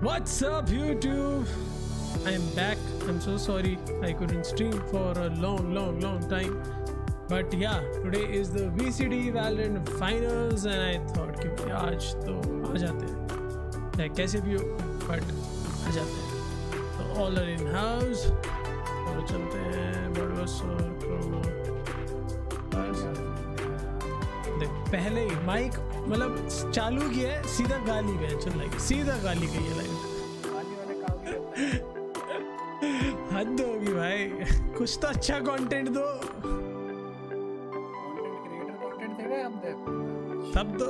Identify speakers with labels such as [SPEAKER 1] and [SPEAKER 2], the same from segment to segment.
[SPEAKER 1] What's up YouTube? I am back. I'm so sorry I couldn't stream for a long time. But yeah, today is the VCT Valorant Finals and I thought कि आज तो आ जाते हैं, चाहे कैसे भी हो but आ जाते हैं. तो all are in house और चलते हैं बड़वस और क्रोनो. देख पहले ही माइक मतलब चालू किया है, सीधा गाली गया. चल लाइक सीधा गाली गई है लाइक. हद होगी भाई, कुछ तो अच्छा कंटेंट दो. तब तो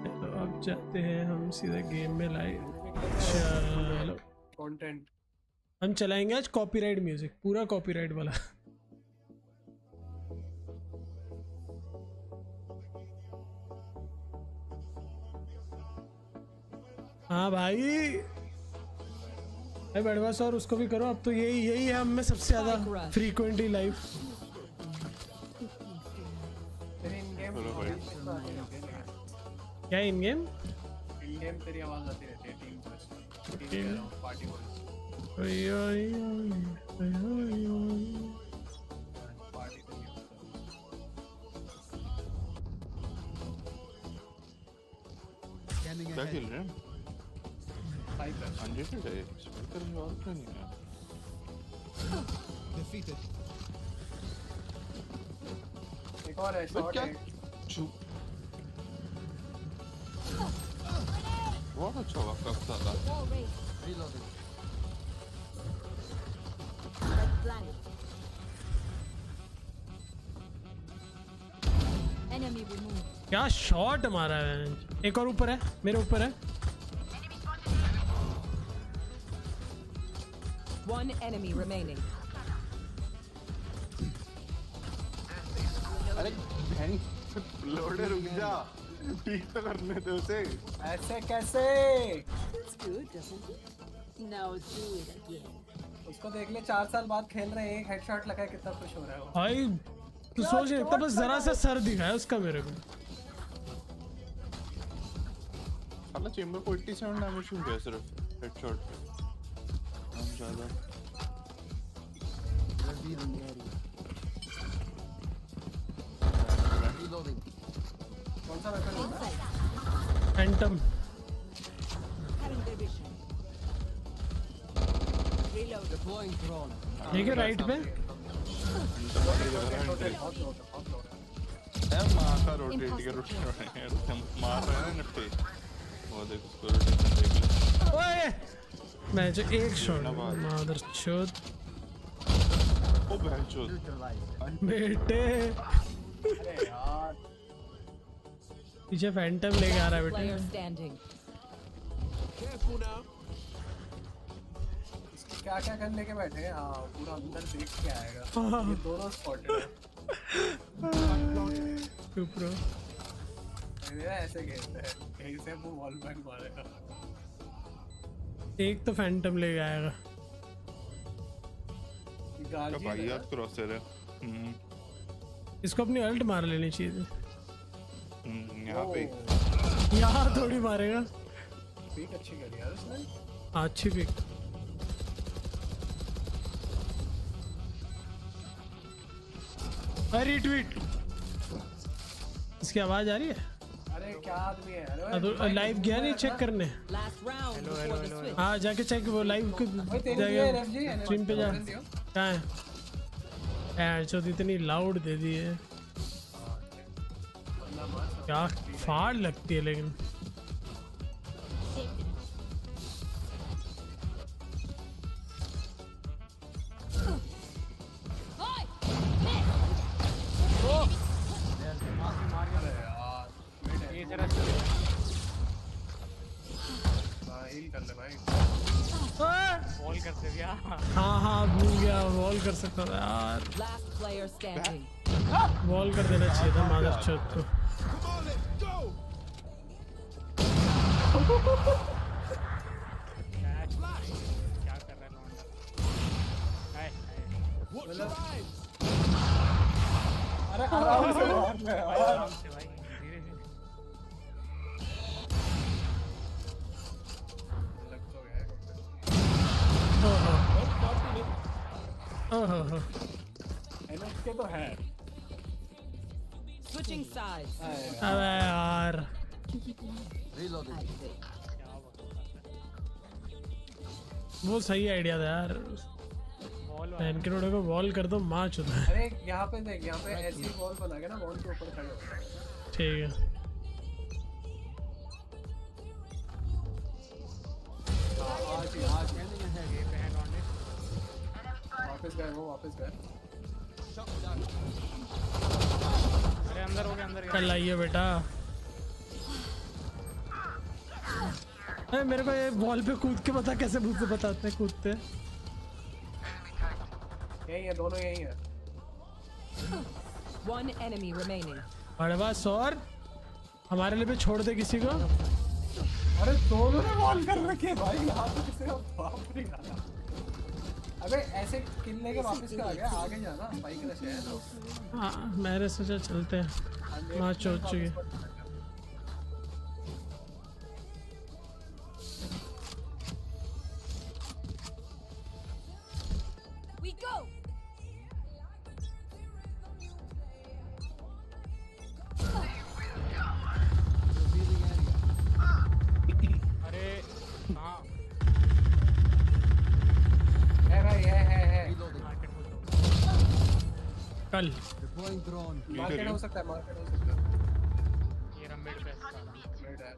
[SPEAKER 1] चलो अब जाते हैं हम सीधा गेम में लाइव. चलो
[SPEAKER 2] कंटेंट
[SPEAKER 1] हम चलाएंगे आज कॉपीराइट म्यूजिक, पूरा कॉपीराइट वाला. हाँ भाई बड़वास और उसको भी करो. अब तो यही है हम में सबसे ज्यादा फ्रीक्वेंटली लाइव. क्या इन गेम
[SPEAKER 2] तेरी आवाज आती रहती है टीम पार्टी
[SPEAKER 3] क्या खेल रहे हैं? Unrated है, स्पीकर में और क्यों नहीं है?
[SPEAKER 4] Defeated.
[SPEAKER 2] एक और है शॉट है.
[SPEAKER 3] बहुत अच्छा हुआ कब था.
[SPEAKER 4] Reloading.
[SPEAKER 5] Enemy removed.
[SPEAKER 1] क्या शॉट मारा है. एक और ऊपर है, मेरे ऊपर है.
[SPEAKER 5] One enemy remaining.
[SPEAKER 3] अरे बहन लोडे रुक जा, ठीक तो करने दे उसे.
[SPEAKER 2] ऐसे कैसे?
[SPEAKER 5] It's good, doesn't it? Now do it again.
[SPEAKER 2] उसको देख ले 4 साल बाद खेल रहे हैं, एक हेडशॉट लगा है, कितना खुश हो रहा है वो.
[SPEAKER 1] भाई तू सोच नहीं सकता, बस जरा सा सर दिखाया उसका मेरे को.
[SPEAKER 3] साला चेंबर को 87 डैमेज क्यों गया सिर्फ हेडशॉट पे. हम ज्यादा
[SPEAKER 4] Revealing area. Reloading.
[SPEAKER 2] कौन सा वेपन होगा?
[SPEAKER 1] Phantom.
[SPEAKER 5] Having their vision. Reload.
[SPEAKER 4] Deploying drone.
[SPEAKER 1] ठीक है राइट पे.
[SPEAKER 3] मार का रोटेट के रोटेट मार रहे हैं निपटे. वो देख उसको रोटेशन देख ले.
[SPEAKER 1] ओए मैं जो एक शॉट मादर चोद.
[SPEAKER 3] ओ बहनचोद
[SPEAKER 1] बेटे
[SPEAKER 2] अरे यार
[SPEAKER 1] पीछे फैंटम लेके आ रहा है
[SPEAKER 5] Player
[SPEAKER 1] बेटे.
[SPEAKER 5] standing.
[SPEAKER 2] क्या क्या कर लेके बैठे हैं. हाँ पूरा अंदर देख के आएगा. ये दोनों स्पॉटेड है.
[SPEAKER 1] चुप रहो.
[SPEAKER 2] मेरा ऐसे खेलता है, कहीं से वो वॉल बैक मारेगा.
[SPEAKER 1] एक तो फैंटम लेके आएगा.
[SPEAKER 3] का भाई याद क्रॉसर है.
[SPEAKER 1] इसको अपनी अल्ट मार लेनी चाहिए थी.
[SPEAKER 3] यहाँ पे
[SPEAKER 1] यहाँ थोड़ी मारेगा.
[SPEAKER 2] पिक अच्छी करी यार उसने.
[SPEAKER 1] अच्छी पिक. रीट्वीट. इसकी आवाज आ रही है.
[SPEAKER 2] अरे क्या आदमी है.
[SPEAKER 1] अरे लाइव गया नहीं चेक करने.
[SPEAKER 5] Last round before the switch.
[SPEAKER 1] हाँ जाके चेक वो लाइव स्ट्रीम पे जा. कहाँ है यार. चौथ इतनी लाउड दे दी है, क्या फाड़ लगती है. लेकिन
[SPEAKER 2] कर ले भाई.
[SPEAKER 1] वॉल कर दे यार. हाँ भूल गया, वॉल कर सकता था यार.
[SPEAKER 5] Last player standing.
[SPEAKER 1] वॉल कर देना चाहिए था मादर चौथ को.
[SPEAKER 6] क्या कर रहा है.
[SPEAKER 2] अरे आराम से मार ले यार.
[SPEAKER 6] से भाई धीरे धीरे.
[SPEAKER 1] ओहो
[SPEAKER 2] NFG तो है।
[SPEAKER 5] Switching sides.
[SPEAKER 1] अबे यार
[SPEAKER 4] Reloading.
[SPEAKER 6] क्या बकवास
[SPEAKER 1] वो सही आइडिया था यार।
[SPEAKER 6] है बॉल वाला
[SPEAKER 1] पैन के रोडे को वॉल कर दो मैच होता है।
[SPEAKER 2] अरे यहाँ पे देख, यहाँ पे ऐसी बॉल बना के ना बॉल के ऊपर खड़े हो गए।
[SPEAKER 1] ठीक है
[SPEAKER 2] आज
[SPEAKER 4] Scanning ahead.
[SPEAKER 6] ये पे है लॉन्डे
[SPEAKER 2] वापस गए, वो वापस गए।
[SPEAKER 6] अरे अंदर हो गया अंदर गया
[SPEAKER 1] कल आइए बेटा। अरे मेरे को ये वॉल पे कूद के बता कैसे मुझसे बताते हैं कूदते।
[SPEAKER 2] यही है, दोनों यही है।
[SPEAKER 5] One enemy remaining.
[SPEAKER 1] बड़े बात और हमारे लिए भी छोड़ दे किसी को।
[SPEAKER 2] अरे दोनों ने बॉल कर रखी है भाई, यहाँ तो किसी का बाप नहीं डाला। अबे ऐसे किल लेके वापस क्या आ गया? आगे जाना, बाइक रश है तो।
[SPEAKER 1] हाँ मैंने सोचा चलते हैं मैच हो चुकी है।
[SPEAKER 5] We go.
[SPEAKER 4] Revealing area.
[SPEAKER 6] अरे हाँ
[SPEAKER 2] है भाई, है।
[SPEAKER 4] Reloading.
[SPEAKER 6] मार्केट खोल दो
[SPEAKER 1] कल
[SPEAKER 4] Deploying drone.
[SPEAKER 2] मार्केट हो सकता है, मार्केट हो सकता है।
[SPEAKER 6] ये रंबेड पे साला
[SPEAKER 2] Right है।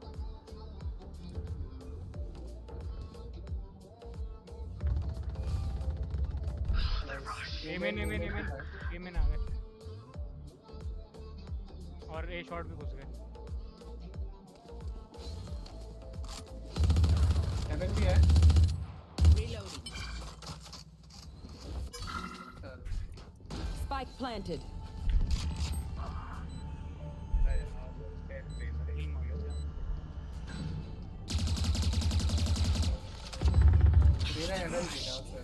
[SPEAKER 6] एमेन आ गए और ए शॉट भी घुस गए
[SPEAKER 2] हेवन भी है।
[SPEAKER 5] Reloading. Spike planted.
[SPEAKER 6] टीम आ गया
[SPEAKER 2] मेरा हेवन भी है उसे।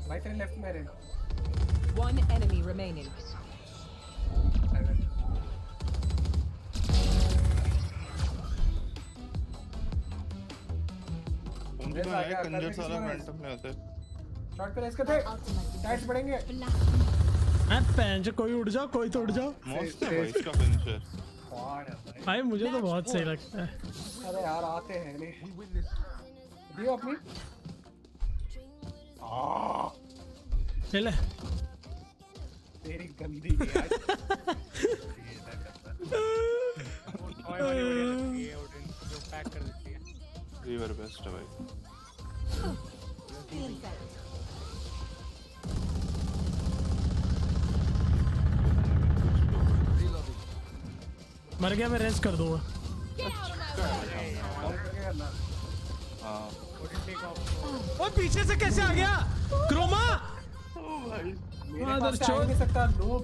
[SPEAKER 2] भाई तेरे लेफ्ट में रहेगा
[SPEAKER 5] One enemy remaining.
[SPEAKER 2] हेवन।
[SPEAKER 3] उनके में आया कंजर साला रैंडम में आता है।
[SPEAKER 2] शॉट पे रेस करते, टाइट्स बढ़ेंगे।
[SPEAKER 1] पैंच कोई उड़ जाओ कोई तो उड़ जाओ।
[SPEAKER 3] मस्त है भाई इसका फिनिशर।
[SPEAKER 2] क्वाड है भाई।
[SPEAKER 1] भाई मुझे तो बहुत सही लगता है।
[SPEAKER 2] अरे यार आते हैं नहीं। दियो अपनी।
[SPEAKER 1] ले
[SPEAKER 2] तेरी गंदी यार।
[SPEAKER 6] ओए वाली बढ़िया लगती है ऑडियंस जो पैक कर देती है
[SPEAKER 3] रिवर बेस्ट है भाई।
[SPEAKER 4] Reloading.
[SPEAKER 1] मर गया मैं रेस्ट कर दूंगा।
[SPEAKER 2] और करके करना।
[SPEAKER 3] हाँ
[SPEAKER 6] ऑडियंस टेक ऑफ
[SPEAKER 1] ओ पीछे से कैसे आ गया क्रोमा।
[SPEAKER 2] मेरे
[SPEAKER 1] हाँ,
[SPEAKER 2] पास से
[SPEAKER 1] छोड़।
[SPEAKER 2] आ नहीं सकता नूब।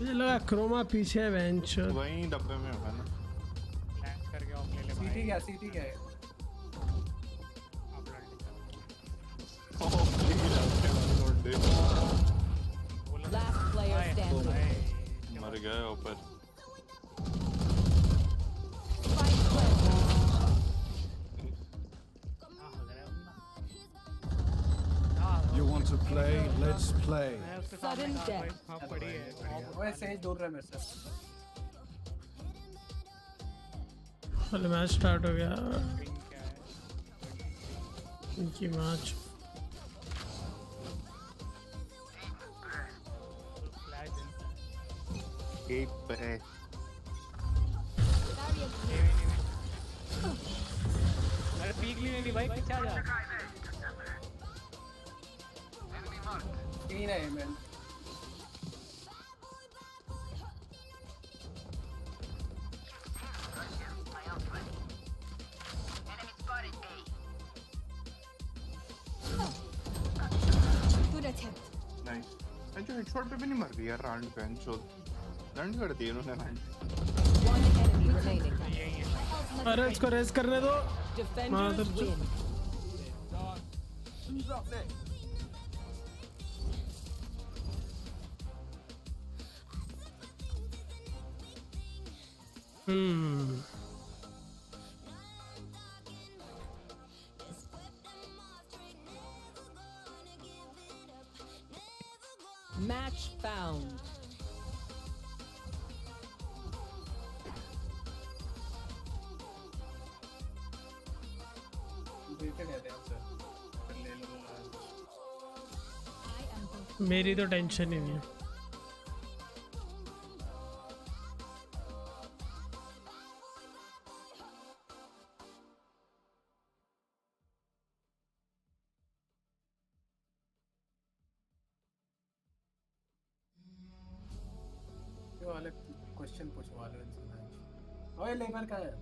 [SPEAKER 1] मुझे लगा क्रोमा पीछे है बेंच।
[SPEAKER 3] वहीं डब्बे में होगा ना।
[SPEAKER 6] लैंड करके ऑफ ले ले
[SPEAKER 2] सीटी क्या, सीटी क्या है?
[SPEAKER 6] आप लड़ बोला
[SPEAKER 5] Last player standing.
[SPEAKER 3] मर गया ऊपर।
[SPEAKER 5] Spike planted.
[SPEAKER 7] You want to play? Let's play.
[SPEAKER 6] मैं उसके सामने
[SPEAKER 5] Sudden
[SPEAKER 6] कहा
[SPEAKER 5] death.
[SPEAKER 6] भाई हाँ पड़ी है
[SPEAKER 2] ओए सेज दूर रहे मेरे से।
[SPEAKER 1] पहले मैच स्टार्ट हो गया
[SPEAKER 6] Ping क्या है
[SPEAKER 1] इनकी मैच।
[SPEAKER 6] फ्लैश
[SPEAKER 3] एक पे
[SPEAKER 6] अरे पीक ली नहीं भाई पीछे आ जा
[SPEAKER 2] तीन है मैन।
[SPEAKER 5] Good attempt.
[SPEAKER 3] नाइस। जो हेडशॉट पे भी नहीं मर रही यार राउंड पे शॉट। लैंड कर दी उन्होंने राउंड।
[SPEAKER 5] One enemy remaining.
[SPEAKER 6] यही है
[SPEAKER 1] अरे इसको रेस करने दो।
[SPEAKER 5] Defenders win. Match found.
[SPEAKER 2] देते रहते हैं सर ले लो
[SPEAKER 1] मेरी तो टेंशन ही नहीं है।
[SPEAKER 2] ये वाले क्वेश्चन पूछो वाले इनसे ओए लेबर का है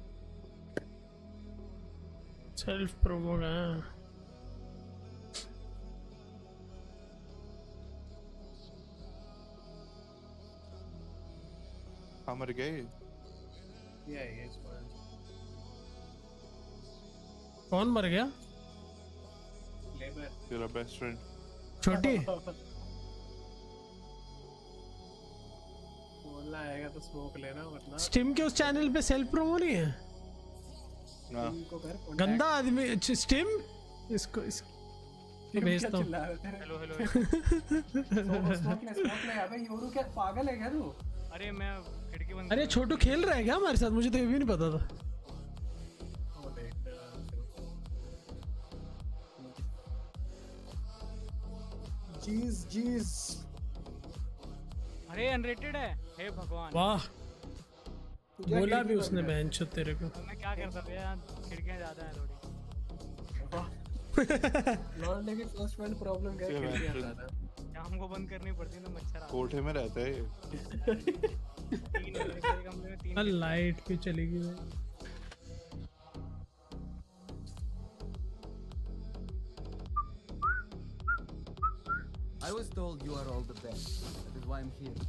[SPEAKER 1] सेल्फ प्रोमो का
[SPEAKER 3] मर गए
[SPEAKER 2] ये इस बार
[SPEAKER 1] कौन मर गया?
[SPEAKER 2] लेबर
[SPEAKER 3] तेरा बेस्ट फ्रेंड
[SPEAKER 1] छोटी
[SPEAKER 2] बोलना आएगा तो स्मोक लेना वरना
[SPEAKER 1] स्टीम के उस चैनल पे सेल्फ प्रोमो नहीं है।
[SPEAKER 3] ना
[SPEAKER 2] इनको कर
[SPEAKER 1] गंदा आदमी स्टीम इसको भेजता हूँ।
[SPEAKER 6] हेलो हेलो
[SPEAKER 2] स्मोक ले अबे योरू क्या पागल है क्या तू
[SPEAKER 6] अरे मैं खिड़की बंद
[SPEAKER 1] अरे छोटू खेल रहा है क्या हमारे साथ? मुझे तो ये भी नहीं पता था।
[SPEAKER 2] वो देख जीज
[SPEAKER 6] अरे अनरेटेड है हे भगवान
[SPEAKER 1] वाह बोला भी उसने बेंच तेरे को।
[SPEAKER 6] तो मैं क्या करता था यार खिड़कियां ज्यादा हैं थोड़ी
[SPEAKER 2] लॉर्ड लेकिन फर्स्ट वर्ल्ड प्रॉब्लम क्या है क्या आता था
[SPEAKER 6] शाम को बंद करनी पड़ती है तो मच्छर आते
[SPEAKER 3] कोठे में रहता है ये।
[SPEAKER 6] हैं। तीन है, मेरे कमरे में तीन
[SPEAKER 1] लाइट भी चली गई भाई।
[SPEAKER 4] I was told you are all the best. That is why I'm here.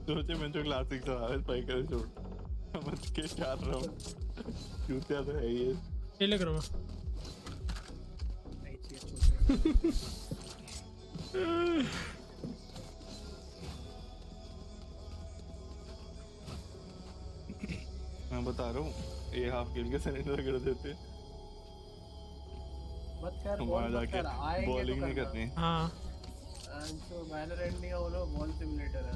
[SPEAKER 3] सोचे मैं जो क्लासिक से आया पाई कर छोड़ समझ के 4 राउंड जूतिया तो है ये
[SPEAKER 1] खेले करो
[SPEAKER 2] नहीं चाहिए छोटे
[SPEAKER 3] मैं बता रहा हूँ ये हाफ गेम के सरेंडर कर देते
[SPEAKER 2] मत कर
[SPEAKER 3] हमारा जाके
[SPEAKER 2] आएंगे
[SPEAKER 3] बॉलिंग नहीं करनी
[SPEAKER 1] हाँ
[SPEAKER 2] तो वैलोरेंट नहीं है वो लोग बॉल सिमुलेटर है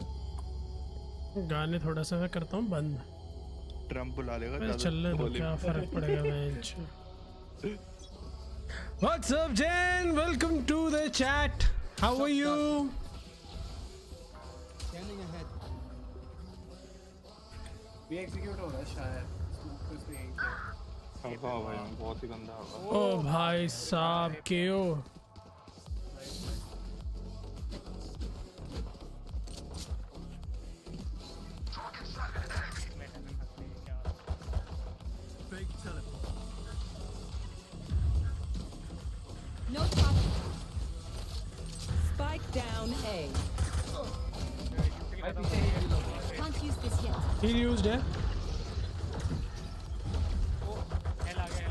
[SPEAKER 1] गाने थोड़ा सा मैं करता हूँ बंद।
[SPEAKER 3] ट्रम्प बुला लेगा
[SPEAKER 1] अरे
[SPEAKER 3] ज्यादा
[SPEAKER 1] चलने दो
[SPEAKER 3] bowling।
[SPEAKER 1] क्या फर्क पड़ेगा bench. What's up Jen? Welcome to the chat. How are you?
[SPEAKER 4] Scanning ahead.
[SPEAKER 2] भी एग्जीक्यूट हो रहा है शायद स्मोक तो इसमें यहीं पे
[SPEAKER 3] हल्का हो भाई बहुत ही गंदा होगा
[SPEAKER 1] ओ भाई साहब केओ
[SPEAKER 4] Fake teleport.
[SPEAKER 5] No top. Spike down A. Can't use this yet.
[SPEAKER 1] Heal used है
[SPEAKER 6] हेल आ गए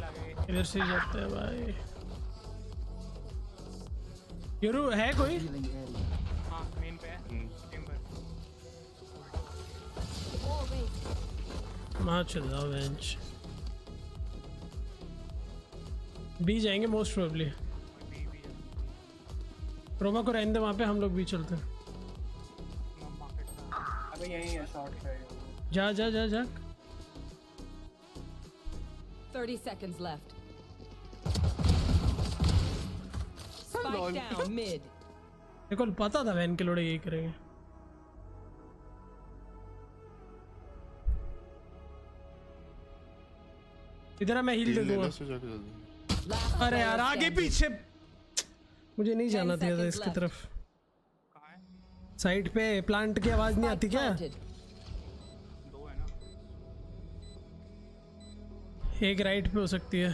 [SPEAKER 1] इधर से ही जाते हैं भाई। यूरू है कोई?
[SPEAKER 4] Healing area.
[SPEAKER 6] हाँ मेन पे है चेंबर
[SPEAKER 1] वहाँ चल जाओ बेंच। बी जाएंगे मोस्ट प्रोबेबली। प्रोमा को रहने दे वहाँ पे हम लोग भी चलते हैं।
[SPEAKER 2] अबे यहीं है शॉट है
[SPEAKER 1] जा जा जा जा
[SPEAKER 5] 30 seconds left. Spike down mid.
[SPEAKER 1] मेरे को पता था वैन के लोड़े यही करेंगे। इधर आ, मैं हील दे दूंगा।
[SPEAKER 5] Last
[SPEAKER 1] अरे
[SPEAKER 5] player
[SPEAKER 1] यार आगे
[SPEAKER 5] standing.
[SPEAKER 1] पीछे मुझे नहीं जाना
[SPEAKER 5] 10
[SPEAKER 1] था
[SPEAKER 5] seconds
[SPEAKER 1] इसकी
[SPEAKER 5] left.
[SPEAKER 1] तरफ।
[SPEAKER 6] कहाँ है
[SPEAKER 1] साइड पे प्लांट की आवाज नहीं आती
[SPEAKER 5] Spike
[SPEAKER 1] क्या?
[SPEAKER 5] planted.
[SPEAKER 6] दो है ना
[SPEAKER 1] एक राइट पे हो सकती है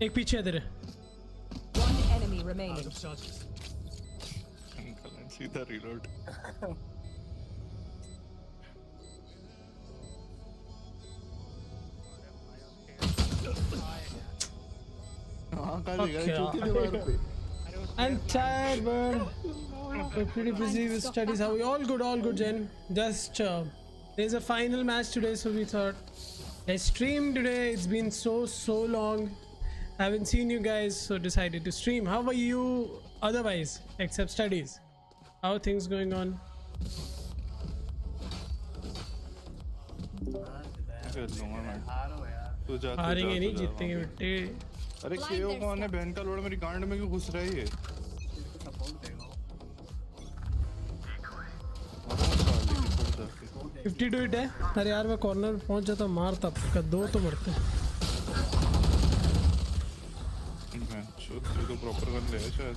[SPEAKER 1] एक पीछे है तेरे।
[SPEAKER 5] One enemy remaining.
[SPEAKER 3] सीधा रीलोड हाँ कहाँ गया
[SPEAKER 1] Okay.
[SPEAKER 3] चौथी दीवार पे
[SPEAKER 1] I'm tired, but we're pretty busy with studies. How are you? All good, Jen. Just there's a final match today, so we thought let's stream today. It's been so long. Haven't seen you guys, so decided to stream. How are you otherwise, except studies? How things going on?
[SPEAKER 3] कर लूंगा मैं
[SPEAKER 2] हारो यार
[SPEAKER 3] तू जा
[SPEAKER 1] हारेंगे नहीं, जीतेंगे बेटे।
[SPEAKER 3] अरे केओ कौन है बहन का लोड़ मेरी गांड में क्यों घुस रहा है ये
[SPEAKER 2] सपोर्ट देगा
[SPEAKER 1] 52 हिट है। अरे यार मैं कॉर्नर पहुंच जाता मारता का दो तो मरते।
[SPEAKER 3] मैं तू तो प्रॉपर गन ले शायद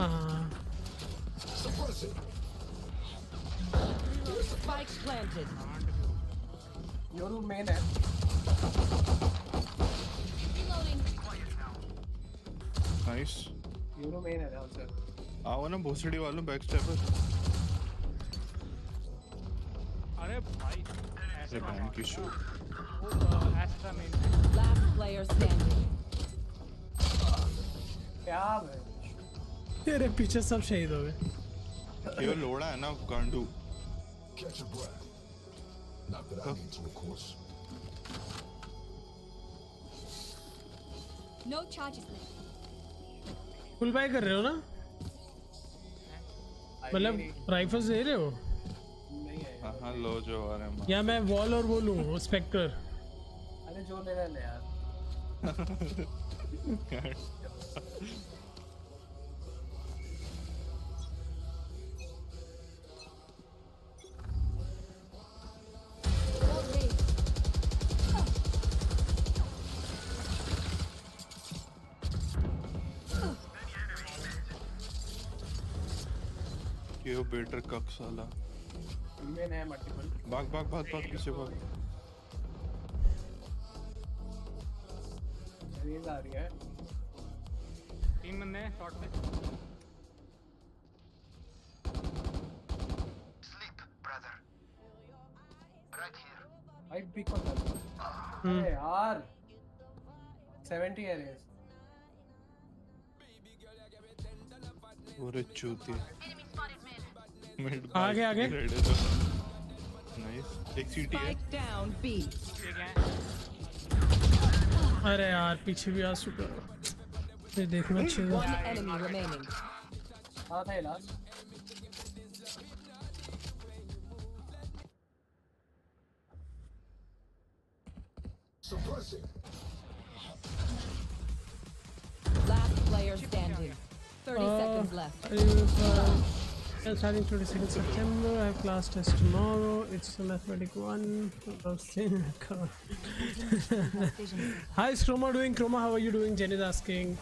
[SPEAKER 1] हाँ
[SPEAKER 5] Spikes planted.
[SPEAKER 2] योरू मेन है
[SPEAKER 3] नाइस
[SPEAKER 2] योरू मेन है ध्यान से
[SPEAKER 3] आओ ना भोसड़ी वालों बैक स्टेपर
[SPEAKER 6] अरे भाई
[SPEAKER 3] अरे बहन की शो
[SPEAKER 6] एस्ट्रा में
[SPEAKER 5] Last player standing.
[SPEAKER 2] क्या है
[SPEAKER 1] तेरे पीछे सब शहीद हो गए।
[SPEAKER 3] केओ लोड़ा है ना गांडू
[SPEAKER 7] Catch your breath. Not that I need to, of course.
[SPEAKER 8] No charges left.
[SPEAKER 1] Full buy कर रहे हो ना? मतलब राइफल्स ले रहे हो?
[SPEAKER 2] नहीं है
[SPEAKER 3] हाँ लो जो आ रहे हैं
[SPEAKER 1] या मैं वॉल और वो लूँ स्पेक्टर?
[SPEAKER 2] अरे जो ले रहे ले यार
[SPEAKER 3] केओ बेटर कक साला
[SPEAKER 2] मेन है मल्टीपल
[SPEAKER 3] भाग भाग भाग भाग पीछे भाग
[SPEAKER 2] रेज आ रही है
[SPEAKER 6] 3 बंदे हैं शॉट पे
[SPEAKER 2] भाई पिक कर अरे यार 70 है रेज
[SPEAKER 3] ओरे चूती
[SPEAKER 1] आगे आगे
[SPEAKER 3] नाइस एक सीटी है
[SPEAKER 5] Spike down B.
[SPEAKER 6] ठीक है
[SPEAKER 1] अरे यार पीछे भी आ चुका ये देखना चाहिए।
[SPEAKER 5] One enemy remaining.
[SPEAKER 2] हाँ था last
[SPEAKER 7] Suppressing.
[SPEAKER 5] Last player standing. 30 seconds left.
[SPEAKER 1] Starting 22nd September, I have class test tomorrow. It's a mathematics 1. Hi, is Chroma doing? Chroma, how are you doing? Jen is asking.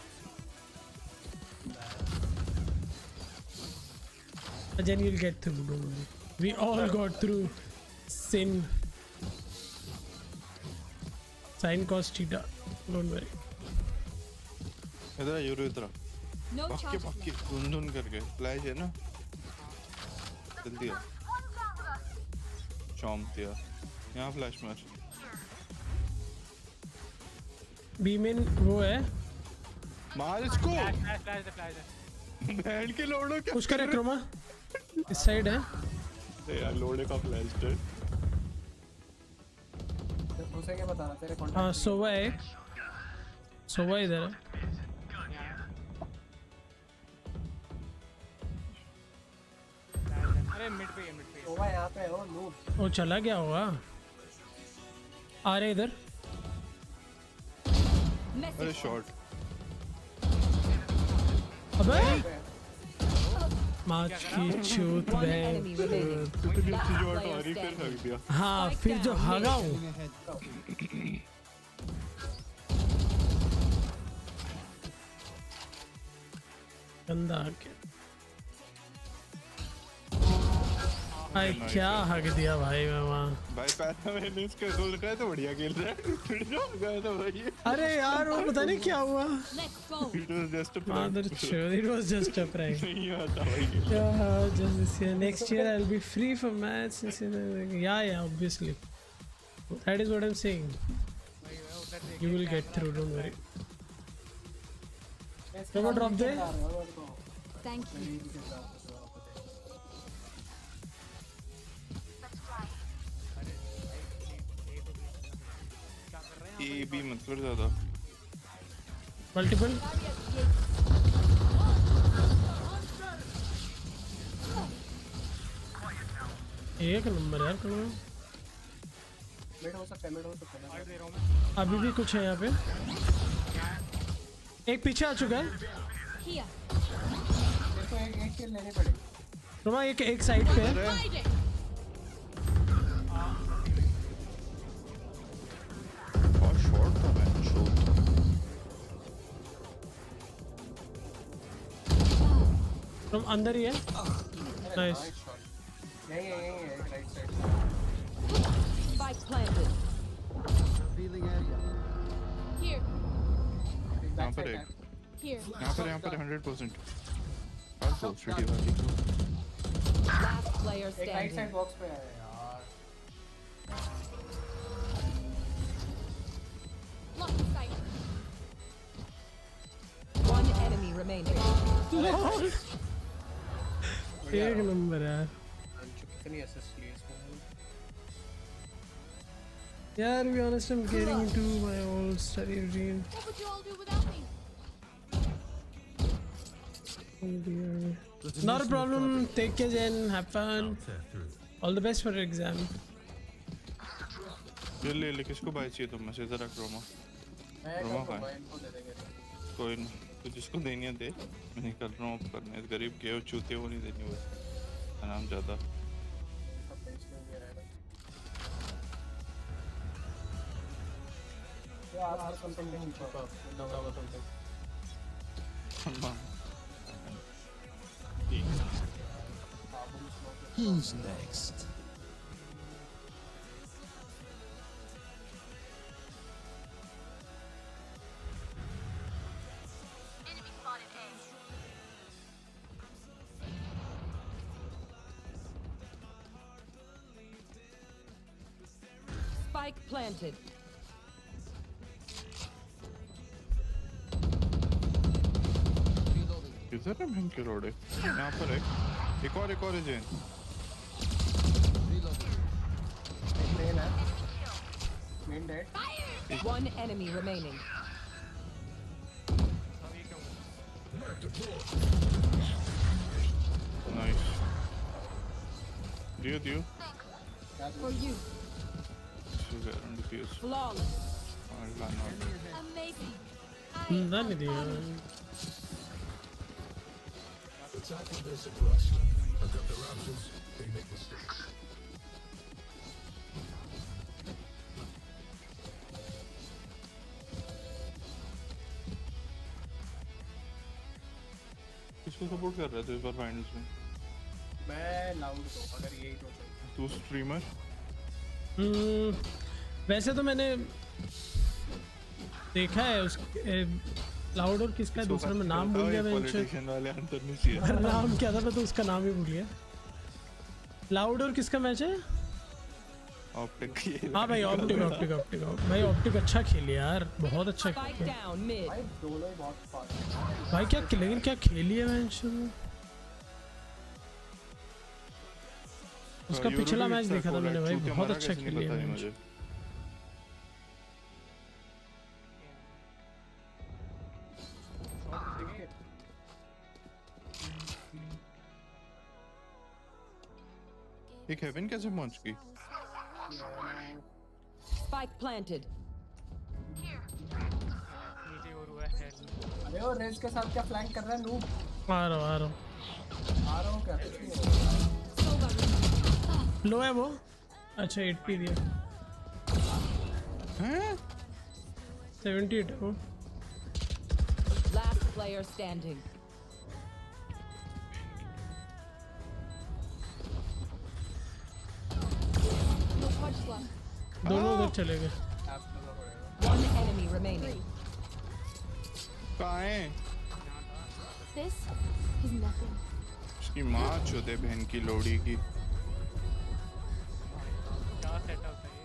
[SPEAKER 1] Jen, you'll get through. Don't worry. We all got through. Sin. Sin cos theta. Don't worry.
[SPEAKER 3] इधर euro इधर
[SPEAKER 8] No
[SPEAKER 3] पक्के
[SPEAKER 8] charges
[SPEAKER 3] पक्के
[SPEAKER 8] left.
[SPEAKER 3] धुन करके flash है ना जल्दी आ चौंपतिया यहाँ फ्लैश मार
[SPEAKER 1] B में वो है
[SPEAKER 3] मार इसको
[SPEAKER 6] फ्लैश
[SPEAKER 3] बैंड के लोड़ो क्या
[SPEAKER 1] पुश करे क्रोमा इस साइड है
[SPEAKER 3] अरे यार लोड़े का फ्लैश है
[SPEAKER 2] दूसरे के बता रहा तेरे
[SPEAKER 1] हाँ
[SPEAKER 2] कॉन्टैक्ट
[SPEAKER 1] सोवा है सोवा इधर है
[SPEAKER 6] अरे मिड पे
[SPEAKER 2] ओवा यहाँ पे हो नूब
[SPEAKER 1] वो चला गया होगा आ रहे इधर
[SPEAKER 3] अरे शॉट
[SPEAKER 1] अबे माच की चूत
[SPEAKER 5] One
[SPEAKER 1] बे
[SPEAKER 5] enemy remaining.
[SPEAKER 3] तू तो
[SPEAKER 5] Last
[SPEAKER 3] जो
[SPEAKER 5] player
[SPEAKER 3] हरी फिर
[SPEAKER 5] standing.
[SPEAKER 3] हक दिया
[SPEAKER 1] हाँ फिर जो हगा हूँ गंदा हक है भाई क्या हक दिया भाई मैं वहाँ
[SPEAKER 3] भाई पैसा मैंने इसका गोल रखा तो बढ़िया खेल रहा है फिर जो गया था भाई
[SPEAKER 1] अरे यार वो पता नहीं क्या हुआ
[SPEAKER 8] Let's go.
[SPEAKER 3] It was just a
[SPEAKER 1] Mother chode, it was just a prank.
[SPEAKER 3] नहीं आता भाई
[SPEAKER 1] Yeah, just this year. Next year I'll be free from match. Yeah, obviously. That is what I'm saying. You will get through, don't worry. Come on, drop there.
[SPEAKER 8] Thank you.
[SPEAKER 3] ये भी मत कर ज्यादा
[SPEAKER 1] Multiple. एक number यार करो।
[SPEAKER 2] Mid हो सकता है, मिड हो सकता है।
[SPEAKER 6] मार दे रहा हूँ मैं।
[SPEAKER 1] अभी भी कुछ है यहाँ पे। एक पीछे आ चुका है।
[SPEAKER 8] Here.
[SPEAKER 2] देखो एक किल लेनी पड़ेगी।
[SPEAKER 1] रोमा एक साइड पे है।
[SPEAKER 8] Hiding.
[SPEAKER 3] बहुत शॉर्ट था मैं शॉट।
[SPEAKER 1] तुम अंदर ही है। नाइस।
[SPEAKER 2] यही है right side.
[SPEAKER 5] Spike planted.
[SPEAKER 4] Revealing area.
[SPEAKER 8] Here.
[SPEAKER 3] यहाँ पर एक,
[SPEAKER 8] Here.
[SPEAKER 3] यहाँ पर 100%। और सीढ़ी वाली को।
[SPEAKER 5] Last player
[SPEAKER 2] एक राइट साइड
[SPEAKER 5] standing.
[SPEAKER 2] बॉक्स पे है यार।
[SPEAKER 8] Lock in sight.
[SPEAKER 5] One enemy remaining.
[SPEAKER 1] एक नंबर यार।
[SPEAKER 2] कितनी असिस्ट ली इसको।
[SPEAKER 1] यार to be honest, I'm getting into my old study routine.
[SPEAKER 8] What would you all do without me?
[SPEAKER 1] Oh dear. Not a problem. Take care, Jen. Have fun. All the best for your exam.
[SPEAKER 3] ये ले किसको bye चाहिए तुम में से जरा Croma.
[SPEAKER 2] मैं
[SPEAKER 3] रोमा
[SPEAKER 2] कर
[SPEAKER 3] खाए।
[SPEAKER 2] दूंगा, इनको दे देंगे।
[SPEAKER 3] कोई नहीं, तो जिसको देनी है दे। मैं नहीं कर रहा हूँ अब करने। इस गरीब के चूते वो नहीं देनी वो। नाम ज़्यादा।
[SPEAKER 2] सब बेच के दे रहा है। यार आज समथिंग नहीं पता। दवा something.
[SPEAKER 7] Who's next?
[SPEAKER 5] Spike planted.
[SPEAKER 3] किधर है बहन के रोड है? यहाँ पर है। एक और है जैन।
[SPEAKER 2] मेन है। Main dead.
[SPEAKER 5] One enemy remaining.
[SPEAKER 3] Nice. दियो।
[SPEAKER 8] For you.
[SPEAKER 3] Sugar and defuse.
[SPEAKER 5] Flawless.
[SPEAKER 8] Amazing.
[SPEAKER 1] नहीं दिया।
[SPEAKER 3] किसको सपोर्ट कर रहे थे इस बार फाइनल्स में?
[SPEAKER 2] मैं लाउड को अगर यही टोटल।
[SPEAKER 3] तू स्ट्रीमर?
[SPEAKER 1] वैसे तो मैंने देखा है उस लाउड और किसका दूसरा मैं नाम भूल गया। मैं
[SPEAKER 3] पॉलिटिशियन वाले आंसर नहीं चाहिए।
[SPEAKER 1] नाम क्या था, मैं तो उसका नाम ही भूल गया। लाउड और किसका मैच है?
[SPEAKER 3] ऑप्टिक।
[SPEAKER 1] हाँ भाई ऑप्टिक भाई ऑप्टिक अच्छा खेली यार, बहुत अच्छा
[SPEAKER 5] Spike
[SPEAKER 1] खेली
[SPEAKER 5] down mid.
[SPEAKER 2] भाई दोनों ही बहुत फास्ट हैं।
[SPEAKER 1] भाई। लेकिन क्या खेली है मैच। उसका पिछला मैच देखा था मैंने भाई, बहुत अच्छा खेली है मैच।
[SPEAKER 3] एक हेवन कैसे पहुंच गई?
[SPEAKER 5] Spike planted.
[SPEAKER 6] नीचे और हुआ है।
[SPEAKER 2] अरे वो रेज के साथ क्या फ्लैंक कर रहा है नूब?
[SPEAKER 1] आ रहा हूँ
[SPEAKER 2] आ रहा हूँ क्या? कुछ नहीं हो रहा।
[SPEAKER 1] लो है वो। अच्छा 8p दिया।
[SPEAKER 3] हैं?
[SPEAKER 1] 78 है वो।
[SPEAKER 5] Last player standing.
[SPEAKER 8] No punch left.
[SPEAKER 1] दोनों उधर चले गए।
[SPEAKER 2] ऐप करना पड़ेगा।
[SPEAKER 5] One enemy remaining.
[SPEAKER 3] कहाँ है?
[SPEAKER 8] This is nothing.
[SPEAKER 3] उसकी माँ चोदे बहन की लोड़ी की।
[SPEAKER 6] क्या सेटअप है ये?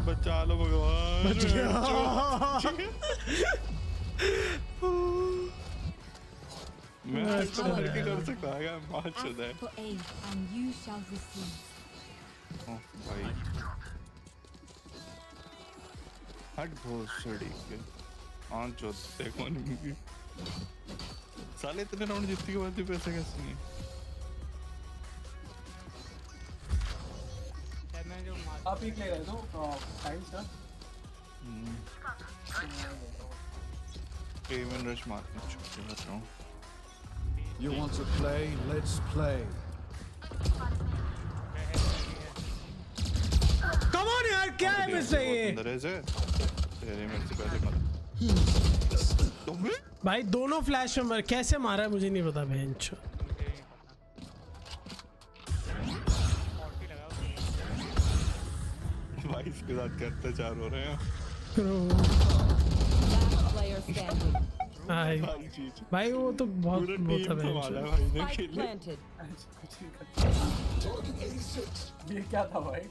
[SPEAKER 3] बचा लो भगवान।
[SPEAKER 1] बच गया।
[SPEAKER 3] मैं तो मर के कर सकता है क्या? माँ चोदा है।
[SPEAKER 8] Ask for aid and you shall receive.
[SPEAKER 3] ओह भाई। हट भोसड़ी के। हाँ चोदते कौन भी। साले इतने राउंड जीतने के बाद भी पैसे कैसे नहीं?
[SPEAKER 6] मैं जो
[SPEAKER 2] आप पीक ले रहे हो टाइम सर
[SPEAKER 3] Even rush मारना चाहिए कर रहा हूँ।
[SPEAKER 7] You want to play? Let's play.
[SPEAKER 1] Come on यार, क्या है मुझसे ये?
[SPEAKER 3] अंदर है से तेरे मेरे से पहले मर। तुम
[SPEAKER 1] भाई दोनों फ्लैश में मर, कैसे मारा है मुझे नहीं पता बेंच।
[SPEAKER 3] भाई इसके साथ करते चार हो रहे हैं।
[SPEAKER 5] Last player standing.
[SPEAKER 1] भाई
[SPEAKER 3] भाई चीज
[SPEAKER 1] भाई वो तो बहुत
[SPEAKER 3] पूरा
[SPEAKER 1] वो था
[SPEAKER 3] टीम संभाला
[SPEAKER 1] बेंच।
[SPEAKER 3] भाई ने
[SPEAKER 5] Spike
[SPEAKER 3] खेले।
[SPEAKER 5] planted.
[SPEAKER 2] कुछ नहीं करता ये क्या था भाई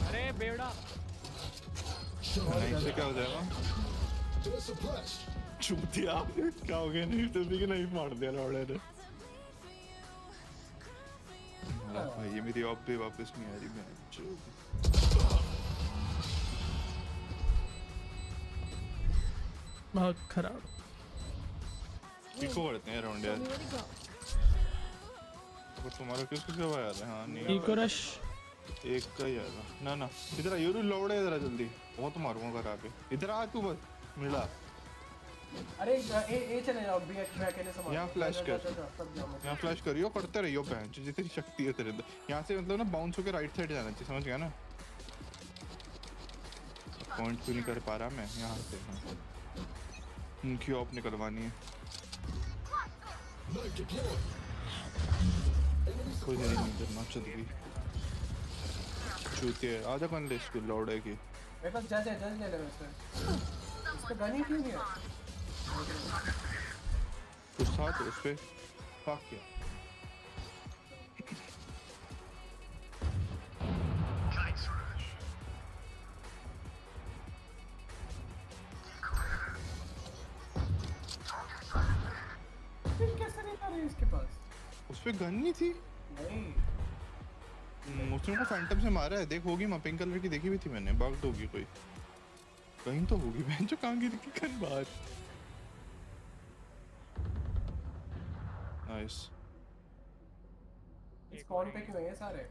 [SPEAKER 6] अरे बेवड़ा
[SPEAKER 3] नहीं से क्या हो जाएगा? चूतिया क्या हो गया? नहीं तो भी नहीं मार दिया लौड़े ने। भाई ये मेरी ऑफ भी वापस नहीं आ रही मैं।
[SPEAKER 1] बहुत खराब।
[SPEAKER 3] इको करते हैं राउंड यार।
[SPEAKER 8] Show me where to go.
[SPEAKER 3] तो तुम्हारा किसको क्या याद है? हाँ नहीं
[SPEAKER 1] इको रश
[SPEAKER 3] एक का ही आएगा। ना ना इधर आ योरू लौड़े इधर आ जल्दी। बहुत मारूंगा घर आके। इधर आ तू बस मिला।
[SPEAKER 2] अरे ए चले जाओ मैं अकेले संभाल
[SPEAKER 3] यहाँ फ्लैश कर।
[SPEAKER 2] सब जाओ मैं
[SPEAKER 3] यहाँ फ्लैश करियो करते रहियो बेंच जितनी शक्ति है तेरे अंदर। यहाँ से मतलब ना बाउंस होकर राइट साइड जाना चाहिए समझ गया ना? पॉइंट क्यों नहीं कर पा रहा मैं यहाँ से? उनकी ऑफ निकलवानी है। कोई नहीं करना चल गई। चूतिया आधा कौन ले इसकी लौड़े की।
[SPEAKER 2] मेरे पास जज ले ले वैसे इस पे गन ही क्यों नहीं है
[SPEAKER 3] कुछ था तो उस पे फाक किया।
[SPEAKER 2] कैसे नहीं आ रही इसके पास
[SPEAKER 3] उस पे गन नहीं थी।
[SPEAKER 2] नहीं
[SPEAKER 3] उसने को फैंटम से मारा है। देख होगी मैं पिंक कलर की देखी भी थी मैंने। बग होगी कोई कहीं तो होगी बहन जो कहाँ गिर की गन बाहर। नाइस।
[SPEAKER 2] इस कौन पे क्यों है ये सारे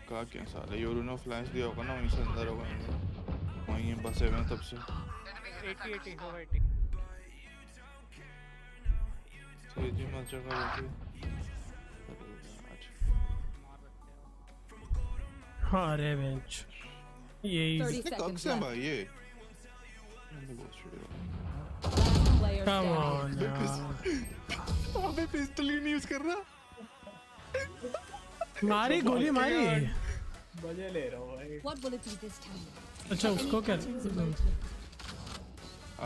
[SPEAKER 3] कहा क्या साले योरू ने फ्लैश दिया होगा ना वहीं से अंदर होगा वहीं बसे हुए हैं तब से।
[SPEAKER 6] 80 होगा 80
[SPEAKER 3] तेजी मत जगह बैठी।
[SPEAKER 1] हाँ रे बेंच यही
[SPEAKER 5] 30
[SPEAKER 3] कब
[SPEAKER 5] seconds
[SPEAKER 3] से
[SPEAKER 5] left.
[SPEAKER 3] भाई ये?
[SPEAKER 5] Last player
[SPEAKER 1] come
[SPEAKER 5] standing.
[SPEAKER 1] On यार,
[SPEAKER 3] अबे पिस्टल ही नहीं यूज कर रहा।
[SPEAKER 1] मारी गोली मारी।
[SPEAKER 2] मजे ले रहा हूँ भाई
[SPEAKER 8] What will it be this time?
[SPEAKER 1] अच्छा उसको क्या?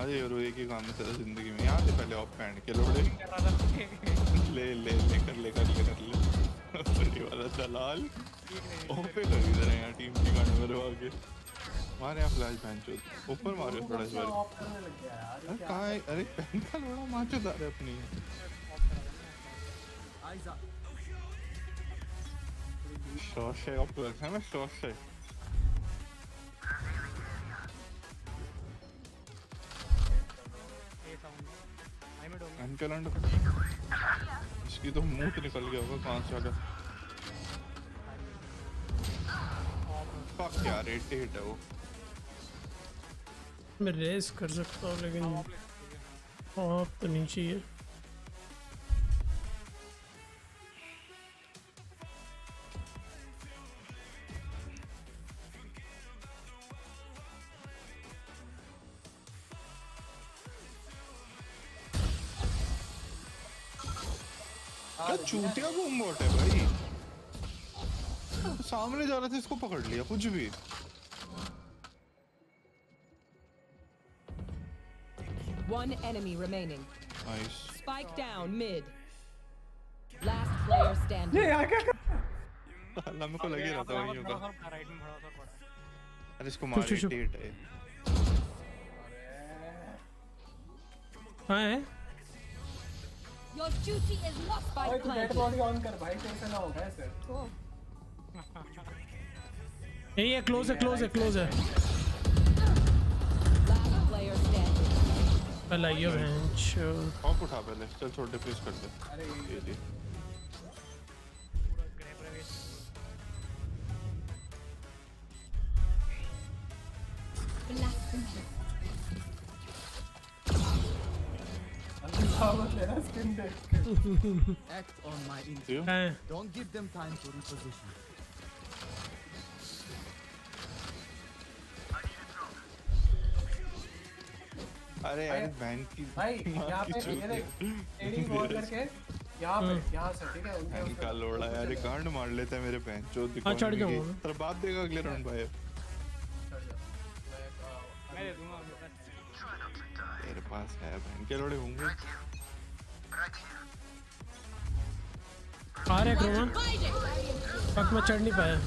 [SPEAKER 3] आज योरू एक ही काम है तेरा जिंदगी में। यहाँ से पहले ऑफ पहन के लोड़े
[SPEAKER 6] कर रहा था
[SPEAKER 3] ले ले ले कर ले कर ले कर ले। बड़ी वाला दलाल ओपे कर इधर है यहाँ टीम की गाड़ी मेरे आगे मारे यहाँ फ्लैश बहन चोद ऊपर मारे थोड़ा इस बार।
[SPEAKER 2] ऑफ करने लग गया यार ये क्या
[SPEAKER 3] कहाँ है? अरे पहन का लोड़ा मार चुदा रहे अपनी।
[SPEAKER 4] Eyes up.
[SPEAKER 3] शॉट है ऑफ है ना शॉट है।
[SPEAKER 6] ये साउंड आई में डोंग
[SPEAKER 3] एनकलैंड इसकी तो मुंह तो निकल गया होगा कहाँ से आगे। फक यार 88 है वो।
[SPEAKER 1] मैं रेस कर सकता हूँ लेकिन ऑफ तो नहीं चाहिए।
[SPEAKER 3] क्या चूतिया बूम बॉट है भाई। सामने जा रहा था इसको पकड़ लिया कुछ भी।
[SPEAKER 5] One enemy remaining.
[SPEAKER 3] Nice.
[SPEAKER 5] Spike down mid. Last player standing.
[SPEAKER 2] ये यहाँ क्या कर
[SPEAKER 3] अल्लाह मेरे को लग ही रहा था वहीं होगा।
[SPEAKER 6] राइट में बड़ा सा पड़ा
[SPEAKER 3] अरे इसको मार 88 है।
[SPEAKER 1] हाँ है
[SPEAKER 8] Your duty is not
[SPEAKER 2] भाई
[SPEAKER 5] Spike
[SPEAKER 2] तू डेड
[SPEAKER 5] planted.
[SPEAKER 2] बॉडी ऑन कर भाई तेरे से ना होगा ऐसे
[SPEAKER 8] cool.
[SPEAKER 1] यही है, क्लोज है क्लोज है क्लोज है।
[SPEAKER 5] Last player standing.
[SPEAKER 1] लाइयो बेंच
[SPEAKER 3] ऑफ उठा पहले, चल छोटे प्लेस करते हैं।
[SPEAKER 2] अरे
[SPEAKER 3] ये ले।
[SPEAKER 6] पूरा गृह प्रवेश
[SPEAKER 8] Blasphemy.
[SPEAKER 2] अल्लाह मत लेना स्किन देख के।
[SPEAKER 4] Act on my instinct.
[SPEAKER 3] क्यों?
[SPEAKER 1] है।
[SPEAKER 4] Don't give them time to reposition.
[SPEAKER 3] अरे यार बैंक की
[SPEAKER 2] भाई यहाँ पे ये देख ट्रेडिंग वॉल करके यहाँ पे यहाँ से ठीक है उनके
[SPEAKER 3] बैंक का लोड़ा यार, ये गांड मार लेता है मेरे बैंक चो
[SPEAKER 1] हाँ, चढ़ जाऊंगा मैं।
[SPEAKER 3] तेरा बाप देगा अगले राउंड भाई।
[SPEAKER 6] मैं दे दूंगा उनके पास।
[SPEAKER 3] तेरे पास है बैंक के लोड़े होंगे।
[SPEAKER 1] आ रहा है क्रोमा, अब मैं चढ़ नहीं पाया।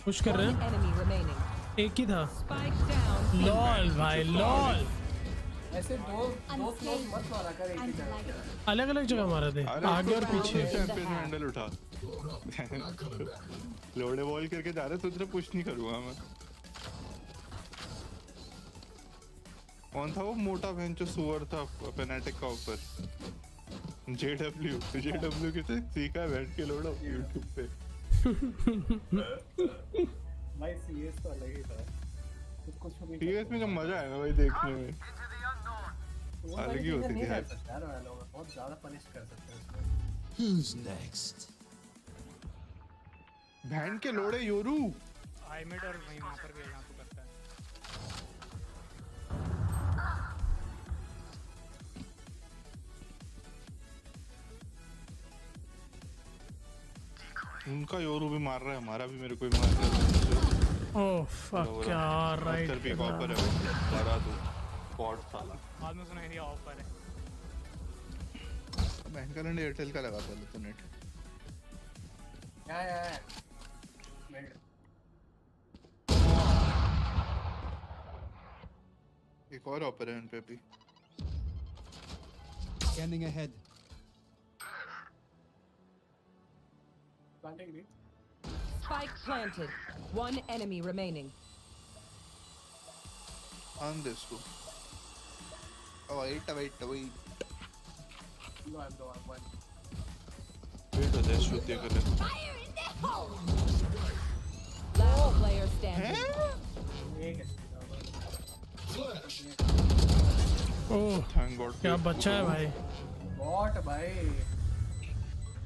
[SPEAKER 1] कुछ कर रहे हैं,
[SPEAKER 5] Enemy remaining.
[SPEAKER 1] एक ही था।
[SPEAKER 5] Spike down.
[SPEAKER 1] लॉल भाई लॉल,
[SPEAKER 2] ऐसे दो फ्लोर मत मारा कर एक ही जगह।
[SPEAKER 1] अलग अलग जगह मारे थे, आगे और पीछे।
[SPEAKER 3] चैंपियन हैंडल उठा लोड़े बॉल करके जा रहे, तुझे पुश नहीं करूंगा मैं। कौन था वो मोटा बहन जो सुअर था पेनेटिक का ऊपर? जेडब्ल्यू किसे सीखा है बैठ के लोड़ो यूट्यूब पे।
[SPEAKER 2] भाई सीएस तो अलग ही था, कुछ भी
[SPEAKER 3] सीएस में जब मजा आएगा भाई देखने में,
[SPEAKER 2] वो
[SPEAKER 3] अलग ही
[SPEAKER 2] चीज़ें
[SPEAKER 3] होती थी
[SPEAKER 2] नहीं
[SPEAKER 3] यार।
[SPEAKER 2] कर सकते यार वालों में, बहुत ज्यादा पनिश कर सकते हैं उसको।
[SPEAKER 7] Who's next?
[SPEAKER 3] बहन के लोड़े योरू।
[SPEAKER 6] आई मिड और वहीं वहाँ पर भी है जहाँ तू करता है।
[SPEAKER 3] उनका योरू भी मार रहा है, हमारा भी मेरे को भी मार रहा है।
[SPEAKER 1] ओह फक यार, राइट।
[SPEAKER 3] भी कॉपर है वो, मारा तू पॉट साला।
[SPEAKER 6] बाद में सुना इंडिया ऑफर है।
[SPEAKER 3] बहन का लैंड एयरटेल का लगा पहले तो नेट।
[SPEAKER 2] या मिड
[SPEAKER 3] एक और ऑपर है उन पे भी।
[SPEAKER 4] Scanning ahead.
[SPEAKER 2] प्लांटिंग भी
[SPEAKER 5] Spike planted. One enemy remaining.
[SPEAKER 3] On this को। Wait
[SPEAKER 2] no I am one
[SPEAKER 3] हो जाए शुद्ध कर ले।
[SPEAKER 5] Last player standing.
[SPEAKER 2] एक है
[SPEAKER 1] ओह
[SPEAKER 3] थैंक गॉड
[SPEAKER 1] क्या बच्चा है भाई।
[SPEAKER 2] बॉट भाई,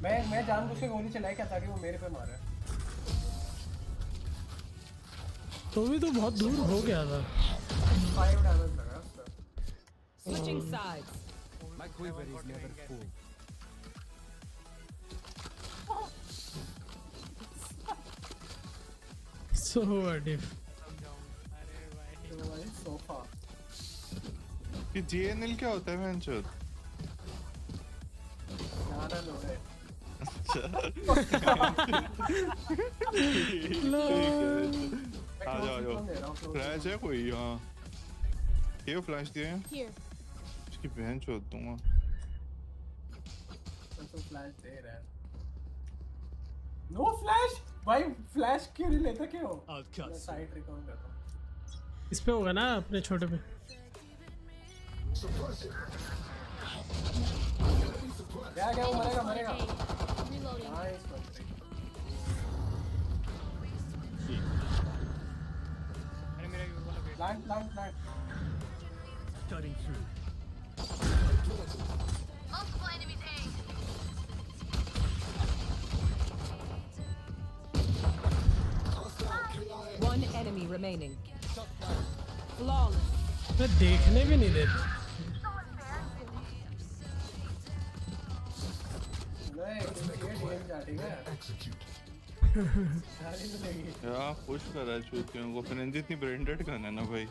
[SPEAKER 2] मैं जानबूझ के गोली चलाई क्या ताकि वो मेरे पे मारे।
[SPEAKER 1] तो भी तो बहुत दूर हो गया था।
[SPEAKER 2] 5 डैमेज लगा उसका।
[SPEAKER 5] Switching sides.
[SPEAKER 4] My quiver is never full.
[SPEAKER 1] So what if?
[SPEAKER 6] अरे भाई
[SPEAKER 2] तो भाई सोफा
[SPEAKER 3] ये जीएनएल क्या होता है बहनचोद?
[SPEAKER 2] गाना लो है।
[SPEAKER 3] आ जाओ फ्लैश है कोई? हाँ ये फ्लैश दिए हैं
[SPEAKER 8] Here.
[SPEAKER 3] इसकी बहन चोद दूंगा।
[SPEAKER 2] तो फ्लैश दे रहा है। नो फ्लैश भाई, फ्लैश क्यों नहीं लेता क्यों? मैं साइड रिकॉर्ड करता हूँ।
[SPEAKER 1] इस पे होगा ना अपने छोटे पे।
[SPEAKER 2] क्या वो मरेगा।
[SPEAKER 8] Reloading.
[SPEAKER 2] Nice one.
[SPEAKER 6] अरे मेरा यूज वाला wait.
[SPEAKER 2] Plant
[SPEAKER 4] Cutting through.
[SPEAKER 8] Multiple enemies A.
[SPEAKER 5] One enemy remaining. Flawless.
[SPEAKER 1] मैं देखने भी नहीं देते।
[SPEAKER 3] यार पुश कर रहा है चूतियों को, फिर इतनी ब्रांडेड गन है ना भाई।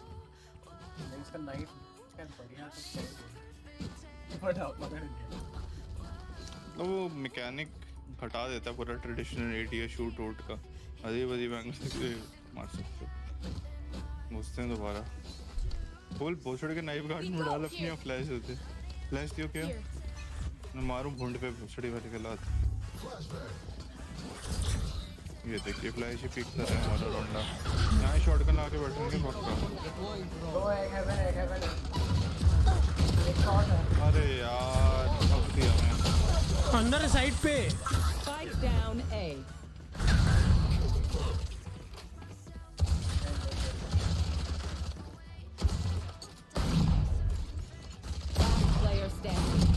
[SPEAKER 2] इसका नाइफ इसका बढ़िया तो बड़ा मगर
[SPEAKER 3] तो वो मैकेनिक हटा देता है पूरा ट्रेडिशनल एटीए शूट आउट का। अजीब एंगल से मार सकते हो, घुसते हैं दोबारा। बोल भोसड़े के नाइफ गार्ड में डाल अपनी फ्लैश होते। फ्लैश दियो क्या?
[SPEAKER 8] Here.
[SPEAKER 3] मैं मारूं भुंड पे भोसड़ी वाले के लात। ये देखिए फ्लैश ही पिक कर रहे हैं हमारा रोंडा। यहाँ शॉटगन आके बैठेंगे पक्का।
[SPEAKER 2] दो एक है एक शॉट है।
[SPEAKER 3] अरे यार अब दिया मैं।
[SPEAKER 1] अंदर साइड पे
[SPEAKER 5] Spike down A. Last player standing.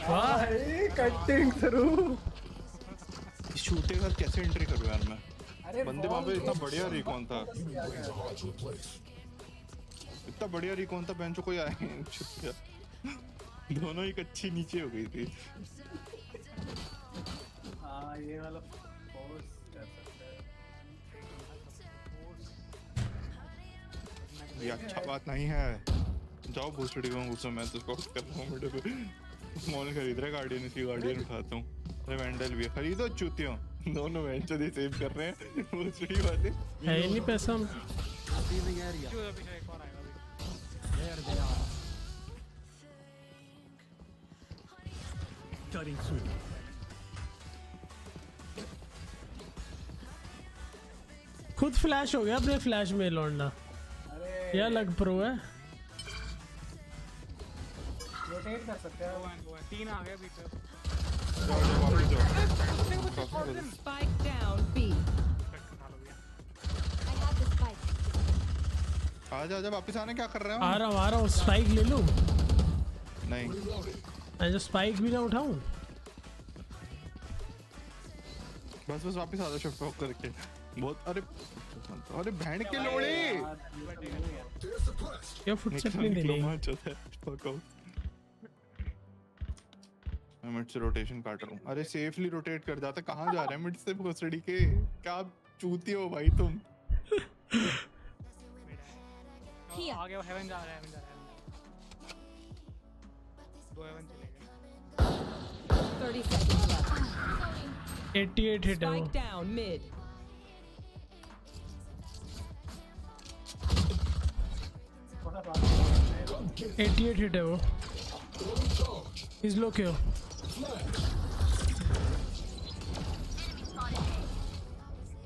[SPEAKER 2] भाई कटिंग थ्रू।
[SPEAKER 3] शूटे का कैसे एंट्री करूँ यार मैं?
[SPEAKER 2] अरे
[SPEAKER 3] बंदे वहाँ पे इतना बढ़िया रिकॉन था। इतना बढ़िया रिकॉन था बेंचो कोई आया नहीं छुप गया। दोनों ही कच्ची नीचे हो गई थी।
[SPEAKER 2] हाँ ये वाला फोर्स कर सकते हैं।
[SPEAKER 3] ये अच्छा बात नहीं है। जाओ भूसड़ी को गुस्सा मैं तो स्पॉट कर रहा हूँ मेरे को। मॉल खरीद रहा है गार्डियन इसकी गार्डियन उठाता हूँ। अरे वेंडल भी है खरीदो चूतियों। दोनों वेंचो दे सेव कर रहे हैं भूसड़ी वाले।
[SPEAKER 1] है ही नहीं पैसा।
[SPEAKER 4] Revealing area.
[SPEAKER 6] जो अभी एक और आएगा अभी।
[SPEAKER 4] There they are.
[SPEAKER 7] Cutting through.
[SPEAKER 1] खुद फ्लैश हो गया अपने फ्लैश में लौंडा।
[SPEAKER 2] अरे
[SPEAKER 1] ये अलग प्रो है।
[SPEAKER 2] रोटेट कर सकते हैं।
[SPEAKER 6] दो है, तीन आ गए बीच में।
[SPEAKER 3] जाओ जाओ वापस जाओ।
[SPEAKER 5] Spike down B.
[SPEAKER 6] उठा लो भैया।
[SPEAKER 8] I have the spike.
[SPEAKER 3] आजा आजा वापस आने क्या कर रहे हो?
[SPEAKER 1] आ रहा हूँ स्पाइक ले लूँ।
[SPEAKER 3] नहीं
[SPEAKER 1] मैं जो स्पाइक भी ना उठाऊँ।
[SPEAKER 3] बस वापस आ जाओ शिफ्ट ऑफ करके। बहुत अरे बहन के लोड़े।
[SPEAKER 1] ये फुटसेट नहीं देनी।
[SPEAKER 3] मैं मिड से रोटेशन काट रहा हूँ। अरे सेफली रोटेट कर जाता। कहाँ जा रहे हैं मिड से भोसड़ी के? क्या चूती हो भाई तुम?
[SPEAKER 6] आ गया हेवन जा रहा है दो हेवन चले गए।
[SPEAKER 5] 30 seconds left.
[SPEAKER 1] 88 हिट है वो।
[SPEAKER 5] Spike down mid.
[SPEAKER 2] थोड़ा बात
[SPEAKER 1] 88 हिट है वो। इस लो क्यों?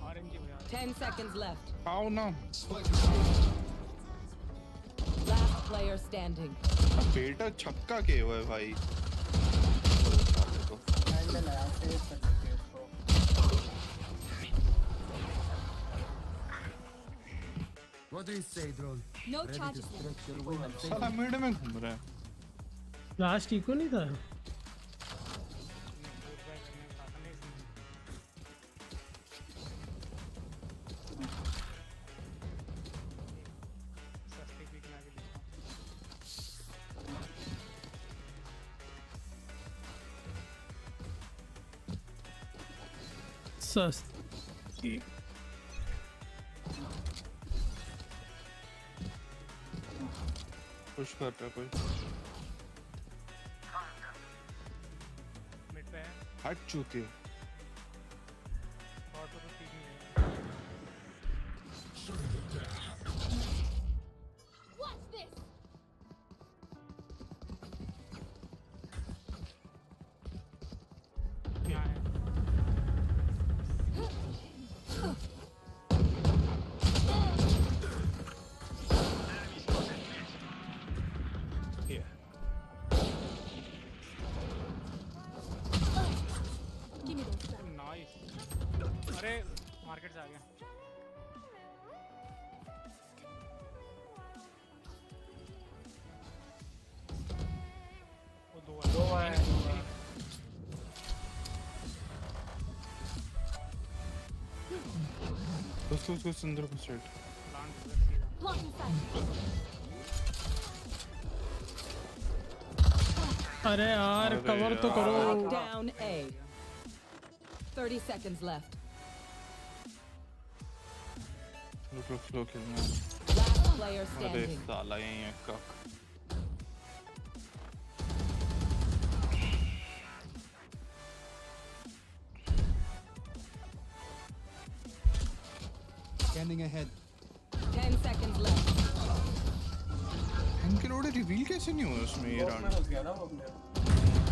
[SPEAKER 6] ऑरेंज ही भैया।
[SPEAKER 5] 10 seconds left.
[SPEAKER 3] आओ ना।
[SPEAKER 5] Last player standing.
[SPEAKER 3] अब बेटा छक्का के हुआ है भाई।
[SPEAKER 2] हैंडल है सेव कर सकते हैं इसको।
[SPEAKER 4] What do you say, drone?
[SPEAKER 8] No
[SPEAKER 4] Ready to
[SPEAKER 8] charges.
[SPEAKER 4] stretch your wing and take
[SPEAKER 3] साला मिड में घूम रहा है।
[SPEAKER 1] लास्ट इको नहीं था।
[SPEAKER 6] सस्ते पिक में आके देखता
[SPEAKER 1] सस्ती।
[SPEAKER 3] पुश कर रहा है कोई।
[SPEAKER 6] मिड पे है
[SPEAKER 3] हट चूती।
[SPEAKER 6] और तो ठीक नहीं है।
[SPEAKER 8] What's this?
[SPEAKER 6] यहाँ है
[SPEAKER 7] Here.
[SPEAKER 8] Give me those stuff.
[SPEAKER 6] Nice. अरे मार्केट से आ गया। वो दो है।
[SPEAKER 3] उसको सुंदर को स्ट्रेट।
[SPEAKER 6] प्लांट सीधा।
[SPEAKER 8] Blocking sight.
[SPEAKER 1] अरे यार
[SPEAKER 3] अरे
[SPEAKER 1] कवर तो करो।
[SPEAKER 5] Spike down A. 30 seconds left.
[SPEAKER 3] रुक स्लो खेलना।
[SPEAKER 5] Last player
[SPEAKER 3] अरे
[SPEAKER 5] standing.
[SPEAKER 3] साला यही है कक।
[SPEAKER 4] Scanning ahead.
[SPEAKER 5] 10 seconds
[SPEAKER 3] बहन के लोड़े रिवील कैसे नहीं हुआ उसमें ये
[SPEAKER 2] में
[SPEAKER 3] राउंड
[SPEAKER 2] घुस गया ना वो प्लेयर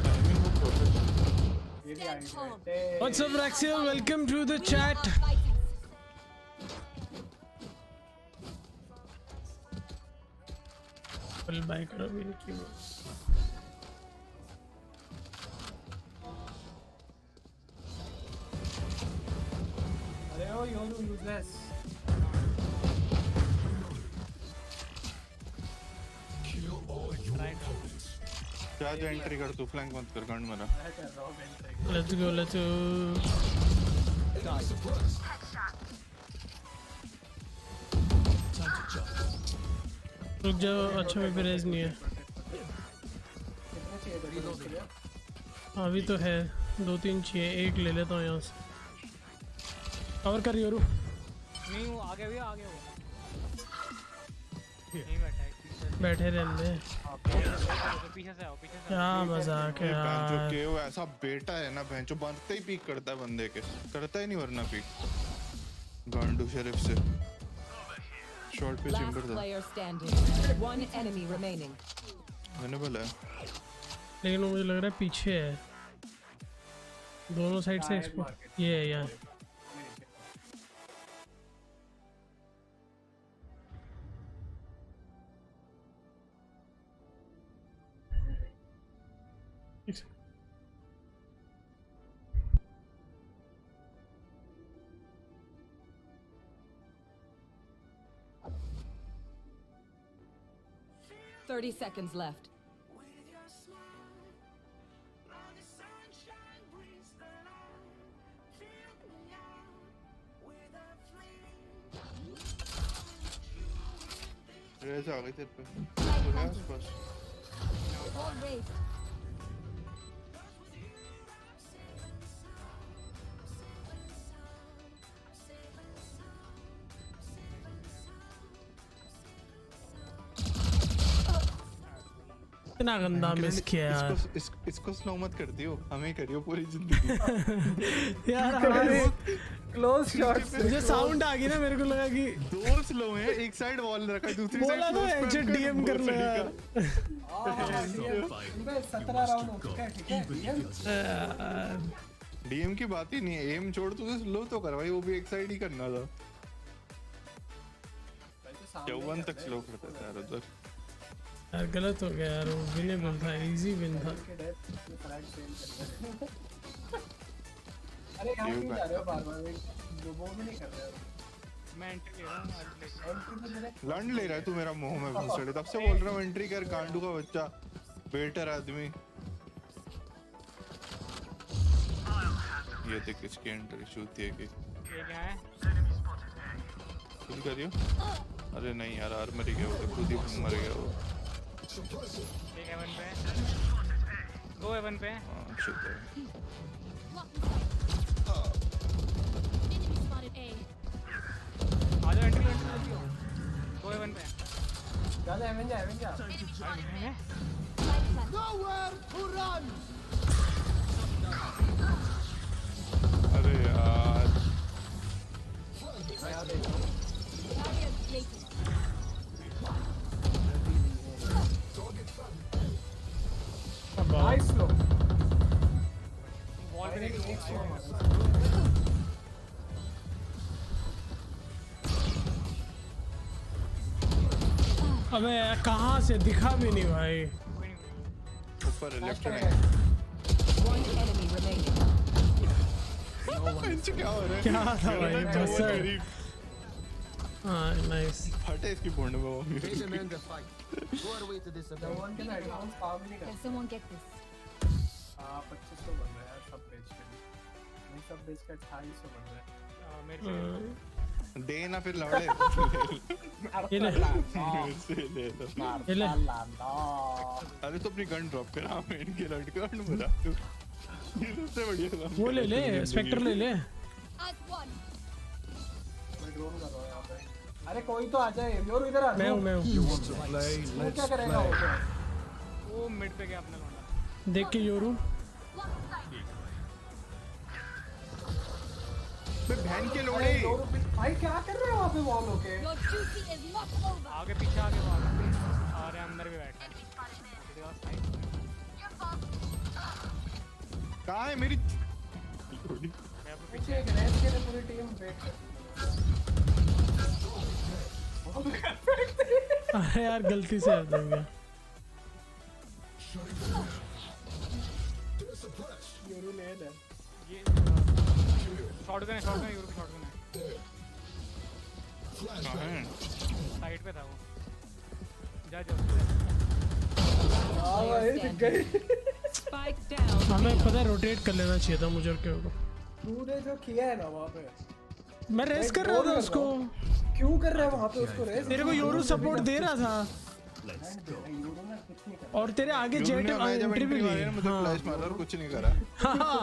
[SPEAKER 3] टाइमिंग वो perfect है।
[SPEAKER 2] ये भी आगे
[SPEAKER 8] Stand
[SPEAKER 2] बैठे
[SPEAKER 1] What's up, Raxiel? Welcome to the chat. Full buy करो भी क्यों?
[SPEAKER 2] अरे ओ योरू यूजलेस
[SPEAKER 3] जा एंट्री कर तू फ्लैंक मत कर गंड मेरा
[SPEAKER 2] मैं कर रहा हूं bench
[SPEAKER 1] Let's go, let's go. रुक जाओ, अच्छा मेरे पे रेज नहीं है।
[SPEAKER 2] कितने चाहिए थे उसके लिए
[SPEAKER 1] अभी तो है 2-3 चाहिए, एक ले लेता हूँ यहाँ से। कवर कर योरू।
[SPEAKER 6] नहीं वो आगे हुआ आगे हुआ नहीं बैठा है पीछे
[SPEAKER 1] बैठे रहने।
[SPEAKER 6] पीछे से आओ पीछे से
[SPEAKER 1] क्या मजाक है
[SPEAKER 3] जो
[SPEAKER 1] यार।
[SPEAKER 3] के वो ऐसा बेटा है ना बहन जो बनते ही पीक करता है बंदे के करता ही नहीं वरना पीक गांडू शरीफ से शॉर्ट पे
[SPEAKER 5] Last
[SPEAKER 3] चिंबर था
[SPEAKER 5] player standing. One enemy remaining.
[SPEAKER 3] Winnable है
[SPEAKER 1] लेकिन वो मुझे लग रहा है पीछे है, दोनों साइड से
[SPEAKER 2] Tire
[SPEAKER 1] एक्सपो।
[SPEAKER 2] market।
[SPEAKER 1] ये है यहाँ।
[SPEAKER 5] Thirty seconds left.
[SPEAKER 3] रेस आ गई तेरे पे तो है आसपास
[SPEAKER 8] All raised.
[SPEAKER 1] इतना गंदा मिस किया यार।
[SPEAKER 3] इसको स्लो मत कर दियो हमें करियो पूरी जिंदगी
[SPEAKER 1] यार हमारे
[SPEAKER 2] क्लोज शॉट्स
[SPEAKER 1] मुझे साउंड आ गई ना, मेरे को लगा कि
[SPEAKER 3] दो स्लो है एक साइड वॉल रखा है दूसरी साइड
[SPEAKER 1] बोला तो एग्जिट डीएम कर लो यार।
[SPEAKER 2] 17 राउंड हो चुका है ठीक है
[SPEAKER 3] डीएम की बात ही नहीं है एम छोड़ तुझे स्लो तो कर भाई वो भी एक साइड ही करना था चौवन तक स्लो करता था यार उधर
[SPEAKER 1] यार गलत हो गया यार, वो विनेबल था, इजी विन था।
[SPEAKER 2] अरे यहाँ क्यों जा रहे हो बार-बार वो भी नहीं कर रहे हो
[SPEAKER 6] मैं एंट्री ले रहा हूँ
[SPEAKER 2] एंट्री तो मेरे
[SPEAKER 3] लंड ले रहा है तू मेरा मुंह में घुसड़े तब से बोल रहा हूँ एंट्री कर गांडू का बच्चा बेटर आदमी ये देख किसकी एंट्री शूट है कि
[SPEAKER 6] ये क्या है
[SPEAKER 3] खुद करियो अरे नहीं यार आर्मर ही गया वो खुद ही मर गया वो
[SPEAKER 6] एक हेवन पे है दो हेवन पे है
[SPEAKER 3] हाँ शुक्र
[SPEAKER 8] Enemy spotted A.
[SPEAKER 6] आ जाओ एंट्री जल्दी हो दो हेवन पे है
[SPEAKER 2] जा एवेंजर
[SPEAKER 8] Enemy spotted
[SPEAKER 6] है
[SPEAKER 8] Spike plant.
[SPEAKER 3] अरे यार
[SPEAKER 8] Barrier plated.
[SPEAKER 2] नाइस लो
[SPEAKER 6] वॉल पे देखो
[SPEAKER 2] एक स्लो
[SPEAKER 1] अबे कहाँ से दिखा भी नहीं भाई।
[SPEAKER 3] ऊपर है लेफ्ट में
[SPEAKER 5] One enemy remaining.
[SPEAKER 3] इनसे क्या हो रहा है
[SPEAKER 1] क्या था भाई
[SPEAKER 3] मेरा
[SPEAKER 1] बस
[SPEAKER 3] चौवन करीब
[SPEAKER 1] हाँ नाइस।
[SPEAKER 3] फटे इसकी बोंड में वो
[SPEAKER 4] Face them in the fight. Go away to this event.
[SPEAKER 2] One के ना एडवांस काम नहीं
[SPEAKER 8] Can
[SPEAKER 2] करता
[SPEAKER 8] someone get this?
[SPEAKER 2] हां 2500 बन रहा है यार सब बेच के नहीं सब बेच के 2800 बन रहा है
[SPEAKER 6] मेरे से
[SPEAKER 3] दे ना फिर लौड़े
[SPEAKER 1] ये ले
[SPEAKER 3] से ले लो
[SPEAKER 1] ये ले।
[SPEAKER 3] अरे तो अपनी गन ड्रॉप कर हाँ मैं इनके लड़ के गन मरा तू ये सबसे बढ़िया काम
[SPEAKER 1] वो ले
[SPEAKER 3] करा
[SPEAKER 1] ले,
[SPEAKER 3] तूने
[SPEAKER 1] स्पेक्टर ले ले।
[SPEAKER 8] As one.
[SPEAKER 2] मैं ड्रोन कर रहा हूं यहां पे अरे कोई तो आ जाए योर इधर आ
[SPEAKER 1] मैं हूँ मैं हूँ।
[SPEAKER 7] You want to play?
[SPEAKER 2] तू
[SPEAKER 7] Let's
[SPEAKER 2] क्या करेगा
[SPEAKER 7] play.
[SPEAKER 2] वो
[SPEAKER 6] वो मिड पे गया अपना लौंडा
[SPEAKER 1] देख के योरू
[SPEAKER 3] बे बहन के
[SPEAKER 2] अरे
[SPEAKER 3] लोड़े
[SPEAKER 2] भाई क्या कर रहे हो वहां पे वॉल होके
[SPEAKER 8] Your duty is not over.
[SPEAKER 6] आगे पीछे आगे भाग हमारे अंदर भी बैठा है किसी का साइड
[SPEAKER 3] कहाँ है मेरी
[SPEAKER 2] पीछे एक रेस के लिए पूरी टीम वेट कर
[SPEAKER 1] अरे यार गलती से हट गया।
[SPEAKER 2] यूरो ले ले
[SPEAKER 6] ये शॉटगन है यूरो की शॉटगन है
[SPEAKER 3] कहाँ है
[SPEAKER 6] साइड पे था वो जा
[SPEAKER 2] हां ये दिख गई
[SPEAKER 5] Spike down.
[SPEAKER 1] हमें पता है रोटेट कर लेना चाहिए था मुझे क्यों को।
[SPEAKER 2] तूने जो किया है ना वहां पे
[SPEAKER 1] मैं रेस कर रहा था उसको।
[SPEAKER 2] क्यों कर रहा है वहां पे उसको रेस
[SPEAKER 1] तेरे को योरू सपोर्ट दे रहा था
[SPEAKER 2] यूरो ने कुछ नहीं करा
[SPEAKER 1] और तेरे आगे जेट एंट्री भी ली।
[SPEAKER 3] मुझे फ्लैश मारा और कुछ नहीं करा।
[SPEAKER 1] हाँ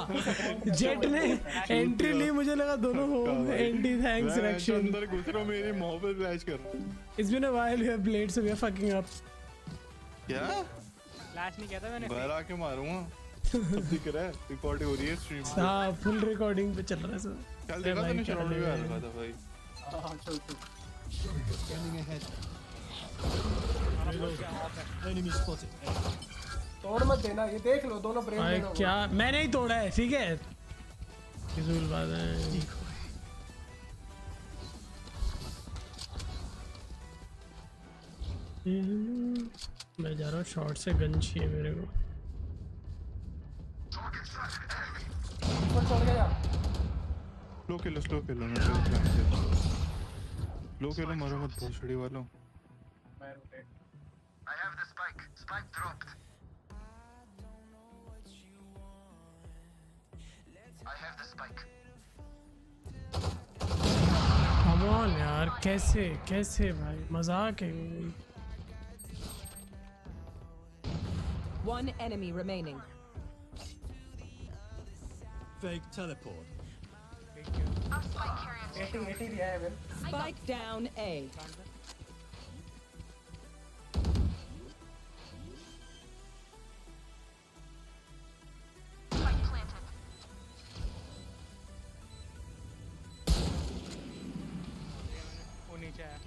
[SPEAKER 1] जेट ने एंट्री ली, मुझे लगा दोनों हो एंटी थैंक्स
[SPEAKER 3] मैं
[SPEAKER 1] रिएक्शन।
[SPEAKER 3] अंदर घुस रहा हूँ, मेरी मुंह पे फ्लैश कर रहा हूँ।
[SPEAKER 1] It's been a while we have played so we are fucking up.
[SPEAKER 3] क्या
[SPEAKER 6] फ्लैश नहीं किया था मैंने
[SPEAKER 3] बाहर आके मारूंगा। दिख रहा है रिकॉर्ड हो रही है स्ट्रीम पे।
[SPEAKER 1] हाँ फुल रिकॉर्डिंग पे चल रहा है सर।
[SPEAKER 3] कल देखा तूने शॉट भी आ रहा था भाई।
[SPEAKER 2] हां चल चल तोड़ मत देना, ये देख लो दोनों ब्रेन
[SPEAKER 1] भाई
[SPEAKER 2] देना
[SPEAKER 1] क्या मैंने ही तोड़ा है ठीक है। फिजूल बात है। मैं जा रहा हूँ शॉर्ट से गन चाहिए मेरे को।
[SPEAKER 2] ऊपर चढ़ गया
[SPEAKER 3] स्लो खेलो मारो मत बहुत छड़ी वालों।
[SPEAKER 2] मैं रोटेट
[SPEAKER 1] Come on यार कैसे भाई मजाक है।
[SPEAKER 5] One enemy remaining.
[SPEAKER 7] Fake teleport.
[SPEAKER 2] 80 दिया है मैंने
[SPEAKER 5] Spike down A.
[SPEAKER 6] वो नीचे आया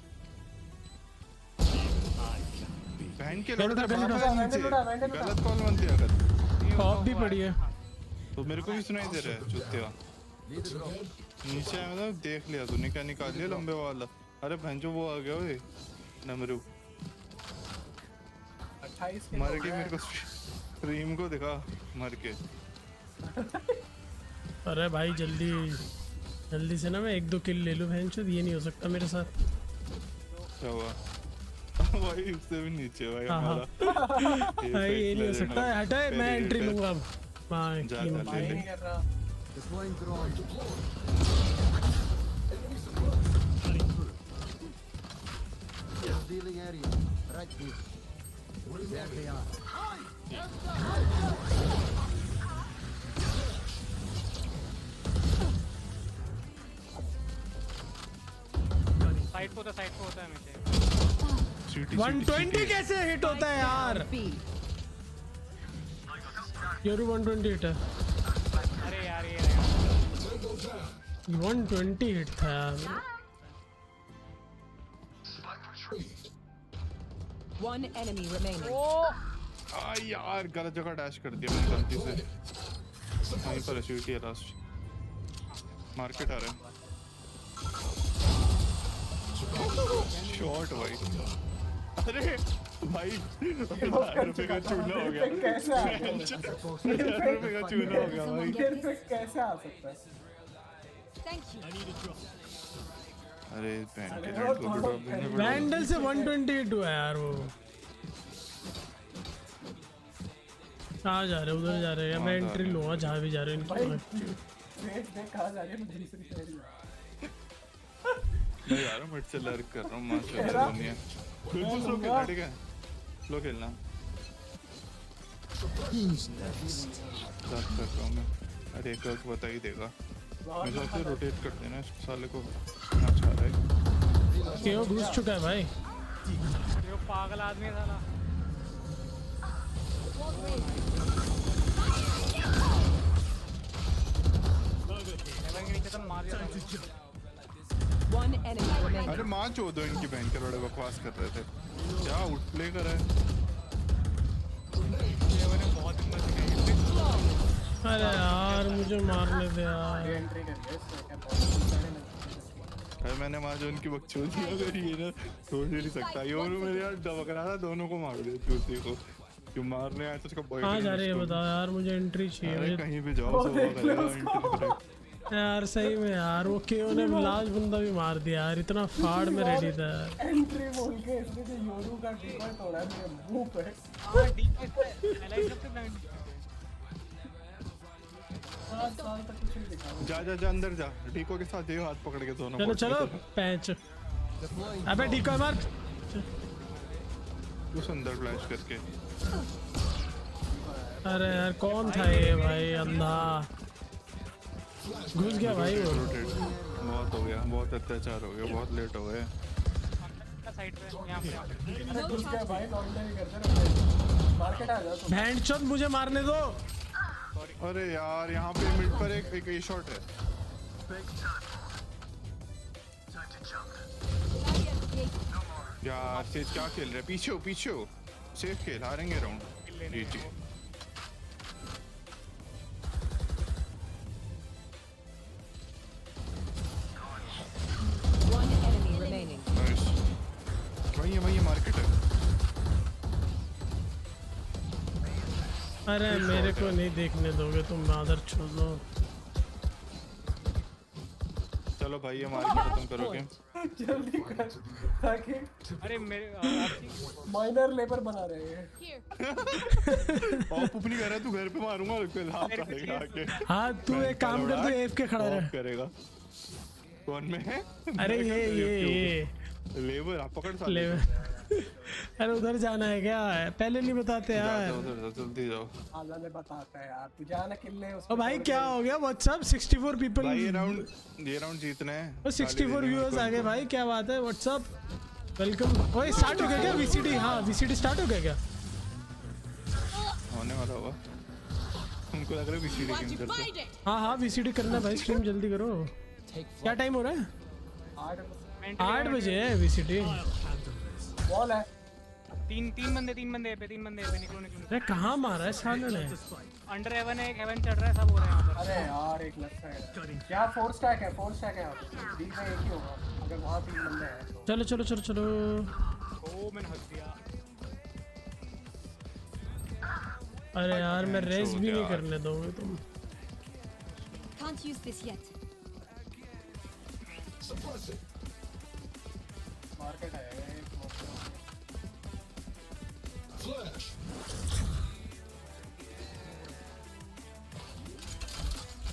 [SPEAKER 3] बहन के
[SPEAKER 1] गलत
[SPEAKER 3] लड़का
[SPEAKER 1] गलत
[SPEAKER 3] बाप है नीचे। गलत कॉल मत दिया कर।
[SPEAKER 1] पॉप भी पड़ी है।
[SPEAKER 3] तो मेरे को भी सुनाई दे रहा है चुतिया। नीचे आया मतलब देख लिया तूने क्या निकाल लिया लंबे वाला। अरे बहन जो वो आ गया ओए नमरू
[SPEAKER 2] 28
[SPEAKER 3] मर के मेरे को स्ट्रीम को दिखा मर के।
[SPEAKER 1] अरे भाई जल्दी से ना मैं 1-2 किल ले लूं। बहन चोद ये नहीं हो सकता मेरे साथ।
[SPEAKER 3] क्या हुआ भाई उससे भी नीचे भाई
[SPEAKER 1] हाँ,
[SPEAKER 3] हमारा
[SPEAKER 1] भाई ये नहीं हो सकता है। हटाए मैं एंट्री लूंगा अब। बाय
[SPEAKER 3] जा ले ले
[SPEAKER 2] नहीं कर रहा
[SPEAKER 4] Deploying drone. Stealing area. Right here. There they are.
[SPEAKER 6] Side पे होता है हमेशा
[SPEAKER 3] सीटी
[SPEAKER 1] 120 कैसे हिट होता है यार।
[SPEAKER 5] B.
[SPEAKER 1] योरू 120 हिट है।
[SPEAKER 6] अरे यार ये
[SPEAKER 1] 120 हिट था यार।
[SPEAKER 5] One enemy remaining.
[SPEAKER 3] आ यार गलत जगह डैश कर दिया मैंने गलती से। वहीं पर सीटी है लास्ट। मार्केट आ रहा है। शॉट भाई। अरे भाई 1000 रुपए का चूना हो गया।
[SPEAKER 2] कैसे आ गया
[SPEAKER 3] 1000 रुपए का चूना हो गया भाई।
[SPEAKER 2] फिर पे कैसे आ सकता है
[SPEAKER 8] Thank you.
[SPEAKER 3] अरे पैन के रेड को ड्रॉप देने पड़े।
[SPEAKER 1] वैंडल से 120 हिट हुआ यार वो। कहाँ जा रहे उधर जा रहे हैं। मैं एंट्री लूंगा जहाँ भी जा रहे हैं।
[SPEAKER 2] वेट देख कहां जा रही है मैं दूसरी साइड में
[SPEAKER 3] मैं यार मिड से लर्क कर रहा हूँ माशाल्लाह दुनिया। बिल्कुल स्लो खेलना ठीक है। स्लो खेलना। लर्क कर रहा हूँ मैं। अरे एक बार बता ही देगा। मेरे साथ से रोटेट कर देना इस साले को। ना चाह रहा है।
[SPEAKER 1] क्यों घुस चुका है भाई।
[SPEAKER 6] ये पागल आदमी था ना लेवल के नीचे तो मार दिया था
[SPEAKER 5] One enemy remaining.
[SPEAKER 3] अरे माँ चो दो इनकी बहन के बड़े बकवास कर रहे थे क्या उठ प्ले कर रहा है
[SPEAKER 6] बहुत हिम्मत दिखाई
[SPEAKER 1] अरे यार मुझे मारने दे यार।
[SPEAKER 2] एंट्री कर गए इससे क्या बहुत
[SPEAKER 3] अरे मैंने माँ जो उनकी बकचोदी अगर ये ना छोड़ नहीं सकता ये और मेरे यार दबक रहा था दोनों को मार दे चूती को क्यों मारने आया तो उसका
[SPEAKER 1] कहाँ
[SPEAKER 3] बॉयफ्रेंड
[SPEAKER 1] जा रहे हैं बताओ यार, मुझे एंट्री चाहिए
[SPEAKER 3] अरे
[SPEAKER 1] मुझे
[SPEAKER 3] कहीं भी जाओ सो करेगा
[SPEAKER 1] यार। सही में यार वो केओ ने लास्ट बंदा भी मार दिया यार, इतना फाड़ में रेडी था यार।
[SPEAKER 2] एंट्री बोल के इसने जो योरू का डिकॉय तोड़ा मेरे मुंह पे।
[SPEAKER 6] हाँ डीपी सबसे ब्लाइंड
[SPEAKER 2] 5 साल तक कुछ नहीं दिखा।
[SPEAKER 3] जा जा जा अंदर जा डीको के साथ ये हाथ पकड़ के दोनों
[SPEAKER 1] चलो चलो पैंच। अबे डिको मार।
[SPEAKER 3] उस अंदर फ्लैश करके
[SPEAKER 1] अरे यार कौन था ये भाई, अंधा घुस गया भाई वो।
[SPEAKER 3] बहुत हो गया, बहुत अत्याचार हो गया, बहुत लेट हो गए।
[SPEAKER 6] साइड पे यहाँ पे
[SPEAKER 2] अरे घुस गया भाई, लॉन्डरी करते रहो। मार्केट आ जाओ तुम।
[SPEAKER 1] बैंड चौथ मुझे मारने दो।
[SPEAKER 3] अरे यार यहाँ पे मिड पर एक ए शॉट है। यार सेज क्या खेल रहे, पीछे हो पीछे हो, सेफ खेल, हारेंगे राउंड। जी जी
[SPEAKER 5] One enemy remaining.
[SPEAKER 3] नाइस। वही है मार्केट है।
[SPEAKER 1] अरे मेरे को नहीं देखने दोगे तुम, मादर छोड़ो।
[SPEAKER 3] चलो भाई ये मार्केट खत्म करोगे।
[SPEAKER 2] जल्दी कर ताकि
[SPEAKER 6] अरे मेरे
[SPEAKER 2] माइनर लेबर बना रहे हैं।
[SPEAKER 3] ऑफ नहीं कर रहा तू, घर पे मारूंगा लाभ पड़ेगा आके।
[SPEAKER 1] हाँ तू एक काम कर, तू एफ के खड़ा रह।
[SPEAKER 3] करेगा कौन में है?
[SPEAKER 1] अरे ये
[SPEAKER 3] लेबर आप पकड़ सकते
[SPEAKER 1] लेबर। अरे उधर जाना है क्या, पहले नहीं बताते यार।
[SPEAKER 3] उधर जल्दी जाओ।
[SPEAKER 2] आला ने बताता है यार, तू जाना किल्ले
[SPEAKER 1] ओ भाई क्या हो गया, व्हाट्सअप 64 पीपल।
[SPEAKER 3] भाई ये राउंड जीतने हैं।
[SPEAKER 1] ओ 64 व्यूअर्स आ गए भाई, क्या बात है। What's up welcome. ओए स्टार्ट हो गया क्या वीसीटी? हाँ वीसीटी स्टार्ट हो गया क्या?
[SPEAKER 3] होने वाला होगा, उनको लग रहा है वीसीडी के अंदर से।
[SPEAKER 1] हाँ हाँ वीसीटी करना भाई, स्ट्रीम जल्दी करो। क्या टाइम हो रहा है? 8 बजे है वीसीटी।
[SPEAKER 2] बॉल है।
[SPEAKER 6] तीन बंदे पे निकलो।
[SPEAKER 1] अरे कहाँ मारा है साले ने?
[SPEAKER 6] अंडर हेवन है, एक हेवन चढ़ रहा है, सब हो रहा है यहाँ
[SPEAKER 2] अरे यार एक लेफ्ट साइड है क्या, 4 स्टैक है बी में एक ही होगा अगर वहाँ 3 बंदे हैं तो।
[SPEAKER 1] चलो
[SPEAKER 6] पर। ओ मैंने हंस दिया।
[SPEAKER 1] अरे यार मैं रेस भी नहीं करने दोगे तुम।
[SPEAKER 8] Can't use this yet.
[SPEAKER 2] Market है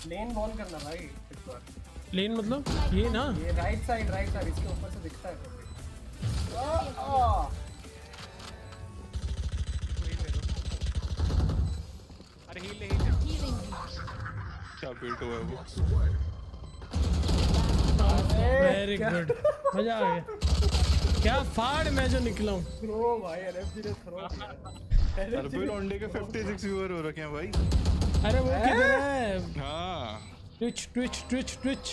[SPEAKER 2] लेन बॉल करना भाई इस बार।
[SPEAKER 1] लेन मतलब ये ना,
[SPEAKER 2] ये राइट साइड इसके ऊपर से दिखता है
[SPEAKER 6] अरे हील
[SPEAKER 3] क्या बिल्ट हुआ है वो।
[SPEAKER 1] वेरी गुड, मजा आ गया। क्या फाड़ मैं जो निकला हूँ।
[SPEAKER 2] थ्रो भाई एनएफजी ने थ्रो
[SPEAKER 3] अरे भाई लॉन्डे के 56 व्यूअर हो रखे हैं भाई।
[SPEAKER 1] अरे वो किधर है?
[SPEAKER 3] हाँ
[SPEAKER 1] ट्विच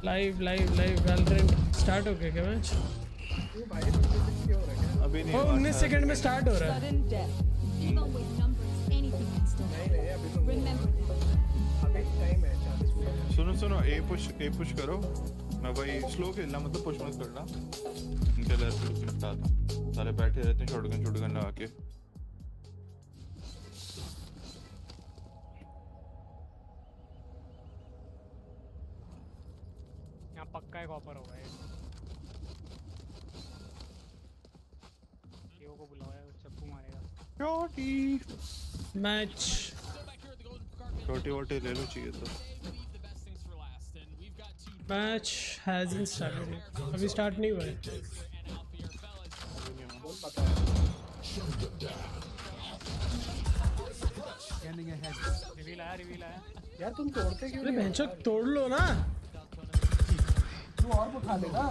[SPEAKER 1] लाइव वैलोरेंट स्टार्ट हो गया क्या मैच?
[SPEAKER 3] अभी नहीं
[SPEAKER 1] ओ 19 सेकंड में स्टार्ट हो रहा है।
[SPEAKER 5] Sudden death.
[SPEAKER 8] Even with numbers, anything can still happen. Remember that.
[SPEAKER 2] अभी टाइम है 40 मिनट।
[SPEAKER 3] सुनो ए पुश करो। मैं भाई स्लो खेलना, मतलब पुश मत करना। इनके लिए निपटा था, सारे बैठे रहते हैं शॉटगन लगा के।
[SPEAKER 6] यहाँ पक्का एक ऑफर होगा। केओ को बुलाया, चप्पू मारेगा।
[SPEAKER 1] मैच
[SPEAKER 3] छोटी ले लो चाहिए तो।
[SPEAKER 1] मैच हैजंट स्टार्टेड, अभी स्टार्ट नहीं हुआ है।
[SPEAKER 4] Scanning ahead.
[SPEAKER 6] रिवील आया।
[SPEAKER 2] यार तुम तोड़ते क्यों
[SPEAKER 1] अरे
[SPEAKER 2] नहीं?
[SPEAKER 1] बेंचो तोड़ लो ना।
[SPEAKER 2] तू और उठा लेना।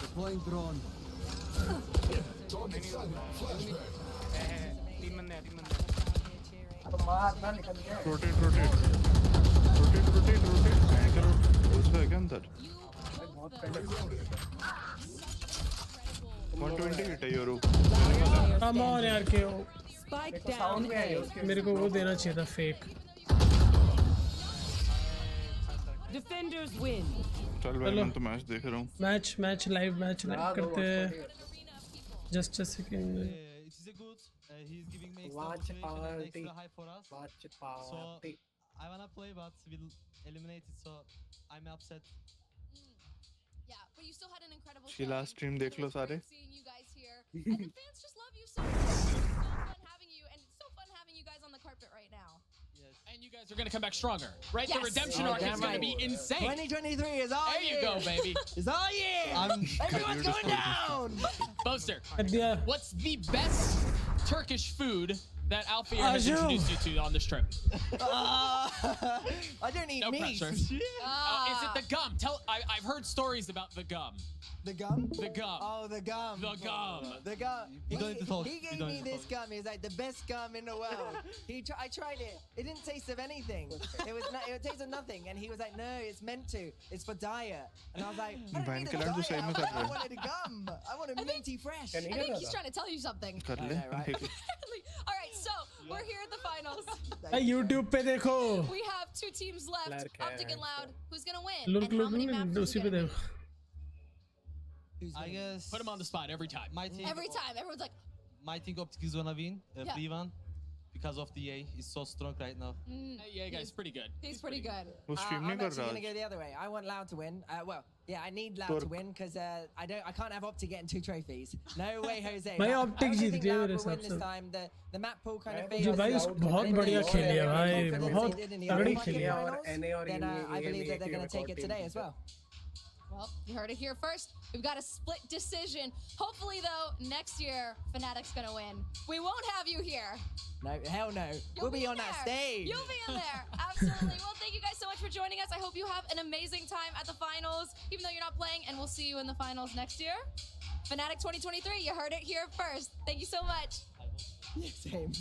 [SPEAKER 4] Deploying drone.
[SPEAKER 6] तीन बंदे हैं।
[SPEAKER 2] अब मार ना निकल के।
[SPEAKER 3] रोटेट उसका है क्या अंदर?
[SPEAKER 2] बहुत पहले से
[SPEAKER 3] 120 हिट है यूरो।
[SPEAKER 1] कम ऑन यार के
[SPEAKER 5] Spike
[SPEAKER 2] साउंड
[SPEAKER 5] down
[SPEAKER 2] में है
[SPEAKER 5] A.
[SPEAKER 2] उसके
[SPEAKER 1] मेरे को वो देना चाहिए था फेक।
[SPEAKER 5] Defenders win.
[SPEAKER 3] चल भाई मैं तो मैच देख रहा हूँ।
[SPEAKER 1] मैच लाइव करते हैं। Just a second.
[SPEAKER 9] It is a good. He's giving me extra
[SPEAKER 2] Watch
[SPEAKER 9] motivation and
[SPEAKER 2] party.
[SPEAKER 9] extra hype for us.
[SPEAKER 2] बात party
[SPEAKER 9] I wanna play, but we'll eliminate it. So I'm upset.
[SPEAKER 8] Yeah, but you still had an incredible
[SPEAKER 3] शीला
[SPEAKER 8] showing.
[SPEAKER 3] stream देख लो
[SPEAKER 8] It was
[SPEAKER 3] सारे।
[SPEAKER 8] great seeing you guys here. And the fans just love you so much. It's so fun having you, and it's so fun having you guys on the carpet right now.
[SPEAKER 9] Yes.
[SPEAKER 10] And you guys are going to come back stronger, right?
[SPEAKER 8] Yes.
[SPEAKER 10] The redemption
[SPEAKER 8] Oh,
[SPEAKER 10] arc is going to be insane.
[SPEAKER 4] 2023 is all
[SPEAKER 10] There you go, baby.
[SPEAKER 4] It's all year. Everyone's going down.
[SPEAKER 10] Boaster,
[SPEAKER 1] कर दिया।
[SPEAKER 10] what's the best Turkish food that Alfia has
[SPEAKER 1] Ajoo.
[SPEAKER 10] introduced you to on this trip?
[SPEAKER 4] I don't eat
[SPEAKER 10] No
[SPEAKER 4] meat.
[SPEAKER 10] pressure. Is it the gum? I've heard stories about the gum.
[SPEAKER 4] The gum?
[SPEAKER 10] The gum.
[SPEAKER 4] Oh, the gum.
[SPEAKER 10] The gum.
[SPEAKER 4] The gum.
[SPEAKER 9] You don't need to talk.
[SPEAKER 4] He
[SPEAKER 9] You
[SPEAKER 4] gave
[SPEAKER 9] don't
[SPEAKER 4] me
[SPEAKER 9] need to
[SPEAKER 4] this gum. It's like the best gum in the world. I tried it. It didn't taste of anything. It tasted nothing. And he was like, no, it's meant to. It's for diet. And I was like, I don't need a
[SPEAKER 3] Bank
[SPEAKER 4] diet.
[SPEAKER 3] तो सही में कर रहा
[SPEAKER 4] I
[SPEAKER 3] है।
[SPEAKER 4] wanted a gum. I wanted minty fresh.
[SPEAKER 2] क्या नहीं
[SPEAKER 8] I
[SPEAKER 2] कर
[SPEAKER 8] think
[SPEAKER 2] रहा
[SPEAKER 8] he's
[SPEAKER 2] था
[SPEAKER 8] trying to tell you something.
[SPEAKER 3] कर ले।
[SPEAKER 4] know, right?
[SPEAKER 8] All right, so we're here at the finals.
[SPEAKER 1] YouTube पे देखो।
[SPEAKER 8] We have two teams left,
[SPEAKER 2] Lark
[SPEAKER 8] Optic and Loud. Who's gonna win?
[SPEAKER 1] Look
[SPEAKER 8] And how many maps are
[SPEAKER 1] उसी
[SPEAKER 8] you
[SPEAKER 1] पे
[SPEAKER 8] gonna
[SPEAKER 1] देखो।
[SPEAKER 9] I guess.
[SPEAKER 10] Put him on the spot every time.
[SPEAKER 9] My team.
[SPEAKER 8] Every time, everyone's like,
[SPEAKER 9] My team Optic is gonna win.
[SPEAKER 8] Yeah.
[SPEAKER 9] Free one. Because of the A. It's so strong right now.
[SPEAKER 10] Yeah, guys, pretty good.
[SPEAKER 8] he's pretty good.
[SPEAKER 3] वो stream नहीं
[SPEAKER 4] I'm
[SPEAKER 3] कर
[SPEAKER 4] actually
[SPEAKER 3] रहा
[SPEAKER 4] going to
[SPEAKER 3] आज।
[SPEAKER 4] go the other way. I want Loud to win. Well, yeah, I need Loud
[SPEAKER 3] Turk.
[SPEAKER 4] to win because I can't have Optic getting 2 trophies. No way, Jose.
[SPEAKER 1] भाई
[SPEAKER 4] I
[SPEAKER 1] Optic
[SPEAKER 4] also
[SPEAKER 1] Jeet
[SPEAKER 4] think
[SPEAKER 1] गया
[SPEAKER 4] Loud
[SPEAKER 1] मेरे
[SPEAKER 4] will win
[SPEAKER 1] हिसाब
[SPEAKER 4] this
[SPEAKER 1] से।
[SPEAKER 4] time. The map pool kind of
[SPEAKER 2] ji
[SPEAKER 1] ji
[SPEAKER 4] favors
[SPEAKER 1] भाई
[SPEAKER 4] Loud.
[SPEAKER 1] बहुत
[SPEAKER 4] And
[SPEAKER 1] बढ़िया
[SPEAKER 4] if they
[SPEAKER 1] खेली है
[SPEAKER 4] show the
[SPEAKER 1] भाई,
[SPEAKER 4] confidence they
[SPEAKER 1] बहुत
[SPEAKER 4] did in the
[SPEAKER 1] तगड़ी
[SPEAKER 4] Overwatch
[SPEAKER 1] खेली है।
[SPEAKER 2] और
[SPEAKER 4] finals,
[SPEAKER 2] NA और
[SPEAKER 4] then I believe that they're going to take it
[SPEAKER 2] team
[SPEAKER 4] today as well.
[SPEAKER 8] Well, you heard it here first. We've got a split decision. Hopefully, though, next year, Fnatic's gonna win. We won't have you here.
[SPEAKER 4] No, hell no.
[SPEAKER 8] You'll
[SPEAKER 4] We'll be on
[SPEAKER 8] there.
[SPEAKER 4] that stage.
[SPEAKER 8] You'll be in there. Absolutely. Well, thank you guys so much for joining us. I hope you have an amazing time at the finals, even though you're not playing, and we'll see you in the finals next year. Fnatic 2023, you heard it here first. Thank you so much.
[SPEAKER 4] Same.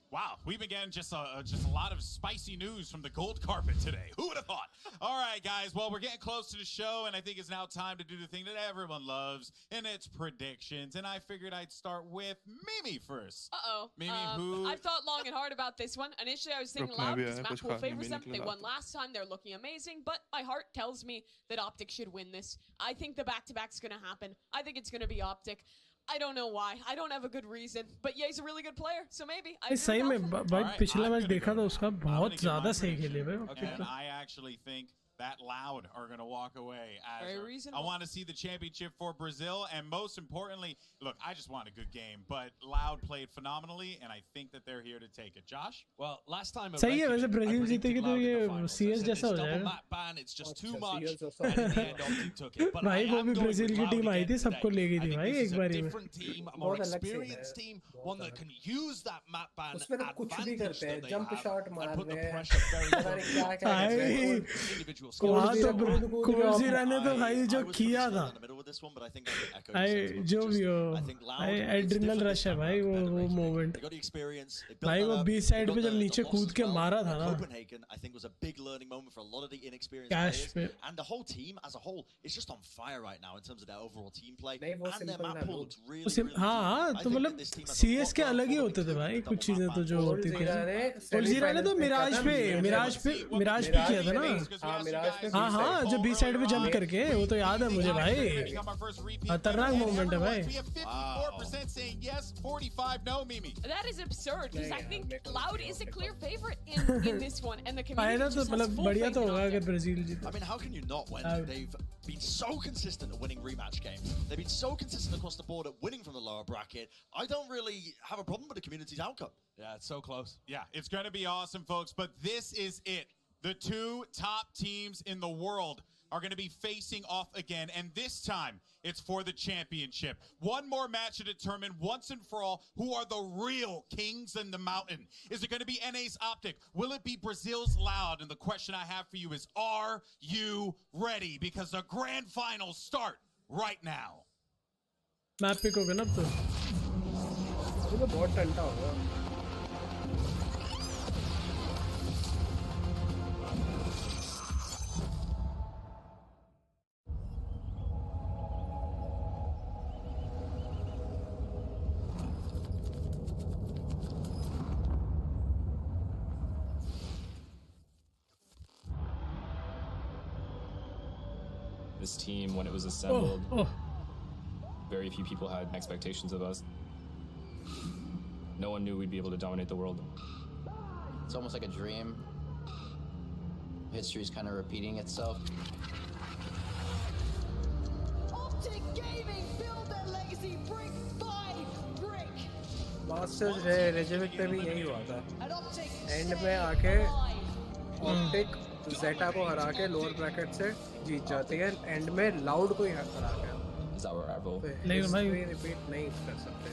[SPEAKER 11] Wow, we began just a lot of spicy news from the gold carpet today. Who would have thought? All right, guys. Well, we're getting close to the show, and I think it's now time to do the thing that everyone loves, and it's predictions. And I figured I'd start with Mimi first. Mimi, who?
[SPEAKER 12] I've thought long and hard about this one. Initially, I was thinking
[SPEAKER 3] रुकना
[SPEAKER 12] Loud
[SPEAKER 3] भी
[SPEAKER 12] because
[SPEAKER 3] है,
[SPEAKER 12] map
[SPEAKER 3] कुछ
[SPEAKER 12] pool
[SPEAKER 3] खाने
[SPEAKER 12] favors
[SPEAKER 3] भी
[SPEAKER 12] them. They
[SPEAKER 3] निकलेगा
[SPEAKER 12] won
[SPEAKER 3] तो।
[SPEAKER 12] last time. They're looking amazing. But my heart tells me that Optic should win this. I think the back-to-back's going to happen. I think it's going to be Optic. I don't know why. I don't have a good reason. But Ye's a really good player, so maybe. I agree
[SPEAKER 1] सही
[SPEAKER 12] with
[SPEAKER 1] में
[SPEAKER 12] Alpha.
[SPEAKER 1] भाई
[SPEAKER 11] Alright,
[SPEAKER 1] पिछला
[SPEAKER 11] I'm
[SPEAKER 1] match
[SPEAKER 11] gonna
[SPEAKER 1] देखा
[SPEAKER 11] go.
[SPEAKER 1] था उसका
[SPEAKER 11] I'm
[SPEAKER 1] बहुत
[SPEAKER 11] gonna give
[SPEAKER 1] ज़्यादा
[SPEAKER 11] my
[SPEAKER 1] सही खेली है
[SPEAKER 11] prediction,
[SPEAKER 1] भाई।
[SPEAKER 11] and I actually think that Loud are going to walk away.
[SPEAKER 12] Very
[SPEAKER 11] I
[SPEAKER 12] reasonable.
[SPEAKER 11] want to see the championship for Brazil, and most importantly, look, I just want a good game, but Loud played phenomenally, and I think that they're here to take it. Josh?
[SPEAKER 9] Well, last time
[SPEAKER 1] सही है वैसे Brazil जीतेगी तो ये CS जैसा हो जाएगा।
[SPEAKER 9] map ban, it's just too much.
[SPEAKER 2] CS जैसा।
[SPEAKER 9] And in the end, Optic took it. But
[SPEAKER 1] भाई
[SPEAKER 9] I
[SPEAKER 1] वो
[SPEAKER 9] am
[SPEAKER 1] भी
[SPEAKER 9] going
[SPEAKER 1] ब्राजील
[SPEAKER 9] with
[SPEAKER 1] की
[SPEAKER 9] Loud
[SPEAKER 1] टीम आई
[SPEAKER 9] again
[SPEAKER 1] थी, सबको
[SPEAKER 9] today.
[SPEAKER 1] ले गई
[SPEAKER 9] I
[SPEAKER 1] थी
[SPEAKER 9] think
[SPEAKER 1] भाई
[SPEAKER 9] this
[SPEAKER 1] एक
[SPEAKER 9] is a
[SPEAKER 1] बारी में।
[SPEAKER 9] different team, a more
[SPEAKER 2] बहुत अलग scene
[SPEAKER 9] experienced
[SPEAKER 2] है।
[SPEAKER 9] team, one that can use that map ban
[SPEAKER 2] उसमें तो कुछ भी
[SPEAKER 9] advantage
[SPEAKER 2] करते हैं,
[SPEAKER 9] that they
[SPEAKER 2] jump
[SPEAKER 9] have
[SPEAKER 2] shot
[SPEAKER 9] and
[SPEAKER 2] मार
[SPEAKER 9] put the
[SPEAKER 2] रहे हैं।
[SPEAKER 9] pressure very
[SPEAKER 2] पता नहीं क्या क्या
[SPEAKER 1] भाई
[SPEAKER 2] करते हैं।
[SPEAKER 9] individual
[SPEAKER 1] वहाँ
[SPEAKER 9] skills.
[SPEAKER 1] तो कोलजीरा ने तो भाई जो किया था भाई जो भी हो भाई एड्रिनल रश है भाई वो मोमेंट भाई वो बी साइड पे जब नीचे कूद के मारा था ना कैश पे
[SPEAKER 13] And the whole team as a whole is just on fire right now in terms of their overall team play.
[SPEAKER 2] नहीं, वो
[SPEAKER 13] And their
[SPEAKER 2] simple
[SPEAKER 13] map
[SPEAKER 2] था,
[SPEAKER 13] pool
[SPEAKER 2] वो-
[SPEAKER 13] looks really
[SPEAKER 1] हाँ हाँ तो मतलब CS के अलग ही होते थे भाई कुछ चीजें तो जो होती थी कोलजीरा ने तो मिराज पे किया था ना हाँ हाँ जो बी साइड पे जंप करके वो तो याद है मुझे भाई खतरनाक मोमेंट है भाई
[SPEAKER 11] We have 54% saying yes, 45 no, Mimi.
[SPEAKER 12] That is absurd because I think Loud is a clear favorite in this one, and the community
[SPEAKER 1] फायदा तो
[SPEAKER 12] just has
[SPEAKER 1] मतलब
[SPEAKER 12] full
[SPEAKER 1] बढ़िया
[SPEAKER 12] faith
[SPEAKER 1] तो
[SPEAKER 12] in
[SPEAKER 1] होगा
[SPEAKER 12] Optic.
[SPEAKER 1] अगर ब्राजील जीते
[SPEAKER 13] I mean, how can you not when they've been so consistent at winning rematch games? They've been so consistent across the board at winning from the lower bracket. I don't really have a problem with the community's outcome.
[SPEAKER 11] Yeah, it's so close. Yeah, it's going to be awesome, folks. But this is it. The two top teams in the world are going to be facing off again. And this time, it's for the championship. One more match to determine once and for all who are the real kings in the mountain. Is it going to be NA's Optic? Will it be Brazil's Loud? And the question I have for you is, are you ready? Because the grand finals start right now.
[SPEAKER 1] Map pick होगा ना अब तो
[SPEAKER 2] ये तो बहुत टंटा होगा।
[SPEAKER 14] this team when it was assembled. Very few people had expectations of us. No one knew we'd be able to dominate the world.
[SPEAKER 15] It's almost like a dream. History's kind of repeating itself.
[SPEAKER 4] Optic Gaming build their legacy brick by brick.
[SPEAKER 2] Masters regiment पे भी यही हुआ था and में आके optic जेटा को हरा के लोअर ब्रैकेट से जीत जाती है एंड में लाउड को ही हरा के
[SPEAKER 1] नहीं भाई
[SPEAKER 2] रिपीट नहीं कर सकते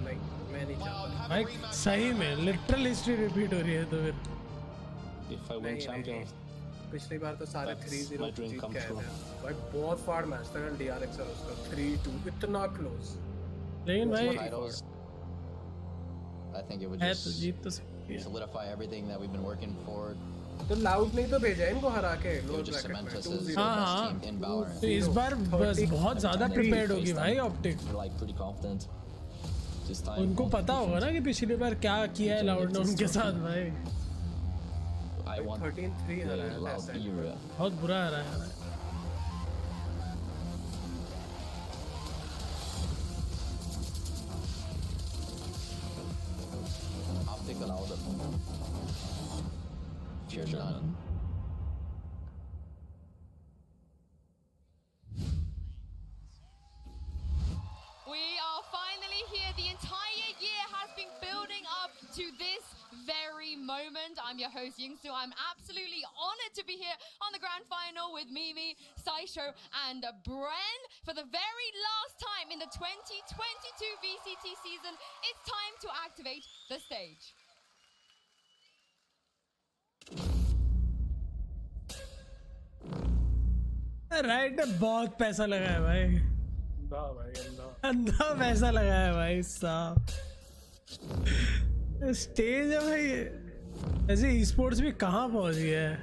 [SPEAKER 2] नहीं मैं नहीं चाहता
[SPEAKER 1] भाई सही में लिटरल हिस्ट्री रिपीट हो रही है तो फिर
[SPEAKER 14] If I win champions,
[SPEAKER 2] पिछली बार तो सारे 3-0 जीत के आए थे भाई बहुत फाड़ मैच था DRX और उसका 3-2 इतना क्लोज
[SPEAKER 1] लेकिन भाई
[SPEAKER 15] I think it would just solidify everything that we've been working for.
[SPEAKER 2] तो लाउड नहीं तो भेजा इनको हरा के लोअर ब्रैकेट में 2-0
[SPEAKER 1] हाँ तो इस बार बस बहुत ज्यादा प्रिपेयर्ड होगी भाई ऑप्टिक उनको पता होगा ना कि पिछली बार क्या किया है लाउड ने उनके साथ भाई
[SPEAKER 2] 13-3 हरा है
[SPEAKER 1] बहुत बुरा हरा है
[SPEAKER 15] Optic allowed it. Cheers, John.
[SPEAKER 8] We are finally here. The entire year has been building up to this very moment. I'm your host, Yingsu. I'm absolutely honored to be here on the grand final with Mimi, Saisho, and Bren for the very last time in the 2022 VCT season. It's time to activate the stage.
[SPEAKER 1] Right बहुत पैसा लगा है भाई अंधा पैसा लगा है भाई साहब स्टेज है भाई ऐसे ई स्पोर्ट्स भी कहाँ पहुँच गया है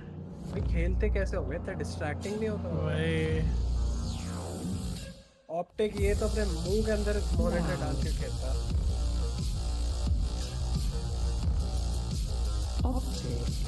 [SPEAKER 2] भाई खेलते कैसे हो गए थे डिस्ट्रैक्टिंग नहीं होता
[SPEAKER 1] भाई
[SPEAKER 2] ऑप्टिक ये तो अपने मुंह के अंदर मॉनिटर डाल के खेलता optic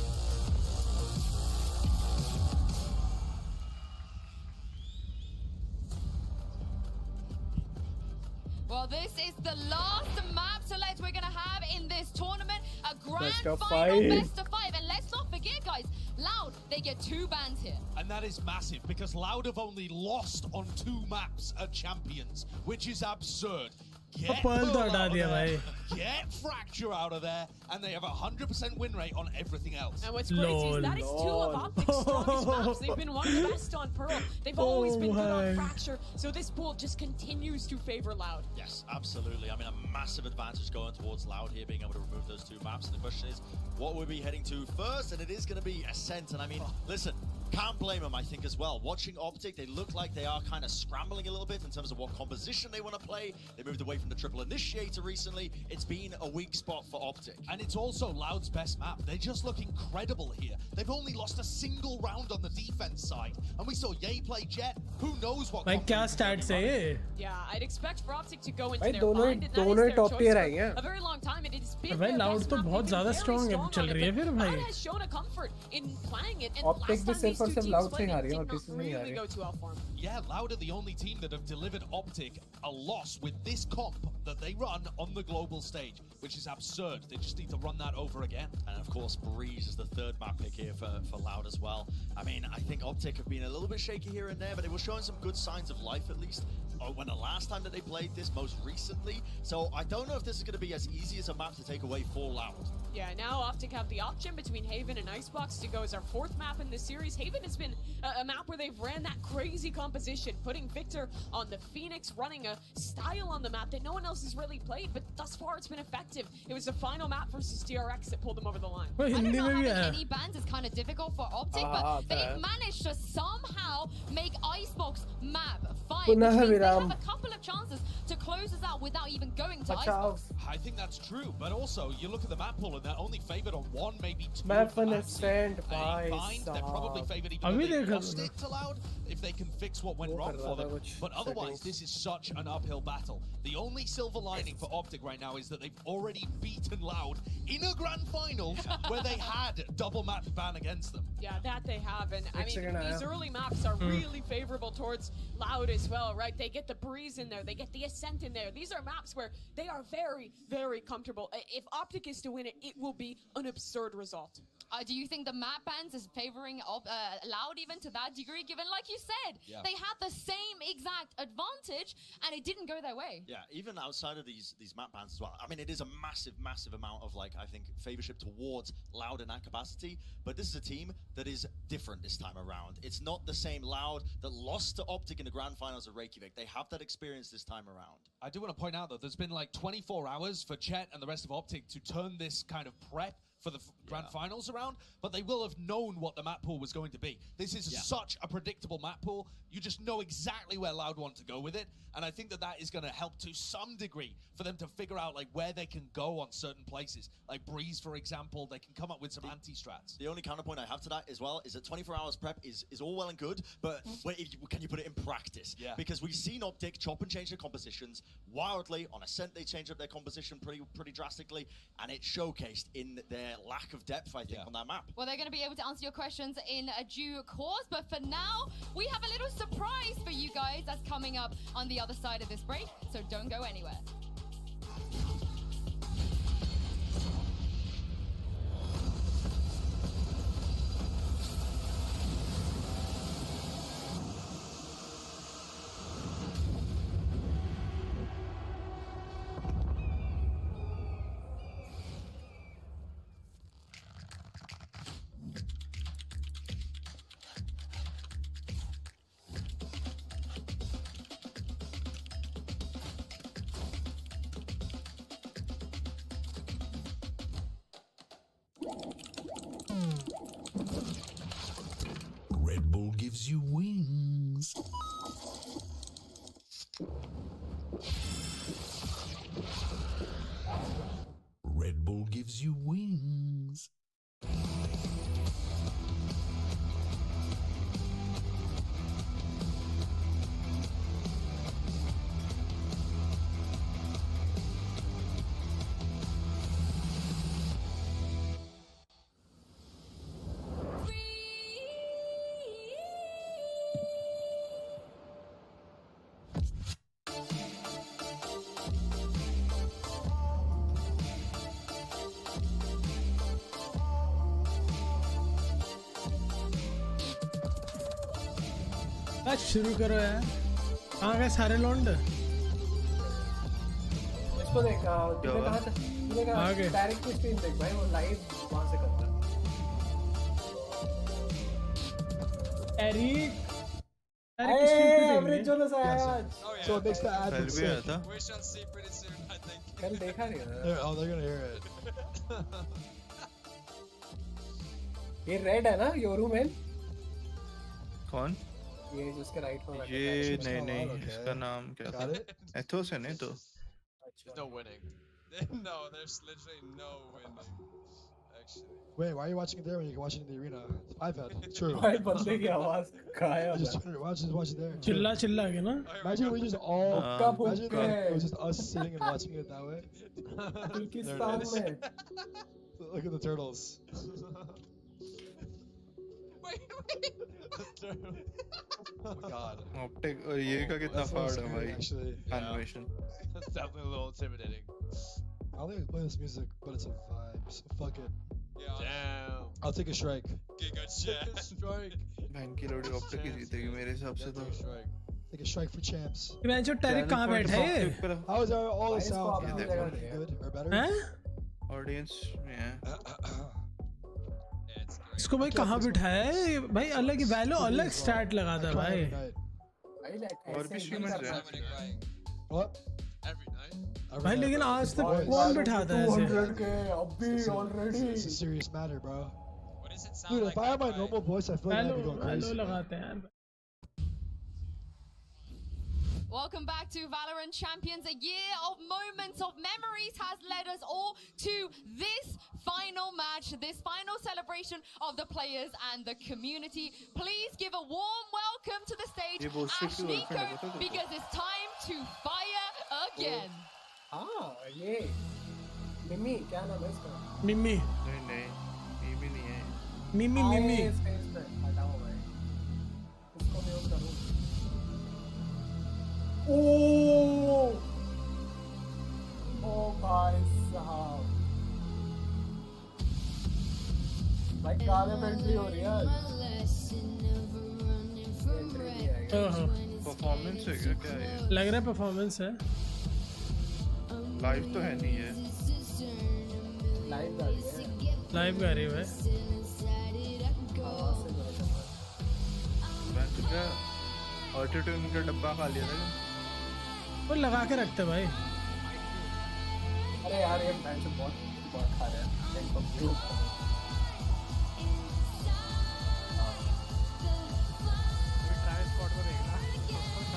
[SPEAKER 8] Well, this is the last map select we're going to have in this tournament. A grand
[SPEAKER 2] Best of
[SPEAKER 8] final,
[SPEAKER 2] 5.
[SPEAKER 8] best of 5. And let's not forget, guys, Loud, they get 2 bans here.
[SPEAKER 16] And that is massive because Loud have only lost on 2 maps at Champions, which is absurd. Get Pearl out of there, get Fracture out of there, and they have a 100% win rate on everything else.
[SPEAKER 12] And what's crazy is that is 2 of Optic's strongest maps. They've been one of the best on Pearl. They've always been good on Fracture, so this pool just continues to favor Loud.
[SPEAKER 13] Yes, absolutely. I mean, a massive advantage going towards Loud here, being able to remove those 2 maps. And the question is, what will we be heading to first? And it is going to be Ascent. And I mean, listen, can't blame them, I think, as well. Watching Optic, they look like they are kind of scrambling a little bit in terms of what composition they want to play. They moved away from the triple initiator recently. It's been a weak spot for Optic.
[SPEAKER 16] And it's also Loud's best map. They just look incredible here. They've only lost a single round on the defense side. And we saw Ye play Jet. Who knows what...
[SPEAKER 1] Like, क्या stats है?
[SPEAKER 12] Yeah, I'd expect for Optic to go into
[SPEAKER 2] भाई
[SPEAKER 12] their
[SPEAKER 2] दोनों
[SPEAKER 12] mind, and that is
[SPEAKER 2] दोनों
[SPEAKER 12] their
[SPEAKER 2] top tier आई
[SPEAKER 12] choice
[SPEAKER 2] हैं
[SPEAKER 12] for a very long time, and it has been
[SPEAKER 1] भाई
[SPEAKER 12] their
[SPEAKER 1] loud
[SPEAKER 12] best
[SPEAKER 1] तो
[SPEAKER 12] map.
[SPEAKER 1] बहुत
[SPEAKER 12] They've
[SPEAKER 1] ज़्यादा
[SPEAKER 12] been very
[SPEAKER 1] strong
[SPEAKER 12] strong
[SPEAKER 1] चल
[SPEAKER 12] on it,
[SPEAKER 1] रही है
[SPEAKER 12] but
[SPEAKER 1] फिर भाई
[SPEAKER 12] Loud has shown a comfort in playing it, and
[SPEAKER 2] Optic
[SPEAKER 12] last
[SPEAKER 2] भी
[SPEAKER 12] time
[SPEAKER 2] सिर्फ
[SPEAKER 12] these
[SPEAKER 2] और
[SPEAKER 12] two
[SPEAKER 2] सिर्फ
[SPEAKER 12] teams
[SPEAKER 2] लाउड से
[SPEAKER 12] played,
[SPEAKER 2] ही
[SPEAKER 12] it
[SPEAKER 2] हारी है
[SPEAKER 12] did
[SPEAKER 2] और
[SPEAKER 12] not
[SPEAKER 2] किसी से नहीं
[SPEAKER 12] really
[SPEAKER 2] हारी
[SPEAKER 12] go too well for them.
[SPEAKER 16] Yeah, Loud are the only team that have delivered Optic a loss with this comp that they run on the global stage, which is absurd. They just need to run that over again.
[SPEAKER 13] And of course, Breeze is the 3rd map pick here for Loud as well. I mean, I think Optic have been a little bit shaky here and there, but it was showing some good signs of life at least when the last time that they played this most recently. So I don't know if this is going to be as easy as a map to take away for Loud.
[SPEAKER 12] Yeah, now Optic have the option between Haven and Icebox to go as our 4th map in this series. Haven has been a map where they've ran that crazy composition, putting Victor on the Phoenix, running a style on the map that no one else has really played, but thus far it's been effective. It was the final map versus DRX that pulled them over the line.
[SPEAKER 8] I don't know, having any bans is kind of difficult for Optic, but they've managed to somehow make Icebox map 5, which means they have a couple of chances to close this out without even going to Icebox.
[SPEAKER 16] I think that's true, but also you look at the map pool and they're only favored on 1, maybe 2
[SPEAKER 2] map
[SPEAKER 16] of the maps.
[SPEAKER 2] stand by
[SPEAKER 16] They're probably favored even though they lost it to Loud if they can fix what went wrong for them. But otherwise, this is such an uphill battle. The only silver lining for Optic right now is that they've already beaten Loud in a grand final where they had double map ban against them.
[SPEAKER 12] Yeah, that they have. And I mean,
[SPEAKER 2] second,
[SPEAKER 12] these early maps are really favorable towards Loud as well, right? They get the breeze in there. They get the ascent in there. These are maps where they are very, very comfortable. If Optic is to win it, it will be an absurd result.
[SPEAKER 8] Do you think the map bans is favoring Loud even to that degree, given, like you said, they had the same exact advantage and it didn't go their way?
[SPEAKER 13] Yeah, even outside of these map bans as well. I mean, it is a massive, massive amount of, like, I think, favorship towards Loud in that capacity. But this is a team that is different this time around. It's not the same Loud that lost to Optic in the grand finals of Reykjavik. They have that experience this time around.
[SPEAKER 16] I do want to point out, though, there's been like 24 hours for Chet and the rest of Optic to turn this kind of prep for the grand finals around, but they will have known what the map pool was going to be. This is such a predictable map pool. You just know exactly where Loud want to go with it, and I think that that is going to help to some degree for them to figure out like where they can go on certain places. Like Breeze, for example, they can come up with some anti-strats.
[SPEAKER 13] The only counterpoint I have to that as well is that 24 hours prep is all well and good, but can you put it in practice?
[SPEAKER 16] Yeah.
[SPEAKER 13] Because we've seen Optic chop and change their compositions wildly. On Ascent, they changed up their composition pretty drastically, and it showcased in their lack of depth, I think, on that map.
[SPEAKER 8] Well, they're going to be able to answer your questions in due course, but for now, we have a little surprise for you guys that's coming up on the other side of this break, so don't go anywhere.
[SPEAKER 7] Red Bull gives you wings. Red Bull gives you wings.
[SPEAKER 1] आज शुरू करो यार कहाँ गए सारे लौंड
[SPEAKER 2] इसको देख तूने कहा डायरेक्ट स्ट्रीम देख भाई वो लाइव वहां से करता है
[SPEAKER 1] एरिक
[SPEAKER 2] एवरेज जोनस आया आज
[SPEAKER 17] So it makes the ad look sick.
[SPEAKER 18] We shall see pretty soon, I think.
[SPEAKER 2] कल देखा नहीं
[SPEAKER 17] Oh, they're gonna hear it.
[SPEAKER 2] ये रेड है ना योरू मैन
[SPEAKER 3] कौन
[SPEAKER 2] ये जिसके राइट में
[SPEAKER 3] ये नहीं इसका नाम क्या था एथोस है नहीं तो
[SPEAKER 18] There's no winning. No, there's literally no winning. Actually.
[SPEAKER 17] Wait, why are you watching it there when you can watch it in the arena? iPad. True.
[SPEAKER 2] भाई बंदे की आवाज गायब
[SPEAKER 17] Just turn it. Watch it there.
[SPEAKER 1] चिल्ला चिल्ला के ना
[SPEAKER 17] Imagine we just all. Imagine
[SPEAKER 2] है
[SPEAKER 17] it was just us sitting and watching it that way.
[SPEAKER 2] तुर्किस्तान में
[SPEAKER 17] Look at the turtles.
[SPEAKER 18] Wait.
[SPEAKER 17] Oh my god.
[SPEAKER 3] Optic और ये का कितना फाड़ है भाई
[SPEAKER 17] actually.
[SPEAKER 3] Animation
[SPEAKER 18] That's definitely a little intimidating.
[SPEAKER 17] I don't think I play this music, but it's a vibe. So fuck it.
[SPEAKER 18] Yeah. Damn.
[SPEAKER 17] I'll take a strike.
[SPEAKER 18] Giga chat.
[SPEAKER 17] Strike.
[SPEAKER 3] बहन की लोड़ी ऑप्टिक ही जीतेगी मेरे हिसाब से तो
[SPEAKER 17] Take a strike for champs.
[SPEAKER 1] मैं जो टैरिक कहाँ बैठा है
[SPEAKER 17] How is all the sound? Good or better?
[SPEAKER 1] हैं
[SPEAKER 3] ऑडियंस
[SPEAKER 1] इसको भाई कहाँ बिठाया है भाई अलग ही वैल्यू अलग स्टार्ट लगाता है भाई
[SPEAKER 3] और भी स्ट्रीमर्स हैं
[SPEAKER 17] What?
[SPEAKER 18] Every night.
[SPEAKER 1] भाई लेकिन आज तक कौन बिठाता है ऐसे
[SPEAKER 2] 200 के अभी already
[SPEAKER 17] It's a serious matter, bro.
[SPEAKER 18] What does it sound
[SPEAKER 17] Dude,
[SPEAKER 18] like?
[SPEAKER 17] if I had my normal voice, I feel like I'd be going
[SPEAKER 1] value
[SPEAKER 17] crazy.
[SPEAKER 1] लगाते हैं यार
[SPEAKER 8] Welcome back to Valorant Champions. A year of moments, of memories has led us all to this final match, this final celebration of the players and the community. Please give a warm welcome to the stage, Ashniko, because it's time to fire again.
[SPEAKER 2] हाँ ये मिमी क्या नाम है इसका
[SPEAKER 1] मिमी
[SPEAKER 3] नहीं ये भी नहीं है
[SPEAKER 1] मिमी मिमी
[SPEAKER 2] स्पेस पे हटाओ भाई, इसको म्यूट करूं। ओ भाई साहब, भाई काले एंट्री हो रही है आज।
[SPEAKER 3] परफॉर्मेंस है क्या है?
[SPEAKER 1] लग रहा है परफॉर्मेंस है।
[SPEAKER 3] लाइव तो है नहीं है।
[SPEAKER 2] लाइव गा रही है,
[SPEAKER 1] लाइव गा रही है।
[SPEAKER 3] मैं तो क्या ऑटो ट्यून का डब्बा खा लिया था।
[SPEAKER 1] वो लगा के रखते भाई।
[SPEAKER 2] अरे यार ये मैच बहुत बहुत खा रहा है, एक म्यूट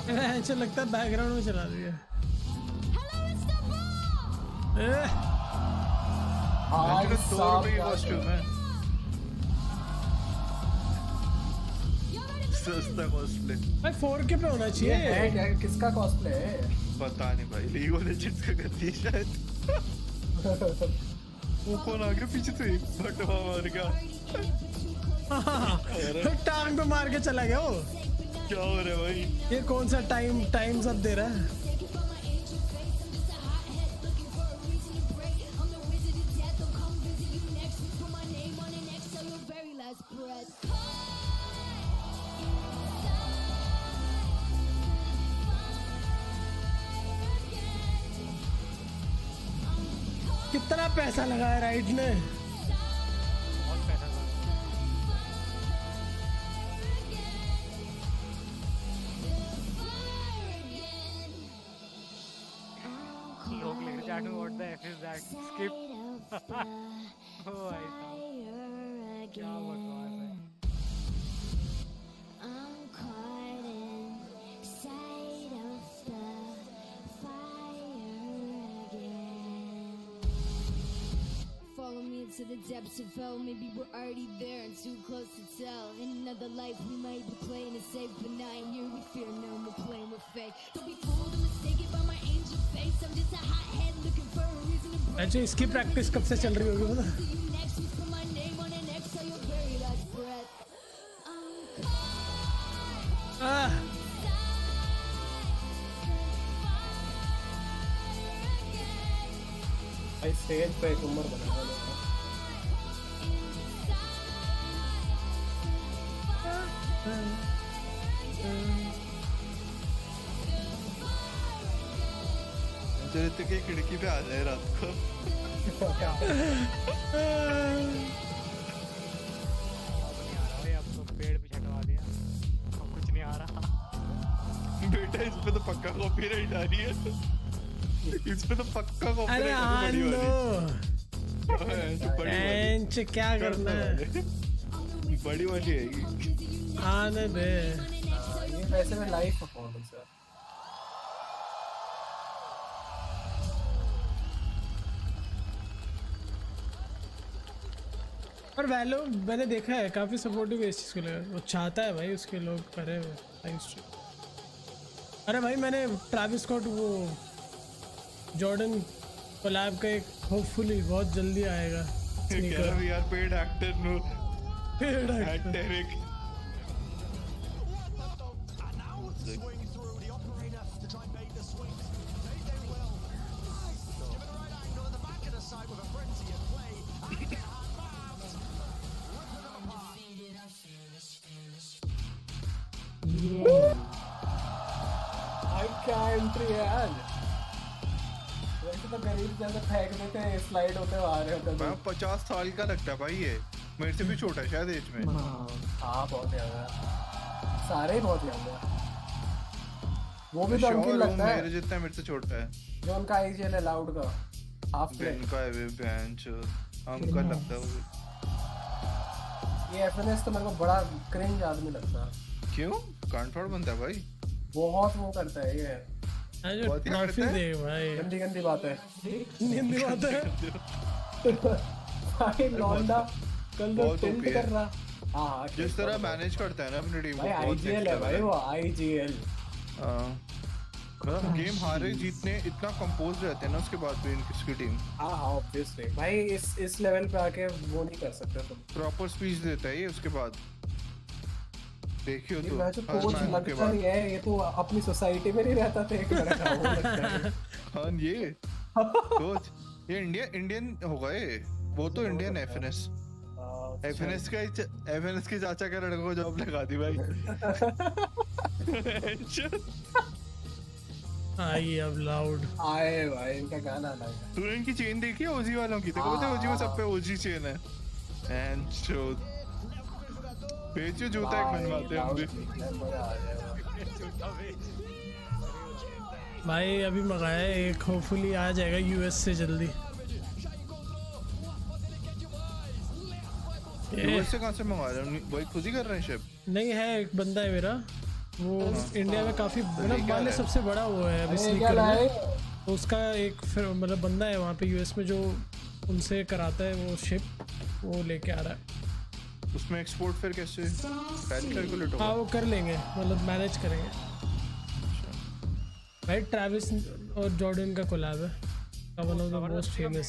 [SPEAKER 1] ऐसा लगता है बैकग्राउंड में चला दिया।
[SPEAKER 3] सस्ता कॉस्प्ले
[SPEAKER 1] भाई 4K पे होना चाहिए।
[SPEAKER 2] है क्या, किसका कॉस्प्ले है?
[SPEAKER 3] पता नहीं भाई, लीग ऑफ लेजेंड्स का करती है शायद। वो कौन आ गया पीछे से? बटवा मार गया।
[SPEAKER 1] टांग पे मार के चला गया वो।
[SPEAKER 3] क्या हो रहा है भाई?
[SPEAKER 1] ये कौन सा टाइम सब दे रहा है? कितना पैसा लगाया राइट ने?
[SPEAKER 6] लोग लिख जाते हैं, what the F is that? Skip. Oh भाई साहब, क्या बकवास है।
[SPEAKER 19] Follow me into the depths of hell. Maybe we're already there and too close to tell. In another life we might be playing it safe, but not in here we fear no more playing with fate. Don't be fooled or mistaken by my angel face. I'm just a hothead looking for a reason to break.
[SPEAKER 1] अच्छा इसकी practice कब से चल रही होगी पता?
[SPEAKER 19] See you next week, put my name on and exhale your very last breath.
[SPEAKER 2] भाई stage पे एक उम्र बना है।
[SPEAKER 3] चरित्र की खिड़की पे आ जाए रात को।
[SPEAKER 6] अब तो पेड़ भी छटवा दिया, अब कुछ नहीं आ रहा।
[SPEAKER 3] बेटा इस पे तो पक्का कॉपीराइट आ रही है। इस पे तो पक्का कॉपीराइट।
[SPEAKER 1] अरे आनो क्या करना है?
[SPEAKER 3] बड़ी वाली है
[SPEAKER 1] आने दे।
[SPEAKER 2] ये वैसे में लाइव परफॉर्मेंस है।
[SPEAKER 1] पर वैलो मैंने देखा है काफी सपोर्टिव है इस चीज को लेकर। वो चाहता है भाई उसके लोग करे लाइव स्ट्रीम। अरे भाई मैंने ट्रैविस स्कॉट वो जॉर्डन कोलैब का एक होपफुली बहुत जल्दी आएगा।
[SPEAKER 3] We are paid actor no
[SPEAKER 1] paid actor
[SPEAKER 2] भाई क्या एंट्री है यार। वैसे तो गरीब जैसे फेंक देते हैं, स्लाइड होते हुए आ रहे होते हैं।
[SPEAKER 3] 50 साल का लगता है भाई ये, मेरे से भी छोटा है शायद एज में।
[SPEAKER 2] हाँ बहुत ज्यादा, सारे ही बहुत ज्यादा। वो भी तो अंकिल लगता है
[SPEAKER 3] मेरे जितना, मेरे से छोटा है।
[SPEAKER 2] जो उनका आईजीएल है लाउड का हाफ प्लेट
[SPEAKER 3] इनका है वे बेंच अंकल लगता है वो।
[SPEAKER 2] ये एफएनएस तो मेरे को बड़ा क्रिंज आदमी लगता है।
[SPEAKER 3] क्यों? कांटफाड़ बनता है भाई,
[SPEAKER 2] बहुत वो करता है ये।
[SPEAKER 1] ट्रॉफी दे भाई।
[SPEAKER 2] गंदी गंदी बात है,
[SPEAKER 1] गंदी बात है
[SPEAKER 2] भाई। लौंडा कल तो टिल्ट कर रहा। हाँ
[SPEAKER 3] जिस तरह मैनेज करता है ना अपनी टीम को,
[SPEAKER 2] भाई आईजीएल है भाई वो, आईजीएल।
[SPEAKER 3] मतलब गेम हारे जीतने इतना कंपोज रहते हैं ना उसके बाद भी इनकी टीम।
[SPEAKER 2] हाँ ऑब्वियसली भाई इस लेवल पे आके वो नहीं कर सकते तुम।
[SPEAKER 3] प्रॉपर स्पीच देता है ये उसके बाद, देखियो तो
[SPEAKER 2] मैं जो कोच लगता नहीं है, ये तो अपनी सोसाइटी में नहीं रहता था एक लड़का वो लगता है।
[SPEAKER 3] हाँ ये कोच ये इंडियन होगा ये, वो तो इंडियन एफएनएस के चाचा के लड़कों को जॉब लगा दी भाई।
[SPEAKER 1] आई अब लाउड
[SPEAKER 2] आए भाई इनका गाना लगा।
[SPEAKER 3] तूने इनकी चेन देखी है ओजी वालों की? देखो पता है ओजी में सब पे ओजी चेन है। एंड शो बेचो जूता एक बनवाते हैं हम भी।
[SPEAKER 1] भाई अभी मंगाया है एक, होपफुली आ जाएगा यूएस से जल्दी।
[SPEAKER 3] यूएस से कहाँ से मंगा रहे हैं? वही खुद ही कर रहे हैं शिप?
[SPEAKER 1] नहीं है, एक बंदा है मेरा वो इंडिया में काफी मतलब वाले सबसे बड़ा वो है अभी स्नीकर में, तो उसका एक फिर मतलब बंदा है वहाँ पे यूएस में जो उनसे कराता है वो शिप, वो लेके आ रहा है।
[SPEAKER 3] उसमें एक्सपोर्ट फिर कैसे कैलकुलेट होगा?
[SPEAKER 1] हाँ वो कर लेंगे, मतलब मैनेज करेंगे। भाई ट्रैविस और जॉर्डन का कोलैब है, one of the most famous.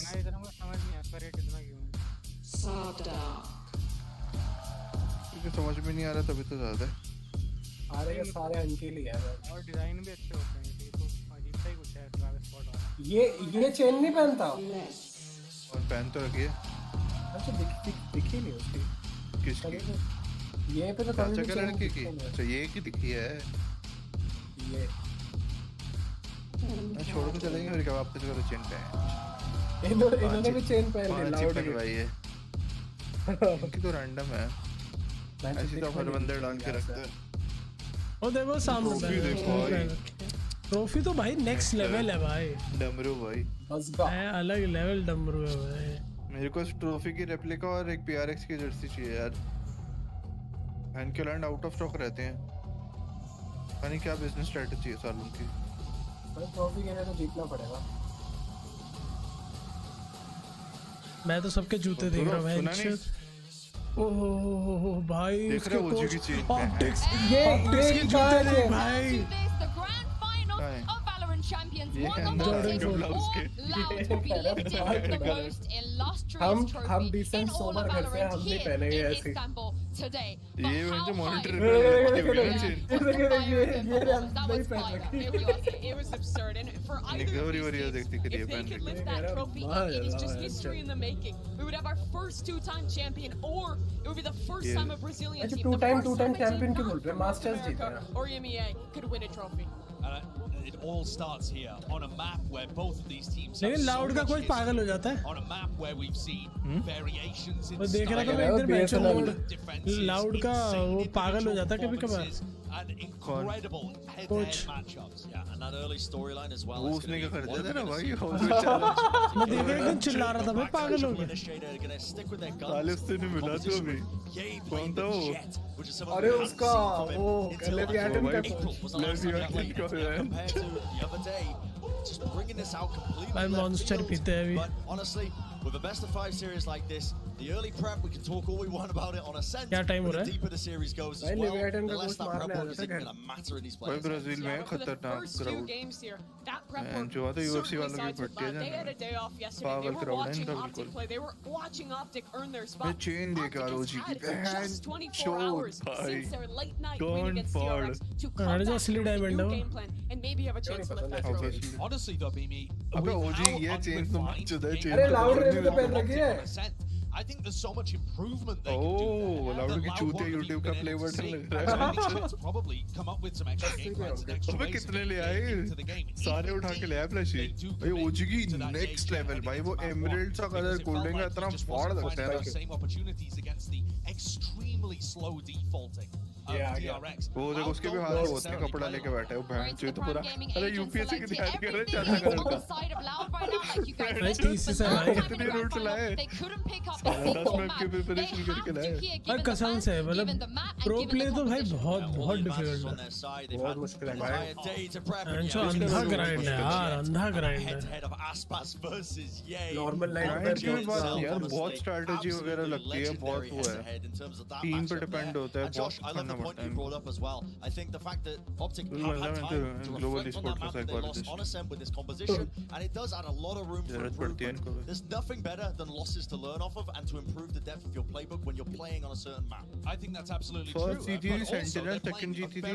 [SPEAKER 3] समझ में नहीं आ रहा तभी तो ज्यादा
[SPEAKER 2] अरे ये सारे उनके लिए है
[SPEAKER 6] और डिजाइन भी अच्छे होते हैं, ये तो अजीब सा ही कुछ है ट्रैविस स्कॉट वाला।
[SPEAKER 2] ये चेन नहीं पहनता
[SPEAKER 3] और पहन तो रखी है।
[SPEAKER 2] अच्छा दिखी नहीं उसकी
[SPEAKER 3] किसकी?
[SPEAKER 2] ये पे तो
[SPEAKER 3] चाचा के लड़के की। अच्छा ये की दिखी है
[SPEAKER 2] ये।
[SPEAKER 3] मैं छोड़ के चलेंगे फिर क्या वापस करो चेन पे।
[SPEAKER 2] इन्होंने भी चेन पहन ली लाउड
[SPEAKER 3] की भाई है। इनकी तो रैंडम है, ऐसी तो हर बंदे डाल के रखते हैं।
[SPEAKER 1] और देखो सामने ट्रॉफी तो भाई नेक्स्ट लेवल है भाई।
[SPEAKER 3] डमरू भाई
[SPEAKER 1] अलग लेवल डमरू है भाई।
[SPEAKER 3] मेरे को इस ट्रॉफी की रेप्लिका और एक पीआरएक्स की जर्सी चाहिए यार। हैंड के लैंड आउट ऑफ स्टॉक रहते हैं, पता नहीं क्या बिजनेस स्ट्रेटजी है सालों की।
[SPEAKER 2] ट्रॉफी के लिए तो जीतना पड़ेगा।
[SPEAKER 1] मैं तो सबके जूते देख रहा हूँ। ओह भाई
[SPEAKER 3] देख रहे हो ओजी की चेन
[SPEAKER 1] ऑप्टिक्स
[SPEAKER 2] ये
[SPEAKER 1] जूते देख भाई।
[SPEAKER 8] Champions,
[SPEAKER 3] ये
[SPEAKER 8] one of
[SPEAKER 3] Jordan
[SPEAKER 8] the
[SPEAKER 3] के ब्लाउज के
[SPEAKER 8] loud will be lifting the most illustrious trophy in all of Valorant here in Istanbul today. But
[SPEAKER 3] ये
[SPEAKER 8] how
[SPEAKER 3] मुझे monitor
[SPEAKER 12] It was absurd, and for either of these teams, if they could lift that trophy, it is just history in the making. We would have our first two-time champion, or it would be the first time a Brazilian team, the first time
[SPEAKER 2] champion
[SPEAKER 12] a team
[SPEAKER 2] क्यों बोल रहे हैं? Masters जीता है।
[SPEAKER 12] or EMEA could win a trophy.
[SPEAKER 16] It all starts here on a map where both of these teams
[SPEAKER 1] लेकिन loud का coach पागल हो जाता है।
[SPEAKER 16] on a map where we've seen variations in
[SPEAKER 1] वो देख रहा था मैं इधर मैच मोड लाउड का वो पागल हो जाता है कभी कभार।
[SPEAKER 16] and incredible head-to-head matchups.
[SPEAKER 13] Yeah, and that early storyline as well.
[SPEAKER 3] वो उसने क्या कर दिया था ना भाई।
[SPEAKER 1] मैं देख रहा एकदम चिल्ला रहा था, मैं पागल हो गया।
[SPEAKER 3] साले उससे नहीं मिला तो अभी कौन था वो?
[SPEAKER 2] अरे उसका वो लेविएटन का
[SPEAKER 13] compared to the other day, just bringing this out completely.
[SPEAKER 1] भाई मॉन्स्टर पीते हैं अभी।
[SPEAKER 13] But honestly, with a best of 5 series like this, the early prep we can talk all we want about it on Ascent.
[SPEAKER 1] क्या time हो रहा
[SPEAKER 13] The
[SPEAKER 1] है?
[SPEAKER 13] deeper the series goes as well, the less that prep work isn't going to matter in these
[SPEAKER 3] भाई
[SPEAKER 13] places.
[SPEAKER 3] Brazil में
[SPEAKER 12] For the
[SPEAKER 3] खतरनाक
[SPEAKER 12] first 2
[SPEAKER 3] crowd
[SPEAKER 12] games here, that prep
[SPEAKER 3] And
[SPEAKER 12] work
[SPEAKER 3] जो आता है UFC
[SPEAKER 12] certainly
[SPEAKER 3] वालों की
[SPEAKER 12] sides with
[SPEAKER 3] फटती है
[SPEAKER 12] that. They
[SPEAKER 3] ना।
[SPEAKER 12] had a day off yesterday. They
[SPEAKER 3] पागल
[SPEAKER 12] were
[SPEAKER 3] crowd है
[SPEAKER 12] watching
[SPEAKER 3] इनका
[SPEAKER 12] Optic
[SPEAKER 3] बिल्कुल।
[SPEAKER 12] play. They were watching Optic earn their
[SPEAKER 3] मैं
[SPEAKER 12] spot.
[SPEAKER 3] चेन देख रहा
[SPEAKER 12] Optic
[SPEAKER 3] रोजी
[SPEAKER 12] has
[SPEAKER 3] की
[SPEAKER 12] had just 24 hours
[SPEAKER 3] भाई
[SPEAKER 12] since their late night win
[SPEAKER 3] Don't
[SPEAKER 12] against
[SPEAKER 3] fall.
[SPEAKER 12] DRX to
[SPEAKER 1] अरे
[SPEAKER 12] come
[SPEAKER 1] जो
[SPEAKER 12] back
[SPEAKER 1] असली
[SPEAKER 12] with a
[SPEAKER 1] diamond
[SPEAKER 12] new
[SPEAKER 1] है वो।
[SPEAKER 12] game plan and maybe have a chance to lift that trophy.
[SPEAKER 3] Obviously.
[SPEAKER 16] Honestly though, Bimi,
[SPEAKER 3] अबे ओजी
[SPEAKER 16] without
[SPEAKER 3] ये chain तो मत चुदा chain
[SPEAKER 2] अरे
[SPEAKER 3] तो
[SPEAKER 2] लाउड
[SPEAKER 3] बहुत
[SPEAKER 2] ने तो पहन रखी है।
[SPEAKER 16] Ascent, I think there's so much improvement they can do
[SPEAKER 3] oh
[SPEAKER 16] there.
[SPEAKER 3] Loud की
[SPEAKER 16] that
[SPEAKER 3] चूतिया
[SPEAKER 16] won't have
[SPEAKER 3] यूट्यूब
[SPEAKER 16] even
[SPEAKER 3] का
[SPEAKER 16] been
[SPEAKER 3] play
[SPEAKER 16] able to
[SPEAKER 3] button
[SPEAKER 16] see.
[SPEAKER 3] लग
[SPEAKER 16] So
[SPEAKER 3] रहा
[SPEAKER 16] I think
[SPEAKER 3] है।
[SPEAKER 16] Shit's probably come up with some extra game plans and extra
[SPEAKER 3] अबे
[SPEAKER 16] ways to
[SPEAKER 3] कितने
[SPEAKER 16] get
[SPEAKER 3] ले
[SPEAKER 16] their
[SPEAKER 3] आए
[SPEAKER 16] game into the game.
[SPEAKER 3] सारे उठा के ले आए फ्लैशी भाई ओजी की नेक्स्ट लेवल भाई वो एमराल्ड सा कलर गोल्डन का इतना फाड़ लगता है ना।
[SPEAKER 16] Same opportunities against the extremely slow defaulting of DRX.
[SPEAKER 3] वो देखो उसके भी हाथ होते हैं कपड़ा लेके बैठा है वो बहन चोद तो पूरा अरे यूपीएससी की तैयारी कर रहे हैं चाचा कलर का
[SPEAKER 1] भाई 30 से भाई
[SPEAKER 3] कितने रूट लाए 10 मिनट की प्रिपरेशन करके लाए
[SPEAKER 1] और कसम से मतलब प्रो प्ले तो भाई बहुत डिफिकल्ट है,
[SPEAKER 3] बहुत मुश्किल है भाई।
[SPEAKER 1] अंशु अंधा ग्राइंड है यार, अंधा ग्राइंड है।
[SPEAKER 2] नॉर्मल लाइन
[SPEAKER 3] ग्राइंड की बात नहीं यार, बहुत स्ट्रेटजी वगैरह लगती है, बहुत वो है टीम पे डिपेंड होता है, बहुत करना
[SPEAKER 13] good point you brought up as well. I think the fact that Optic have had time to
[SPEAKER 3] global
[SPEAKER 13] reflect on that map that they lost on Ascent with this composition, and it does add a lot of room for improvement. There's nothing better than losses to learn off of and to improve the depth of your playbook when you're playing on a certain map.
[SPEAKER 16] I think that's absolutely true.
[SPEAKER 3] First GTD Sentinel, second GTD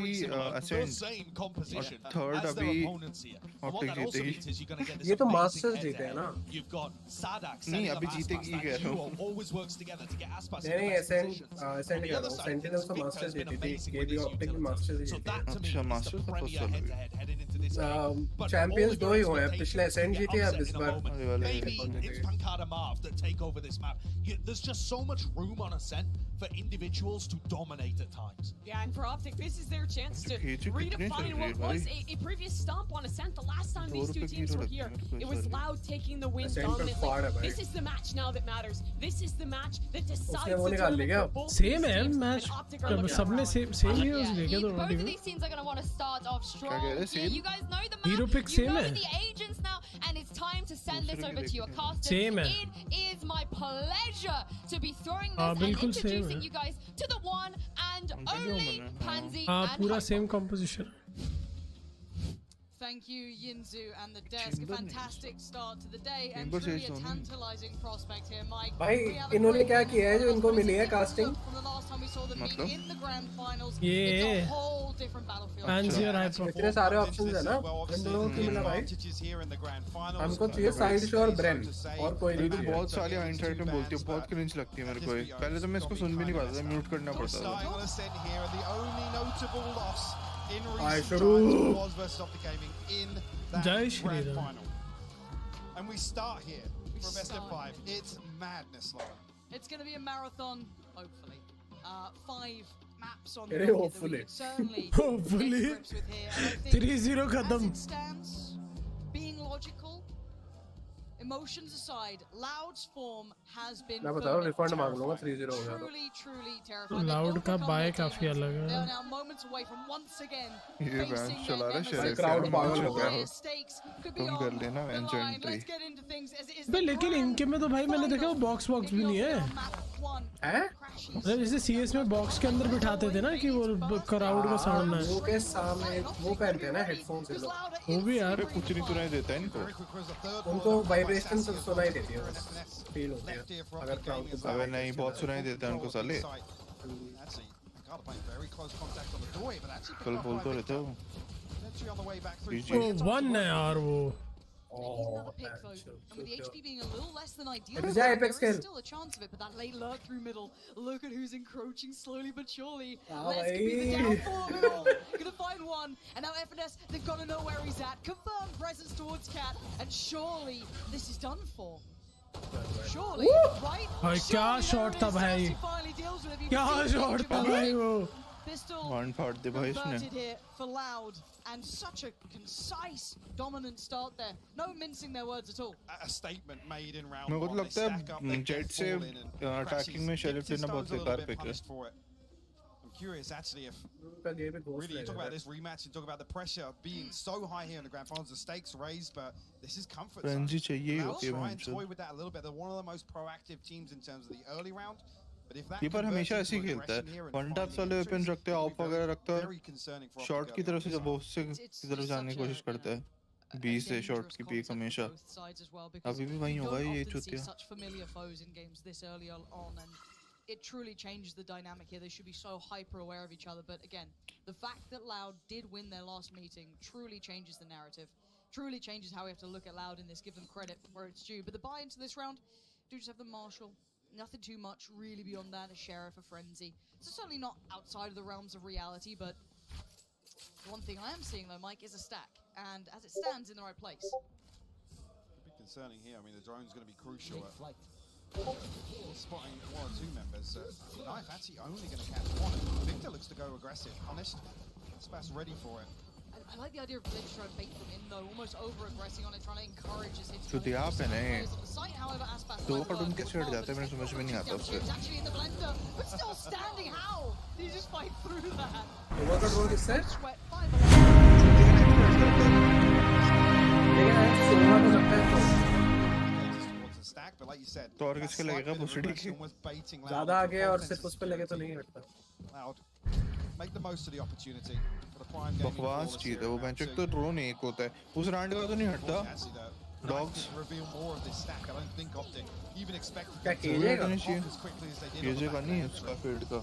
[SPEAKER 3] Ascent, third अभी Optic जीतेगी.
[SPEAKER 2] ये तो Masters जीते हैं ना?
[SPEAKER 3] नहीं अभी जीतेगी कह रहा हूँ.
[SPEAKER 2] नहीं Ascent कह रहा हूँ. Sentinel तो Masters जीती थी. ये भी Optic भी Masters जीती थी.
[SPEAKER 3] अच्छा Masters तो फर्स्ट वाला.
[SPEAKER 2] Champions दो ही हुए हैं. पिछले Ascent जीते हैं अब इस बार.
[SPEAKER 16] Maybe it's Pankada Marv that take over this map. There's just so much room on Ascent for individuals to dominate at times.
[SPEAKER 12] Yeah, and for Optic, this is their chance to redefine what was a previous stomp on Ascent. The last time these two teams were here, it was Loud taking the win dominantly. This is the match now that matters. This is the match that decides the tournament for both
[SPEAKER 1] Same है
[SPEAKER 12] teams,
[SPEAKER 1] match.
[SPEAKER 12] and Optic are looking
[SPEAKER 1] सबने same heroes लिए क्या तो
[SPEAKER 8] Both of these teams are going to want to start off strong. Yeah, you guys know the map.
[SPEAKER 1] Hero pick
[SPEAKER 8] You
[SPEAKER 1] same
[SPEAKER 8] know
[SPEAKER 1] है.
[SPEAKER 8] the agents now, and it's time to send this over to your casters.
[SPEAKER 1] Same है.
[SPEAKER 8] It is my pleasure to be throwing this and
[SPEAKER 1] बिल्कुल same
[SPEAKER 8] introducing
[SPEAKER 1] है.
[SPEAKER 8] you guys to the one and only Pansy
[SPEAKER 1] हाँ
[SPEAKER 8] and
[SPEAKER 1] पूरा same composition.
[SPEAKER 20] Thank you, Yinzu and the desk. A fantastic start to the day and truly a tantalizing prospect here, Mike.
[SPEAKER 2] भाई इन्होंने क्या किया है जो इनको मिली है casting?
[SPEAKER 20] From the last time we saw them meet in the grand finals,
[SPEAKER 1] Yeah.
[SPEAKER 20] it's a whole different battlefield.
[SPEAKER 1] Fancy और hyper.
[SPEAKER 2] इतने सारे options हैं ना? इन दोनों को मिला भाई. हमको चाहिए side show और Bren और कोई नहीं चाहिए.
[SPEAKER 3] बहुत सारी hindsight में बोलती है, बहुत cringe लगती है मेरे को. पहले तो मैं इसको सुन भी नहीं पाता था, म्यूट करना पड़ता था.
[SPEAKER 18] In
[SPEAKER 2] I
[SPEAKER 18] recent
[SPEAKER 2] should-
[SPEAKER 18] times was versus Optic Gaming in that
[SPEAKER 1] Jai
[SPEAKER 18] grand
[SPEAKER 1] Shri Ram.
[SPEAKER 18] final. And we start here for a best of 5. It's madness, Lauren.
[SPEAKER 20] It's going to be a marathon, hopefully. 5 maps on the
[SPEAKER 2] Very
[SPEAKER 20] docket that we
[SPEAKER 2] hopefully.
[SPEAKER 20] could certainly
[SPEAKER 1] Hopefully.
[SPEAKER 20] get to grips with here. And I think
[SPEAKER 1] 3-0
[SPEAKER 20] as
[SPEAKER 1] खत्म.
[SPEAKER 20] it stands, being logical, emotions aside, Loud's form has been
[SPEAKER 2] मैं बता रहा हूँ refund
[SPEAKER 20] terrifying.
[SPEAKER 2] मांग लूँगा 3-0 हो गया तो.
[SPEAKER 20] Truly terrifying.
[SPEAKER 1] Loud का buy काफी अलग
[SPEAKER 20] They
[SPEAKER 1] है.
[SPEAKER 20] are now moments away from once again
[SPEAKER 3] ये
[SPEAKER 20] facing
[SPEAKER 3] मैच
[SPEAKER 20] their
[SPEAKER 3] चला रहा है
[SPEAKER 20] nemesis.
[SPEAKER 3] शरीफ
[SPEAKER 2] crowd
[SPEAKER 3] यार,
[SPEAKER 2] पागल
[SPEAKER 3] मैच
[SPEAKER 2] हो
[SPEAKER 3] हो
[SPEAKER 2] गया.
[SPEAKER 3] गया.
[SPEAKER 20] Stakes could be
[SPEAKER 3] तुम
[SPEAKER 20] on
[SPEAKER 3] कर लेना
[SPEAKER 20] the
[SPEAKER 3] venture
[SPEAKER 20] line.
[SPEAKER 3] Entry.
[SPEAKER 20] Let's get into things as it is
[SPEAKER 1] बे
[SPEAKER 20] the
[SPEAKER 1] लेकिन
[SPEAKER 20] grand
[SPEAKER 1] इनके में तो भाई मैंने देखा वो
[SPEAKER 20] final.
[SPEAKER 1] बॉक्स बॉक्स भी नहीं है.
[SPEAKER 2] हैं?
[SPEAKER 1] मतलब जैसे CS में बॉक्स के अंदर बिठाते थे ना कि वो क्राउड का साउंड ना
[SPEAKER 2] वो के सामने वो पहनते हैं ना हेडफोन्स से लोग.
[SPEAKER 1] वो भी यार
[SPEAKER 3] कुछ नहीं सुनाई देता है इनको.
[SPEAKER 2] उनको वाइब्रेशन सुनाई देती है बस. फील होती है अगर क्राउड के
[SPEAKER 3] अबे नहीं बहुत सुनाई देता है उनको साले. कल बोल तो रहे थे वो.
[SPEAKER 1] वो 1 है यार वो.
[SPEAKER 20] Another pick though, and with the HP being a little less than ideal,
[SPEAKER 2] It is
[SPEAKER 20] there
[SPEAKER 2] Apex
[SPEAKER 20] is
[SPEAKER 2] kill.
[SPEAKER 20] still a chance of it, but that late lurk through middle, look at who's encroaching slowly but surely.
[SPEAKER 2] Ah,
[SPEAKER 20] Let's be the
[SPEAKER 2] bhai.
[SPEAKER 20] downfall of it all. Gonna find one, and now FNS, they've got to know where he's at. Confirmed presence towards Cat, and surely this is done for. Surely, right?
[SPEAKER 1] भाई क्या shot था भाई.
[SPEAKER 20] Finally deals with it.
[SPEAKER 1] क्या shot था भाई वो.
[SPEAKER 20] Pistol
[SPEAKER 3] one फाड़ दे भाई इसने.
[SPEAKER 20] converted here for Loud, and such a concise, dominant start there. No mincing their words at all.
[SPEAKER 18] A statement made in round
[SPEAKER 3] मेरे को तो
[SPEAKER 18] 1. They
[SPEAKER 3] लगता
[SPEAKER 18] stack up,
[SPEAKER 3] है
[SPEAKER 18] they
[SPEAKER 3] जेट
[SPEAKER 18] get
[SPEAKER 3] से
[SPEAKER 18] fall in and
[SPEAKER 3] attacking
[SPEAKER 18] crashes.
[SPEAKER 3] में sheriff
[SPEAKER 18] Gifted
[SPEAKER 3] लेना बहुत
[SPEAKER 18] Stone's a little
[SPEAKER 3] बेकार
[SPEAKER 18] bit
[SPEAKER 3] पिक है.
[SPEAKER 18] punished for it. I'm curious actually if really you talk about this rematch and talk about the pressure being so high here in the grand finals, the stakes raised, but this is comfort zone.
[SPEAKER 3] Frenzy चाहिए ही
[SPEAKER 18] Loud
[SPEAKER 3] होती है
[SPEAKER 18] try and
[SPEAKER 3] match.
[SPEAKER 18] toy with that a little bit. They're one of the most proactive teams in terms of the early round. But if that
[SPEAKER 3] ये पर हमेशा
[SPEAKER 18] converts
[SPEAKER 3] ऐसे ही
[SPEAKER 18] into
[SPEAKER 3] खेलता
[SPEAKER 18] aggression
[SPEAKER 3] है.
[SPEAKER 18] here and
[SPEAKER 3] one tap
[SPEAKER 18] finding
[SPEAKER 3] वाले
[SPEAKER 18] entries,
[SPEAKER 3] weapon रखते हैं,
[SPEAKER 18] it'll
[SPEAKER 3] of
[SPEAKER 18] be
[SPEAKER 3] वगैरह रखता
[SPEAKER 18] very
[SPEAKER 3] है.
[SPEAKER 18] concerning for
[SPEAKER 3] शॉट
[SPEAKER 18] Optic
[SPEAKER 3] की तरफ से
[SPEAKER 18] early
[SPEAKER 3] जब वो उससे की तरफ जाने की कोशिश करता है. 20 से शॉट की पीक हमेशा. अभी भी वही होगा ये चुतिया.
[SPEAKER 20] Such familiar foes in games this early on, and it truly changes the dynamic here. They should be so hyper aware of each other. But again, the fact that Loud did win their last meeting truly changes the narrative. Truly changes how we have to look at Loud in this. Give them credit where it's due. But the buy into this round, do just have the Marshal. Nothing too much really beyond that. A Sheriff, a Frenzy. So certainly not outside of the realms of reality. But one thing I am seeing though, Mike, is a stack. And as it stands, in the right place.
[SPEAKER 18] Could be concerning here. I mean, the drone's going to be crucial. Spotting 1 or 2 members. Knife actually only going to catch 1. Victor looks to go aggressive. Honest. Spas ready for it.
[SPEAKER 20] I like the idea of Blitz trying to bait them in though, almost over-aggressing on it, trying to encourage his hits.
[SPEAKER 3] तो दिया पे नहीं.
[SPEAKER 20] Site, however, Aspas
[SPEAKER 3] दो पर उन कैसे हट जाते हैं मेरे समझ में नहीं आता उससे.
[SPEAKER 20] It's actually in the blender, but still standing. How? Did he just fight through that?
[SPEAKER 2] वो का रोल किससे?
[SPEAKER 20] Sweat 5
[SPEAKER 2] लेकिन आज सोना तो लगता है तो.
[SPEAKER 18] Stack, but like you said,
[SPEAKER 3] तो और किसके लगेगा भुसड़ी के?
[SPEAKER 2] ज़्यादा आगे और सिर्फ उस पे लगे तो नहीं हटता.
[SPEAKER 18] Loud make the most of the opportunity for the prime gaming
[SPEAKER 3] बकवास
[SPEAKER 18] flawless
[SPEAKER 3] चीज
[SPEAKER 18] here
[SPEAKER 3] है वो
[SPEAKER 18] in round
[SPEAKER 3] बेंच
[SPEAKER 18] two.
[SPEAKER 3] तो ड्रोन एक होता है उस राउंड का तो नहीं हटता
[SPEAKER 18] Actually, the
[SPEAKER 3] Dogs.
[SPEAKER 18] Knights reveal more of this stack. I don't think Optic even expected
[SPEAKER 2] क्या
[SPEAKER 18] them to
[SPEAKER 2] कीजिएगा?
[SPEAKER 18] pop as quickly as they did on
[SPEAKER 3] कीजे
[SPEAKER 18] the
[SPEAKER 3] का
[SPEAKER 18] back
[SPEAKER 3] नहीं है
[SPEAKER 18] end.
[SPEAKER 3] उसका फील्ड का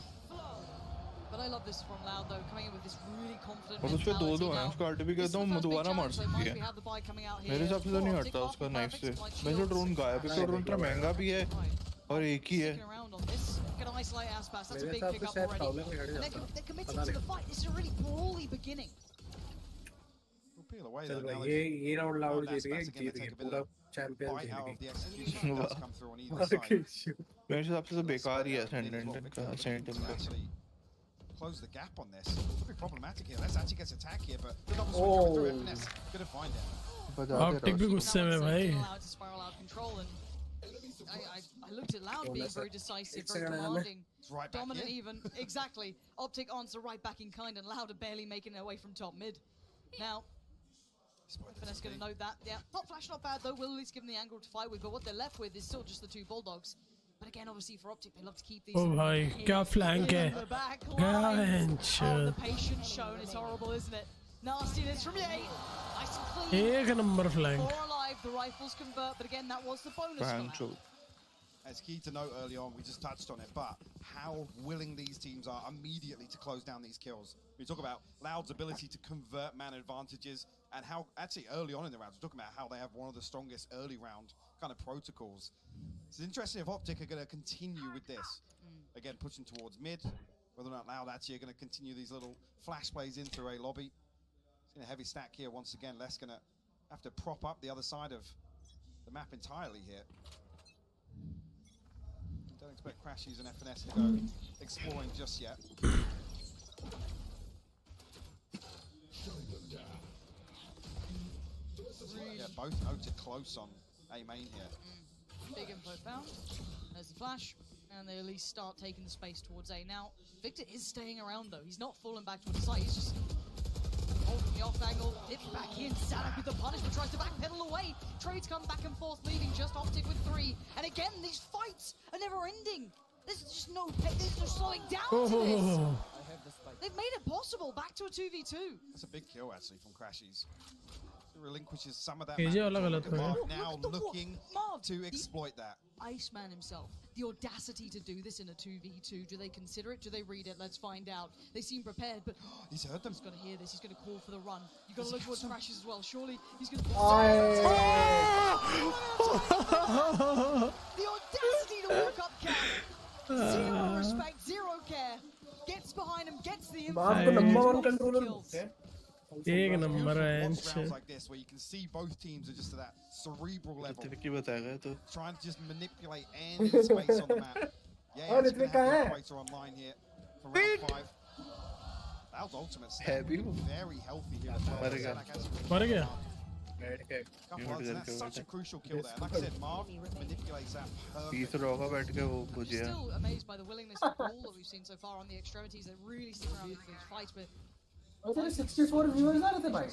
[SPEAKER 20] But I love this from Loud though, coming in with this really confident
[SPEAKER 3] और उसपे
[SPEAKER 20] mentality.
[SPEAKER 3] दो हैं
[SPEAKER 20] Now,
[SPEAKER 3] उसका आर्ट भी
[SPEAKER 20] this is
[SPEAKER 3] कहता हूँ
[SPEAKER 20] the first big
[SPEAKER 3] दोबारा मार
[SPEAKER 20] challenge, so
[SPEAKER 3] सकती
[SPEAKER 20] might
[SPEAKER 3] है
[SPEAKER 20] we have the buy coming out here.
[SPEAKER 3] मेरे हिसाब से तो नहीं
[SPEAKER 20] For
[SPEAKER 3] हटता
[SPEAKER 20] Optic,
[SPEAKER 3] उसका
[SPEAKER 20] Optic
[SPEAKER 3] नाइफ से
[SPEAKER 20] perfect,
[SPEAKER 3] मैं जो
[SPEAKER 20] shields.
[SPEAKER 3] ड्रोन गायब है तो ड्रोन इतना महंगा भी है और एक ही है
[SPEAKER 20] Sticking around on this, gonna isolate Aspas. That's a
[SPEAKER 2] मेरे
[SPEAKER 20] big
[SPEAKER 2] हिसाब से
[SPEAKER 20] pickup
[SPEAKER 2] शायद
[SPEAKER 20] already.
[SPEAKER 2] प्रॉब्लम में
[SPEAKER 20] And
[SPEAKER 2] हट जाता
[SPEAKER 20] they're committed
[SPEAKER 2] पता
[SPEAKER 20] to the
[SPEAKER 2] नहीं
[SPEAKER 20] fight. This is a really brawly beginning.
[SPEAKER 18] We'll peel away
[SPEAKER 2] चल
[SPEAKER 18] though. Now
[SPEAKER 2] भाई ये राउंड लाउड
[SPEAKER 18] That's
[SPEAKER 2] जीत गए
[SPEAKER 18] again, they
[SPEAKER 2] जीत गए
[SPEAKER 18] take a bit
[SPEAKER 2] पूरा
[SPEAKER 18] of
[SPEAKER 2] champion
[SPEAKER 18] bite
[SPEAKER 2] Jeet
[SPEAKER 18] out of the
[SPEAKER 2] गए
[SPEAKER 18] execution that does come through on either
[SPEAKER 2] Okay,
[SPEAKER 18] side.
[SPEAKER 2] shoot.
[SPEAKER 3] मेरे हिसाब से तो बेकार ही है
[SPEAKER 18] Well,
[SPEAKER 3] सेंटेंट का
[SPEAKER 18] Victor
[SPEAKER 3] सेंट
[SPEAKER 18] looking to actually close the gap on this. Could be problematic here. Let's actually get attack here, but the double swing coming through. FNS gonna find it.
[SPEAKER 1] Optic भी गुस्से में भाई
[SPEAKER 20] Allowed to spiral out of control, and I looked at Loud being very decisive, very commanding,
[SPEAKER 18] Right back
[SPEAKER 20] dominant
[SPEAKER 18] here.
[SPEAKER 20] even. Exactly. Optic answer right back in kind, and Loud are barely making their way from top mid. Now, FNS going to note that. Yeah, not flash, not bad though. Will at least give them the angle to fight with, but what they're left with is still just the two Bulldogs. But again, obviously for Optic, they love to keep these.
[SPEAKER 1] ओ भाई क्या flank है
[SPEAKER 20] in the back
[SPEAKER 1] क्या
[SPEAKER 20] lines. Oh, the
[SPEAKER 1] है
[SPEAKER 20] patience shown is horrible, isn't it? Nastiness from Ye. Nice and clean.
[SPEAKER 1] एक number flank
[SPEAKER 20] 4 alive, the rifles convert, but again, that was the bonus for Loud.
[SPEAKER 18] It's key to note early on, we just touched on it, but how willing these teams are immediately to close down these kills. We talk about Loud's ability to convert man advantages and how actually early on in the rounds, we're talking about how they have one of the strongest early round kind of protocols. It's interesting if Optic are going to continue with this. Again, pushing towards mid, whether or not Loud actually are going to continue these little flash plays into a lobby. It's a heavy stack here once again. Les going to have to prop up the other side of the map entirely here. Don't expect Crashies and FNS to go exploring just yet. Yeah, both noted close on A main here.
[SPEAKER 20] Big info found. There's the flash, and they at least start taking the space towards A. Now, Victor is staying around though. He's not falling back towards the site. He's just holding the off angle, dips back in. Sadak with the punishment tries to backpedal away. Trades come back and forth, leaving just Optic with 3. And again, these fights are never ending. There's just there's no slowing down to this. They've made it possible. Back to a 2v2.
[SPEAKER 18] That's a big kill actually from Crashies. Relinquishes some of that.
[SPEAKER 1] KJ वाला गलत हो गया
[SPEAKER 18] Marv now looking to exploit that.
[SPEAKER 20] Iceman himself, the audacity to do this in a 2v2. Do they consider it? Do they read it? Let's find out. They seem prepared, but
[SPEAKER 18] he's heard them.
[SPEAKER 20] He's going to hear this. He's going to call for the run. You've got to look towards Crashes as well. Surely he's going to. The audacity to walk up camp. Zero respect, zero care. Gets behind him, gets the
[SPEAKER 2] impact.
[SPEAKER 1] एक number है
[SPEAKER 18] Rounds like this where you can see both teams are just at that cerebral level. Trying to just manipulate any space on the map. Yeah, it's going to have the operator online here for round 5. Loud's ultimate step very healthy here.
[SPEAKER 1] मर गया
[SPEAKER 18] That's such a crucial kill there. Like I said, Marv manipulates that perfectly.
[SPEAKER 3] तीसरा होगा बैठ के वो बुझिया
[SPEAKER 20] Still amazed by the willingness of all that we've seen so far on the extremities. They really stick around in these fights, but
[SPEAKER 2] 64 viewers आ रहे थे भाई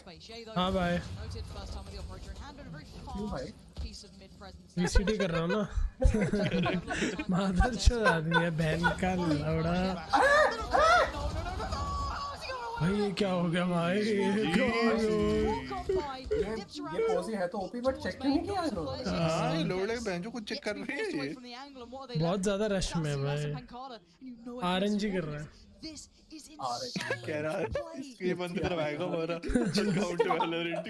[SPEAKER 1] हाँ भाई
[SPEAKER 20] noted first time with the operator in hand and a very fast piece of mid presence.
[SPEAKER 1] VCT कर रहा हूँ ना मादर चोद आदमी है बहन का लौड़ा भाई ये क्या हो गया भाई
[SPEAKER 2] ये पोजी है तो ओपी बट चेक क्यों नहीं किया इन्होंने
[SPEAKER 3] हाँ ये लोड़े बहनों को चेक कर रहे हैं ये
[SPEAKER 1] बहुत ज़्यादा रश में है भाई आरएनजी कर रहा है
[SPEAKER 3] कह रहा है ये बंद करवाएगा हमारा काउंट वैलोरेंट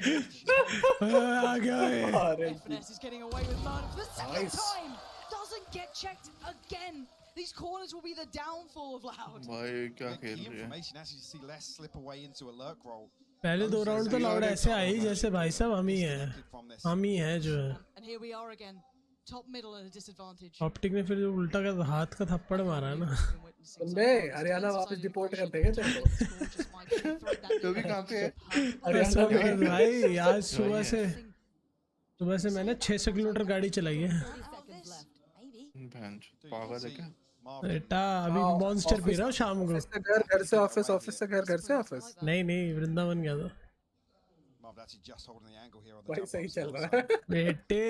[SPEAKER 1] आ गया है
[SPEAKER 20] FNS is getting away with murder for the second time. Doesn't get checked again. These corners will be the downfall of Loud.
[SPEAKER 3] भाई क्या खेल रही है
[SPEAKER 18] Information as you see less slip away into a lurk roll.
[SPEAKER 1] पहले 2 round तो loud ऐसे आई जैसे भाई साहब हम ही है जो है
[SPEAKER 20] And here we are again. Top middle at a disadvantage.
[SPEAKER 1] Optic ने फिर जो उल्टा का हाथ का थप्पड़ मारा है ना
[SPEAKER 2] बंदे हरियाणा वापस डिपोर्ट कर देंगे तेरे को
[SPEAKER 3] तो भी कहाँ पे है
[SPEAKER 1] हरियाणा में भाई आज सुबह से मैंने 600 किलोमीटर गाड़ी चलाई है
[SPEAKER 3] पागल है क्या
[SPEAKER 1] बेटा अभी मॉन्स्टर पी रहा हूँ शाम को
[SPEAKER 2] घर से ऑफिस ऑफिस से ऑफिस
[SPEAKER 1] नहीं वृंदावन गया था
[SPEAKER 2] भाई सही चल रहा है
[SPEAKER 1] बेटे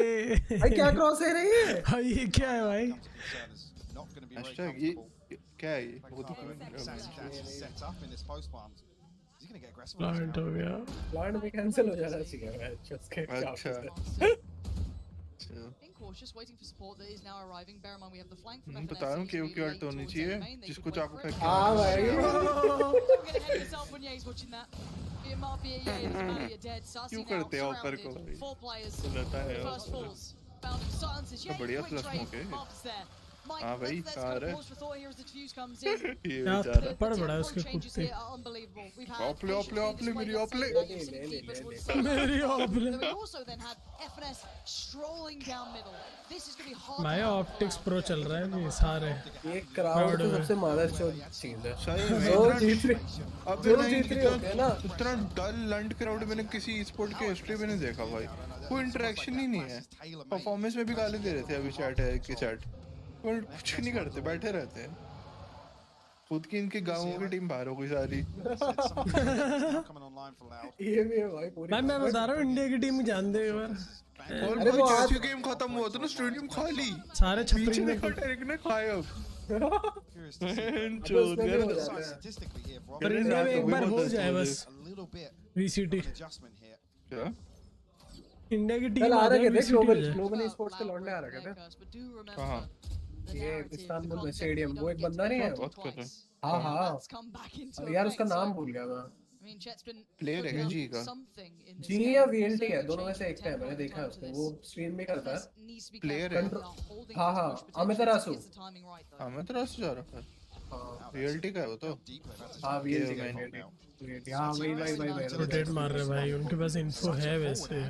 [SPEAKER 2] भाई क्या क्रॉस है रही है
[SPEAKER 1] भाई ये क्या है भाई
[SPEAKER 3] क्या है ये? वो तो
[SPEAKER 18] Assassin's actually set up in this post plant. Is he going to get aggressive?
[SPEAKER 1] Plant हो गया
[SPEAKER 2] प्लांट भी कैंसिल हो जाना चाहिए मैच उसके
[SPEAKER 3] अच्छा
[SPEAKER 20] Being cautious, waiting for support that is now arriving. Bear in mind we have the flank from FNS.
[SPEAKER 3] बता रहा हूँ केव की आर्ट होनी चाहिए जिसको चाकू फेंक के
[SPEAKER 2] हाँ भाई
[SPEAKER 20] Don't get ahead of yourself when Ye's watching that. It might be a Ye, it doesn't matter, you're dead. Sassy
[SPEAKER 3] क्यों
[SPEAKER 20] now,
[SPEAKER 3] करते हैं ऑफर को
[SPEAKER 20] surrounded. 4 players.
[SPEAKER 3] रहता है
[SPEAKER 20] First falls. Found him, silences. Ye,
[SPEAKER 3] बढ़िया
[SPEAKER 20] quick
[SPEAKER 3] plus
[SPEAKER 20] trade.
[SPEAKER 3] Okay
[SPEAKER 20] Marcus there. Mike,
[SPEAKER 3] हाँ भाई
[SPEAKER 20] let's
[SPEAKER 3] कहाँ
[SPEAKER 20] go
[SPEAKER 3] रहे
[SPEAKER 20] pause for thought here as the defuse comes in.
[SPEAKER 3] ये
[SPEAKER 1] क्या
[SPEAKER 3] बेचारा
[SPEAKER 1] पड़ बड़ा है उसके
[SPEAKER 20] Changes
[SPEAKER 1] कुत्ते
[SPEAKER 20] here are unbelievable. We've had
[SPEAKER 3] ऑपले ऑपले ऑपले मेरी ऑपले
[SPEAKER 1] मेरी ऑपले
[SPEAKER 20] we also then had FNS strolling down middle. This is going to be hard.
[SPEAKER 1] भाई ऑप्टिक्स प्रो चल रहा है ये सारे
[SPEAKER 2] ये क्राउड तो सबसे मदरचोद चीज है
[SPEAKER 3] सही में
[SPEAKER 2] जो जीत रही
[SPEAKER 3] अब
[SPEAKER 2] जो जीत रही होते हैं ना
[SPEAKER 3] इतना डल लंड क्राउड मैंने किसी स्पोर्ट के हिस्ट्री में नहीं देखा भाई कोई इंटरेक्शन ही नहीं है परफॉर्मेंस में भी गाली दे रहे थे अभी चैट है कि चैट कोई कुछ नहीं करते बैठे रहते हैं खुद की इनके गांवों की टीम बाहर हो गई सारी
[SPEAKER 2] ये भी है भाई पूरी
[SPEAKER 1] भाई मैं बता रहा हूँ इंडिया की टीम जान दे एक बार
[SPEAKER 3] और
[SPEAKER 2] अरे वो
[SPEAKER 3] भाई
[SPEAKER 2] आज
[SPEAKER 3] जैसे गेम खत्म हुआ था ना स्टेडियम खाली
[SPEAKER 1] सारे छपरी
[SPEAKER 3] बीच में
[SPEAKER 1] में
[SPEAKER 3] डायरेक्ट ने खाया अब
[SPEAKER 2] उसमें भी हो जाता है
[SPEAKER 1] पर इंडिया में एक बार हो जाए बस VCT
[SPEAKER 3] क्या
[SPEAKER 1] इंडिया की
[SPEAKER 2] कल
[SPEAKER 1] टीम
[SPEAKER 2] आ
[SPEAKER 1] आ
[SPEAKER 2] रहे
[SPEAKER 1] जाए
[SPEAKER 2] थे
[SPEAKER 1] VCT
[SPEAKER 2] ग्लोबल
[SPEAKER 1] हो जाए
[SPEAKER 2] ग्लोबल स्पोर्ट्स के लौटने आ रहे थे
[SPEAKER 3] कहाँ
[SPEAKER 2] ये इस्तांबुल में स्टेडियम वो एक बंदा नहीं है
[SPEAKER 3] बात कर रहे हैं
[SPEAKER 2] हाँ हाँ यार उसका नाम भूल गया मैं
[SPEAKER 3] प्लेयर है जी का
[SPEAKER 2] जी या VLT है दोनों में से एक है मैंने देखा है उसको वो स्ट्रीम भी करता है
[SPEAKER 3] प्लेयर है
[SPEAKER 2] हाँ हाँ अमित रासू
[SPEAKER 3] अमित रासू जा रहा है रियलिटी का है वो तो
[SPEAKER 2] हाँ VLT का हाँ भाई
[SPEAKER 1] रोटेट मार रहे भाई उनके पास इन्फो है वैसे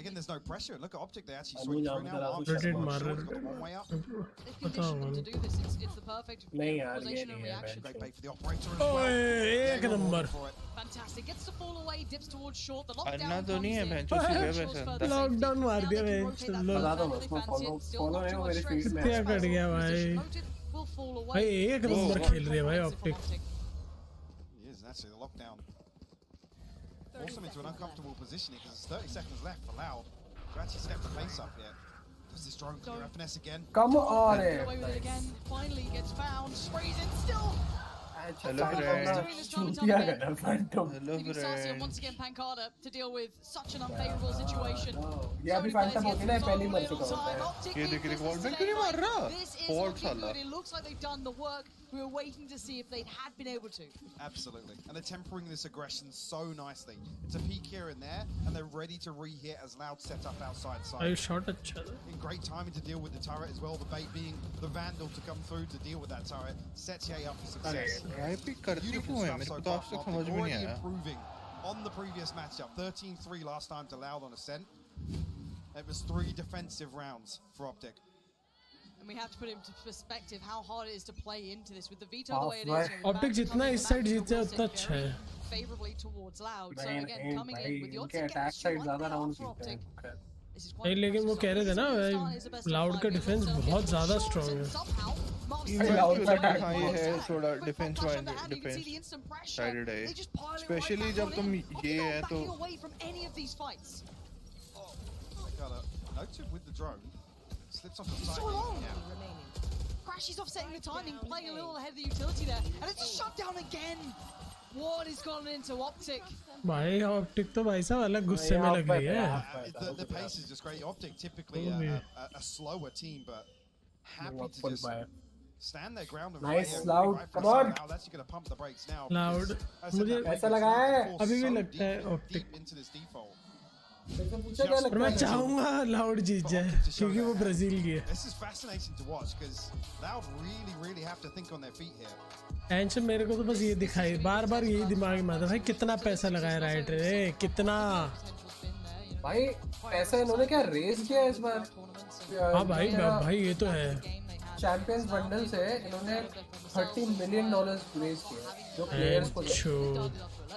[SPEAKER 18] Again, there's no pressure. Look at Optic, they actually swing through now.
[SPEAKER 1] Rotate मार
[SPEAKER 18] Got the one way up.
[SPEAKER 1] पता होगा
[SPEAKER 20] To do this, it's the perfect
[SPEAKER 2] नहीं यार ये
[SPEAKER 20] causation and
[SPEAKER 2] नहीं है
[SPEAKER 20] reaction.
[SPEAKER 18] Great bait for the operator as well.
[SPEAKER 1] ओए एक number
[SPEAKER 20] Fantastic. Gets the fall away, dips towards short. The
[SPEAKER 3] Anna
[SPEAKER 20] lockdown
[SPEAKER 3] तो नहीं है
[SPEAKER 20] comes in.
[SPEAKER 3] बेंचो से गए वैसे
[SPEAKER 1] लॉकडाउन मार दिया मैं
[SPEAKER 2] बता दो बस मैं फॉलो है मेरे फीड में
[SPEAKER 1] क्या कट गया भाई
[SPEAKER 20] Will fall away.
[SPEAKER 1] भाई एक नंबर खेल रही है भाई optic
[SPEAKER 18] He is actually the lockdown. Force him into an uncomfortable position because there's 30 seconds left for Loud to actually step the pace up here. Does this drone clear FNS again?
[SPEAKER 2] come on
[SPEAKER 20] Get away with it again. Finally gets found. Sprays it still.
[SPEAKER 3] Hello friend
[SPEAKER 2] चूतिया गया Phantom
[SPEAKER 3] Hello
[SPEAKER 20] Leaving Sarsia
[SPEAKER 3] friend
[SPEAKER 20] once again Pancada to deal with such an unfavorable situation.
[SPEAKER 2] ये अभी Phantom होती ना पहली मर चुका होता है
[SPEAKER 3] ये देख रिकॉल बैक क्यों नहीं मार रहा
[SPEAKER 20] This is
[SPEAKER 3] फॉल्ट
[SPEAKER 20] looking
[SPEAKER 3] साला
[SPEAKER 20] good. It looks like they've done the work. We were waiting to see if they had been able to.
[SPEAKER 18] Absolutely. And they're tempering this aggression so nicely. It's a peek here and there, and they're ready to re-hit as Loud set up outside
[SPEAKER 1] भाई
[SPEAKER 18] side.
[SPEAKER 1] Shot अच्छा था
[SPEAKER 18] In great timing to deal with the turret as well. The bait being the Vandal to come through to deal with that turret. Sets Ye up for success.
[SPEAKER 3] राय pick करती
[SPEAKER 18] Beautiful
[SPEAKER 3] क्यों है
[SPEAKER 18] stuff
[SPEAKER 3] मेरे
[SPEAKER 18] so
[SPEAKER 3] को तो
[SPEAKER 18] far
[SPEAKER 3] आज
[SPEAKER 18] from
[SPEAKER 3] तक समझ
[SPEAKER 18] Optic.
[SPEAKER 3] में नहीं
[SPEAKER 18] Already
[SPEAKER 3] आया
[SPEAKER 18] improving on the previous matchup. 13-3 last time to Loud on Ascent. It was 3 defensive rounds for Optic.
[SPEAKER 20] And we have to put into perspective how hard it is to play into this with the veto the way it is.
[SPEAKER 1] Optic जितना इस side जीते उतना अच्छा है
[SPEAKER 20] Favorably towards Loud. So
[SPEAKER 2] नहीं
[SPEAKER 20] again,
[SPEAKER 2] नहीं
[SPEAKER 20] coming
[SPEAKER 2] भाई
[SPEAKER 20] in with the
[SPEAKER 2] उनके
[SPEAKER 20] Optic
[SPEAKER 2] attack
[SPEAKER 20] chemistry
[SPEAKER 2] side
[SPEAKER 20] like
[SPEAKER 2] ज्यादा
[SPEAKER 20] they are
[SPEAKER 2] राउंड
[SPEAKER 20] for
[SPEAKER 2] जीते
[SPEAKER 20] Optic.
[SPEAKER 2] हैं
[SPEAKER 20] This is
[SPEAKER 1] नहीं
[SPEAKER 20] quite
[SPEAKER 1] लेकिन वो कह रहे थे ना भाई लाउड का डिफेंस बहुत ज्यादा स्ट्रांग है
[SPEAKER 3] हाँ ये है थोड़ा डिफेंस साइडेड है स्पेशली जब तुम ये है तो
[SPEAKER 18] Noted with the drone. Slips off the side.
[SPEAKER 20] So long.
[SPEAKER 18] Yeah.
[SPEAKER 20] Crashes off setting the timing, playing a little ahead of the utility there, and it's a shutdown again. What has gone into Optic?
[SPEAKER 1] भाई optic तो भाई साहब अलग गुस्से में लग रही है
[SPEAKER 18] The pace is just great. Optic typically a slower team, but happy to just stand their ground and
[SPEAKER 2] Nice,
[SPEAKER 18] right
[SPEAKER 2] Loud.
[SPEAKER 18] right
[SPEAKER 2] Come
[SPEAKER 18] for
[SPEAKER 2] on.
[SPEAKER 18] Now that's going to pump the brakes now.
[SPEAKER 1] Loud
[SPEAKER 18] As I said,
[SPEAKER 1] मुझे
[SPEAKER 18] that
[SPEAKER 2] ऐसा
[SPEAKER 18] Vegas
[SPEAKER 2] लगा है
[SPEAKER 18] force
[SPEAKER 1] अभी भी
[SPEAKER 18] so
[SPEAKER 1] लगता है
[SPEAKER 18] deep
[SPEAKER 1] optic
[SPEAKER 18] into this default.
[SPEAKER 2] पूछा क्या
[SPEAKER 1] और
[SPEAKER 2] लगता
[SPEAKER 1] मैं
[SPEAKER 2] है
[SPEAKER 1] चाहूंगा लाउड जीत जाए क्योंकि वो ब्राजील की है
[SPEAKER 18] This is fascinating to watch because Loud really have to think on their feet here.
[SPEAKER 1] Tension मेरे को तो बस ये दिखाई बार बार यही दिमाग में आता है भाई कितना पैसा लगाया राइट रे कितना
[SPEAKER 2] भाई पैसा इन्होंने क्या रेज किया इस बार
[SPEAKER 1] हाँ भाई भाई ये तो है
[SPEAKER 2] चैंपियंस बंडल से इन्होंने $30 मिलियन रेज किया जो प्लेयर्स को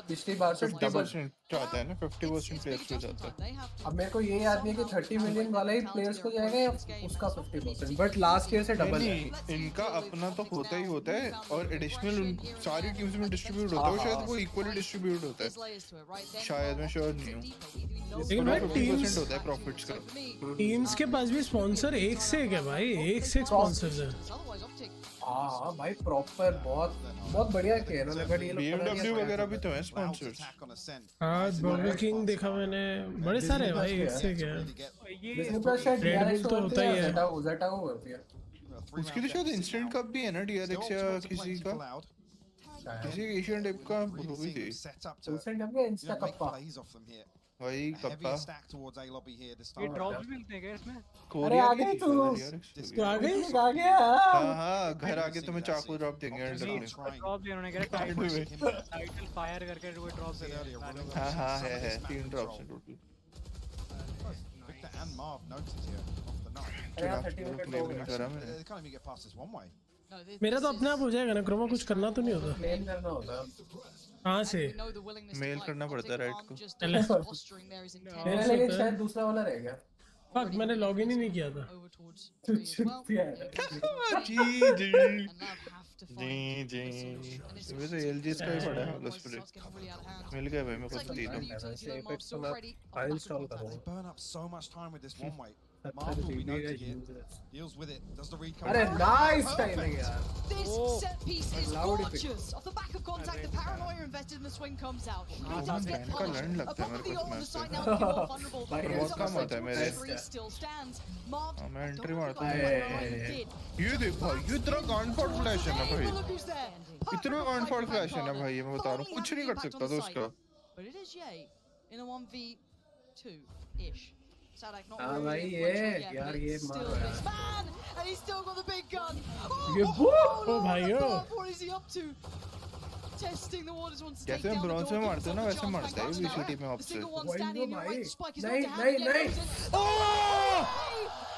[SPEAKER 2] पिछली बार से
[SPEAKER 3] 50% जाता है ना 50% प्लेयर्स को जाता है
[SPEAKER 2] अब मेरे को ये याद नहीं है कि 30 मिलियन वाला ही प्लेयर्स को जाएगा या उसका 50% बट लास्ट ईयर से डबल है
[SPEAKER 3] इनका अपना तो होता ही होता है और एडिशनल सारी टीम्स में डिस्ट्रीब्यूट होता है शायद वो इक्वली डिस्ट्रीब्यूट होता है शायद मैं श्योर नहीं हूँ
[SPEAKER 1] लेकिन भाई
[SPEAKER 3] 50% होता है प्रॉफिट्स का
[SPEAKER 1] टीम्स के पास भी स्पॉन्सर एक से एक है भाई एक से एक स्पॉन्सर्स है
[SPEAKER 2] हाँ भाई प्रॉपर बहुत बढ़िया किया इन्होंने बट ये लोग पता नहीं
[SPEAKER 3] BMW
[SPEAKER 2] क्या
[SPEAKER 3] वगैरह
[SPEAKER 2] कर
[SPEAKER 3] भी
[SPEAKER 2] रहे
[SPEAKER 3] तो
[SPEAKER 2] हैं।
[SPEAKER 3] है स्पॉन्सर्स।
[SPEAKER 1] हाँ बर्गर किंग देखा मैंने, बड़े सारे हैं भाई, इससे क्या है।
[SPEAKER 2] Disney Plus शायद
[SPEAKER 1] Red
[SPEAKER 2] DRX
[SPEAKER 1] Bull तो
[SPEAKER 2] होती
[SPEAKER 1] होता ही है।
[SPEAKER 2] Zeta को होती है।
[SPEAKER 3] उसके लिए शायद इंस्टेंट कप भी है ना DRX या किसी का, किसी एशियन टाइप का वो भी थी।
[SPEAKER 2] इंस्टेंट कप या इंस्टा कप
[SPEAKER 3] वही कप्पा।
[SPEAKER 6] ये ड्रॉप्स भी मिलते हैं क्या इसमें?
[SPEAKER 2] अरे आ गए तू आ गया।
[SPEAKER 3] हाँ घर आके तुम्हें चाकू ड्रॉप देंगे एंड में।
[SPEAKER 6] ड्रॉप दिया उन्होंने, कह रहा टाइटल फायर करके कोई ड्रॉप दे दिया।
[SPEAKER 3] हाँ है 3 ड्रॉप्स हैं total.
[SPEAKER 18] Victor and Marv noted here off the night.
[SPEAKER 2] अरे यार 30 मिनट हो गया।
[SPEAKER 18] They can't even get past this one way.
[SPEAKER 1] मेरा तो अपने आप हो जाएगा ना, क्रोमा कुछ करना तो नहीं होता।
[SPEAKER 2] क्लेम करना होता।
[SPEAKER 1] कहाँ से?
[SPEAKER 3] मेल करना पड़ता है राइट को।
[SPEAKER 2] मेरा लेकिन शायद दूसरा वाला रह गया।
[SPEAKER 1] फक मैंने लॉगिन ही नहीं किया था।
[SPEAKER 3] जी वैसे LG का ही पड़ा है प्लस प्लेट मिल गया भाई मेरे को 3
[SPEAKER 2] Apex तो मैं अनइंस्टॉल करूंगा।
[SPEAKER 18] They burn up so much time with this one way. Marvel, we noted here, deals with it. Does the read come?
[SPEAKER 2] अरे nice timing यार।
[SPEAKER 20] This set piece is gorgeous. Off the back of contact, the paranoia invested in the swing comes out. He does get punished. Above the ult on the side now, looking more vulnerable.
[SPEAKER 3] बहुत कम होता है मेरे।
[SPEAKER 20] Three still stands. Marv,
[SPEAKER 3] मैं entry मारता हूँ। ये देख भाई ये इतना गॉनफॉट फ्लैश है ना भाई, इतना गॉनफॉट फ्लैश है ना भाई, मैं बता रहा हूँ कुछ नहीं कर सकता था उसका।
[SPEAKER 20] But it is Ye in a 1v2-ish. Sadak not
[SPEAKER 2] हाँ
[SPEAKER 20] really
[SPEAKER 2] भाई
[SPEAKER 20] influential yet,
[SPEAKER 2] यार
[SPEAKER 20] but
[SPEAKER 2] ये
[SPEAKER 20] it's
[SPEAKER 2] मार
[SPEAKER 20] still
[SPEAKER 2] रहा
[SPEAKER 20] this
[SPEAKER 2] है।
[SPEAKER 20] man, and he's still got the big gun.
[SPEAKER 2] ये
[SPEAKER 1] ओ भाई ओ।
[SPEAKER 20] What is he up to? Testing the waters wants to take
[SPEAKER 3] जैसे
[SPEAKER 20] down the
[SPEAKER 3] ब्रॉन्ज में
[SPEAKER 20] door,
[SPEAKER 3] मारते हैं ना
[SPEAKER 20] gives
[SPEAKER 3] वैसे
[SPEAKER 20] himself a
[SPEAKER 3] मारता है
[SPEAKER 20] chance back
[SPEAKER 3] VCT में
[SPEAKER 20] out. The
[SPEAKER 3] आपसे।
[SPEAKER 20] single one standing in your right, the spike is not
[SPEAKER 2] नहीं
[SPEAKER 20] down.
[SPEAKER 2] नहीं
[SPEAKER 20] Yet
[SPEAKER 2] नहीं।
[SPEAKER 20] goes in.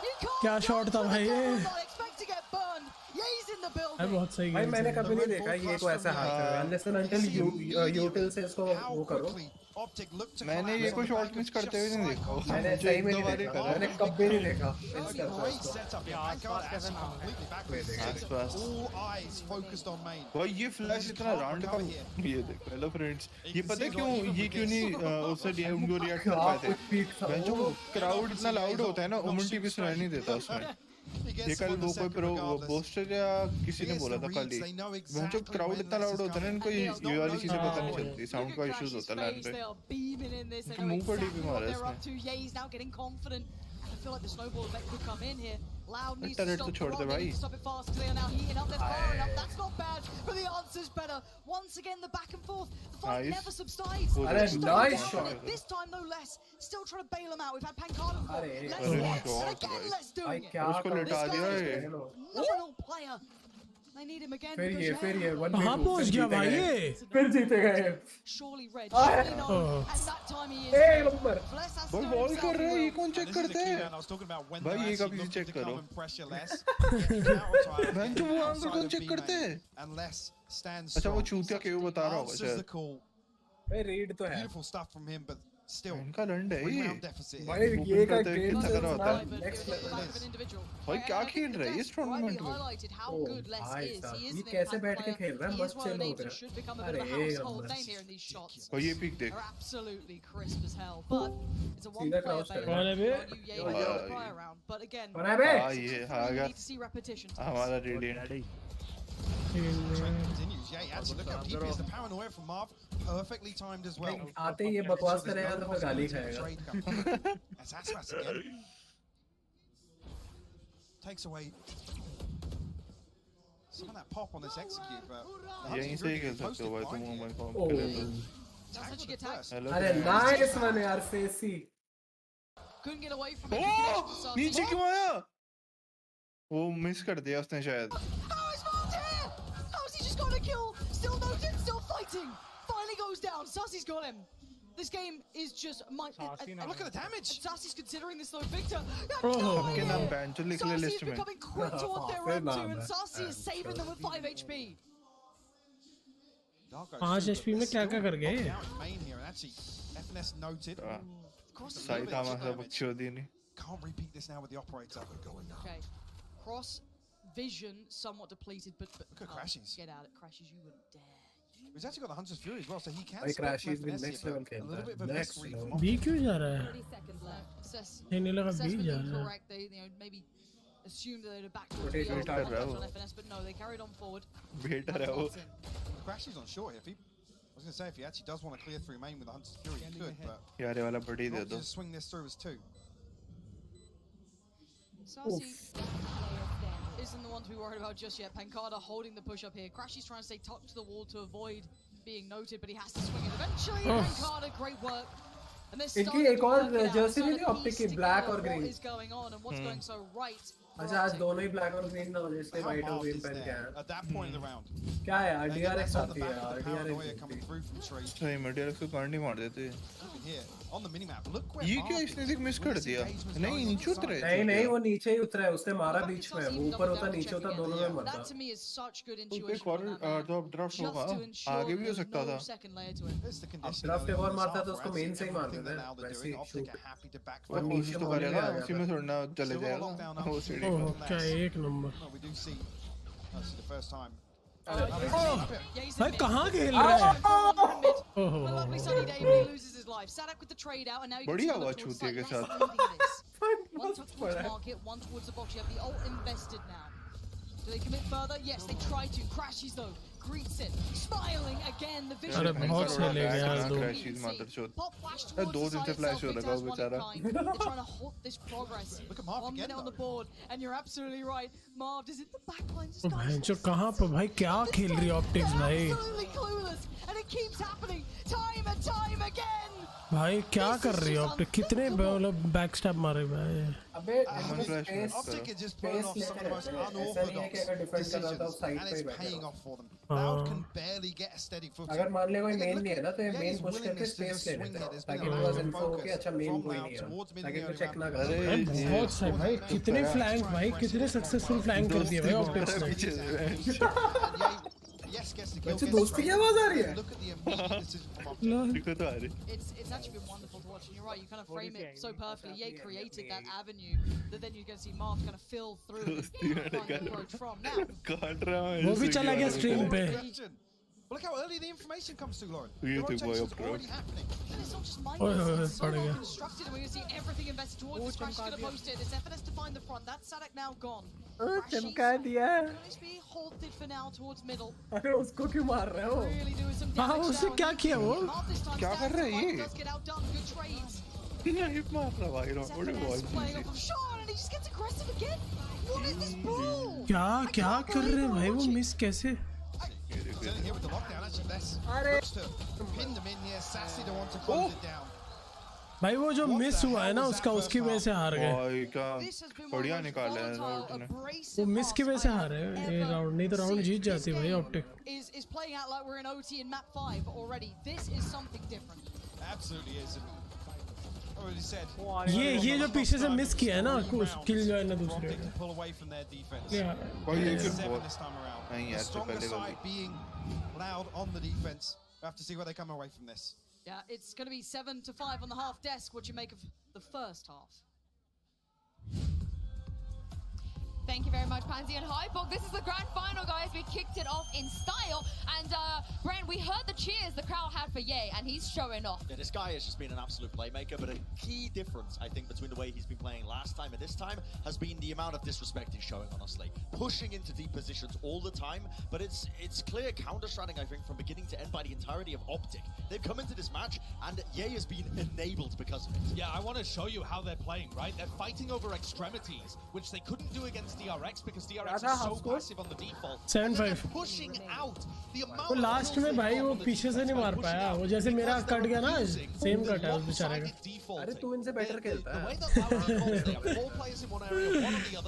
[SPEAKER 20] You can't
[SPEAKER 1] क्या शॉट था भाई ये।
[SPEAKER 20] not expect to get burned. Ye's in the
[SPEAKER 1] भाई
[SPEAKER 20] building.
[SPEAKER 1] बहुत सही
[SPEAKER 2] भाई
[SPEAKER 1] गेम
[SPEAKER 2] मैंने
[SPEAKER 1] था।
[SPEAKER 2] कभी नहीं देखा ये को ऐसा हाथ कर unless and until util से इसको वो करो।
[SPEAKER 3] मैंने ये कोई शॉट मिस करते हुए नहीं देखा।
[SPEAKER 2] मैंने सही में नहीं देखा, मैंने कभी नहीं देखा।
[SPEAKER 18] Great setup.
[SPEAKER 3] आसपास।
[SPEAKER 18] All eyes focused on main.
[SPEAKER 3] भाई ये फ्लैश इतना राउंड का ये देख हेलो फ्रेंड्स ये पता है क्यों नहीं उससे उनको रिएक्ट कर पाते हैं। जो क्राउड इतना लाउड होता है ना उमन टीवी सुनाई नहीं देता उसमें। ये कल वो कोई प्रो पोस्टर या किसी ने बोला था कल ही, जो क्राउड इतना लाउड होता है ना इनको ये वाली चीजें पता नहीं चलती, साउंड का इश्यूज होता है लैन पे। मुंह पर डीपी मारा इसने।
[SPEAKER 20] I feel like the snowball effect could come in here. Loud needs
[SPEAKER 3] Turret
[SPEAKER 20] to
[SPEAKER 3] तो
[SPEAKER 20] stop
[SPEAKER 3] छोड़
[SPEAKER 20] the
[SPEAKER 3] दे
[SPEAKER 20] run. They
[SPEAKER 3] भाई।
[SPEAKER 20] need to stop it fast. Clear now, heating up. They're firing up. That's not bad, but the answer's better. Once again, the back and forth. The fight
[SPEAKER 3] Nice.
[SPEAKER 20] never subsides.
[SPEAKER 3] Well,
[SPEAKER 2] that's nice shot.
[SPEAKER 20] This time, no less. Still trying to bail them out. We've had Pancala before.
[SPEAKER 2] अरे
[SPEAKER 20] Let's
[SPEAKER 3] अरे
[SPEAKER 20] watch.
[SPEAKER 3] shot
[SPEAKER 20] And again,
[SPEAKER 3] भाई।
[SPEAKER 20] let's do
[SPEAKER 2] भाई
[SPEAKER 20] it.
[SPEAKER 2] क्या
[SPEAKER 3] उसको
[SPEAKER 2] कर-
[SPEAKER 3] लिटा दिया ये।
[SPEAKER 20] Phenomenal player. They need him again.
[SPEAKER 2] फिर
[SPEAKER 20] because
[SPEAKER 2] ये 1v2
[SPEAKER 1] कहाँ पहुँच गया भाई ये?
[SPEAKER 2] फिर जीते गए।
[SPEAKER 20] Surely red.
[SPEAKER 2] Ah.
[SPEAKER 20] Surely no. At that time, he is.
[SPEAKER 2] एक नंबर।
[SPEAKER 20] Bless has
[SPEAKER 3] भाई
[SPEAKER 20] to
[SPEAKER 3] बॉल
[SPEAKER 20] himself
[SPEAKER 3] कर रहा है, ये
[SPEAKER 20] well.
[SPEAKER 3] कौन चेक करता है?
[SPEAKER 18] I was talking about when
[SPEAKER 3] भाई
[SPEAKER 18] they're
[SPEAKER 3] ये
[SPEAKER 18] actually
[SPEAKER 3] कभी
[SPEAKER 18] looking
[SPEAKER 3] चेक
[SPEAKER 18] to
[SPEAKER 3] करो।
[SPEAKER 18] come and pressure less. Getting out of time,
[SPEAKER 3] मैं जो वो
[SPEAKER 18] getting
[SPEAKER 3] आंसर
[SPEAKER 18] outside
[SPEAKER 3] कौन
[SPEAKER 18] of
[SPEAKER 3] चेक
[SPEAKER 18] B
[SPEAKER 3] करते
[SPEAKER 18] main,
[SPEAKER 3] हैं?
[SPEAKER 18] and less stands
[SPEAKER 3] अच्छा वो
[SPEAKER 18] strong.
[SPEAKER 3] चूतिया क्यों बता रहा होगा
[SPEAKER 18] Answers the
[SPEAKER 3] शायद।
[SPEAKER 18] call.
[SPEAKER 2] भाई रीड तो है।
[SPEAKER 18] Beautiful stuff from him, but still,
[SPEAKER 3] इनका लंड है
[SPEAKER 18] 3
[SPEAKER 3] ये।
[SPEAKER 18] round deficit.
[SPEAKER 2] भाई
[SPEAKER 18] here.
[SPEAKER 2] ये का
[SPEAKER 3] करते हुए
[SPEAKER 2] गेम
[SPEAKER 3] कितना करा होता है?
[SPEAKER 2] नेक्स्ट लेवल है।
[SPEAKER 3] भाई क्या खेल रहा है इस टूर्नामेंट में?
[SPEAKER 20] Highlighted how
[SPEAKER 2] Oh,
[SPEAKER 20] good Les
[SPEAKER 2] भाई
[SPEAKER 20] is.
[SPEAKER 2] साहब,
[SPEAKER 20] He
[SPEAKER 2] ये
[SPEAKER 20] is an
[SPEAKER 2] कैसे
[SPEAKER 20] impact
[SPEAKER 2] बैठ के
[SPEAKER 20] player.
[SPEAKER 2] खेल रहा है?
[SPEAKER 20] He is
[SPEAKER 2] मस्त
[SPEAKER 20] one of the
[SPEAKER 2] chill हो
[SPEAKER 20] names that
[SPEAKER 2] गया।
[SPEAKER 20] should become a bit of a
[SPEAKER 2] अरे
[SPEAKER 20] household
[SPEAKER 2] number.
[SPEAKER 20] name here in these shots.
[SPEAKER 3] और ये पिक देख।
[SPEAKER 20] They're absolutely crisp as hell, but it's a
[SPEAKER 2] सीधा
[SPEAKER 20] one-player
[SPEAKER 2] crouch
[SPEAKER 20] bait.
[SPEAKER 2] कर रहा
[SPEAKER 1] है।
[SPEAKER 20] You Ye
[SPEAKER 3] भाई।
[SPEAKER 20] like the prior round, but again,
[SPEAKER 2] कौन है बे?
[SPEAKER 3] हाँ ये हाँ
[SPEAKER 20] we
[SPEAKER 3] यार
[SPEAKER 20] need to see repetition.
[SPEAKER 3] हमारा radiant.
[SPEAKER 18] Trend continues. Yeah, actually, look how deep he is. The paranoia from Marv, perfectly timed as well.
[SPEAKER 2] आते ही ये बकवास करेगा तो मैं गाली खाएगा।
[SPEAKER 18] Trade come. That's Aspas again. Takes away some of that pop on this execute, but the
[SPEAKER 3] यहीं
[SPEAKER 18] Hunters
[SPEAKER 3] से ही
[SPEAKER 18] really
[SPEAKER 3] खेल सकते
[SPEAKER 18] posted
[SPEAKER 3] हो भाई
[SPEAKER 18] fine
[SPEAKER 3] तुम
[SPEAKER 18] here.
[SPEAKER 3] मोबाइल फॉर्म खेले तो।
[SPEAKER 20] That's how you get tagged.
[SPEAKER 3] Hello
[SPEAKER 2] अरे नाइस वन यार सेसी।
[SPEAKER 20] Couldn't get away from it.
[SPEAKER 3] ओह नीचे क्यों आया? वो मिस कर दिया उसने शायद।
[SPEAKER 20] How is Marv here? How's he just got a kill? Still noted, still fighting. Finally goes down. Sassy's got him. This game is just
[SPEAKER 18] Look at the damage.
[SPEAKER 20] Sassy's considering this though. Victor.
[SPEAKER 3] आपके नाम ban जो लिख ले
[SPEAKER 20] Sassy is
[SPEAKER 3] list में।
[SPEAKER 20] becoming quick toward their run too, and Sassy is saving them with 5 HP.
[SPEAKER 1] 5 HP में क्या क्या कर गए?
[SPEAKER 18] Main here, and actually, FNS noted.
[SPEAKER 3] सही था हमारा बच्चों नहीं।
[SPEAKER 18] Can't repeat this now with the operator.
[SPEAKER 20] Okay. Cross vision somewhat depleted, but
[SPEAKER 18] Look at Crashies.
[SPEAKER 20] get out. It crashes. You wouldn't dare.
[SPEAKER 18] He's actually got the Hunter's Fury as well, so he can
[SPEAKER 2] भाई
[SPEAKER 18] split from
[SPEAKER 2] Crashies भी
[SPEAKER 18] FNS
[SPEAKER 2] next
[SPEAKER 18] here,
[SPEAKER 2] level
[SPEAKER 18] but a
[SPEAKER 2] खेलता
[SPEAKER 18] little bit of
[SPEAKER 2] है।
[SPEAKER 18] a
[SPEAKER 2] Next
[SPEAKER 18] misread
[SPEAKER 2] level।
[SPEAKER 18] from
[SPEAKER 1] बी क्यों जा रहा है?
[SPEAKER 20] 30 seconds left. Assess.
[SPEAKER 1] नहीं लगा बी
[SPEAKER 20] Assessment
[SPEAKER 1] जा रहा है।
[SPEAKER 20] incorrect. They, maybe assumed that they'd have backed towards
[SPEAKER 2] Rotate,
[SPEAKER 20] the
[SPEAKER 2] rotate,
[SPEAKER 20] on
[SPEAKER 3] rotate.
[SPEAKER 20] FNS, but no, they carried on forward.
[SPEAKER 3] Better है वो.
[SPEAKER 18] Crash is on short here. If he, I was going to say, if he actually does want to clear through main with the Hunter's Fury, he could, but
[SPEAKER 3] यार ये वाला बड़ी दे
[SPEAKER 18] not
[SPEAKER 3] दो.
[SPEAKER 18] just swing this through as two.
[SPEAKER 20] Sassy isn't the one to be worried about just yet. Pancada holding the push up here. Crashy's trying to stay tucked to the wall to avoid being noted, but he has to swing it eventually. Pancada, great work. And they're
[SPEAKER 2] इनकी
[SPEAKER 20] starting
[SPEAKER 2] एक
[SPEAKER 20] to
[SPEAKER 2] और
[SPEAKER 20] work it out.
[SPEAKER 2] Jersey
[SPEAKER 20] They're
[SPEAKER 2] नहीं थी
[SPEAKER 20] starting to
[SPEAKER 2] optic
[SPEAKER 20] piece
[SPEAKER 2] की black
[SPEAKER 20] together
[SPEAKER 2] और
[SPEAKER 20] what
[SPEAKER 2] green.
[SPEAKER 20] is going on and what's going so right.
[SPEAKER 2] अच्छा आज दोनों ही ब्लैक और ग्रीन ना हो जैसे
[SPEAKER 18] How
[SPEAKER 2] वाइट और
[SPEAKER 18] marked
[SPEAKER 2] ग्रीन
[SPEAKER 18] is
[SPEAKER 2] पहन के
[SPEAKER 18] there
[SPEAKER 2] आया.
[SPEAKER 18] at that point of the round?
[SPEAKER 2] क्या है यार
[SPEAKER 18] Again,
[SPEAKER 2] DRX
[SPEAKER 18] that's on the
[SPEAKER 2] आती है
[SPEAKER 18] back of
[SPEAKER 2] यार
[SPEAKER 18] the paranoia
[SPEAKER 2] DRX.
[SPEAKER 18] coming through from Tree.
[SPEAKER 3] सही मीडिया उसको कांड नहीं मार देते.
[SPEAKER 18] Looking here on the minimap, look where
[SPEAKER 3] ये
[SPEAKER 18] Mark
[SPEAKER 3] क्या
[SPEAKER 18] is.
[SPEAKER 3] इसने देख मिस कर दिया. नहीं नीचे उतरा है.
[SPEAKER 2] नहीं नहीं वो नीचे ही उतरा है उसने मारा बीच में वो ऊपर होता नीचे होता दोनों में मरता.
[SPEAKER 20] That to me is such good
[SPEAKER 3] उसपे
[SPEAKER 20] intuition.
[SPEAKER 3] कॉर्नर ड्रॉप ड्रॉप होगा. आगे भी हो सकता था.
[SPEAKER 20] Second layer to it.
[SPEAKER 18] There's the
[SPEAKER 2] अब
[SPEAKER 18] condition.
[SPEAKER 2] ड्राफ्ट एक और मारता तो उसको मेन से ही मार देते हैं वैसे ही शूट.
[SPEAKER 18] Happy to back
[SPEAKER 3] और कोशिश तो करेगा उसी में थोड़ा ना चले जाएगा. वो सीढ़ी
[SPEAKER 2] ओह
[SPEAKER 3] का.
[SPEAKER 2] क्या एक number.
[SPEAKER 18] No, we do see that's the first time.
[SPEAKER 1] भाई कहाँ खेल रहा है?
[SPEAKER 20] A lovely sunny day, but he loses his life. Sadak with the trade out, and now you can
[SPEAKER 3] बढ़िया
[SPEAKER 20] see the
[SPEAKER 3] आवाज
[SPEAKER 20] look towards
[SPEAKER 3] छूती है के
[SPEAKER 20] side.
[SPEAKER 3] साथ.
[SPEAKER 20] Nice leading this. One towards the market, one towards the box. You have the ult invested now. Do they commit further? Yes, they try to. Crashes though, greets it, smiling again. The vision.
[SPEAKER 1] अरे बहुत सही ले गया यार दो.
[SPEAKER 3] क्रैशिस मदरचोद.
[SPEAKER 20] Pop flash
[SPEAKER 3] दो
[SPEAKER 20] towards the
[SPEAKER 3] दिन से
[SPEAKER 20] side,
[SPEAKER 3] फ्लैश हो लगा वो
[SPEAKER 20] self-retires one
[SPEAKER 3] बेचारा.
[SPEAKER 20] in kind. They're trying to halt this progress.
[SPEAKER 18] Look at Marv
[SPEAKER 20] 1
[SPEAKER 18] again,
[SPEAKER 20] minute on the
[SPEAKER 18] though.
[SPEAKER 20] board, and you're absolutely right. Marv is in the back lines.
[SPEAKER 1] भाई जो कहाँ पर भाई क्या खेल रही ऑप्टिक्स भाई.
[SPEAKER 20] Absolutely clueless, and it keeps happening time and time again.
[SPEAKER 1] भाई क्या कर रही है ऑप्टिक कितने मतलब बैक स्टैप मारे भाई.
[SPEAKER 2] अबे
[SPEAKER 18] Optic is just pulling off some of the most unorthodox decisions, and it's paying off for them. Loud can barely get a steady footing.
[SPEAKER 2] अगर मान ले कोई मेन नहीं है ना तो ये
[SPEAKER 18] Yeah,
[SPEAKER 2] मेन
[SPEAKER 18] his
[SPEAKER 2] पुश करके
[SPEAKER 18] willingness to
[SPEAKER 2] स्पेस
[SPEAKER 18] just
[SPEAKER 2] ले
[SPEAKER 18] swing
[SPEAKER 2] लेता
[SPEAKER 18] it
[SPEAKER 2] है
[SPEAKER 18] has been
[SPEAKER 2] ताकि
[SPEAKER 18] a
[SPEAKER 2] मेरे पास
[SPEAKER 18] real
[SPEAKER 2] इन्फो हो कि अच्छा
[SPEAKER 18] focus
[SPEAKER 2] मेन
[SPEAKER 18] from
[SPEAKER 2] कोई
[SPEAKER 18] Loud
[SPEAKER 2] नहीं है
[SPEAKER 18] towards mid
[SPEAKER 2] ताकि
[SPEAKER 18] area
[SPEAKER 2] कोई चेक ना
[SPEAKER 18] round.
[SPEAKER 2] करे.
[SPEAKER 1] भाई बहुत सही भाई कितने फ्लैंक भाई कितने सक्सेसफुल फ्लैंक कर दिए भाई ऑप्टिक्स ने.
[SPEAKER 18] Yes, gets the kill.
[SPEAKER 2] अच्छा दोस्ती की आवाज आ रही है.
[SPEAKER 18] Look at the immediate decision from Optic.
[SPEAKER 3] दिक्कत आ रही.
[SPEAKER 20] It's actually been wonderful to watch, and you're right, you kind of frame it so perfectly. Ye created that avenue that then you're going to see Marv kind of fill through and find the approach from. Now,
[SPEAKER 3] काट रहा हूँ.
[SPEAKER 1] वो भी चला गया stream पे.
[SPEAKER 18] Well, look how early the information comes through, Lauren.
[SPEAKER 3] ये
[SPEAKER 18] The
[SPEAKER 3] तो boy
[SPEAKER 18] rotation's
[SPEAKER 3] up
[SPEAKER 18] already happening.
[SPEAKER 20] and it's not just mine,
[SPEAKER 1] Oh,
[SPEAKER 20] it's so
[SPEAKER 1] pardon
[SPEAKER 20] well
[SPEAKER 1] me.
[SPEAKER 20] constructed, and we're going to see everything invested towards this. Crash is going to post it. It's FNS to find the front. That's Sadak now gone.
[SPEAKER 2] चमका दिया.
[SPEAKER 20] Let's be halted for now towards middle.
[SPEAKER 2] अरे उसको क्यों मार रहे हो?
[SPEAKER 20] Really doing some
[SPEAKER 1] हाँ
[SPEAKER 20] damage
[SPEAKER 1] उसने
[SPEAKER 20] now,
[SPEAKER 1] क्या
[SPEAKER 20] and
[SPEAKER 1] किया वो?
[SPEAKER 20] Marv this time
[SPEAKER 3] क्या कर
[SPEAKER 20] stands
[SPEAKER 3] रहा है
[SPEAKER 20] up,
[SPEAKER 3] ये?
[SPEAKER 20] does get outdone. Good trades.
[SPEAKER 3] Hip मार रहा भाई
[SPEAKER 20] It's
[SPEAKER 3] rocket
[SPEAKER 20] FNS playing
[SPEAKER 3] ball.
[SPEAKER 20] off of Sean, and he just gets aggressive again. What is this brawl?
[SPEAKER 1] क्या क्या कर रहे हैं भाई वो मिस कैसे.
[SPEAKER 18] Certainly here with the lockdown, actually, less looks to pin them in here. Sassy don't want to close it down.
[SPEAKER 1] भाई वो जो मिस हुआ है ना उसका उसकी वजह से हार गए.
[SPEAKER 3] भाई क्या बढ़िया निकाला है राउट ने.
[SPEAKER 1] वो मिस की वजह से हारे ये राउंड नहीं तो राउंड जीत जाती भाई optic.
[SPEAKER 20] Is playing out like we're in OT in map 5 already. This is something different.
[SPEAKER 18] Absolutely is. Already said.
[SPEAKER 1] ये जो पीछे से मिस किया है ना उस किल जो है ना दूसरे.
[SPEAKER 18] Optic can pull away from their defense.
[SPEAKER 1] Yeah.
[SPEAKER 3] और ये
[SPEAKER 18] It's
[SPEAKER 3] किल
[SPEAKER 18] 7
[SPEAKER 3] बहुत.
[SPEAKER 18] this time around.
[SPEAKER 3] नहीं
[SPEAKER 18] The
[SPEAKER 3] यार तो
[SPEAKER 18] stronger
[SPEAKER 3] पहले
[SPEAKER 18] side
[SPEAKER 3] वाली.
[SPEAKER 18] being Loud on the defense. We have to see where they come away from this.
[SPEAKER 20] Yeah, it's going to be 7-5 on the half desk. What do you make of the first half?
[SPEAKER 8] Thank you very much, Pansy and Hypog. This is the grand final, guys. We kicked it off in style. And, Brent, we heard the cheers the crowd had for Ye, and he's showing off.
[SPEAKER 13] Yeah, this guy has just been an absolute playmaker, but a key difference, I think, between the way he's been playing last time and this time has been the amount of disrespect he's showing, honestly. Pushing into deep positions all the time, but it's clear counter-stratting, I think, from beginning to end by the entirety of Optic. They've come into this match, and Ye has been enabled because of it.
[SPEAKER 16] Yeah, I want to show you how they're playing, right? They're fighting over extremities, which they couldn't do against DRX because DRX is so passive on the default.
[SPEAKER 1] 7-5.
[SPEAKER 16] Pushing out the amount
[SPEAKER 1] वो last में भाई वो पीछे से नहीं मार पाया वो जैसे मेरा कट गया ना सेम कट है उस बेचारे का.
[SPEAKER 2] अरे तू इनसे बेटर खेलता है.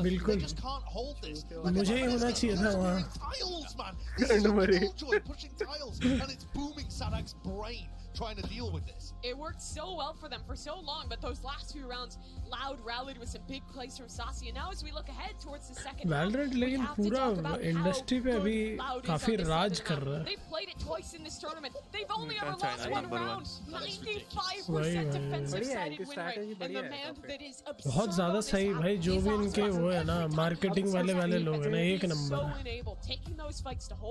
[SPEAKER 1] बिल्कुल मुझे ही होना चाहिए था वहाँ.
[SPEAKER 16] Pushing tiles, and it's booming Sadak's brain trying to deal with this.
[SPEAKER 12] It worked so well for them for so long, but those last few rounds, Loud rallied with some big plays from Sassy, and now as we look ahead towards the second half,
[SPEAKER 1] Valorant लेकिन पूरा industry पे अभी काफी राज कर रहा है.
[SPEAKER 12] They've played it twice in this tournament. They've only ever lost one round. 95% defensive sided win rate, and the man that is
[SPEAKER 1] बहुत ज़्यादा सही भाई जो भी इनके वो है ना मार्केटिंग वाले लोग हैं ना एक नंबर है.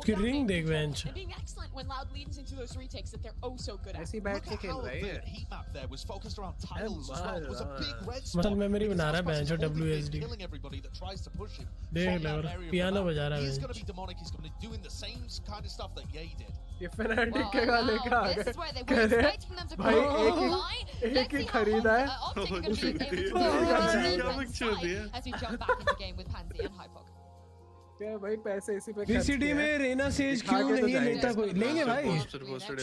[SPEAKER 1] कि रिंग देख bench.
[SPEAKER 12] and being excellent when Loud leads into those retakes that they're oh so good
[SPEAKER 2] ऐसी बैठ के खेल रहे हैं
[SPEAKER 16] heat map there was focused around tiles as well. It was a big red
[SPEAKER 1] muscle
[SPEAKER 16] spot.
[SPEAKER 1] Memory बना रहा है bench और WSD
[SPEAKER 16] Killing everybody that tries to push him
[SPEAKER 1] देख
[SPEAKER 16] from
[SPEAKER 1] ले
[SPEAKER 16] that
[SPEAKER 1] और
[SPEAKER 16] area of the
[SPEAKER 1] piano
[SPEAKER 16] map.
[SPEAKER 1] बजा रहा
[SPEAKER 16] He's
[SPEAKER 1] है
[SPEAKER 16] going to be demonic. He's going to be doing the same kind of stuff that Ye did.
[SPEAKER 2] ये fanatic के गाले का आ
[SPEAKER 8] This is where they
[SPEAKER 2] गए
[SPEAKER 8] were
[SPEAKER 2] कह रहे
[SPEAKER 8] expecting them to
[SPEAKER 2] भाई
[SPEAKER 8] cross
[SPEAKER 2] एक ही खरीदा है
[SPEAKER 8] Optic are going to be able to do defense side as we jump back into game with Pansy and Hypok.
[SPEAKER 2] क्या भाई पैसे इसी पे
[SPEAKER 1] VCT में रेना सेज क्यों नहीं लेता कोई लेंगे भाई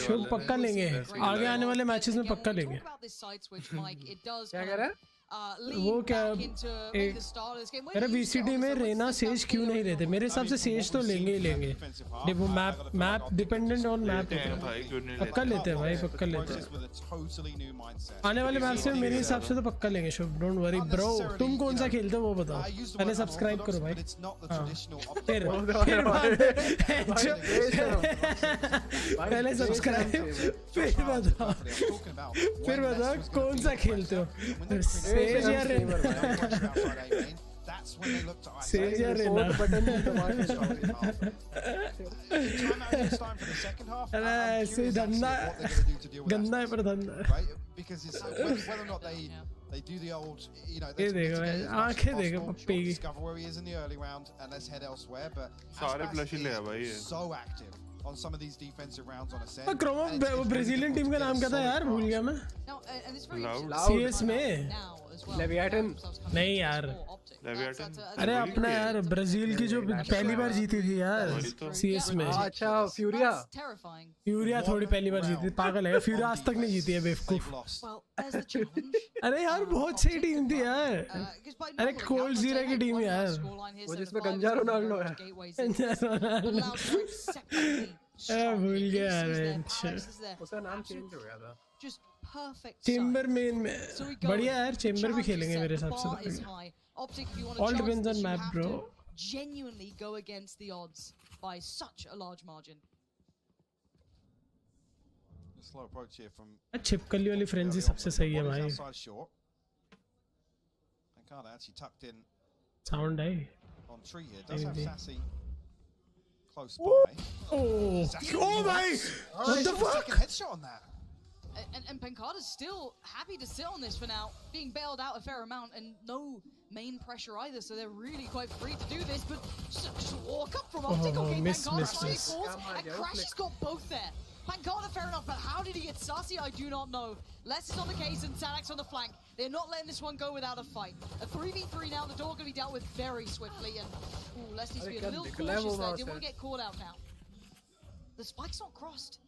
[SPEAKER 1] शुभ पक्का लेंगे आगे आने वाले मैचेस में पक्का लेंगे
[SPEAKER 2] क्या कह रहा है
[SPEAKER 1] वो क्या मेरा VCT में रेना सेज क्यों नहीं लेते मेरे हिसाब से सेज तो लेंगे ही लेंगे वो मैप डिपेंडेंट ऑन मैप पक्का लेते हैं भाई पक्का लेते हैं आने वाले मैप से मेरे हिसाब से तो पक्का लेंगे शुभ डोंट वरी ब्रो तुम कौन सा खेलते हो वो बताओ पहले सब्सक्राइब करो भाई फिर पहले सब्सक्राइब फिर बताओ कौन सा खेलते हो सेज या रेना सेज या रेना अरे ऐसे धंधा गंदा है पर धंधा
[SPEAKER 18] They do the old, you know,
[SPEAKER 1] ये देखो आंखें देखो पप्पी की
[SPEAKER 18] discover where he is in the early round and let's head elsewhere. But
[SPEAKER 3] सारे फ्लश ही ले आ भाई
[SPEAKER 18] so active on some of these defensive rounds on a set.
[SPEAKER 1] क्रोमो Brazilian team का नाम क्या था यार भूल गया मैं CS में
[SPEAKER 2] लेविएटन
[SPEAKER 1] नहीं यार अरे अपना यार ब्राजील की जो पहली बार जीती थी यार CS में
[SPEAKER 2] अच्छा फ्यूरिया
[SPEAKER 1] फ्यूरिया थोड़ी पहली बार जीती थी पागल है फ्यूरिया आज तक नहीं जीती है बेवकूफ अरे यार बहुत सही टीम थी यार अरे कोल्ड जीरा की टीम यार
[SPEAKER 2] वो जिसमें गंजा रोनाल्डो है
[SPEAKER 1] भूल गया यार
[SPEAKER 2] उसका नाम चेंज हो गया था
[SPEAKER 1] चेंबर मेन में बढ़िया यार चेंबर भी खेलेंगे मेरे हिसाब से All depends on map, bro.
[SPEAKER 20] Genuinely go against the odds by such a large margin.
[SPEAKER 18] Slow approach here from.
[SPEAKER 1] छिपकली वाली फ्रेंजी सबसे सही है भाई.
[SPEAKER 18] Pancada actually tucked in.
[SPEAKER 1] Sound है.
[SPEAKER 18] On tree here does have Sassy close by.
[SPEAKER 1] Oh my! What the fuck?
[SPEAKER 18] Second headshot on that.
[SPEAKER 20] And Pancada's still happy to sit on this for now, being bailed out a fair amount and no main pressure either, so they're really quite free to do this, but just walk up from Optic. Okay, Pancada falls, and Crash has got both there. Pancada, fair enough, but how did he get Sassy? I do not know. Les is on the case and Sanax on the flank. They're not letting this one go without a fight. A 3v3 now, the door going to be dealt with very swiftly, and Les needs to be a little cautious there. Didn't want to get caught out now. The spike's not crossed.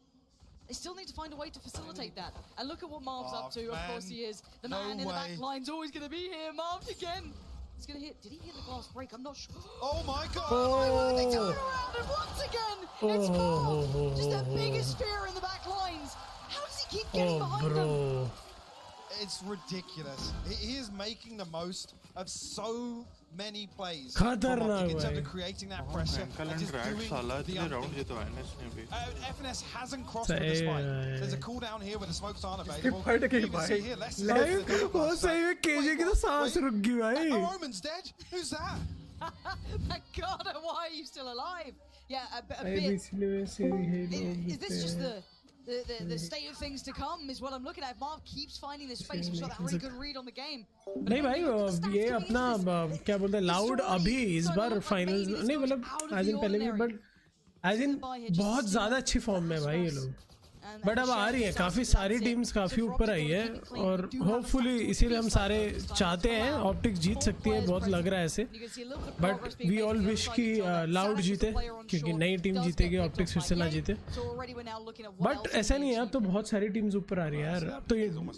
[SPEAKER 20] They still need to find a way to facilitate that. And look at what Marv's up to. Of course he is. The man in the back line's always going to be here. Marv again. He's going to hit. Did he hit the glass break? I'm not sure.
[SPEAKER 18] Oh my god!
[SPEAKER 20] They turn around and once again, it's Marv. Just the biggest fear in the back lines. How does he keep getting behind them?
[SPEAKER 18] It's ridiculous. He is making the most of so many plays.
[SPEAKER 1] खतरनाक
[SPEAKER 18] in terms of creating that pressure and just doing the
[SPEAKER 3] round जीतवाया है इसने भी.
[SPEAKER 18] FNS hasn't crossed with the spike. There's a cooldown here where the smokes aren't available.
[SPEAKER 2] You can see
[SPEAKER 18] here, let's
[SPEAKER 1] वो सही में KJ की तो सांस रुक गई भाई.
[SPEAKER 18] Roman's dead. Who's that?
[SPEAKER 20] My God, why are you still alive? Yeah, a bit. Is this just the state of things to come is what I'm looking at. Marv keeps finding this space. He's got that really good read on the game.
[SPEAKER 1] नहीं भाई ये अपना क्या बोलते हैं loud अभी इस बार finals नहीं मतलब एज इन पहले भी बट एज इन बहुत ज़्यादा अच्छी फॉर्म में भाई ये लोग बट अब आ रही है काफ़ी सारी टीम्स काफ़ी ऊपर आई है और होपफुली इसीलिए हम सारे चाहते हैं ऑप्टिक जीत सकती है बहुत लग रहा है ऐसे बट वी ऑल विश कि लाउड जीते क्योंकि नई टीम जीतेगी ऑप्टिक्स फिर से ना जीते बट ऐसा नहीं है अब तो बहुत सारी टीम्स ऊपर आ रही है यार अब तो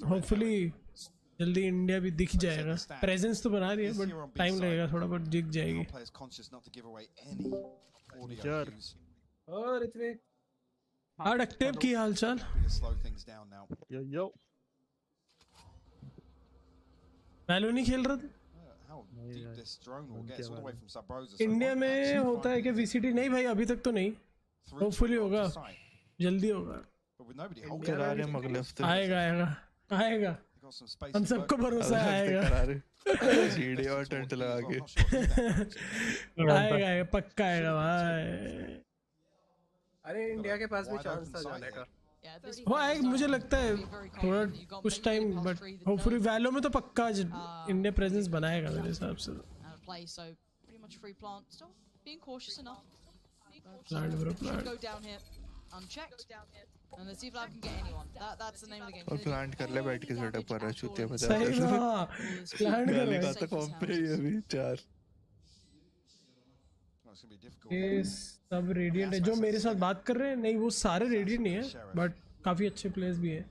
[SPEAKER 1] होपफुली जल्दी इंडिया भी दिख जाएगा प्रेजेंस तो बना रही है बट टाइम लगेगा थोड़ा बट दिख जाएगी
[SPEAKER 2] और इतने
[SPEAKER 1] अडक्टिव की हालचाल वैलो नहीं खेल रहे थे इंडिया में होता है कि VCT नहीं भाई अभी तक तो नहीं होपफुली होगा जल्दी होगा आएगा आएगा आएगा हम सबको भरोसा आएगा
[SPEAKER 3] सीढ़ी और टेंट लगा के
[SPEAKER 1] आएगा आएगा पक्का आएगा भाई
[SPEAKER 2] अरे इंडिया के पास भी चांस था जाने का
[SPEAKER 20] Yeah, this
[SPEAKER 1] वो आएगा मुझे लगता है थोड़ा कुछ टाइम बट होपफुली वैलो में तो पक्का इंडिया प्रेजेंस बनाएगा मेरे हिसाब से
[SPEAKER 20] play, so pretty much free plant. Still being cautious enough.
[SPEAKER 1] Plant, bro, plant.
[SPEAKER 20] Go down here unchecked. And let's see if I can get anyone. That's the name of the game.
[SPEAKER 3] और plant कर ले बैठ के setup कर रहा चूतिया बजा
[SPEAKER 1] सही बात प्लांट कर
[SPEAKER 3] गाली का तो कम पे ही अभी 4
[SPEAKER 1] ये सब रेडिएंट है जो मेरे साथ बात कर रहे हैं नहीं वो सारे रेडिएंट नहीं है बट काफी अच्छे प्लेयर्स भी हैं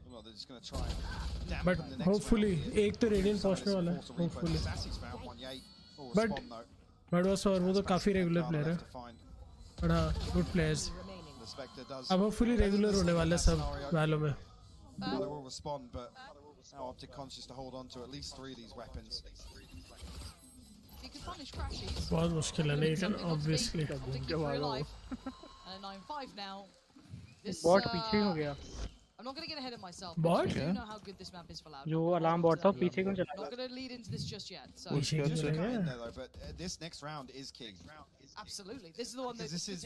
[SPEAKER 1] बट होपफुली एक तो रेडिएंट पहुंचने वाला है होपफुली बट वो तो काफी रेगुलर प्लेयर है बट हाँ गुड प्लेयर्स अब होपफुली रेगुलर होने वाले सब वैलो में बहुत मुश्किल है नहीं करना ऑब्वियसली
[SPEAKER 6] बॉट पीछे हो गया
[SPEAKER 20] I'm not going to get ahead of myself.
[SPEAKER 1] Bot?
[SPEAKER 20] I do know how good this map is for Loud.
[SPEAKER 6] जो alarm bot था पीछे क्यों चला
[SPEAKER 20] I'm not going to lead into this just yet. So
[SPEAKER 18] but this next round is key.
[SPEAKER 20] Absolutely. This is the one that
[SPEAKER 18] this is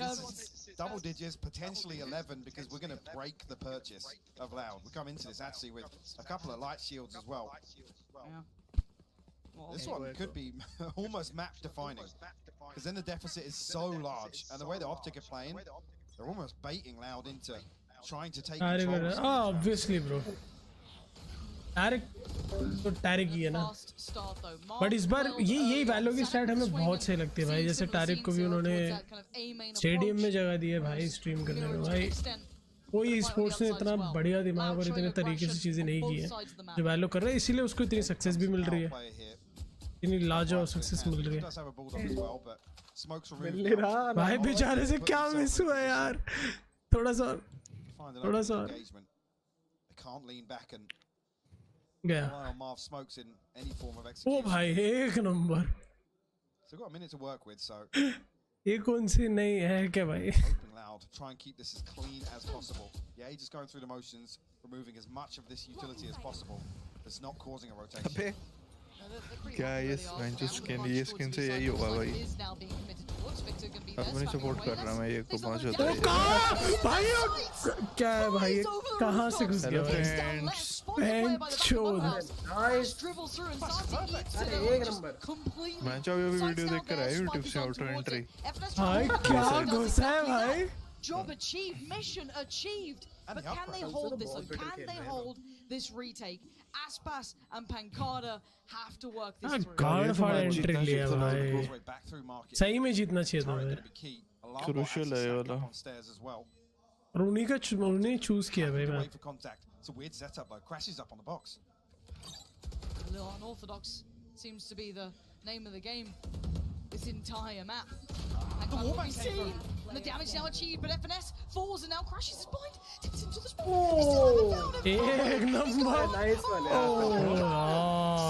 [SPEAKER 18] double digits, potentially 11, because we're going to break the purchase of Loud. We come into this actually with a couple of light shields as well.
[SPEAKER 20] Yeah.
[SPEAKER 18] This one could be almost map defining, because then the deficit is so large, and the way the Optic are playing, they're almost baiting Loud into trying to take control.
[SPEAKER 1] obviously bro Tarek तो टैरिक ही है ना but इस बार ये वैलो की start हमें बहुत सही लगती है भाई जैसे टैरिक को भी उन्होंने स्टेडियम में जगह दी है भाई स्ट्रीम करने में भाई कोई स्पोर्ट्स ने इतना बढ़िया दिमाग और इतने तरीके से चीज़ें नहीं की है जो वैलो कर रहा है इसीलिए उसको इतनी सक्सेस भी मिल रही है इतनी लाजवाब सक्सेस मिल रही है भाई बेचारे से क्या मिस हुआ यार थोड़ा सा गया ओ भाई एक नंबर ये कौन सी नहीं है क्या भाई
[SPEAKER 18] try and keep this as clean as possible. Yeah, he's just going through the motions, removing as much of this utility as possible. It's not causing a rotation.
[SPEAKER 3] क्या ये स्किन से यही होगा भाई अपनी सपोर्ट कर रहा मैं ये को पहुंच जाता है
[SPEAKER 1] भाई क्या है भाई कहां से घुस गया
[SPEAKER 3] मैं चाहे अभी वीडियो देख कर आया YouTube से ऑटो एंट्री
[SPEAKER 1] भाई क्या घुसा है भाई
[SPEAKER 20] Job achieved, mission achieved. But can they hold this? Can they hold this retake? Aspas and Pancada have to work this through.
[SPEAKER 1] God for entry लिया भाई सही में जीतना चाहिए था भाई
[SPEAKER 3] क्रूशियल है ये वाला
[SPEAKER 1] रोनी का उन्होंने चूज किया भाई मैं
[SPEAKER 18] It's a weird setup though. Crashes up on the box.
[SPEAKER 20] A little unorthodox seems to be the name of the game. This entire map. And the wallbang came through. And the damage now achieved, but FNS falls and now crashes his blind. Tips into the spawn.
[SPEAKER 1] एक number
[SPEAKER 2] nice वाले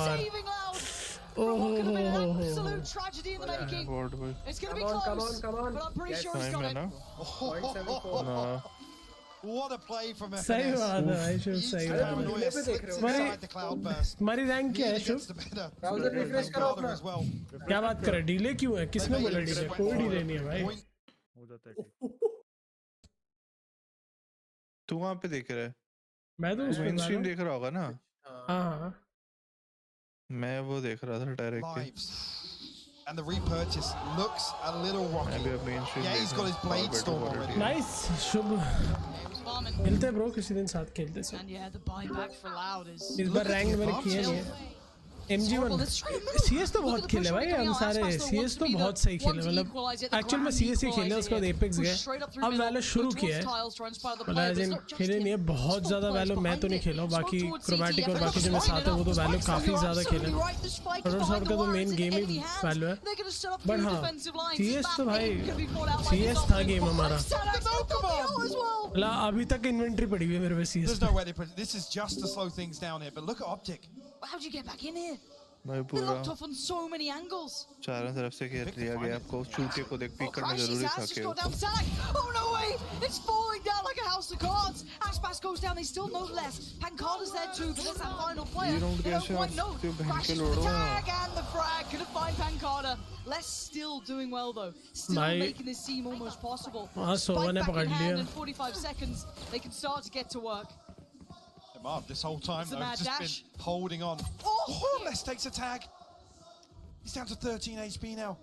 [SPEAKER 20] Saving Loud. From what could have been an absolute tragedy in the making. It's going to be close.
[SPEAKER 2] Come on.
[SPEAKER 20] But I'm pretty sure he's got it.
[SPEAKER 2] 0.74.
[SPEAKER 18] What a play from FNS.
[SPEAKER 1] सही बात है भाई शुभ सही बात है हमारी rank क्या है शुभ
[SPEAKER 2] ब्राउज़र रिफ्रेश करो अपना
[SPEAKER 1] क्या बात कर रहे डीले क्यों है किसने बोला डीले कोई डीले नहीं है भाई
[SPEAKER 3] तू वहाँ पे देख रहा है
[SPEAKER 1] मैं तो
[SPEAKER 3] मेन स्ट्रीम देख रहा होगा ना
[SPEAKER 1] हाँ
[SPEAKER 3] मैं वो देख रहा था direct
[SPEAKER 18] And the repurchase looks a little rocky. Yeah, he's got his blade storm already.
[SPEAKER 1] Nice, शुभ मिलते हैं ब्रो किसी दिन साथ खेलते हैं
[SPEAKER 20] And yeah, the buyback for Loud is.
[SPEAKER 1] इस बार रैंक मैंने किया नहीं है MG1 CS तो बहुत खेले भाई हम सारे CS तो बहुत सही खेले मतलब एक्चुअल में CS ही खेले उसके बाद एपेक्स गए अब वैलो शुरू किया है मतलब खेले नहीं है बहुत ज़्यादा वैलो मैं तो नहीं खेला हूँ बाकी क्रोमैटिक और बाकी जो मेरे साथ है वो तो वैलो काफ़ी ज़्यादा खेले करोड़ साल का तो मेन गेम ही वैलो है बट हाँ CS तो भाई CS था गेम हमारा मतलब अभी तक इन्वेंट्री पड़ी हुई है मेरे पे CS
[SPEAKER 18] There's no way this is just to slow things down here, but look at Optic.
[SPEAKER 20] How'd you get back in here?
[SPEAKER 3] भाई
[SPEAKER 20] They're
[SPEAKER 3] पूरा
[SPEAKER 20] locked off on so many angles.
[SPEAKER 3] चारों तरफ से घेर लिया गया आपको चूतिए को देख
[SPEAKER 20] Oh,
[SPEAKER 3] पिक करना
[SPEAKER 20] Crashy's
[SPEAKER 3] जरूरी था
[SPEAKER 20] house just
[SPEAKER 3] कि
[SPEAKER 20] got down Salak. Oh, no way! It's falling down like a house of cards. Aspas goes down, they still know less. Pancada's there too, but that's that final player.
[SPEAKER 3] You don't
[SPEAKER 20] They
[SPEAKER 3] get
[SPEAKER 20] don't quite know.
[SPEAKER 3] shots.
[SPEAKER 20] Crashes with the tag and the frag. Couldn't find Pancada. Les still doing well though. Still
[SPEAKER 1] Bhai.
[SPEAKER 20] making this seem almost possible.
[SPEAKER 1] हाँ,
[SPEAKER 20] Spike
[SPEAKER 1] Sovan ने
[SPEAKER 20] back
[SPEAKER 1] पकड़
[SPEAKER 20] in
[SPEAKER 1] लिया।
[SPEAKER 20] hand in 45 seconds. They can start to get to work.
[SPEAKER 18] Marv, this whole time
[SPEAKER 20] It's a
[SPEAKER 18] though,
[SPEAKER 20] mad
[SPEAKER 18] just
[SPEAKER 20] dash.
[SPEAKER 18] been holding on. Oh, Les takes a tag. He's down to 13 HP now.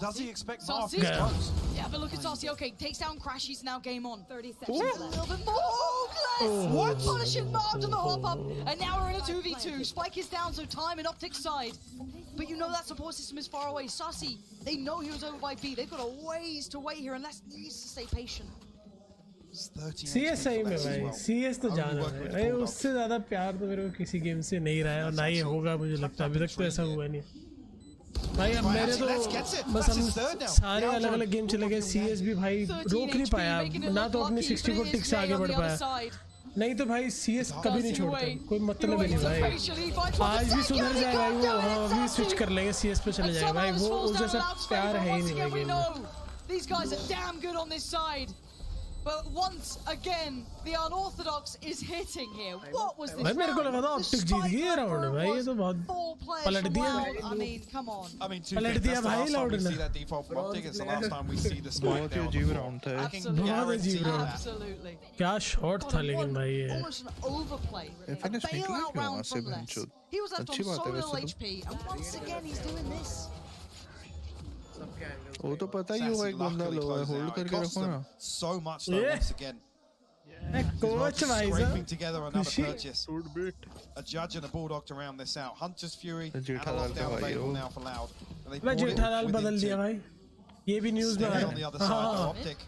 [SPEAKER 18] Does he expect Marv to
[SPEAKER 20] Saucy?
[SPEAKER 18] close?
[SPEAKER 20] Yeah, but look at Saucy. Okay, takes down Crashies, now game on.
[SPEAKER 5] 30
[SPEAKER 20] A
[SPEAKER 5] seconds left.
[SPEAKER 20] little bit more. Oh, Bless!
[SPEAKER 18] What?
[SPEAKER 20] Punishing Marv to the hop up. And now we're in a 2v2. Spike is down, so time in Optic's side. But you know that support system is far away. Saucy, they know he was over by B. They've got a ways to wait here, and Les needs to stay patient.
[SPEAKER 1] CSI में भाई CS तो जाना है भाई, उससे ज़्यादा प्यार तो मेरे को किसी गेम से नहीं रहा है और ना ही होगा, मुझे लगता है अभी तक तो ऐसा हुआ नहीं भाई। अब मेरे तो बस हम सारे अलग अलग गेम चले गए, CS भी भाई रोक नहीं पाया ना, तो अपनी 64 टिक से आगे बढ़ पाया, नहीं तो भाई CS कभी नहीं छोड़ता, कोई मतलब ही नहीं भाई। आज भी सुधर जाए भाई वो, हाँ अभी स्विच कर लेंगे CS पे चले जाएगा भाई, वो उस जैसा प्यार है ही नहीं भाई गेम में।
[SPEAKER 20] These guys are damn good on this side. But once again, the unorthodox is hitting here. What was this?
[SPEAKER 1] भाई मेरे को लगा था ऑप्टिक जीत गई ये राउंड भाई, ये तो बहुत पलट दिया।
[SPEAKER 20] I mean, come on.
[SPEAKER 18] I mean,
[SPEAKER 1] पलट दिया भाई लाउड ने।
[SPEAKER 18] see that default from Optic. It's the last time we see the spike
[SPEAKER 3] बहुत ही
[SPEAKER 18] there.
[SPEAKER 3] अजीब राउंड था,
[SPEAKER 1] बहुत अजीब राउंड,
[SPEAKER 20] Absolutely.
[SPEAKER 1] क्या शॉट था लेकिन भाई ये।
[SPEAKER 20] Almost an overplay. A
[SPEAKER 3] Finish निकली
[SPEAKER 20] bailout
[SPEAKER 3] क्यों वहाँ
[SPEAKER 20] round
[SPEAKER 3] से
[SPEAKER 20] from Les.
[SPEAKER 3] बेंचो?
[SPEAKER 20] He was left
[SPEAKER 3] अच्छी
[SPEAKER 20] on
[SPEAKER 3] बात
[SPEAKER 20] so
[SPEAKER 3] है
[SPEAKER 20] little
[SPEAKER 3] वैसे
[SPEAKER 20] HP, and once again he's doing this.
[SPEAKER 3] वो तो पता ही होगा एक बंदा लो है, होल्ड करके रखो ना।
[SPEAKER 18] So much though, once again.
[SPEAKER 1] Coach भाई
[SPEAKER 18] Scraping together another
[SPEAKER 1] खुशी।
[SPEAKER 18] purchase. A judge and a bulldog to round this out. Hunter's Fury and a
[SPEAKER 3] Jethalal का
[SPEAKER 18] lockdown
[SPEAKER 3] भाई
[SPEAKER 18] available
[SPEAKER 3] हो।
[SPEAKER 18] now for Loud. And they
[SPEAKER 1] भाई
[SPEAKER 18] brought it
[SPEAKER 1] Jethalal
[SPEAKER 18] within
[SPEAKER 1] बदल दिया
[SPEAKER 18] two.
[SPEAKER 1] भाई, ये भी न्यूज़ में आ
[SPEAKER 18] Stay
[SPEAKER 1] रहा
[SPEAKER 18] on the other
[SPEAKER 1] है।
[SPEAKER 18] side
[SPEAKER 1] हाँ
[SPEAKER 18] though, Optic.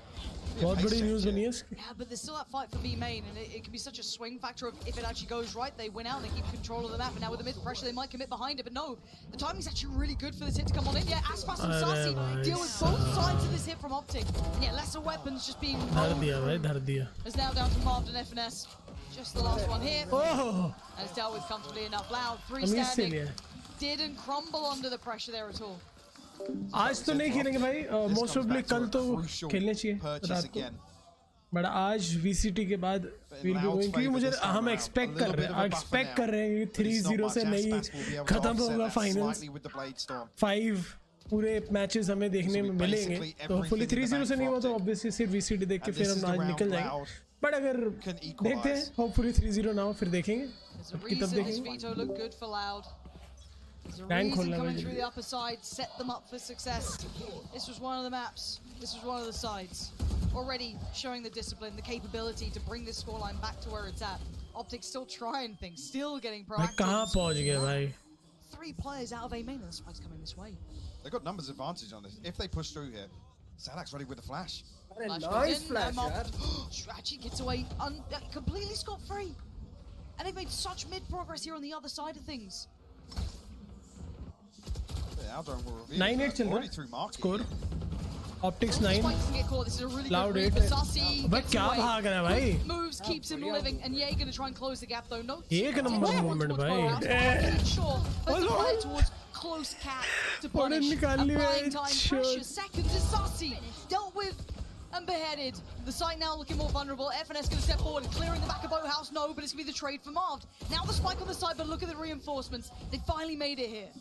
[SPEAKER 1] बहुत बड़ी न्यूज़ बनी है इसकी।
[SPEAKER 20] Yeah, but there's still that fight for B main, and it can be such a swing factor of if it actually goes right, they win out and they keep control of the map. And now with the mid pressure, they might commit behind it, but no, the timing's actually really good for this hit to come on in. Yeah, Aspas and Saucy deal with both sides of this hit from Optic, and yet lesser weapons just being
[SPEAKER 1] धर दिया भाई, धर दिया।
[SPEAKER 20] It's now down to Marv and FNS. Just the last one here.
[SPEAKER 1] Oh!
[SPEAKER 20] And it's dealt with comfortably enough. Loud, three
[SPEAKER 1] अमीर से
[SPEAKER 20] standing.
[SPEAKER 1] लिया।
[SPEAKER 20] Didn't crumble under the pressure there at all.
[SPEAKER 1] आज तो नहीं खेलेंगे भाई, मोस्ट ऑफली कल तो खेलने चाहिए रात को, बट आज VCT के बाद विल बी गोइंग, क्योंकि मुझे हम एक्सपेक्ट कर रहे हैं कि 3-0 से नहीं खत्म होगा फाइनल्स, 5 पूरे मैचेस हमें देखने में मिलेंगे, तो होपफुली 3-0 से नहीं हुआ तो ऑब्वियसली सिर्फ VCT देख के फिर हम आज निकल जाएंगे, बट अगर देखते हैं होपफुली 3-0 ना हो फिर देखेंगे,
[SPEAKER 20] There's a
[SPEAKER 1] तब
[SPEAKER 20] reason this
[SPEAKER 1] देखेंगे।
[SPEAKER 20] veto looked good for Loud. There's a
[SPEAKER 1] Rank
[SPEAKER 20] reason
[SPEAKER 1] खोलना
[SPEAKER 20] coming
[SPEAKER 1] भाई।
[SPEAKER 20] through the upper side, set them up for success. This was one of the maps. This was one of the sides. Already showing the discipline, the capability to bring this scoreline back to where it's at. Optic still trying things, still getting
[SPEAKER 1] भाई
[SPEAKER 20] proactive.
[SPEAKER 1] कहाँ पहुँच गए भाई?
[SPEAKER 20] 3 players out of A main and the spike's coming this way.
[SPEAKER 18] They've got numbers advantage on this. If they push through here, Sadak's ready with the flash.
[SPEAKER 20] Flash
[SPEAKER 2] nice
[SPEAKER 20] goes in,
[SPEAKER 2] flash,
[SPEAKER 20] Mob
[SPEAKER 2] yaar.
[SPEAKER 20] Strategy gets away completely scot-free. And they've made such mid-progress here on the other side of things.
[SPEAKER 18] Yeah, Aldron will reveal
[SPEAKER 1] 9-8 चल
[SPEAKER 18] already
[SPEAKER 1] रहा
[SPEAKER 18] through
[SPEAKER 1] है,
[SPEAKER 18] market.
[SPEAKER 1] Score optics
[SPEAKER 20] Spike
[SPEAKER 1] 9
[SPEAKER 20] doesn't get caught. This is a really
[SPEAKER 1] Loud
[SPEAKER 20] good read,
[SPEAKER 1] 8
[SPEAKER 20] but Saucy
[SPEAKER 1] भाई
[SPEAKER 20] gets
[SPEAKER 1] क्या
[SPEAKER 20] away.
[SPEAKER 1] भाग रहा है भाई,
[SPEAKER 20] Quick moves keeps him living, and yeah, gonna try and close the gap though. No,
[SPEAKER 1] एक number movement भाई,
[SPEAKER 20] sure, but play towards close cap to punish.
[SPEAKER 1] निकाल ली
[SPEAKER 20] Applying
[SPEAKER 1] भाई,
[SPEAKER 20] time
[SPEAKER 1] shit.
[SPEAKER 20] pressure. Seconds is Saucy dealt with and beheaded. The site now looking more vulnerable. FNS gonna step forward and clearing the back of Boathouse. No, but it's gonna be the trade for Marv. Now the spike on the side, but look at the reinforcements. They finally made it here.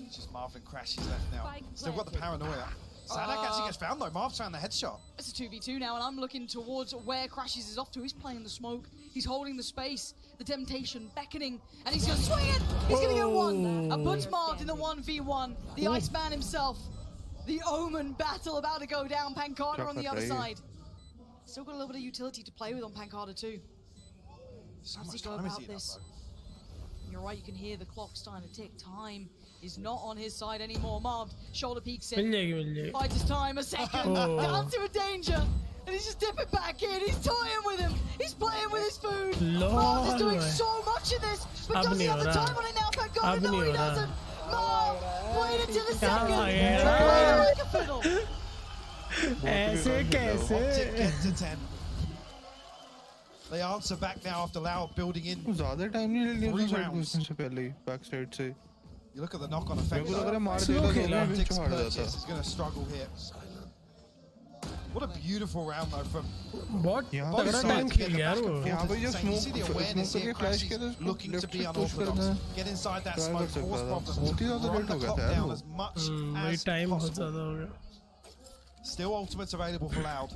[SPEAKER 18] It's just Marvin crashes left now. Still got the paranoia. Sadak actually gets found though. Marv's found the headshot.
[SPEAKER 20] It's a 2v2 now, and I'm looking towards where Crashes is off to. He's playing the smoke. He's holding the space. The temptation beckoning, and he's going to swing it. He's going to get one. A puts Marved in the 1v1. The Iceman himself. The Omen battle about to go down. Pancada on the other side. Still got a little bit of utility to play with on Pancada too.
[SPEAKER 18] So
[SPEAKER 20] How's he
[SPEAKER 18] much
[SPEAKER 20] go
[SPEAKER 18] time is
[SPEAKER 20] about
[SPEAKER 18] he in
[SPEAKER 20] this?
[SPEAKER 18] that,
[SPEAKER 20] You're right, you can hear the clock starting to tick. Time is not on his side anymore. Marved, shoulder peeks in.
[SPEAKER 1] मिल जाएगी।
[SPEAKER 20] Bides his time, a second.
[SPEAKER 1] Oh.
[SPEAKER 20] Down to a danger. And he's just dipping back in. He's toying with him. He's playing with his food. Marv is doing so much in this. But does he have the time on it now? Thank God. No, he doesn't. Marv waited till the second. Playing like a fiddle.
[SPEAKER 1] ऐसे कैसे?
[SPEAKER 18] Optic get to 10. They answer back now after Loud building in.
[SPEAKER 3] ज़्यादा time नहीं ले लिया
[SPEAKER 18] 3
[SPEAKER 3] side
[SPEAKER 18] rounds.
[SPEAKER 3] घुसने से पहले ही back side से
[SPEAKER 18] You look at the knock-on effect.
[SPEAKER 3] मेरे को लग रहा है मार
[SPEAKER 1] Slow
[SPEAKER 3] देगा तो
[SPEAKER 1] खेला।
[SPEAKER 3] मैं भी
[SPEAKER 18] Optics
[SPEAKER 3] हार
[SPEAKER 18] purchase
[SPEAKER 3] जाता
[SPEAKER 18] is going to struggle here. What a beautiful round though from
[SPEAKER 1] बहुत
[SPEAKER 3] यहाँ
[SPEAKER 18] both
[SPEAKER 1] तगड़ा
[SPEAKER 18] sides
[SPEAKER 1] टाइम
[SPEAKER 18] to
[SPEAKER 1] खेल
[SPEAKER 18] get the
[SPEAKER 1] यार
[SPEAKER 18] back
[SPEAKER 1] वो
[SPEAKER 18] and forth.
[SPEAKER 3] यहाँ पे
[SPEAKER 18] It's
[SPEAKER 3] जो
[SPEAKER 18] insane. You see the
[SPEAKER 3] smoke
[SPEAKER 18] awareness
[SPEAKER 3] करके
[SPEAKER 18] here.
[SPEAKER 3] flash
[SPEAKER 18] Crashes
[SPEAKER 3] किया था उसको
[SPEAKER 18] looking to
[SPEAKER 3] left
[SPEAKER 18] be
[SPEAKER 3] से push करना
[SPEAKER 18] unorthodox.
[SPEAKER 3] है।
[SPEAKER 18] Get inside that
[SPEAKER 3] Try
[SPEAKER 18] smoke,
[SPEAKER 3] कर सकता
[SPEAKER 18] cause
[SPEAKER 3] था।
[SPEAKER 18] problems.
[SPEAKER 3] बहुत ही ज़्यादा
[SPEAKER 18] Run
[SPEAKER 3] late
[SPEAKER 18] the
[SPEAKER 3] हो गया
[SPEAKER 18] clock
[SPEAKER 3] था यार
[SPEAKER 18] down
[SPEAKER 3] वो।
[SPEAKER 18] as much
[SPEAKER 1] भाई
[SPEAKER 18] as
[SPEAKER 1] टाइम बहुत
[SPEAKER 18] possible.
[SPEAKER 1] ज़्यादा हो गया.
[SPEAKER 18] Still ultimates available for Loud.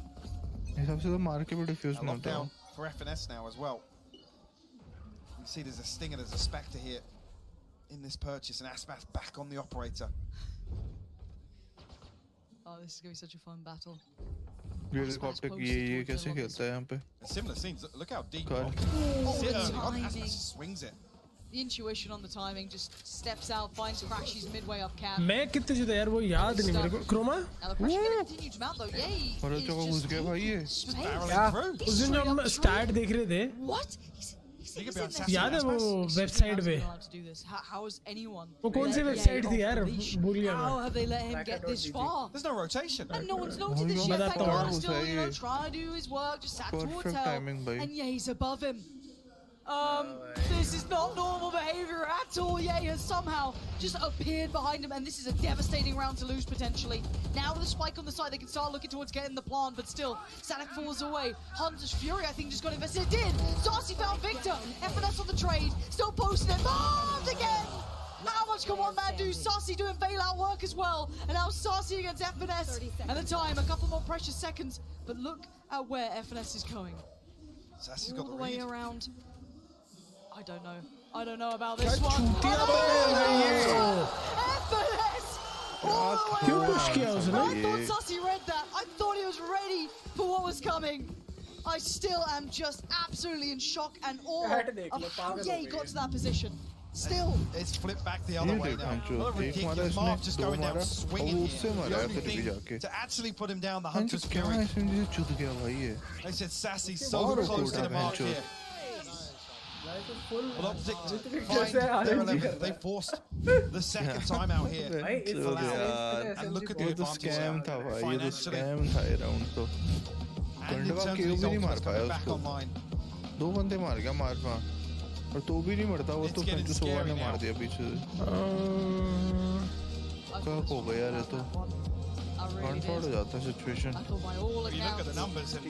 [SPEAKER 3] हिसाब से तो मार के भी डिफ्यूज
[SPEAKER 18] A
[SPEAKER 3] नहीं होता
[SPEAKER 18] lockdown for FNS now as well. You see there's a Stinger, there's a Spectre here in this purchase, and Aspas back on the operator.
[SPEAKER 20] Oh, this is going to be such a fun battle.
[SPEAKER 3] ये optic ये कैसे खेलता है यहाँ पे
[SPEAKER 18] Similar scenes. Look how deep.
[SPEAKER 3] कर
[SPEAKER 18] Sit early on,
[SPEAKER 20] timing.
[SPEAKER 18] Aspas swings it.
[SPEAKER 20] The intuition on the timing, just steps out, finds Crashes midway up cap.
[SPEAKER 1] मैं कितने जीता यार वो याद नहीं मेरे को. क्रोमा
[SPEAKER 20] Now the pressure going to continue to mount though. Yay!
[SPEAKER 3] और
[SPEAKER 20] is
[SPEAKER 3] तो वो घुस
[SPEAKER 20] just
[SPEAKER 3] गया भाई ये
[SPEAKER 20] space.
[SPEAKER 18] Barreling
[SPEAKER 1] उस दिन जब हम स्टार्ट देख रहे थे
[SPEAKER 20] What?
[SPEAKER 18] You could be on
[SPEAKER 1] याद है वो
[SPEAKER 20] Aspas
[SPEAKER 1] वेबसाइट पे
[SPEAKER 20] allowed to do this. How is anyone?
[SPEAKER 1] वो कौन सी
[SPEAKER 20] let
[SPEAKER 1] वेबसाइट
[SPEAKER 20] Yay
[SPEAKER 1] थी
[SPEAKER 20] off
[SPEAKER 1] यार
[SPEAKER 20] the leash?
[SPEAKER 1] भूल गया
[SPEAKER 20] How
[SPEAKER 1] मैं.
[SPEAKER 20] have they let him get this far?
[SPEAKER 18] There's no rotation.
[SPEAKER 20] And no one's noted this
[SPEAKER 3] no,
[SPEAKER 20] yet.
[SPEAKER 3] but
[SPEAKER 20] Thank
[SPEAKER 3] that
[SPEAKER 20] God,
[SPEAKER 3] was
[SPEAKER 20] still, you know,
[SPEAKER 3] a
[SPEAKER 20] trying to do his work, just sat towards
[SPEAKER 3] perfect
[SPEAKER 20] hell.
[SPEAKER 3] timing भाई.
[SPEAKER 20] And Ye's above him. This is not normal behavior at all. Ye has somehow just appeared behind him, and this is a devastating round to lose potentially. Now with a spike on the side, they can start looking towards getting the plant, but still, Sadak falls away. Hunter's Fury, I think, just got invested. It did! Sarsi found Victor! FNS on the trade, still posting it. Bombed again! How much can one man do? Sarsi doing bailout work as well. And now Sarsi against FNS. And the time, a couple more precious seconds. But look at where FNS is going.
[SPEAKER 18] Sassi's
[SPEAKER 20] All
[SPEAKER 18] got
[SPEAKER 20] the
[SPEAKER 18] the
[SPEAKER 20] way
[SPEAKER 18] read.
[SPEAKER 20] around. I don't know. I don't know about this one. FNS! All the way
[SPEAKER 1] क्यों
[SPEAKER 20] around.
[SPEAKER 1] push किया उसने?
[SPEAKER 20] I thought Sarsi read that. I thought he was ready for what was coming. I still am just absolutely in shock and awe of how he got to that position. Still.
[SPEAKER 18] It's flipped back the other
[SPEAKER 3] ये
[SPEAKER 18] way
[SPEAKER 3] देख
[SPEAKER 18] now.
[SPEAKER 3] हमचो
[SPEAKER 18] What a
[SPEAKER 3] एक मारा
[SPEAKER 18] ridiculous
[SPEAKER 3] इसने
[SPEAKER 18] Marv just
[SPEAKER 3] दो
[SPEAKER 18] going down
[SPEAKER 3] मारा
[SPEAKER 18] swinging
[SPEAKER 3] और उससे
[SPEAKER 18] here.
[SPEAKER 3] मारा
[SPEAKER 18] The
[SPEAKER 3] है
[SPEAKER 18] only
[SPEAKER 3] फिर भी
[SPEAKER 18] thing
[SPEAKER 3] जाके
[SPEAKER 18] to actually put him down, the
[SPEAKER 3] हमचो
[SPEAKER 18] Hunter's
[SPEAKER 3] क्या
[SPEAKER 18] Fury.
[SPEAKER 3] इसमें मुझे चुद गया भाई ये
[SPEAKER 18] They said Sassy so
[SPEAKER 3] और
[SPEAKER 18] close to
[SPEAKER 3] Koda
[SPEAKER 18] the mark
[SPEAKER 3] हमचो
[SPEAKER 18] here. Well, Optic
[SPEAKER 2] जैसे RNG
[SPEAKER 18] they forced the second time out here.
[SPEAKER 2] भाई इस
[SPEAKER 18] for Loud.
[SPEAKER 2] यार
[SPEAKER 18] And look at the
[SPEAKER 3] ये तो
[SPEAKER 18] advantage
[SPEAKER 3] स्कैम
[SPEAKER 18] now,
[SPEAKER 3] था भाई ये तो
[SPEAKER 18] financially.
[SPEAKER 3] स्कैम था ये राउंड तो
[SPEAKER 18] And in
[SPEAKER 3] गंडवा
[SPEAKER 18] terms of
[SPEAKER 3] cave
[SPEAKER 18] these
[SPEAKER 3] भी नहीं मार
[SPEAKER 18] ultimates
[SPEAKER 3] पाया
[SPEAKER 18] coming back
[SPEAKER 3] उसको
[SPEAKER 18] online.
[SPEAKER 3] दो बंदे मार गया मारना और तो भी नहीं मरता वो
[SPEAKER 18] It's
[SPEAKER 3] तो
[SPEAKER 18] getting
[SPEAKER 3] पंचो सोवा
[SPEAKER 18] scary
[SPEAKER 3] ने मार
[SPEAKER 18] now.
[SPEAKER 3] दिया पीछे से कब हो गया यार ये तो
[SPEAKER 20] I really
[SPEAKER 3] वन शॉट हो
[SPEAKER 20] did.
[SPEAKER 3] जाता है situation
[SPEAKER 20] I thought by all
[SPEAKER 18] You look at the
[SPEAKER 20] accounts,
[SPEAKER 18] numbers and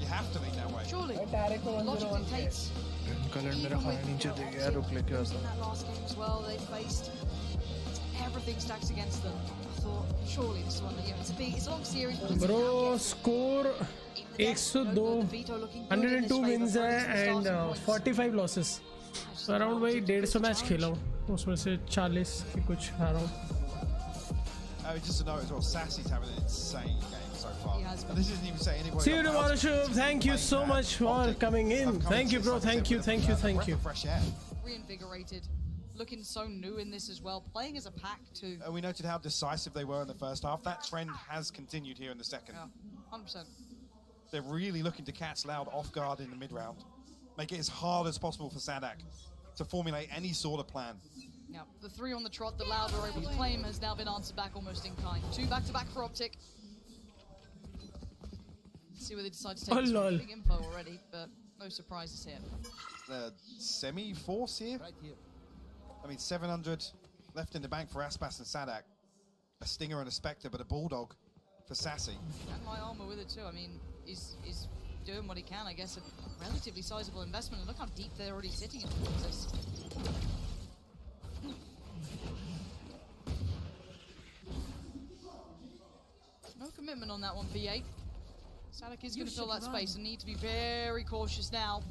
[SPEAKER 18] you have to think that way.
[SPEAKER 20] surely,
[SPEAKER 2] direct one
[SPEAKER 20] logic
[SPEAKER 2] zero one
[SPEAKER 20] dictates.
[SPEAKER 3] Colour मेरा खाना नीचे दे गया रुक लेके आता
[SPEAKER 20] In that last game as well, they faced everything stacked against them. I thought, surely this one, you know, it's a long series, but it's
[SPEAKER 1] Bro, score 102, 102 wins है and 45 losses. So around भाई 150 match खेला हूँ उसमें से 40 की कुछ हारा हूँ.
[SPEAKER 18] Just to note as well, Sassy's having an insane game so far. And this isn't even saying anybody.
[SPEAKER 1] See you tomorrow, Shub. Thank you so much for coming in. Thank you, bro. Thank you, thank you, thank you.
[SPEAKER 18] Fresh air.
[SPEAKER 20] reinvigorated, looking so new in this as well, playing as a pack too.
[SPEAKER 18] And we noted how decisive they were in the first half. That trend has continued here in the second.
[SPEAKER 20] Yeah, 100%.
[SPEAKER 18] They're really looking to catch Loud off guard in the mid-round. Make it as hard as possible for Sadak to formulate any sort of plan.
[SPEAKER 20] Yeah, the three on the trot that Loud were able to claim has now been answered back almost in kind. Two back-to-back for Optic. Let's see where they decide to take this one. Big info already, but no surprises here.
[SPEAKER 18] The semi-force here.
[SPEAKER 9] Right here.
[SPEAKER 18] I mean, 700 left in the bank for Aspas and Sadak. A Stinger and a Spectre, but a Bulldog for Sassy.
[SPEAKER 20] And my armor with it too. I mean, he's doing what he can, I guess. A relatively sizable investment, and look how deep they're already sitting in towards this. No commitment on that one, V8. Sadak is going to fill that space and need to be very cautious now.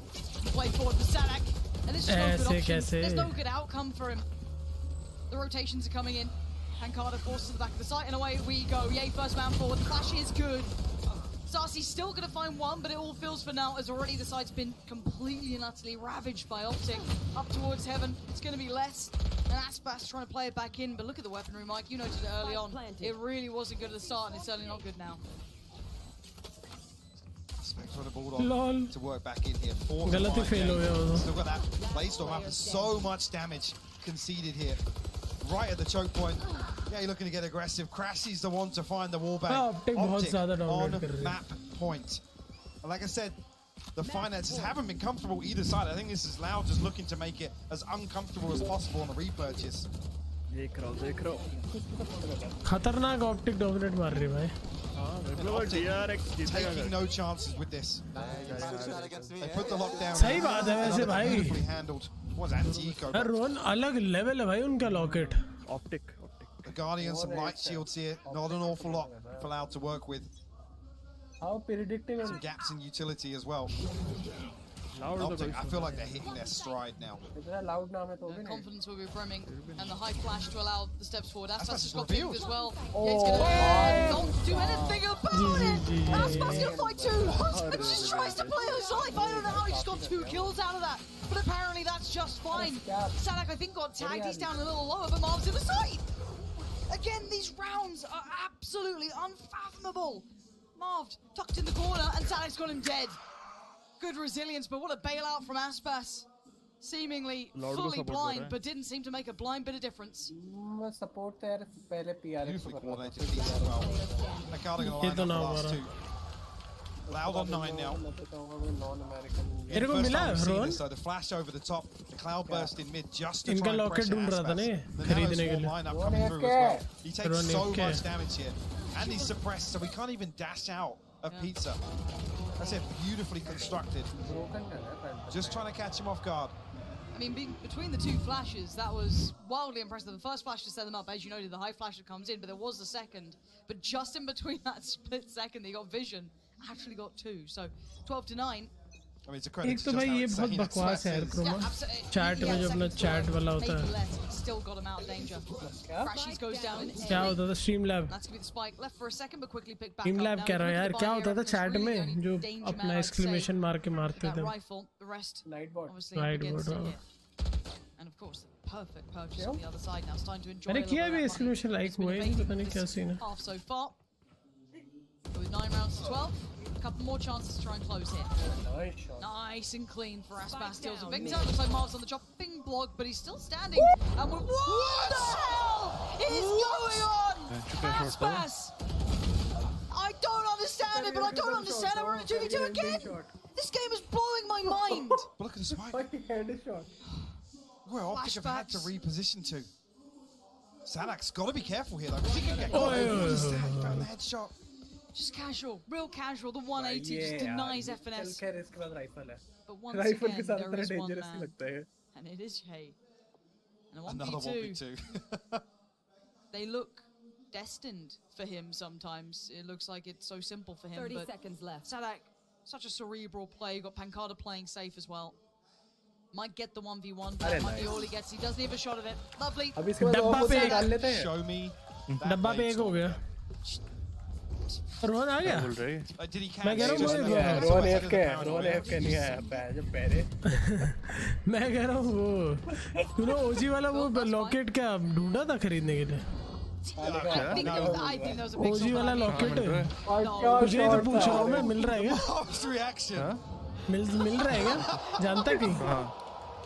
[SPEAKER 20] Play forward for Sadak. And this is no good option. There's no good outcome for him. The rotations are coming in. Pancada forced to the back of the site, and away we go. Yay, first man forward. The flash is good. Sarsi's still going to find one, but it all feels for now as already the site's been completely and utterly ravaged by Optic. Up towards heaven, it's going to be less. And Aspas trying to play it back in, but look at the weaponry, Mike. You noted it early on. It really wasn't good at the start, and it's certainly not good now.
[SPEAKER 18] Spectre on the Bulldog to work back in here. Still got that playstorm after so much damage conceded here. Right at the choke point. Yeah, you're looking to get aggressive. Crassy's the one to find the wall back. Optic on map point. And like I said, The finances haven't been comfortable either side. I think this is Loud just looking to make it as uncomfortable as possible on the repurchase.
[SPEAKER 1] खतरनाक optic dominate मार रही है भाई.
[SPEAKER 18] Taking no chances with this. They put the lockdown.
[SPEAKER 1] सही बात है वैसे भाई.
[SPEAKER 18] Beautifully handled. Was anti-eco.
[SPEAKER 1] Rohan अलग लेवल है भाई उनका locket.
[SPEAKER 18] The Guardian, some light shields here. Not an awful lot for Loud to work with.
[SPEAKER 2] How predictable.
[SPEAKER 18] Some gaps in utility as well. Optic, I feel like they're hitting their stride now.
[SPEAKER 20] Confidence will be brimming, and the high flash to allow the steps forward. Aspas has got
[SPEAKER 18] revealed.
[SPEAKER 20] as well.
[SPEAKER 2] Oh,
[SPEAKER 20] Yeah, he's gonna not do anything about it. Aspas gonna fight too. And just tries to play his life. I don't know how he just got 2 kills out of that, but apparently that's just fine. Sadak, I think, got tagged. He's down a little lower, but Marv's in the side. Again, these rounds are absolutely unfathomable. Marv tucked in the corner, and Sadak's got him dead. Good resilience, but what a bailout from Aspas. Seemingly fully blind, but didn't seem to make a blind bit of difference.
[SPEAKER 2] Support there, पहले PR.
[SPEAKER 18] Beautifully coordinated piece as well. Nakata gonna line up the last 2. Loud on 9 now.
[SPEAKER 1] मेरे को मिला Rohan.
[SPEAKER 18] So the flash over the top, the cloud burst in mid just to
[SPEAKER 1] इनका
[SPEAKER 18] try and
[SPEAKER 1] locket
[SPEAKER 18] pressure
[SPEAKER 1] ढूंढ रहा था
[SPEAKER 18] Aspas.
[SPEAKER 1] ने
[SPEAKER 18] The
[SPEAKER 1] खरीदने के
[SPEAKER 18] Nano
[SPEAKER 1] लिए.
[SPEAKER 18] lineup coming through as well. He takes so
[SPEAKER 1] AFK.
[SPEAKER 18] much damage here, and he's suppressed, so we can't even dash out of Pizza. That's it, beautifully constructed. Just trying to catch him off guard.
[SPEAKER 20] I mean, between the 2 flashes, that was wildly impressive. The first flash to set them up, as you noted, the high flash that comes in, but there was the second. But just in between that split second, they got vision. Actually got 2. So 12 to 9.
[SPEAKER 18] I mean, it's a credit
[SPEAKER 1] एक
[SPEAKER 18] to
[SPEAKER 1] तो
[SPEAKER 18] just
[SPEAKER 1] भाई
[SPEAKER 18] how
[SPEAKER 1] ये
[SPEAKER 18] insane
[SPEAKER 1] बहुत बकवास है यार
[SPEAKER 18] Aspas is.
[SPEAKER 1] Croma. Chat में जो अपना चैट वाला होता है.
[SPEAKER 20] Still got him out of danger. Crashies goes down in
[SPEAKER 1] क्या होता था stream lab.
[SPEAKER 20] That's gonna be the spike. Left for a second, but quickly picked back
[SPEAKER 1] stream
[SPEAKER 20] up.
[SPEAKER 1] Lab
[SPEAKER 20] Now
[SPEAKER 1] कह रहा है
[SPEAKER 20] he's
[SPEAKER 1] यार
[SPEAKER 20] looking
[SPEAKER 1] क्या
[SPEAKER 20] to
[SPEAKER 1] होता था
[SPEAKER 20] buy here,
[SPEAKER 1] चैट
[SPEAKER 20] really
[SPEAKER 1] में
[SPEAKER 20] only
[SPEAKER 1] जो
[SPEAKER 20] danger
[SPEAKER 1] अपना
[SPEAKER 20] man, I'd
[SPEAKER 1] एक्सक्लेमेशन
[SPEAKER 20] say.
[SPEAKER 1] मार के मारते
[SPEAKER 20] That
[SPEAKER 1] थे.
[SPEAKER 20] rifle, the rest obviously
[SPEAKER 1] Right
[SPEAKER 20] against
[SPEAKER 1] board,
[SPEAKER 20] it here. And of course, the perfect purchase on the other side. Now it's time to enjoy.
[SPEAKER 1] मैंने
[SPEAKER 20] a little
[SPEAKER 1] किया
[SPEAKER 20] bit
[SPEAKER 1] भी
[SPEAKER 20] of that money.
[SPEAKER 1] Exclamation like
[SPEAKER 20] It's been
[SPEAKER 1] हुआ ही नहीं पता नहीं क्या scene है.
[SPEAKER 20] half so far. With 9 rounds to 12, a couple more chances to try and close here. Nice and clean for Aspas. Steals a Victor. Looks like Marv's on the chopping block, but he's still standing. And what the hell is going on? Aspas! I don't understand it, but I don't understand it. We're in a 2v2 again. This game is blowing my mind.
[SPEAKER 18] But look at the spike.
[SPEAKER 2] Headshot.
[SPEAKER 18] Well, Optic have had to reposition to. Sadak's got to be careful here, though, because he can get
[SPEAKER 1] Oh,
[SPEAKER 18] caught.
[SPEAKER 1] yeah.
[SPEAKER 18] Found the headshot.
[SPEAKER 20] Just casual, real casual. The 180 just denies FNS. But once
[SPEAKER 2] rifle
[SPEAKER 20] again,
[SPEAKER 2] के साथ
[SPEAKER 20] there is
[SPEAKER 2] इतना
[SPEAKER 20] one
[SPEAKER 2] dangerous नहीं
[SPEAKER 20] man,
[SPEAKER 2] लगता है.
[SPEAKER 20] and it is Jay. And a
[SPEAKER 18] Another
[SPEAKER 20] 1v2.
[SPEAKER 18] 1v2.
[SPEAKER 20] They look destined for him sometimes. It looks like it's so simple for him.
[SPEAKER 5] 30
[SPEAKER 20] but
[SPEAKER 5] seconds left.
[SPEAKER 20] Sadak, such a cerebral play. You got Pancada playing safe as well. Might get the 1v1, but that might be all he gets. He doesn't have a shot of it. Lovely.
[SPEAKER 1] डब्बा पे
[SPEAKER 2] लेते हैं.
[SPEAKER 18] Show me.
[SPEAKER 1] डब्बा पे एक हो गया. रोहन आ गया.
[SPEAKER 18] Did he catch
[SPEAKER 1] मैं कह रहा हूँ
[SPEAKER 2] रोहन AFK नहीं आया पहले.
[SPEAKER 1] मैं कह रहा हूँ वो तूने ओजी वाला वो लॉकेट क्या ढूंढा था खरीदने के लिए.
[SPEAKER 20] I think there was a big
[SPEAKER 1] ओजी वाला लॉकेट
[SPEAKER 20] No.
[SPEAKER 1] तुझे ही तो पूछ रहा हूँ मैं. मिल रहा है क्या?
[SPEAKER 18] Marv's reaction.
[SPEAKER 1] मिल रहा है क्या? जानता है कहीं?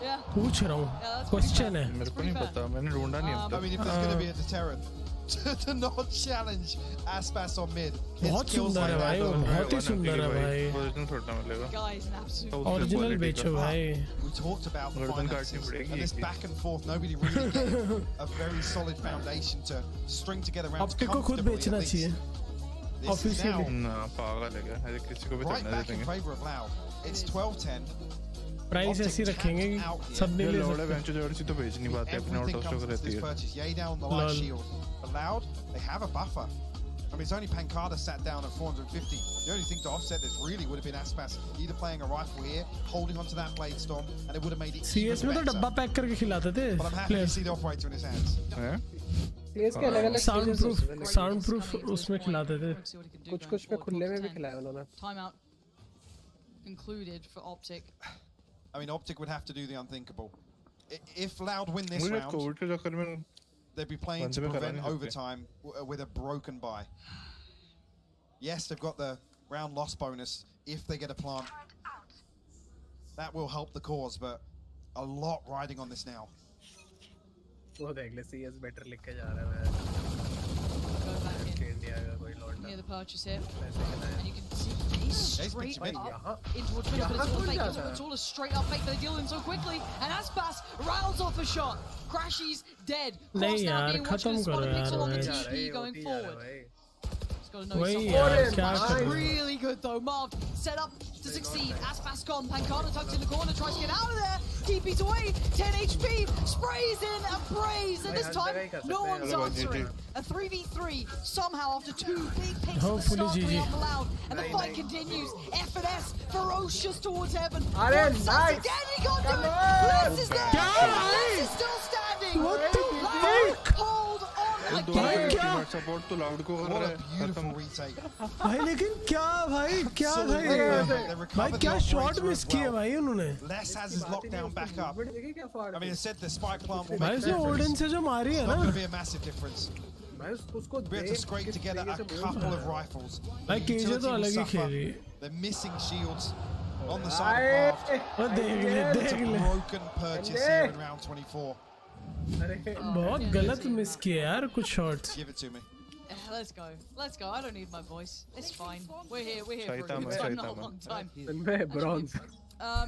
[SPEAKER 20] Yeah.
[SPEAKER 1] पूछ रहा हूँ. क्वेश्चन है.
[SPEAKER 3] मेरे को नहीं पता, मैंने ढूंढा नहीं अब
[SPEAKER 18] I mean, if there's going to be a deterrent to not challenge Aspas on mid,
[SPEAKER 1] बहुत सुंदर है भाई. वो बहुत ही सुंदर है भाई.
[SPEAKER 3] ओरिजिनल थोड़ा मिलेगा.
[SPEAKER 20] Guys, an absolute.
[SPEAKER 1] ओरिजिनल बेचो भाई.
[SPEAKER 18] We talked about the
[SPEAKER 3] Golden
[SPEAKER 18] finances
[SPEAKER 3] card
[SPEAKER 18] and this back and forth. Nobody really gave a very solid foundation to string together rounds
[SPEAKER 1] optic को खुद
[SPEAKER 18] comfortably.
[SPEAKER 1] बेचना
[SPEAKER 18] At least
[SPEAKER 1] चाहिए.
[SPEAKER 18] this is
[SPEAKER 1] Officially.
[SPEAKER 18] now
[SPEAKER 3] ना पागल है क्या? ऐसे किसी को भी
[SPEAKER 18] right
[SPEAKER 3] चढ़ने
[SPEAKER 18] back in
[SPEAKER 3] देंगे.
[SPEAKER 18] favor of Loud. It's 12-10.
[SPEAKER 1] Price ऐसी रखेंगे कि सब नहीं
[SPEAKER 3] ये
[SPEAKER 1] ले
[SPEAKER 3] लोड़े
[SPEAKER 1] सकते.
[SPEAKER 3] बेंच जर्सी तो बेच नहीं पाते अपने
[SPEAKER 18] Everything
[SPEAKER 3] out of
[SPEAKER 18] comes
[SPEAKER 3] stock
[SPEAKER 18] into
[SPEAKER 3] रहती
[SPEAKER 18] this
[SPEAKER 3] है.
[SPEAKER 18] purchase. Yay down on the light
[SPEAKER 1] Lol.
[SPEAKER 18] shield. But Loud, they have a buffer. I mean, it's only Pancada sat down at 450. The only thing to offset this really would have been Aspas either playing a rifle here, holding onto that blade storm, and it would have made it
[SPEAKER 1] CS में तो
[SPEAKER 18] even
[SPEAKER 1] डब्बा
[SPEAKER 18] better.
[SPEAKER 1] Pack करके खिलाते थे
[SPEAKER 18] But I'm happy to
[SPEAKER 1] players.
[SPEAKER 18] see the operator in his hands.
[SPEAKER 1] Sound proof उसमें खिलाते थे.
[SPEAKER 2] कुछ में खुले में भी खिलाया उन्होंने.
[SPEAKER 20] Timeout concluded for Optic.
[SPEAKER 18] I mean, Optic would have to do the unthinkable. If Loud win this
[SPEAKER 3] मुझे
[SPEAKER 18] round,
[SPEAKER 3] कोविड के चक्कर में
[SPEAKER 18] they'd be playing to
[SPEAKER 3] बंदे में
[SPEAKER 18] prevent
[SPEAKER 3] कराने सकते.
[SPEAKER 18] overtime with a broken bye. Yes, they've got the round loss bonus if they get a plant. That will help the cause, but a lot riding on this now.
[SPEAKER 2] वो देख ले CS better लिख के जा रहा है.
[SPEAKER 20] go back in
[SPEAKER 2] India का कोई लौंडा
[SPEAKER 20] near the purchase here. And you can see he's straight up in towards middle, but it's all fake. It's all a straight up fake, but they deal with him so quickly. And Aspas rattles off a shot. Crashy's dead. Cross now being watched with a spot of pixel on the TP going forward. He's got to know something. Really good though. Marv set up to succeed. Aspas gone. Pancada tucks in the corner, tries to get out of there. TP's away. 10 HP. Sprays in and prays. And this time, no one's answering. A 3v3 somehow after 2 big picks at the start coming off the Loud. And the fight continues. F&S ferocious towards heaven.
[SPEAKER 2] Nice.
[SPEAKER 20] Again, he can't do it. Bless is there. Bless is still standing.
[SPEAKER 1] What the fuck?
[SPEAKER 20] Hold on
[SPEAKER 3] again. Support to Loud को कर रहा है.
[SPEAKER 18] Beautiful retake.
[SPEAKER 1] भाई लेकिन क्या भाई क्या भाई क्या शॉट मिस किए भाई उन्होंने.
[SPEAKER 18] Les has his lockdown back up. I mean, it said the spike plant will
[SPEAKER 1] भाई
[SPEAKER 18] make a
[SPEAKER 1] उसने
[SPEAKER 18] difference.
[SPEAKER 1] ओडिन से जो मारी है
[SPEAKER 18] It's
[SPEAKER 1] ना.
[SPEAKER 18] not going to be a massive difference. We had to scrape together a couple of rifles.
[SPEAKER 1] भाई KJ तो अलग ही खेली.
[SPEAKER 18] They're missing shields on the side of Craft. It's a broken purchase here in round 24.
[SPEAKER 1] बहुत गलत miss किए यार कुछ shots.
[SPEAKER 18] Give it to me.
[SPEAKER 20] Let's go. Let's go. I don't need my voice. It's fine. We're here for a good time, not a long time.
[SPEAKER 2] Bronze.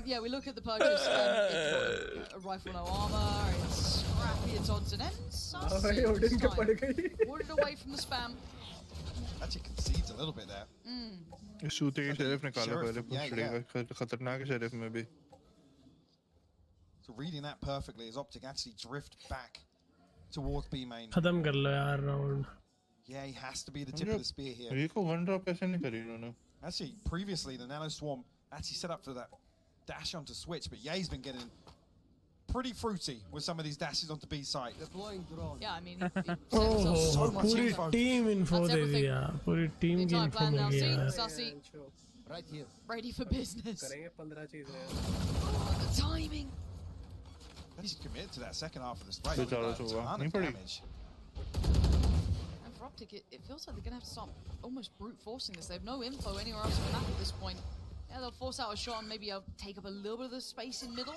[SPEAKER 20] Yeah, we look at the purchase. It's a rifle, no armor. It's scrappy. It's odds and ends. Warded away from the spam.
[SPEAKER 18] Actually concedes a little bit there.
[SPEAKER 3] शूते के sheriff निकाला पहले पूछ खतरनाक sheriff में भी.
[SPEAKER 18] So reading that perfectly as Optic actually drift back towards B main.
[SPEAKER 1] खत्म कर लो यार round.
[SPEAKER 18] Yeah, he has to be the tip of the spear here.
[SPEAKER 3] ये को वन ड्रॉप कैसे नहीं करी उन्होंने?
[SPEAKER 18] Actually, previously the Nano Swarm actually set up for that dash onto Switch, but Ye's been getting pretty fruity with some of these dashes onto B site.
[SPEAKER 20] Deploying drone. Yeah, I mean,
[SPEAKER 18] so much
[SPEAKER 1] पूरी
[SPEAKER 18] info.
[SPEAKER 1] Team info दे दिया. पूरी team की info मिल गई यार.
[SPEAKER 20] Sassy.
[SPEAKER 2] Right here.
[SPEAKER 20] Ready for business.
[SPEAKER 2] करेंगे 15 चीजें.
[SPEAKER 20] The timing.
[SPEAKER 18] He's committed to that second half of the spray.
[SPEAKER 3] बेचारा सुबह नहीं पड़ी.
[SPEAKER 20] And for Optic, it feels like they're going to have to start almost brute forcing this. They have no info anywhere else on the map at this point. Yeah, they'll force out a shot and maybe take up a little bit of the space in middle.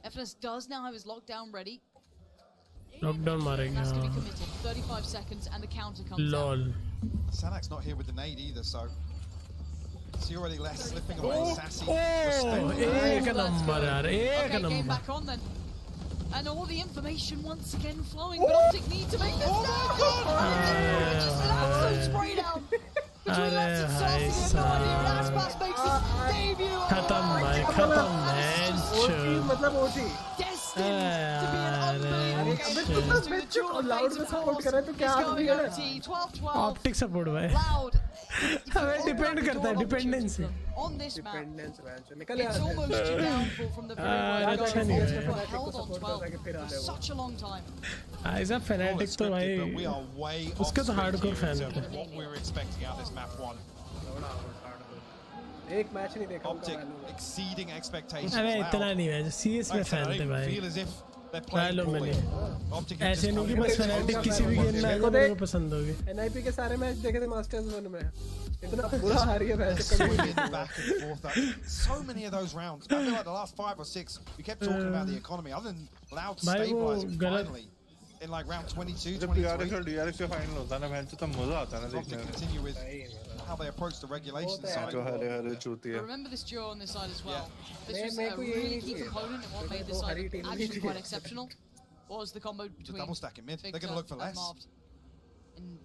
[SPEAKER 20] FNS does now have his lockdown ready.
[SPEAKER 1] Lockdown मारेंगे.
[SPEAKER 20] That's going to be committed. 35 seconds and the counter comes
[SPEAKER 1] Lol.
[SPEAKER 20] out.
[SPEAKER 18] Sanak's not here with the nade either, so see already less slipping away. Sassy.
[SPEAKER 1] एक number यार. एक
[SPEAKER 20] Game
[SPEAKER 1] number.
[SPEAKER 20] back on then. And all the information once again flowing, but Optic need to make this now. Just an absolute spray down. Between Lens and Sassy, and no idea when Aspas makes his debut.
[SPEAKER 1] खत्म भाई खत्म match.
[SPEAKER 2] मतलब OT.
[SPEAKER 20] Destined to be an unbelievable
[SPEAKER 2] Loud में support कर रहा है तो क्या
[SPEAKER 20] going OT. 12-12.
[SPEAKER 1] ऑप्टिक सपोर्ट भाई.
[SPEAKER 20] Loud.
[SPEAKER 1] हमें डिपेंड करता है डिपेंडेंसी.
[SPEAKER 20] On this map,
[SPEAKER 2] निकल
[SPEAKER 20] it's almost a downfall from the very word go.
[SPEAKER 1] अच्छा नहीं है.
[SPEAKER 20] Held on 12 for such a long time.
[SPEAKER 1] ऐसा फैनेटिक तो भाई उसका तो हार्डकोर फैन है.
[SPEAKER 18] What we were expecting out of this map one.
[SPEAKER 2] एक मैच नहीं देखा.
[SPEAKER 18] Optic exceeding expectations.
[SPEAKER 1] अरे इतना नहीं है. CS में फैन थे भाई.
[SPEAKER 18] Feel as if they're playing poorly. Optic
[SPEAKER 1] ऐसे नहीं कि बस फैनेटिक किसी भी गेम में आ जाए मेरे को पसंद होगी.
[SPEAKER 2] NIP के सारे मैच देखे थे मास्टर्स 1 में. इतना बुरा हार गया match.
[SPEAKER 18] Back and forth. So many of those rounds. I feel like the last 5 or 6 we kept talking about the economy. Other than Loud stabilizing finally in like round 22, 23.
[SPEAKER 3] DRX का final होता है ना match तो मजा आता है ना देखने में.
[SPEAKER 18] Continue with how they approach the regulation side.
[SPEAKER 3] जो हरे चूती है.
[SPEAKER 20] Remember this duo on this side as well. This was a really key component in what made this side actually quite exceptional. Was the combo between
[SPEAKER 18] double stack in mid. They're going to look for less.
[SPEAKER 20] And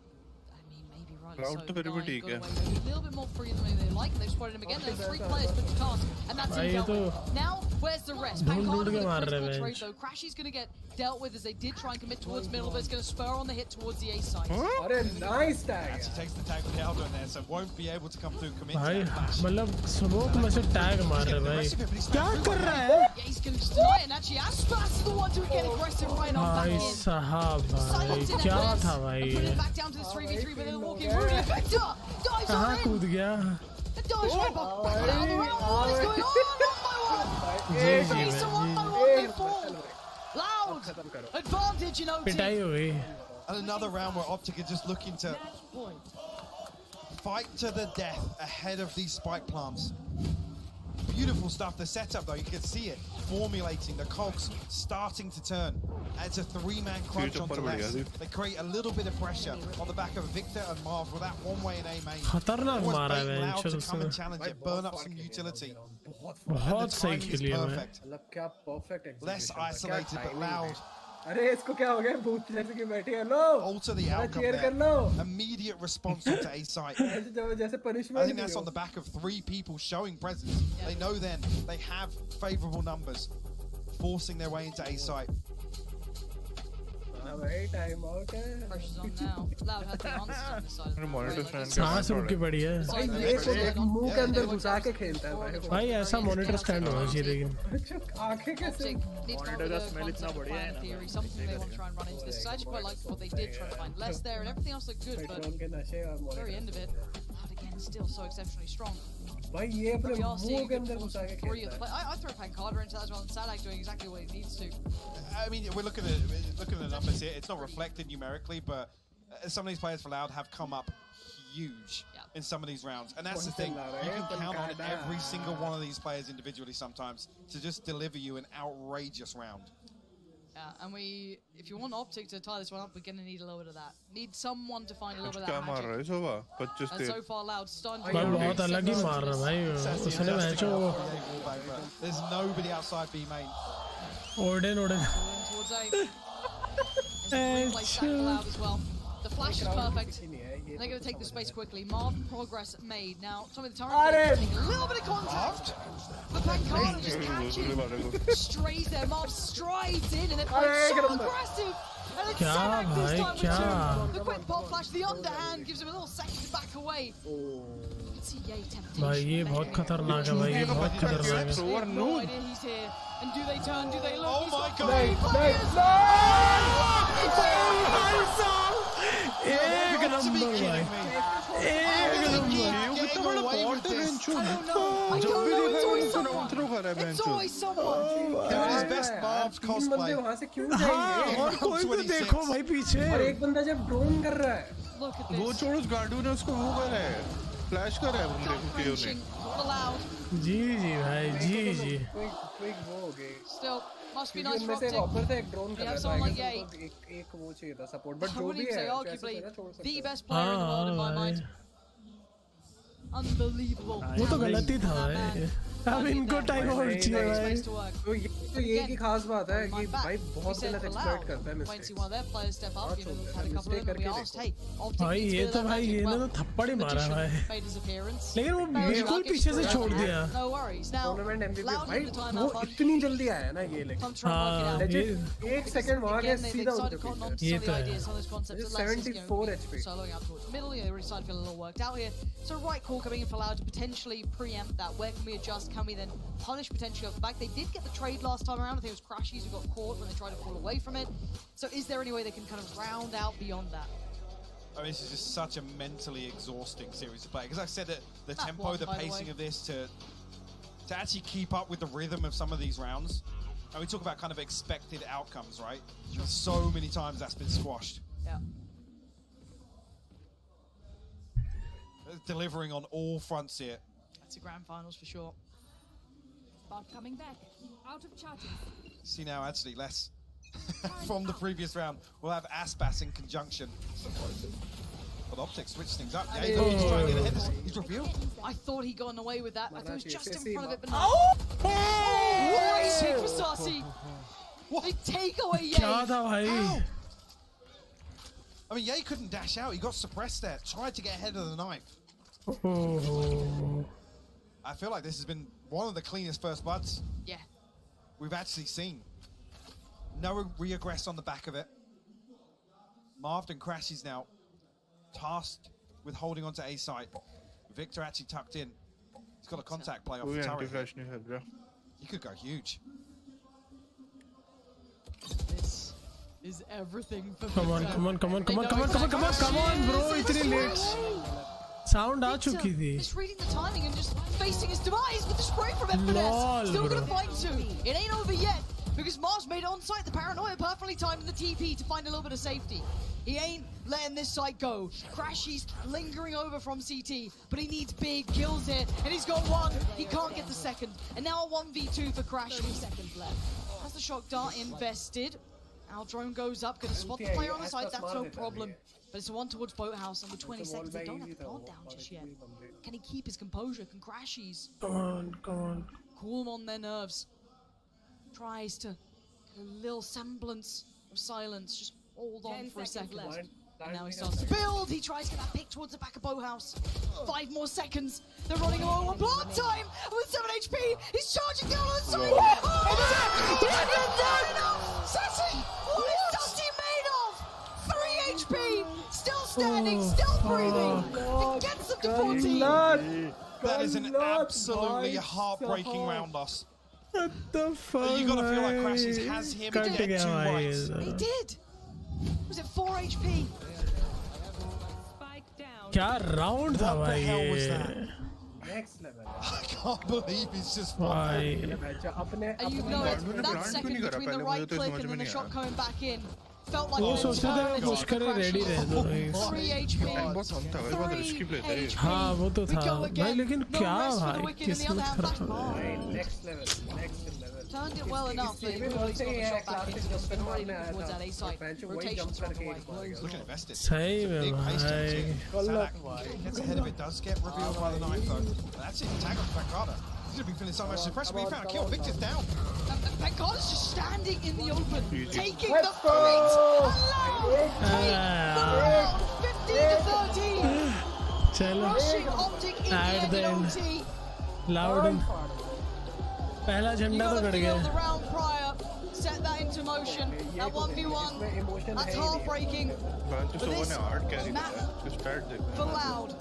[SPEAKER 20] I mean, maybe rightly
[SPEAKER 3] Crowd
[SPEAKER 20] so.
[SPEAKER 3] तो फिर भी ठीक है.
[SPEAKER 20] A little bit more free than they like. They've spotted him again. There's 3 players put to task, and that's him dealt with. Now, where's the rest? Pancada with a critical trade though. Crashy's going to get dealt with as they did try and commit towards middle, but it's going to spur on the hit towards the A side.
[SPEAKER 2] Nice tag.
[SPEAKER 18] Actually takes the tag with the Aldo in there, so won't be able to come through commit.
[SPEAKER 1] भाई मतलब smoke में से tag मार रहा है भाई. क्या कर रहा है?
[SPEAKER 20] Yeah, he's going to just deny it, and actually Aspas is the one to get aggressive right on back
[SPEAKER 1] भाई
[SPEAKER 20] in.
[SPEAKER 1] साहब भाई क्या था भाई
[SPEAKER 20] Put it back down to this 3v3, but then walking Rudy Effector dives
[SPEAKER 1] कहाँ
[SPEAKER 20] on in.
[SPEAKER 1] कूद गया?
[SPEAKER 20] And dives right back down the round. What is going on? 1 by 1. Face 1 by 1 they fall. Loud advantage in OT.
[SPEAKER 1] पिटाई हो गई.
[SPEAKER 18] And another round where Optic are just looking to fight to the death ahead of these spike plants. Beautiful stuff. The setup though, you can see it formulating, the cogs starting to turn. It's a three-man crunch onto less. They create a little bit of pressure on the back of Victor and Marv with that one-way and A main.
[SPEAKER 1] खतरनाक मारा है
[SPEAKER 18] Loud to
[SPEAKER 1] bench
[SPEAKER 18] come and challenge it, burn up some utility.
[SPEAKER 1] बहुत सही खेली है मैं
[SPEAKER 2] मतलब क्या perfect execution.
[SPEAKER 18] Less isolated but loud.
[SPEAKER 2] अरे इसको क्या हो गया भूत जैसे कि बैठे हैं लो
[SPEAKER 18] alter the outcome
[SPEAKER 2] cheer कर लो
[SPEAKER 18] immediate response onto A site.
[SPEAKER 2] जैसे punishment
[SPEAKER 18] I think that's on the back of 3 people showing presence. They know then they have favorable numbers forcing their way into A site.
[SPEAKER 2] Time out है
[SPEAKER 20] Pressure's on now. Loud had the answers on this side.
[SPEAKER 3] Monitor stand
[SPEAKER 1] सांस रुक के पड़ी है
[SPEAKER 2] ये मुंह के अंदर घुसा के खेलता है
[SPEAKER 1] भाई ऐसा मॉनिटर स्टैंड होना चाहिए लेकिन
[SPEAKER 2] आंखें कैसे
[SPEAKER 6] Monitor का smell इतना बढ़िया है ना
[SPEAKER 20] theory, something they want to try and run into this. I actually quite like what they did try to find less there, and everything else looked good, but very end of it, Loud again still so exceptionally strong.
[SPEAKER 2] भाई ये अपने मुंह के अंदर घुसा के खेलता है
[SPEAKER 20] I throw Pancada into that as well, and Sadak doing exactly what he needs to.
[SPEAKER 18] I mean, we're looking at the numbers here. It's not reflected numerically, but some of these players for Loud have come up huge in some of these rounds. And that's the thing. You can count on every single one of these players individually sometimes to just deliver you an outrageous round.
[SPEAKER 20] Yeah, and if you want Optic to tie this one up, we're going to need a little bit of that. Need someone to find a little bit of that magic. And so far, Loud stunned.
[SPEAKER 1] बहुत अलग ही मार रहा भाई उसने match वो
[SPEAKER 18] There's nobody outside B main.
[SPEAKER 1] Odin
[SPEAKER 20] Towards A. There's a replay back for Loud as well. The flash is perfect. They're going to take the space quickly. Marv progress made. Now, some of the turret taking a little bit of contact. The Pancada just catching. Strays there. Marv strides in and they're playing so aggressive. And it's Sadak this time with 2. The quick pop flash, the underhand gives him a little second to back away. You can see Ye temptation.
[SPEAKER 1] भाई ये बहुत खतरनाक है भाई ये बहुत खतरनाक है
[SPEAKER 20] No idea he's here. And do they turn? Do they look?
[SPEAKER 18] Oh my god!
[SPEAKER 1] एक नंबर भाई एक नंबर
[SPEAKER 18] कितना बड़ा बॉट है बेंचो
[SPEAKER 3] जब भी देखा वो थ्रो कर रहा है बेंचो
[SPEAKER 18] Doing his best Marv's cosplay.
[SPEAKER 2] वहाँ से क्यों जाएंगे
[SPEAKER 1] और कोई तो देखो भाई पीछे
[SPEAKER 2] और एक बंदा जब ड्रोन कर रहा है
[SPEAKER 3] वो छोड़ उस गार्डू ने उसको वो कर रहा है फ्लैश कर रहा है बंदे को क्लियर ने
[SPEAKER 1] जी जी भाई जी जी
[SPEAKER 2] क्विक वो हो गई
[SPEAKER 20] Still, must be nice for
[SPEAKER 2] उनमें से
[SPEAKER 20] Optic.
[SPEAKER 2] ऑफर था एक ड्रोन कर
[SPEAKER 20] We have
[SPEAKER 2] रहा
[SPEAKER 20] someone
[SPEAKER 2] था
[SPEAKER 20] like Ye.
[SPEAKER 2] एक वो चाहिए था सपोर्ट बट
[SPEAKER 20] I
[SPEAKER 2] जो
[SPEAKER 20] wouldn't
[SPEAKER 2] भी
[SPEAKER 20] even say
[SPEAKER 2] है
[SPEAKER 20] arguably the best player in the world in my mind. Unbelievable.
[SPEAKER 1] वो तो गलत ही था भाई अब इनको टाइम आउट चाहिए भाई
[SPEAKER 2] तो ये की खास बात है कि भाई बहुत गलत एक्सप्लॉइट करता है
[SPEAKER 20] Wait, see one of their players step up. You know, we've had a couple of them. We asked, hey, Optic
[SPEAKER 1] भाई
[SPEAKER 20] needs to
[SPEAKER 1] ये
[SPEAKER 20] go
[SPEAKER 1] तो
[SPEAKER 20] that
[SPEAKER 1] भाई
[SPEAKER 20] magic
[SPEAKER 1] ये
[SPEAKER 20] well.
[SPEAKER 1] ना तो थप्पड़ ही मारा भाई
[SPEAKER 20] Made his appearance.
[SPEAKER 1] लेकिन वो
[SPEAKER 20] Very
[SPEAKER 1] बिल्कुल
[SPEAKER 20] lucky
[SPEAKER 1] पीछे से
[SPEAKER 20] for
[SPEAKER 1] छोड़
[SPEAKER 20] him.
[SPEAKER 1] दिया
[SPEAKER 20] No worries. Now,
[SPEAKER 2] tournament MVP
[SPEAKER 20] Loud
[SPEAKER 2] भाई
[SPEAKER 20] in the time
[SPEAKER 2] वो
[SPEAKER 20] out.
[SPEAKER 2] इतनी जल्दी आया ना ये लेकिन
[SPEAKER 20] Come try and work it out.
[SPEAKER 2] legit एक सेकंड वहां के
[SPEAKER 20] Again, they
[SPEAKER 2] सीधा
[SPEAKER 20] decided to
[SPEAKER 2] उनके
[SPEAKER 20] cotton on to
[SPEAKER 1] ये
[SPEAKER 20] some of
[SPEAKER 1] तो
[SPEAKER 20] the
[SPEAKER 1] है।
[SPEAKER 20] ideas, some of those concepts.
[SPEAKER 2] It's
[SPEAKER 20] that Lexus,
[SPEAKER 2] 74 HP.
[SPEAKER 20] Soloing out towards the middle, they really started to feel a little worked out here. So right call coming in for Loud to potentially preempt that. Where can we adjust? Can we then punish potentially off the back? They did get the trade last time around. I think it was Crashies who got caught when they tried to fall away from it. So is there any way they can kind of round out beyond that?
[SPEAKER 18] I mean, this is just such a mentally exhausting series to play. Because like I said, the tempo,
[SPEAKER 20] one,
[SPEAKER 18] the
[SPEAKER 20] by the
[SPEAKER 18] pacing
[SPEAKER 20] way.
[SPEAKER 18] of this to actually keep up with the rhythm of some of these rounds. And we talk about kind of expected outcomes, right? So many times that's been squashed.
[SPEAKER 20] Yeah.
[SPEAKER 18] Delivering on all fronts here.
[SPEAKER 20] That's the grand finals for sure.
[SPEAKER 5] About coming back. Out of charges.
[SPEAKER 18] See now, actually, less from the previous round. We'll have Aspas in conjunction. But Optic switched things up. Yeah, he's trying to get ahead. He's revealed.
[SPEAKER 20] I thought he'd gotten away with that. I thought he was just in front of it, but no.
[SPEAKER 1] Oh!
[SPEAKER 20] What a hit for Saucy! They take away Ye.
[SPEAKER 1] क्या था भाई
[SPEAKER 18] I mean, Ye couldn't dash out. He got suppressed there. Tried to get ahead of the knife. I feel like this has been one of the cleanest first bloods
[SPEAKER 20] Yeah.
[SPEAKER 18] we've actually seen. No re-aggress on the back of it. Marved and Crashies now tasked with holding on to A site. Victor actually tucked in. He's got a contact play off the turret.
[SPEAKER 3] anti-flash नहीं है bro.
[SPEAKER 18] He could go huge.
[SPEAKER 20] This is everything for
[SPEAKER 1] come on
[SPEAKER 20] Victor.
[SPEAKER 1] come on come on
[SPEAKER 20] They
[SPEAKER 1] come on
[SPEAKER 20] know
[SPEAKER 1] come on come on come on come on bro
[SPEAKER 20] exactly
[SPEAKER 1] इतनी
[SPEAKER 20] what's
[SPEAKER 1] late
[SPEAKER 20] going on.
[SPEAKER 1] Sound आ चुकी थी
[SPEAKER 20] Just reading the timing and just facing his demise with the spray from FNS.
[SPEAKER 1] Lol,
[SPEAKER 20] Still
[SPEAKER 1] bro.
[SPEAKER 20] gonna fight two. It ain't over yet because Mars made it on site. The paranoia perfectly timed the TP to find a little bit of safety. He ain't letting this site go. Crashies lingering over from CT, but he needs big kills here, and he's got one. He can't get the second, and now a 1v2 for Crashies.
[SPEAKER 5] 30 seconds left.
[SPEAKER 20] Has the shock dart invested, Our drone goes up, gonna spot the player on the side, that's no problem. But it's a one towards Boathouse, and with 20 seconds, they don't have the plant down just yet. Can he keep his composure? Can Crashies
[SPEAKER 1] Come on.
[SPEAKER 20] cool them on their nerves? Tries to get a little semblance of silence, just hold on for a second. And now he starts to build. He tries to get that pick towards the back of Boathouse. 5 more seconds. They're running low on block time with 7 HP. He's charging down on the side. Sassy! What is Sassy made of? 3 HP. Still standing, still breathing. It gets them to 14.
[SPEAKER 18] That is an absolutely heartbreaking round loss.
[SPEAKER 1] What the fuck?
[SPEAKER 18] You gotta feel like Crashies has him dead to rights.
[SPEAKER 20] He did. Was it 4 HP?
[SPEAKER 1] क्या round था भाई ये?
[SPEAKER 2] Next level.
[SPEAKER 18] I can't believe he's just
[SPEAKER 1] भाई.
[SPEAKER 20] You know, that second between the right click and then the shot coming back in felt like
[SPEAKER 1] वो सोचते थे वो push करे रेडी रहे दो.
[SPEAKER 20] 3 HP.
[SPEAKER 1] हाँ वो तो था भाई लेकिन क्या भाई किस्मत खराब है.
[SPEAKER 2] Next level.
[SPEAKER 20] Turned it well enough that he really got the shot back into the spin right towards that A side. Rotations from the way.
[SPEAKER 18] Looking invested.
[SPEAKER 1] सही में भाई.
[SPEAKER 18] Gets ahead of it, does get revealed by the knife though. That's it, tag on Pancada. He's gonna be feeling so much suppressed, but he found a kill. Victor's down.
[SPEAKER 20] Pancada's just standing in the open, taking the fight. Allowed. 15 to 13.
[SPEAKER 1] चलो.
[SPEAKER 20] Rushing Optic in the end in OT.
[SPEAKER 1] Loud. पहला झंडा तो cut गया.
[SPEAKER 20] The round prior set that into motion. That 1v1. That's heartbreaking. But this map for Loud.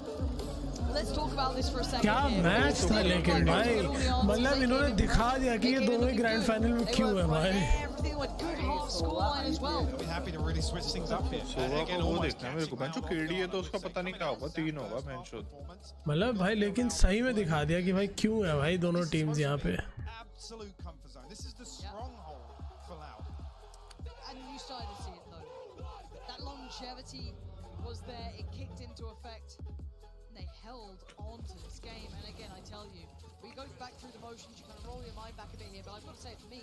[SPEAKER 20] Let's talk about this for a second.
[SPEAKER 1] क्या match था लेकिन भाई. मतलब इन्होंने दिखा दिया कि ये दोनों ही ग्रैंड फाइनल में क्यों है भाई.
[SPEAKER 20] Everything went good, hard scoreline as well.
[SPEAKER 18] We're happy to really switch things up here.
[SPEAKER 3] सोवा वो देखना है मेरे को. बेंचो केडी है तो उसका पता नहीं क्या होगा. 3 होगा बेंचो.
[SPEAKER 1] मतलब भाई लेकिन सही में दिखा दिया कि भाई क्यों है भाई दोनों टीम्स यहाँ पे.
[SPEAKER 18] Absolute comfort zone. This is the stronghold for Loud.
[SPEAKER 20] And you started to see it though. That longevity was there. It kicked into effect. And they held on to this game. And again, I tell you, when you go back through the motions, you kind of roll your mind back a bit here. But I've got to say, for me,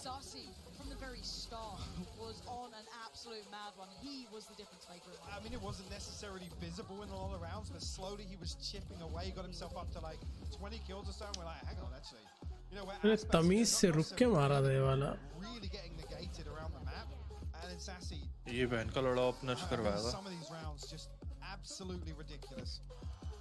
[SPEAKER 20] Sasi from the very start was on an absolute mad run. He was the difference maker.
[SPEAKER 18] I mean, it wasn't necessarily visible in a lot of rounds, but slowly he was chipping away. Got himself up to like 20 kills or so. And we're like, hang on, actually. You know, where
[SPEAKER 1] तमीज से रुक के मारा था ये वाला.
[SPEAKER 18] really getting negated around the map. And then Sassy.
[SPEAKER 3] ये बहन का लड़ा अपना करवाएगा.
[SPEAKER 18] Some of these rounds just absolutely ridiculous.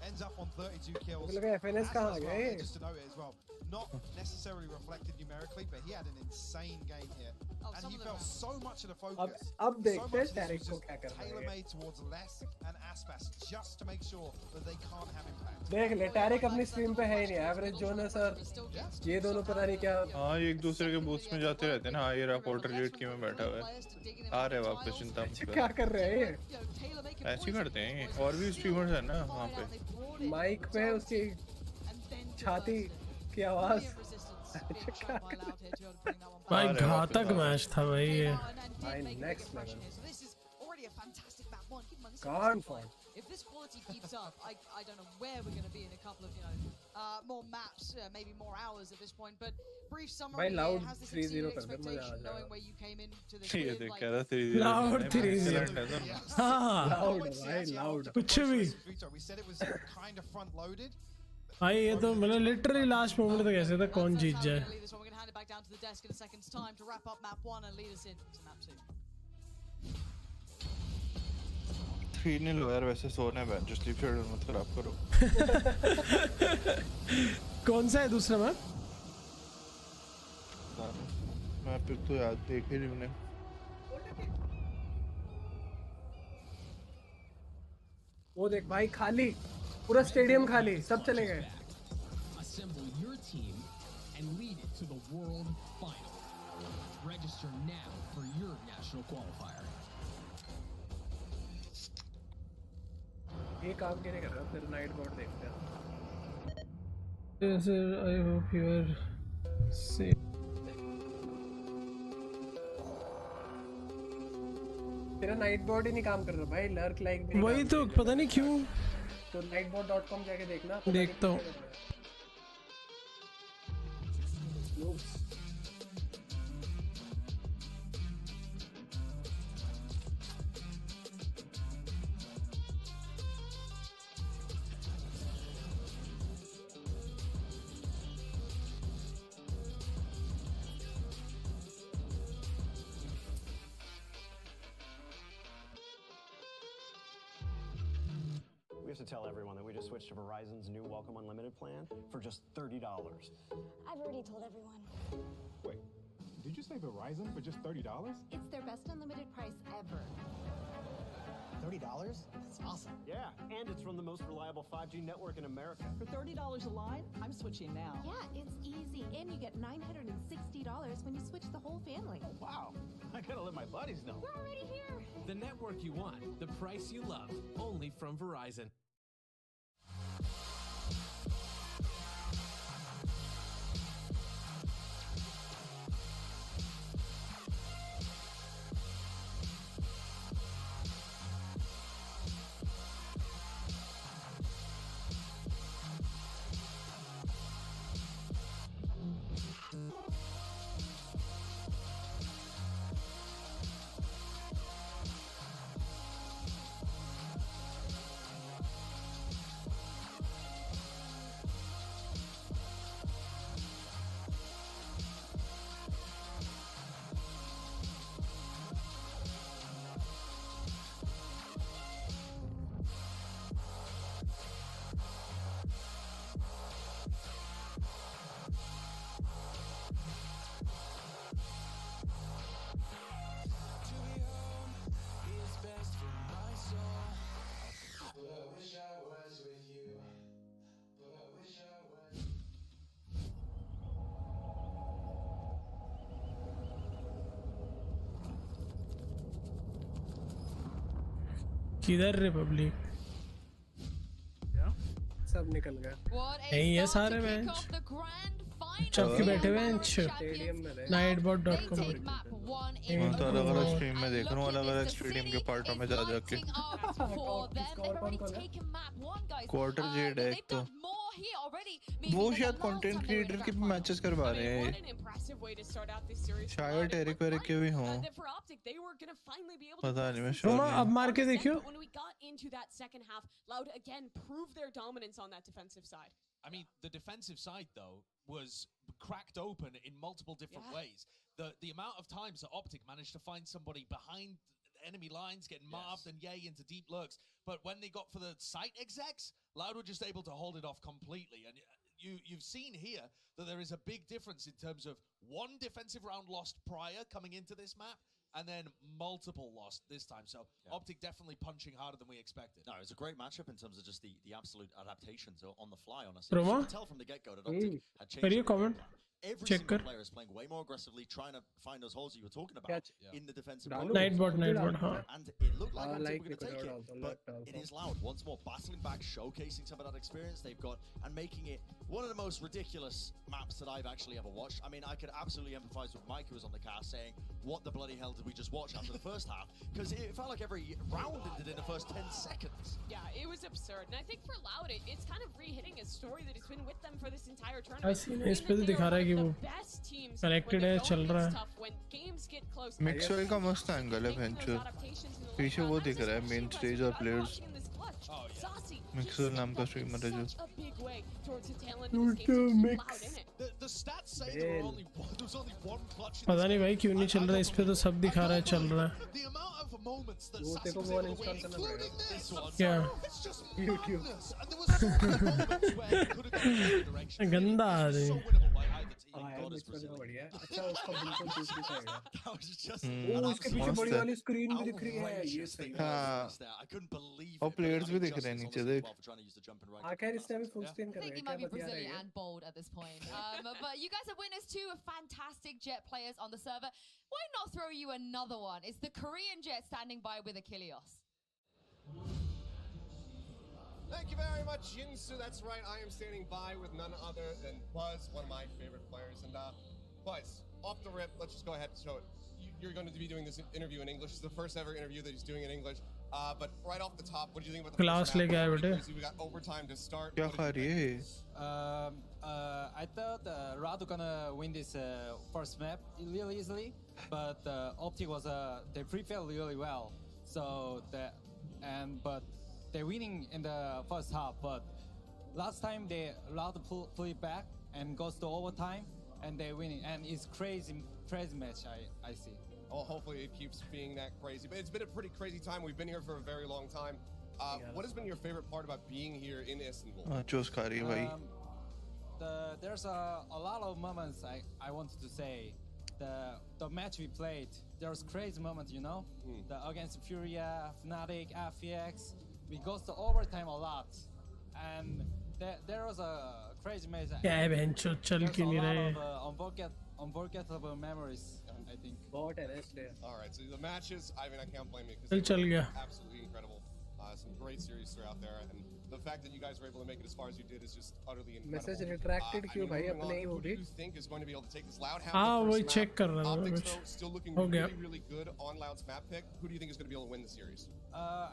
[SPEAKER 18] Ends up on 32 kills.
[SPEAKER 2] Look at FNS कहाँ गए?
[SPEAKER 18] Just to note it as well. Not necessarily reflected numerically, but he had an insane game here. And he felt so much of the focus.
[SPEAKER 2] अब देखते हैं टैरिक को क्या करना है.
[SPEAKER 18] Tailor-made towards Les and Aspas just to make sure that they can't have impact.
[SPEAKER 2] देख ले टैरिक अपनी स्ट्रीम पे है ही नहीं. एवरेज जोनस और ये दोनों पता नहीं क्या.
[SPEAKER 3] हाँ ये एक दूसरे के बूथ्स में जाते रहते हैं ना. हाँ ये रहा पोर्टर गेट की में बैठा हुआ है. आ रहे वापस चिंता मत कर.
[SPEAKER 2] क्या कर रहे हैं?
[SPEAKER 3] ऐसे ही करते हैं. और भी स्ट्रीमर्स हैं ना वहाँ पे.
[SPEAKER 2] माइक पे उसकी छाती की आवाज.
[SPEAKER 1] भाई घातक मैच था भाई ये.
[SPEAKER 2] भाई next level.
[SPEAKER 20] This is already a fantastic map one. Keep in mind, this is
[SPEAKER 2] Gone
[SPEAKER 20] map
[SPEAKER 2] for
[SPEAKER 20] one. If this quality keeps up, I don't know where we're going to be in a couple of more maps, maybe more hours at this point. But brief summary.
[SPEAKER 2] भाई Loud
[SPEAKER 20] has this
[SPEAKER 2] 3-0
[SPEAKER 20] exceeded
[SPEAKER 2] कर दे मजा आ
[SPEAKER 20] expectation, knowing
[SPEAKER 2] जाएगा.
[SPEAKER 20] where you came into this
[SPEAKER 3] ये
[SPEAKER 20] with,
[SPEAKER 3] देख
[SPEAKER 20] like,
[SPEAKER 3] क्या था 3-0.
[SPEAKER 1] Loud 3-0. हाँ.
[SPEAKER 2] Loud भाई Loud.
[SPEAKER 1] कुछ भी.
[SPEAKER 18] We said it was kind of front-loaded.
[SPEAKER 1] भाई ये तो मतलब लिटरली लास्ट मोमेंट तक ऐसे था कौन जीत जाए.
[SPEAKER 20] We're going to hand it back down to the desk in a second's time to wrap up map 1 and lead us into map 2.
[SPEAKER 3] 3-0 यार वैसे सोना है बेंच. स्लीप शेड्यूल मत खराब करो.
[SPEAKER 1] कौन सा है दूसरा मैप?
[SPEAKER 3] मैं फिर तो याद देख ही नहीं मैंने.
[SPEAKER 2] वो देख भाई खाली. पूरा स्टेडियम खाली. सब चले गए.
[SPEAKER 10] Assemble your team and lead it to the world final. Register now for your national qualifier.
[SPEAKER 2] ये काम क्यों नहीं कर रहा? फिर नाइट बोर्ड देखते हैं.
[SPEAKER 1] Yes, sir, I hope you are safe.
[SPEAKER 2] तेरा नाइट बोर्ड ही नहीं काम कर रहा भाई. लर्क लाइक भी.
[SPEAKER 1] वही तो पता नहीं क्यों.
[SPEAKER 2] तो nightboard.com जाके देखना.
[SPEAKER 1] देखता हूँ.
[SPEAKER 21] have to tell everyone that we just switched to Verizon's new Welcome Unlimited plan for just $30.
[SPEAKER 19] I've already told everyone.
[SPEAKER 22] Wait, did you say Verizon for just $30?
[SPEAKER 19] It's their best unlimited price ever.
[SPEAKER 21] $30? That's awesome. Yeah, and it's from the most reliable 5G network in America.
[SPEAKER 5] For $30 a line, I'm switching now.
[SPEAKER 19] Yeah, it's easy. And you get $960 when you switch the whole family.
[SPEAKER 21] Wow, I gotta let my buddies know.
[SPEAKER 19] We're already here.
[SPEAKER 23] The network you want, the price you love, only from Verizon.
[SPEAKER 1] किधर Republic
[SPEAKER 2] सब निकल गए
[SPEAKER 1] यही है सारे bench चौकी बैठे bench nightbot.com
[SPEAKER 3] मैं तो अलग अलग स्ट्रीम में देख रहा हूँ अलग अलग स्टेडियम के पार्टों में जा जाके क्वार्टर जेड है एक तो वो शायद कंटेंट क्रिएटर के भी मैचेस करवा रहे हैं शायद एरिक वेरिक के भी हों पता नहीं मैं
[SPEAKER 1] रोमा अब मार के देखियो
[SPEAKER 12] when we got into that second half, Loud again proved their dominance on that defensive side.
[SPEAKER 16] I mean, the defensive side, though, was cracked open in multiple different ways. The amount of times that Optic managed to find somebody behind enemy lines, getting marved and yay into deep lurks. But when they got for the site execs, Loud were just able to hold it off completely. And you've seen here that there is a big difference in terms of one defensive round lost prior coming into this map, and then multiple lost this time. So Optic definitely punching harder than we expected.
[SPEAKER 13] No, it was a great matchup in terms of just the absolute adaptations on the fly, honestly.
[SPEAKER 1] Roma?
[SPEAKER 13] You could tell from the get-go that Optic had changed.
[SPEAKER 1] Kariye comment
[SPEAKER 13] Every
[SPEAKER 1] check
[SPEAKER 13] single
[SPEAKER 1] kar
[SPEAKER 13] player is playing way more aggressively, trying to find those holes that you were talking about in the defensive.
[SPEAKER 1] nightbot हाँ
[SPEAKER 13] And it looked like Optic were going to take it, but it is Loud once more battling back, showcasing some of that experience they've got, and making it one of the most ridiculous maps that I've actually ever watched. I mean, I could absolutely empathize with Mike, who was on the cast, saying, "What the bloody hell did we just watch after the first half?" Because it felt like every round ended in the first 10 seconds.
[SPEAKER 12] Yeah, it was absurd, and I think for Loud, it's kind of re-hitting a story that has been with them for this entire tournament.
[SPEAKER 1] I see इस पे तो दिखा रहा है कि वो connected है चल रहा है
[SPEAKER 3] मिक्सवेल का मस्त एंगल है वेंचर पीछे वो दिख रहा है मेन स्टेज और प्लेयर्स मिक्सवेल नाम का स्ट्रीमर है जो
[SPEAKER 1] पता नहीं भाई क्यों नहीं चल रहा है इस पे तो सब दिखा रहा है चल रहा है
[SPEAKER 2] वो तेरे को वो इंस्टॉल करना पड़ेगा
[SPEAKER 1] क्या गंदा आदमी
[SPEAKER 2] बढ़िया अच्छा उसका बिल्कुल दूसरी साइड है उसके पीछे बड़ी वाली स्क्रीन भी दिख रही है ये सही
[SPEAKER 3] हाँ और प्लेयर्स भी दिख रहे हैं नीचे देख
[SPEAKER 2] आखिर इसने भी फुल स्क्रीन कर
[SPEAKER 8] I think he
[SPEAKER 2] रहा
[SPEAKER 8] might
[SPEAKER 2] है
[SPEAKER 8] be
[SPEAKER 2] क्या बता रहा
[SPEAKER 8] Brazilian
[SPEAKER 2] है
[SPEAKER 8] and bold at this point. But you guys are winners too, fantastic Jet players on the server. Why not throw you another one? It's the Korean Jet standing by with Achilles.
[SPEAKER 24] Thank you very much, Jinsu. That's right, I am standing by with none other than Buzz, one of my favorite players. And Buzz, off the rip, let's just go ahead and show it. You're going to be doing this interview in English. It's the first ever interview that he's doing in English. But right off the top, what do you think about the
[SPEAKER 1] Class
[SPEAKER 24] first
[SPEAKER 1] लेके आए
[SPEAKER 24] map?
[SPEAKER 1] बेटे
[SPEAKER 24] We got overtime to start.
[SPEAKER 3] क्या खा रही है
[SPEAKER 25] I thought Radu gonna win this first map really easily, but Optic was they prepared really well. So but they're winning in the first half. But last time they allowed to pull it back and goes to overtime, and they're winning. And it's crazy match. I see.
[SPEAKER 24] Oh, hopefully it keeps being that crazy. But it's been a pretty crazy time. We've been here for a very long time. what has been your favorite part about being here in Istanbul?
[SPEAKER 3] चूस खा रही है भाई.
[SPEAKER 25] There's a lot of moments I wanted to say. The match we played, there was crazy moments, you know? The against Furia, Fnatic, FPX. We got to overtime a lot. And there was a crazy match.
[SPEAKER 1] क्या है बहनचोद चल क्यों नहीं रहे?
[SPEAKER 25] Unforgettable memories, I think.
[SPEAKER 2] बहुत है इसलिए.
[SPEAKER 24] All right, so the matches, I mean, I can't blame you
[SPEAKER 1] चल
[SPEAKER 24] because
[SPEAKER 1] गया.
[SPEAKER 24] absolutely incredible. Some great series throughout there, and the fact that you guys were able to make it as far as you did is just utterly incredible.
[SPEAKER 2] Message retracted क्यों भाई अपने ही
[SPEAKER 24] Who
[SPEAKER 2] होगी?
[SPEAKER 24] do you think is going to be able to take this? Loud have
[SPEAKER 1] हाँ
[SPEAKER 24] the
[SPEAKER 1] वही
[SPEAKER 24] first
[SPEAKER 1] check
[SPEAKER 24] map.
[SPEAKER 1] कर रहा हूँ
[SPEAKER 24] Optics
[SPEAKER 1] कुछ.
[SPEAKER 24] though still looking
[SPEAKER 1] हो गया.
[SPEAKER 24] really, really good on Loud's map pick. Who do you think is going to be able to win the series?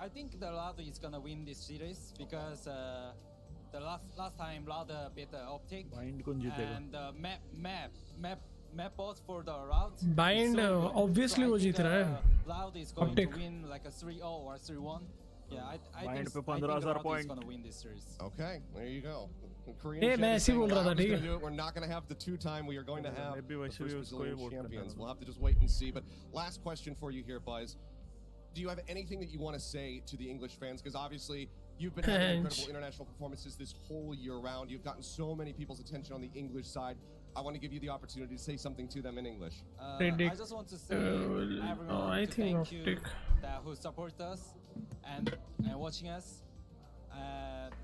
[SPEAKER 25] I think the Loud is gonna win this series because the last time Loud beat Optic.
[SPEAKER 4] Bind कौन जीतेगा?
[SPEAKER 25] And map both for the route.
[SPEAKER 1] Bind obviously वो जीत रहा है.
[SPEAKER 25] Loud is going
[SPEAKER 1] Optic.
[SPEAKER 25] to win like a 3-0 or 3-1. Yeah, I
[SPEAKER 4] Bind
[SPEAKER 25] think
[SPEAKER 4] पे 15,000
[SPEAKER 25] Loud is
[SPEAKER 4] point.
[SPEAKER 25] gonna win this series.
[SPEAKER 24] Okay, there you go.
[SPEAKER 1] मैं
[SPEAKER 24] Jet is
[SPEAKER 1] ऐसे
[SPEAKER 24] saying
[SPEAKER 1] बोल रहा था,
[SPEAKER 24] Loud is
[SPEAKER 1] ठीक है?
[SPEAKER 24] gonna do it. We're not going to have the two-time. We are going to have
[SPEAKER 4] maybe
[SPEAKER 24] the
[SPEAKER 4] वैसे
[SPEAKER 24] first
[SPEAKER 4] भी उसको ही
[SPEAKER 24] Brazilian
[SPEAKER 4] vote करना
[SPEAKER 24] champions.
[SPEAKER 4] होगा.
[SPEAKER 24] We'll have to just wait and see. But last question for you here, Buzz. Do you have anything that you want to say to the English fans? Because obviously you've been having incredible international performances this whole year round. You've gotten so many people's attention on the English side. I want to give you the opportunity to say something to them in English.
[SPEAKER 25] I just want to say everyone
[SPEAKER 1] I
[SPEAKER 25] to
[SPEAKER 1] think
[SPEAKER 25] thank you
[SPEAKER 1] Optic.
[SPEAKER 25] that who support us and watching us.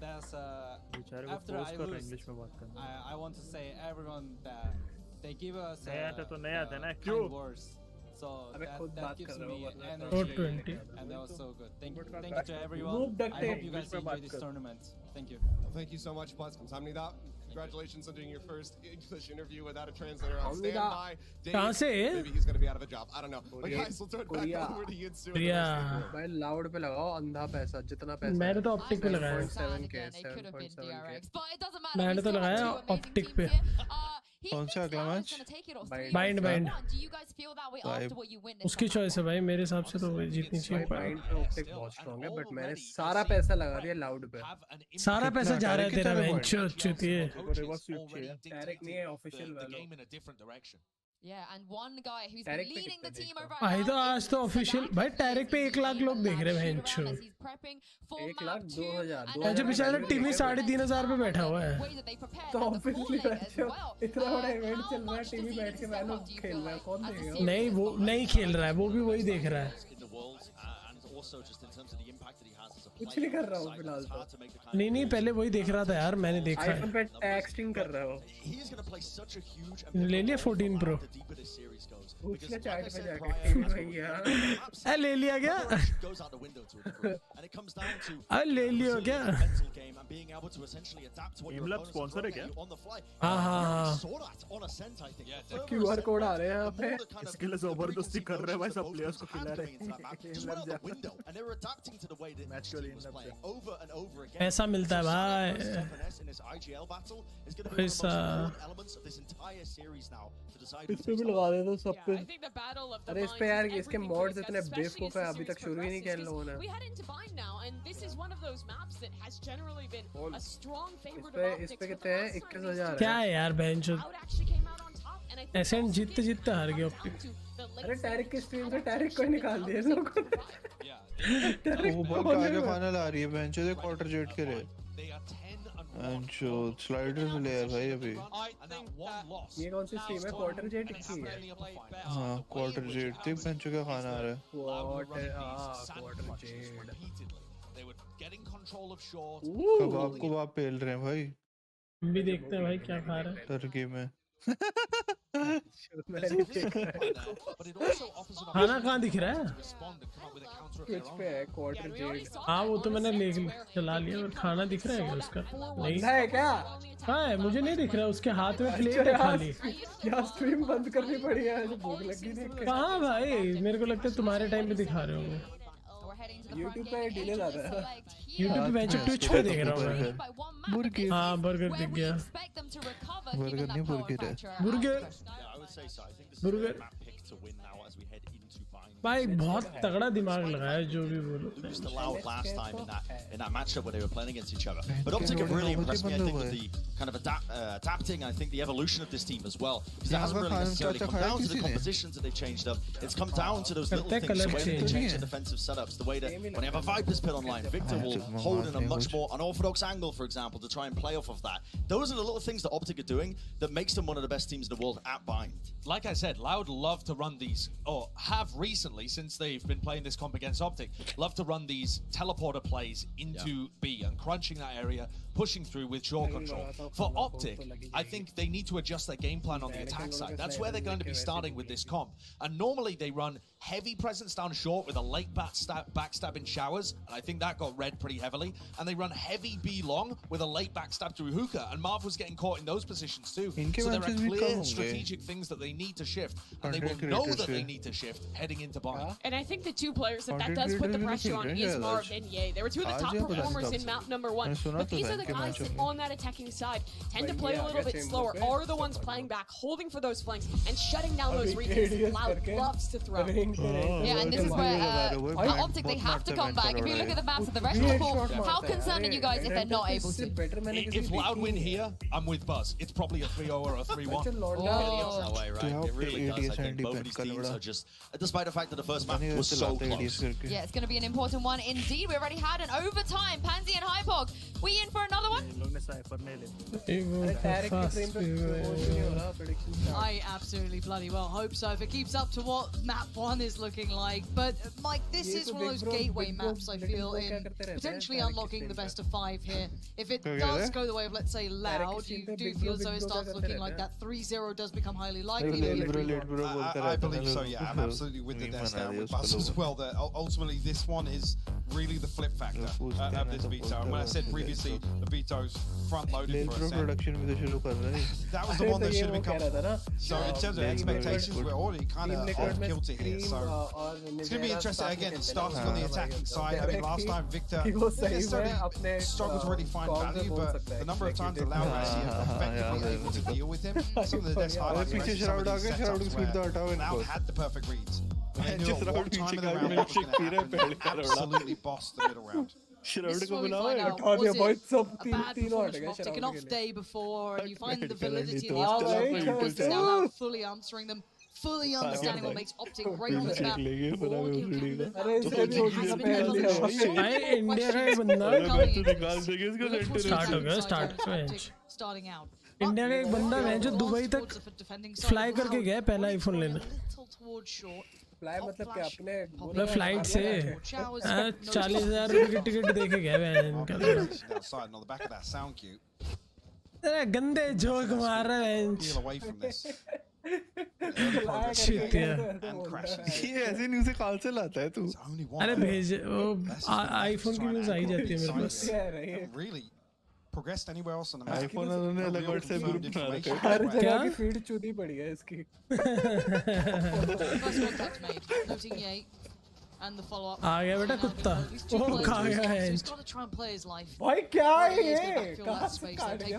[SPEAKER 25] That's
[SPEAKER 4] बेचारे को
[SPEAKER 25] after
[SPEAKER 4] force
[SPEAKER 25] I
[SPEAKER 4] कर रहे
[SPEAKER 25] lose,
[SPEAKER 4] English में बात करना.
[SPEAKER 25] I want to say everyone that they give us
[SPEAKER 4] नया था तो नया था ना,
[SPEAKER 25] kind
[SPEAKER 4] क्यों?
[SPEAKER 25] words. So
[SPEAKER 2] अबे खुद
[SPEAKER 25] that
[SPEAKER 2] बात
[SPEAKER 25] gives
[SPEAKER 2] कर रहे
[SPEAKER 25] me
[SPEAKER 2] हो वरना
[SPEAKER 25] energy
[SPEAKER 1] 420.
[SPEAKER 25] and that was so good. Thank you to everyone.
[SPEAKER 2] Move duct
[SPEAKER 25] I hope
[SPEAKER 2] tape.
[SPEAKER 25] you guys
[SPEAKER 2] English में
[SPEAKER 25] enjoy
[SPEAKER 2] बात
[SPEAKER 25] this
[SPEAKER 2] कर.
[SPEAKER 25] tournament. Thank you.
[SPEAKER 24] Well, thank you so much, Buzz. Kamsahamnida. Congratulations on doing your first English interview without a translator on standby.
[SPEAKER 1] कहाँ से?
[SPEAKER 24] Maybe he's going to be out of a job. I don't know. But guys, we'll turn it back
[SPEAKER 2] Korea.
[SPEAKER 24] over to Yinsu.
[SPEAKER 1] Korea.
[SPEAKER 2] भाई loud पे लगाओ अंधा पैसा जितना पैसा.
[SPEAKER 1] मैंने तो Optic पे लगाया.
[SPEAKER 2] 7.7k.
[SPEAKER 8] Could have been
[SPEAKER 2] 7.7k.
[SPEAKER 8] DRX, but it doesn't matter.
[SPEAKER 1] मैंने
[SPEAKER 8] We
[SPEAKER 1] तो
[SPEAKER 8] still have
[SPEAKER 1] लगाया
[SPEAKER 8] two amazing
[SPEAKER 1] Optic
[SPEAKER 8] teams
[SPEAKER 1] पे.
[SPEAKER 8] here. He
[SPEAKER 3] कौन सा
[SPEAKER 8] thinks
[SPEAKER 3] अगला
[SPEAKER 8] Loud is
[SPEAKER 3] match?
[SPEAKER 8] gonna take it or
[SPEAKER 2] Bind.
[SPEAKER 1] 3-1.
[SPEAKER 8] Do you guys feel that way after what you witnessed?
[SPEAKER 1] उसकी choice है भाई मेरे हिसाब से तो वही जीतनी
[SPEAKER 2] भाई
[SPEAKER 1] चाहिए.
[SPEAKER 2] बाइंड पे ऑप्टिक बहुत स्ट्रांग है बट मैंने सारा पैसा लगा दिया लाउड पे.
[SPEAKER 1] सारा पैसा जा रहा है तेरा बहनचोद चुतिए.
[SPEAKER 2] डायरेक्ट नहीं है ऑफिशियल
[SPEAKER 13] the
[SPEAKER 2] वाला.
[SPEAKER 13] game in a different direction.
[SPEAKER 8] Yeah, and one guy who's
[SPEAKER 2] Tarek
[SPEAKER 8] been
[SPEAKER 2] पे
[SPEAKER 8] leading the
[SPEAKER 2] कितना
[SPEAKER 8] team
[SPEAKER 2] देखा?
[SPEAKER 8] over
[SPEAKER 1] भाई
[SPEAKER 8] at
[SPEAKER 1] तो
[SPEAKER 8] Loud
[SPEAKER 1] आज
[SPEAKER 8] is
[SPEAKER 1] तो ऑफिशियल भाई टैरिक पे 1 लाख लोग देख रहे हैं बहनचोद.
[SPEAKER 8] as he's prepping for
[SPEAKER 2] 1
[SPEAKER 8] map
[SPEAKER 2] lakh
[SPEAKER 8] 2
[SPEAKER 2] 2,000.
[SPEAKER 8] and
[SPEAKER 1] जो बेचारा टीवी 3,500 पे बैठा हुआ है.
[SPEAKER 8] way that they prepared
[SPEAKER 2] तो
[SPEAKER 8] at the
[SPEAKER 2] obviously
[SPEAKER 8] full leg as well.
[SPEAKER 2] इतना बड़ा इवेंट
[SPEAKER 8] How
[SPEAKER 2] चल रहा है
[SPEAKER 8] much
[SPEAKER 2] टीवी
[SPEAKER 8] does he
[SPEAKER 2] बैठ
[SPEAKER 8] need
[SPEAKER 2] के
[SPEAKER 8] to
[SPEAKER 2] मैं
[SPEAKER 8] step
[SPEAKER 2] लोग
[SPEAKER 8] up, do you
[SPEAKER 2] खेल
[SPEAKER 8] feel
[SPEAKER 2] रहा है
[SPEAKER 8] like,
[SPEAKER 2] कौन
[SPEAKER 8] as a
[SPEAKER 2] देखेगा.
[SPEAKER 8] series?
[SPEAKER 1] नहीं वो नहीं खेल रहा है वो भी वही देख रहा है.
[SPEAKER 13] In the world, and also just in terms of the impact that he has as a
[SPEAKER 2] कुछ नहीं
[SPEAKER 13] player.
[SPEAKER 2] कर रहा हूँ
[SPEAKER 13] It's
[SPEAKER 2] फिलहाल
[SPEAKER 13] hard
[SPEAKER 2] तो.
[SPEAKER 13] to make the kind
[SPEAKER 1] नहीं नहीं पहले वही देख रहा था यार मैंने देखा
[SPEAKER 2] आईफोन
[SPEAKER 1] है.
[SPEAKER 2] पे टेक्सटिंग कर रहा हो.
[SPEAKER 13] He is going to play such a huge and
[SPEAKER 1] ले लिया 14 Pro.
[SPEAKER 13] the deeper this series goes.
[SPEAKER 2] उसके
[SPEAKER 13] Because, like I
[SPEAKER 2] चैट पे
[SPEAKER 13] said
[SPEAKER 2] जाके
[SPEAKER 13] prior,
[SPEAKER 2] टीवी भैया.
[SPEAKER 1] ए ले लिया क्या?
[SPEAKER 13] goes out the window to a degree. And it comes down to
[SPEAKER 1] ले लियो क्या?
[SPEAKER 13] mental game and being able to essentially adapt to what your
[SPEAKER 4] Teamlab
[SPEAKER 13] opponents are
[SPEAKER 4] sponsor है
[SPEAKER 13] throwing
[SPEAKER 4] क्या?
[SPEAKER 13] at you on the fly.
[SPEAKER 1] हाँ हाँ
[SPEAKER 13] We
[SPEAKER 1] हाँ.
[SPEAKER 13] saw that on Ascent, I think.
[SPEAKER 2] QR code आ रहे हैं यहाँ पे.
[SPEAKER 4] इसके लिए जबरदस्ती कर रहे हैं भाई सब प्लेयर्स को खिला रहे
[SPEAKER 13] Just went out the window, and they were adapting to the way that this team was playing over and over again.
[SPEAKER 1] पैसा मिलता है भाई.
[SPEAKER 13] in this IGL battle is going to be one of the most
[SPEAKER 1] पैसा.
[SPEAKER 13] important elements of this entire series now to decide who
[SPEAKER 2] इस पे
[SPEAKER 13] takes
[SPEAKER 2] भी
[SPEAKER 13] the
[SPEAKER 2] लगा दे तो सब
[SPEAKER 12] Yeah,
[SPEAKER 2] पे.
[SPEAKER 12] I think the battle of the
[SPEAKER 2] अरे इस
[SPEAKER 12] minds
[SPEAKER 2] पे
[SPEAKER 12] is
[SPEAKER 2] यार इसके
[SPEAKER 12] everything for
[SPEAKER 2] मॉड्स
[SPEAKER 12] these
[SPEAKER 2] इतने
[SPEAKER 12] guys, especially
[SPEAKER 2] बेवकूफ
[SPEAKER 12] as
[SPEAKER 2] है
[SPEAKER 12] the
[SPEAKER 2] अभी
[SPEAKER 12] series
[SPEAKER 2] तक शुरू ही नहीं किया इन
[SPEAKER 12] progresses,
[SPEAKER 2] लोगों ने.
[SPEAKER 12] 'cause we head into Bind now, and this is one of those maps that has generally been a strong favorite
[SPEAKER 2] पे
[SPEAKER 12] of
[SPEAKER 2] इस
[SPEAKER 12] Optics.
[SPEAKER 2] पे
[SPEAKER 12] But
[SPEAKER 2] कितने
[SPEAKER 12] the
[SPEAKER 2] हैं?
[SPEAKER 12] last time
[SPEAKER 2] 21,000
[SPEAKER 1] क्या
[SPEAKER 2] है.
[SPEAKER 1] है यार बहनचोद.
[SPEAKER 12] Loud actually came out on top, and I think
[SPEAKER 1] Ascent
[SPEAKER 12] also
[SPEAKER 1] जीतते
[SPEAKER 12] did
[SPEAKER 1] जीतते हार गए
[SPEAKER 12] come
[SPEAKER 1] Optic.
[SPEAKER 12] down to the late
[SPEAKER 2] अरे टैरिक की
[SPEAKER 12] stages,
[SPEAKER 2] स्ट्रीम
[SPEAKER 12] how
[SPEAKER 2] से
[SPEAKER 12] that
[SPEAKER 2] टैरिक को
[SPEAKER 12] position
[SPEAKER 2] निकाल
[SPEAKER 12] Loud
[SPEAKER 2] दिया
[SPEAKER 12] was
[SPEAKER 2] इन
[SPEAKER 12] able
[SPEAKER 2] लोगों
[SPEAKER 12] to
[SPEAKER 2] को.
[SPEAKER 12] provide.
[SPEAKER 2] टैरिक
[SPEAKER 3] वो बॉल
[SPEAKER 2] कौन
[SPEAKER 3] आगे
[SPEAKER 2] है?
[SPEAKER 3] फाइनल आ रही है बेंच दे क्वार्टर जेट के लिए.
[SPEAKER 13] They are 10-1.
[SPEAKER 3] अंशु स्लाइडर से ले यार भाई अभी.
[SPEAKER 13] And that one loss.
[SPEAKER 2] ये कौन सी स्ट्रीम है? क्वार्टर जेट की है.
[SPEAKER 3] हाँ क्वार्टर जेट थी बेंच का खाना आ रहा है.
[SPEAKER 2] Quarter jet.
[SPEAKER 13] They were getting control of short.
[SPEAKER 3] कबाब को बाप पेल रहे हैं भाई
[SPEAKER 1] हम भी देखते हैं भाई क्या खा रहे हैं.
[SPEAKER 3] टर्की में.
[SPEAKER 1] खाना कहाँ दिख रहा है?
[SPEAKER 2] कुछ पे है क्वार्टर जेट.
[SPEAKER 1] हाँ वो तो मैंने ले चला लिया और खाना दिख रहा है क्या उसका? नहीं
[SPEAKER 2] है क्या?
[SPEAKER 1] हाँ है मुझे नहीं दिख रहा उसके हाथ में प्लेट है खाली.
[SPEAKER 2] यार स्ट्रीम बंद करनी पड़ी है जो भूख लगी देख के.
[SPEAKER 1] कहाँ भाई मेरे को लगता है तुम्हारे टाइम पे दिखा रहे होंगे.
[SPEAKER 2] YouTube पे डिले ज्यादा है.
[SPEAKER 1] YouTube पे बेंच ट्विच पे देख रहा हूँ मैं.
[SPEAKER 3] बुर्गर.
[SPEAKER 1] हाँ बर्गर दिख गया.
[SPEAKER 3] बर्गर नहीं बुर्गर है.
[SPEAKER 1] बुर्गर.
[SPEAKER 13] Yeah, I would say so. I think this is
[SPEAKER 1] Burger.
[SPEAKER 13] a map pick to win now as we head into Bind.
[SPEAKER 1] भाई बहुत तगड़ा दिमाग लगाया जो भी बोलो.
[SPEAKER 13] Lose the Loud last time in that matchup when they were playing against each other. But Optic have really impressed me, I think, with the kind of adapting, and I think the evolution of this team as well. Because it hasn't really necessarily come down to the compositions that they've changed up. It's come down to those little things, the way they change the defensive setups, the way that when they have a Viper's pit online, Victor will hold in a much more unorthodox angle, for example, to try and play off of that. Those are the little things that Optic are doing that makes them one of the best teams in the world at bind.
[SPEAKER 16] Like I said, Loud love to run these, or have recently, since they've been playing this comp against Optic, love to run these teleporter plays into B and crunching that area, pushing through with shore control. For Optic, I think they need to adjust their game plan on the attack side. That's where they're going to be starting with this comp. And normally they run heavy presence down short with a late backstab in showers, and I think that got read pretty heavily. And they run heavy B long with a late backstab through hookah, and Marv was getting caught in those positions too. So there are clear strategic things that they need to shift, and they will know that they need to shift heading into bind.
[SPEAKER 12] And I think the two players that does put the pressure on is Marv and Ye. They were two of the top performers in map number 1. But these are the guys that on that attacking side tend to play a little bit slower, are the ones playing back, holding for those flanks, and shutting down those regions. Loud loves to throw.
[SPEAKER 7] Yeah, and this is where Optic, they have to come back. If you look at the maps of the rest of the pool, how concerned are you guys if they're not able to?
[SPEAKER 16] If Loud win here, I'm with Buzz. It's probably a 3-0 or a 3-1.
[SPEAKER 13] It really looks that way, right? It really does. I think both of these teams are just, despite the fact that the first map was so close.
[SPEAKER 7] Yeah, it's going to be an important one indeed. We already had an overtime. Pansy and Hypog, we in for another one?
[SPEAKER 20] I absolutely bloody well hope so. If it keeps up to what map 1 is looking like. But Mike, this is one of those gateway maps, I feel, in potentially unlocking the best of 5 here. If it does go the way of, let's say, Loud, you do feel as though it starts looking like that 3-0 does become highly likely.
[SPEAKER 18] I believe so, yeah. I'm absolutely with the desk down with Buzz as well. That ultimately this one is really the flip factor of this veto. And when I said previously, the veto's front-loaded for a set. That was the one that should have been covered. So in terms of expectations, we're already kind of off kilter here. So it's going to be interesting. Again, starting on the attacking side. I mean, last time Victor necessarily struggled to really find value, but the number of times that Loud actually effectively able to deal with him, some of the best highlights were some of these setups where Loud had the perfect reads. And they knew at what time of the round what was going to happen. Absolutely bossed the middle round.
[SPEAKER 20] This is where we find out, was it a bad performance from Optic, an off day before, and you find the validity in the answers, because it's now Loud fully answering them, fully understanding what makes Optic great on this map. Starting out.
[SPEAKER 1] India का एक बंदा है जो Dubai तक fly करके गया पहला iPhone लेने
[SPEAKER 2] फ्लाई मतलब क्या अपने
[SPEAKER 1] मतलब फ्लाइट से 40,000 रुपए की टिकट देके गया है इनका तेरा गंदे जोक मार रहा है
[SPEAKER 3] ये ऐसे न्यूज़ कहाँ से लाता है तू?
[SPEAKER 1] अरे भेज वो आईफोन की न्यूज़ आई जाती है मेरे पास
[SPEAKER 18] progressed anywhere else on the map.
[SPEAKER 3] iPhone उन्होंने अलग WhatsApp ग्रुप बना रखा है।
[SPEAKER 2] हर जगह की फीड चुदी पड़ी है इसकी।
[SPEAKER 20] And the follow-up.
[SPEAKER 1] आ गया बेटा कुत्ता। वो कहाँ गया है?
[SPEAKER 20] He's got to try and play his life.
[SPEAKER 2] भाई क्या है ये? कहाँ से काट गया?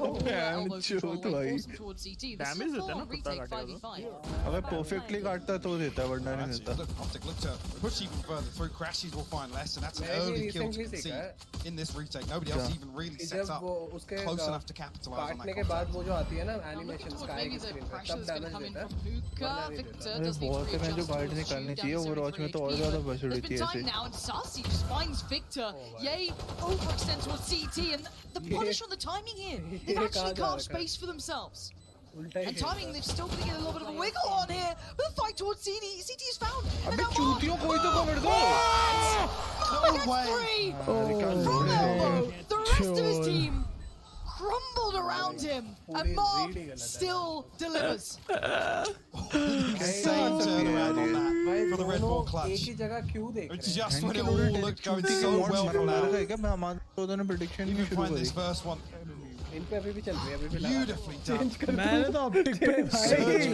[SPEAKER 4] Damage देता है ना कुत्ता काटेगा तो।
[SPEAKER 3] अगर perfectly काटता तो देता है वरना नहीं देता।
[SPEAKER 18] Optic look to push even further through. Crashes will find less, and that's an early kill to see in this retake. Nobody else even really sets up close enough to capitalize on that.
[SPEAKER 2] काटने के बाद वो जो आती है ना animation sky की screen पे तब damage देता
[SPEAKER 3] है। बहुत से मैच जो गाइड निकालनी चाहिए Overwatch में तो और ज़्यादा बच
[SPEAKER 20] There's been time now, and Sarsi just finds Victor. Yay, overextend towards CT, and the punish on the timing here. They've actually carved space for themselves. And timing, they've still going to get a little bit of a wiggle on here. With a fight towards CT, CT is found. And now
[SPEAKER 18] No way!
[SPEAKER 20] From elbow, the rest of his team crumbled around him, and Marv still delivers.
[SPEAKER 18] Insane turnaround on that for the Red Bull clutch.
[SPEAKER 2] एक ही जगह क्यों देख रहे हैं?
[SPEAKER 18] Just when it all looked going so well for Loud.
[SPEAKER 3] Even
[SPEAKER 18] find this first one.
[SPEAKER 2] इन पे अभी भी चल रही है अभी भी
[SPEAKER 18] Beautifully done.
[SPEAKER 1] मैंने तो ऑप्टिक पे भाई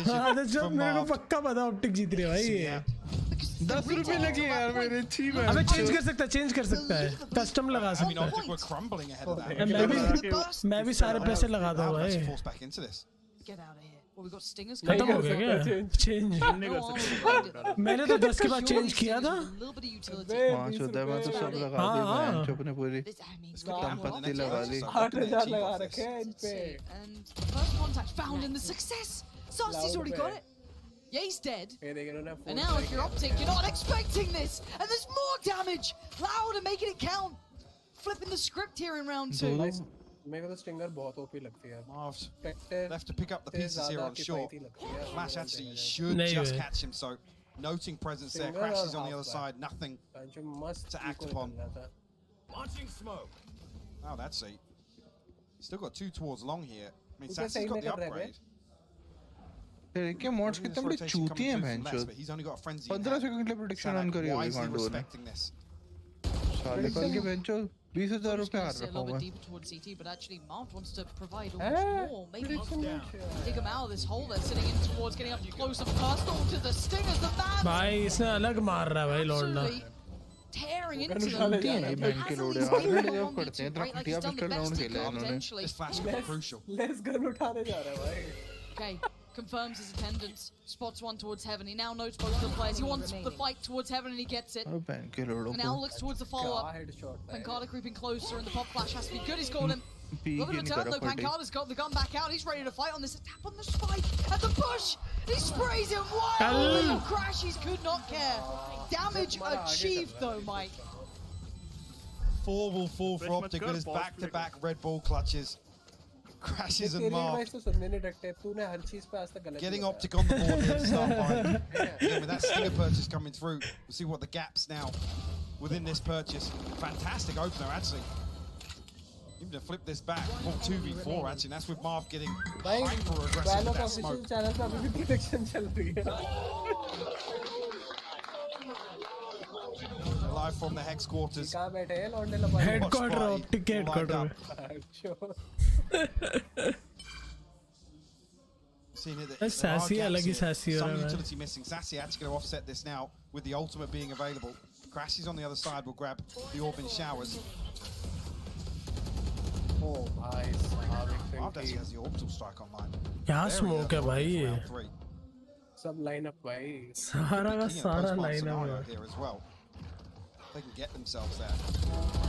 [SPEAKER 1] हाँ जब मेरे को पक्का पता ऑप्टिक जीत रही है भाई ये
[SPEAKER 3] 10 रुपए लगे यार मेरे छी में
[SPEAKER 1] अबे चेंज कर सकता है कस्टम लगा सकता है मैं भी सारे पैसे लगा दूंगा भाई
[SPEAKER 20] Get out of here. Well, we got stingers.
[SPEAKER 1] खत्म हो गया क्या? Change. मैंने तो 10 के बाद change किया था.
[SPEAKER 3] हाँ चौदह में तो सब लगा दी मैंने अपने पूरी संपत्ति लगा दी
[SPEAKER 2] 8,000 लगा रखे हैं इन पे.
[SPEAKER 20] And first contact found in the success. Sarsi's already got it. Yeah, he's dead. And now if you're Optic, you're not expecting this. And there's more damage. Loud and making it count. Flipping the script here in round 2.
[SPEAKER 2] मेरे को तो stinger बहुत OP लगती है.
[SPEAKER 18] Marv's left to pick up the pieces here on short. Flash actually should just catch him, so noting presence there. Crashes on the other side, nothing to act upon.
[SPEAKER 21] Launching smoke.
[SPEAKER 18] Oh, that's it. Still got 2 towards long here. I mean, Sassy's got the upgrade.
[SPEAKER 3] क्या mods कितने बड़े चूती हैं भैंचोद. 15 second के लिए prediction on करी होगी गांडों ने. साले कल के भैंचोद 20,000 रुपए हार रखा होगा.
[SPEAKER 20] Deeper towards CT, but actually Marv wants to provide almost more. Maybe dig him out of this hole. They're sitting in towards getting up close and personal to the stingers. The man.
[SPEAKER 1] भाई इसने अलग मार रहा है भाई लौंडा.
[SPEAKER 20] Tearing into them.
[SPEAKER 3] Bank के लोड़े ऑलरेडी डिजर्व करते हैं. इतना घटिया पिस्टल राउंड खेला है इन्होंने.
[SPEAKER 18] This flash could be crucial.
[SPEAKER 2] Less gun उठाने जा रहा है भाई.
[SPEAKER 20] Okay. Confirms his attendance, spots one towards heaven. He now knows both the players. He wants the fight towards heaven and he gets it. And now looks towards the follow-up. Pancada creeping closer and the pop flash has to be good. He's called him. A little bit of turn though. Pancada's got the gun back out. He's ready to fight on this. A tap on the spike and the push. He sprays him wildly. Crashies could not care. Damage achieved though, Mike.
[SPEAKER 18] 4 will fall for Optic with his back-to-back Red Bull clutches. Crashes and Marv. Getting Optic on the board here to start by. Again, with that stinger purchase coming through, we'll see what the gaps now within this purchase. Fantastic opener, actually. Even to flip this back, 2v4 actually, and that's with Marv getting hyper-aggressive with that smoke. Live from the Hex quarters.
[SPEAKER 1] Headquarter Optic headquarter.
[SPEAKER 18] Seen it.
[SPEAKER 1] Sassy, अलग ही sassy हो
[SPEAKER 18] Some
[SPEAKER 1] रहा है.
[SPEAKER 18] utility missing. Sassy actually going to offset this now with the ultimate being available. Crashes on the other side will grab the orb in showers.
[SPEAKER 2] Oh, nice.
[SPEAKER 18] Marv actually has the orbital strike online.
[SPEAKER 1] क्या smoke है भाई ये?
[SPEAKER 2] सब line up भाई.
[SPEAKER 1] सारा का सारा line up
[SPEAKER 18] here as well. They can get themselves there.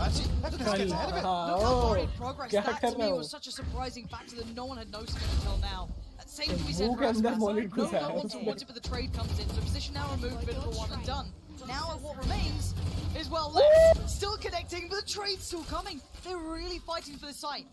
[SPEAKER 18] Actually, that's ahead of it.
[SPEAKER 20] Look how far he'd progressed. That to me was such a surprising factor that no one had noticed it until now. Same as we said for Aspas. No one wants towards it, but the trade comes in. So position now removed, bit of a one and done. Now what remains is well left. Still connecting, but the trade's still coming. They're really fighting for the site.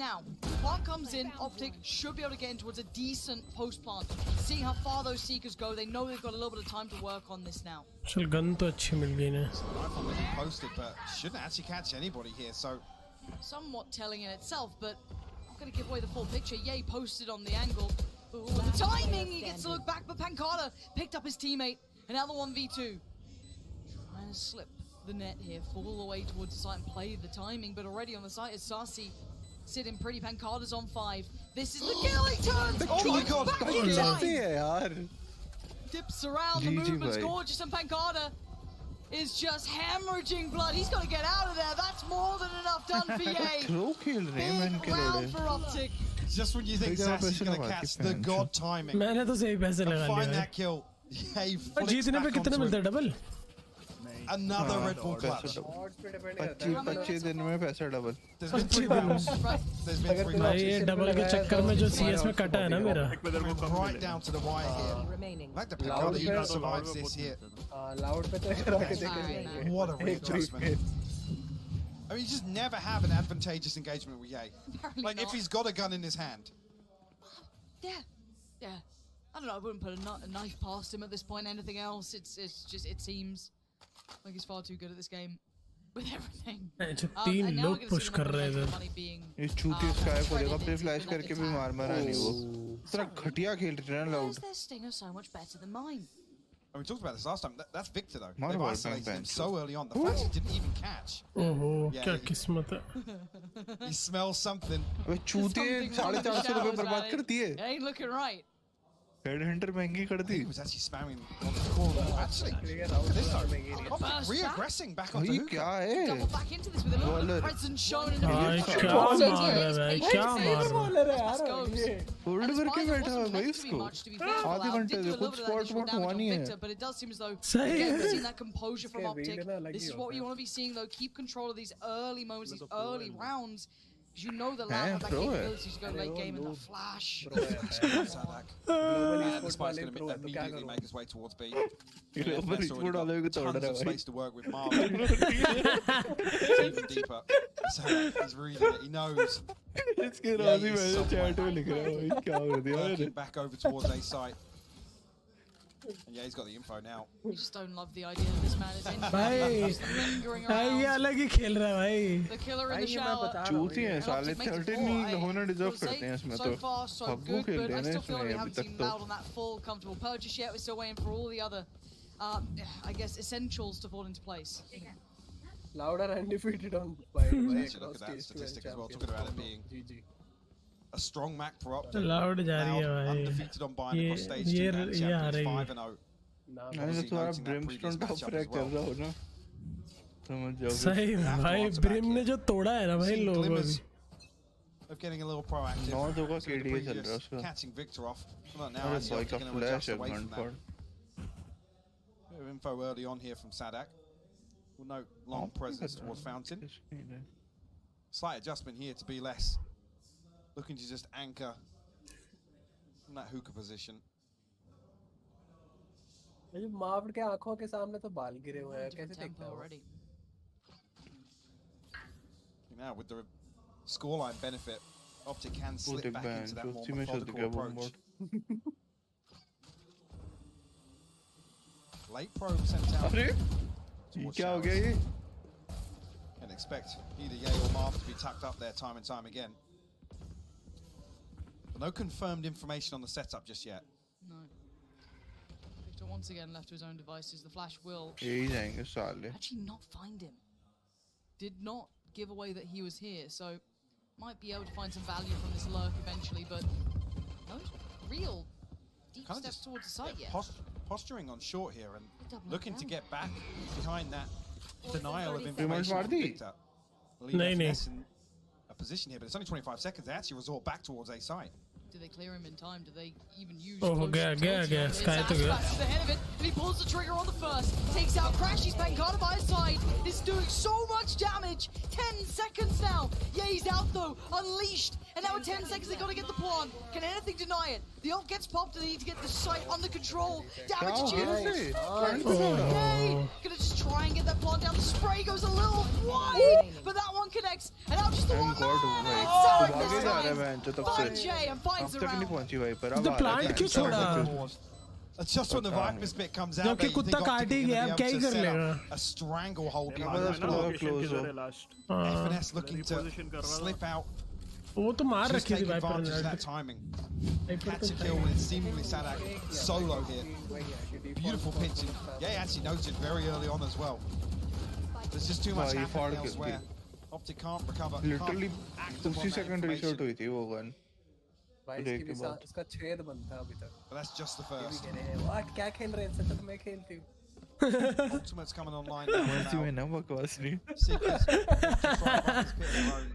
[SPEAKER 20] Now, plant comes in, Optic should be able to get in towards a decent post plant. Seeing how far those Seekers go, they know they've got a little bit of time to work on this now.
[SPEAKER 1] चल gun तो अच्छी मिल गई ना.
[SPEAKER 18] Rifle wasn't posted, but shouldn't actually catch anybody here, so...
[SPEAKER 20] Somewhat telling in itself, but not going to give away the full picture. Yay posted on the angle. Ooh, the timing! He gets to look back, but Pancada picked up his teammate. And now the 1v2. Trying to slip the net here, fall away towards the site and play the timing, but already on the site is Sarsi. Sitting pretty, Pancada's on 5. This is the kill, he turns!
[SPEAKER 18] Oh my god,
[SPEAKER 20] back in time! Dips around, the movement's gorgeous, and Pancada is just hemorrhaging blood. He's got to get out of there. That's more than enough done for Ye. Big round for Optic.
[SPEAKER 18] Just when you think Sassy's going to catch the god timing.
[SPEAKER 1] मैंने तो सही पैसे लगा लिए.
[SPEAKER 18] Find that kill. Ye flicks
[SPEAKER 1] जीतने पे
[SPEAKER 18] back
[SPEAKER 1] कितने
[SPEAKER 18] onto
[SPEAKER 1] मिलते
[SPEAKER 18] it.
[SPEAKER 1] हैं double?
[SPEAKER 18] Another Red Bull clutch.
[SPEAKER 3] 25 दिन में पैसा double.
[SPEAKER 18] There's been 3 rounds. There's been 3
[SPEAKER 1] भाई ये डबल के चक्कर में जो CS में कटा है ना मेरा.
[SPEAKER 18] Right down to the wire here. Like the Pancada even survives this here.
[SPEAKER 2] Loud पे तो करा के देखेंगे.
[SPEAKER 18] What a readjustment. I mean, you just never have an advantageous engagement with Ye. Like, if he's got a gun in his hand.
[SPEAKER 20] Yeah. I don't know, I wouldn't put a knife past him at this point. Anything else, it's just, it seems like he's far too good at this game with everything.
[SPEAKER 1] जो 3 लोग push कर रहे हैं इधर.
[SPEAKER 3] इस चूती sky को देखा अपने फ्लैश करके भी मारा नहीं वो. इतना घटिया खेल रहे हैं
[SPEAKER 20] Loud. Their stinger so much better than mine.
[SPEAKER 18] We talked about this last time. That's Victor though. They've isolated him so early on. The flash didn't even catch.
[SPEAKER 1] Oh, क्या किस्मत है.
[SPEAKER 18] He smells something.
[SPEAKER 3] वो चूती 450 रुपए बर्बाद कर दिए.
[SPEAKER 20] Ain't looking right.
[SPEAKER 3] Headhunter महंगी कर दी.
[SPEAKER 18] He was actually spamming on the corner. Actually, look at this though. Optic re-aggressing back onto
[SPEAKER 3] भाई
[SPEAKER 18] hookah.
[SPEAKER 3] क्या है?
[SPEAKER 20] Double back into this with a little bit of presence shown in the
[SPEAKER 1] भाई
[SPEAKER 20] future.
[SPEAKER 1] क्या मार रहा है भाई, क्या मार रहा है.
[SPEAKER 2] बॉलर है यार ये.
[SPEAKER 3] होल्ड करके बैठा है भाई उसको. आधे घंटे
[SPEAKER 20] Did
[SPEAKER 3] से
[SPEAKER 20] do a little
[SPEAKER 3] कुछ
[SPEAKER 20] bit of that
[SPEAKER 3] spot
[SPEAKER 20] initial
[SPEAKER 3] what
[SPEAKER 20] damage
[SPEAKER 3] हुआ
[SPEAKER 20] on
[SPEAKER 3] नहीं है.
[SPEAKER 20] Victor, but it does seem as though
[SPEAKER 1] सही
[SPEAKER 20] again,
[SPEAKER 1] है.
[SPEAKER 20] we've seen that composure from
[SPEAKER 2] इसके
[SPEAKER 20] Optic.
[SPEAKER 2] read ना लगी
[SPEAKER 20] This is what
[SPEAKER 2] होता
[SPEAKER 20] you
[SPEAKER 2] है.
[SPEAKER 20] want to be seeing though. Keep control of these early moments, these early rounds. Because you know that Loud
[SPEAKER 3] है,
[SPEAKER 20] have that
[SPEAKER 3] pro है.
[SPEAKER 20] capability to go late game in the flash.
[SPEAKER 18] Sadak.
[SPEAKER 2] Global
[SPEAKER 18] And
[SPEAKER 2] esports
[SPEAKER 18] Spike's
[SPEAKER 2] वाले
[SPEAKER 18] going to
[SPEAKER 2] pro है तो क्या
[SPEAKER 18] immediately
[SPEAKER 2] करूँ?
[SPEAKER 18] make his way towards B.
[SPEAKER 3] Global
[SPEAKER 18] Already
[SPEAKER 3] esport
[SPEAKER 18] got
[SPEAKER 3] वाले को तोड़
[SPEAKER 18] tons
[SPEAKER 3] रहा
[SPEAKER 18] of
[SPEAKER 3] है भाई.
[SPEAKER 18] space to work with Marvin. It's even deeper. Sadak is reading it. He knows.
[SPEAKER 3] इसके
[SPEAKER 18] Yeah,
[SPEAKER 3] राजी
[SPEAKER 18] he's
[SPEAKER 3] भाई
[SPEAKER 18] so
[SPEAKER 3] चैट में लिख रहा है भाई क्या कर दिया
[SPEAKER 18] Working
[SPEAKER 3] मैंने.
[SPEAKER 18] back over towards A site. And yeah, he's got the info now.
[SPEAKER 20] You just don't love the idea that this man is in.
[SPEAKER 1] भाई
[SPEAKER 20] Just lingering
[SPEAKER 1] भाई ये
[SPEAKER 20] around.
[SPEAKER 1] अलग ही खेल रहा है भाई.
[SPEAKER 20] The killer in
[SPEAKER 2] भाई
[SPEAKER 20] the
[SPEAKER 2] ये मैं
[SPEAKER 20] shower.
[SPEAKER 2] बता रहा हूँ
[SPEAKER 3] चूती हैं
[SPEAKER 2] ये.
[SPEAKER 3] साले. 13 ही होना डिजर्व करते हैं इसमें
[SPEAKER 20] So
[SPEAKER 3] तो.
[SPEAKER 20] far, so
[SPEAKER 3] भब्बू
[SPEAKER 20] good,
[SPEAKER 3] खेल
[SPEAKER 20] but
[SPEAKER 3] रहे
[SPEAKER 20] I
[SPEAKER 3] हैं ना
[SPEAKER 20] still feel like we
[SPEAKER 3] इसमें
[SPEAKER 20] haven't
[SPEAKER 3] अभी
[SPEAKER 20] seen
[SPEAKER 3] तक तो.
[SPEAKER 20] Loud on that full comfortable purchase yet. We're still waiting for all the other, I guess, essentials to fall into place.
[SPEAKER 2] Loud are undefeated on fight.
[SPEAKER 18] Actually, look at that statistic as well. Talking about it being
[SPEAKER 2] GG.
[SPEAKER 18] a strong Mac for Optic.
[SPEAKER 1] Loud जा रही है
[SPEAKER 18] Loud
[SPEAKER 1] भाई.
[SPEAKER 18] undefeated on Bayern
[SPEAKER 1] ये
[SPEAKER 18] across stage 2
[SPEAKER 1] ये
[SPEAKER 18] and
[SPEAKER 1] ये आ
[SPEAKER 18] champions
[SPEAKER 1] रही
[SPEAKER 18] 5
[SPEAKER 1] है.
[SPEAKER 18] and 0.
[SPEAKER 3] अरे
[SPEAKER 18] Obviously
[SPEAKER 3] तो आप
[SPEAKER 18] noting that
[SPEAKER 3] Brimstone
[SPEAKER 18] previous
[SPEAKER 3] top
[SPEAKER 18] matchup
[SPEAKER 3] frag
[SPEAKER 18] as
[SPEAKER 3] कर
[SPEAKER 18] well.
[SPEAKER 3] रहा हो ना. समझ जाओ.
[SPEAKER 1] सही में भाई ब्रिम ने जो तोड़ा है ना भाई
[SPEAKER 18] Seeing
[SPEAKER 1] लोगों
[SPEAKER 18] glimmers of getting a little proactive.
[SPEAKER 3] 9 2 का
[SPEAKER 18] So the
[SPEAKER 3] KDA चल रहा है
[SPEAKER 18] previous
[SPEAKER 3] उसका.
[SPEAKER 18] catching Victor off. Well, now
[SPEAKER 3] अरे
[SPEAKER 18] actually
[SPEAKER 3] भाई
[SPEAKER 18] Optic
[SPEAKER 3] का
[SPEAKER 18] going to
[SPEAKER 3] फ्लैश
[SPEAKER 18] adjust
[SPEAKER 3] है
[SPEAKER 18] away from
[SPEAKER 3] गन
[SPEAKER 18] that.
[SPEAKER 3] पर.
[SPEAKER 18] Bit of info early on here from Sadak. We'll note long presence towards Fountain. Slight adjustment here to be less. Looking to just anchor from that hookah position.
[SPEAKER 2] ये जो मार्वड के आंखों के सामने तो बाल गिरे हुए हैं. कैसे देखता है वो?
[SPEAKER 20] already.
[SPEAKER 18] Now with the scoreline benefit, Optic can slip
[SPEAKER 3] Optic
[SPEAKER 18] back
[SPEAKER 3] ban,
[SPEAKER 18] into that more
[SPEAKER 3] उसी में शोध
[SPEAKER 18] methodical
[SPEAKER 3] गया वो
[SPEAKER 18] approach.
[SPEAKER 3] Mode.
[SPEAKER 18] Late probe sent out.
[SPEAKER 3] अरे
[SPEAKER 18] towards
[SPEAKER 3] क्या हो
[SPEAKER 18] Showers.
[SPEAKER 3] गया ये?
[SPEAKER 18] And expect either Ye or Marv to be tucked up there time and time again. But no confirmed information on the setup just yet.
[SPEAKER 20] No. Victor once again left to his own devices. The flash will
[SPEAKER 3] यही जाएंगे साले.
[SPEAKER 20] actually not find him. Did not give away that he was here, so might be able to find some value from this lurk eventually, but no real deep
[SPEAKER 18] Kind of
[SPEAKER 20] steps
[SPEAKER 18] just
[SPEAKER 20] towards the site yet.
[SPEAKER 18] Posturing on short here and
[SPEAKER 20] Double
[SPEAKER 18] looking to
[SPEAKER 20] down.
[SPEAKER 18] get back behind that denial of
[SPEAKER 3] Rematch
[SPEAKER 18] information
[SPEAKER 3] मार
[SPEAKER 18] from
[SPEAKER 3] the?
[SPEAKER 18] Victor. Leave
[SPEAKER 1] नहीं, नहीं.
[SPEAKER 18] FNS in a position here, but it's only 25 seconds. They actually resort back towards A site.
[SPEAKER 20] Do they clear him in time? Do they even use
[SPEAKER 1] Oh,
[SPEAKER 20] close
[SPEAKER 1] गया
[SPEAKER 20] utility
[SPEAKER 1] गया
[SPEAKER 20] on this?
[SPEAKER 1] Sky तो गया.
[SPEAKER 20] Aspect to the head of it, and he pulls the trigger on the first. Takes out Crash. He's been guarded by his side. It's doing so much damage. 10 seconds now. Yeah, he's out though. Unleashed. And now in 10 seconds, they got to get the plant. Can anything deny it? The ult gets popped, and they need to get the site under control. Damage achieved. Yay! Gonna just try and get that plant down. The spray goes a little wide, but that one connects. And now just the one man. Sarek
[SPEAKER 3] भागे
[SPEAKER 20] this
[SPEAKER 3] जा रहा है
[SPEAKER 20] time.
[SPEAKER 3] Bench तब
[SPEAKER 20] Finds
[SPEAKER 3] से.
[SPEAKER 20] Jay and finds
[SPEAKER 3] अब
[SPEAKER 20] the
[SPEAKER 3] तक नहीं
[SPEAKER 20] round.
[SPEAKER 3] पहुंची भाई पर अब
[SPEAKER 1] तो
[SPEAKER 3] आ रहा
[SPEAKER 1] प्लांट
[SPEAKER 3] है.
[SPEAKER 1] क्यों छोड़ा?
[SPEAKER 18] It's just when the Vipers bit comes out,
[SPEAKER 1] जबकि
[SPEAKER 18] there, you
[SPEAKER 1] कुत्ता
[SPEAKER 18] think
[SPEAKER 1] काट
[SPEAKER 18] Optic
[SPEAKER 1] ही
[SPEAKER 18] are
[SPEAKER 1] गया,
[SPEAKER 18] going
[SPEAKER 1] अब
[SPEAKER 18] to
[SPEAKER 1] क्या
[SPEAKER 18] be
[SPEAKER 1] ही
[SPEAKER 18] able to
[SPEAKER 1] कर
[SPEAKER 18] set
[SPEAKER 1] लेगा?
[SPEAKER 18] up a stranglehold
[SPEAKER 3] Yeah,
[SPEAKER 18] behind
[SPEAKER 3] but
[SPEAKER 18] the
[SPEAKER 3] that's
[SPEAKER 18] door.
[SPEAKER 3] close though.
[SPEAKER 18] FNS looking to slip out.
[SPEAKER 1] वो तो मार
[SPEAKER 18] Just
[SPEAKER 1] रखी थी
[SPEAKER 18] take
[SPEAKER 1] वाइपर
[SPEAKER 18] advantage of
[SPEAKER 1] ने.
[SPEAKER 18] that timing. Catch a kill with seemingly Sadak solo here. Beautiful pitching. Yeah, he actually noted very early on as well. There's just too much
[SPEAKER 3] भाई
[SPEAKER 18] happening
[SPEAKER 3] फाड़ के
[SPEAKER 18] elsewhere. Optic can't recover.
[SPEAKER 3] Literally
[SPEAKER 18] can't act upon
[SPEAKER 3] उसी
[SPEAKER 18] that
[SPEAKER 3] second
[SPEAKER 18] information.
[SPEAKER 3] Resort हुई थी वो gun.
[SPEAKER 2] भाई
[SPEAKER 3] देख
[SPEAKER 2] इसकी
[SPEAKER 3] के
[SPEAKER 2] भी
[SPEAKER 3] बाद.
[SPEAKER 2] इसका छेद बनता है अभी तक.
[SPEAKER 18] But that's just the
[SPEAKER 2] ये भी
[SPEAKER 18] first.
[SPEAKER 2] कह रहे हैं व्हाट क्या खेल रहे हैं सेटअप में खेलती हूँ.
[SPEAKER 18] Ultimate's coming online now.
[SPEAKER 3] मस्ती में ना बकवास नहीं.
[SPEAKER 18] Seekers to try and buck this pit of their own.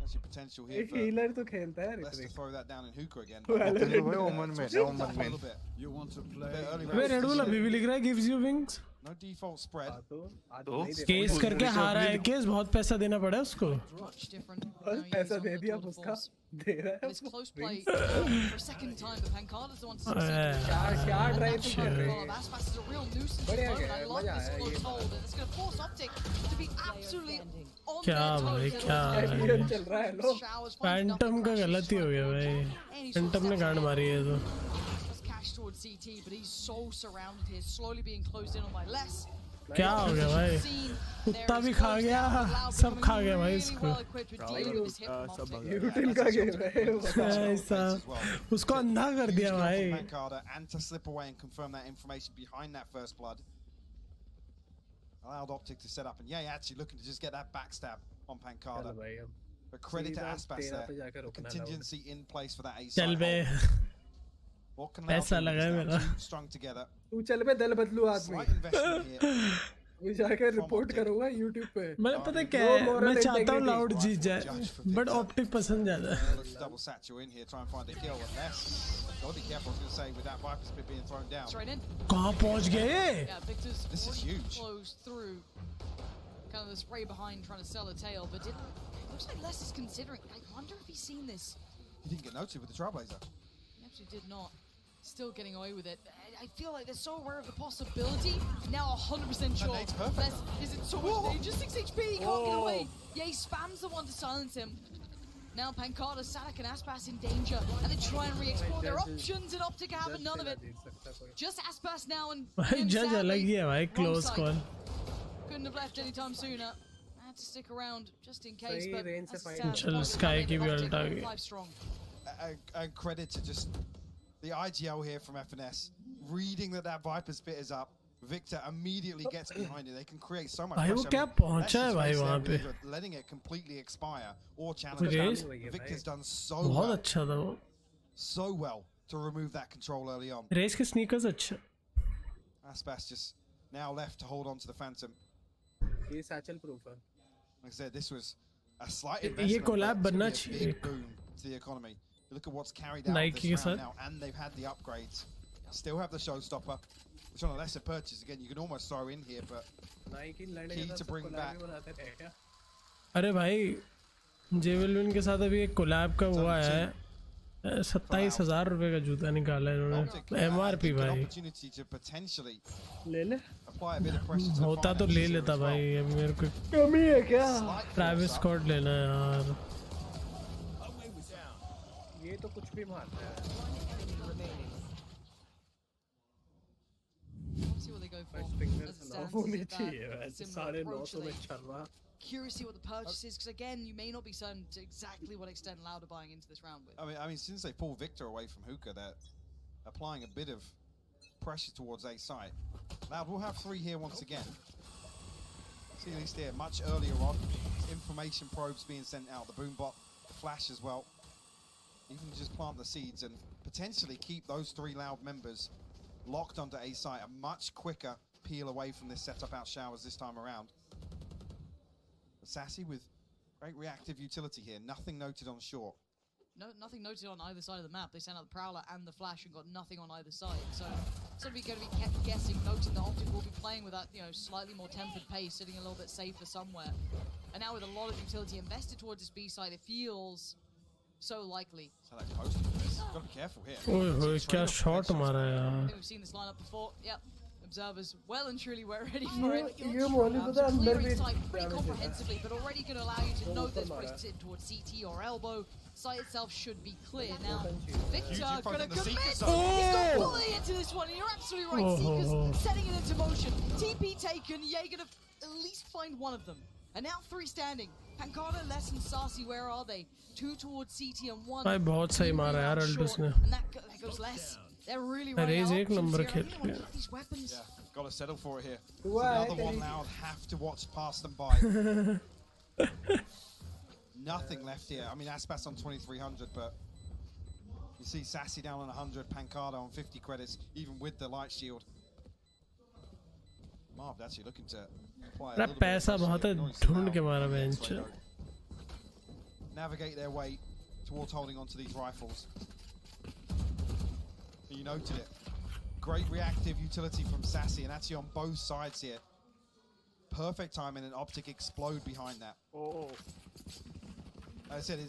[SPEAKER 18] Actually, potential here
[SPEAKER 2] एक
[SPEAKER 18] for
[SPEAKER 2] हीलर तो खेलता है
[SPEAKER 18] Let's to
[SPEAKER 2] Ritwik.
[SPEAKER 18] throw that down in hookah again.
[SPEAKER 3] भाई ओमन में
[SPEAKER 18] Switch
[SPEAKER 3] ओमन
[SPEAKER 18] up a
[SPEAKER 3] में.
[SPEAKER 18] little bit.
[SPEAKER 16] You want to play?
[SPEAKER 18] Bit early
[SPEAKER 1] way
[SPEAKER 18] rounds
[SPEAKER 1] red bull
[SPEAKER 18] this
[SPEAKER 1] अभी
[SPEAKER 18] year.
[SPEAKER 1] भी लिख रहा है gives you wings.
[SPEAKER 18] No default spread.
[SPEAKER 3] तो
[SPEAKER 1] केस करके हारा है केस बहुत पैसा देना पड़ा है उसको.
[SPEAKER 20] Much different.
[SPEAKER 2] बस पैसा दे दिया अब उसका. दे रहा है
[SPEAKER 20] And it's
[SPEAKER 2] उसको.
[SPEAKER 20] close play for a second time, but Pancada's the one to succeed.
[SPEAKER 2] क्या drive
[SPEAKER 20] That's
[SPEAKER 2] कर रहे
[SPEAKER 20] well,
[SPEAKER 2] हैं.
[SPEAKER 20] Aspas is a real nuisance at the
[SPEAKER 2] बढ़िया
[SPEAKER 20] moment.
[SPEAKER 2] गया
[SPEAKER 20] I
[SPEAKER 2] है,
[SPEAKER 20] love
[SPEAKER 2] मजा
[SPEAKER 20] this
[SPEAKER 2] आया
[SPEAKER 20] low
[SPEAKER 2] ये
[SPEAKER 20] hold, and it's going to force Optic to be absolutely on
[SPEAKER 1] क्या
[SPEAKER 20] their
[SPEAKER 1] भाई
[SPEAKER 20] toes.
[SPEAKER 1] क्या
[SPEAKER 2] Champion चल रहा है लो.
[SPEAKER 20] Showers finds
[SPEAKER 1] फैंटम
[SPEAKER 20] nothing,
[SPEAKER 1] का
[SPEAKER 20] crashes
[SPEAKER 1] गलती हो
[SPEAKER 20] straight
[SPEAKER 1] गया
[SPEAKER 20] forward.
[SPEAKER 1] भाई.
[SPEAKER 20] Any sort of
[SPEAKER 1] फैंटम ने गांड मारी है तो.
[SPEAKER 20] Just cash towards CT, but he's so surrounded here, slowly being closed in on by less.
[SPEAKER 1] क्या हो गया भाई? कुत्ता भी खा गया, सब खा गया भाई इसको.
[SPEAKER 2] यूटिल का गेम है.
[SPEAKER 1] ऐसा उसको अंधा कर दिया भाई.
[SPEAKER 18] Pancada and to slip away and confirm that information behind that first blood. Allowed Optic to set up, and yeah, actually looking to just get that backstab on Pancada. But credit to Aspas there. The contingency in place for that ace.
[SPEAKER 1] चल बे.
[SPEAKER 18] What can
[SPEAKER 1] पैसा लगा है मेरा
[SPEAKER 18] strung together?
[SPEAKER 2] तू चल बे दल बदलू आदमी
[SPEAKER 18] Slight investment here.
[SPEAKER 2] मैं जाके रिपोर्ट करूंगा YouTube पे
[SPEAKER 1] मैं पता क्या है मैं चाहता हूँ लाउड जीत जाए बट ऑप्टिक पसंद ज्यादा है
[SPEAKER 18] Let's double satchel in here, try and find a kill. Unless, gotta be careful. I was going to say with that Viper spit being thrown down.
[SPEAKER 20] Straight in.
[SPEAKER 1] कहाँ पहुँच गए
[SPEAKER 20] Yeah, Victor's
[SPEAKER 18] This is huge.
[SPEAKER 20] Flows through kind of the spray behind, trying to sell a tail, but it looks like Les is considering. I wonder if he's seen this.
[SPEAKER 18] He didn't get noted with the Trailblazer.
[SPEAKER 20] He actually did not. Still getting away with it. I feel like they're so aware of the possibility. Now 100% sure. Les is in so much danger. 6 HP, he can't get away. Yeah, he spams the one to silence him. Now Pancada, Sadak and Aspas in danger. And they try and re-explore their options, and Optic have none of it. Just Aspas now and him,
[SPEAKER 1] जज अलग ही है भाई close call
[SPEAKER 20] couldn't have left anytime sooner. Had to stick around just in case, but that's sad.
[SPEAKER 1] चल Sky की भी ult आ गई
[SPEAKER 20] 5 strong.
[SPEAKER 18] And credit to just the IGL here from FNS, reading that Viper's bit is up. Victor immediately gets behind it. They can create so much
[SPEAKER 1] भाई वो
[SPEAKER 18] pressure.
[SPEAKER 1] क्या पहुंचा है भाई वहाँ पे
[SPEAKER 18] Letting it completely expire or challenge. Victor's done so
[SPEAKER 1] बहुत
[SPEAKER 18] well.
[SPEAKER 1] अच्छा था वो
[SPEAKER 18] So well to remove that control early on.
[SPEAKER 1] रेस के स्नीकर्स अच्छा
[SPEAKER 18] Aspas just now left to hold on to the Phantom.
[SPEAKER 2] ये satchel proof है.
[SPEAKER 18] Like I said, this was a slight
[SPEAKER 1] ये
[SPEAKER 18] investment.
[SPEAKER 1] collab
[SPEAKER 18] but it's
[SPEAKER 1] बनना
[SPEAKER 18] gonna be a
[SPEAKER 1] चाहिए
[SPEAKER 18] big boom to the economy. Look at what's carried out
[SPEAKER 1] Nike
[SPEAKER 18] this
[SPEAKER 1] के
[SPEAKER 18] round
[SPEAKER 1] साथ
[SPEAKER 18] now, and they've had the upgrades. Still have the showstopper, which on a lesser purchase. Again, you can almost throw in here, but key to bring back.
[SPEAKER 1] अरे भाई जेवेलविन के साथ अभी एक collab का हुआ है 27,000 रुपए का जूता निकाला है इन्होंने MRP भाई
[SPEAKER 18] Opportunity to potentially
[SPEAKER 2] ले ले
[SPEAKER 18] apply a bit of pressure to the
[SPEAKER 1] होता तो ले लेता भाई अब मेरे को
[SPEAKER 2] कमी है क्या
[SPEAKER 1] प्राइवेट स्क्वाड लेना है यार
[SPEAKER 2] ये तो कुछ भी मारता है
[SPEAKER 20] See what they go for.
[SPEAKER 2] fingers
[SPEAKER 20] As it
[SPEAKER 2] ना
[SPEAKER 20] stands,
[SPEAKER 2] होनी
[SPEAKER 20] is it
[SPEAKER 2] चाहिए
[SPEAKER 20] that
[SPEAKER 2] वैसे
[SPEAKER 20] similar approach?
[SPEAKER 2] 950 में
[SPEAKER 20] Are they
[SPEAKER 2] चल रहा
[SPEAKER 20] curious to see what the purchase is? Because again, you may not be certain to exactly what extent Loud are buying into this round with.
[SPEAKER 18] I mean, since they pulled Victor away from Hookah, they're applying a bit of pressure towards A site. Loud will have 3 here once again. See at least here, much earlier on, information probes being sent out, the boom bot, the flash as well. Even just plant the seeds and potentially keep those 3 Loud members locked onto A site. A much quicker peel away from this setup out showers this time around. But Sassy with great reactive utility here. Nothing noted on short.
[SPEAKER 20] No, nothing noted on either side of the map. They sent out the Prowler and the Flash and got nothing on either side. So somebody's going to be kept guessing, noting that Optic will be playing with that, slightly more tempered pace, sitting a little bit safer somewhere. And now with a lot of utility invested towards this B side, it feels so likely.
[SPEAKER 18] So they posted this. Got to be careful here.
[SPEAKER 1] ओए होए क्या shot मारा
[SPEAKER 20] I
[SPEAKER 1] यार
[SPEAKER 20] think we've seen this lineup before. Yep. Observers well and truly were ready for it.
[SPEAKER 2] ये मोली पता अंदर भी
[SPEAKER 20] Site pretty comprehensively, but already going to allow you to know there's ways to sit towards CT or elbow. Site itself should be clear. Now, Victor going to commit. He's gone fully into this one, and you're absolutely right. Seekers setting it into motion. TP taken. Jaeger to at least find one of them. And now 3 standing. Pancada, Les and Sarsi, where are they? 2 towards CT and 1.
[SPEAKER 1] भाई बहुत सही मारा यार Altis ने
[SPEAKER 20] And that goes Les. They're really running
[SPEAKER 1] रेज
[SPEAKER 20] out
[SPEAKER 1] एक
[SPEAKER 20] options
[SPEAKER 1] number
[SPEAKER 20] here.
[SPEAKER 1] खेल
[SPEAKER 20] I
[SPEAKER 1] रही
[SPEAKER 20] mean,
[SPEAKER 1] है
[SPEAKER 20] these weapons.
[SPEAKER 18] Yeah, got to settle for it here. So
[SPEAKER 2] Why?
[SPEAKER 18] the other one now have to watch pass them by. Nothing left here. I mean, Aspas on 2,300, but you see Sassy down on 100, Pancada on 50 credits, even with the light shield. Marv actually looking to apply a
[SPEAKER 1] अरे
[SPEAKER 18] little bit of
[SPEAKER 1] पैसा
[SPEAKER 18] pressure
[SPEAKER 1] बहुत है
[SPEAKER 18] here. Noise
[SPEAKER 1] ढूंढ के
[SPEAKER 18] now.
[SPEAKER 1] मारा bench
[SPEAKER 18] Navigate their way towards holding onto these rifles. You noted it. Great reactive utility from Sassy, and actually on both sides here. Perfect timing and Optic explode behind that.
[SPEAKER 2] Oh.
[SPEAKER 18] Like I said,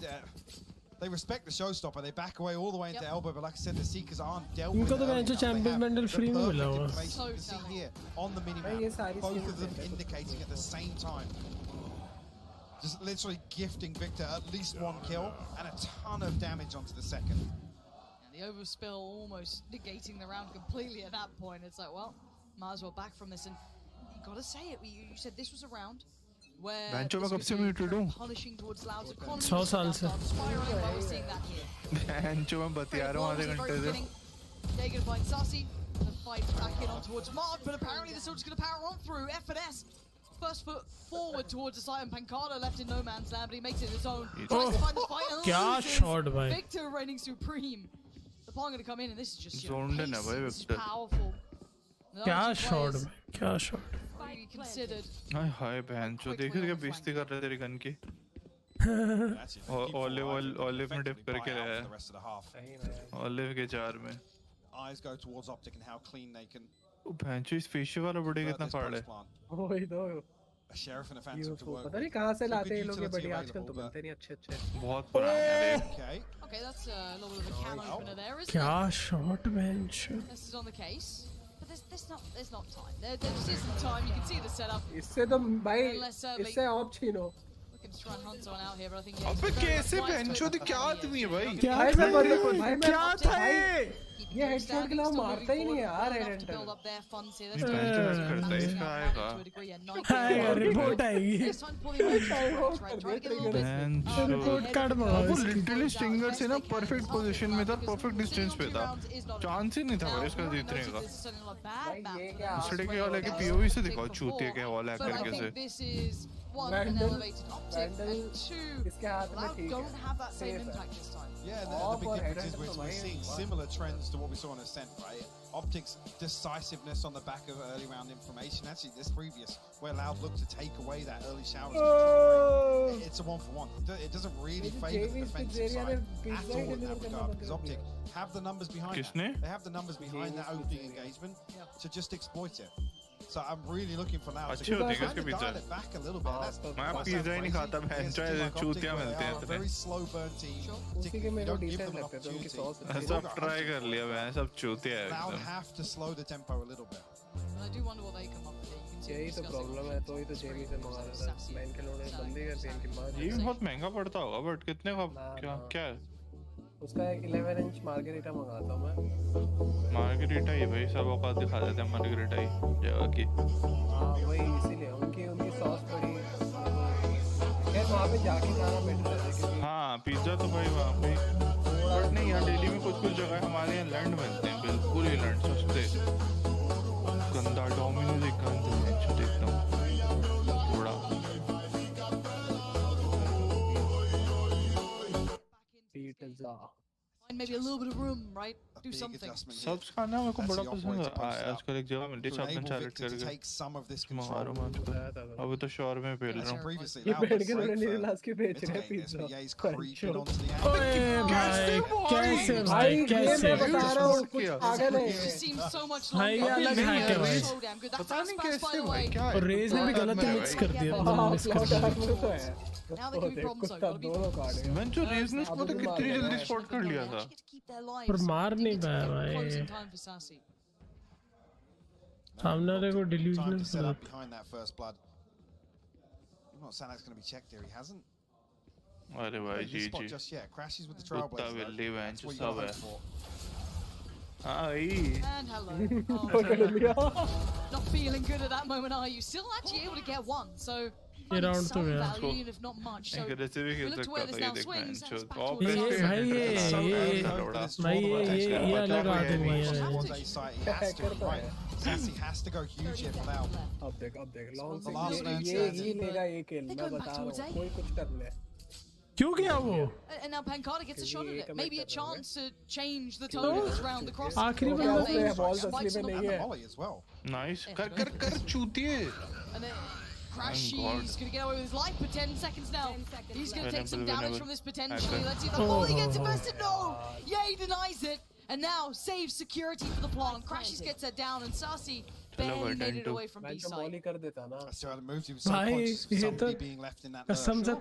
[SPEAKER 18] they respect the showstopper. They back away all the way into elbow, but like I said, the Seekers aren't dealt with.
[SPEAKER 1] इनको तो
[SPEAKER 18] early
[SPEAKER 1] bench
[SPEAKER 18] enough.
[SPEAKER 1] Champion
[SPEAKER 18] They have
[SPEAKER 1] bundle free
[SPEAKER 18] the
[SPEAKER 1] में मिला
[SPEAKER 18] perfect
[SPEAKER 1] हुआ
[SPEAKER 18] information. You can see here on the minimap, both of them indicating at the same time. Just literally gifting Victor at least 1 kill and a ton of damage onto the second.
[SPEAKER 20] And the overspill almost negating the round completely at that point. It's like, well, might as well back from this. And you got to say it. You said this was a round where
[SPEAKER 3] बेंचो में
[SPEAKER 20] this
[SPEAKER 3] कब
[SPEAKER 20] was
[SPEAKER 3] से muted हूँ
[SPEAKER 20] punishing towards Loud's economy.
[SPEAKER 1] 100 साल से
[SPEAKER 20] Spiraling, but we're seeing that here.
[SPEAKER 3] बेंचो में बतिया रहा हूँ आधे घंटे से
[SPEAKER 20] They're going to find Sassy. The fight back in on towards Mark, but apparently they're still just going to power on through. F&S first foot forward towards the site, and Pancada left in no man's land, but he makes it his own. Tries to find the fight and
[SPEAKER 1] क्या
[SPEAKER 20] loses.
[SPEAKER 1] Shot भाई
[SPEAKER 20] Victor reigning supreme. The Pawn going to come in, and this is just
[SPEAKER 3] Zoned in है भाई
[SPEAKER 20] this is
[SPEAKER 3] Victor.
[SPEAKER 20] powerful. The
[SPEAKER 1] क्या
[SPEAKER 20] other two
[SPEAKER 1] shot
[SPEAKER 20] players
[SPEAKER 1] भाई, क्या shot.
[SPEAKER 20] really considered.
[SPEAKER 3] हाय हाय बहन जो देखे क्या बेइज्जती कर रहे तेरी गन की. ऑलिव में डिप करके रहा है. ऑलिव के जार में.
[SPEAKER 18] Eyes go towards Optic and how clean they can.
[SPEAKER 3] बहन जो इस फेशियल वाला बड़े कितना फाड़ है.
[SPEAKER 2] वही तो.
[SPEAKER 18] A sheriff and a phantom to work.
[SPEAKER 2] पता नहीं कहाँ से लाते हैं ये लोग ये बड़ी आजकल तो बनते नहीं अच्छे.
[SPEAKER 3] बहुत पुराने हैं.
[SPEAKER 18] Okay.
[SPEAKER 20] Okay, that's a little bit of a can opener there, isn't
[SPEAKER 1] क्या
[SPEAKER 20] it?
[SPEAKER 1] Shot man.
[SPEAKER 20] This is on the case. But there's not time. There just isn't time. You can see the setup.
[SPEAKER 2] इससे तो भाई
[SPEAKER 20] Unless,
[SPEAKER 2] इससे op छीनो.
[SPEAKER 20] Looking to try and hunt someone out here, but I think
[SPEAKER 3] अबे कैसे बहनचोद क्या आदमी है भाई.
[SPEAKER 1] क्या था भाई, क्या था ये.
[SPEAKER 2] ये हेडशॉट के लिए मारता ही नहीं यार हेडेंट.
[SPEAKER 1] आएगा रिपोर्ट आएगी. रिपोर्ट कार्ड मारो.
[SPEAKER 3] वो लिटरली स्टिंगर से ना परफेक्ट पोजीशन में था, परफेक्ट डिस्टेंस पे था. चांस ही नहीं था भाई इसका जीतने का. सड़क के वाले के पीओवी से दिखाओ चूतिया के वॉल हैकर कैसे.
[SPEAKER 20] One, an elevated optic, and two,
[SPEAKER 2] इसके हाथ में
[SPEAKER 20] Loud
[SPEAKER 2] ठीक
[SPEAKER 20] don't have that same impact this time.
[SPEAKER 18] Yeah, and the big difference is we're seeing similar trends to what we saw in Ascent, right? Optics decisiveness on the back of early round information. Actually, this previous, where Loud looked to take away that early showers control rate, it's a 1-for-1. It doesn't really favour the defensive side at all in that regard, because Optic have the numbers behind that. They have the numbers behind that opening engagement to just exploit it. So I'm really looking for Loud to kind of dial it back a little bit.
[SPEAKER 3] मैं pizza ही नहीं खाता बहन चाहे चूतिया मिलते हैं इतने.
[SPEAKER 18] Very slow burn team.
[SPEAKER 2] उसी के मेरे डिसेंट लगते थे उनकी सॉस.
[SPEAKER 3] सब ट्राई कर लिया मैं सब चूतिया है.
[SPEAKER 18] Loud have to slow the tempo a little bit.
[SPEAKER 20] And I do wonder what they come up with. You can see
[SPEAKER 2] यही तो प्रॉब्लम है तो ही तो जेबी से मंगा रहा था. मैं इनके लोगों ने बंदी कर दी इनकी मां.
[SPEAKER 3] ये भी बहुत महंगा पड़ता होगा बट कितने का क्या है.
[SPEAKER 2] उसका 11 इंच मार्गेरिटा मंगाता हूं मैं.
[SPEAKER 3] मार्गेरिटा ही भाई सब औकात दिखा देते हैं मार्गेरिटा ही जगह की.
[SPEAKER 2] हां वही इसीलिए उनकी सॉस बड़ी. खैर वहां पे जाके खाना बेटर है क्योंकि
[SPEAKER 3] हां पिज़्ज़ा तो भाई वहां पे बट नहीं यार दिल्ली में कुछ जगह हमारे यहाँ लैंड मिलते हैं बिल्कुल ही लैंड सस्ते. गंदा डोमिनोज एक गंदा है जो देखता हूं थोड़ा.
[SPEAKER 2] Pizza.
[SPEAKER 20] Find maybe a little bit of room, right? Do something.
[SPEAKER 3] Subs खाना मेरे को बड़ा पसंद है. आजकल एक जगह मिलती है सब्स चार्ट करके. मारो मत. अब तो शोर में पेल रहा हूँ.
[SPEAKER 2] ये बैठ के उन्होंने नीलास के बेच रहे हैं पिज़्ज़ा.
[SPEAKER 1] ओए भाई कैसे भाई कैसे.
[SPEAKER 2] मैं बता रहा हूँ कुछ आगे नहीं.
[SPEAKER 1] भाई ये अलग हैक है भाई.
[SPEAKER 3] पता नहीं कैसे भाई क्या.
[SPEAKER 1] और रेज ने भी गलत मिक्स कर दिया. मिक्स कर दिया.
[SPEAKER 20] Now there could be problems though. Gotta be careful.
[SPEAKER 3] मैं जो रेज ने इसको तो कितनी जल्दी स्पॉट कर लिया था.
[SPEAKER 1] पर मार नहीं पाया भाई.
[SPEAKER 20] Closing time for Sassy.
[SPEAKER 1] सामने वाले को delusional
[SPEAKER 18] set up behind that first blood. I'm not saying that's going to be checked there. He hasn't.
[SPEAKER 3] अरे भाई जी जी.
[SPEAKER 18] Just yet crashes with the
[SPEAKER 3] कुत्ता
[SPEAKER 18] trailblazer.
[SPEAKER 3] बिल्ली वैन
[SPEAKER 18] That's
[SPEAKER 3] जो
[SPEAKER 18] what you're
[SPEAKER 3] सब है.
[SPEAKER 18] hoping for.
[SPEAKER 3] I.
[SPEAKER 20] And hello. Not feeling good at that moment, are you? Still actually able to get one, so.
[SPEAKER 1] ये round तो गया.
[SPEAKER 20] Value, if not much. So
[SPEAKER 3] aggressive
[SPEAKER 20] we
[SPEAKER 3] खेल
[SPEAKER 20] look to where
[SPEAKER 3] सकता
[SPEAKER 20] this
[SPEAKER 3] था ये
[SPEAKER 20] now
[SPEAKER 3] देख
[SPEAKER 20] swings.
[SPEAKER 3] जो
[SPEAKER 1] ये भाई ये अलग आदमी है.
[SPEAKER 18] Sassy has to go huge here for Loud.
[SPEAKER 2] अब देख लॉन्ग ये ही लेगा ये किल. मैं बता रहा हूँ कोई कुछ कर ले.
[SPEAKER 1] क्यों गया वो.
[SPEAKER 20] And now Pancada gets a shot at it. Maybe a chance to change the tone of this round. The cross.
[SPEAKER 1] आखिरी बंदा
[SPEAKER 2] बॉल असली में नहीं है.
[SPEAKER 18] As well.
[SPEAKER 3] Nice. कर चूतिए.
[SPEAKER 20] And then Crashy is going to get away with his life for 10 seconds now. He's going to take some damage from this potentially. Let's see if the volley gets invested. No! Yay denies it. And now saves security for the plant. Crashes gets her down and Sassy barely made it away from B-side.
[SPEAKER 2] कर देता ना.
[SPEAKER 18] So the moves he was so
[SPEAKER 1] भाई
[SPEAKER 18] conscious of
[SPEAKER 1] ये तो
[SPEAKER 18] somebody being left in that
[SPEAKER 1] कसम से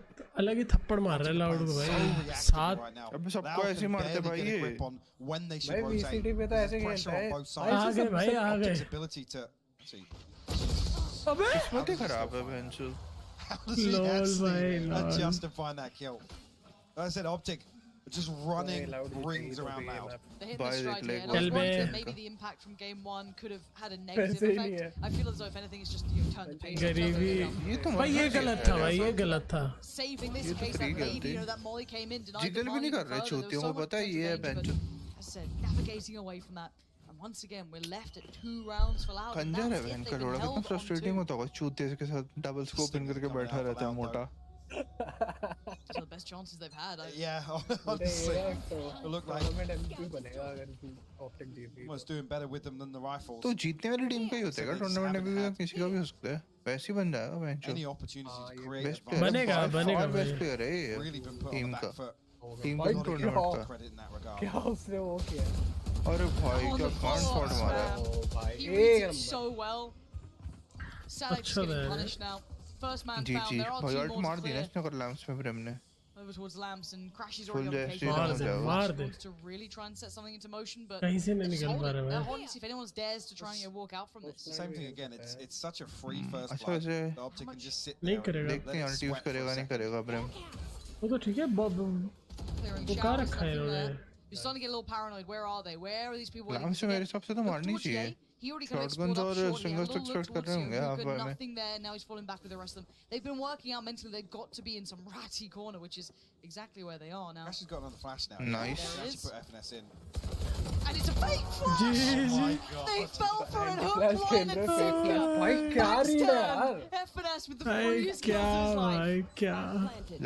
[SPEAKER 1] अलग ही थप्पड़ मार रहा है लाउड को भाई. साथ
[SPEAKER 3] अब सबको ऐसे मारते भाई ये.
[SPEAKER 18] when they should
[SPEAKER 2] भाई VCT पे तो ऐसे खेलता है.
[SPEAKER 1] आ गए भाई आ गए.
[SPEAKER 3] अबे किस्मत ही खराब है बहनचोद.
[SPEAKER 18] How does he actually justify that kill? Like I said, Optic just running rings around Loud.
[SPEAKER 20] They hit the stride here, and I was worried that maybe the impact from game one could have had a negative effect. I feel as though if anything, it's just turned the pace.
[SPEAKER 1] गरीबी. भाई ये गलत था भाई ये गलत था.
[SPEAKER 20] Saving this in case that maybe that Molly came in, denied the
[SPEAKER 3] jiggle भी नहीं कर रहे चूतियों को पता है ये है बहनचोद.
[SPEAKER 20] I said navigating away from that. Once again, we're left at 2 rounds for Loud.
[SPEAKER 3] खंजर है बहन का लोड़ा. कितना फ्रस्ट्रेटिंग होता होगा चूतिए के साथ डबल स्कोप इन करके बैठा रहता है मोटा.
[SPEAKER 20] Those are the best chances they've had.
[SPEAKER 18] Yeah, honestly. It looked like
[SPEAKER 2] MVP बनेगा अगर Optic जीत गई.
[SPEAKER 18] was doing better with them than the rifles.
[SPEAKER 3] तो जीतने वाली टीम का ही होता है टूर्नामेंट में भी किसी का भी हो सकता है वैसे ही बन जाएगा bench
[SPEAKER 18] Any opportunities to create
[SPEAKER 3] best player
[SPEAKER 1] बनेगा बनेगा
[SPEAKER 3] बेस्ट प्लेयर है ये
[SPEAKER 18] really been put on
[SPEAKER 3] team
[SPEAKER 18] the
[SPEAKER 3] का
[SPEAKER 18] back foot.
[SPEAKER 3] टीम का टूर्नामेंट का
[SPEAKER 18] Credit in that regard.
[SPEAKER 2] क्या उसने वो किया?
[SPEAKER 3] अरे भाई क्या कांड शॉट मारा
[SPEAKER 2] भाई
[SPEAKER 20] He reads it so well. Sadek's getting punished now. First man
[SPEAKER 3] जी
[SPEAKER 20] found.
[SPEAKER 3] जी
[SPEAKER 20] There are
[SPEAKER 3] भाई
[SPEAKER 20] two
[SPEAKER 3] अल्ट
[SPEAKER 20] more
[SPEAKER 3] मार
[SPEAKER 20] to
[SPEAKER 3] दी ना
[SPEAKER 20] clear.
[SPEAKER 3] इसने कर लैम्स में ब्रेम ने
[SPEAKER 20] Over towards Lamps and Crash is
[SPEAKER 3] Full
[SPEAKER 20] already on
[SPEAKER 3] dash
[SPEAKER 20] the
[SPEAKER 3] मार
[SPEAKER 20] case.
[SPEAKER 3] दे,
[SPEAKER 1] मार दे.
[SPEAKER 20] Wants to really try and set something into motion, but
[SPEAKER 1] कहीं से नहीं
[SPEAKER 20] they're just
[SPEAKER 1] निकल पा
[SPEAKER 20] holding.
[SPEAKER 1] रहा
[SPEAKER 20] They're
[SPEAKER 1] है
[SPEAKER 20] holding to see if anyone dares to try and walk out from this.
[SPEAKER 18] Same thing again. It's such a free first
[SPEAKER 3] अच्छा
[SPEAKER 18] blood.
[SPEAKER 3] वैसे
[SPEAKER 18] The Optic can just sit
[SPEAKER 1] नहीं
[SPEAKER 18] there.
[SPEAKER 1] करेगा
[SPEAKER 3] देखते हैं अल्ट यूज करेगा नहीं करेगा ब्रेम
[SPEAKER 1] वो तो ठीक है
[SPEAKER 20] Clearing
[SPEAKER 1] वो कहाँ
[SPEAKER 20] showers,
[SPEAKER 1] रखा है
[SPEAKER 20] nothing
[SPEAKER 1] इन्होंने
[SPEAKER 20] there. You're starting to get a little paranoid. Where are they? Where are these people? waiting
[SPEAKER 3] लैम्स
[SPEAKER 20] to
[SPEAKER 3] में मेरे
[SPEAKER 20] get?
[SPEAKER 3] हिसाब से तो
[SPEAKER 20] Look
[SPEAKER 3] मारनी
[SPEAKER 20] towards
[SPEAKER 3] चाहिए
[SPEAKER 20] Jay. He already kind of
[SPEAKER 3] shotguns
[SPEAKER 20] explored up
[SPEAKER 3] और
[SPEAKER 20] shortly. Had a
[SPEAKER 3] singles
[SPEAKER 20] little
[SPEAKER 3] expect
[SPEAKER 20] look
[SPEAKER 3] कर रहे
[SPEAKER 20] towards
[SPEAKER 3] होंगे
[SPEAKER 20] you.
[SPEAKER 3] हाफ
[SPEAKER 20] Good,
[SPEAKER 3] बार में
[SPEAKER 20] nothing there. Now he's falling back with the rest of them. They've been working out mentally. They've got to be in some ratty corner, which is exactly where they are now.
[SPEAKER 18] Crash has got another flash now.
[SPEAKER 3] Nice.
[SPEAKER 20] There it
[SPEAKER 18] Actually
[SPEAKER 20] is.
[SPEAKER 18] put FNS in.
[SPEAKER 20] And it's a fake flash!
[SPEAKER 1] GG.
[SPEAKER 20] They fell for it, hook,
[SPEAKER 2] Flash के
[SPEAKER 20] line, and
[SPEAKER 2] अंदर fake
[SPEAKER 20] sinker.
[SPEAKER 2] flash. भाई क्या read है यार?
[SPEAKER 20] FNS with the
[SPEAKER 1] भाई
[SPEAKER 20] freest
[SPEAKER 1] क्या
[SPEAKER 20] kills of his life.
[SPEAKER 1] भाई क्या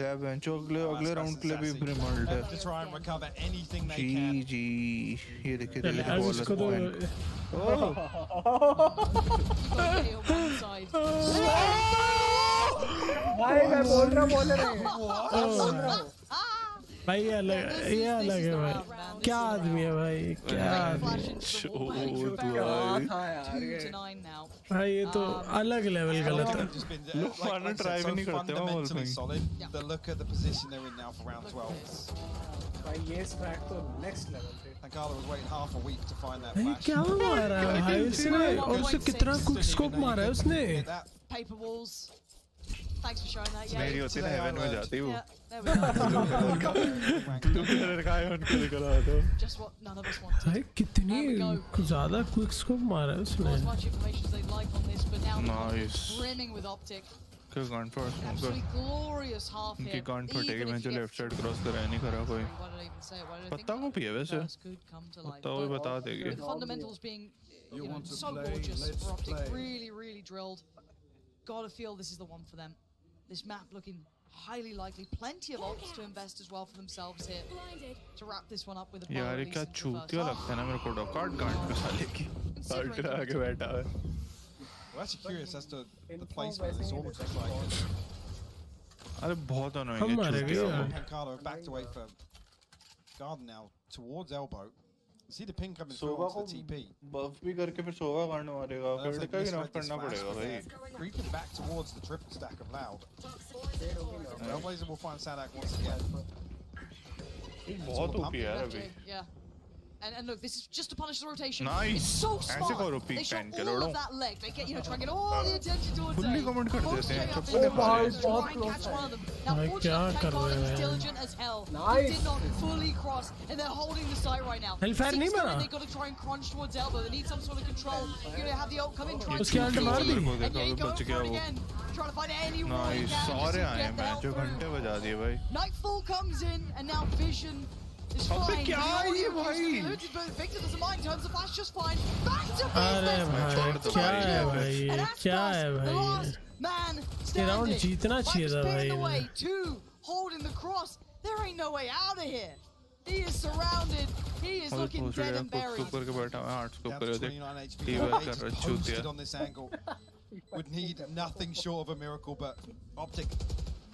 [SPEAKER 3] ले बेंचो अगले अगले राउंड के लिए भी ब्रेम अल्ट है
[SPEAKER 18] To try and recover anything they
[SPEAKER 3] जी
[SPEAKER 18] can.
[SPEAKER 3] जी ये देखिए
[SPEAKER 1] चल
[SPEAKER 3] देखिए
[SPEAKER 1] अब
[SPEAKER 3] बॉल
[SPEAKER 1] इसको तो
[SPEAKER 3] पॉइंट
[SPEAKER 2] भाई मैं बोल रहा हूँ
[SPEAKER 1] भाई ये अलग है भाई क्या आदमी है भाई क्या आदमी भाई ये तो अलग लेवल गलत है
[SPEAKER 3] लोग मारना ट्राई भी नहीं करते हैं वो
[SPEAKER 18] Fundamentally solid. The look at the position they're in now for round 12.
[SPEAKER 2] भाई ये स्ट्रैक तो next level थे.
[SPEAKER 18] Tankala was waiting half a week to find that
[SPEAKER 1] भाई
[SPEAKER 18] flash.
[SPEAKER 1] क्या मारा है भाई उसने और उससे कितना क्विक स्कोप मारा है उसने
[SPEAKER 20] Paper walls. Thanks for showing that. Yeah.
[SPEAKER 3] मेरी होती ना हेवन में जाती वो
[SPEAKER 20] Yeah, there we go.
[SPEAKER 3] Blue colour का है उनको निकला तो
[SPEAKER 20] Just what none of us wanted.
[SPEAKER 1] भाई कितनी ज़्यादा क्विक स्कोप मारा है उसने
[SPEAKER 20] Not as much information as they'd like on this, but now the
[SPEAKER 3] Nice.
[SPEAKER 20] is brimming with Optic.
[SPEAKER 3] क्या गांड for
[SPEAKER 20] An absolutely glorious half
[SPEAKER 3] उनकी
[SPEAKER 20] here.
[SPEAKER 3] गांड फटेगी
[SPEAKER 20] Even
[SPEAKER 3] मैं
[SPEAKER 20] if
[SPEAKER 3] जो
[SPEAKER 20] you get
[SPEAKER 3] left side cross कर नहीं करा कोई
[SPEAKER 20] what did I even say? What did I think?
[SPEAKER 3] पत्ता को भी है वैसे
[SPEAKER 20] First could come to life.
[SPEAKER 3] पत्ता वो बता देगी
[SPEAKER 20] The fundamentals being you know,
[SPEAKER 2] want to
[SPEAKER 20] so
[SPEAKER 2] play,
[SPEAKER 20] gorgeous
[SPEAKER 2] let's
[SPEAKER 20] for Optic,
[SPEAKER 2] play.
[SPEAKER 20] really drilled. Gotta feel this is the one for them. This map looking highly likely. Plenty of opts to invest as well for themselves here to wrap this one up with a
[SPEAKER 3] यार ये
[SPEAKER 20] release
[SPEAKER 3] क्या
[SPEAKER 20] into the
[SPEAKER 3] चूतिया
[SPEAKER 20] first
[SPEAKER 3] लगता है ना मेरे को डॉकार्ड गांड पे साले की अल्ट्रा आगे बैठा है
[SPEAKER 18] We're actually curious as to the placement of this orbital strike.
[SPEAKER 3] अरे बहुत अनोइंग
[SPEAKER 1] हम
[SPEAKER 3] है
[SPEAKER 1] मारेंगे
[SPEAKER 3] चूतिया
[SPEAKER 1] यार
[SPEAKER 18] Pancala have backed away for Garden now towards elbow. You see the ping coming through
[SPEAKER 3] Sowa
[SPEAKER 18] onto
[SPEAKER 3] को
[SPEAKER 18] the TP.
[SPEAKER 3] बफ भी करके फिर सोवा गांड मारेगा फिर का गिनॉफ करना पड़ेगा भाई
[SPEAKER 18] Creeping back towards the triple stack of Loud. Trailblazer will find Sadak once again.
[SPEAKER 3] बहुत ओपी है यार अभी
[SPEAKER 20] Yeah. And look, this is just to punish the rotation.
[SPEAKER 3] Nice.
[SPEAKER 20] It's so
[SPEAKER 3] ऐसे
[SPEAKER 20] smart.
[SPEAKER 3] करो peak
[SPEAKER 20] They shot
[SPEAKER 3] pen के
[SPEAKER 20] all
[SPEAKER 3] लोड़ो।
[SPEAKER 20] of that leg. They get, try and get all the attention towards
[SPEAKER 3] Fully
[SPEAKER 20] Zay.
[SPEAKER 3] comment कर
[SPEAKER 20] Force
[SPEAKER 3] देते हैं,
[SPEAKER 20] Jay up
[SPEAKER 3] सबको
[SPEAKER 20] this
[SPEAKER 3] दिखा
[SPEAKER 20] way,
[SPEAKER 3] रहे हैं।
[SPEAKER 20] try and catch one of them. Now,
[SPEAKER 1] भाई क्या
[SPEAKER 20] fortunately,
[SPEAKER 1] कर रहे
[SPEAKER 20] Pancala
[SPEAKER 1] हैं
[SPEAKER 20] is
[SPEAKER 1] यार?
[SPEAKER 20] diligent as hell. He
[SPEAKER 2] Nice.
[SPEAKER 20] did not fully cross, and they're holding the site right now.
[SPEAKER 1] Hellfire नहीं मारा?
[SPEAKER 20] They've got to try and crunch towards elbow. They need some sort of control. You're going to have the ult come in, try and
[SPEAKER 1] उसकी ult मार दी?
[SPEAKER 20] and yeah,
[SPEAKER 3] देखो,
[SPEAKER 20] go
[SPEAKER 3] बच
[SPEAKER 20] for
[SPEAKER 3] गया
[SPEAKER 20] it
[SPEAKER 3] वो।
[SPEAKER 20] again. Trying to find any way he
[SPEAKER 3] nice
[SPEAKER 20] can
[SPEAKER 3] सारे
[SPEAKER 20] just to
[SPEAKER 3] आए हैं
[SPEAKER 20] get the
[SPEAKER 3] मैं
[SPEAKER 20] hell
[SPEAKER 3] जो
[SPEAKER 20] through.
[SPEAKER 3] घंटे बजा दिए भाई
[SPEAKER 20] Nightfall comes in, and now Vision is
[SPEAKER 3] अबे
[SPEAKER 20] flying.
[SPEAKER 3] क्या है ये भाई?
[SPEAKER 20] Victor doesn't mind, turns the flash just fine. Back to
[SPEAKER 1] अरे
[SPEAKER 20] business.
[SPEAKER 1] भाई क्या है भाई ये
[SPEAKER 20] And
[SPEAKER 1] क्या है
[SPEAKER 20] Aspas, the
[SPEAKER 1] भाई
[SPEAKER 20] last man
[SPEAKER 1] ये राउंड
[SPEAKER 20] standing.
[SPEAKER 1] जीतना चाहिए था
[SPEAKER 20] Viper's
[SPEAKER 1] भाई
[SPEAKER 20] pinning the way,
[SPEAKER 1] इन्हें।
[SPEAKER 20] two holding the cross. There ain't no way out of here. He is surrounded. He is
[SPEAKER 3] और
[SPEAKER 20] looking
[SPEAKER 3] पूछ
[SPEAKER 20] dead
[SPEAKER 3] रहा
[SPEAKER 20] and
[SPEAKER 3] है
[SPEAKER 20] buried.
[SPEAKER 3] कुछ करके बैठा है 8 स्कोप
[SPEAKER 18] Down
[SPEAKER 3] करे
[SPEAKER 18] to
[SPEAKER 3] थे
[SPEAKER 18] 29 HP.
[SPEAKER 3] टीवी कर रहा
[SPEAKER 18] Posted
[SPEAKER 3] चूतिया
[SPEAKER 18] on this angle. Would need nothing short of a miracle, but Optic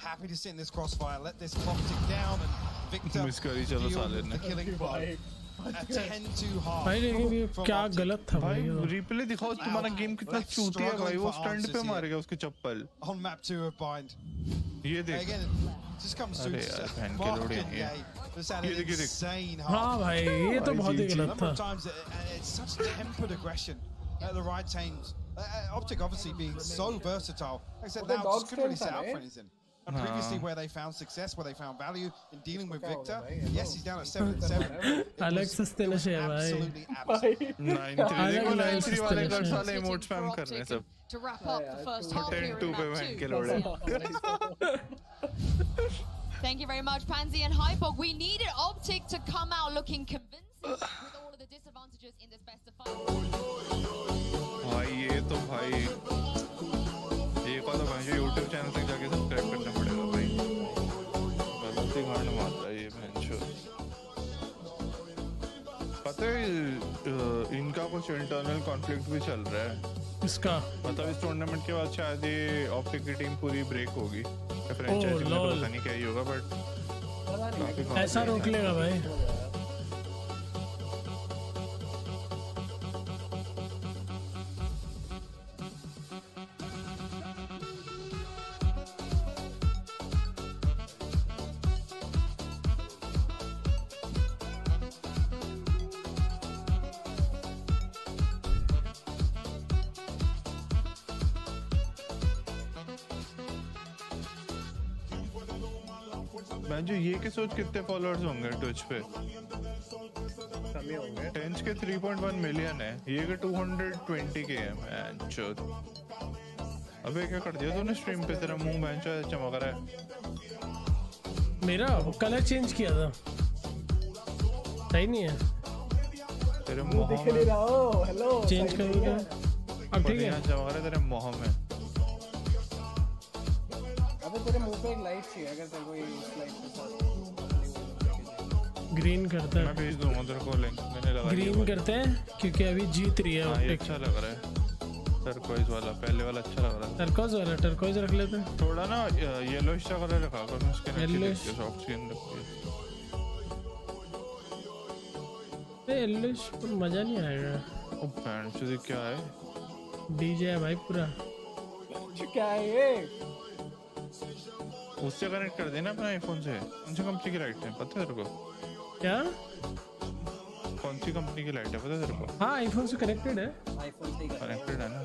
[SPEAKER 18] happy to sit in this crossfire. Let this clock tick down, and Victor
[SPEAKER 3] miss करी चलो
[SPEAKER 18] deal
[SPEAKER 3] साले
[SPEAKER 18] the
[SPEAKER 3] ने
[SPEAKER 18] killing blow. A 10-2 half.
[SPEAKER 1] भाई लेकिन ये
[SPEAKER 18] from
[SPEAKER 1] क्या
[SPEAKER 18] Optic.
[SPEAKER 1] गलत था भाई
[SPEAKER 3] भाई
[SPEAKER 1] ये
[SPEAKER 3] रिप्ले दिखाओ तुम्हारा गेम कितना
[SPEAKER 18] Left
[SPEAKER 3] चूतिया है भाई
[SPEAKER 18] struggling
[SPEAKER 3] वो
[SPEAKER 18] for
[SPEAKER 3] स्टंट पे
[SPEAKER 18] answers
[SPEAKER 3] मार
[SPEAKER 18] here.
[SPEAKER 3] गया उसके चप्पल
[SPEAKER 18] On map 2 of Bind.
[SPEAKER 3] ये देख
[SPEAKER 18] Again, it just comes through
[SPEAKER 3] अरे यार, बहन के
[SPEAKER 18] Mark
[SPEAKER 3] लोड़े
[SPEAKER 18] and
[SPEAKER 3] ये।
[SPEAKER 18] Ye. Just had
[SPEAKER 3] ये
[SPEAKER 18] an
[SPEAKER 3] देख, ये देख।
[SPEAKER 18] insane
[SPEAKER 1] हाँ
[SPEAKER 18] half.
[SPEAKER 1] भाई ये तो बहुत ही
[SPEAKER 18] A
[SPEAKER 1] गलत
[SPEAKER 18] number
[SPEAKER 1] था
[SPEAKER 18] of times, it's such tempered aggression at the right times. Optic obviously being so versatile. Like I said,
[SPEAKER 2] Okay,
[SPEAKER 18] now
[SPEAKER 2] dog
[SPEAKER 18] just couldn't really
[SPEAKER 2] skills
[SPEAKER 18] set
[SPEAKER 2] are
[SPEAKER 18] up for
[SPEAKER 2] there.
[SPEAKER 18] anything. And previously, where they found success, where they found value in dealing with Victor, yes, he's down at 7-7.
[SPEAKER 1] अलग सस्ते नशे है भाई
[SPEAKER 18] Absolutely absent.
[SPEAKER 3] 9-3 देखो
[SPEAKER 1] अलग
[SPEAKER 3] 9-3 वाले कर
[SPEAKER 1] अलग
[SPEAKER 3] साले इमोट स्पैम कर रहे हैं सब
[SPEAKER 20] To wrap up the first half here
[SPEAKER 3] 10-2
[SPEAKER 20] in
[SPEAKER 3] पे
[SPEAKER 20] map
[SPEAKER 3] बहन के
[SPEAKER 20] 2.
[SPEAKER 3] लोड़े
[SPEAKER 8] Thank you very much, Pansy and Hypog. We needed Optic to come out looking convincing with all of the disadvantages in this best of 5.
[SPEAKER 3] भाई ये तो भाई एक और तो भाई YouTube चैनल तक जाके सब्सक्राइब करना पड़ेगा भाई से गांड मार रहा है ये बेंचो। पता है इनका कुछ इंटरनल कॉन्फ्लिक्ट भी चल रहा है।
[SPEAKER 1] इसका
[SPEAKER 3] मतलब इस टूर्नामेंट के बाद शायद ये ऑप्टिक की टीम पूरी ब्रेक होगी। फ्रेंचाइजी में तो पता नहीं क्या ही होगा बट
[SPEAKER 1] ऐसा रोक लेगा भाई।
[SPEAKER 3] जो ये के सोच कितने फॉलोअर्स होंगे ट्विच पे?
[SPEAKER 2] कमी होंगे।
[SPEAKER 3] टेंच के 3.1 मिलियन है, ये के 220 के है। मैन चोद, अबे क्या कर दिया तूने स्ट्रीम पे? तेरा मुंह मैन चोद चमक रहा है।
[SPEAKER 1] मेरा कलर चेंज किया था, सही नहीं है।
[SPEAKER 3] तेरे मुंह
[SPEAKER 2] दिख नहीं रहा हो। हेलो
[SPEAKER 1] चेंज करोगे अब ठीक है।
[SPEAKER 3] चमक रहा है तेरे मुंह में।
[SPEAKER 2] अबे तेरे मुंह पे एक लाइट चाहिए, अगर तेरे को ये लाइट के साथ
[SPEAKER 1] ग्रीन करता है।
[SPEAKER 3] मैं भेज दूंगा तेरे को लिंक, मैंने लगा
[SPEAKER 1] ग्रीन करते हैं क्योंकि अभी जीत रही है।
[SPEAKER 3] ये अच्छा लग रहा है टर्कोइज वाला, पहले वाला अच्छा लग रहा है।
[SPEAKER 1] टर्कोइज वाला, टर्कोइज रख लेते हैं।
[SPEAKER 3] थोड़ा ना येलोइश सा कलर रखा कर, उसके नीचे देखिए सॉफ्ट स्किन रखी
[SPEAKER 1] है। येलोइश पर मजा नहीं आएगा।
[SPEAKER 3] ओ बैंड चोद क्या है?
[SPEAKER 1] डीजे है भाई पूरा।
[SPEAKER 2] क्या है ये?
[SPEAKER 3] उससे कनेक्ट कर देना अपना आईफोन से। कौन सी कंपनी की लाइट है पता है तेरे को?
[SPEAKER 1] क्या?
[SPEAKER 3] कौन सी कंपनी की लाइट है पता है तेरे को?
[SPEAKER 1] हाँ आईफोन से कनेक्टेड है।
[SPEAKER 2] आईफोन से
[SPEAKER 3] कनेक्टेड है ना?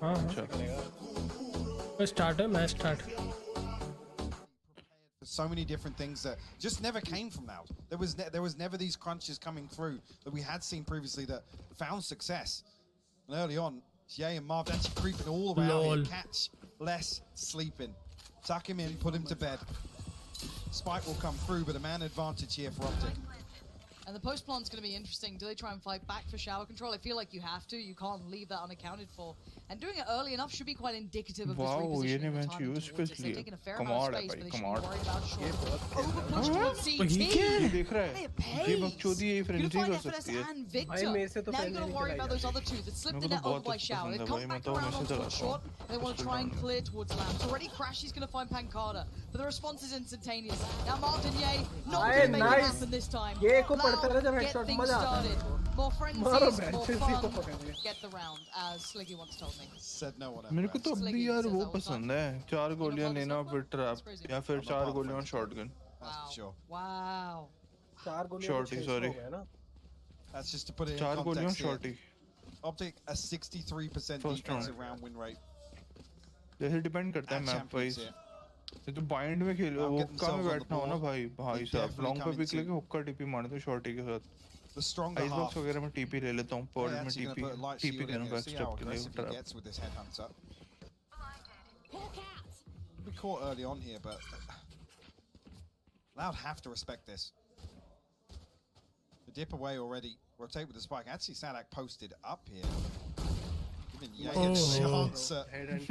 [SPEAKER 1] हाँ
[SPEAKER 3] अच्छा।
[SPEAKER 1] तो स्टार्ट है, match start.
[SPEAKER 18] So many different things that just never came from Loud. There was never these crunches coming through that we had seen previously that found success. And early on, Ye and Marv actually creeping all around here. Catch less sleeping. Tuck him in, put him to bed. Spike will come through, but a man advantage here for Optic.
[SPEAKER 20] And the post plant's going to be interesting. Do they try and fight back for shower control? I feel like you have to. You can't leave that unaccounted for. And doing it early enough should be quite indicative of this repositioning of timing towards this. They've taken a fair amount of space, but they should be worried about short. Overpush towards CT.
[SPEAKER 3] ये देख रहा है, ये बकचोदी ये Frenchie कर सकती है।
[SPEAKER 20] Victor. Now you've got to worry about those other two that slipped in net over by shower. They've come back around onto short. They want to try and clear towards Lamps. Already Crash is going to find Pancada, but the response is instantaneous. Now Martin Ye not going to make it happen this time. Get things started. More frenzies, more fun. Get the round, as Sliggy once told me.
[SPEAKER 18] Said no one.
[SPEAKER 3] मेरे को तो अब भी यार वो पसंद है, 4 गोलियां लेना फिर ट्रैप या फिर 4 गोलियां और शॉटगन।
[SPEAKER 20] Wow.
[SPEAKER 2] 4 गोलियां
[SPEAKER 3] shorty sorry.
[SPEAKER 18] That's just to put it in
[SPEAKER 3] 4 गोलियां
[SPEAKER 18] context
[SPEAKER 3] shorty.
[SPEAKER 18] here. Optic a 63% defensive round win rate.
[SPEAKER 3] जैसे डिपेंड करता है मैप वाइज। ये तो बाइंड में खेलो, हुक्का में बैठना हो ना भाई साहब, लॉन्ग पे पिक लेके हुक्का टीपी मार दो शॉर्टी के साथ।
[SPEAKER 18] The stronger
[SPEAKER 3] आइस बॉक्स वगैरह में टीपी ले लेता हूँ, पर्ल में टीपी करूँगा स्टेप के लिए trap.
[SPEAKER 18] Gets with this headhunter. We caught early on here, but Loud have to respect this. The dip away already. Rotate with the spike. Actually, Sadak posted up here. Giving Ye a chance at
[SPEAKER 2] headhunter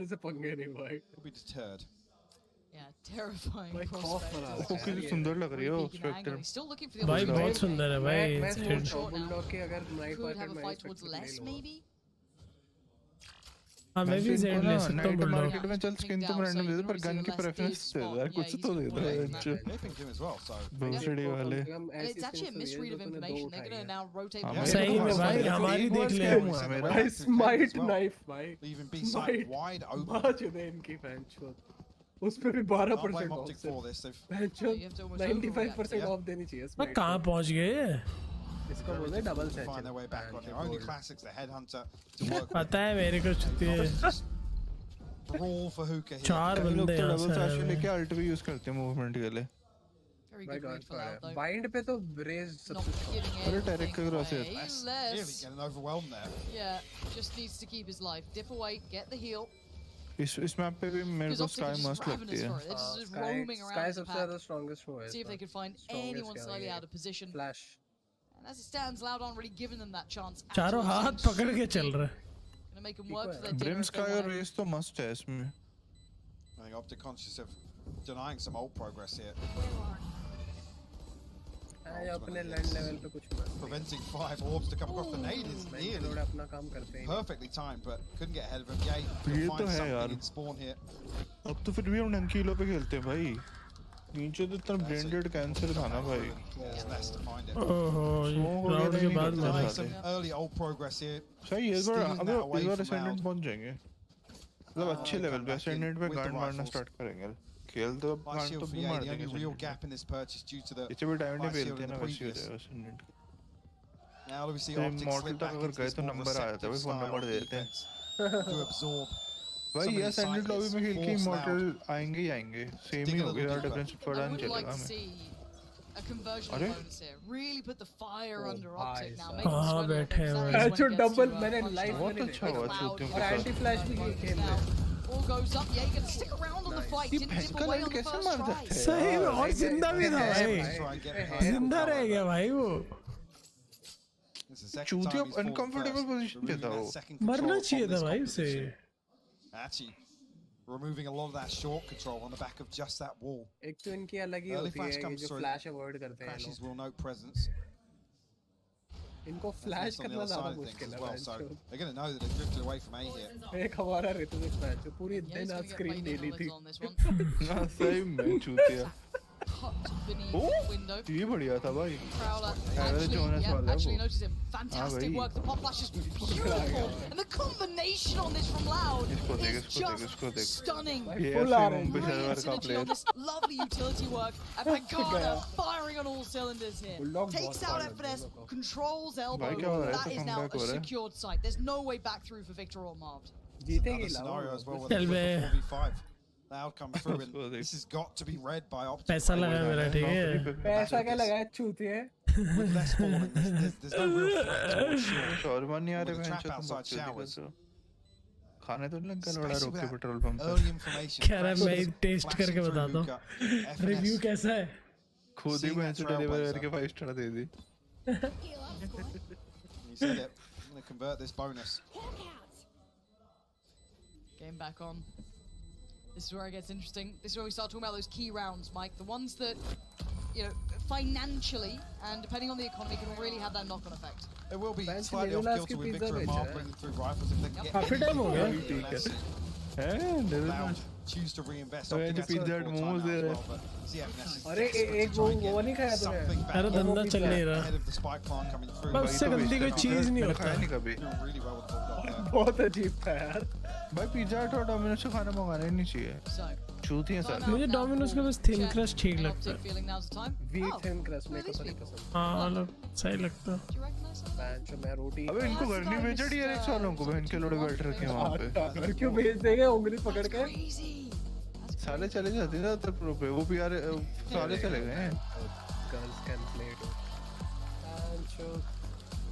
[SPEAKER 2] से पंगे नहीं भाई।
[SPEAKER 18] He'll be deterred.
[SPEAKER 20] Yeah, terrifying prospect.
[SPEAKER 3] कितनी सुंदर लग रही है वो Spectre.
[SPEAKER 20] Still looking for the
[SPEAKER 1] भाई बहुत सुंदर है भाई।
[SPEAKER 2] बुलडॉग के अगर knife
[SPEAKER 20] could have a fight towards less maybe.
[SPEAKER 1] हाँ मैं भी जेड ले सकता हूँ बुलडॉग।
[SPEAKER 3] मार्केट में चल स्किन तो रैंडम दे दे पर गन की प्रेफरेंस दे दे यार, कुछ तो दे दे। बंसड़ी वाले।
[SPEAKER 20] It's actually a misread of information. They're going to now rotate.
[SPEAKER 1] सही में भाई हमारी देख ले।
[SPEAKER 2] भाई स्माइट नाइफ भाई।
[SPEAKER 18] Even be sight wide open.
[SPEAKER 2] बात है इनकी फैन शो। उस पे भी 12% ऑफ से। फैन शो 95% ऑफ देनी चाहिए।
[SPEAKER 1] मैं कहाँ पहुँच गए?
[SPEAKER 2] इसको बोलते double set.
[SPEAKER 18] Find their way back on here. Only classics the headhunter to work.
[SPEAKER 1] पता है मेरे को छुट्टी है।
[SPEAKER 18] Brawl for hookah here.
[SPEAKER 3] 4 बंदे हैं डबल सैश लेके अल्ट भी यूज करते हैं मूवमेंट के लिए।
[SPEAKER 20] Very good read for Loud though.
[SPEAKER 2] Bind पे तो रेज सबसे
[SPEAKER 3] अरे टेरिक का क्रॉस है।
[SPEAKER 18] Really getting overwhelmed there.
[SPEAKER 20] Yeah, just needs to keep his life. Dip away, get the heal.
[SPEAKER 3] इस मैप पे भी मेरे को स्काई मस्त लगती है।
[SPEAKER 2] स्काई सबसे ज़्यादा स्ट्रॉन्गेस्ट वो है।
[SPEAKER 20] See if they can find anyone slightly out of position.
[SPEAKER 2] Flash.
[SPEAKER 20] And as it stands, Loud on already given them that chance.
[SPEAKER 1] चारों हाथ पकड़ के चल रहे।
[SPEAKER 20] Gonna make them work for their
[SPEAKER 3] brim sky और race तो मस्त है इसमें।
[SPEAKER 18] I think Optic conscious of denying some ult progress here.
[SPEAKER 2] अपने land level पे कुछ मत
[SPEAKER 18] preventing 5 orbs to come across. The nade is nearly
[SPEAKER 2] अपना काम करते हैं
[SPEAKER 18] perfectly timed, but couldn't get ahead of him. Yay,
[SPEAKER 3] ये
[SPEAKER 18] he'll
[SPEAKER 3] तो
[SPEAKER 18] find
[SPEAKER 3] है
[SPEAKER 18] something
[SPEAKER 3] यार।
[SPEAKER 18] in spawn here.
[SPEAKER 3] अब तो फिर भी हम नंकीलो पे खेलते हैं भाई। नीचे तो इतना ब्लेंडेड कैंसर था ना भाई।
[SPEAKER 1] राउंड के बाद
[SPEAKER 18] Denying some early ult progress here.
[SPEAKER 3] सही है, इस बार
[SPEAKER 18] Stealing that away
[SPEAKER 3] इस बार
[SPEAKER 18] from
[SPEAKER 3] ascendant
[SPEAKER 18] Loud.
[SPEAKER 3] पहुंच जाएंगे। मतलब अच्छे लेवल पे ascendant पे गांड मारना स्टार्ट करेंगे। खेल तो
[SPEAKER 18] Light
[SPEAKER 3] गांड
[SPEAKER 18] shield
[SPEAKER 3] तो
[SPEAKER 18] for
[SPEAKER 3] भी
[SPEAKER 18] Yay,
[SPEAKER 3] मार
[SPEAKER 18] the only
[SPEAKER 3] देंगे।
[SPEAKER 18] real gap in this purchase due to the
[SPEAKER 3] इसे भी डायमंड
[SPEAKER 18] light
[SPEAKER 3] पे
[SPEAKER 18] shield
[SPEAKER 3] खेलते
[SPEAKER 18] in
[SPEAKER 3] हैं
[SPEAKER 18] the
[SPEAKER 3] ना वैसे ही
[SPEAKER 18] previous.
[SPEAKER 3] होता है ascendant।
[SPEAKER 18] Now we see
[SPEAKER 3] तो
[SPEAKER 18] Optic
[SPEAKER 3] immortal
[SPEAKER 18] slip
[SPEAKER 3] तक
[SPEAKER 18] back
[SPEAKER 3] अगर
[SPEAKER 18] into
[SPEAKER 3] गए
[SPEAKER 18] this
[SPEAKER 3] तो
[SPEAKER 18] more
[SPEAKER 3] नंबर आ जाता है,
[SPEAKER 18] receptive
[SPEAKER 3] phone number
[SPEAKER 18] style
[SPEAKER 3] they
[SPEAKER 18] of
[SPEAKER 3] देते हैं।
[SPEAKER 18] defense to absorb
[SPEAKER 3] भाई
[SPEAKER 18] some of
[SPEAKER 3] ये
[SPEAKER 18] these
[SPEAKER 3] ascendant
[SPEAKER 18] side
[SPEAKER 3] lobby
[SPEAKER 18] hits,
[SPEAKER 3] में खेल के
[SPEAKER 18] force
[SPEAKER 3] immortal
[SPEAKER 18] Loud.
[SPEAKER 3] आएंगे ही आएंगे। सेम
[SPEAKER 18] Dig
[SPEAKER 3] ही
[SPEAKER 18] a
[SPEAKER 3] होगा
[SPEAKER 18] little
[SPEAKER 3] यार,
[SPEAKER 18] deeper.
[SPEAKER 3] डिफरेंस
[SPEAKER 20] I
[SPEAKER 3] पता नहीं
[SPEAKER 20] would like
[SPEAKER 3] चलेगा
[SPEAKER 20] to
[SPEAKER 3] हमें।
[SPEAKER 20] see a conversion
[SPEAKER 3] अरे?
[SPEAKER 20] bonus here. Really put the fire under
[SPEAKER 2] भाई
[SPEAKER 20] Optic now.
[SPEAKER 2] साहब।
[SPEAKER 20] Make them
[SPEAKER 1] कहाँ
[SPEAKER 20] sweat a little
[SPEAKER 1] बैठे
[SPEAKER 20] bit,
[SPEAKER 1] हैं
[SPEAKER 20] 'cause
[SPEAKER 1] भाई?
[SPEAKER 20] that is when it gets
[SPEAKER 2] double
[SPEAKER 20] to,
[SPEAKER 2] मैंने
[SPEAKER 20] punch
[SPEAKER 2] live
[SPEAKER 20] down.
[SPEAKER 3] बहुत
[SPEAKER 2] मैंने
[SPEAKER 3] अच्छा
[SPEAKER 2] देखा
[SPEAKER 3] हुआ
[SPEAKER 20] Loud
[SPEAKER 3] चूतियों
[SPEAKER 2] और
[SPEAKER 3] के
[SPEAKER 2] anti
[SPEAKER 3] साथ।
[SPEAKER 2] flash भी खेल
[SPEAKER 20] now.
[SPEAKER 2] रहे
[SPEAKER 20] All goes up. Yeah, you're gonna stick around on the fight.
[SPEAKER 3] ये
[SPEAKER 20] Didn't dip
[SPEAKER 3] भैंस का
[SPEAKER 20] away
[SPEAKER 3] लाइट
[SPEAKER 20] on the
[SPEAKER 3] कैसे
[SPEAKER 20] first
[SPEAKER 3] मार
[SPEAKER 20] try.
[SPEAKER 3] सकते हैं?
[SPEAKER 1] सही में और जिंदा भी था
[SPEAKER 18] Try
[SPEAKER 1] भाई।
[SPEAKER 18] and get behind
[SPEAKER 1] जिंदा
[SPEAKER 18] him.
[SPEAKER 1] रह गया भाई वो।
[SPEAKER 18] This is the second
[SPEAKER 3] चूतिया
[SPEAKER 18] time he's fallen
[SPEAKER 3] uncomfortable
[SPEAKER 18] first,
[SPEAKER 3] position पे
[SPEAKER 18] removing
[SPEAKER 3] था
[SPEAKER 18] that
[SPEAKER 3] वो।
[SPEAKER 18] second
[SPEAKER 1] मरना
[SPEAKER 18] control
[SPEAKER 1] चाहिए
[SPEAKER 18] from
[SPEAKER 1] था
[SPEAKER 18] this
[SPEAKER 1] भाई उसे।
[SPEAKER 18] composition. Actually, removing a lot of that short control on the back of just that wall.
[SPEAKER 2] एक तो इनकी अलग ही
[SPEAKER 18] Early
[SPEAKER 2] होती
[SPEAKER 18] flash
[SPEAKER 2] है
[SPEAKER 18] comes
[SPEAKER 2] जो
[SPEAKER 18] through.
[SPEAKER 2] flash avoid करते हैं
[SPEAKER 18] Crashes
[SPEAKER 2] लोग।
[SPEAKER 18] will note presence.
[SPEAKER 2] इनको
[SPEAKER 18] That's
[SPEAKER 2] flash
[SPEAKER 18] on the
[SPEAKER 2] करना
[SPEAKER 18] other
[SPEAKER 2] ज़्यादा
[SPEAKER 18] side of things
[SPEAKER 2] मुश्किल
[SPEAKER 18] as
[SPEAKER 2] है
[SPEAKER 18] well,
[SPEAKER 2] भाई
[SPEAKER 18] so
[SPEAKER 2] जो।
[SPEAKER 18] they're going to know that they've drifted away from A here.
[SPEAKER 2] एक हमारा ऋतु मैच जो पूरी
[SPEAKER 20] Yeah, he's
[SPEAKER 2] दिन
[SPEAKER 20] gonna
[SPEAKER 2] आज
[SPEAKER 20] get
[SPEAKER 2] स्क्रीन
[SPEAKER 20] played
[SPEAKER 2] ले
[SPEAKER 20] in
[SPEAKER 2] ली थी।
[SPEAKER 20] on this one.
[SPEAKER 3] ना सही में चूतिया।
[SPEAKER 20] Cut beneath
[SPEAKER 3] Oh!
[SPEAKER 20] the window.
[SPEAKER 3] ये बढ़िया था भाई।
[SPEAKER 20] Prowler
[SPEAKER 3] Average Jonas वाला है
[SPEAKER 20] actually
[SPEAKER 3] वो।
[SPEAKER 20] noticed him. Fantastic
[SPEAKER 3] भाई।
[SPEAKER 20] work. The pop flash is beautiful. And the combination on this from Loud
[SPEAKER 3] इसको देख,
[SPEAKER 20] is
[SPEAKER 3] इसको देख,
[SPEAKER 20] just
[SPEAKER 3] इसको देख।
[SPEAKER 20] stunning.
[SPEAKER 3] ये
[SPEAKER 2] full
[SPEAKER 3] ऐसे
[SPEAKER 2] RNG।
[SPEAKER 3] मुंबई सर्वर
[SPEAKER 20] Brilliant
[SPEAKER 3] का
[SPEAKER 20] synergy on
[SPEAKER 3] player.
[SPEAKER 20] this lovely utility work. And Pagana firing on all cylinders here.
[SPEAKER 2] Bulldog
[SPEAKER 20] Takes
[SPEAKER 2] बहुत
[SPEAKER 20] out
[SPEAKER 2] bad है
[SPEAKER 20] FNS,
[SPEAKER 2] दोनों को।
[SPEAKER 20] controls elbow.
[SPEAKER 3] भाई क्या हो रहा है?
[SPEAKER 20] That
[SPEAKER 3] तो
[SPEAKER 20] is now
[SPEAKER 3] comeback
[SPEAKER 20] a
[SPEAKER 3] हो रहा है।
[SPEAKER 20] secured site. There's no way back through for Victor or Marved.
[SPEAKER 2] जीतेगी
[SPEAKER 18] Another scenario as well
[SPEAKER 2] लाओ।
[SPEAKER 18] where
[SPEAKER 1] चल
[SPEAKER 18] they
[SPEAKER 1] bay.
[SPEAKER 18] flip a 4v5. Loud comes through and
[SPEAKER 3] उसको देख।
[SPEAKER 18] this has got to be read by Optic.
[SPEAKER 1] पैसा लगा मेरा ठीक है।
[SPEAKER 2] पैसा क्या लगाया चूतिए?
[SPEAKER 18] With less falling, there's no real threat towards short.
[SPEAKER 3] Shawarma नहीं आ
[SPEAKER 18] With
[SPEAKER 3] रहे
[SPEAKER 18] a
[SPEAKER 3] हैं
[SPEAKER 18] trap outside showers.
[SPEAKER 3] खाने तो नहीं लगा लड़ा
[SPEAKER 18] Especially
[SPEAKER 3] रोक के
[SPEAKER 18] with
[SPEAKER 3] पेट्रोल
[SPEAKER 18] that
[SPEAKER 3] पंप पे।
[SPEAKER 18] early information.
[SPEAKER 1] कह रहा है मैं
[SPEAKER 18] Flashes
[SPEAKER 1] टेस्ट
[SPEAKER 18] flashing
[SPEAKER 1] करके
[SPEAKER 18] through
[SPEAKER 1] बताता हूँ।
[SPEAKER 18] hookah. FNS
[SPEAKER 1] रिव्यू कैसा है?
[SPEAKER 3] खुद ही
[SPEAKER 18] seeing
[SPEAKER 3] मैं
[SPEAKER 18] that
[SPEAKER 3] से डिलीवर
[SPEAKER 18] trailblazer.
[SPEAKER 3] करके 5 star they the.
[SPEAKER 18] He said it. I'm going to convert this bonus.
[SPEAKER 20] Game back on. This is where it gets interesting. This is where we start talking about those key rounds, Mike. The ones that, you know, financially and depending on the economy can really have that knock-on effect.
[SPEAKER 18] It will be
[SPEAKER 2] Fancy
[SPEAKER 18] slightly off
[SPEAKER 2] Nicolas
[SPEAKER 18] kilter
[SPEAKER 2] की
[SPEAKER 18] with
[SPEAKER 2] pizza
[SPEAKER 18] Victor and
[SPEAKER 2] बेच
[SPEAKER 18] Marv
[SPEAKER 2] रहा है।
[SPEAKER 18] bringing through rifles if they can get
[SPEAKER 1] काफी time हो गया।
[SPEAKER 3] ठीक है।
[SPEAKER 18] Let's see.
[SPEAKER 3] हैं
[SPEAKER 18] Loud choose to reinvest.
[SPEAKER 3] तो ये
[SPEAKER 18] Optic
[SPEAKER 3] जो
[SPEAKER 18] has to
[SPEAKER 3] pizza
[SPEAKER 18] go
[SPEAKER 3] hut
[SPEAKER 18] for
[SPEAKER 3] momos
[SPEAKER 18] timeout
[SPEAKER 3] they
[SPEAKER 18] as
[SPEAKER 3] रहे
[SPEAKER 18] well, but CFNS is
[SPEAKER 2] अरे
[SPEAKER 18] desperate
[SPEAKER 2] एक
[SPEAKER 18] to try and
[SPEAKER 2] वो
[SPEAKER 18] get
[SPEAKER 2] नहीं खाया
[SPEAKER 18] something
[SPEAKER 2] तूने?
[SPEAKER 18] back
[SPEAKER 1] अरे धंधा चल नहीं रहा।
[SPEAKER 18] ahead of the spike plant coming through.
[SPEAKER 1] बस उससे गंदी कोई चीज नहीं होता।
[SPEAKER 3] खाया नहीं कभी।
[SPEAKER 18] Doing really well with the bulldog there.
[SPEAKER 2] बहुत अजीब था यार।
[SPEAKER 3] भाई पिज्जा हट और डोमिनोज से खाना मंगाना ही नहीं चाहिए।
[SPEAKER 20] So,
[SPEAKER 3] चूती हैं सारे।
[SPEAKER 1] मुझे डोमिनोज का बस थिन क्रस्ट ठीक लगता
[SPEAKER 20] Optic
[SPEAKER 1] है।
[SPEAKER 20] feeling now's the time.
[SPEAKER 2] Wheat
[SPEAKER 20] Oh,
[SPEAKER 2] thin crust
[SPEAKER 20] who are
[SPEAKER 2] मेरे को
[SPEAKER 20] these
[SPEAKER 2] तो नहीं
[SPEAKER 20] people?
[SPEAKER 2] पसंद।
[SPEAKER 1] हाँ मतलब सही लगता है।
[SPEAKER 20] Do you recognize some of them?
[SPEAKER 2] Bench मैं रोटी।
[SPEAKER 3] अबे इनको घर नहीं भेजा डीएलएक्स वालों को बहन के लोड़े बैठ रखे हैं वहाँ पे।
[SPEAKER 2] घर क्यों भेज देंगे उंगली पकड़ के?
[SPEAKER 20] Crazy.
[SPEAKER 3] साले चले जाते हैं ज़्यादातर प्रो पे। वो भी यार साले चले गए हैं।
[SPEAKER 2] Girls can play too. Bench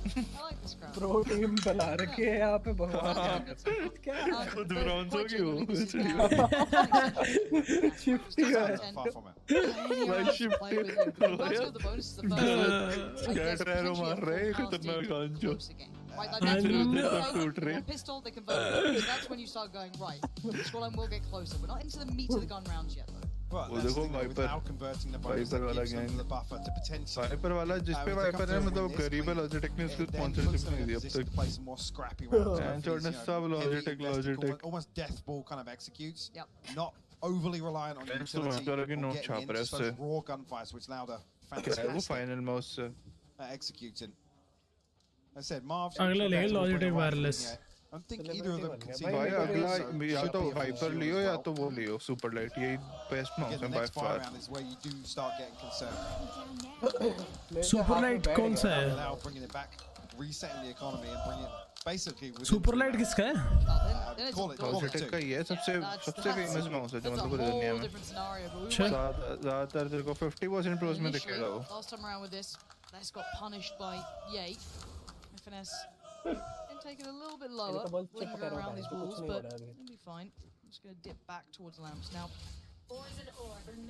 [SPEAKER 20] I like this crowd.
[SPEAKER 2] Pro team बना रखी है यहाँ पे भगवान क्या
[SPEAKER 3] खुद ब्राउन्स हो गए वो।
[SPEAKER 2] शिफ्टी है।
[SPEAKER 18] Far from it.
[SPEAKER 3] भाई shift
[SPEAKER 20] Play with you. Reminds me of the bonus is the first one.
[SPEAKER 3] क्या ड्राइवर मार रहे हैं खतरनाक गांजो।
[SPEAKER 20] Right, like that's when you
[SPEAKER 3] सब टूट रहे।
[SPEAKER 20] one pistol, they convert it. So that's when you start going, right, this one will get closer. We're not into the meat of the gun rounds yet, though.
[SPEAKER 18] Well,
[SPEAKER 3] वो
[SPEAKER 18] that's the
[SPEAKER 3] देखो
[SPEAKER 18] thing, though,
[SPEAKER 3] Viper
[SPEAKER 18] without converting the bonus, that
[SPEAKER 3] वाला
[SPEAKER 18] gives them
[SPEAKER 3] gang
[SPEAKER 18] the buffer to potentially.
[SPEAKER 3] Viper वाला जिस पे wiper है मतलब गरीब है लॉजिटेक ने उसको
[SPEAKER 18] It then
[SPEAKER 3] sponsorship
[SPEAKER 18] puts them
[SPEAKER 3] नहीं
[SPEAKER 18] in
[SPEAKER 3] दी
[SPEAKER 18] a
[SPEAKER 3] अब
[SPEAKER 18] position to
[SPEAKER 3] तक
[SPEAKER 18] play some more scrappy rounds.
[SPEAKER 3] And
[SPEAKER 18] These,
[SPEAKER 3] Jordan
[SPEAKER 18] you know,
[SPEAKER 3] sub
[SPEAKER 18] heavy
[SPEAKER 3] Logitech,
[SPEAKER 18] invested,
[SPEAKER 3] Logitech.
[SPEAKER 18] almost death ball kind of executes.
[SPEAKER 20] Yep.
[SPEAKER 18] Not overly reliant on
[SPEAKER 3] Fence तो
[SPEAKER 18] utility
[SPEAKER 3] वाला के
[SPEAKER 18] or
[SPEAKER 3] note
[SPEAKER 18] getting
[SPEAKER 3] छाप
[SPEAKER 18] in,
[SPEAKER 3] रहा है
[SPEAKER 18] just those
[SPEAKER 3] उससे।
[SPEAKER 18] raw gunfights which allowed a
[SPEAKER 3] क्या है वो
[SPEAKER 18] fantastic
[SPEAKER 3] फाइनल में उससे।
[SPEAKER 18] executing. As I said, Marv.
[SPEAKER 1] अगला लेंगे Logitech wireless।
[SPEAKER 18] I don't think either of them can see.
[SPEAKER 3] भाई अगला
[SPEAKER 18] So
[SPEAKER 3] या
[SPEAKER 18] should
[SPEAKER 3] तो
[SPEAKER 18] be a
[SPEAKER 3] वाइपर
[SPEAKER 18] full
[SPEAKER 3] लियो
[SPEAKER 18] shield
[SPEAKER 3] या
[SPEAKER 18] as
[SPEAKER 3] तो
[SPEAKER 18] well.
[SPEAKER 3] वो लियो सुपर लाइट यही बेस्ट माउस
[SPEAKER 18] Again,
[SPEAKER 3] है
[SPEAKER 18] the
[SPEAKER 3] बाय
[SPEAKER 18] next fire
[SPEAKER 3] फार।
[SPEAKER 18] round is where you do start getting concerned.
[SPEAKER 1] Super light कौन सा है?
[SPEAKER 18] Now bringing it back, resetting the economy and bringing it basically within
[SPEAKER 1] super light किसका है?
[SPEAKER 18] call it
[SPEAKER 3] Logitech का ही है सबसे सबसे फेमस माउस है जो मतलब पूरी दुनिया में।
[SPEAKER 20] Different scenario, but we went
[SPEAKER 3] ज़्यादातर तेरे को 50% प्रोस में
[SPEAKER 20] initially,
[SPEAKER 3] दिखेगा वो।
[SPEAKER 20] last time around with this, that's got punished by Yay. FNS and take it a little bit lower, linger around these walls, but it'll be fine. I'm just going to dip back towards lamps now.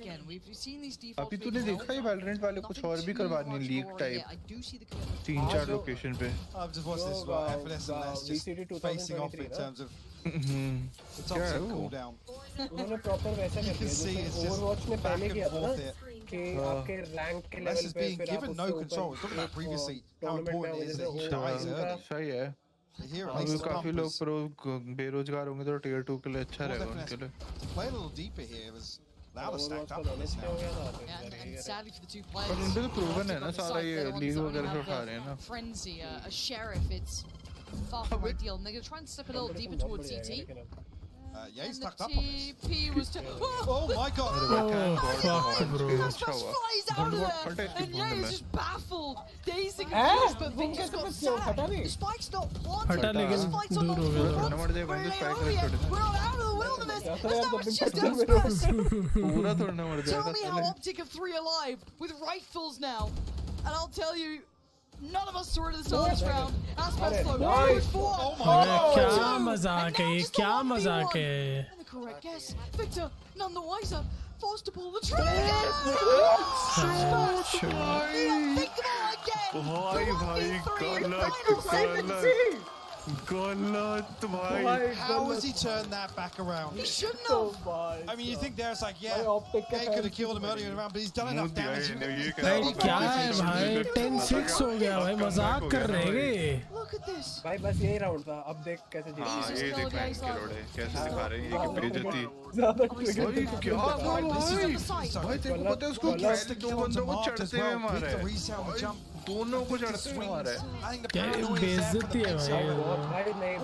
[SPEAKER 20] Again, we've seen these defaults.
[SPEAKER 3] अभी तूने देखा ही Valorant वाले कुछ और भी करवाने league type
[SPEAKER 20] I do see the commitment.
[SPEAKER 3] 3-4 location पे।
[SPEAKER 18] I've just watched this as well. FNS and Les just facing off in terms of The toxic cooldown.
[SPEAKER 2] उन्होंने प्रॉपर वैसा कर दिया जैसे ओवरवॉच ने पहले किया था ना कि आपके रैंक के
[SPEAKER 18] Less
[SPEAKER 2] लेवल
[SPEAKER 18] is
[SPEAKER 2] पे
[SPEAKER 18] being
[SPEAKER 2] फिर आप
[SPEAKER 18] given no
[SPEAKER 2] उससे
[SPEAKER 18] control.
[SPEAKER 2] ऊपर
[SPEAKER 18] Talking about previously how
[SPEAKER 2] tournament में
[SPEAKER 18] important it is that he dies early.
[SPEAKER 3] सही है
[SPEAKER 18] Here at
[SPEAKER 3] अभी
[SPEAKER 18] least the
[SPEAKER 3] काफी
[SPEAKER 18] pump
[SPEAKER 3] लोग
[SPEAKER 18] is
[SPEAKER 3] बेरोजगार होंगे तो tier 2 के लिए अच्छा रहेगा उनके लिए
[SPEAKER 18] to play a little deeper here was Lauda stacked up on this now.
[SPEAKER 20] And sadly for the two players,
[SPEAKER 3] पर इनपे तो proven है ना सारा ये
[SPEAKER 20] they're the ones
[SPEAKER 3] league
[SPEAKER 20] that only
[SPEAKER 3] वगैरह से
[SPEAKER 20] have
[SPEAKER 3] उठा रहे हैं ना
[SPEAKER 20] Frenzy, a sheriff, it's far from ideal. And they're going to try and step a little deeper towards CT.
[SPEAKER 18] Yeah, he's
[SPEAKER 20] And the
[SPEAKER 18] tucked up on this.
[SPEAKER 20] TP was to...
[SPEAKER 18] Oh my god!
[SPEAKER 3] fuck bro
[SPEAKER 20] Flies out of there, and yeah, he's just baffled, dazed and confused, but Victor's got sad. The spike's not planted.
[SPEAKER 1] हटा लेकिन
[SPEAKER 20] The spike's on
[SPEAKER 1] दूर
[SPEAKER 20] the
[SPEAKER 1] हो गया
[SPEAKER 20] front.
[SPEAKER 3] मर जाए
[SPEAKER 20] We're
[SPEAKER 3] बंदे
[SPEAKER 20] in
[SPEAKER 3] spike
[SPEAKER 20] over yet.
[SPEAKER 3] कर
[SPEAKER 20] We're not out of the wilderness. That's now it's just us.
[SPEAKER 3] पूरा तोड़ना मर
[SPEAKER 20] Tell
[SPEAKER 3] जाएगा
[SPEAKER 20] me how Optic are 3 alive with rifles now, and I'll tell you, none of us saw it at the start of this round. Aspas
[SPEAKER 2] nice.
[SPEAKER 20] Oh
[SPEAKER 1] my god क्या मजाक है ये क्या मजाक है
[SPEAKER 20] And the correct guess, Victor, none the wiser, forced to pull the trigger.
[SPEAKER 3] गलत भाई
[SPEAKER 18] How has he turned that back around?
[SPEAKER 20] He shouldn't have.
[SPEAKER 18] I mean, you think there's like, yeah, he could have killed him earlier in the round, but he's done enough damage.
[SPEAKER 1] भाई क्या है भाई 10-6 हो गया भाई मजाक कर रहे हैं
[SPEAKER 20] Look at this.
[SPEAKER 2] भाई बस यही राउंड था अब देख कैसे जीते
[SPEAKER 3] हाँ ये देख रहे हैं इनके रोड़े कैसे दिखा रहे हैं ये कि बेइज्जती
[SPEAKER 2] ज्यादा
[SPEAKER 3] भाई क्या भाई तेरे को पता है उसको कैसे दो बंदों को चढ़ते हुए मारा है दोनों को चढ़ते हुए मारा है
[SPEAKER 1] क्या बेइज्जती है भाई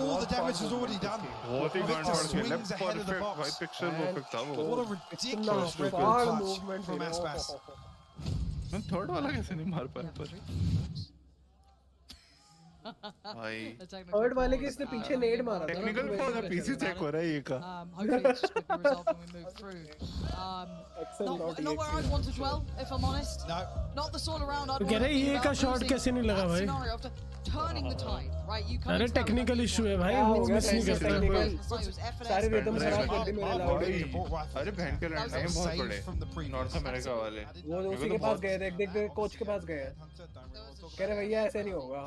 [SPEAKER 18] All the damage is already done.
[SPEAKER 3] बहुत ही
[SPEAKER 18] Victor swings ahead of the
[SPEAKER 3] भाई
[SPEAKER 18] box.
[SPEAKER 3] पिक्चर परफेक्ट था वो
[SPEAKER 18] What a ridiculous clutch from Aspas.
[SPEAKER 3] मैं थर्ड वाला कैसे नहीं मार पाया पर भाई
[SPEAKER 2] थर्ड वाले के इसने पीछे नेड मारा था
[SPEAKER 3] technical for the PC check हो रहा है ये का
[SPEAKER 20] Hopefully it's just quickly resolved when we move through. Not where I'd want to dwell, if I'm honest.
[SPEAKER 18] No.
[SPEAKER 20] Not the sort of round I'd
[SPEAKER 1] तो
[SPEAKER 20] want
[SPEAKER 1] कह
[SPEAKER 20] to
[SPEAKER 1] रहे
[SPEAKER 20] think
[SPEAKER 1] ये का
[SPEAKER 20] about
[SPEAKER 1] शॉट
[SPEAKER 20] losing
[SPEAKER 1] कैसे नहीं लगा
[SPEAKER 20] that
[SPEAKER 1] भाई
[SPEAKER 20] scenario after turning the tide, right? You come
[SPEAKER 1] अरे
[SPEAKER 20] into that
[SPEAKER 1] technical
[SPEAKER 20] with
[SPEAKER 1] issue है भाई
[SPEAKER 2] क्या
[SPEAKER 1] वो
[SPEAKER 2] हो गया
[SPEAKER 1] मिस नहीं कर
[SPEAKER 2] टेक्निकल सारे रिदम खराब कर दी मेरे लाउड
[SPEAKER 3] अरे बहन के लड़ने हैं बहुत बड़े नॉर्थ अमेरिका वाले
[SPEAKER 2] वो उसी के पास गए देख देख कोच के पास गए कह रहे भैया ऐसे नहीं होगा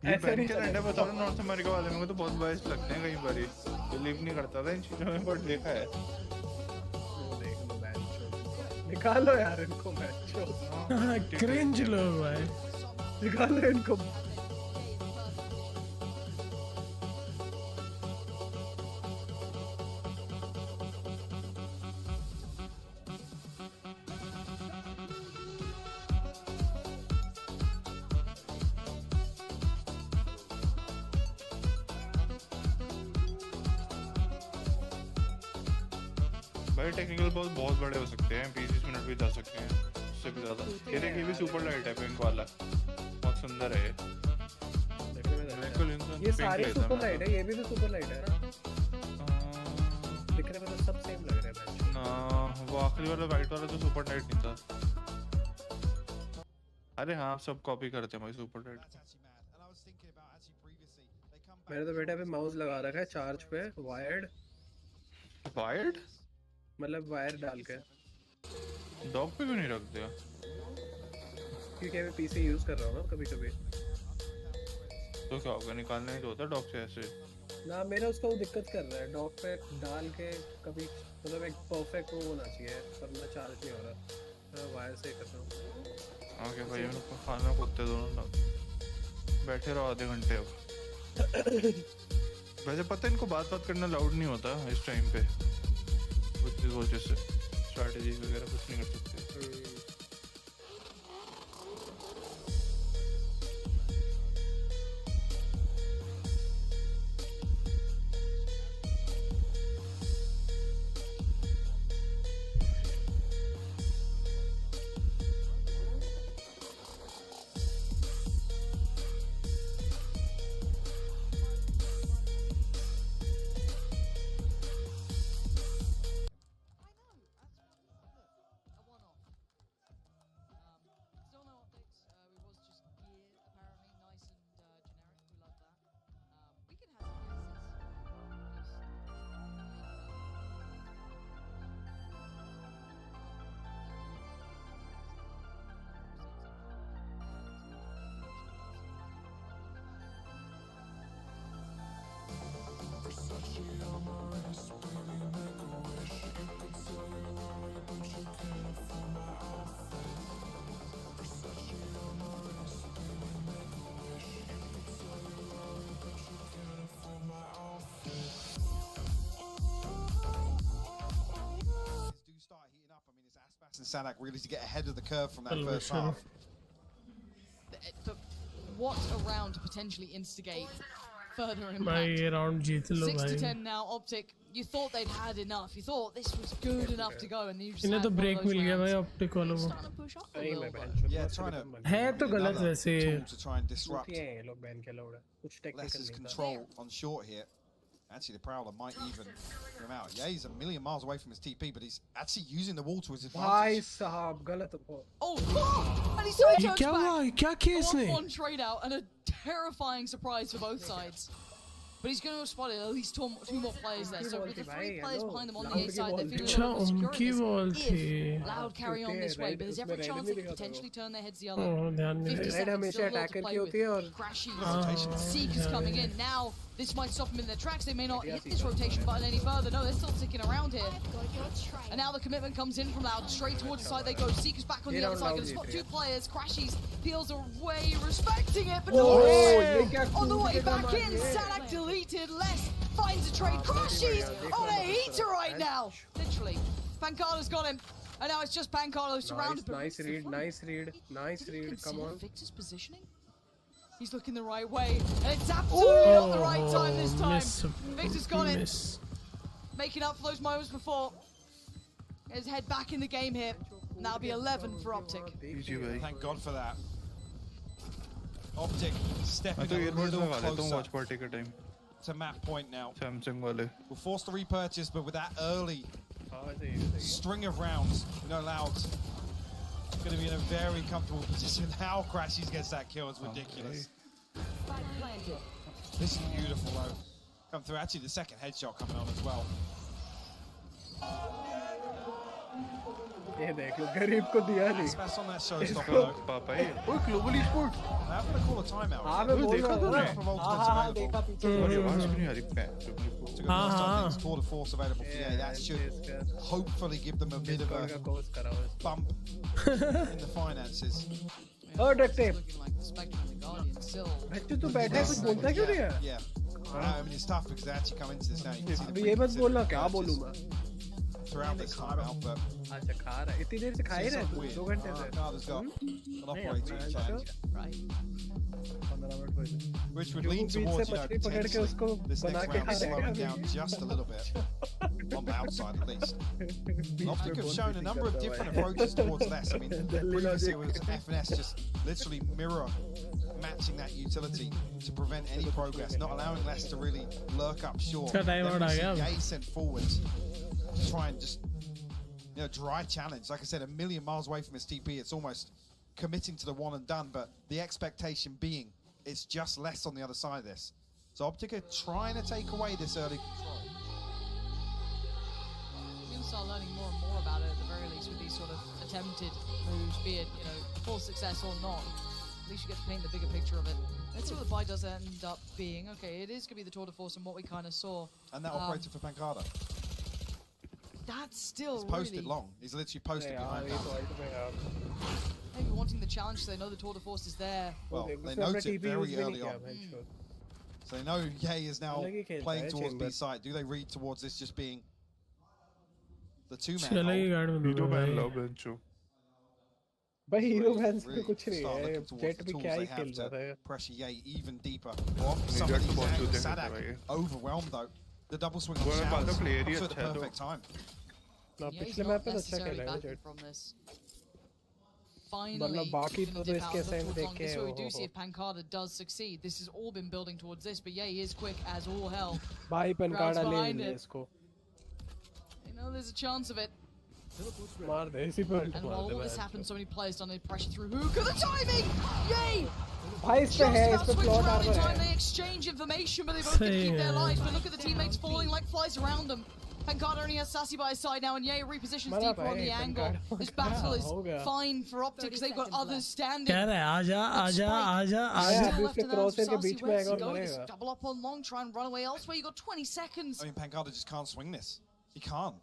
[SPEAKER 3] ये बहन के लड़ने बता रहा नॉर्थ अमेरिका वाले मेरे को तो बहुत बाइस लगते हैं कई बारी बिलीव नहीं करता था इन चीजों में बट देखा है
[SPEAKER 2] निकालो यार इनको मैचो
[SPEAKER 1] क्रिंज लोग भाई
[SPEAKER 2] निकालो इनको
[SPEAKER 3] भाई टेक्निकल बहुत बड़े हो सकते हैं 20 मिनट भी जा सकते हैं उससे भी ज्यादा ये देखिए भी सुपर लाइट है पिंक वाला बहुत सुंदर है
[SPEAKER 2] ये सारे सुपर लाइट है ये भी तो सुपर लाइट है ना दिखने में तो सब सेम लग रहे हैं
[SPEAKER 3] ना वो आखिरी वाला वाइट वाला तो सुपर लाइट नहीं था अरे हाँ सब कॉपी करते हैं भाई सुपर लाइट
[SPEAKER 2] मैंने तो बेटा पे माउस लगा रखा है चार्ज पे वायर्ड मतलब वायर डाल के
[SPEAKER 3] डॉग पे क्यों नहीं रख दिया
[SPEAKER 2] क्योंकि मैं पीसी यूज कर रहा हूँ ना कभी-कभी
[SPEAKER 3] तो क्या होगा निकालना ही तो होता डॉग से ऐसे
[SPEAKER 2] ना मेरा उसका वो दिक्कत कर रहा है डॉग पे डाल के कभी मतलब एक परफेक्ट वो होना चाहिए वरना चार्ज नहीं हो रहा मैं वायर से ही कर रहा हूँ
[SPEAKER 3] ओके भाई हम लोग खाना कुत्ते दोनों बैठे रहो आधे घंटे अब वैसे पता है इनको बात करना लाउड नहीं होता इस टाइम पे कुछ वजह से स्ट्रैटेजी वगैरह कुछ नहीं कर सकते
[SPEAKER 18] and Sadak really to get ahead of the curve from that first half.
[SPEAKER 20] But what a round to potentially instigate further impact.
[SPEAKER 1] My round jeet lo
[SPEAKER 20] 6 to
[SPEAKER 1] bhai.
[SPEAKER 20] 10 now, Optic. You thought they'd had enough. You thought this was good enough to go, and you just
[SPEAKER 1] इन्हें
[SPEAKER 20] had
[SPEAKER 1] तो
[SPEAKER 20] one of
[SPEAKER 1] break
[SPEAKER 20] those
[SPEAKER 1] मिल गया
[SPEAKER 20] rounds.
[SPEAKER 1] भाई Optic वालों को.
[SPEAKER 20] Starting to push up a
[SPEAKER 2] सही
[SPEAKER 20] little
[SPEAKER 2] में
[SPEAKER 20] bit.
[SPEAKER 2] बहन
[SPEAKER 18] Yeah, trying to
[SPEAKER 1] है तो गलत
[SPEAKER 18] another
[SPEAKER 1] वैसे.
[SPEAKER 18] tool to try and disrupt
[SPEAKER 2] ये हैं ये लोग बहन के लोग कुछ technical
[SPEAKER 18] Less's
[SPEAKER 2] नहीं था.
[SPEAKER 18] control on short here. Actually, the Prowler might even get him out. Yeah, he's a million miles away from his TP, but he's actually using the wall to his
[SPEAKER 2] भाई
[SPEAKER 18] advantage.
[SPEAKER 2] साहब गलत हो.
[SPEAKER 20] Oh, and he still
[SPEAKER 1] ये
[SPEAKER 20] turns
[SPEAKER 1] क्या
[SPEAKER 20] back.
[SPEAKER 1] हुआ? क्या किया इसने?
[SPEAKER 20] 1-1 trade out and a terrifying surprise for both sides. But he's going to have spotted at least two more players there. So with the 3 players behind them on the A side, they're feeling a
[SPEAKER 1] अच्छा
[SPEAKER 20] little bit
[SPEAKER 1] उनकी
[SPEAKER 20] secure
[SPEAKER 1] ball
[SPEAKER 20] in this.
[SPEAKER 1] थी.
[SPEAKER 20] If Loud carry on this way, but there's every chance they could potentially turn their heads the other.
[SPEAKER 1] Oh, ध्यान नहीं
[SPEAKER 20] 50
[SPEAKER 1] दिया.
[SPEAKER 20] seconds,
[SPEAKER 2] हमेशा
[SPEAKER 20] still a lot to
[SPEAKER 2] attacker
[SPEAKER 20] play
[SPEAKER 2] की
[SPEAKER 20] with.
[SPEAKER 2] होती है और
[SPEAKER 20] Crashy, Seekers coming in. Now, this might stop them in their tracks. They may not hit this rotation button any further. No, they're still sticking around here. And now the commitment comes in from Loud. Straight towards the side they go. Seekers back on the other side. Gonna spot 2 players. Crashies peels away, respecting it, but no. On the way back in, Sadak deleted. Less finds a trade. Crashies on a heater right now. Literally. Pancalo's got him. And now it's just Pancalo surrounded.
[SPEAKER 2] Nice read, nice read, nice read. Come on.
[SPEAKER 20] Victor's positioning. He's looking the right way, and it's absolutely not the right time this time. Victor's got it. Making up for those moments before. His head back in the game here. And that'll be 11 for Optic.
[SPEAKER 18] Thank God for that. Optic stepping
[SPEAKER 3] तो
[SPEAKER 18] a
[SPEAKER 3] earbuds
[SPEAKER 18] little
[SPEAKER 3] लगा लेता हूँ
[SPEAKER 18] closer
[SPEAKER 3] watch party के time.
[SPEAKER 18] to map point now.
[SPEAKER 3] Samsung वाले.
[SPEAKER 18] We're forced to repurchase, but with that early string of rounds, Loud's going to be in a very comfortable position. How Crashies gets that kill is ridiculous. This is beautiful though. Come through. Actually, the second headshot coming on as well.
[SPEAKER 2] ये देख लो गरीब को दिया नहीं.
[SPEAKER 18] Smash on that showstopper though.
[SPEAKER 3] पापा ये. ओए global esport.
[SPEAKER 18] I'm going to call a timeout.
[SPEAKER 2] हाँ मैं बोल रहा हूँ.
[SPEAKER 18] हाँ
[SPEAKER 2] देखा पीछे.
[SPEAKER 3] तुम्हारी आवाज क्यों नहीं आ रही?
[SPEAKER 18] To go first on things, tour de force available for EA. That should hopefully give them a bit of a bump in the finances.
[SPEAKER 2] Oh, duct tape.
[SPEAKER 20] Looking like the Spectre and the Guardian still.
[SPEAKER 2] बच्चे तू बैठा है कुछ बोलता क्यों नहीं है?
[SPEAKER 18] Yeah. I mean, it's tough because they actually come into this now. You can see the
[SPEAKER 2] अभी ये मत बोलना क्या बोलूँ मैं?
[SPEAKER 18] throughout this timeout, but
[SPEAKER 2] अच्छा खा रहा है. इतनी देर से खा ही रहा है. 2 घंटे से.
[SPEAKER 18] Carter's got an operator in charge.
[SPEAKER 20] Right.
[SPEAKER 2] 15 minute कोई.
[SPEAKER 18] Which would lean towards, potentially this next round slowing down just a little bit. On the outside, at least. Optic have shown a number of different approaches towards less. I mean, previously it was FNS just literally mirror matching that utility to prevent any progress, not allowing less to really lurk up short. Then we see Yay sent forwards to try and just, dry challenge. Like I said, a million miles away from his TP, it's almost committing to the one and done, but the expectation being it's just less on the other side of this. So Optic are trying to take away this early control.
[SPEAKER 20] We're going to start learning more and more about it at the very least with these sort of attempted moves, be it, full success or not. At least you get to paint the bigger picture of it. Let's see what the buy does end up being. Okay, it is going to be the tour de force and what we kind of saw.
[SPEAKER 18] And that operator for Pancada.
[SPEAKER 20] That's still
[SPEAKER 18] He's posted
[SPEAKER 20] really...
[SPEAKER 18] long. He's literally posted behind that.
[SPEAKER 20] Maybe wanting the challenge so they know the tour de force is there.
[SPEAKER 18] Well, they note it very early on. So they know Yay is now playing towards B side. Do they read towards this just being the 2-man hold?
[SPEAKER 3] Hero man love bencho.
[SPEAKER 2] भाई hero fans में कुछ नहीं
[SPEAKER 18] Start
[SPEAKER 2] है.
[SPEAKER 18] looking towards
[SPEAKER 2] jet
[SPEAKER 18] the
[SPEAKER 2] भी
[SPEAKER 18] tools
[SPEAKER 2] क्या
[SPEAKER 18] they
[SPEAKER 2] he
[SPEAKER 18] have
[SPEAKER 2] खेल रहा
[SPEAKER 18] to
[SPEAKER 2] था.
[SPEAKER 18] pressure Yay even deeper. Well, some of these angles, Sadak overwhelmed though. The double swing on showers. Also at the perfect time.
[SPEAKER 2] पिछले map पे तो अच्छा खेला है जेट.
[SPEAKER 20] From this. Finally,
[SPEAKER 2] मतलब बाकी तो इसके सेंस देख के
[SPEAKER 20] this is what we do see if Pancada does succeed. This has all been building towards this, but yeah, he is quick as all hell.
[SPEAKER 2] भाई Pancada ले ले इसको.
[SPEAKER 20] There's a chance of it.
[SPEAKER 2] मार दे इसी पे
[SPEAKER 20] And while all this happens, so many players don't need pressure through hookah. The timing! Yay!
[SPEAKER 2] भाई इस पे है, इस पे plot
[SPEAKER 20] around in
[SPEAKER 2] armour
[SPEAKER 20] time.
[SPEAKER 2] है.
[SPEAKER 20] They exchange information, but they both get to keep their lives. But look at the teammates falling like flies around them. Pancada only has Sassy by his side now, and Yay repositions deeper on the angle. This battle is fine for Optic because they've got others standing.
[SPEAKER 1] कह रहा है आजा
[SPEAKER 20] Still left an answer for Sassy. Where does he go? Just double up on long, try and run away elsewhere. You got 20 seconds.
[SPEAKER 18] I mean, Pancada just can't swing this. He can't.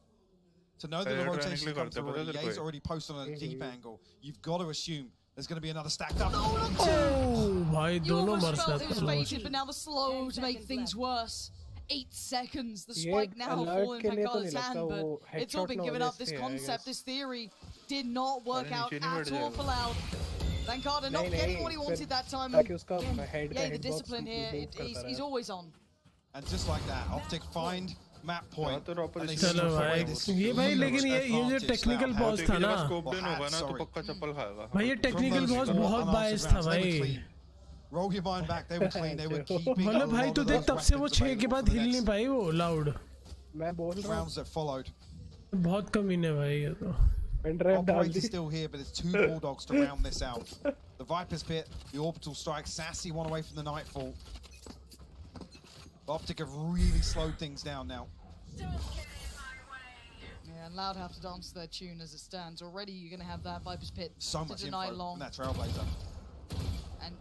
[SPEAKER 18] To know that the rotation comes through already, Yay's already posted on a deep angle. You've got to assume there's going to be another stacked up.
[SPEAKER 20] No, not two!
[SPEAKER 1] भाई
[SPEAKER 20] You
[SPEAKER 1] दोनों
[SPEAKER 20] almost
[SPEAKER 1] मर
[SPEAKER 20] felt it was
[SPEAKER 1] सकते
[SPEAKER 20] fated, but now the slow to make things worse. 8 seconds. The
[SPEAKER 2] ये
[SPEAKER 20] spike now
[SPEAKER 2] alert
[SPEAKER 20] falling
[SPEAKER 2] के
[SPEAKER 20] in
[SPEAKER 2] लिए तो
[SPEAKER 20] Pangala's
[SPEAKER 2] नहीं
[SPEAKER 20] hand,
[SPEAKER 2] लगता
[SPEAKER 20] but
[SPEAKER 2] वो
[SPEAKER 20] it's all
[SPEAKER 2] headshot
[SPEAKER 20] been
[SPEAKER 2] ना
[SPEAKER 20] given
[SPEAKER 2] होने
[SPEAKER 20] up. This
[SPEAKER 2] से है, I
[SPEAKER 20] concept,
[SPEAKER 2] guess.
[SPEAKER 20] this theory did not work out
[SPEAKER 3] नीचे नहीं बैठ
[SPEAKER 20] at all
[SPEAKER 3] जाएगा।
[SPEAKER 20] for Loud. Vankada not
[SPEAKER 2] नहीं,
[SPEAKER 20] getting
[SPEAKER 2] नहीं,
[SPEAKER 20] what he
[SPEAKER 2] फिर
[SPEAKER 20] wanted that time.
[SPEAKER 2] ताकि उसका
[SPEAKER 20] Again,
[SPEAKER 2] head का
[SPEAKER 20] yeah, the
[SPEAKER 2] hitbox
[SPEAKER 20] discipline here,
[SPEAKER 2] move करता
[SPEAKER 20] he's
[SPEAKER 2] रहे।
[SPEAKER 20] always on.
[SPEAKER 18] And just like that, Optic find map point. and they
[SPEAKER 1] चलो
[SPEAKER 18] strip away
[SPEAKER 1] भाई
[SPEAKER 18] this
[SPEAKER 1] ये भाई
[SPEAKER 18] huge
[SPEAKER 1] लेकिन ये जो
[SPEAKER 18] advantage
[SPEAKER 1] टेक्निकल
[SPEAKER 18] now.
[SPEAKER 1] पॉज था ना
[SPEAKER 3] स्कोप डेन होगा ना तो पक्का चप्पल खाएगा।
[SPEAKER 1] भाई ये टेक्निकल
[SPEAKER 18] From
[SPEAKER 1] पॉज
[SPEAKER 18] those
[SPEAKER 1] बहुत
[SPEAKER 18] unanswered
[SPEAKER 1] बायस था
[SPEAKER 18] rounds, they were
[SPEAKER 1] भाई
[SPEAKER 18] clean. Roll your mind back, they were clean, they were keeping a
[SPEAKER 1] मतलब भाई
[SPEAKER 18] lot
[SPEAKER 1] तू
[SPEAKER 18] of
[SPEAKER 1] देख
[SPEAKER 18] those
[SPEAKER 1] तब से वो
[SPEAKER 18] weapons
[SPEAKER 1] 6 के बाद
[SPEAKER 18] available for the
[SPEAKER 1] हिल नहीं
[SPEAKER 18] next
[SPEAKER 1] पाई वो लाउड
[SPEAKER 2] मैं बोल रहा हूँ
[SPEAKER 18] rounds that followed.
[SPEAKER 1] बहुत कमीने भाई ये तो
[SPEAKER 18] Operator's still here, but it's 2 Bulldogs to round this out. The Viper's Pit, the Orbital Strike, Sassy one away from the Nightfall. Optic have really slowed things down now.
[SPEAKER 20] Yeah, and Loud have to dance to their tune as it stands. Already you're going to have that Viper's Pit
[SPEAKER 18] So
[SPEAKER 20] to
[SPEAKER 18] much
[SPEAKER 20] deny
[SPEAKER 18] info
[SPEAKER 20] long.
[SPEAKER 18] from that Trailblazer.
[SPEAKER 20] And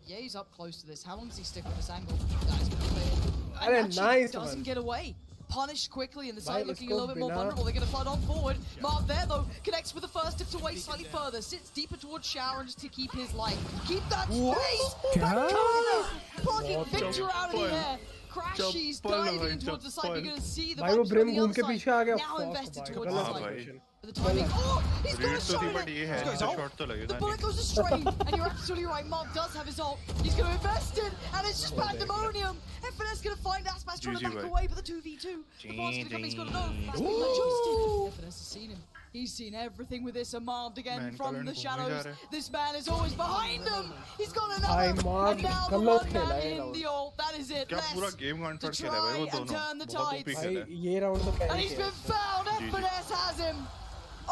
[SPEAKER 20] yeah, he's up close to this. How long does he stick with this angle? That is going to play.
[SPEAKER 2] अरे
[SPEAKER 20] And actually
[SPEAKER 2] nice
[SPEAKER 20] doesn't
[SPEAKER 2] one.
[SPEAKER 20] get away. Punished quickly, and the
[SPEAKER 2] भाई
[SPEAKER 20] side looking a
[SPEAKER 2] इसको
[SPEAKER 20] little bit more
[SPEAKER 2] बिना-
[SPEAKER 20] vulnerable. They're going to flood on forward. Marv there, though, connects with the first, dips away slightly further, sits deeper towards Shower just to keep his life. Keep that space! Vankada plucking Victor out of the air. Crashies diving towards the side. You're going to see the
[SPEAKER 2] भाई वो
[SPEAKER 20] Vipers
[SPEAKER 2] brim
[SPEAKER 20] on the
[SPEAKER 2] घूम
[SPEAKER 20] other
[SPEAKER 2] के
[SPEAKER 20] side.
[SPEAKER 2] पीछे आ गया
[SPEAKER 20] Now
[SPEAKER 2] Fuck
[SPEAKER 20] invested
[SPEAKER 2] भाई,
[SPEAKER 20] towards
[SPEAKER 2] गलत
[SPEAKER 20] the side.
[SPEAKER 2] position।
[SPEAKER 20] For the timing. Oh, he's got a
[SPEAKER 3] read तो
[SPEAKER 20] shot
[SPEAKER 3] थी
[SPEAKER 20] in
[SPEAKER 3] बट
[SPEAKER 20] it.
[SPEAKER 3] ये है
[SPEAKER 20] He's got his ult.
[SPEAKER 3] Shot तो लगेगा
[SPEAKER 20] The bullet goes astray, and you're absolutely right. Mark does have his ult. He's going to invest it, and it's just pandemonium. FNS going to find Aspas trying to
[SPEAKER 3] GG,
[SPEAKER 20] back
[SPEAKER 3] bhai.
[SPEAKER 20] away, but the 2v2. The boss going to come, he's got to know. That's been like Justin. FNS has seen him. He's seen everything with this. And Marved again
[SPEAKER 3] Man,
[SPEAKER 20] from
[SPEAKER 3] Karan
[SPEAKER 20] the
[SPEAKER 3] घूम ही जा
[SPEAKER 20] shadows.
[SPEAKER 3] रहा है।
[SPEAKER 20] This man is always behind him. He's got
[SPEAKER 2] भाई
[SPEAKER 20] another.
[SPEAKER 2] Marv
[SPEAKER 20] And now the
[SPEAKER 2] गलत
[SPEAKER 20] one
[SPEAKER 2] खेला
[SPEAKER 20] man
[SPEAKER 2] है
[SPEAKER 20] in
[SPEAKER 2] round
[SPEAKER 20] the ult. That is it.
[SPEAKER 3] क्या पूरा
[SPEAKER 20] Less
[SPEAKER 3] गेम वन
[SPEAKER 20] to
[SPEAKER 3] पर खेला है भाई वो
[SPEAKER 20] try and
[SPEAKER 3] दोनों
[SPEAKER 20] turn the
[SPEAKER 3] बहुत
[SPEAKER 20] tides.
[SPEAKER 3] ओपी
[SPEAKER 2] भाई
[SPEAKER 3] खेला है।
[SPEAKER 2] ये राउंड तो
[SPEAKER 20] And
[SPEAKER 2] कैरी
[SPEAKER 20] he's
[SPEAKER 2] किया
[SPEAKER 20] been found. FNS has him.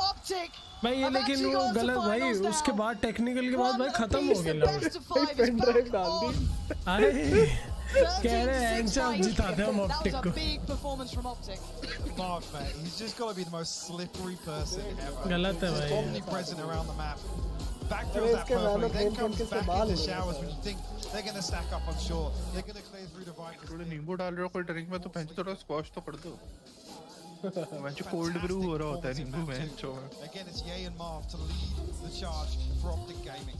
[SPEAKER 20] Optic.
[SPEAKER 1] भाई ये
[SPEAKER 20] have
[SPEAKER 1] लेकिन
[SPEAKER 20] actually
[SPEAKER 1] वो
[SPEAKER 20] gone to
[SPEAKER 1] गलत भाई
[SPEAKER 20] finals
[SPEAKER 1] उसके
[SPEAKER 20] now.
[SPEAKER 1] बाद टेक्निकल के बाद
[SPEAKER 20] One
[SPEAKER 1] भाई खत्म हो
[SPEAKER 20] apiece,
[SPEAKER 1] गया
[SPEAKER 20] the
[SPEAKER 1] Loud
[SPEAKER 20] best of 5 is
[SPEAKER 2] pen drive
[SPEAKER 20] back
[SPEAKER 2] डाल दी
[SPEAKER 20] on.
[SPEAKER 1] अरे कह रहे हैं
[SPEAKER 20] 13-6
[SPEAKER 1] एंचम
[SPEAKER 20] fight.
[SPEAKER 1] जिताते हम
[SPEAKER 20] That
[SPEAKER 1] ऑप्टिक
[SPEAKER 20] was
[SPEAKER 1] को
[SPEAKER 20] a big performance from Optic.
[SPEAKER 18] Marv, mate, he's just got to be the most slippery person ever.
[SPEAKER 1] गलत है
[SPEAKER 18] Just
[SPEAKER 1] भाई
[SPEAKER 18] omnipresent around the map. Backfills
[SPEAKER 2] अरे
[SPEAKER 18] that
[SPEAKER 2] इसके
[SPEAKER 18] perfectly,
[SPEAKER 2] मैनो
[SPEAKER 18] then
[SPEAKER 2] गेम
[SPEAKER 18] comes
[SPEAKER 2] खेल के
[SPEAKER 18] back
[SPEAKER 2] बाल
[SPEAKER 18] in the
[SPEAKER 2] हो
[SPEAKER 18] showers
[SPEAKER 2] गए
[SPEAKER 18] when you think they're going to stack up on shore. They're going to clear through the Vipers.
[SPEAKER 3] थोड़े नींबू डाल रहे हो कोई ड्रिंक में तो पहले थोड़ा स्क्वाश तो कर दो। वैसे कोल्ड ब्रू हो रहा होता है नींबू में जो है।
[SPEAKER 18] Again, it's Ye and Marv to lead the charge for Optic Gaming.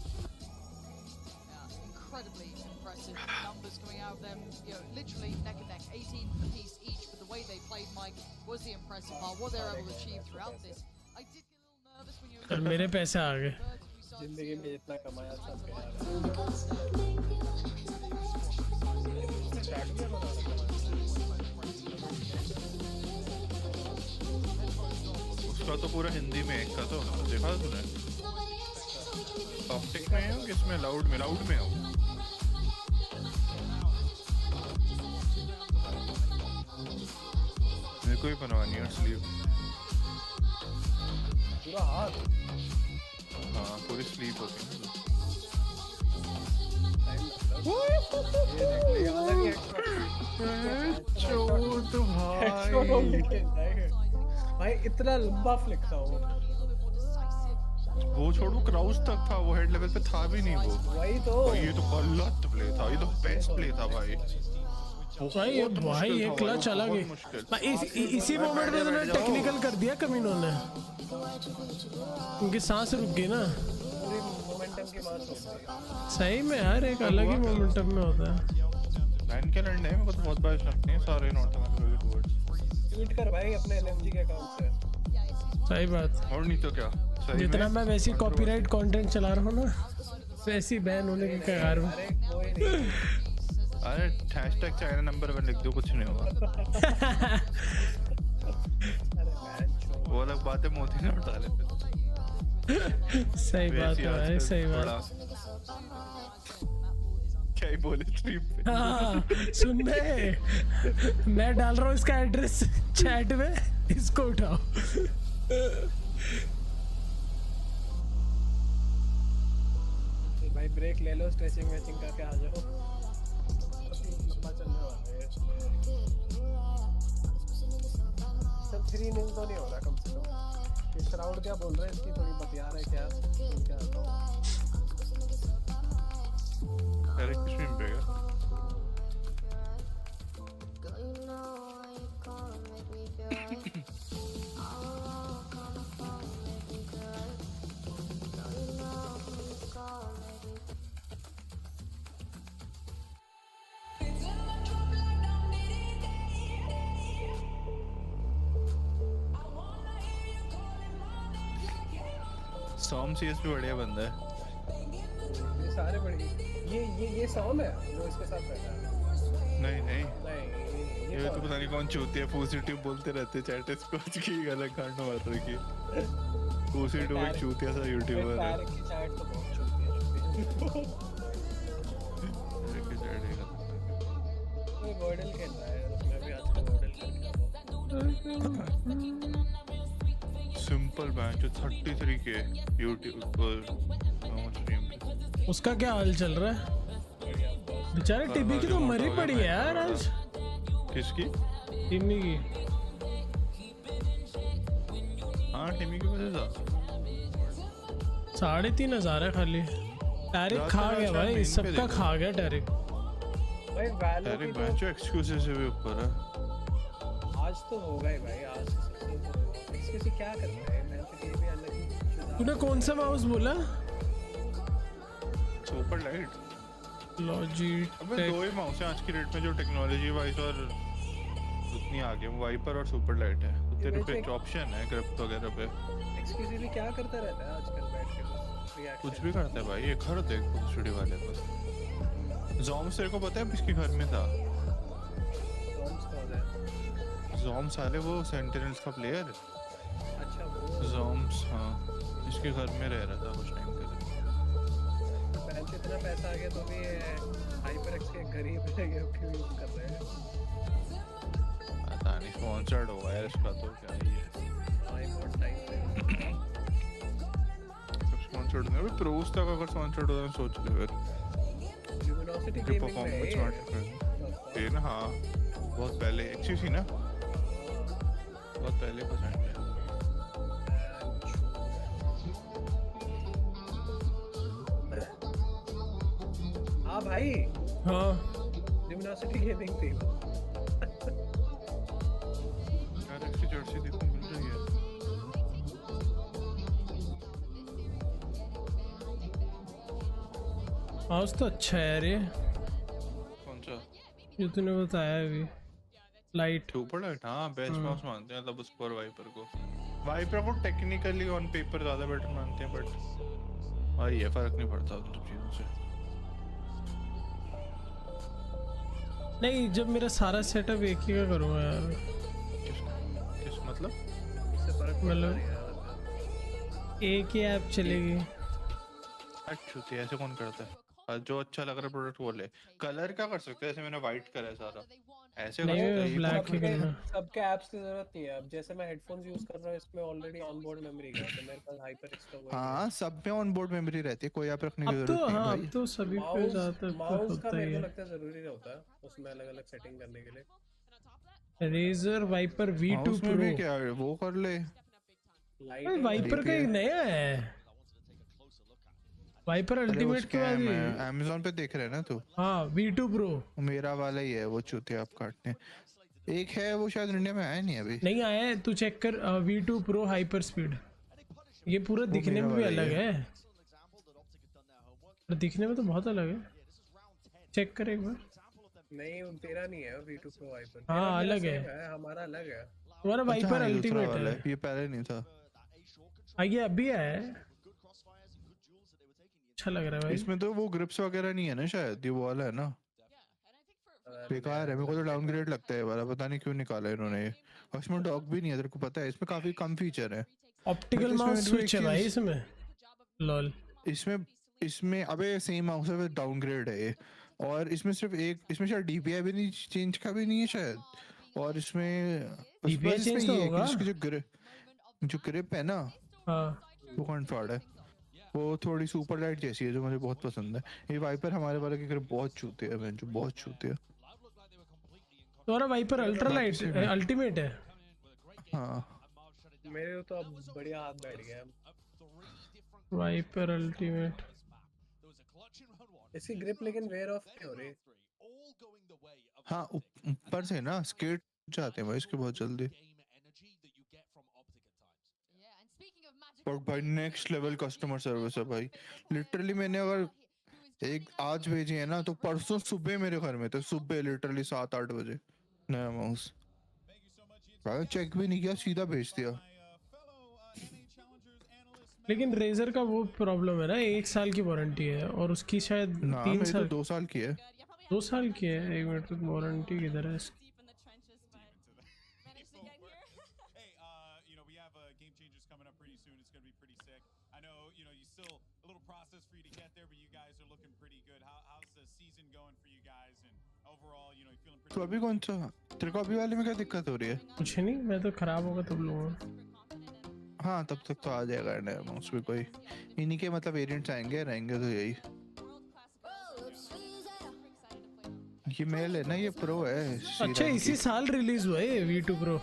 [SPEAKER 20] Yeah, incredibly impressive numbers coming out of them. You know, literally neck and neck, 18 apiece each. But the way they played, Mike, was the impressive part. What they were able to achieve throughout this. I did get a little nervous when you.
[SPEAKER 1] और मेरे पैसे आ गए
[SPEAKER 2] जिंदगी में जितना कमाया सब गया
[SPEAKER 3] उसका तो पूरा हिंदी में एक का तो देखा तूने? ऑप्टिक में हो किसमें लाउड में हो। मेरे को ही बनवानी है स्लीव।
[SPEAKER 2] पूरा हाथ
[SPEAKER 3] हाँ पूरी स्लीव होती है ना। चोट
[SPEAKER 2] भाई इतना लंबा फ्लिक था
[SPEAKER 3] वो छोड़ वो क्राउच तक था वो हेड लेवल पे था भी नहीं वो
[SPEAKER 2] वही तो
[SPEAKER 3] ये तो गलत प्ले था ये तो बेस्ट प्ले था भाई
[SPEAKER 1] भाई ये क्लच अलग है भाई इसी मोमेंट में उन्होंने टेक्निकल कर दिया कमीनों ने उनकी सांस रुक गई ना
[SPEAKER 2] मोमेंटम की बात होती है
[SPEAKER 1] सही में यार एक अलग ही मोमेंटम में होता है
[SPEAKER 3] लाइन के रन है मेरे को तो बहुत बार लगते हैं सारे नॉट टूवर्ड्स
[SPEAKER 2] ट्वीट कर भाई अपने एनएफजी के अकाउंट से
[SPEAKER 1] सही बात
[SPEAKER 3] और नहीं तो क्या सही
[SPEAKER 1] जितना मैं वैसी कॉपीराइट कंटेंट चला रहा हूँ ना वैसी बैन होने की कगार में
[SPEAKER 2] अरे कोई नहीं
[SPEAKER 3] अरे हैशटैग चाइना नंबर 1 लिख दो कुछ नहीं होगा वो अलग बात है मोदी ने उठा लेते
[SPEAKER 1] सही बात है भाई सही बात
[SPEAKER 3] क्या ही बोले स्ट्रीम पे
[SPEAKER 1] हाँ सुन बे मैं डाल रहा हूँ इसका एड्रेस चैट में इसको उठाओ
[SPEAKER 2] भाई ब्रेक ले लो स्ट्रेचिंग मैचिंग करके आ जाओ लंबा चलने वाला है सब 3 इनिंग तो नहीं हो रहा कम से कम इस राउंड क्या बोल रहे हैं इसकी थोड़ी बतिया रहे क्या सुन के आता हूँ
[SPEAKER 3] अरे स्ट्रीम पे क्या सॉम सीएस भी बढ़िया बंदा है।
[SPEAKER 2] ये सारे बड़े ये सॉम है जो इसके साथ बैठा है।
[SPEAKER 3] नहीं नहीं
[SPEAKER 2] नहीं
[SPEAKER 3] ये तो पता नहीं कौन चूतिया पॉजिटिव बोलते रहते चैट इसको की अलग कांड मार रही है। पॉजिटिव एक चूतिया सा यूट्यूबर है।
[SPEAKER 2] तारिक की चैट तो बहुत चूतिया है।
[SPEAKER 3] तारिक की चैट है।
[SPEAKER 2] कोई वर्डल खेल रहा है, मैं भी आज का वर्डल खेल रहा हूं।
[SPEAKER 3] सिंपल मैच 33 के यूट्यूब पर स्ट्रीम।
[SPEAKER 1] उसका क्या हाल चल रहा है? बेचारे टिमी की तो मरी पड़ी है यार आज।
[SPEAKER 3] किसकी?
[SPEAKER 1] टिमी की।
[SPEAKER 3] हाँ टिमी की वजह से
[SPEAKER 1] 3,500 है खाली। टैरिक खा गया भाई, सबका खा गया टैरिक।
[SPEAKER 2] भाई वैलो
[SPEAKER 3] टैरिक मैच एक्सक्यूजेस से भी ऊपर है।
[SPEAKER 2] आज तो होगा ही भाई, आज इसके से क्या करना है? मैं तो ये भी अलग ही।
[SPEAKER 1] तूने कौन सा माउस बोला?
[SPEAKER 3] Super light
[SPEAKER 1] Logitech.
[SPEAKER 3] अबे दो ही माउस हैं आज की डेट में जो टेक्नोलॉजी वाइज और उतनी आगे, वाइपर और सुपर लाइट है। तेरे पे ऑप्शन है ग्रिप वगैरह पे।
[SPEAKER 2] एक्सक्यूजिवली क्या करता रहता है आजकल बैठ के? बस रिएक्शन
[SPEAKER 3] कुछ भी करता है भाई। ये घर देख स्टूडियो वाले पर। ज़ॉम्स तेरे को पता है किसके घर में था? ज़ॉम्स साले वो सेंटिनल्स का प्लेयर।
[SPEAKER 2] अच्छा वो
[SPEAKER 3] ज़ॉम्स हाँ इसके घर में रह रहा था कुछ टाइम के लिए।
[SPEAKER 2] बैंक इतना पैसा आ गया तो भी हाइपरएक्स के गरीब क्यों यूज कर रहे हैं?
[SPEAKER 3] पता नहीं स्पॉन्सर्ड होगा यार इसका तो क्या ही है।
[SPEAKER 2] भाई बहुत टाइम
[SPEAKER 3] स्पॉन्सर्ड नहीं अभी प्रोस तक अगर स्पॉन्सर्ड होता है सोच ले फिर।
[SPEAKER 2] यूनिवर्सिटी गेमिंग में
[SPEAKER 3] परफॉर्मेंस ये ना हाँ बहुत पहले एक्चुअली ना बहुत पहले का साइड है।
[SPEAKER 2] हाँ भाई
[SPEAKER 1] हाँ
[SPEAKER 2] यूनिवर्सिटी गेमिंग थी।
[SPEAKER 3] यार इसकी जर्सी देखो मिल रही है।
[SPEAKER 1] माउस तो अच्छा है यार ये।
[SPEAKER 3] कौन सा?
[SPEAKER 1] ये तूने बताया अभी लाइट।
[SPEAKER 3] सुपर लाइट हाँ बेस्ट माउस मानते हैं मतलब उसको और वाइपर को। वाइपर को टेक्निकली ऑन पेपर ज़्यादा बेटर मानते हैं बट वही है फर्क नहीं पड़ता उन सब चीज़ों से।
[SPEAKER 1] नहीं जब मेरा सारा सेटअप एक ही का करूँगा यार।
[SPEAKER 3] किस मतलब?
[SPEAKER 1] एक ही ऐप चलेगी।
[SPEAKER 3] अच्छा तो ऐसे कौन करता है? जो अच्छा लग रहा है प्रोडक्ट वो ले। कलर क्या कर सकते हैं? ऐसे मैंने वाइट करा है सारा ऐसे
[SPEAKER 1] नहीं
[SPEAKER 3] कर सकते हैं।
[SPEAKER 1] ब्लैक ही करना।
[SPEAKER 2] सबके ऐप्स की जरूरत नहीं है। अब जैसे मैं हेडफोन्स यूज कर रहा हूँ इसमें ऑलरेडी ऑनबोर्ड मेमोरी है तो मेरे पास हाइपरएक्स का वो
[SPEAKER 3] हाँ सब में ऑनबोर्ड मेमोरी रहती है कोई ऐप रखने की
[SPEAKER 1] अब
[SPEAKER 3] जरूरत
[SPEAKER 1] तो
[SPEAKER 3] नहीं है
[SPEAKER 1] हाँ
[SPEAKER 3] भाई।
[SPEAKER 1] अब तो सभी पे ज़्यादातर
[SPEAKER 2] माउस का
[SPEAKER 1] होता ही
[SPEAKER 2] मेरे को
[SPEAKER 1] है।
[SPEAKER 2] लगता है जरूरी होता है उसमें अलग अलग सेटिंग करने के लिए।
[SPEAKER 1] रेजर वाइपर V2
[SPEAKER 3] माउस में
[SPEAKER 1] Pro।
[SPEAKER 3] भी क्या है वो कर ले।
[SPEAKER 1] वाइपर का एक नया है वाइपर अल्टीमेट के बाद
[SPEAKER 3] अमेज़न पे देख रहे हैं ना तू?
[SPEAKER 1] हाँ V2 Pro
[SPEAKER 3] मेरा वाला ही है वो चूतिया आप काटने। एक है वो शायद इंडिया में आया नहीं अभी।
[SPEAKER 1] नहीं आया है तू चेक कर V2 Pro हाइपर स्पीड। ये पूरा दिखने में भी अलग है। दिखने में तो बहुत अलग है चेक कर एक बार।
[SPEAKER 2] नहीं तेरा नहीं है V2 Pro वाइपर।
[SPEAKER 1] हाँ अलग है
[SPEAKER 2] हमारा अलग है।
[SPEAKER 1] तुम्हारा वाइपर अल्टीमेट है।
[SPEAKER 3] ये पहले नहीं था।
[SPEAKER 1] ये अभी आया है अच्छा लग रहा है भाई।
[SPEAKER 3] इसमें तो वो ग्रिप्स वगैरह नहीं है ना शायद ये वो वाला है ना। बेकार है मेरे को तो डाउनग्रेड लगता है वाला पता नहीं क्यों निकाला इन्होंने ये। और इसमें डॉक भी नहीं है तेरे को पता है इसमें काफी कम फीचर है।
[SPEAKER 1] ऑप्टिकल माउस स्विच है भाई इसमें लॉल।
[SPEAKER 3] इसमें अबे सेम माउस है डाउनग्रेड है ये। और इसमें सिर्फ एक इसमें शायद डीपीआई भी नहीं चेंज का भी नहीं है शायद। और इसमें
[SPEAKER 1] डीपीआई चेंज तो होगा।
[SPEAKER 3] जो ग्रिप है ना वो कॉन्फर्ड है वो थोड़ी सुपर लाइट जैसी है जो मुझे बहुत पसंद है। ये वाइपर हमारे वाले की ग्रिप बहुत छूते है मैं जो बहुत छूते है।
[SPEAKER 1] तुम्हारा वाइपर अल्ट्रा लाइट अल्टीमेट है।
[SPEAKER 3] हाँ
[SPEAKER 2] मेरे तो अब बढ़िया हाथ बैठ गया।
[SPEAKER 1] वाइपर अल्टीमेट
[SPEAKER 2] इसकी ग्रिप लेकिन वेयर ऑफ नहीं हो रही।
[SPEAKER 3] हाँ ऊपर से ना स्केट जाते हैं भाई इसके बहुत जल्दी। और भाई नेक्स्ट लेवल कस्टमर सर्विस है भाई। लिटरली मैंने अगर एक आज भेजी है ना तो परसों सुबह मेरे घर में थे सुबह लिटरली 7-8 बजे नया माउस। चेक भी नहीं किया सीधा भेज दिया।
[SPEAKER 1] लेकिन रेजर का वो प्रॉब्लम है ना, 1 साल की वारंटी है और उसकी शायद 3 साल
[SPEAKER 3] 2 साल की है।
[SPEAKER 1] 2 साल की है। 1 मिनट, वारंटी किधर है इसकी?
[SPEAKER 9] You know, we have game changers coming up pretty soon. It's going to be pretty sick. I know, you know, you still a little process for you to get there, but you guys are looking pretty good. How's the season going for you guys? And overall, you know, you feeling pretty
[SPEAKER 3] तो अभी कौन सा तेरे को अभी वाले में क्या दिक्कत हो रही है?
[SPEAKER 1] कुछ नहीं, मैं तो खराब होगा तब लूँगा।
[SPEAKER 3] हाँ तब तक तो आ जाएगा नया माउस भी। कोई इन्हीं के मतलब वेरिएंट्स आएंगे रहेंगे तो यही। ये मेल है ना, ये प्रो है।
[SPEAKER 1] अच्छा इसी साल रिलीज हुआ है V2 Pro?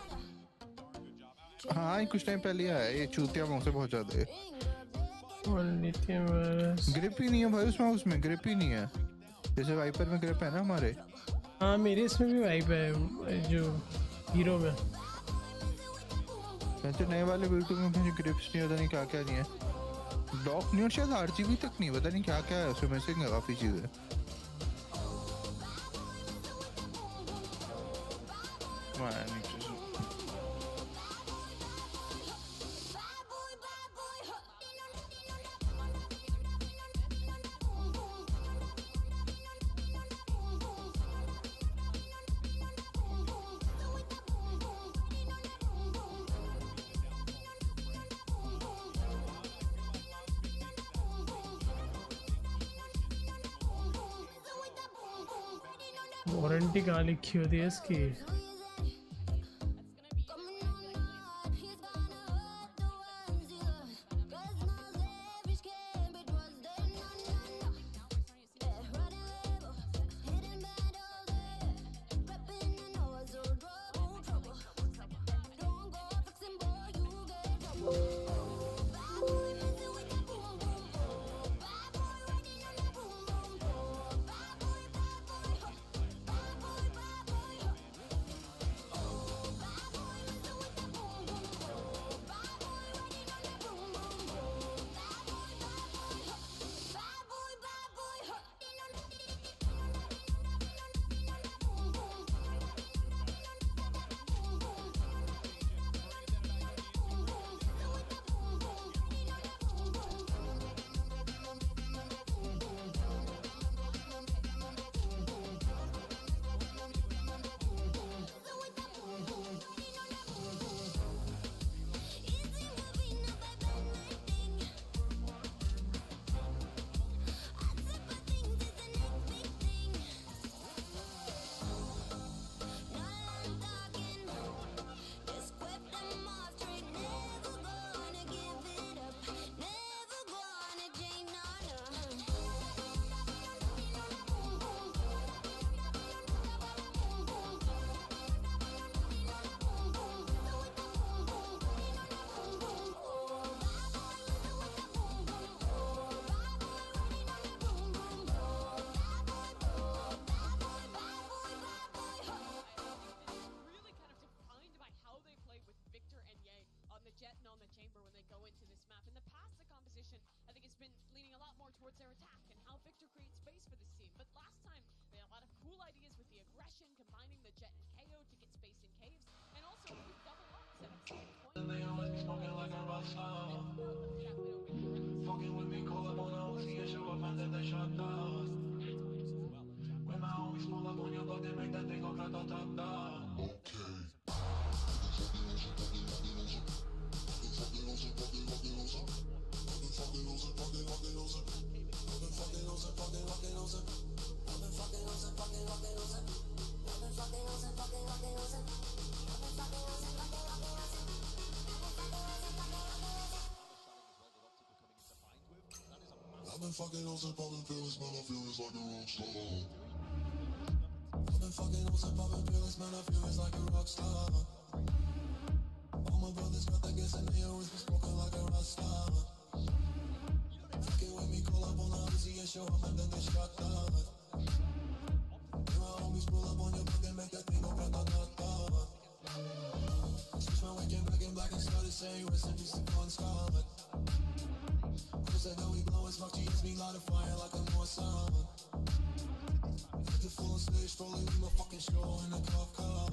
[SPEAKER 3] हाँ कुछ टाइम पहले आया। ये चूतिया माउस है बहुत ज्यादा। ग्रिप ही नहीं है भाई उस माउस में, ग्रिप ही नहीं है। जैसे वाइपर में ग्रिप है ना हमारे।
[SPEAKER 1] हाँ मेरे इसमें भी वाइप है जो हीरो में।
[SPEAKER 3] तो नए वाले V2 में मुझे ग्रिप्स नहीं होता, नहीं क्या क्या नहीं है। लॉक नहीं और शायद RGB तक नहीं, पता नहीं क्या क्या है उसमें। मिसिंग है काफी चीजें।
[SPEAKER 1] वारंटी कहाँ लिखी होती है इसकी?
[SPEAKER 12] towards their attack and how Victor creates space for this team. But last time, they had a lot of cool ideas with the aggression, combining the Jet and KO to get space in caves, and also with double up, set up some point. And they always be smoking like a rockstar. Fucking with me, call up on a Uzi and show up and then they shut down. When my homies pull up on your block, they make that thing go grata-ta-ta.
[SPEAKER 11] I've been fucking on some poppin' pills, man, I feel it's like a rock star. I've been fucking on some poppin' pills, man, I feel it's like a rock star. All my brothers got that gas and they always be smoking like a rock star. Fucking with me, call up on the Uzi and show up and then they shut down. And my homies pull up on your block and make that thing go grata-ta-ta. Switch my weekend back in black and started saying rest in peace to Con Scarlet. Said that we blowin' smoke, GS be light a fire like a North Sun. Hit the full stage, strolling with my fucking show in a cop car.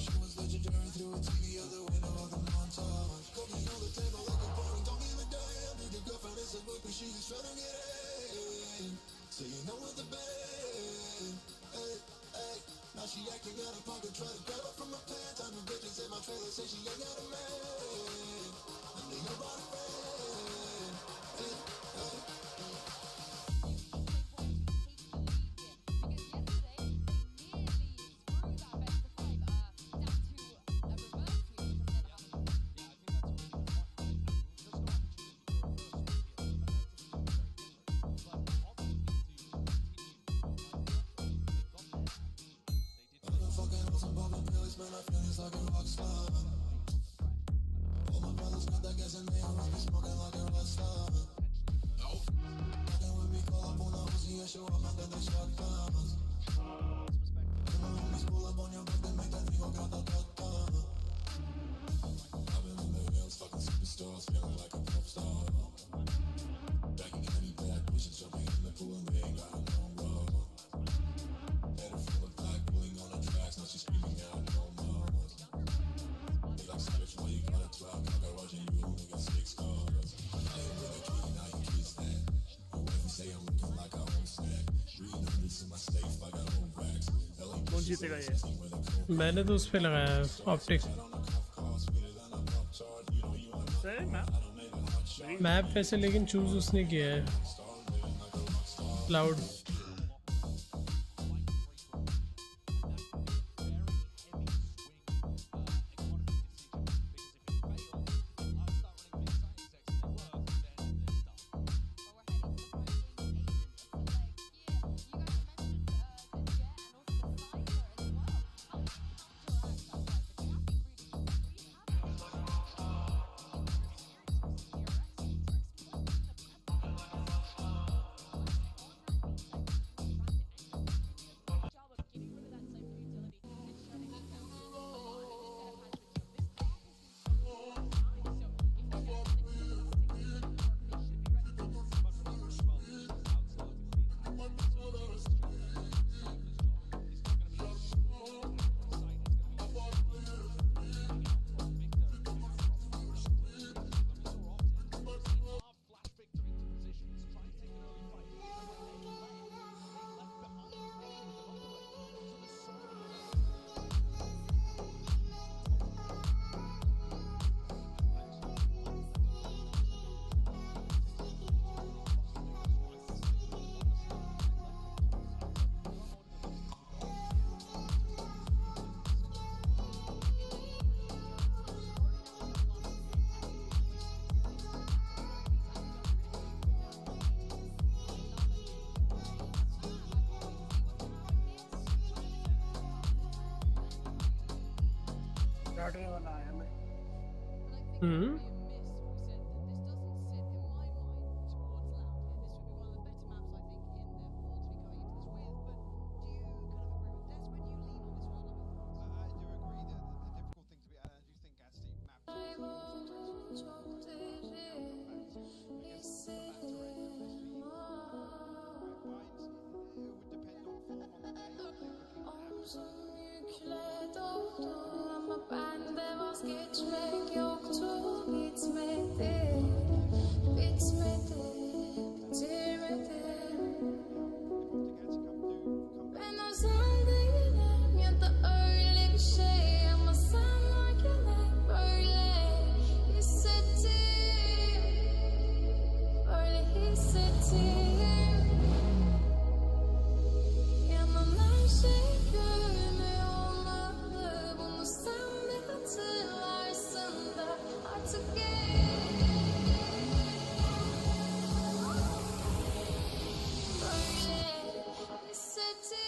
[SPEAKER 11] She was legendary through a TV, other window of the montage. Cooking on the table like a bone.
[SPEAKER 4] कौन जीतेगा ये?
[SPEAKER 1] मैंने तो उस पे लगाया है optic. Map वैसे लेकिन चूज उसने किया है क्लाउड।
[SPEAKER 2] वाला आया मैं।
[SPEAKER 6] Geçmek yoktu, bitmedi, bitmedi, bitirmedim. Ben özel değilim ya da öyle bir şey, ama sen varken hep böyle hissettim, böyle hissettim. Yanan her şey görünüyor olmalı, bunu sen de hatırlarsın da artık böyle hissettim.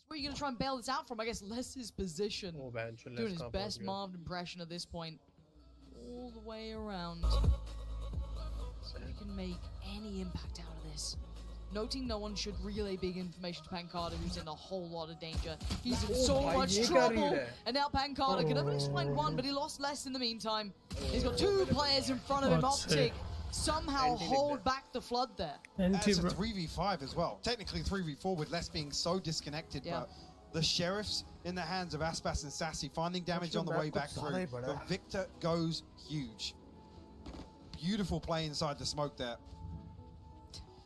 [SPEAKER 20] Where are you going to try and bail this out from? I guess Les's position. Doing his best Marvin impression at this point. All the way around. So he can make any impact out of this. Noting no one should relay big information to Pancada, who's in a whole lot of danger. He's in so much trouble. And now Pancada could have explained one, but he lost less in the meantime. He's got two players in front of him. Optic somehow hold back the flood there.
[SPEAKER 18] It's a 3v5 as well. Technically 3v4 with less being so disconnected, but the Sheriffs in the hands of Aspas and Sassy finding damage on the way back through. But Victor goes huge. Beautiful play inside the smoke there.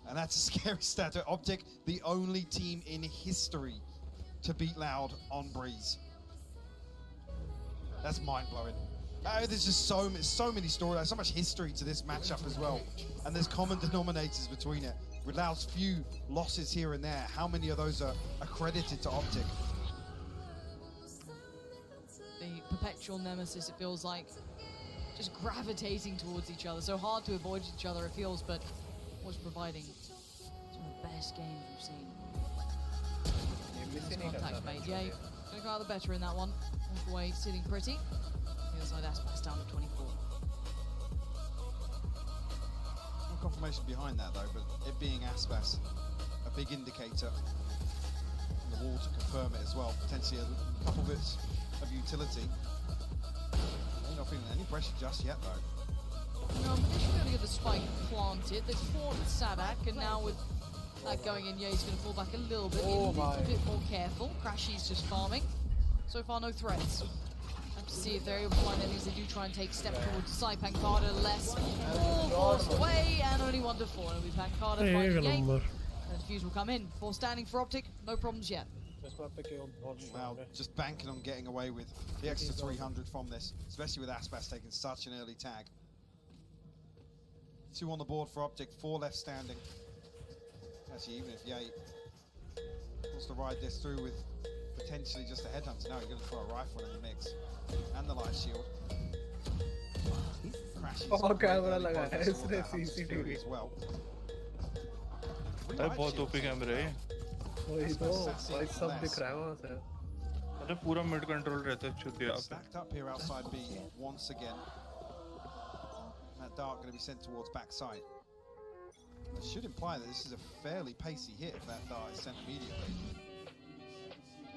[SPEAKER 18] And that's a scary stat. Optic, the only team in history to beat Loud on Breeze. That's mind-blowing. There's just so many storylines, so much history to this matchup as well. And there's common denominators between it. With Loud's few losses here and there, how many of those are accredited to Optic?
[SPEAKER 20] The perpetual nemesis, it feels like, just gravitating towards each other. So hard to avoid each other, it feels, but was providing some of the best games we've seen. Nice contact made. Yeah, gonna go out the better in that one. Walk away, sitting pretty. The other side, Aspas down to 24.
[SPEAKER 18] No confirmation behind that though, but it being Aspas, a big indicator. On the wall to confirm it as well. Potentially a couple bits of utility. They're not feeling any pressure just yet though.
[SPEAKER 20] No, but they should be able to get the spike planted. They fought with Sadak, and now with that going in, yeah, he's going to fall back a little bit. A little bit more careful. Crashy's just farming. So far, no threats. Have to see if they're able to find enemies. They do try and take step towards the side. Pancada less. All forced away, and only 1 to 4. It'll be Pancada fighting Yay. And the defuse will come in. 4 standing for Optic. No problems yet.
[SPEAKER 18] Now, just banking on getting away with the extra 300 from this, especially with Aspas taking such an early tag. 2 on the board for Optic, 4 left standing. Actually, even if Ye wants to ride this through with potentially just a headhunter, now you're going to throw a rifle in the mix and the light shield. Crashes.
[SPEAKER 2] Oh, camera laga hai isne CCTV
[SPEAKER 18] as well.
[SPEAKER 3] अरे बहुत OP कैमरे हैं
[SPEAKER 2] वही तो भाई सब दिख रहा है वहां से
[SPEAKER 3] अरे पूरा मिड कंट्रोल रहता है चुतिया पे
[SPEAKER 18] Stacked up here outside B once again. That dart going to be sent towards backside. That should imply that this is a fairly pacey hit if that dart is sent immediately.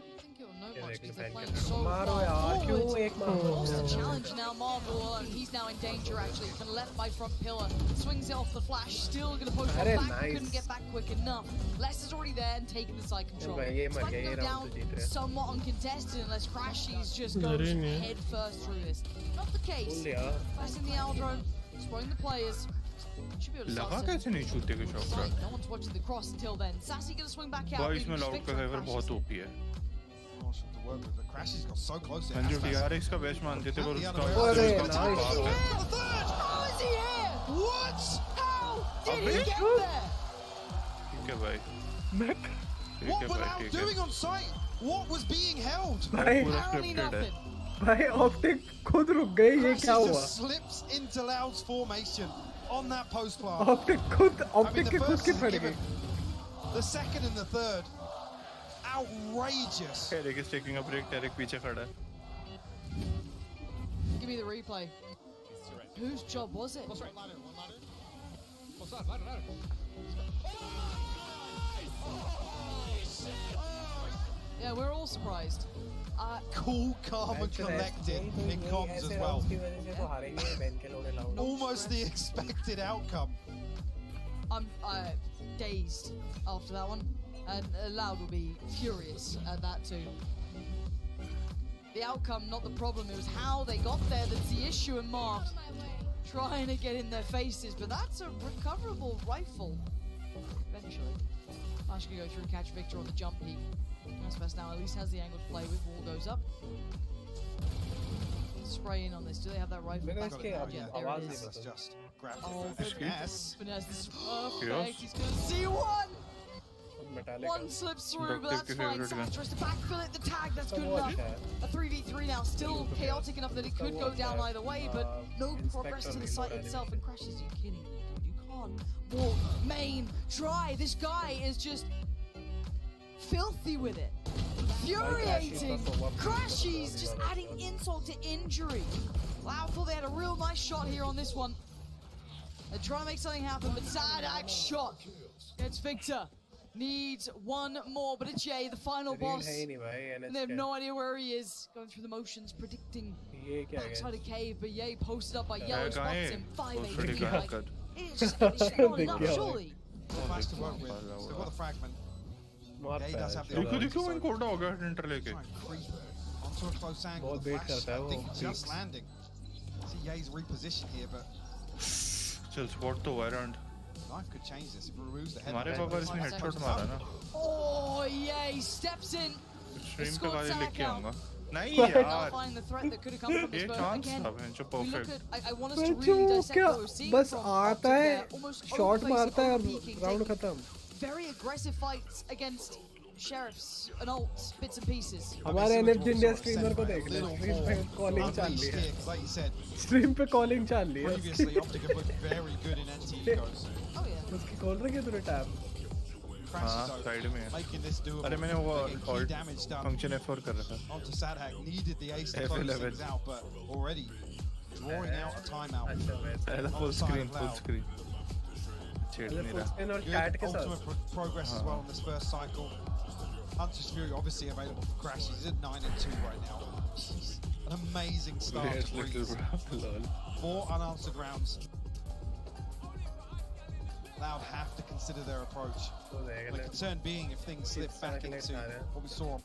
[SPEAKER 20] I think it'll know much because they're playing so far forward. Lost the challenge now, Marvel, and he's now in danger actually. He's been left by front pillar. Swings it off the flash, still going to push one back, couldn't get back quick enough. Les is already there and taking the side control. Spike go down somewhat uncontested unless Crashies just goes head first through this. Not the case. Passing the Aldrone, spraying the players.
[SPEAKER 3] लगा कैसे नहीं छूते के shot का
[SPEAKER 20] No one's watching the cross until then. Sassy gonna swing back out.
[SPEAKER 3] बाईस में loud का favour बहुत ओपी है
[SPEAKER 18] Crashies got so close to
[SPEAKER 3] जो DRX का बेस्ट मानते थे पर उसका
[SPEAKER 20] How is he here? What? How did he get there?
[SPEAKER 3] ठीक है भाई
[SPEAKER 18] What were Loud doing on site? What was being held?
[SPEAKER 20] Apparently nothing.
[SPEAKER 2] भाई ऑप्टिक खुद रुक गई ये क्या हुआ
[SPEAKER 18] just slips into Loud's formation on that post plant.
[SPEAKER 2] Optic के खुद की पड़ गई
[SPEAKER 18] The second and the third, outrageous.
[SPEAKER 3] Derek is taking a break. Derek पीछे खड़ा है.
[SPEAKER 20] Give me the replay. Whose job was it? Yeah, we're all surprised.
[SPEAKER 18] Cool, calm and collected in comms as well. Almost the expected outcome.
[SPEAKER 20] I'm dazed after that one. And Loud will be furious at that too. The outcome, not the problem. It was how they got there that's the issue, and Marv trying to get in their faces, but that's a recoverable rifle. Eventually. Ash can go through, catch Victor on the jump peak. Aspas now at least has the angle to play with. Wall goes up. Spray in on this. Do they have that rifle? Back there it is.
[SPEAKER 18] Just grab
[SPEAKER 20] it. Yes. Finesse, this is perfect. He's going to see one! One slips through, but that's fine. Sass tries to backfill it. The tag, that's good enough. A 3v3 now, still chaotic enough that it could go down either way, but no progress to the site itself. And Crashes, are you kidding me, dude? You can't walk main dry. This guy is just filthy with it. Infuriating. Crashies just adding insult to injury. Wow, thought they had a real nice shot here on this one. They're trying to make something happen, but Sadak shot gets Victor. Needs one more, but it's Jay, the final boss. And they have no idea where he is. Going through the motions, predicting backside of cave, but Ye posted up by Yellow, spots him. 5-8. It's not enough, surely.
[SPEAKER 18] Flash to work with. Still got the fragment. He does have the
[SPEAKER 3] देखो इन कोड़ा हो गया inter लेके
[SPEAKER 18] onto a close angle.
[SPEAKER 2] बहुत wait करता है वो.
[SPEAKER 18] I think just landing. See Ye's reposition here, but
[SPEAKER 3] चल spot तो वायरंट
[SPEAKER 18] life could change this if it removes the head.
[SPEAKER 3] हमारे पापा इसने हेडशॉट मारा ना.
[SPEAKER 20] Oh, Ye steps in.
[SPEAKER 3] Stream पे गाली लिख के आऊँगा. नहीं
[SPEAKER 20] Not
[SPEAKER 3] यार.
[SPEAKER 20] find the threat that could have come from this,
[SPEAKER 3] ये
[SPEAKER 20] but
[SPEAKER 3] chance
[SPEAKER 20] again,
[SPEAKER 3] था बेंचो
[SPEAKER 20] we look
[SPEAKER 3] perfect.
[SPEAKER 20] at. I want us to really dissect
[SPEAKER 2] क्या
[SPEAKER 20] what we're seeing
[SPEAKER 2] बस
[SPEAKER 20] from
[SPEAKER 2] आता
[SPEAKER 20] Optic
[SPEAKER 2] है
[SPEAKER 20] there, almost
[SPEAKER 2] शॉट
[SPEAKER 20] overfacing,
[SPEAKER 2] मारता है और
[SPEAKER 20] overpeaking,
[SPEAKER 2] round
[SPEAKER 20] taking
[SPEAKER 2] खत्म.
[SPEAKER 20] very aggressive fights against sheriffs and ults, bits and pieces.
[SPEAKER 2] हमारे NFG India streamer को देख ले. स्ट्रीम पे कॉलिंग चाल रही है.
[SPEAKER 18] Like you said,
[SPEAKER 2] स्ट्रीम पे कॉलिंग चाल रही है.
[SPEAKER 18] previously Optic have looked very good in NT ecos.
[SPEAKER 20] Oh yeah.
[SPEAKER 2] उसकी खोल रही है तूने टैब.
[SPEAKER 3] हाँ साइड में है.
[SPEAKER 18] Making this doable.
[SPEAKER 3] अरे मैंने वो
[SPEAKER 18] Key damage done.
[SPEAKER 3] Function F4 कर रहा था.
[SPEAKER 18] Onto Sadhack, needed the ace to close things out, but already drawing out a timeout.
[SPEAKER 3] पहला full screen. छेड़ नहीं रहा.
[SPEAKER 18] Good ultimate progress as well in this first cycle. Hunter's Fury obviously available for Crash. He's at 9-2 right now. An amazing start to Breeze. 4 unanswered rounds. Loud have to consider their approach. The concern being if things slip back into what we saw.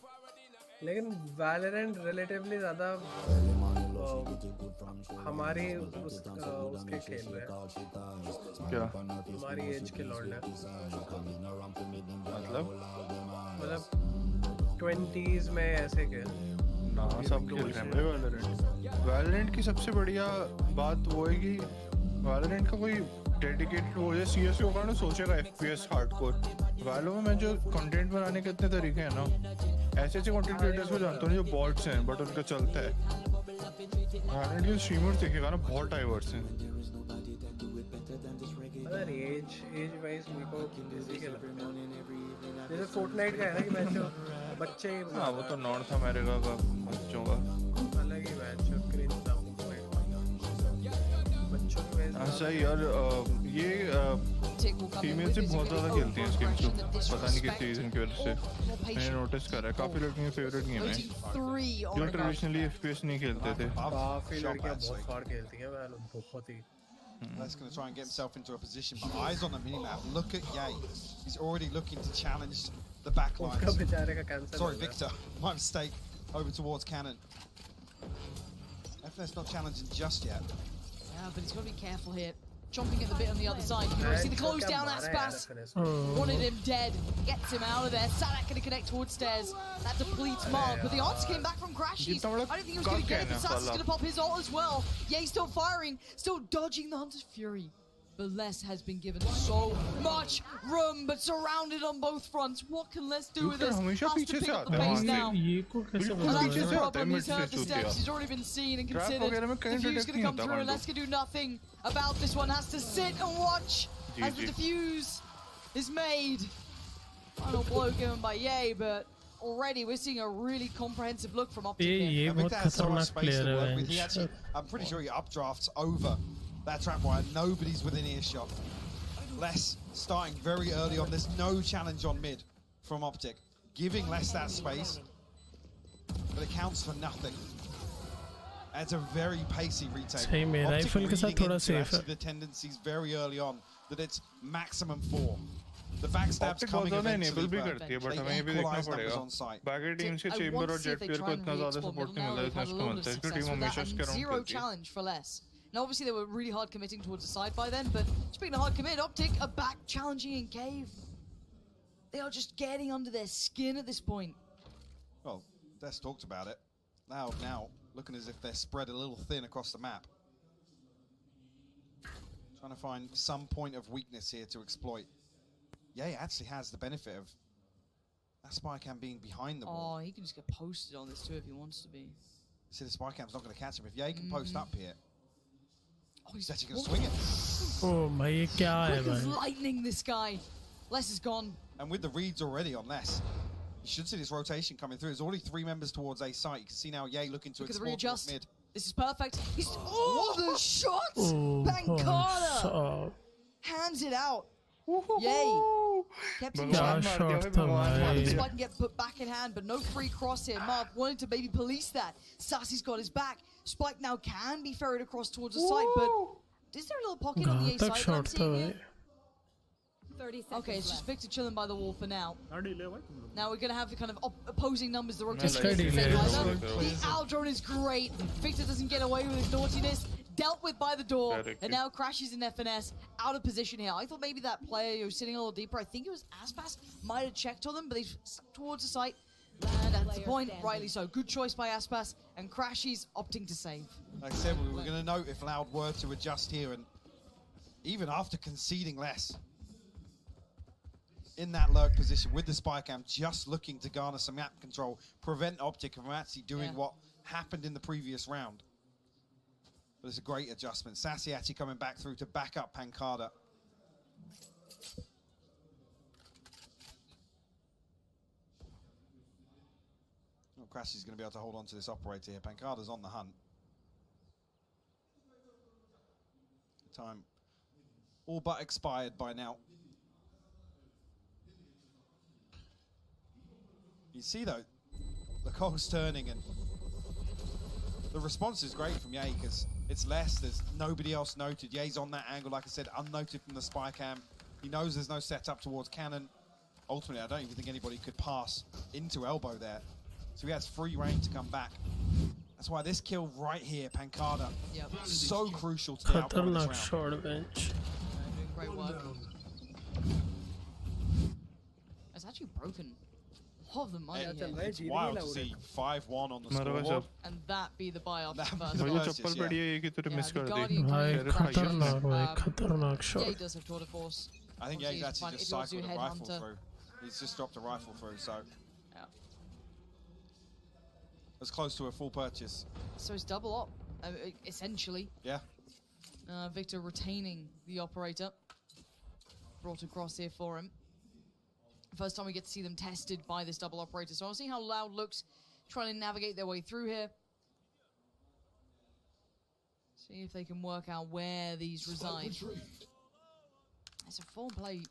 [SPEAKER 2] लेकिन Valorant relatively ज़्यादा हमारी उसके खेल रहे हैं.
[SPEAKER 3] क्या?
[SPEAKER 2] हमारी as के लॉन्ड है. मतलब 20s में ऐसे के.
[SPEAKER 3] ना सब खेल रहे हैं भाई Valorant. Valorant की सबसे बढ़िया बात वो है कि Valorant का कोई डेडिकेटेड वो है. CSGO का ना सोचेगा FPS हार्डकोर. Valo में मैं जो कंटेंट बनाने के इतने तरीके हैं ना, ऐसे कंटेंट क्रिएटर्स को जानता हूँ जो बॉट्स हैं बट उनका चलता है. Valorant के स्ट्रीमर्स देखेगा ना बहुत डाइवर्स हैं.
[SPEAKER 2] अगर एज वाइज मेरे को इजी के लगता है. जैसे फोर्टनाइट का है ना कि मैच बच्चे.
[SPEAKER 3] हाँ वो तो नॉर्थ अमेरिका का बच्चों का
[SPEAKER 2] अलग ही मैच स्क्रीन था. बच्चों की वजह
[SPEAKER 3] से सही यार. ये फीमेल से बहुत ज़्यादा खेलती हैं इस गेम को. पता नहीं किस रीज़न की वजह से मैंने नोटिस करा है. काफ़ी लड़कियों की फेवरेट गेम है जो ट्रेडिशनली FPS नहीं खेलते थे.
[SPEAKER 2] काफ़ी लड़कियां बहुत फाड़ खेलती हैं. मैं बहुत ही.
[SPEAKER 18] That's going to try and get himself into a position, but eyes on the minimap. Look at Ye. He's already looking to challenge the back lines. Sorry, Victor. My mistake. Over towards Cannon. FNS not challenging just yet.
[SPEAKER 20] Yeah, but he's got to be careful here. Jumping at the bit on the other side. You can see the close down Aspas. Wanted him dead. Gets him out of there. Sadak going to connect towards stairs. That depletes Mark. But the answer came back from Crashies. I don't think he was going to get it, but Sass is going to pop his ult as well. Ye still firing. Still dodging the Hunter's Fury. But Les has been given so much room, but surrounded on both fronts. What can Les do with this? Has to pick up the pace now. That's the problem. He's heard the steps. He's already been seen and considered. Diffuse going to come through, and Les can do nothing about this one. Has to sit and watch as the diffuse is made. Final blow given by Ye, but already we're seeing a really comprehensive look from Optic here.
[SPEAKER 2] बहुत खतरनाक player है.
[SPEAKER 18] He actually, I'm pretty sure he updrafts over that trapwire. Nobody's within earshot. Les starting very early on. There's no challenge on mid from Optic, giving Les that space, but it counts for nothing. It's a very pacey retake.
[SPEAKER 1] सही में rifle के साथ थोड़ा safe है.
[SPEAKER 18] The tendencies very early on that it's maximum 4. The backstab's coming
[SPEAKER 3] enable भी
[SPEAKER 18] eventually,
[SPEAKER 3] करती है,
[SPEAKER 18] but
[SPEAKER 3] but हमें
[SPEAKER 18] they
[SPEAKER 3] ये भी देखना
[SPEAKER 18] equalize numbers
[SPEAKER 3] पड़ेगा.
[SPEAKER 18] on site.
[SPEAKER 3] बाकी टीम्स के चेंबर और जेट प्लेयर को इतना ज़्यादा सपोर्ट नहीं मिलता जितना इसको मिलता है. इसकी टीम हमेशा इसके राउंड
[SPEAKER 20] Zero
[SPEAKER 3] खेलती है.
[SPEAKER 20] challenge for Les. Now obviously they were really hard committing towards the side by then, but speaking of hard commit, Optic are back challenging in cave. They are just getting under their skin at this point.
[SPEAKER 18] Well, Des talked about it. Now, looking as if they're spread a little thin across the map. Trying to find some point of weakness here to exploit. Ye actually has the benefit of that spy cam being behind the wall.
[SPEAKER 20] Oh, he can just get posted on this too if he wants to be.
[SPEAKER 18] See, the spy cam's not going to catch him. If Ye can post up here, oh, he's actually going to swing it.
[SPEAKER 1] Oh, भाई ये क्या है
[SPEAKER 20] Quick as
[SPEAKER 1] भाई?
[SPEAKER 20] lightning, this guy. Les is gone.
[SPEAKER 18] And with the reads already on Les, you should see this rotation coming through. There's already 3 members towards A site. You can see now Ye looking to
[SPEAKER 20] Look at the
[SPEAKER 18] explore
[SPEAKER 20] readjust.
[SPEAKER 18] mid.
[SPEAKER 20] This is perfect. He's the shot! Bankada hands it out. Yay! Kept him
[SPEAKER 1] क्या shot था भाई?
[SPEAKER 20] Spike can get put back in hand, but no free cross here. Marv wanted to maybe police that. Sassy's got his back. Spike now can be ferried across towards the site, but Is there a little pocket on the A
[SPEAKER 1] घातक
[SPEAKER 20] side?
[SPEAKER 1] shot था भाई.
[SPEAKER 5] 30 seconds
[SPEAKER 20] Okay, it's just
[SPEAKER 5] left.
[SPEAKER 20] Victor chilling by the wall for now.
[SPEAKER 4] How do you live?
[SPEAKER 20] Now we're going to have the kind of opposing numbers. The
[SPEAKER 1] Just
[SPEAKER 20] rotation
[SPEAKER 1] ready,
[SPEAKER 20] is
[SPEAKER 1] ladies.
[SPEAKER 20] either. The owl drone is great. Victor doesn't get away with his naughtiness. Dealt with by the door.
[SPEAKER 3] Correct.
[SPEAKER 20] And now crashes in FNS. Out of position here. I thought maybe that player who was sitting a little deeper, I think it was Aspas, might have checked on them, but he's stuck towards the site. And that's the point, rightly so. Good choice by Aspas. And Crashies opting to save.
[SPEAKER 18] Like I said, we were going to note if Loud were to adjust here, and even after conceding less, in that lurk position with the spy cam, just looking to garner some map control, prevent Optic from actually doing what happened in the previous round. But it's a great adjustment. Sassy actually coming back through to back up Pancada. Well, Crash is going to be able to hold on to this operator here. Pancada's on the hunt. Time all but expired by now. You see though, the cog's turning and the response is great from Ye because it's less, there's nobody else noted. Ye's on that angle, like I said, unnoted from the spy cam. He knows there's no setup towards Cannon. Ultimately, I don't even think anybody could pass into elbow there. So he has free reign to come back. That's why this kill right here, Pancada, so crucial to the outcome of
[SPEAKER 1] खतरनाक
[SPEAKER 18] this
[SPEAKER 1] shot
[SPEAKER 18] round.
[SPEAKER 1] bench.
[SPEAKER 20] Doing great work. It's actually broken a lot of the money here.
[SPEAKER 18] It's wild to see 5-1 on the scoreboard.
[SPEAKER 20] And that be the buy-off first
[SPEAKER 3] भाई जो चप्पल पड़ी है ये की तरह miss कर दी.
[SPEAKER 1] भाई खतरनाक भाई खतरनाक shot.
[SPEAKER 20] Ye does have tour de force.
[SPEAKER 18] I think
[SPEAKER 20] Obviously,
[SPEAKER 18] Ye's actually
[SPEAKER 20] if
[SPEAKER 18] just
[SPEAKER 20] he wants to
[SPEAKER 18] cycled a
[SPEAKER 20] do
[SPEAKER 18] rifle
[SPEAKER 20] Headhunter.
[SPEAKER 18] through. He's just dropped a rifle through, so
[SPEAKER 20] Yeah.
[SPEAKER 18] as close to a full purchase.
[SPEAKER 20] So it's double up, essentially.
[SPEAKER 18] Yeah.
[SPEAKER 20] Victor retaining the operator. Brought across here for him. First time we get to see them tested by this double operator. So I'll see how Loud looks, trying to navigate their way through here. See if they can work out where these reside. It's a full play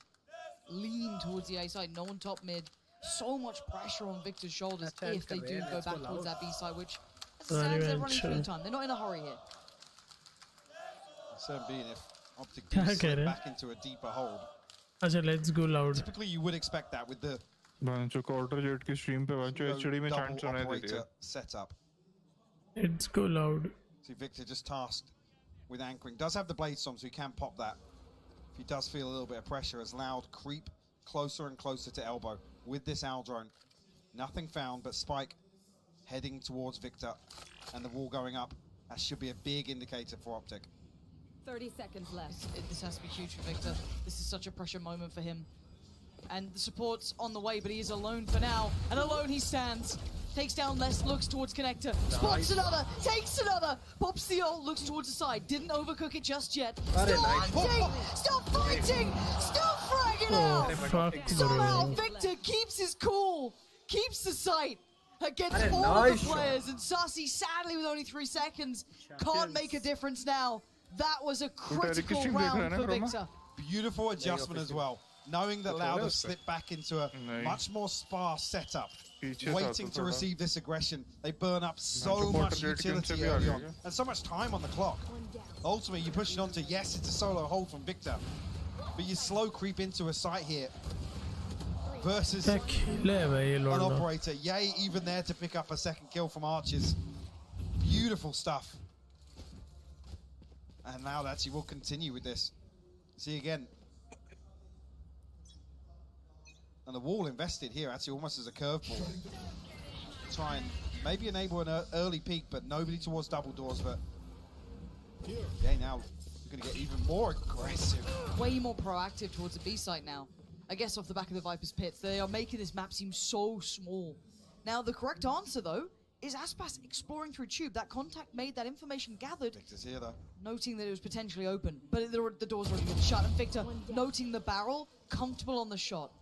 [SPEAKER 20] lean towards the A side, no one top mid. So much pressure on Victor's shoulders if they do go back towards that B side, which as it stands, they're running through time. They're not in a hurry here.
[SPEAKER 18] So being if Optic
[SPEAKER 1] क्या
[SPEAKER 18] do
[SPEAKER 1] कह
[SPEAKER 18] slip
[SPEAKER 1] रहे हैं?
[SPEAKER 18] back into a deeper hold.
[SPEAKER 1] अच्छा let's go Loud.
[SPEAKER 18] Typically you would expect that with the
[SPEAKER 3] जो quarter jet की stream पे बच्चों HD में चैट सुनाई दे रही है.
[SPEAKER 18] setup.
[SPEAKER 1] Let's go Loud.
[SPEAKER 18] See Victor just tasked with anchoring. Does have the blade storm, so he can pop that. He does feel a little bit of pressure as Loud creep closer and closer to elbow with this owl drone. Nothing found, but Spike heading towards Victor and the wall going up. That should be a big indicator for Optic.
[SPEAKER 5] 30 seconds left.
[SPEAKER 20] This has to be huge for Victor. This is such a pressure moment for him. And the support's on the way, but he is alone for now. And alone he stands. Takes down less, looks towards connector. Spots another, takes another. Pops the ult, looks towards the side. Didn't overcook it just yet. Still hunting! Stop fighting! Stop fragging out! Somehow Victor keeps his cool. Keeps the sight. Against all the players. And Sassy, sadly with only 3 seconds, can't make a difference now. That was a critical round for Victor.
[SPEAKER 18] Beautiful adjustment as well. Knowing that Loud have slipped back into a much more sparse setup. Waiting to receive this aggression. They burn up so much utility early on. And so much time on the clock. Ultimately, you push it onto, yes, it's a solo hold from Victor. But you slow creep into a site here. Versus an operator. Yay, even there to pick up a second kill from Archers. Beautiful stuff. And Loud actually will continue with this. See again. And the wall invested here actually almost as a curveball. Try and maybe enable an early peak, but nobody towards double doors. But yeah, now we're going to get even more aggressive.
[SPEAKER 20] Way more proactive towards the B site now. I guess off the back of the Viper's pits. They are making this map seem so small. Now the correct answer though is Aspas exploring through tube. That contact made, that information gathered.
[SPEAKER 18] Victor's here though.
[SPEAKER 20] Noting that it was potentially open, but the door's already been shut. And Victor noting the barrel, comfortable on the shot.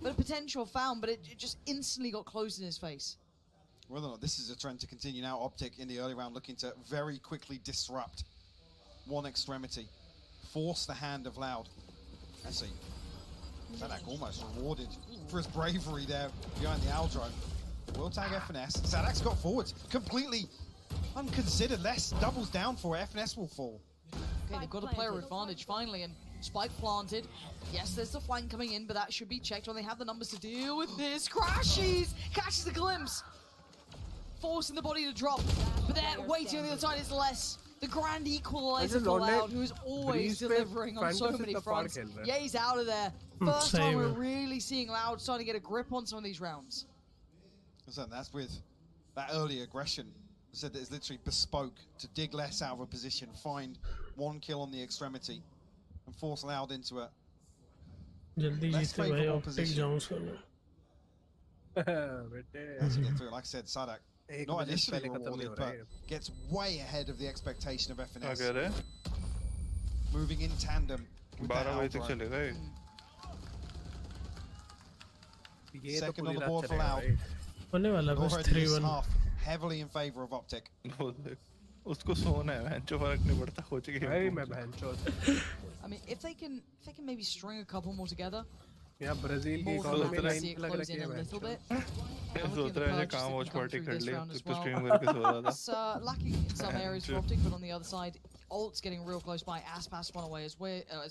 [SPEAKER 20] But a potential found, but it just instantly got closed in his face.
[SPEAKER 18] Whether or not this is a trend to continue now, Optic in the early round looking to very quickly disrupt one extremity. Force the hand of Loud. Actually, Sadak almost rewarded for his bravery there behind the owl drone. Will tag FNS. Sadak's got forwards. Completely unconsidered. Less doubles down for it. FNS will fall.
[SPEAKER 20] Okay, they've got a player advantage finally, and Spike planted. Yes, there's the flank coming in, but that should be checked when they have the numbers to deal with this. Crashes! Catches the glimpse! Forcing the body to drop. But there, waiting on the other side is less. The grand equalizer for Loud, who is always delivering on so many fronts. Yeah, he's out of there. First time we're really seeing Loud starting to get a grip on some of these rounds.
[SPEAKER 18] Listen, that's with that early aggression. I said that it's literally bespoke to dig less out of a position, find one kill on the extremity, and force Loud into a less favorable position. As you get through, like I said, Sadak, not initially rewarded, but gets way ahead of the expectation of FNS. Moving in tandem with that Alvaro. Second on the board for Loud. Already this half heavily in favor of Optic.
[SPEAKER 3] उसको सोना है बहनचोद फर्क नहीं पड़ता हो चुकी है
[SPEAKER 2] मैं बहनचोद
[SPEAKER 20] I mean if they can maybe string a couple more together.
[SPEAKER 2] Yeah, Brazil की economy line लग रही है
[SPEAKER 20] little bit.
[SPEAKER 3] सोच रहा है काम वॉच पार्टी कर ले तो स्ट्रीम करके सो रहा था.
[SPEAKER 20] It's lacking in some areas for Optic, but on the other side, Alt's getting real close by. Aspas one away as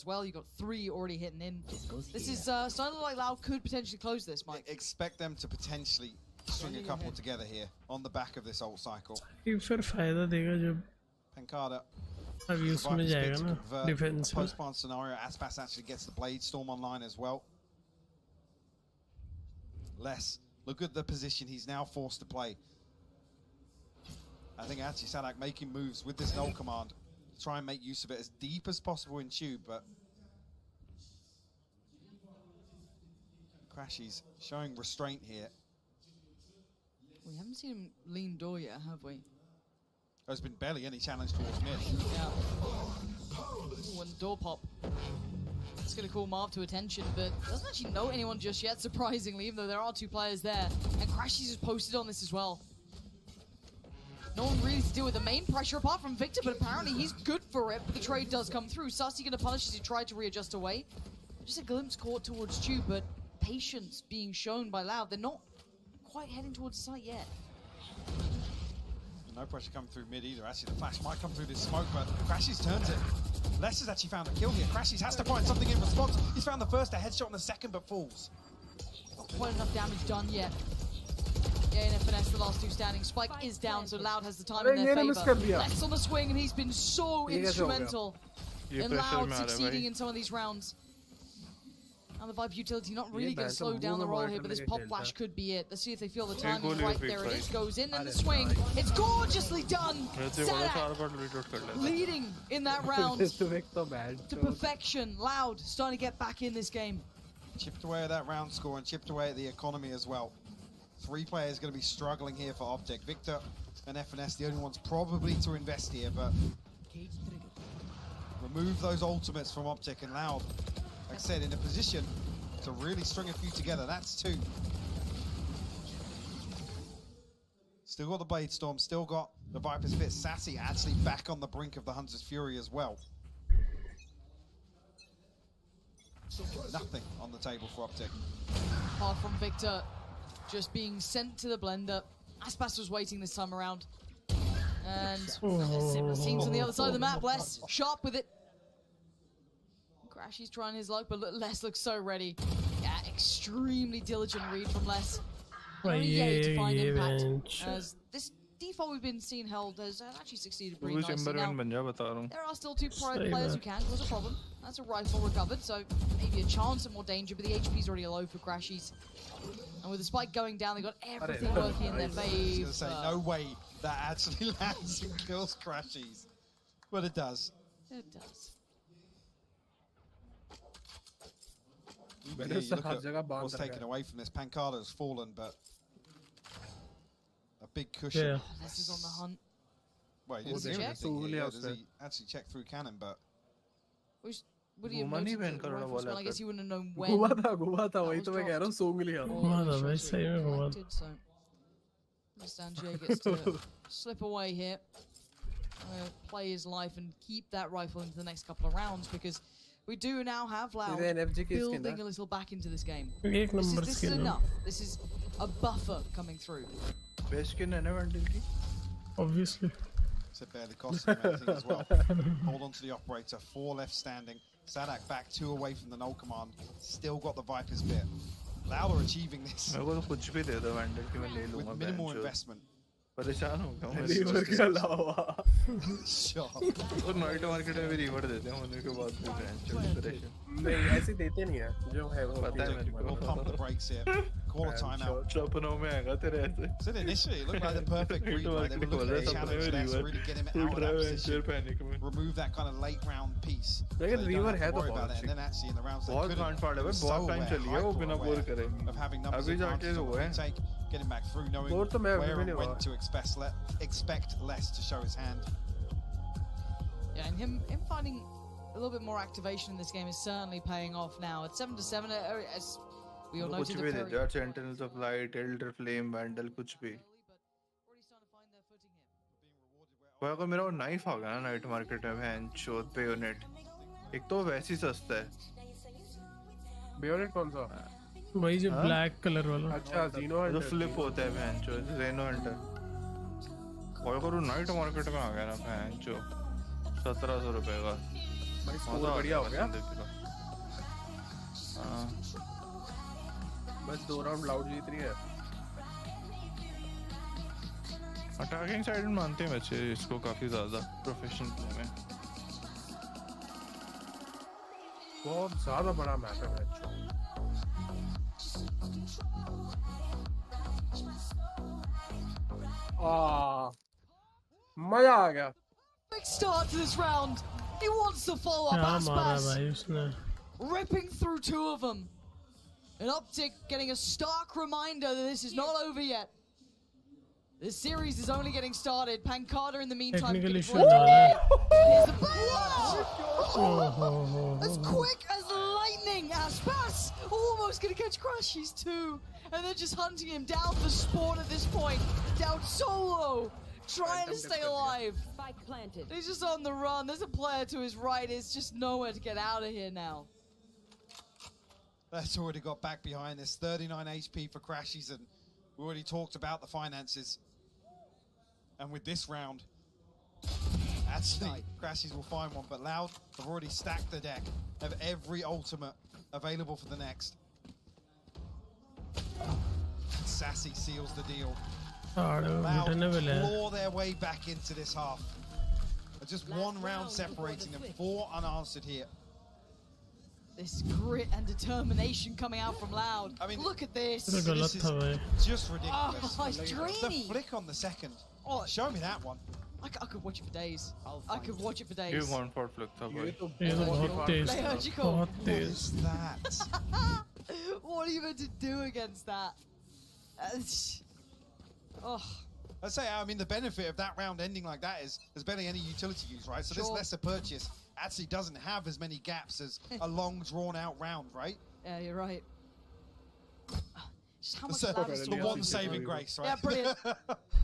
[SPEAKER 20] well. You got 3 already hitting in. This is starting to look like Loud could potentially close this, Mike.
[SPEAKER 18] Expect them to potentially string a couple together here on the back of this ult cycle.
[SPEAKER 1] फिर फायदा देगा जब
[SPEAKER 18] Pancada
[SPEAKER 1] अभी उसमें जाएगा ना defence में.
[SPEAKER 18] Post-spawn scenario, Aspas actually gets the Blade Storm online as well. Les, look at the position he's now forced to play. I think actually Sadak making moves with this null command to try and make use of it as deep as possible in tube, but Crashies showing restraint here.
[SPEAKER 20] We haven't seen him lean door yet, have we?
[SPEAKER 18] There's been barely any challenge towards mid.
[SPEAKER 20] Yeah. One door pop. It's going to call Marv to attention, but doesn't actually know anyone just yet, surprisingly, even though there are 2 players there. And Crashies is posted on this as well. No one really to deal with the main pressure apart from Victor, but apparently he's good for it. But the trade does come through. Sussy going to punish as he tried to readjust away. Just a glimpse caught towards Tube, but patience being shown by Loud. They're not quite heading towards the site yet.
[SPEAKER 18] No pressure coming through mid either. Actually, the flash might come through this smoke, but Crashies turns it. Les has actually found a kill here. Crashies has to find something in response. He's found the first, a headshot on the second, but falls.
[SPEAKER 20] Not quite enough damage done yet. Yeah, and FNS, the last 2 standing. Spike is down, so Loud has the time in their favor. Les on the swing, and he's been so instrumental in Loud succeeding in some of these rounds. And the Vibe utility not really going to slow down the roll here, but this pop flash could be it. Let's see if they feel the timing right. There it is, goes in, and the swing. It's gorgeously done! Sadak leading in that round to perfection. Loud starting to get back in this game.
[SPEAKER 18] Chipped away at that round score and chipped away at the economy as well. 3 players going to be struggling here for Optic. Victor and FNS, the only ones probably to invest here, but remove those ultimates from Optic and Loud. Like I said, in a position to really string a few together. That's 2. Still got the Blade Storm, still got the Viper's Fit. Sassy actually back on the brink of the Hunter's Fury as well. Nothing on the table for Optic.
[SPEAKER 20] Apart from Victor just being sent to the blender. Aspas was waiting this time around. And similar teams on the other side of the map. Les sharp with it. Crashy's trying his luck, but Les looks so ready. Yeah, extremely diligent read from Les. Only yet to find impact. As this default we've been seeing held has actually succeeded pretty nicely. Now, there are still 2 players who can cause a problem. That's a rifle recovered, so maybe a chance of more danger, but the HP's already low for Crashies. And with the spike going down, they've got everything working in their favor.
[SPEAKER 18] I was going to say, no way that actually lands and kills Crashies. But it does.
[SPEAKER 20] It does.
[SPEAKER 18] Yeah, you look at what's taken away from this. Pancada's fallen, but a big cushion.
[SPEAKER 20] Yeah. This is on the hunt.
[SPEAKER 18] Well, he didn't do anything here. Does he actually check through cannon, but...
[SPEAKER 20] Would he have noticed the rifles? Well, I guess he wouldn't have known when.
[SPEAKER 2] घुमा था वही तो मैं कह रहा हूँ सूंघ लिया
[SPEAKER 20] Sanjay gets to slip away here, play his life and keep that rifle into the next couple of rounds, because we do now have Loud building a little back into this game. This is enough. This is a buffer coming through.
[SPEAKER 3] Best skin NF until
[SPEAKER 1] obviously.
[SPEAKER 18] So barely costing him anything as well. Hold on to the operator. 4 left standing. Sadak back 2 away from the null command. Still got the Viper's bit. Loud are achieving this.
[SPEAKER 3] मेरे को तो कुछ भी दे दो Vandal कि मैं ले लूँगा.
[SPEAKER 18] With minimal investment.
[SPEAKER 3] परेशान हो गया मैं.
[SPEAKER 2] लीवर के अलावा.
[SPEAKER 18] Sure.
[SPEAKER 3] और नाइट मार्केट में भी रीवर देते हैं होने के बाद भी बेंच.
[SPEAKER 2] नहीं ऐसे देते नहीं है जो है वो.
[SPEAKER 3] पता है मेरे को.
[SPEAKER 18] We'll pump the brakes here. Call a timeout.
[SPEAKER 3] सपनों में आएगा तेरे ऐसे.
[SPEAKER 18] So initially it looked like the perfect read. Right? They were looking to challenge this, really get him out of that position. Remove that kind of late round piece.
[SPEAKER 2] लेकिन river है तो
[SPEAKER 18] worry about
[SPEAKER 2] बहुत
[SPEAKER 18] it. And then actually in the rounds they
[SPEAKER 3] बहुत
[SPEAKER 18] couldn't.
[SPEAKER 3] कांड फाड़ है भाई. बहुत टाइम चली है वो बिना बोर करे.
[SPEAKER 18] Of having numbers
[SPEAKER 3] अभी जाके हुआ है.
[SPEAKER 18] take, getting back through, knowing where and when to expect less to show his hand.
[SPEAKER 20] Yeah, and him finding a little bit more activation in this game is certainly paying off now. It's 7-7. As we all
[SPEAKER 3] कुछ
[SPEAKER 20] noted,
[SPEAKER 3] भी दे दो यार. Sentinels of Light, Elder Flame, Vandal कुछ भी. वो अगर मेरा वो नाइफ आ गया ना नाइट मार्केट में बेंच शोध पे यूनिट. एक तो वैसे ही सस्ता है.
[SPEAKER 2] बेयोनेट कौन सा?
[SPEAKER 1] वही जो ब्लैक कलर वाला.
[SPEAKER 2] अच्छा जीनो हंटर.
[SPEAKER 3] जो फ्लिप होता है बेंच जो रेनो हंटर. और अगर वो नाइट मार्केट में आ गया ना बेंच जो 1700 रुपए का.
[SPEAKER 2] भाई स्कोर बढ़िया हो गया.
[SPEAKER 3] हाँ.
[SPEAKER 2] बस 2 राउंड लाउड जीत रही है.
[SPEAKER 3] अटैकिंग साइड में मानते हैं बच्चे इसको काफी ज्यादा प्रोफेशनल प्ले में.
[SPEAKER 2] बहुत ज्यादा बड़ा मैच है मैच. मजा आ गया.
[SPEAKER 20] Big start to this round. He wants to follow up.
[SPEAKER 1] क्या मारा
[SPEAKER 20] Aspas
[SPEAKER 1] भाई उसने.
[SPEAKER 20] ripping through 2 of them. An Optic getting a stark reminder that this is not over yet. This series is only getting started. Pancada in the meantime.
[SPEAKER 1] Technical issue.
[SPEAKER 20] Here's the as quick as lightning. Aspas almost gonna catch Crush. He's 2. And they're just hunting him down the spawn at this point. Down solo. Trying to stay alive.
[SPEAKER 5] Spike planted.
[SPEAKER 20] He's just on the run. There's a player to his right. It's just nowhere to get out of here now.
[SPEAKER 18] That's already got back behind this. 39 HP for Crashies, and we already talked about the finances. And with this round, actually, Crashies will find one, but Loud have already stacked the deck, have every ultimate available for the next. Sassy seals the deal. Loud claw their way back into this half. Just 1 round separating them, 4 unanswered here.
[SPEAKER 20] This grit and determination coming out from Loud. I mean, look at this.
[SPEAKER 18] This is just ridiculous.
[SPEAKER 20] Oh, it's dreamy.
[SPEAKER 18] The flick on the second.
[SPEAKER 20] Oh,
[SPEAKER 18] show me that one.
[SPEAKER 20] I could watch it for days. I could watch it for days.
[SPEAKER 3] You want for flick था भाई.
[SPEAKER 1] बहुत तेज.
[SPEAKER 18] What is that?
[SPEAKER 20] What are you meant to do against that? Oh.
[SPEAKER 18] I'd say, I mean, the benefit of that round ending like that is there's barely any utility use, right? So this lesser purchase actually doesn't have as many gaps as a long, drawn-out round, right?
[SPEAKER 20] Yeah, you're right. Just how much
[SPEAKER 18] the one saving grace, right?
[SPEAKER 20] Yeah, brilliant.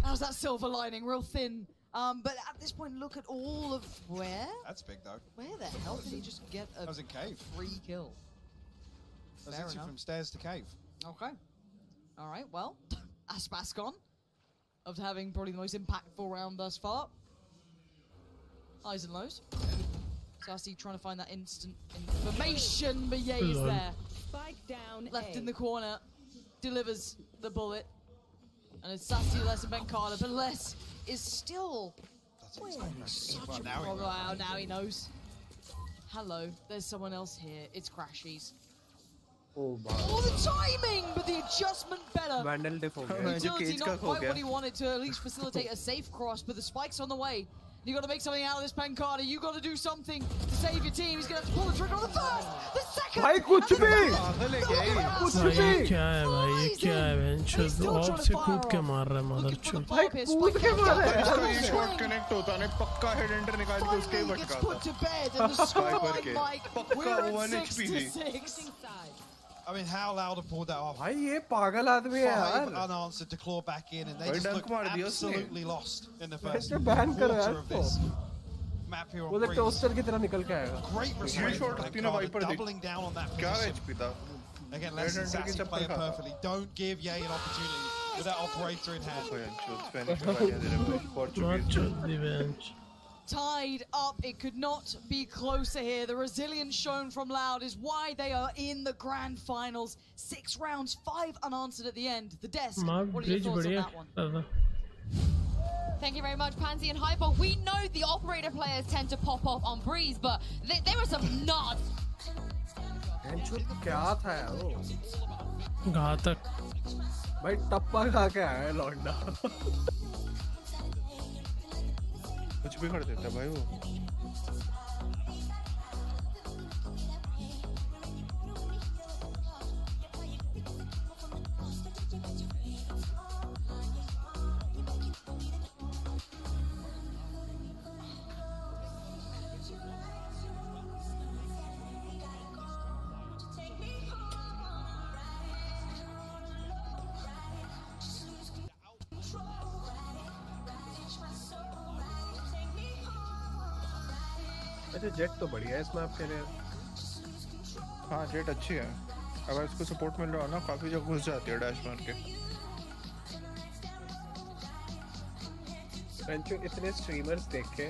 [SPEAKER 20] How's that silver lining? Real thin. But at this point, look at all of where?
[SPEAKER 18] That's big, though.
[SPEAKER 20] Where the hell did he just get a
[SPEAKER 18] that was in cave.
[SPEAKER 20] Free kill?
[SPEAKER 18] That's actually from stairs to cave.
[SPEAKER 20] Okay. All right, well, Aspas gone. After having probably the most impactful round thus far. Highs and lows. Sassy trying to find that instant information, but yeah, he's there.
[SPEAKER 5] Spike down.
[SPEAKER 20] Left in the corner. Delivers the bullet. And it's Sassy, Les, and Benkada, but Les is still... Such a problem. Wow, now he knows. Hello, there's someone else here. It's Crashies.
[SPEAKER 2] Oh my.
[SPEAKER 20] Oh, the timing, but the adjustment better.
[SPEAKER 2] Vandal diff हो गया.
[SPEAKER 20] Utility not quite what he wanted to at least facilitate a safe cross, but the spike's on the way. You got to make something out of this, Pancada. You got to do something to save your team. He's going to have to pull the trigger on the first, the second.
[SPEAKER 2] भाई कुछ भी.
[SPEAKER 1] कुछ भी. क्या है भाई ये क्या है बेंच ऑफ से कूद के मार रहा है मदरचोद.
[SPEAKER 2] भाई कूद के मार रहा है.
[SPEAKER 3] ये शॉट कनेक्ट होता है पक्का हेड एंटर निकाल के उसके ही भटका
[SPEAKER 20] put to bed and the scoreline, Mike. We're at 6-6.
[SPEAKER 18] I mean, how Loud pulled that off?
[SPEAKER 2] भाई ये पागल आदमी है यार.
[SPEAKER 18] Unanswered to claw back in, and they just look absolutely lost in the first
[SPEAKER 2] ban
[SPEAKER 18] quarter of this map here on
[SPEAKER 2] वो तो toaster की तरह निकल के आएगा.
[SPEAKER 18] Great restraint, doubling down on that
[SPEAKER 3] क्या
[SPEAKER 18] position.
[SPEAKER 3] HP था?
[SPEAKER 18] Again, Lesson Sassy playing perfectly. Don't give Ye an opportunity with that operator in hand.
[SPEAKER 20] Tied up, it could not be closer here. The resilience shown from Loud is why they are in the grand finals. 6 rounds, 5 unanswered at the end. The desk, what are your thoughts on that one?
[SPEAKER 7] Thank you very much, Pansy and Hyper. We know the operator players tend to pop off on Breeze, but there were some nuts.
[SPEAKER 2] क्या था यार वो?
[SPEAKER 1] घातक
[SPEAKER 2] भाई टप्पा खा के आया है लौंडा।
[SPEAKER 3] कुछ भी कर देता है भाई वो।
[SPEAKER 2] अच्छा जेट तो बढ़िया है इसमें आप कह रहे हैं।
[SPEAKER 3] हाँ जेट अच्छी है, अगर इसको सपोर्ट मिल रहा हो ना काफी जगह घुस जाती है डैश मार के।
[SPEAKER 2] इतने स्ट्रीमर्स देख के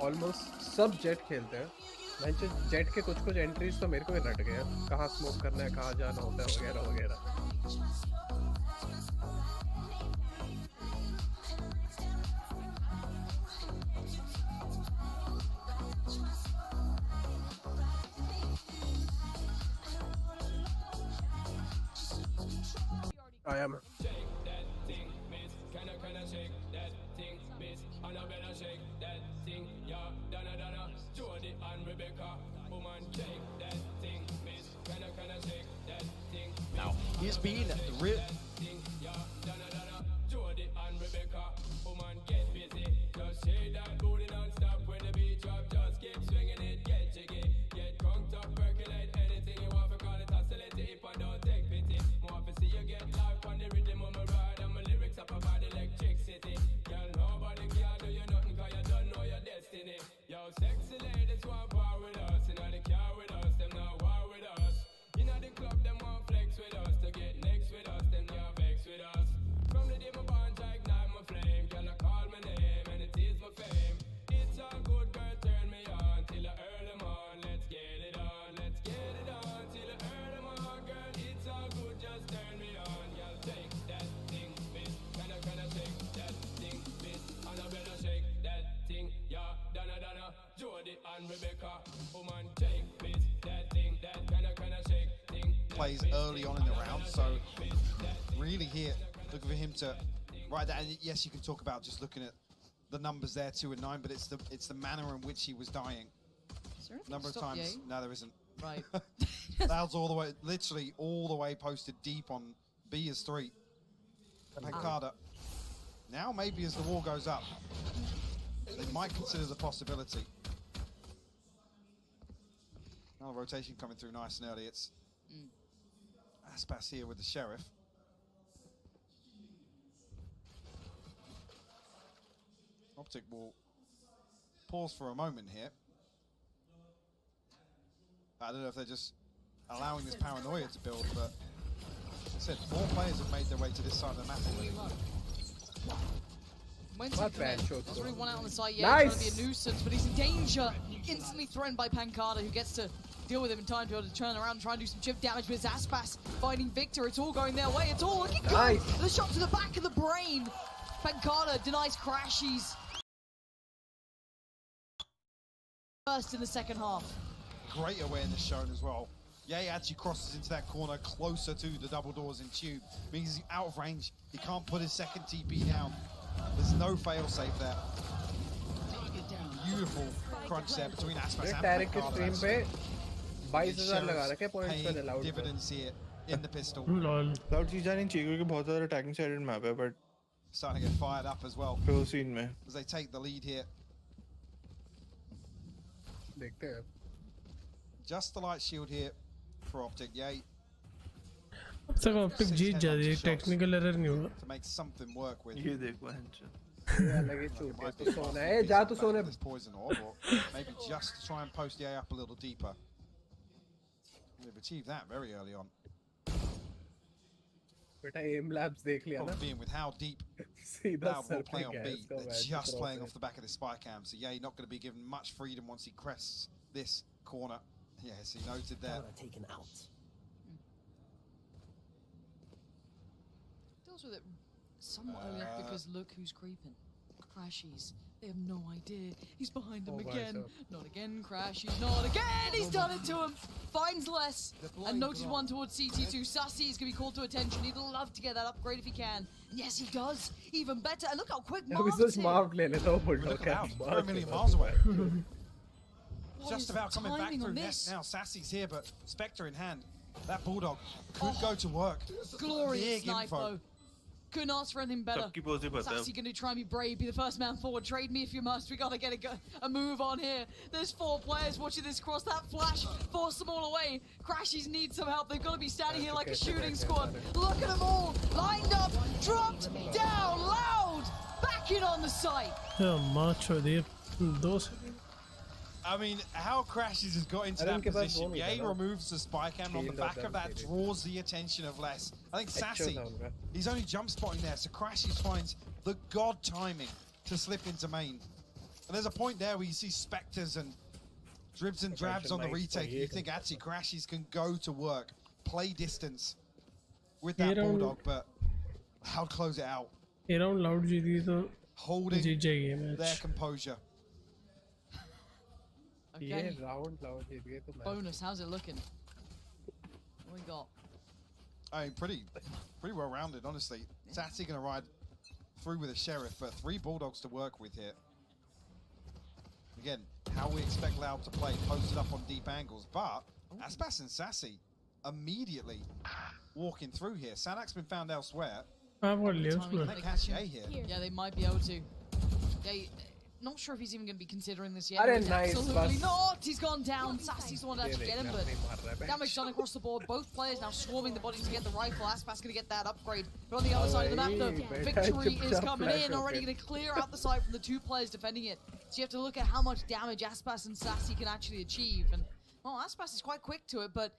[SPEAKER 2] ऑलमोस्ट सब जेट खेलते हैं। जेट के कुछ एंट्रीज तो मेरे को ही रट गया, कहाँ स्मोक करना है, कहाँ जाना होता है वगैरह वगैरह। I am.
[SPEAKER 13] Now, he's been real.
[SPEAKER 10] Sexy ladies want power with us, you know they care with us, them not war with us. You know the club, them want flex with us, to get next with us, them not vex with us. From the day my bond, I ignite my flame, girl I call my name and it is my fame. It's all good, girl, turn me on till I earn them on. Let's get it on, let's get it on till I earn them on, girl. It's all good, just turn me on, girl. Take that thing, miss, kinda shake that thing, miss, and I better shake that thing, yeah, donna. Jody and Rebecca, woman, take this, that thing, that kinda shake thing.
[SPEAKER 18] Plays early on in the round, so really here, looking for him to write that. And yes, you can talk about just looking at the numbers there, 2 and 9, but it's the manner in which he was dying.
[SPEAKER 20] Is there anything
[SPEAKER 18] Number of
[SPEAKER 20] to stop
[SPEAKER 18] times,
[SPEAKER 20] you?
[SPEAKER 18] no, there isn't.
[SPEAKER 20] Right.
[SPEAKER 18] Loud's all the way, literally all the way posted deep on B is 3. Pancada. Now maybe as the wall goes up, they might consider the possibility. Another rotation coming through nice and early. It's Aspas here with the Sheriff. Optic will pause for a moment here. I don't know if they're just allowing this paranoia to build, but as I said, 4 players have made their way to this side of the map already.
[SPEAKER 20] That's already one out on the side. Yeah,
[SPEAKER 2] Nice.
[SPEAKER 20] He's going to be a nuisance, but he's in danger. Instantly threatened by Pancada, who gets to deal with him in time to be able to turn around and try and do some chip damage. But it's Aspas finding Victor. It's all going their way. It's all looking good. The shot to the back of the brain. Pancada denies Crashies. First in the second half.
[SPEAKER 18] Great awareness shown as well. Yay actually crosses into that corner closer to the double doors in Tube. Means he's out of range. He can't put his second TP down. There's no fail-safe there. Beautiful crunch there between Aspas and Pancada.
[SPEAKER 2] पे 22,000 लगा रखे points पे Loud.
[SPEAKER 18] Dividends here in the pistol.
[SPEAKER 3] Loud चीज़ जानी चाहिए क्योंकि बहुत ज़्यादा attacking sided map है, but
[SPEAKER 18] starting to get fired up as well.
[SPEAKER 3] Full scene में.
[SPEAKER 18] As they take the lead here.
[SPEAKER 2] देखते हैं.
[SPEAKER 18] Just the light shield here for Optic. Yay.
[SPEAKER 1] अब तक ऑप्टिक जीत जाती है, टेक्निकल एरर नहीं हुआ.
[SPEAKER 18] To make something work with.
[SPEAKER 3] ये देख वहाँ
[SPEAKER 2] लगे चूतिया तो सोना है, जा तो सोने.
[SPEAKER 18] This poison orb, or maybe just to try and post the A up a little deeper. They've achieved that very early on.
[SPEAKER 2] बेटा aim labs देख लिया ना?
[SPEAKER 18] Problem being with how deep
[SPEAKER 2] सीधा
[SPEAKER 18] Loud will
[SPEAKER 2] सर
[SPEAKER 18] play
[SPEAKER 2] पे
[SPEAKER 18] on
[SPEAKER 2] गया
[SPEAKER 18] B.
[SPEAKER 2] इसका
[SPEAKER 18] They're
[SPEAKER 2] match
[SPEAKER 18] just
[SPEAKER 2] cross
[SPEAKER 18] playing
[SPEAKER 2] है.
[SPEAKER 18] off the back of the spy cam. So yeah, you're not going to be given much freedom once he crests this corner. Yes, he noted there.
[SPEAKER 21] Taken out.
[SPEAKER 20] Deals with it somewhat early enough because look who's creeping. Crashies. They have no idea. He's behind them again. Not again, Crashies. Not again! He's done it to him! Finds less. And noted one towards CT2. Sassy is going to be called to attention. He'd love to get that upgrade if he can. And yes, he does. Even better. And look how quick Marv's
[SPEAKER 2] अभी
[SPEAKER 20] here.
[SPEAKER 2] Marv ले लेता हूँ bulldog
[SPEAKER 18] Look
[SPEAKER 2] का.
[SPEAKER 18] out, they're a million miles away.
[SPEAKER 20] What
[SPEAKER 18] Just
[SPEAKER 20] is
[SPEAKER 18] about
[SPEAKER 20] the
[SPEAKER 18] coming back
[SPEAKER 20] timing
[SPEAKER 18] through
[SPEAKER 20] on
[SPEAKER 18] net
[SPEAKER 20] this?
[SPEAKER 18] now. Sassy's here, but Spectre in hand. That Bulldog could go to work.
[SPEAKER 20] Glorious
[SPEAKER 18] Big
[SPEAKER 20] snipe
[SPEAKER 18] info.
[SPEAKER 20] though. Couldn't ask for anything better.
[SPEAKER 3] सबकी pose ही पता है.
[SPEAKER 20] Sassy gonna try and be brave, be the first man forward. Trade me if you must. We gotta get a move on here. There's 4 players watching this cross. That flash forced them all away. Crashies need some help. They've got to be standing here like a shooting squad. Look at them all lined up, dropped down, Loud, back in on the site.
[SPEAKER 1] Yeah, macho दिए 2 seconds.
[SPEAKER 18] I mean, how Crashes has got into that position. Yay removes the spy cam on the back of that, draws the attention of less. I think Sassy, he's only jump spotting there, so Crashes finds the god timing to slip into main. And there's a point there where you see Spectres and dribs and drabs on the retake. You think actually Crashes can go to work, play distance with that Bulldog, but how to close it out.
[SPEAKER 1] Around Loud जीती तो
[SPEAKER 18] holding
[SPEAKER 1] जीत जाएगी match.
[SPEAKER 18] their composure.
[SPEAKER 20] Okay.
[SPEAKER 2] round Loud जीत गए तो match.
[SPEAKER 20] Bonus, how's it looking? What we got?
[SPEAKER 18] I mean, pretty well rounded, honestly. Sassy going to ride through with a Sheriff, but 3 Bulldogs to work with here. Again, how we expect Loud to play, posted up on deep angles, but Aspas and Sassy immediately walking through here. Sanak's been found elsewhere.
[SPEAKER 1] हाँ बोल लिया
[SPEAKER 20] Timing,
[SPEAKER 1] उसमें.
[SPEAKER 20] they catch him. Yeah, they might be able to. Yeah, not sure if he's even going to be considering this yet.
[SPEAKER 2] Nice,
[SPEAKER 20] Absolutely
[SPEAKER 2] bus.
[SPEAKER 20] not. He's gone down. Sassy's the one to actually get him, but damage done across the board. Both players now swarming the body to get the rifle. Aspas going to get that upgrade. But on the other side of the map, the victory is coming in. Already going to clear out the side from the 2 players defending it. So you have to look at how much damage Aspas and Sassy can actually achieve. And, well, Aspas is quite quick to it, but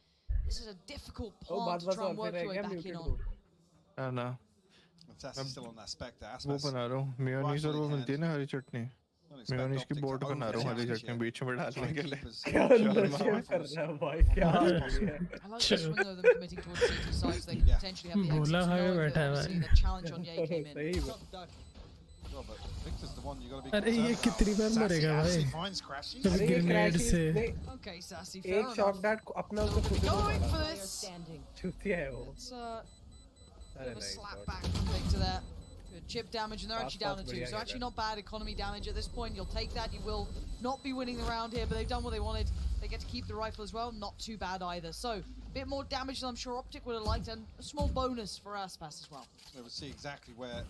[SPEAKER 20] this is a difficult pawn to try and work your way back in on.
[SPEAKER 3] ना
[SPEAKER 18] Sassy's still on that Spectre.
[SPEAKER 3] वो बना रहा हूँ mayonnaise और वो मिलती है ना हरी चटनी मेयोनीज की बोर्ड बना रहा हूँ हरी चटनी बीच में डालने के लिए
[SPEAKER 2] क्या नशे कर रहा है भाई क्या
[SPEAKER 20] I like the swing of them committing towards CT sides. They could potentially have the exit.
[SPEAKER 1] भोला भाई बैठा है
[SPEAKER 20] Obviously,
[SPEAKER 1] भाई.
[SPEAKER 20] the challenge on Ye came in.
[SPEAKER 18] Well, but Victor's the one you got to be
[SPEAKER 1] अरे ये कितनी बार मरेगा भाई?
[SPEAKER 18] finds Crashy.
[SPEAKER 1] कभी ग्रेनेड से.
[SPEAKER 20] Okay, Sassy, fair
[SPEAKER 2] एक शॉट
[SPEAKER 20] enough.
[SPEAKER 2] दैट अपना उसको खुद ही
[SPEAKER 20] Going for
[SPEAKER 2] मारा.
[SPEAKER 20] this.
[SPEAKER 2] चूतिया है वो.
[SPEAKER 20] It's bit of a slap back from Victor there. Good chip damage, and they're actually down to 2. So actually not bad economy damage at this point. You'll take that. You will not be winning the round here, but they've done what they wanted. They get to keep the rifle as well. Not too bad either. So a bit more damage than I'm sure Optic would have liked, and a small bonus for Aspas as well.
[SPEAKER 18] So we'll see exactly where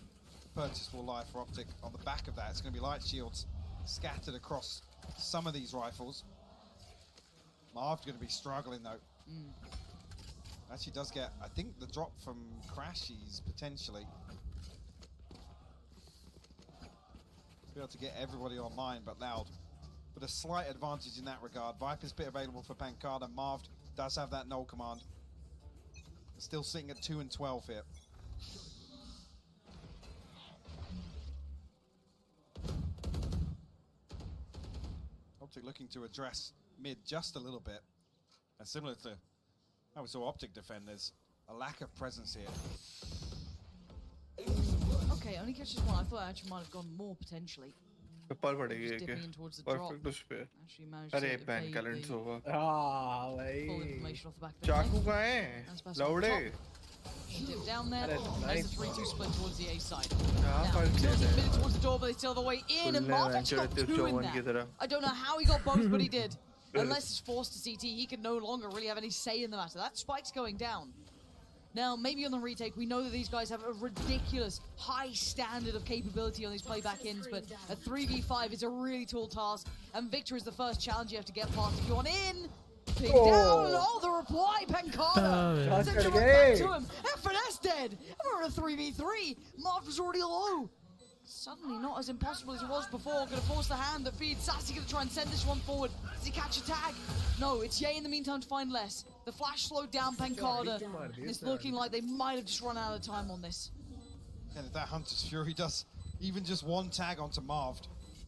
[SPEAKER 18] purchase will lie for Optic on the back of that. It's going to be light shields scattered across some of these rifles. Marv's going to be struggling though. Actually does get, I think, the drop from Crashies potentially. Be able to get everybody online, but Loud with a slight advantage in that regard. Viper's bit available for Pancada. Marv does have that null command. Still sitting at 2 and 12 here. Optic looking to address mid just a little bit. And similar to how we saw Optic defend, there's a lack of presence here.
[SPEAKER 20] Okay, only catches 1. I thought I actually might have gone more potentially.
[SPEAKER 3] पर पड़ेगी
[SPEAKER 20] Just
[SPEAKER 3] क्या
[SPEAKER 20] dipping in towards the drop.
[SPEAKER 3] Perfect उस पे
[SPEAKER 20] Actually managed
[SPEAKER 3] अरे
[SPEAKER 20] to
[SPEAKER 3] pan
[SPEAKER 20] evade
[SPEAKER 3] कैलेंड्स
[SPEAKER 20] the
[SPEAKER 3] होगा
[SPEAKER 2] भाई
[SPEAKER 20] full information off the back of the
[SPEAKER 3] चाकू
[SPEAKER 20] knife.
[SPEAKER 3] कहाँ है
[SPEAKER 20] Aspas on
[SPEAKER 3] लौड़े
[SPEAKER 20] top. Dip down there. There's a 3-2 split towards the A side.
[SPEAKER 3] यहाँ
[SPEAKER 20] Now,
[SPEAKER 3] पर
[SPEAKER 20] Tilted admitted towards the door, but they still have the way in, and Marvin's got 2 in there. I don't know how he got both, but he did. Unless he's forced to CT, he can no longer really have any say in the matter. That spike's going down. Now, maybe on the retake, we know that these guys have a ridiculous high standard of capability on these playback ins, but a 3v5 is a really tall task, and Victor is the first challenge you have to get past. If you want in, ping down, oh, the reply, Pancada! Sends it right back to him. FNS dead! And we're on a 3v3. Marv was already low. suddenly not as impossible as it was before. Gonna force the hand that feeds. Sassy gonna try and send this one forward. Does he catch a tag? No, it's Ye in the meantime to find less. The flash slowed down Pancada. It's looking like they might have just run out of time on this.
[SPEAKER 18] And if that Hunter's Fury does even just one tag onto Marv,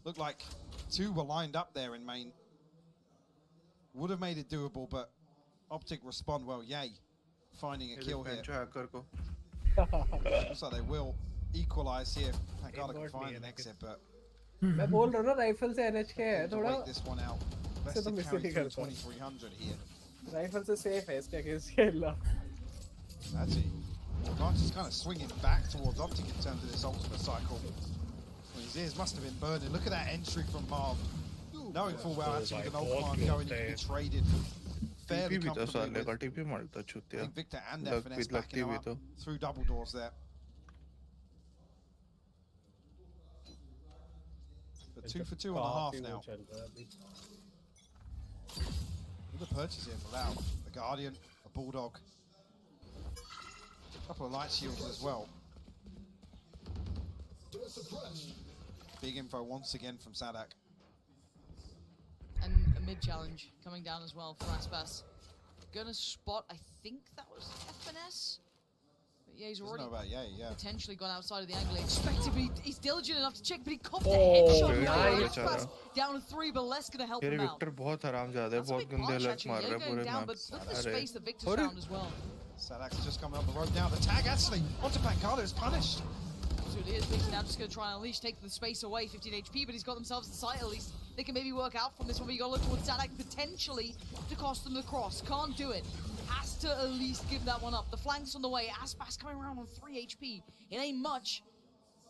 [SPEAKER 18] looked like two were lined up there in main. Would have made it doable, but Optic respond well. Yay, finding a kill here. Looks like they will equalize here. Pancada can find an exit, but
[SPEAKER 2] मैं बोल रहा हूँ ना rifle से NHK है थोड़ा
[SPEAKER 18] wait this one out.
[SPEAKER 2] से तो मिस नहीं करता
[SPEAKER 18] 2300 here.
[SPEAKER 2] राइफल से सेफ है इसके अगेंस्ट खेलना.
[SPEAKER 18] Actually, March is kind of swinging back towards Optic in terms of this ultimate cycle. Well, his ears must have been burning. Look at that entry from Marv. Knowing full well actually with an ult command going, you can be traded fairly comfortably with. I think Victor and Finesse backing him up through double doors there. But 2 for 2.5 now. Look at the purchase here for Loud. A Guardian, a Bulldog. A couple of light shields as well. Big info once again from Sadak.
[SPEAKER 20] And a mid challenge coming down as well for Aspas. Gonna spot, I think that was FNS. But yeah, he's already potentially gone outside of the angle. Expected, he's diligent enough to check, but he copped the headshot. Aspas down to 3, but less gonna help him out. That's a big punch actually. Yeah, going down, but look at the space that Victor's found as well.
[SPEAKER 18] Sadak's just coming up the road now. The tag actually onto Pancada is punished.
[SPEAKER 20] So it is. Victor now just going to try and unleash, take the space away. 15 HP, but he's got themselves the site at least. They can maybe work out from this one, but you got to look towards Sadak potentially to cost them the cross. Can't do it. Has to at least give that one up. The flank's on the way. Aspas coming around on 3 HP. It ain't much,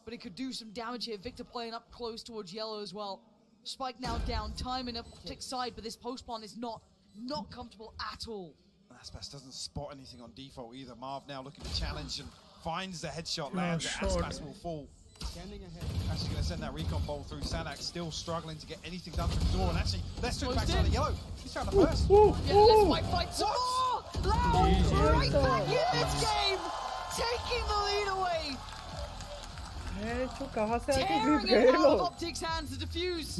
[SPEAKER 20] but it could do some damage here. Victor playing up close towards yellow as well. Spike now down. Time in Optic side, but this post plant is not comfortable at all.
[SPEAKER 18] Aspas doesn't spot anything on default either. Marv now looking to challenge and finds the headshot lands. Aspas will fall. Actually going to send that recon bolt through. Sadak still struggling to get anything done through the door. And actually, let's do it back to yellow. He's trying to burst.
[SPEAKER 20] Yeah, let's fight some more. Loud right back in this game. Taking the lead away. Tearing it out of Optic's hands to defuse.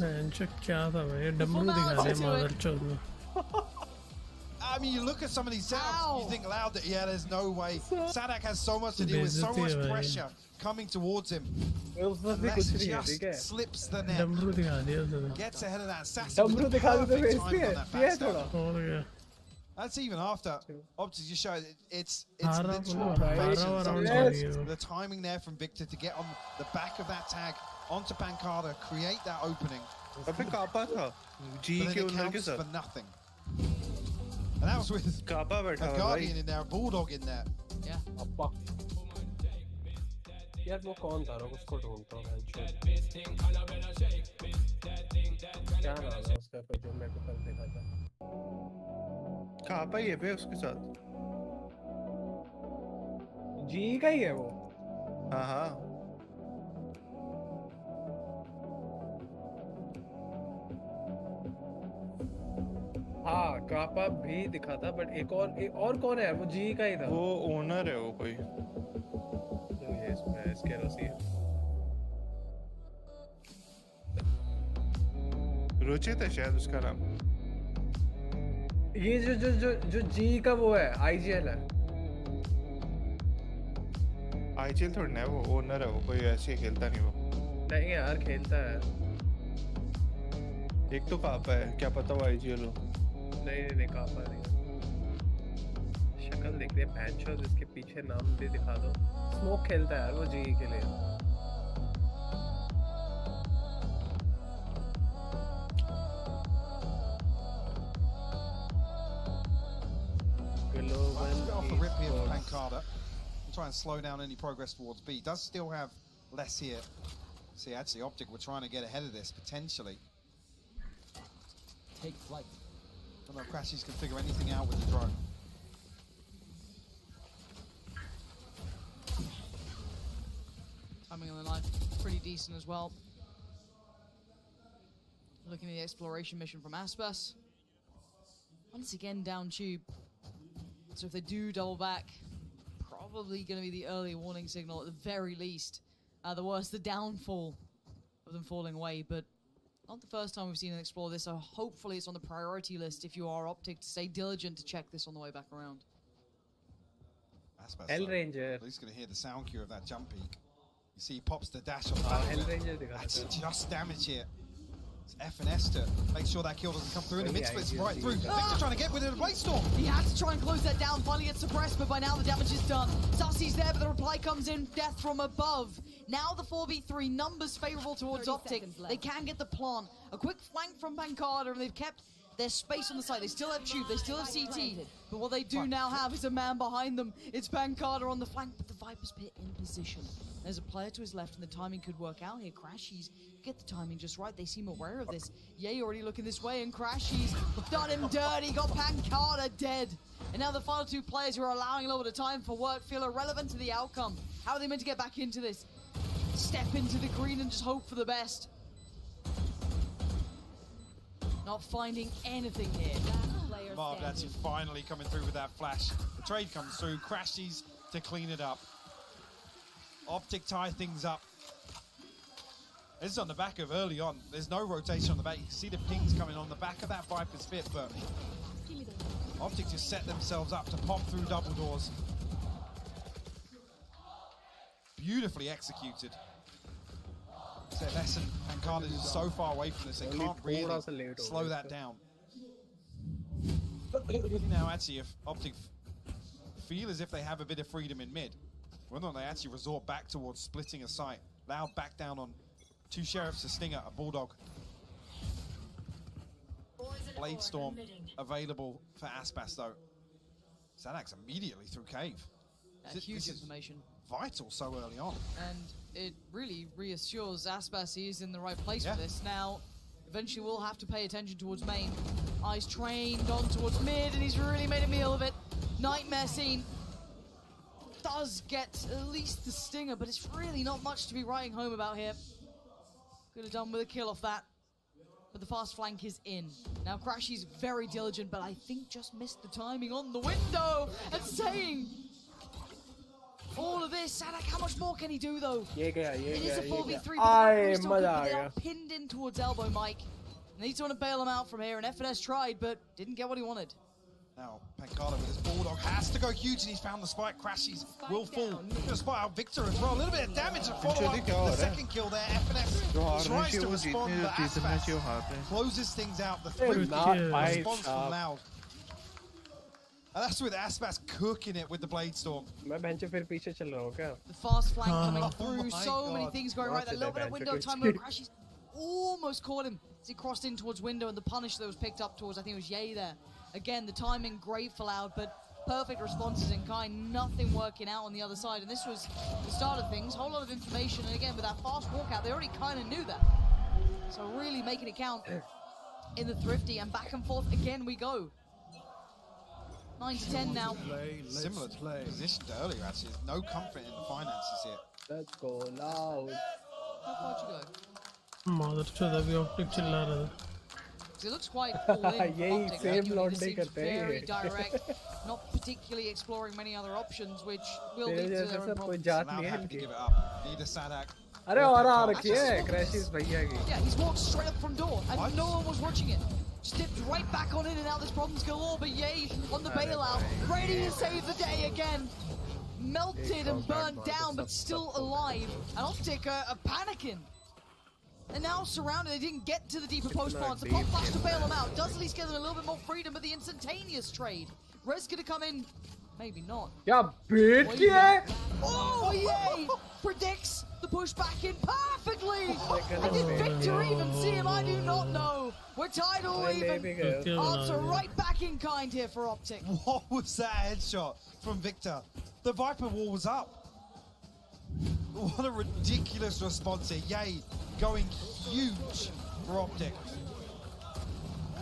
[SPEAKER 18] I mean, you look at some of these setups, you think Loud that, yeah, there's no way. Sadak has so much to deal with, so much pressure coming towards him. Unless he just slips the net. Gets ahead of that assassin with the perfect timing on that backstab. That's even after Optic just showed it's literal perfection sometimes. The timing there from Victor to get on the back of that tag onto Pancada, create that opening. But then it counts for nothing. And that was with a Guardian in there, a Bulldog in there.
[SPEAKER 20] Yeah.
[SPEAKER 2] यार वो कौन था उसको ढूंढता हूँ क्या नाम है उसका जो मैं को कल देखा था
[SPEAKER 3] कहाँ पर ये पे उसके साथ
[SPEAKER 2] जी का ही है वो
[SPEAKER 3] हाँ
[SPEAKER 2] हाँ कापा भी दिखा था बट एक और कौन है वो जी का ही था
[SPEAKER 3] वो ओनर है वो कोई
[SPEAKER 2] इसके रसी
[SPEAKER 3] रुचित है शायद उसका नाम
[SPEAKER 2] ये जो जी का वो है आईजीएल है
[SPEAKER 3] आईजीएल थोड़ा ना वो ओनर है वो कोई ऐसे खेलता नहीं वो
[SPEAKER 2] नहीं यार खेलता है
[SPEAKER 3] एक तो कहाँ पे है क्या पता वो आईजीएल हो
[SPEAKER 2] नहीं कहाँ पर नहीं शक्ल देखते हैं पैंचोस इसके पीछे नाम भी दिखा दो स्मोक खेलता है यार वो जी के लिए
[SPEAKER 18] Off the rip here for Pancada. Try and slow down any progress towards B. Does still have less here. See, actually, Optic were trying to get ahead of this potentially.
[SPEAKER 21] Take flight.
[SPEAKER 18] I don't know if Crashies can figure anything out with the drone.
[SPEAKER 20] Timing on the line, pretty decent as well. Looking at the exploration mission from Aspas. Once again down tube. So if they do double back, probably going to be the early warning signal at the very least. the worse the downfall of them falling away. But not the first time we've seen them explore this, so hopefully it's on the priority list if you are Optic to stay diligent to check this on the way back around.
[SPEAKER 2] Hell Ranger.
[SPEAKER 18] He's going to hear the sound cue of that jump peak. You see he pops the dash on the back. That's just damage here. It's F&S to make sure that kill doesn't come through, and the mid split's right through. Victor trying to get within the Blade Storm.
[SPEAKER 20] He had to try and close that down, finally gets suppressed, but by now the damage is done. Sussy's there, but the reply comes in, death from above. Now the 4v3, numbers favorable towards Optic. They can get the plant. A quick flank from Pancada, and they've kept their space on the side. They still have Tube, they still have CT, but what they do now have is a man behind them. It's Pancada on the flank, but the Viper's Pit in position. There's a player to his left, and the timing could work out here. Crashies get the timing just right. They seem aware of this. Yay already looking this way, and Crashies done him dirty, got Pancada dead. And now the final two players who are allowing a little bit of time for work feel irrelevant to the outcome. How are they meant to get back into this? Step into the green and just hope for the best. Not finding anything here.
[SPEAKER 18] Marv actually finally coming through with that flash. The trade comes through, Crashies to clean it up. Optic tie things up. This is on the back of early on. There's no rotation on the back. You can see the pings coming on the back of that Viper's Pit, but Optic just set themselves up to pop through double doors. Beautifully executed. So Lesson and Carnage is so far away from this, they can't really slow that down. Now actually, if Optic feel as if they have a bit of freedom in mid, whether or not they actually resort back towards splitting a site. Loud back down on two Sheriffs, a Stinger, a Bulldog. Blade Storm available for Aspas though. Sadak's immediately through cave.
[SPEAKER 20] That's huge information.
[SPEAKER 18] Vital so early on.
[SPEAKER 20] And it really reassures Aspas he is in the right place for this. Now, eventually we'll have to pay attention towards main. Eyes trained on towards mid, and he's really made a meal of it. Nightmare scene. Does get at least the Stinger, but it's really not much to be writing home about here. Could have done with a kill off that, but the fast flank is in. Now Crashy's very diligent, but I think just missed the timing on the window and saying all of this. Sadak, how much more can he do though? It is a 4v3, but they are pinned in towards elbow, Mike. And they need someone to bail him out from here, and F&S tried, but didn't get what he wanted.
[SPEAKER 18] Now, Pancada with his Bulldog has to go huge, and he's found the spike. Crashies will fall. Gonna spot out Victor as well. A little bit of damage to follow up the second kill there. F&S tries to respond, but Aspas closes things out. The 3 response from Loud. And that's with Aspas cooking it with the Blade Storm.
[SPEAKER 20] The fast flank coming through, so many things going right. That little bit of window time where Crashies almost caught him as he crossed in towards window, and the punish that was picked up towards, I think it was Yay there. Again, the timing great for Loud, but perfect responses in kind, nothing working out on the other side. And this was the start of things, whole lot of information, and again, with that fast walkout, they already kind of knew that. So really making it count in the Thrifty, and back and forth again we go. 9 to 10 now.
[SPEAKER 18] Similar position to earlier, actually. There's no comfort in the finances here.
[SPEAKER 2] Let's go Loud.
[SPEAKER 20] How far would you go?
[SPEAKER 1] Mother chota bhi Optic chilla raha tha.
[SPEAKER 20] It looks quite all in. Optic, seems very direct, not particularly exploring many other options, which will lead to their own problems.
[SPEAKER 18] Now have to give it up. Need a Sadak.
[SPEAKER 20] Yeah, he's walked straight up from door, and no one was watching it. Just dipped right back on in, and now this problem's galore, but Yay on the bailout, ready to save the day again. Melted and burned down, but still alive. And Optic are panicking. And now surrounded, they didn't get to the deeper post plants. The pop flash to bail them out. Does at least give them a little bit more freedom, but the instantaneous trade. Res gonna come in, maybe not.
[SPEAKER 2] Yeah, bitch, yeah!
[SPEAKER 20] Oh, Yay! Predicts the push back in perfectly! And did Victor even see him? I do not know. We're tied all even. Answer right back in kind here for Optic.
[SPEAKER 18] What was that headshot from Victor? The Viper wall was up. What a ridiculous response here. Yay, going huge for Optic.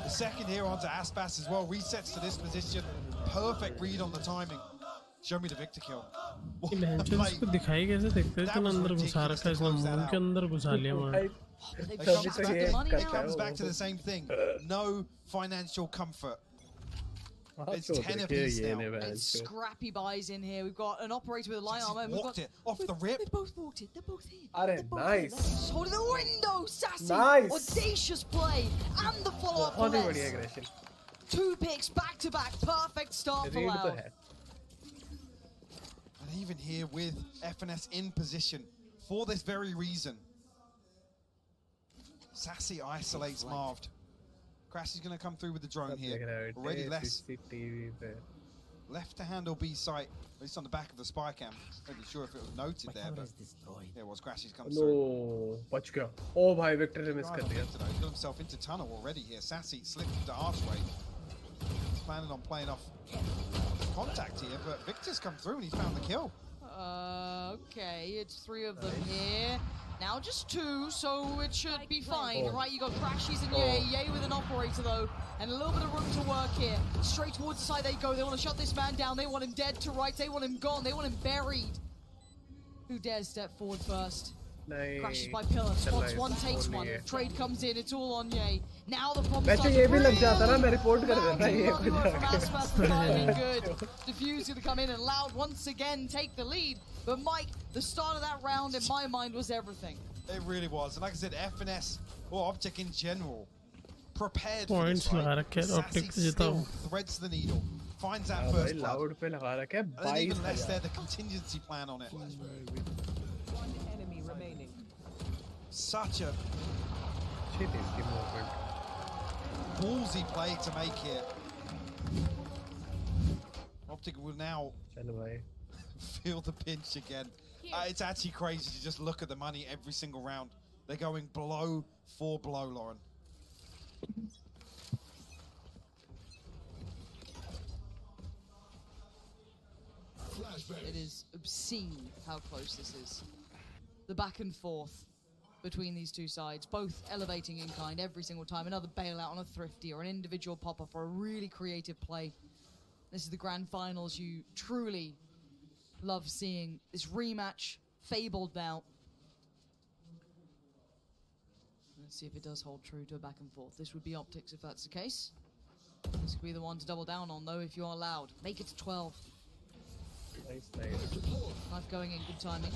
[SPEAKER 18] The second here onto Aspas as well. Resets to this position. Perfect read on the timing. Show me the Victor kill.
[SPEAKER 1] इसको दिखाई कैसे देखते हैं तो अंदर घुसा रखा है इसने मुंह के अंदर घुसा लिया मार
[SPEAKER 18] Comes back to the same thing. No financial comfort. It's 10 apiece now.
[SPEAKER 20] It's scrappy buys in here. We've got an operator with a light armor. And we've
[SPEAKER 18] Walked
[SPEAKER 20] got
[SPEAKER 18] it off the rip.
[SPEAKER 20] They both walked it. They're both here.
[SPEAKER 2] Nice.
[SPEAKER 20] Hold the window, Sassy.
[SPEAKER 2] Nice.
[SPEAKER 20] Audacious play and the follow-up for Les. 2 picks back to back. Perfect start for Loud.
[SPEAKER 18] And even here with FNS in position for this very reason. Sassy isolates Marved. Crash is going to come through with the drone here. Already left to handle B site, at least on the back of the spy cam. Not really sure if it was noted there, but yeah, it was. Crashes comes through.
[SPEAKER 2] No, बच गया. Oh भाई, Victor ने miss कर दिया.
[SPEAKER 18] He's got himself into tunnel already here. Sassy slipped into archway. He's planning on playing off contact here, but Victor's come through and he's found the kill.
[SPEAKER 20] Okay, it's 3 of them here. Now just 2, so it should be fine. Right, you got Crashies and Yay with an operator though, and a little bit of room to work here. Straight towards the side they go. They want to shut this man down. They want him dead to right. They want him gone. They want him buried. Who dares step forward first? Crashes by pillar. Spots one, takes one. Trade comes in. It's all on Yay. Now the problem starts to good. Diffuse gonna come in and Loud once again take the lead. But Mike, the start of that round in my mind was everything.
[SPEAKER 18] It really was. And like I said, FNS or Optic in general prepared
[SPEAKER 1] Points
[SPEAKER 18] for this, right?
[SPEAKER 1] Optic
[SPEAKER 18] still threads the needle. Finds that first blood.
[SPEAKER 2] Loud पे लगा रखा है.
[SPEAKER 18] And then even less there, the contingency plan on it. Such a ballsy play to make here. Optic will now feel the pinch again. It's actually crazy to just look at the money every single round. They're going blow for blow, Lauren.
[SPEAKER 20] It is obscene how close this is. The back and forth between these two sides, both elevating in kind every single time. Another bailout on a Thrifty or an individual pop-up or a really creative play. This is the grand finals you truly love seeing. This rematch, fabled now. Let's see if it does hold true to a back and forth. This would be Optics if that's the case. This could be the one to double down on though if you are allowed. Make it to 12.
[SPEAKER 2] Nice.
[SPEAKER 20] Knife going in, good timing.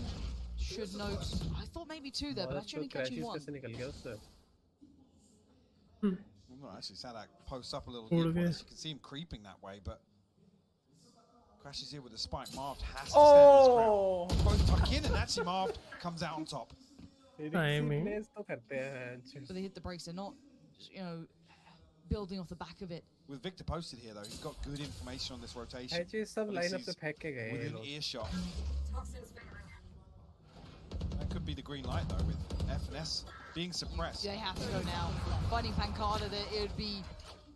[SPEAKER 20] Should note, I thought maybe 2 there, but actually only catching 1.
[SPEAKER 18] Well, actually, Sadak posts up a little deep. You can see him creeping that way, but crashes here with the spike. Marved has to stand his ground. Both tuck in, and actually Marved comes out on top.
[SPEAKER 20] But they hit the brakes. They're not, you know, building off the back of it.
[SPEAKER 18] With Victor posted here, though, he's got good information on this rotation. Within earshot. That could be the green light, though, with FNS being suppressed.
[SPEAKER 20] They have to go now. Finding Pancada, that it would be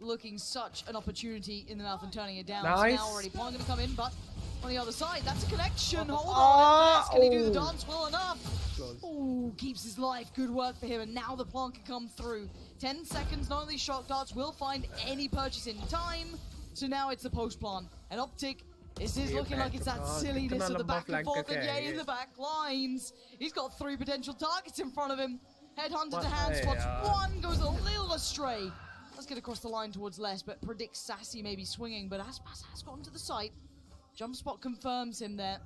[SPEAKER 20] looking such an opportunity in the mouth and turning it down.
[SPEAKER 2] Nice.
[SPEAKER 20] So now already Pong going to come in, but on the other side, that's a connection. Hold on, can he do the dance well enough? Ooh, keeps his life. Good work for him, and now the plan can come through. 10 seconds, none of these shock darts will find any purchase in time. So now it's the post plan. And Optic, this is looking like it's that silliness of the back and forth, and Yay in the back lines. He's got 3 potential targets in front of him. Headhunter to hand spots. 1 goes a little astray. Let's get across the line towards Les, but predicts Sassy maybe swinging, but Aspas has gotten to the site. Jump spot confirms him there.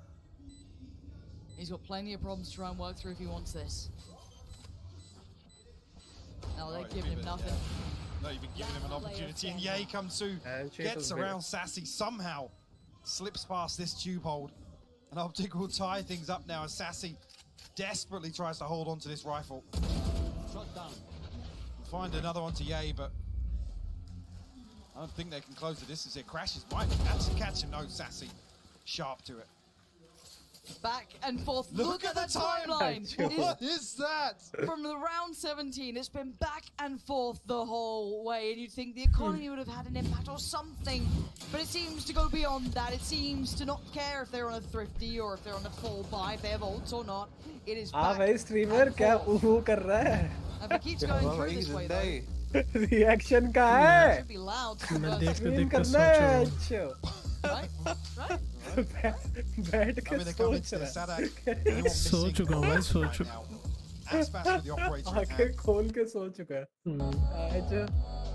[SPEAKER 20] He's got plenty of problems to try and work through if he wants this. No, they're giving him nothing.
[SPEAKER 18] Not even giving him an opportunity, and Yay comes through, gets around Sassy, somehow slips past this tube hold, and Optic will tie things up now as Sassy desperately tries to hold on to this rifle.
[SPEAKER 21] Shot down.
[SPEAKER 18] Find another one to Yay, but I don't think they can close the distance here. Crashes might actually catch him. No, Sassy sharp to it.
[SPEAKER 20] Back and forth. Look at the timeline.
[SPEAKER 18] What is that?
[SPEAKER 20] From the round 17, it's been back and forth the whole way, and you'd think the economy would have had an impact or something, but it seems to go beyond that. It seems to not care if they're on a Thrifty or if they're on a full buy, if they have ults or not. It is back
[SPEAKER 2] भाई streamer क्या उहू कर रहा है?
[SPEAKER 20] If it keeps going through this way though.
[SPEAKER 2] Reaction का है?
[SPEAKER 20] Should be loud.
[SPEAKER 2] Stream करना है अच्छा.
[SPEAKER 20] Right?
[SPEAKER 2] बैठ के सोच रहा है.
[SPEAKER 1] सो चुका हूँ भाई, सो चुका.
[SPEAKER 2] आंखें खोल के सो चुका है. आज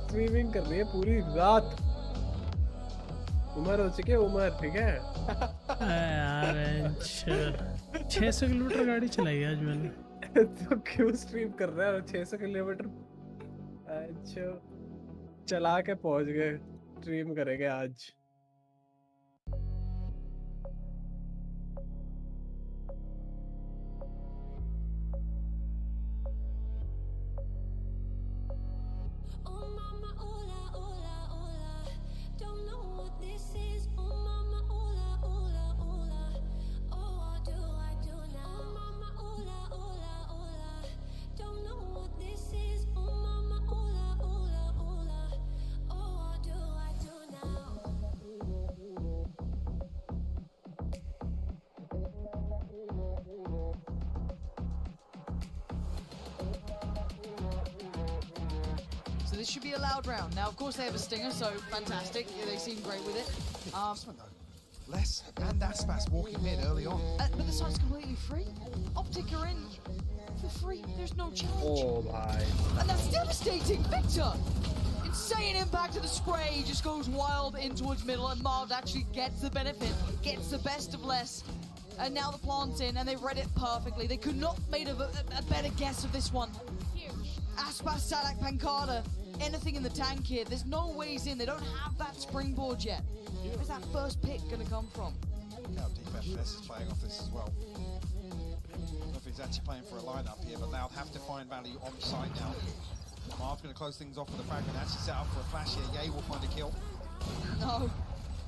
[SPEAKER 2] स्ट्रीमिंग कर रही है पूरी रात. उम्र हो चुकी है उम्र, ठीक है?
[SPEAKER 1] यार 600 किलोमीटर गाड़ी चलाई आज मैंने।
[SPEAKER 2] तो क्यों स्ट्रीम कर रहा है 600 किलोमीटर? अच्छा चला के पहुंच गए, स्ट्रीम करेंगे आज।
[SPEAKER 6] Oh mama, hola, hola, hola. Don't know what this is. Oh mama, hola, hola, hola. Oh, what do I do now? Oh mama, hola, hola, hola. Don't know what this is. Oh mama, hola, hola, hola. Oh, what do I do now?
[SPEAKER 20] So this should be a loud round. Now, of course, they have a stinger, so fantastic. Yeah, they seem great with it.
[SPEAKER 18] Les and Aspas walking mid early on.
[SPEAKER 20] But the site's completely free. Optic are in for free. There's no challenge.
[SPEAKER 2] Oh my.
[SPEAKER 20] And that's devastating. Victor! Insane impact of the spray. He just goes wild in towards middle, and Marv actually gets the benefit, gets the best of Les. And now the plant's in, and they read it perfectly. They could not have made a better guess of this one. Aspas, Sadak, Pancada, anything in the tank here. There's no ways in. They don't have that springboard yet. Where's that first pick going to come from?
[SPEAKER 18] How deep FNS is playing off this as well. I don't know if he's actually playing for a lineup here, but Loud have to find value on site now. Marv's going to close things off with a fragment. Actually set up for a flash here. Yay will find a kill.
[SPEAKER 20] No,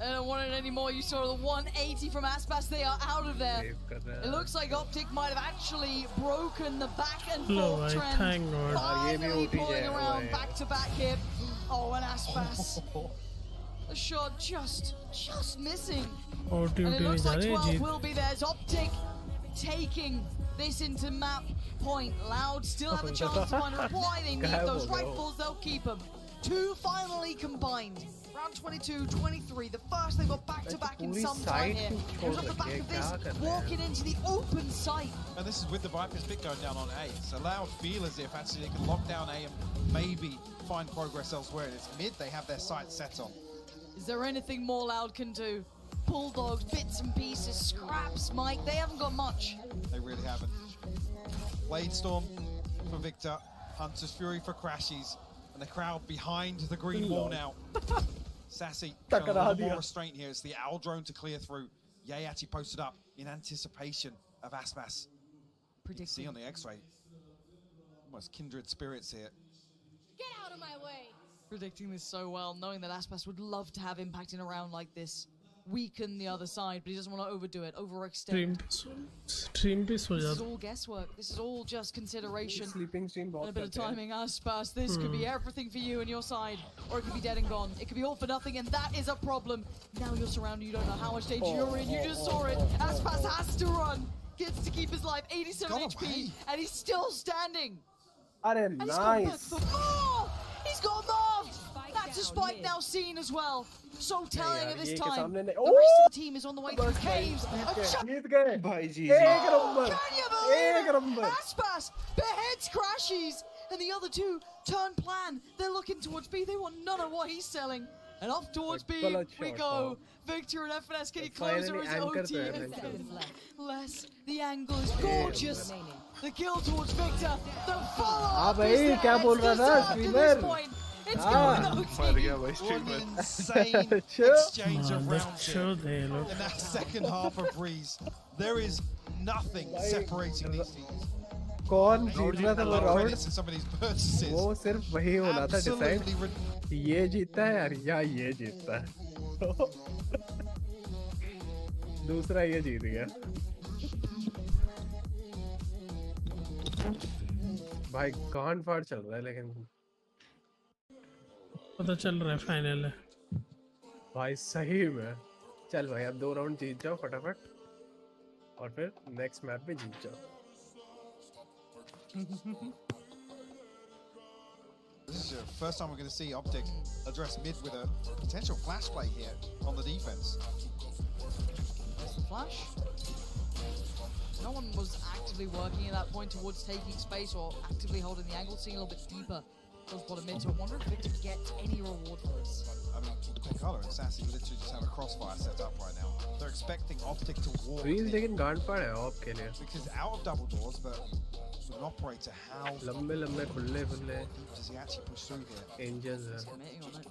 [SPEAKER 20] I don't want it anymore. You saw the 180 from Aspas. They are out of there. It looks like Optic might have actually broken the back and forth trend.
[SPEAKER 1] Thank God.
[SPEAKER 20] Finally pulling around back to back here. Oh, and Aspas. The shot just missing. And it looks like 12 will be there. It's Optic taking this into map point. Loud still have a chance to find reply. They need those rifles, they'll keep them. Two finally combined. Round 22, 23. The first they got back-to-back in some time here. It was off the back of this, walking into the open site.
[SPEAKER 18] And this is with the Viper's pick going down on A. So Loud feel as if actually they can lock down A and maybe find progress elsewhere. And it's mid they have their sights set on.
[SPEAKER 20] Is there anything more Loud can do? Bulldogs, bits and pieces, scraps, Mike. They haven't got much.
[SPEAKER 18] They really haven't. Blade Storm for Victor. Hunter's Fury for Crashies. And the crowd behind the green wall now. Sassy, showing a little more restraint here. It's the owl drone to clear through. Yay actually posted up in anticipation of Aspas. You can see on the X-ray. Almost kindred spirits here.
[SPEAKER 8] Get out of my way.
[SPEAKER 20] Predicting this so well, knowing that Aspas would love to have impact in a round like this. Weaken the other side, but he doesn't want to overdo it, overextend.
[SPEAKER 1] Stream
[SPEAKER 20] This is all guesswork. This is all just consideration.
[SPEAKER 2] Sleeping stream
[SPEAKER 20] And a bit of timing. Aspas, this could be everything for you and your side, or it could be dead and gone. It could be all for nothing, and that is a problem. Now you're surrounded, you don't know how much danger you're in. You just saw it. Aspas has to run. Gets to keep his life, 87 HP, and he's still standing.
[SPEAKER 2] And
[SPEAKER 20] He's gone back for more! He's got Marv! That's a spike now seen as well. So telling at this time. The rest of the team is on the way to the caves. Aspas beheads Crashies, and the other two turn plan. They're looking towards B. They want none of what he's selling. And off towards B we go. Victor and FNS getting closer as OT. Less. The angle is gorgeous. The kill towards Victor. The follow-up is there. It's going OT.
[SPEAKER 18] One insane exchange of rounds here. In that second half of Breeze, there is nothing separating these teams.
[SPEAKER 2] कौन जीत रहा था वो round?
[SPEAKER 18] Some of these purchases.
[SPEAKER 2] वो सिर्फ वही होना था decide. ये जीतता है यार या ये जीतता है. दूसरा ये जीत गया. भाई कांड फाड़ चल रहा है लेकिन
[SPEAKER 1] पता चल रहा है फाइनल है
[SPEAKER 2] भाई सही में. चल भाई अब 2 राउंड जीत जाओ फटाफट और फिर नेक्स्ट मैप पे जीत जाओ.
[SPEAKER 18] This is the first time we're going to see Optic address mid with a potential flash play here on the defense.
[SPEAKER 20] Flash? No one was actively working at that point towards taking space or actively holding the angle, seeing a little bit deeper goes bottom mid, so I wonder if Victor gets any reward for this.
[SPEAKER 18] I mean, Pekala and Sassy literally just have a crossfire set up right now. They're expecting Optic to walk
[SPEAKER 2] Real
[SPEAKER 18] in
[SPEAKER 2] लेकिन गांड पड़ है op के लिए.
[SPEAKER 18] because out of double doors, but with an operator, how
[SPEAKER 2] लंबे लंबे खुले खुले.
[SPEAKER 18] does he actually push through here?
[SPEAKER 2] Angels है.
[SPEAKER 20] Committing on it.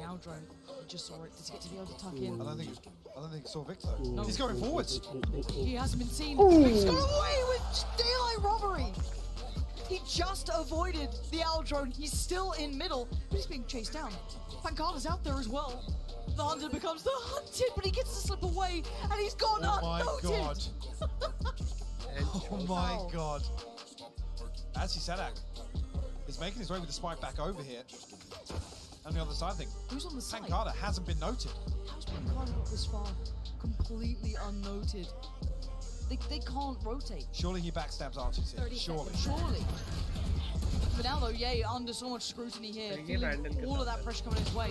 [SPEAKER 20] Now drone, just saw it. Does he get to be able to tuck in?
[SPEAKER 18] I don't think he saw Victor.
[SPEAKER 20] No.
[SPEAKER 18] He's going forwards.
[SPEAKER 20] He hasn't been seen.
[SPEAKER 18] Ooh.
[SPEAKER 20] He's got away with daylight robbery. He just avoided the owl drone. He's still in middle, but he's being chased down. Pancada's out there as well. The hunter becomes the hunted, but he gets to slip away, and he's gone unnoted.
[SPEAKER 18] Oh my god. Actually, Sadak is making his way with the spike back over here. On the other side thing.
[SPEAKER 20] Who's on the side?
[SPEAKER 18] Pancada hasn't been noted.
[SPEAKER 20] How's Pancada got this far? Completely unnoted. They can't rotate.
[SPEAKER 18] Surely he backstabs archers here. Surely.
[SPEAKER 20] But now though, Ye under so much scrutiny here, feeling all of that pressure coming his way.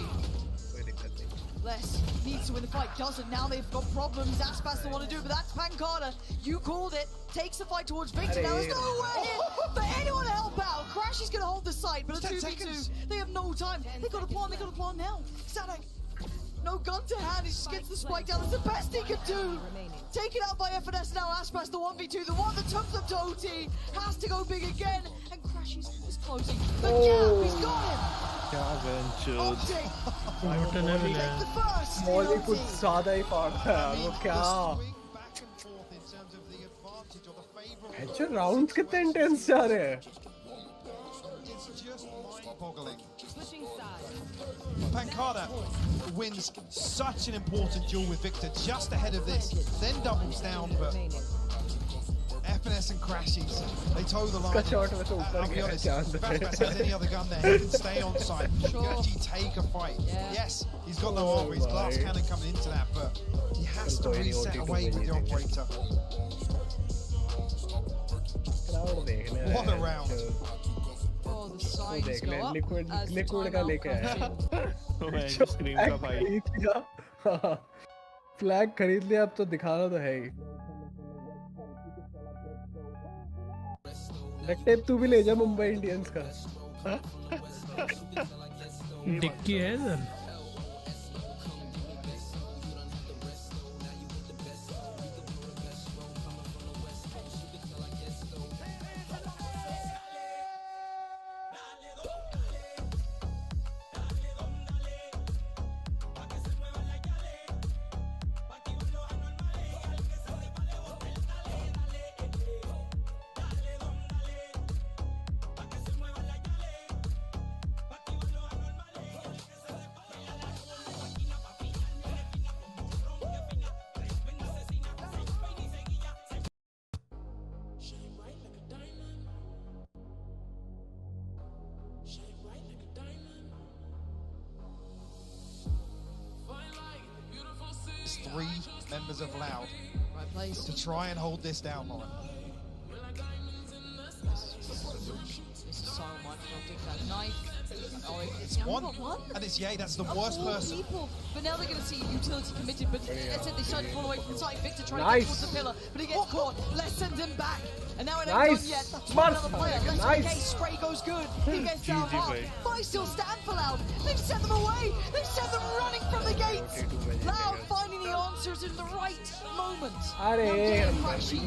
[SPEAKER 20] Les needs to win the fight, doesn't. Now they've got problems. Aspas the one to do, but that's Pancada. You called it. Takes the fight towards Victor. Now there's nowhere for anyone to help out. Crash is going to hold the site, but a 2v2. They have no time. They got a plan now. Sadak, no gun to hand. He just gets the spike down. That's the best he can do. Taken out by FNS now. Aspas the 1v2. The one that took them to OT has to go big again. And Crash is closing. The gap, he's got him. Optic.
[SPEAKER 2] मौली कुछ ज़्यादा ही फाड़ता है वो क्या? अच्छा rounds कितने intense जा रहे हैं?
[SPEAKER 18] It's just mind-boggling. Pancada wins such an important duel with Victor just ahead of this, then doubles down, but FNS and Crashies, they toe the line. I'll be honest, if FNS has any other gun there, he can stay on side. He can actually take a fight. Yes, he's got no armor, his glass cannon coming into that, but he has to reset away with the operator. What a round.
[SPEAKER 20] Oh, the signs go up
[SPEAKER 2] liquid
[SPEAKER 20] as the
[SPEAKER 2] liquid का
[SPEAKER 20] timeout
[SPEAKER 2] लेके आया.
[SPEAKER 4] Screen का भाई.
[SPEAKER 2] Flag खरीद लिया अब तो दिखाना तो है ही. टेप तू भी ले जा मुंबई इंडियंस का.
[SPEAKER 1] डिक्की है इधर.
[SPEAKER 18] Three members of Loud to try and hold this down, Lauren.
[SPEAKER 20] This is so much. I'll take that knife. Oh,
[SPEAKER 18] it's one. And it's Ye, that's the worst person.
[SPEAKER 20] People. But now they're going to see utility committed. But as I said, they started to fall away from the side. Victor trying to get towards the pillar, but he gets caught. Let's send him back. And now it ain't done yet. Another player. Let's okay, spray goes good. He gets down hard. But I still stand for Loud. They've sent them away. They've sent them running from the gates. Loud finding the answers in the right moment.
[SPEAKER 2] अरे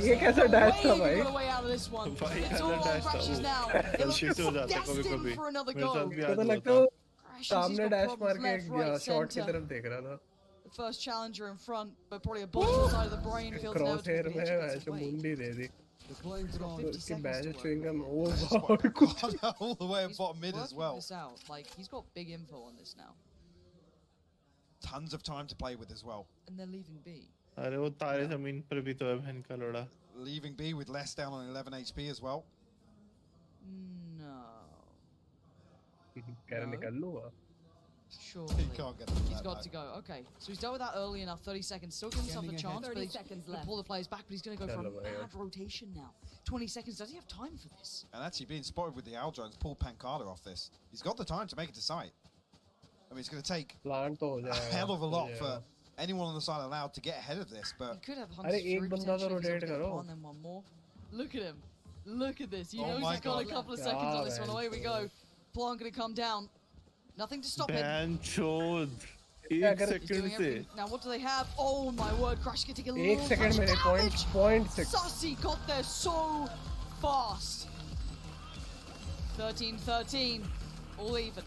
[SPEAKER 2] ये कैसा dash था भाई?
[SPEAKER 20] Way out of this one. It's all on Crashes now. They're destined for another goal.
[SPEAKER 2] तो लगता है सामने dash मार के शॉट की तरफ देख रहा था.
[SPEAKER 20] The first challenger in front, but probably a bullet inside of the brain feels
[SPEAKER 2] Crosshair में ऐसे मुंडी दे दी. उसकी batch chewing gum all
[SPEAKER 18] the way at bottom mid as well.
[SPEAKER 20] Like he's got big info on this now.
[SPEAKER 18] Tons of time to play with as well.
[SPEAKER 20] And they're leaving B.
[SPEAKER 4] अरे वो तारे ज़मीन पर भी तो है बहन का लोड़ा.
[SPEAKER 18] Leaving B with less down on 11 HP as well.
[SPEAKER 20] No.
[SPEAKER 2] कह निकल लूँगा.
[SPEAKER 20] Sure.
[SPEAKER 18] He can't get
[SPEAKER 20] He's got to go. Okay, so he's dealt with that early enough. 30 seconds. Still giving himself a chance, but he's going to pull the players back. But he's going to go for a mad rotation now. 20 seconds. Does he have time for this?
[SPEAKER 18] And actually being spotted with the Owl Drones, pull Pancada off this. He's got the time to make it to site. I mean, it's going to take a hell of a lot for anyone on the side allowed to get ahead of this. But
[SPEAKER 20] he could have Hunter's Fury potentially. One, then one more. Look at him. Look at this. He
[SPEAKER 18] Oh
[SPEAKER 20] knows
[SPEAKER 18] my
[SPEAKER 20] he's got a
[SPEAKER 18] God.
[SPEAKER 20] couple of seconds on this one. Away we go. Plant gonna come down. Nothing to stop it.
[SPEAKER 4] बैन चोद
[SPEAKER 20] He's
[SPEAKER 4] 1
[SPEAKER 20] doing
[SPEAKER 4] second से
[SPEAKER 20] everything. Now what do they have? Oh my word, Crash getting a little
[SPEAKER 2] 1 second
[SPEAKER 20] touch
[SPEAKER 2] मेरे
[SPEAKER 20] damage.
[SPEAKER 2] point 6.
[SPEAKER 20] Sussy got there so fast. 13-13, all even.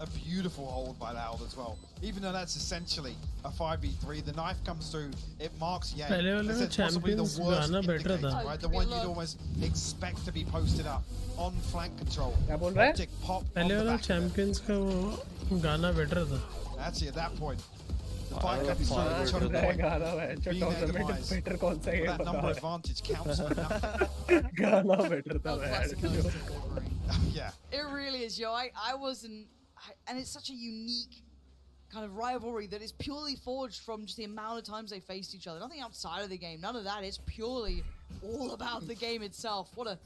[SPEAKER 18] A beautiful hold by Loud as well. Even though that's essentially a 5v3, the knife comes through, it marks Ye.
[SPEAKER 1] पहले वाले में
[SPEAKER 18] This is possibly the
[SPEAKER 1] champions
[SPEAKER 18] worst
[SPEAKER 1] गाना better
[SPEAKER 18] indicator,
[SPEAKER 1] था.
[SPEAKER 18] right? The one you'd almost expect to be posted up on flank control.
[SPEAKER 2] क्या बोल रहा है?
[SPEAKER 18] Optic pop on
[SPEAKER 1] पहले
[SPEAKER 18] the
[SPEAKER 1] वाला
[SPEAKER 18] back of it.
[SPEAKER 1] champions का वो गाना better था.
[SPEAKER 18] Actually, at that point, the fight
[SPEAKER 4] वाला
[SPEAKER 18] comes through
[SPEAKER 4] far
[SPEAKER 18] at some
[SPEAKER 4] better
[SPEAKER 18] point.
[SPEAKER 2] गाना है जो
[SPEAKER 18] Being their
[SPEAKER 2] tournament
[SPEAKER 18] demise.
[SPEAKER 2] better कौन सा ये
[SPEAKER 18] That
[SPEAKER 2] बता
[SPEAKER 18] number
[SPEAKER 2] रहा
[SPEAKER 18] advantage counts for nothing.
[SPEAKER 2] है गाना better था
[SPEAKER 20] Classic
[SPEAKER 2] मैं
[SPEAKER 20] Coast delivery.
[SPEAKER 18] Yeah.
[SPEAKER 20] It really is, yo. I wasn't, and it's such a unique kind of rivalry that is purely forged from just the amount of times they faced each other. Nothing outside of the game, none of that. It's purely all about the game itself. What a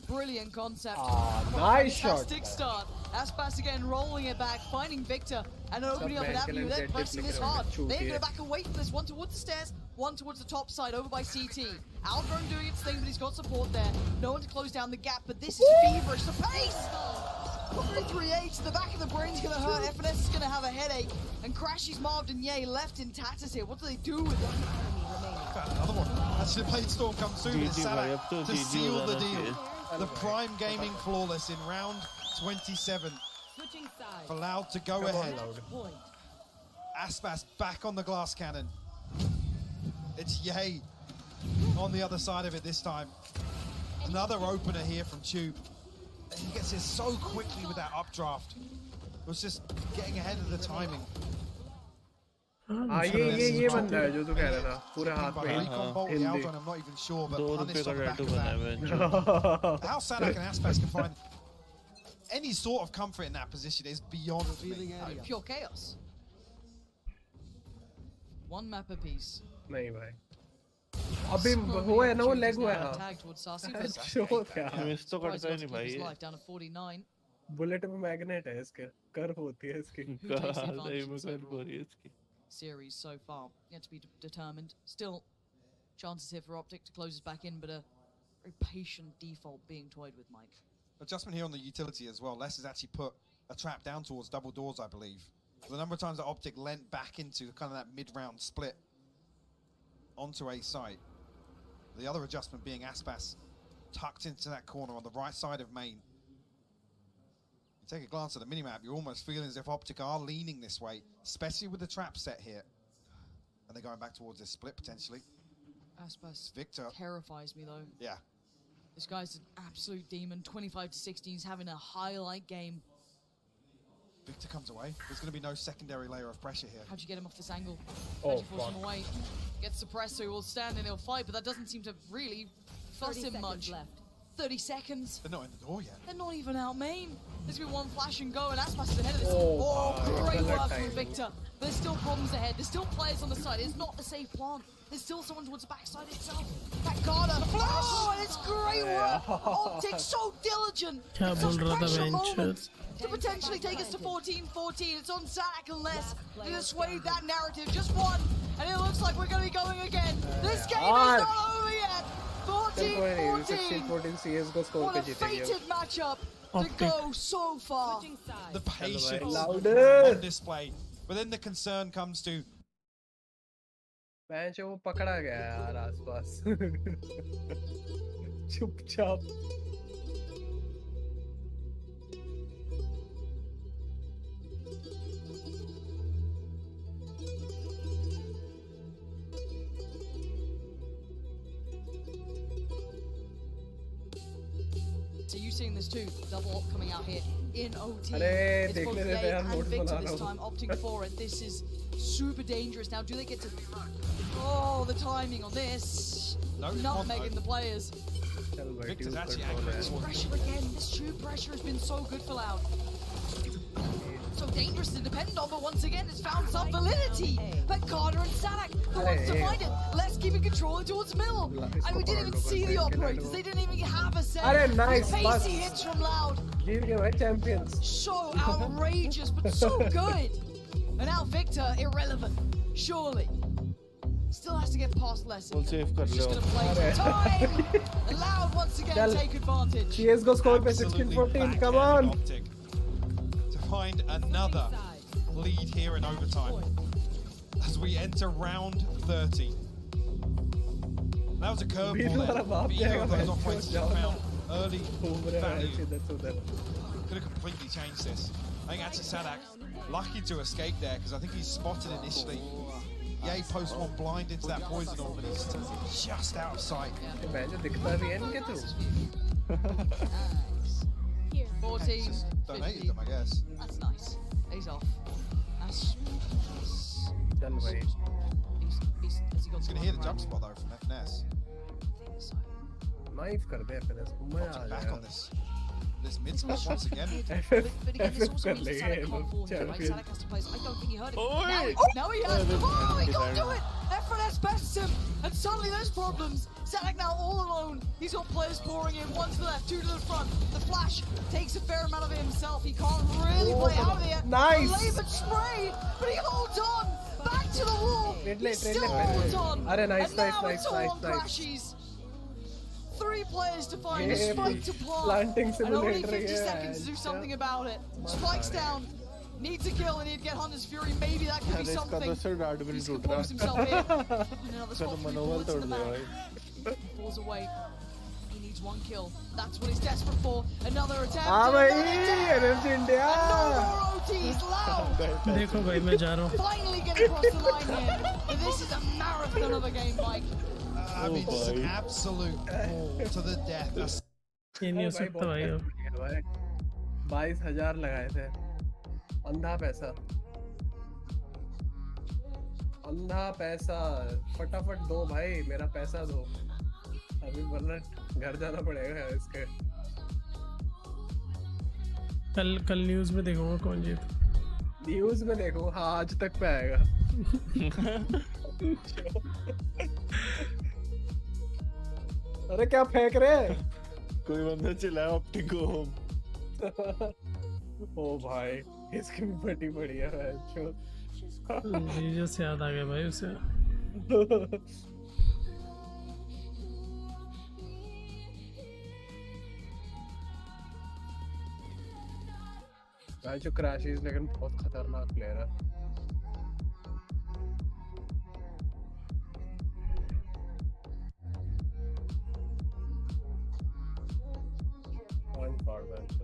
[SPEAKER 20] brilliant concept. What a
[SPEAKER 2] nice shot.
[SPEAKER 20] fantastic start. Aspas again rolling it back, finding Victor, and opening up an avenue. They're pressing this hard. They're going to back away from this. One towards the stairs, one towards the top side, over by CT. Aldrone doing its thing, but he's got support there. No one to close down the gap, but this is feverish. The pace! 3-8 to the back of the brain's going to hurt. FNS is going to have a headache. And Crashy's mobbed and Ye left in tatters here. What do they do with them?
[SPEAKER 18] Another one. Actually, Bladestorm comes through with
[SPEAKER 4] GG भाई, अब
[SPEAKER 18] Salah
[SPEAKER 4] तो
[SPEAKER 18] to
[SPEAKER 4] GG
[SPEAKER 18] seal
[SPEAKER 4] हो
[SPEAKER 18] the
[SPEAKER 4] जाना
[SPEAKER 18] deal.
[SPEAKER 4] चाहिए.
[SPEAKER 18] The Prime Gaming flawless in round 27
[SPEAKER 5] Switching sides.
[SPEAKER 18] for Loud to go
[SPEAKER 2] Come on,
[SPEAKER 18] ahead.
[SPEAKER 2] Loud.
[SPEAKER 5] Point.
[SPEAKER 18] Aspas back on the glass cannon. It's Ye on the other side of it this time. Another opener here from Tube. And he gets here so quickly with that updraft. It was just getting ahead of the timing.
[SPEAKER 2] हाँ ये बंदा है जो तू कह रहा था पूरा हाथ
[SPEAKER 18] By
[SPEAKER 2] में
[SPEAKER 18] recon bolt, the
[SPEAKER 2] Hindi
[SPEAKER 18] Aldron, I'm not even sure, but
[SPEAKER 4] 2
[SPEAKER 18] punished
[SPEAKER 4] रुपए
[SPEAKER 18] on the
[SPEAKER 4] का
[SPEAKER 18] back
[SPEAKER 4] tattoo
[SPEAKER 18] of
[SPEAKER 4] बनाया
[SPEAKER 18] that. How Sadak and Aspas can find any sort of comfort in that position is beyond me.
[SPEAKER 20] Pure chaos. One map apiece.
[SPEAKER 2] नहीं भाई अभी हुआ है ना वो लेग हुआ है
[SPEAKER 20] Tag towards Sasi, but
[SPEAKER 2] show क्या
[SPEAKER 4] मिस तो
[SPEAKER 20] surprised
[SPEAKER 4] करता ही
[SPEAKER 20] not to
[SPEAKER 4] नहीं
[SPEAKER 20] keep his
[SPEAKER 4] भाई
[SPEAKER 20] life down to 49.
[SPEAKER 2] बुलेट में मैग्नेट है इसके कर्व होती है इसकी
[SPEAKER 20] Who takes the advantage
[SPEAKER 4] सही
[SPEAKER 20] in
[SPEAKER 4] में
[SPEAKER 20] this
[SPEAKER 4] कर
[SPEAKER 20] overall
[SPEAKER 4] हो रही है इसकी.
[SPEAKER 20] series so far? Yet to be determined. Still, chances here for Optic to close us back in, but a very patient default being toyed with Mike.
[SPEAKER 18] Adjustment here on the utility as well. Les has actually put a trap down towards double doors, I believe. The number of times that Optic lent back into kind of that mid-round split onto A site. The other adjustment being Aspas tucked into that corner on the right side of main. You take a glance at the minimap, you're almost feeling as if Optic are leaning this way, especially with the trap set here. And they're going back towards this split potentially.
[SPEAKER 20] Aspas
[SPEAKER 18] Victor
[SPEAKER 20] terrifies me though.
[SPEAKER 18] Yeah.
[SPEAKER 20] This guy's an absolute demon. 25 to 16. He's having a highlight game.
[SPEAKER 18] Victor comes away. There's going to be no secondary layer of pressure here.
[SPEAKER 20] How'd you get him off this angle?
[SPEAKER 2] Oh,
[SPEAKER 20] How'd you force him
[SPEAKER 2] fuck.
[SPEAKER 20] away? Gets suppressed, so he will stand and he'll fight, but that doesn't seem to really fuss
[SPEAKER 5] 30
[SPEAKER 20] him
[SPEAKER 5] seconds
[SPEAKER 20] much.
[SPEAKER 5] left.
[SPEAKER 20] 30 seconds.
[SPEAKER 18] They're not in the door yet.
[SPEAKER 20] They're not even out main. There's gonna be one flash and go, and Aspas is ahead of this.
[SPEAKER 2] Oh,
[SPEAKER 20] Great
[SPEAKER 2] my
[SPEAKER 20] work
[SPEAKER 2] God.
[SPEAKER 20] from Victor. There's still problems ahead. There's still players on the side. It's not a safe plant. There's still someone towards the backside itself. That Carter. Oh, and it's great work. Optic so diligent.
[SPEAKER 1] क्या
[SPEAKER 20] It's
[SPEAKER 1] बोल
[SPEAKER 20] such
[SPEAKER 1] रहा था
[SPEAKER 20] pressure
[SPEAKER 1] bench
[SPEAKER 20] moments to potentially take us to 14-14. It's on Sadak and Les to dissuade that narrative. Just one, and it looks like we're going to be going again. This game is not over yet. 14-14.
[SPEAKER 2] CSGO score
[SPEAKER 20] What
[SPEAKER 2] पे
[SPEAKER 20] a
[SPEAKER 2] जीतेगी
[SPEAKER 20] fated matchup to
[SPEAKER 1] Okay.
[SPEAKER 20] go so far.
[SPEAKER 5] Switching sides.
[SPEAKER 18] The patience
[SPEAKER 2] Louder.
[SPEAKER 18] on display. But then the concern comes to
[SPEAKER 2] match वो पकड़ा गया यार आसपास चुपचाप
[SPEAKER 20] So you seeing this too? Double op coming out here in OT.
[SPEAKER 2] अरे,
[SPEAKER 20] It's
[SPEAKER 2] देख
[SPEAKER 20] both
[SPEAKER 2] लेते थे
[SPEAKER 20] Ye
[SPEAKER 2] यार,
[SPEAKER 20] and
[SPEAKER 2] notes
[SPEAKER 20] Victor
[SPEAKER 2] बना
[SPEAKER 20] this
[SPEAKER 2] रहा हूँ।
[SPEAKER 20] time opting for it. This is super dangerous. Now, do they get to? Oh, the timing on this.
[SPEAKER 18] No,
[SPEAKER 20] Nutmegging the players.
[SPEAKER 2] चल भाई
[SPEAKER 18] Victor's
[SPEAKER 2] tube
[SPEAKER 18] actually
[SPEAKER 2] control
[SPEAKER 18] accurate
[SPEAKER 2] है
[SPEAKER 18] towards
[SPEAKER 20] Pressure again. This tube pressure has been so good for Loud. So dangerous to depend on, but once again, it's found some validity. But Carter and Sadak, who wants to find it? Let's keep it controlling towards Mill. And we didn't even see the operators. They didn't even have a set.
[SPEAKER 2] अरे, nice
[SPEAKER 20] Pacey
[SPEAKER 2] pass.
[SPEAKER 20] hits from Loud.
[SPEAKER 2] जीत गए भाई champions
[SPEAKER 20] So outrageous, but so good. And now Victor, irrelevant. Surely. Still has to get past Lesson.
[SPEAKER 4] Full save कर
[SPEAKER 20] Just
[SPEAKER 4] low
[SPEAKER 20] gonna play for time. And Loud once again
[SPEAKER 2] Chal.
[SPEAKER 20] take advantage.
[SPEAKER 2] CSGO score पे
[SPEAKER 18] Absolutely
[SPEAKER 2] 16-14. Come
[SPEAKER 18] backhanded
[SPEAKER 2] on.
[SPEAKER 18] Optic to find another lead here in overtime as we enter round 30. That was a curveball there. But either of those operators have found early value. Could have completely changed this. I think actually Sadak lucky to escape there because I think he's spotted initially. Yay post one blind into that poison orb and he's just out of sight.
[SPEAKER 2] Imagine दिखता भी है इनके through.
[SPEAKER 20] 14.
[SPEAKER 18] Just donated them, I guess.
[SPEAKER 20] That's nice. He's off. That's.
[SPEAKER 2] चल भाई.
[SPEAKER 20] Has he got
[SPEAKER 18] He's going to hear the jump spot though from FNS.
[SPEAKER 2] Knife कर दे FNS. मैं आ
[SPEAKER 18] Back
[SPEAKER 2] जाएगा.
[SPEAKER 18] on this mid spot once again.
[SPEAKER 20] But again, this also
[SPEAKER 2] कर
[SPEAKER 20] means that
[SPEAKER 2] लेंगे
[SPEAKER 20] Sadak
[SPEAKER 2] ये
[SPEAKER 20] can't
[SPEAKER 2] लोग.
[SPEAKER 20] fall here, right?
[SPEAKER 2] Champion.
[SPEAKER 20] Sadak has to play. I don't think he heard it.
[SPEAKER 4] Oi!
[SPEAKER 20] Now he has. Oh, he can't do it! FNS bests him, and suddenly there's problems. Sadak now all alone. He's got players pouring in. One to the left, two to the front. The flash takes a fair amount of it himself. He can't really play out of here.
[SPEAKER 2] Nice.
[SPEAKER 20] The labored spray, but he holds on. Back to the wall. He still holds on.
[SPEAKER 2] Arey, nice,
[SPEAKER 20] and now
[SPEAKER 2] nice,
[SPEAKER 20] it's all
[SPEAKER 2] nice,
[SPEAKER 20] on
[SPEAKER 2] nice.
[SPEAKER 20] Crashies. 3 players to find a
[SPEAKER 2] Yeah,
[SPEAKER 20] spike to plant.
[SPEAKER 2] planting
[SPEAKER 20] And only
[SPEAKER 2] simulator,
[SPEAKER 20] 50
[SPEAKER 2] yeah,
[SPEAKER 20] seconds to do
[SPEAKER 2] yeah.
[SPEAKER 20] something about it. Spikes down. Needs a kill and he'd get Hunter's Fury. Maybe that could be
[SPEAKER 4] अरे इसका
[SPEAKER 20] something.
[SPEAKER 4] तो sir dart भी नहीं
[SPEAKER 20] He's
[SPEAKER 4] टूट
[SPEAKER 20] composed himself
[SPEAKER 4] रहा
[SPEAKER 20] here. And another
[SPEAKER 4] इसका
[SPEAKER 20] spot,
[SPEAKER 4] तो
[SPEAKER 20] 3
[SPEAKER 4] मनोबल
[SPEAKER 20] bullets in
[SPEAKER 4] तोड़
[SPEAKER 20] the
[SPEAKER 4] दिया
[SPEAKER 20] bag.
[SPEAKER 4] भाई
[SPEAKER 20] Falls away. He needs 1 kill. That's what he's desperate for. Another attempt.
[SPEAKER 2] हाँ
[SPEAKER 20] and
[SPEAKER 2] भाई,
[SPEAKER 20] another attempt.
[SPEAKER 2] NFG India.
[SPEAKER 20] And no more OTs. Loud.
[SPEAKER 1] देखो भाई मैं जा रहा हूँ.
[SPEAKER 20] Finally get across the line here. And this is a marathon of a game, Mike.
[SPEAKER 18] I mean, just an absolute ball to the death. That's
[SPEAKER 1] ये नहीं हो सकता भाई अब.
[SPEAKER 2] 22,000 लगाए थे. अंधा पैसा. अंधा पैसा. फटाफट दो भाई, मेरा पैसा दो. अभी वरना घर जाना पड़ेगा इसके.
[SPEAKER 1] कल न्यूज़ में देखूंगा कौन जीत.
[SPEAKER 2] न्यूज़ में देखो, हाँ आज तक पे आएगा. अरे क्या फेंक रहे?
[SPEAKER 4] कोई बंदा चिल्लाया ऑप्टिक को.
[SPEAKER 2] ओ भाई, इसकी भी बड़ी बढ़िया है.
[SPEAKER 1] जीजो से याद आ गया भाई उसे.
[SPEAKER 2] भाई जो क्रैशेस लेकिन बहुत खतरनाक प्लेयर है. Point guard bench.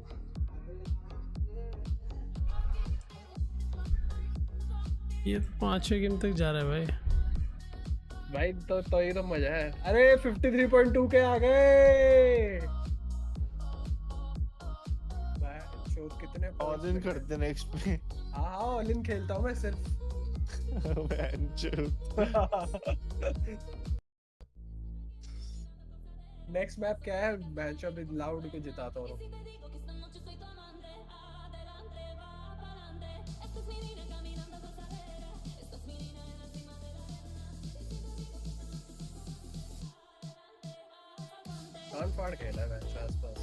[SPEAKER 1] ये तो 5वें गेम तक जा रहा है भाई.
[SPEAKER 2] भाई तो ये तो मजा है. अरे 53.2 के आ गए. भाई कितने
[SPEAKER 4] ऑल इन करते नेक्स्ट पे.
[SPEAKER 2] हाँ ऑल इन खेलता हूँ मैं सिर्फ. नेक्स्ट मैप क्या है? मैच अभी लाउड को जिताता हूँ. कान फाड़ खेला है मैच आसपास.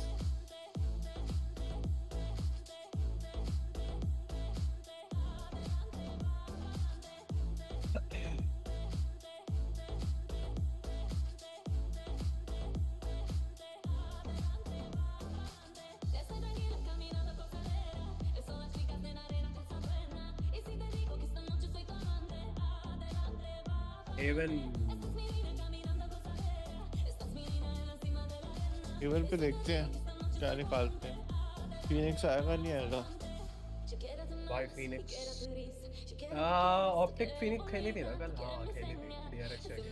[SPEAKER 4] इवन पे देखते हैं क्या निकालते हैं. फीनिक्स आएगा नहीं आएगा.
[SPEAKER 2] भाई फीनिक्स. ऑप्टिक फीनिक्स खेली थी ना कल. हाँ खेली थी. डीआरएक्स चाहिए.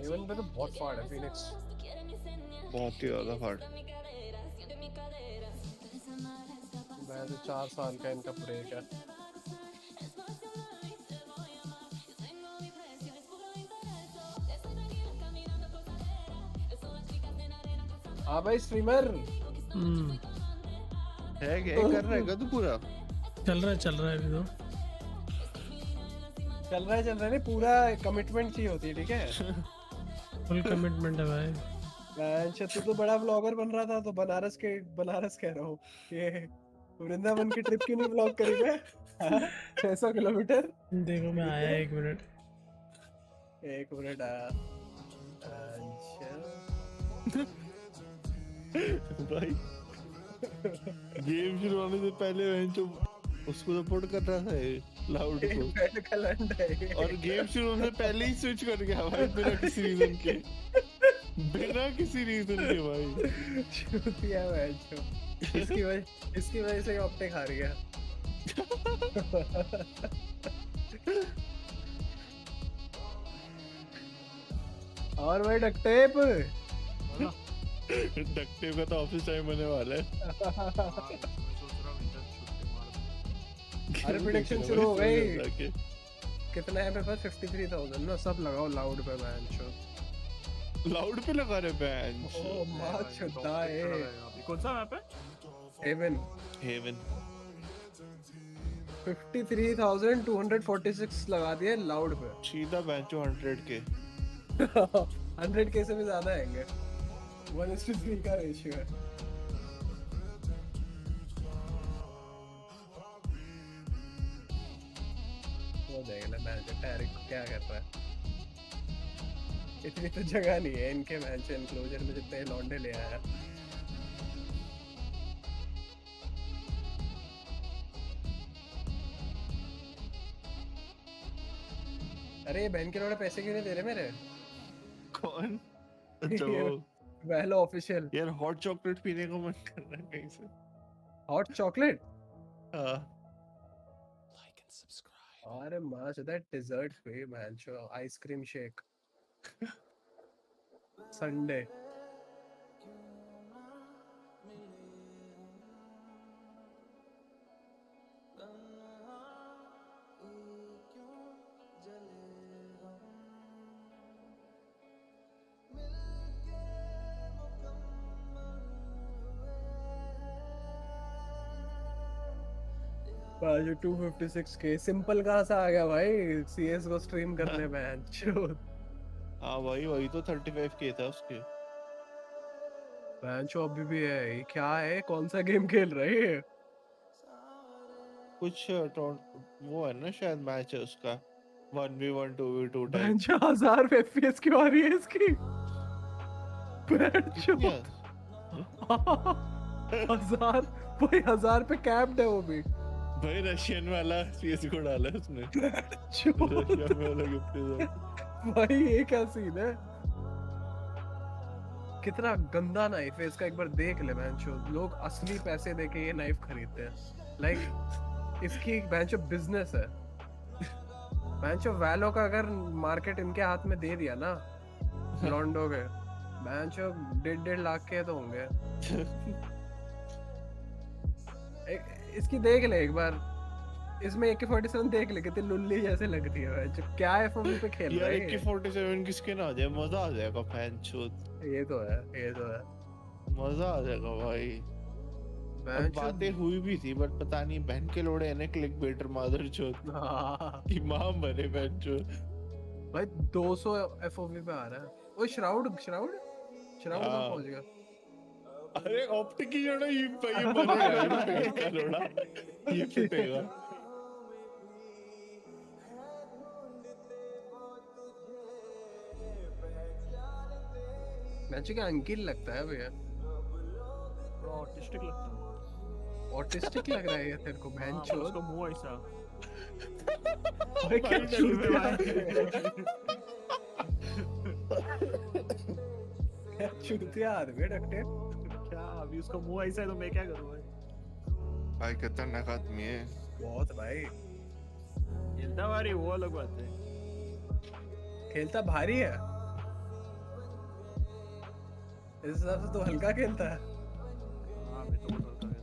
[SPEAKER 2] इवन पे तो बहुत फाड़ है फीनिक्स.
[SPEAKER 4] बहुत ही ज्यादा फाड़.
[SPEAKER 2] मैं तो 4 साल का इनका ब्रेक है. हाँ भाई स्ट्रीमर.
[SPEAKER 4] है क्या कर रहा है तू पूरा?
[SPEAKER 1] चल रहा है अभी तो.
[SPEAKER 2] चल रहा है नहीं, पूरा कमिटमेंट चाहिए होती है. ठीक है.
[SPEAKER 1] फुल कमिटमेंट है भाई.
[SPEAKER 2] मैं तू तो बड़ा व्लॉगर बन रहा था तो बनारस कह रहा हूँ. ये वृंदावन की ट्रिप क्यों नहीं व्लॉग करी मैं? 600 किलोमीटर।
[SPEAKER 1] देखो मैं आया 1 मिनट।
[SPEAKER 2] 1 मिनट आया। अच्छा
[SPEAKER 4] भाई गेम शुरू होने से पहले जो उसको सपोर्ट कर रहा था लाउड को,
[SPEAKER 2] बैड कलंड है।
[SPEAKER 4] और गेम शुरू होने से पहले ही स्विच कर गया भाई बिना किसी रीजन के, बिना किसी रीजन के भाई।
[SPEAKER 2] चूतिया मैच। इसकी वजह से ऑप्टिक हार गया। और भाई डकटेप
[SPEAKER 4] का तो ऑफिस टाइम होने वाला है।
[SPEAKER 2] अरे प्रेडिक्शन शुरू हो गई। कितना है मेरे पास? 53,000 ना। सब लगाओ लाउड पे बेंच।
[SPEAKER 4] लाउड पे लगा रहे बेंच।
[SPEAKER 2] ओ मां चुदा है।
[SPEAKER 14] कौन सा मैप है?
[SPEAKER 2] हेवन। 53,246 लगा दिए लाउड पे।
[SPEAKER 4] सीधा बेंच 100K।
[SPEAKER 2] 100K से भी ज्यादा आएंगे। 1:3 का रेशियो है। वो देख ले मैच टैरिक क्या कर रहा है। इतनी तो जगह नहीं है इनके मैच एनक्लोजर में जितने लौंडे ले आया। अरे बहन के लोड़े पैसे क्यों नहीं दे रहे मेरे?
[SPEAKER 4] कौन? अच्छा वो
[SPEAKER 2] वैलो ऑफिशियल।
[SPEAKER 4] यार हॉट चॉकलेट पीने को मन कर रहा है कहीं से।
[SPEAKER 2] Hot chocolate?
[SPEAKER 4] हाँ।
[SPEAKER 2] अरे माँ चुदा डेजर्ट पे man show ice cream shake Sunday. बाजू 256K सिंपल कहाँ से आ गया भाई? CS को स्ट्रीम करने में
[SPEAKER 4] हाँ भाई वही तो 35K था उसके।
[SPEAKER 2] बेंचो अभी भी है। ये क्या है? कौन सा गेम खेल रहे हैं?
[SPEAKER 4] कुछ वो है ना शायद मैच है उसका 1v1 2v2 टाइप।
[SPEAKER 2] बेंचो 1000 FPS क्यों आ रही है इसकी? बेंचो 1000 पे कैप्ड है वो भी।
[SPEAKER 4] भाई रशियन वाला CSGO डाला है उसने। रशियन वाला गिफ्ट
[SPEAKER 2] भाई ये क्या सीन है? कितना गंदा नाइफ है इसका। एक बार देख ले बेंचो। लोग असली पैसे देके ये नाइफ खरीदते हैं। लाइक इसकी बेंचो बिजनेस है। बेंचो वैलो का अगर मार्केट इनके हाथ में दे दिया ना लॉन्डो के, बेंचो 1.5 लाख के तो होंगे। इसकी देख ले एक बार। इसमें AK-47 देख ले कितनी लुल्ली जैसे लगती है। जो क्या है FOV पे खेल रहा है।
[SPEAKER 4] यार AK-47 की स्किन आ जाए मजा आ जाएगा फैन चोद।
[SPEAKER 2] ये तो है
[SPEAKER 4] मजा आ जाएगा भाई। बातें हुई भी थी बट पता नहीं बहन के लोड़े इन्हें क्लिक बेटर मादर चोद इमाम बने बहन चोद।
[SPEAKER 2] भाई 200 FOV पे आ रहा है। वो श्राउड कहाँ पहुंच गया?
[SPEAKER 4] अरे ऑप्टिक की जोड़ा ये मरेगा ये का लोड़ा ये पिटेगा।
[SPEAKER 2] मैच का अंकिल लगता है भैया।
[SPEAKER 14] ऑटिस्टिक लगता है।
[SPEAKER 2] ऑटिस्टिक लग रहा है ये तेरे को बेंचो।
[SPEAKER 14] उसका मुंह ऐसा।
[SPEAKER 2] भाई क्या चूतिया क्या चूतिया आदमी डकटे।
[SPEAKER 14] क्या अभी उसका मुंह ऐसा है तो मैं क्या करूं
[SPEAKER 3] भाई खतरनाक आदमी है
[SPEAKER 2] बहुत भाई।
[SPEAKER 14] खेलता भारी वो अलग बात है।
[SPEAKER 2] खेलता भारी है इस हिसाब से तो हल्का खेलता है।
[SPEAKER 14] हाँ मैं तो हल्का खेलता हूँ।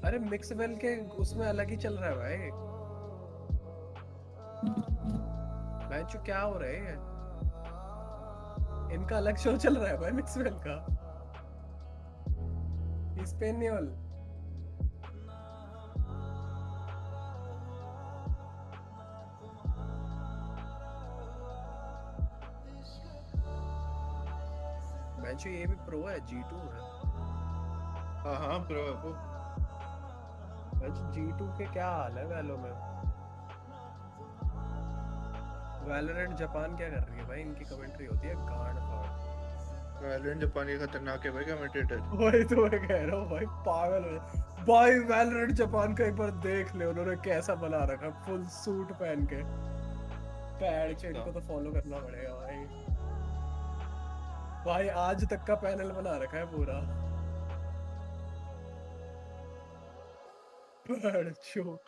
[SPEAKER 2] अरे मिक्स वेल के उसमें अलग ही चल रहा है भाई। मैच क्या हो रहा है? इनका अलग शो चल रहा है भाई मिक्स वेल का। स्पेनियल बेंचो ये भी प्रो है, G2 है।
[SPEAKER 4] हाँ प्रो है वो।
[SPEAKER 2] बेंचो G2 के क्या हाल है वैलो में? वैलोरेंट जापान क्या कर रही है भाई? इनकी कमेंट्री होती है गांड फाड़।
[SPEAKER 4] वैलोरेंट जापान के खतरनाक है भाई कमेंटेटर।
[SPEAKER 2] वही तो मैं कह रहा हूँ भाई, पागल हो जाए भाई। वैलोरेंट जापान का एक बार देख ले, उन्होंने कैसा बना रखा, फुल सूट पहन के। पैड से इनको तो फॉलो करना पड़ेगा भाई। भाई आज तक का पैनल बना रखा है पूरा। पैड चो।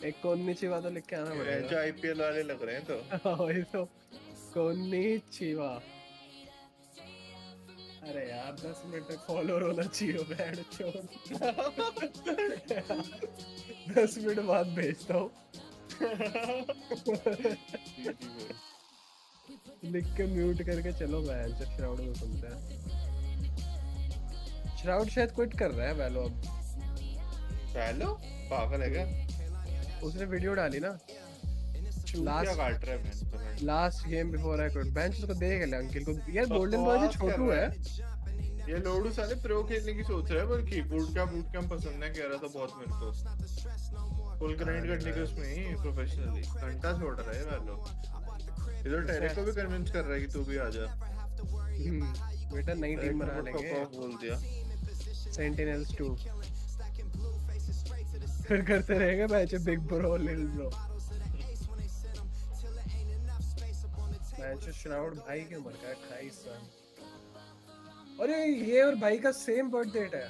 [SPEAKER 2] एक कोन्निचिवा तो लिख के आना पड़ेगा।
[SPEAKER 4] जो आईपीएल वाले लग रहे हैं तो।
[SPEAKER 2] वही तो, कोन्निचिवा। अरे यार 10 मिनट तक फॉलोअर होना चाहिए बैड चोद। 10 मिनट बाद भेजता हूँ। लिख के म्यूट करके चलो बैड। जब श्राउड को सुनते हैं। श्राउड शायद क्विट कर रहा है वैलो अब।
[SPEAKER 4] वैलो पागल है क्या?
[SPEAKER 2] उसने वीडियो डाली ना, last game before I quit. Bench उसको देख ले अंकिल को यार। गोल्डन बॉय जो छोटू है
[SPEAKER 4] ये लोडू साले प्रो खेलने की सोच रहा है, बल्कि बूट कैंप पसंद है कह रहा था बहुत मेरे को। फुल ग्राइंड करने के उसमें ही प्रोफेशनली घंटा छोड़ रहा है वैलो। इधर टेरेक को भी कन्विंस कर रहा है कि तू भी आ जा।
[SPEAKER 2] बेटा नई टीम बना लेंगे।
[SPEAKER 4] बोल दिया
[SPEAKER 2] सेंटिनल्स 2 फिर करते रहेंगे match big bro little bro. Match shroud भाई की उम्र का है 28 साल। अरे ये और भाई का सेम बर्थ डेट है,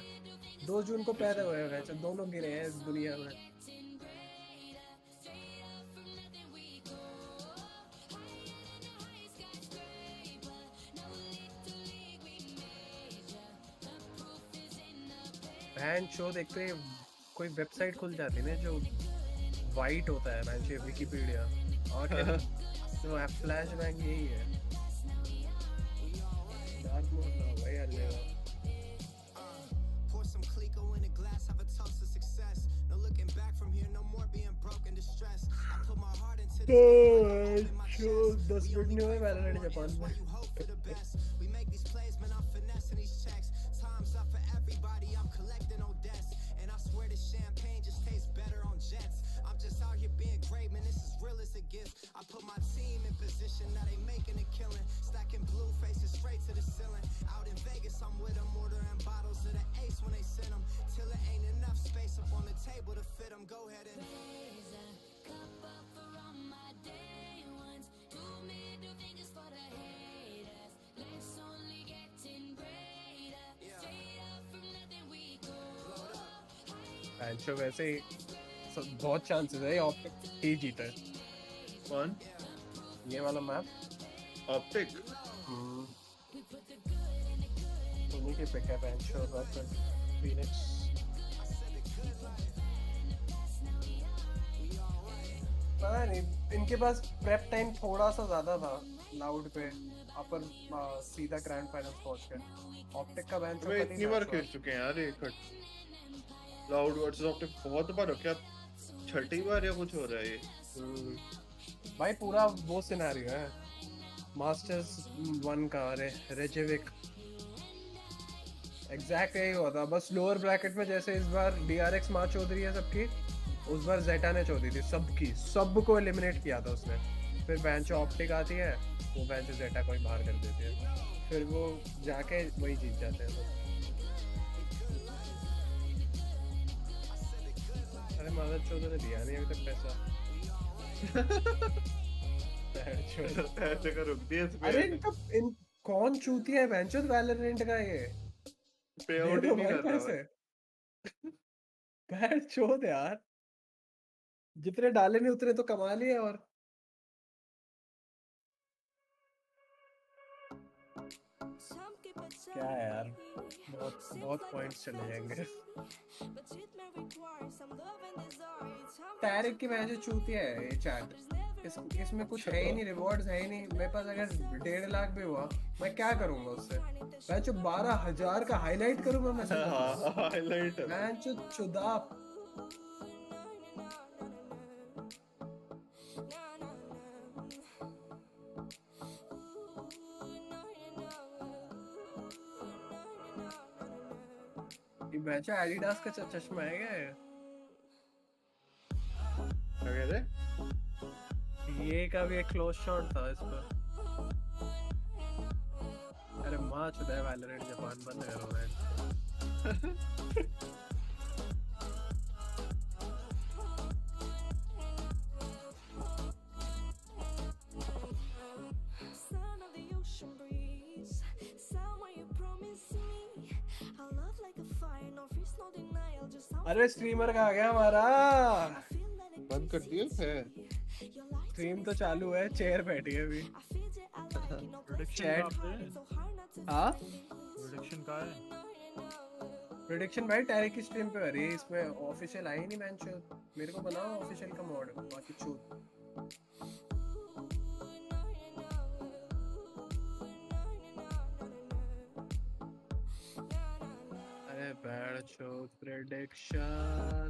[SPEAKER 2] 2 जून को पैदा हुए हैं। मैच दोनों गिरे हैं इस दुनिया में। बहन चो देखते कोई वेबसाइट खुल जाती है ना जो वाइट होता है मैंने विकिपीडिया और तो फ्लैश बैंक यही है। डार्क मोड ना भाई हर जगह। तो 10 मिनट नहीं हुए वैलोरेंट जापान में। I put my team in position, now they making a killing. Stacking blue faces straight to the ceiling. Out in Vegas, I'm with them, ordering bottles of the ace when they send them. Till it ain't enough space up on the table to fit them. Go ahead and raise a cup up for all my day ones. 2 middle fingers for the haters. Life's only getting greater. Straight up from nothing we go. अच्छा वैसे बहुत chances है optic ही जीता है।
[SPEAKER 4] कौन?
[SPEAKER 2] ये वाला map
[SPEAKER 4] optic
[SPEAKER 2] उन्हीं के पिक है बेंच और फीनिक्स। पता नहीं इनके पास प्रेप टाइम थोड़ा सा ज्यादा था लाउड पे अपर सीधा ग्रैंड फाइनल्स पहुंच गए। ऑप्टिक का बेंच
[SPEAKER 4] वे इतनी बार खेल चुके हैं यार एक लाउड वर्सेस ऑप्टिक बहुत बार हो। क्या छठी बार या कुछ हो रहा है ये?
[SPEAKER 2] भाई पूरा वो सिनेरियो है मास्टर्स 1 का। अरे रेजेविक एग्जैक्ट यही हुआ था, बस लोअर ब्रैकेट में जैसे इस बार DRX मार चौधरी है सबकी, उस बार जेटा ने चौधरी थी सबकी, सबको एलिमिनेट किया था उसने। फिर बेंच ऑप्टिक आती है, वो बेंच जेटा को ही बाहर कर देती है, फिर वो जाके वही जीत जाते हैं। अरे माधव चौधरी ने दिया नहीं अभी तक पैसा।
[SPEAKER 4] ऐसे का रुक दिया।
[SPEAKER 2] अरे इन कौन चूतिया है बेंचोद वैलोरेंट का ये
[SPEAKER 4] पे आउट ही नहीं कर रहा है।
[SPEAKER 2] बैड चोद यार, जितने डाले नहीं उतने तो कमा लिए। और क्या है यार, बहुत पॉइंट्स चले जाएंगे। टैरिक की वजह से चूतिया है ये चैट। इसमें कुछ है ही नहीं, रिवॉर्ड्स है ही नहीं मेरे पास। अगर 1.5 लाख भी हुआ मैं क्या करूंगा उससे? मैं जो 12,000 का हाईलाइट करूंगा मैं। हाईलाइट मैं जो चुदा ये बेचा एडिडास का चश्मा है क्या ये?
[SPEAKER 4] क्या कह रहे?
[SPEAKER 2] ये का भी एक क्लोज शॉट था इस पर। अरे माँ चुदा है वैलोरेंट जापान बंद करो मैं।
[SPEAKER 6] Sound of the ocean breeze, sound when you promise me. I love like a fire, no freeze, no denial, just sound.
[SPEAKER 2] अरे स्ट्रीमर का आ गया हमारा।
[SPEAKER 4] बंद कर दिया फिर?
[SPEAKER 2] स्ट्रीम तो चालू है, चेयर बैठी है अभी। चैट। हाँ?
[SPEAKER 14] प्रोडक्शन का है?
[SPEAKER 2] प्रेडिक्शन भाई टैरिक की स्ट्रीम पे हो रही है, इसमें ऑफिशियल आई नहीं मैंने। मेरे को बनाओ ऑफिशियल का मोड, बाकी छूट। अरे बैड शो प्रेडिक्शन।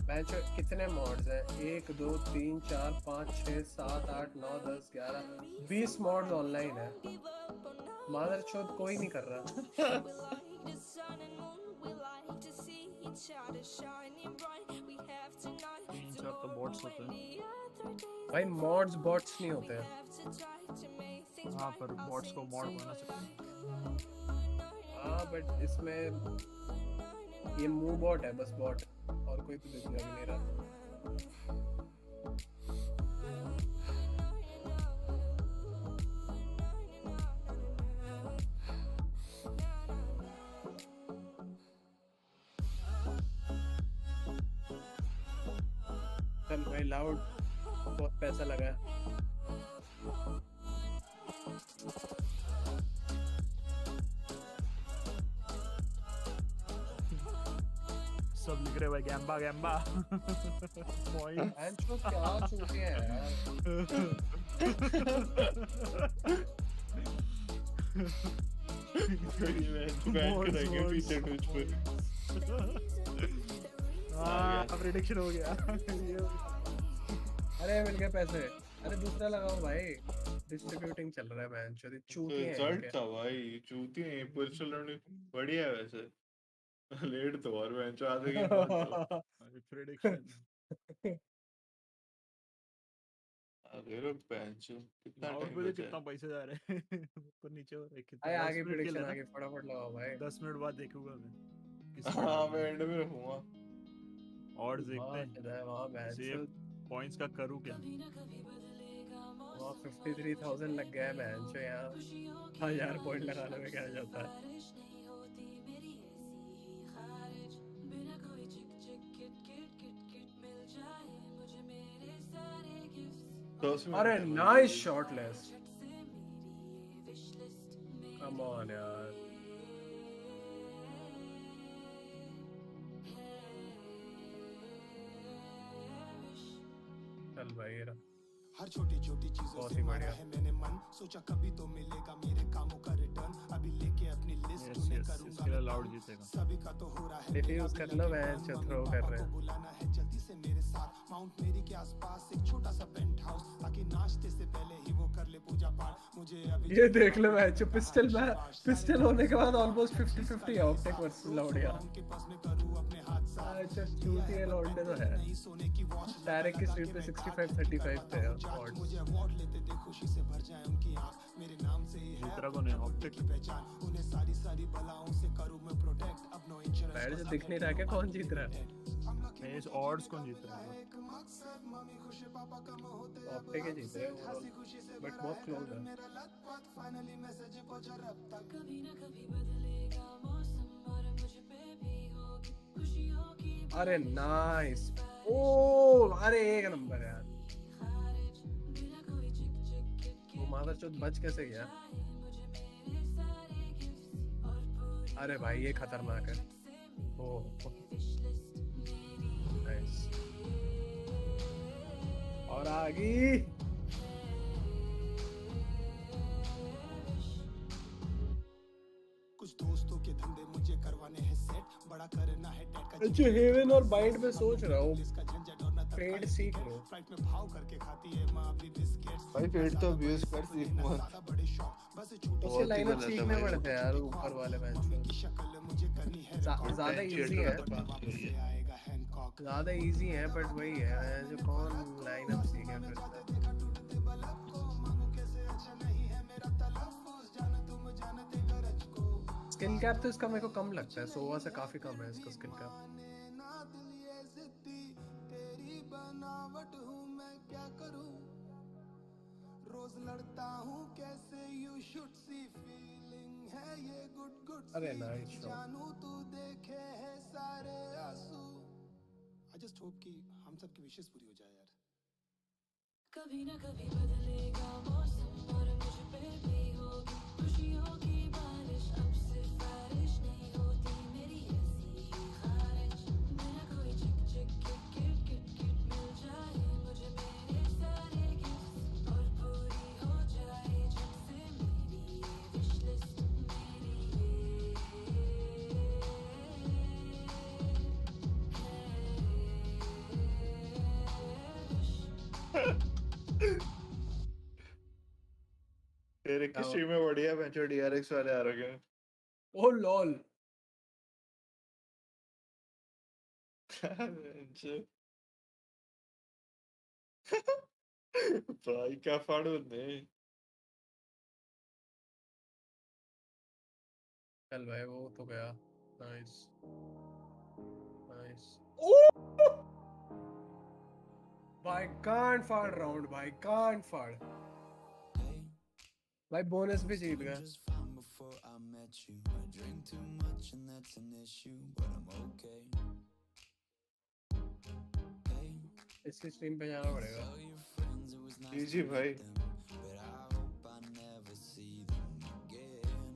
[SPEAKER 2] मैच कितने मॉड्स हैं? 1 2 3 4 5 6 7 8 9 10 11 20 मॉड्स ऑनलाइन है। मादरचोद कोई नहीं कर रहा।
[SPEAKER 14] तो बॉट्स होते हैं
[SPEAKER 2] भाई, मॉड्स बॉट्स नहीं होते हैं।
[SPEAKER 14] हाँ, पर बॉट्स को मॉड बना सकते हैं।
[SPEAKER 2] हाँ बट इसमें ये मूव बॉट है, बस बॉट, और कोई तो दिख नहीं मेरा। चल भाई लाउड, बहुत पैसा लगा है।
[SPEAKER 14] सब लिख रहे भाई गैम्बा गैम्बा।
[SPEAKER 2] पॉइंट क्या चूतिया है यार।
[SPEAKER 14] प्रेडिक्शन हो गया।
[SPEAKER 2] अरे मिल गए पैसे। अरे दूसरा लगाओ भाई, डिस्ट्रीब्यूटिंग चल रहा है मैच। चूतिए हैं
[SPEAKER 4] रिजल्ट
[SPEAKER 2] इनके।
[SPEAKER 4] था भाई, चूतिए हैं। पर्सनल लर्निंग बढ़िया है वैसे। लेट तो और बेंच आधे गेम
[SPEAKER 14] प्रेडिक्शन।
[SPEAKER 4] अरे रुक बेंच, कितना
[SPEAKER 14] और
[SPEAKER 4] टाइम
[SPEAKER 14] मुझे
[SPEAKER 4] बचा
[SPEAKER 14] कितना
[SPEAKER 4] है?
[SPEAKER 14] पैसे जा रहे हैं ऊपर नीचे हो रहे हैं कितना?
[SPEAKER 2] आए
[SPEAKER 14] 10
[SPEAKER 2] आगे
[SPEAKER 14] मिनट के
[SPEAKER 2] प्रेडिक्शन
[SPEAKER 14] लिए ना?
[SPEAKER 2] आगे फटाफट लगाओ भाई।
[SPEAKER 14] 10 मिनट बाद देखूंगा मैं।
[SPEAKER 4] हाँ मैं एंड में रखूंगा।
[SPEAKER 14] और देखते हैं
[SPEAKER 2] वहाँ मैच
[SPEAKER 14] सेव पॉइंट्स का करूँ क्या?
[SPEAKER 2] वहाँ 53,000 लग गया है मैच। यहाँ 1000 पॉइंट लगाने में क्या जाता है। अरे नाइस शॉटलेस। कम ऑन यार। चल भाई ये रहा।
[SPEAKER 11] हर छोटी छोटी चीजों से मारा है मैंने मन, सोचा कभी तो मिलेगा मेरे कामों का रिटर्न। अभी लेके अपनी लिस्ट तूने करूंगा
[SPEAKER 14] लाउड जीतेगा।
[SPEAKER 11] सभी का तो हो रहा है।
[SPEAKER 2] डिफ्यूज कर लो मैच, थ्रो कर रहे हैं।
[SPEAKER 11] बुलाना है जल्दी से मेरे साथ माउंट मेरी के आसपास एक छोटा सा पेंट हाउस, ताकि नाश्ते से पहले ही वो कर ले पूजा पाठ। मुझे अभी
[SPEAKER 2] ये देख लो मैच, पिस्टल में पिस्टल होने के बाद ऑलमोस्ट 50-50 है ऑप्टिक वर्सेस लाउडिया। अच्छा चूतिया लौंडे तो है। डायरेक्ट की स्ट्रीम पे 65-35 थे odds।
[SPEAKER 11] मुझे अवार्ड लेते देख खुशी से भर जाए उनकी आंख। मेरे नाम से ही है
[SPEAKER 14] कौन है ऑप्टिक
[SPEAKER 11] की पहचान। उन्हें सारी सारी बलाओं से करूं मैं प्रोटेक्ट। अब नो इंश्योरेंस
[SPEAKER 2] बैठ जो दिख नहीं रहा क्या कौन जीत रहा है?
[SPEAKER 14] इस ऑड्स कौन जीत रहा है?
[SPEAKER 2] ऑप्टिक ही जीत रहे हैं बट बहुत क्लोज है।
[SPEAKER 11] फाइनली मैसेज पहुंचा रब तक।
[SPEAKER 6] कभी ना कभी बदलेगा मौसम और मुझ पे भी होगी खुशियों की।
[SPEAKER 2] अरे नाइस। ओ अरे एक नंबर यार। वो मादरचोद बच कैसे गया? अरे भाई ये खतरनाक है। Oh nice. और आगे
[SPEAKER 11] कुछ दोस्तों के धंधे मुझे करवाने हैं सेट। बड़ा करना है डेट का
[SPEAKER 2] अच्छा हेवन और बाइट में सोच रहा हूँ पेड सीख लो
[SPEAKER 4] भाई पेड तो अब्यूज कर सीख मत
[SPEAKER 2] उसके
[SPEAKER 4] बहुत ही
[SPEAKER 2] लाइनअप
[SPEAKER 4] गलत है
[SPEAKER 2] सीखने
[SPEAKER 4] भाई
[SPEAKER 2] पड़ते हैं यार ऊपर वाले मैच में ज्यादा इजी है ज्यादा इजी है बट वही है जो कौन लाइनअप सीखे फिर से स्किल कैप तो इसका मेरे को कम लगता है सोवा से काफी कम है इसका स्किल कैप
[SPEAKER 11] रोज लड़ता हूँ कैसे यू शुड सी फीलिंग है ये गुड गुड
[SPEAKER 2] अरे नाइस
[SPEAKER 11] जानू तू देखे है सारे आंसू आई जस्ट होप कि हम सब की विशेष पूरी हो जाए यार
[SPEAKER 6] कभी ना कभी बदलेगा मौसम और मुझ पे भी होगी खुशियों की बारिश अब सिफारिश नहीं होती मेरी ऐसी ही ख्वाहिश बिना कोई चिक चिक किट किट किट किट मिल जाए मुझे मेरे सारे गिफ्ट और पूरी हो जाए जब से मेरी ये विश लिस्ट मेरी
[SPEAKER 4] तेरे की स्ट्रीम में बढ़िया बेंचो डीआरएक्स वाले आ रखे हैं
[SPEAKER 2] ओ लॉल
[SPEAKER 4] बेंचो भाई क्या फाड़ू ने
[SPEAKER 2] चल भाई वो तो गया नाइस नाइस भाई कांट फाड़ राउंड भाई कांट फाड़ भाई बोनस भी जीत गया
[SPEAKER 11] before I met you I drink too much and that's an issue but I'm okay
[SPEAKER 2] इसकी स्ट्रीम पे जाना पड़ेगा
[SPEAKER 4] इजी भाई
[SPEAKER 11] but I hope I never see them again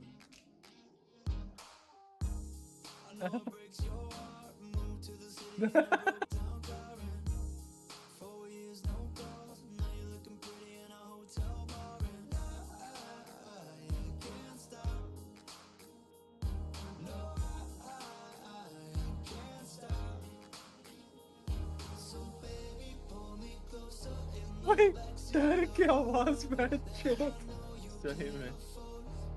[SPEAKER 11] I know it breaks your heart moved to the city in a broke down car and 4 years no calls now you're looking pretty in a hotel bar and I can't stop no I can't stop so baby pull me closer in the
[SPEAKER 2] भाई डर की आवाज बैठ चुप
[SPEAKER 4] सही में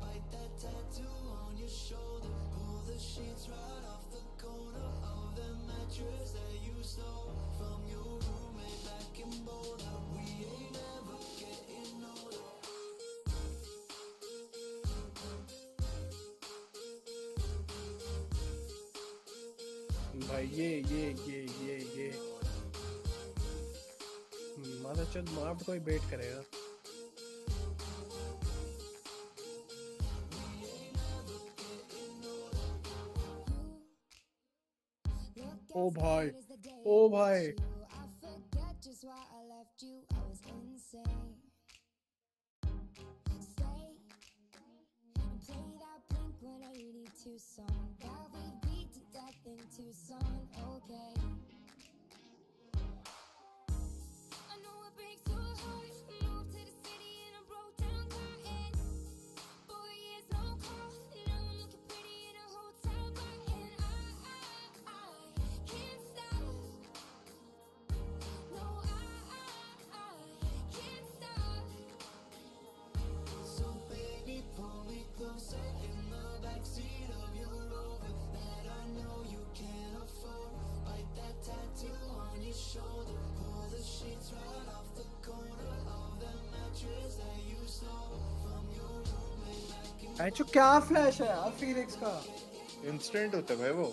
[SPEAKER 11] bite that tattoo on your shoulder pull the sheets right off the corner of the mattress that you stole from your roommate back in Boulder we ain't ever getting older
[SPEAKER 2] भाई ये माता चल मार कोई बेट करेगा ओ भाई ओ भाई
[SPEAKER 6] I forget just why I left you. I was insane. Stay and play that Blink-182 song that we beat to death in Tucson. Okay. I know it breaks your heart. Moved to the city in a broke down car and 4 years no call. Now I'm looking pretty in a hotel bar and I can't stop. No, I can't stop.
[SPEAKER 11] so baby pull me closer in the backseat of your Rover that I know you can't afford bite that tattoo on your shoulder pull the sheets right off the corner of the mattress that you stole from your roommate back in
[SPEAKER 2] ऐचो क्या flash है यार Phoenix का
[SPEAKER 4] instant होता है भाई वो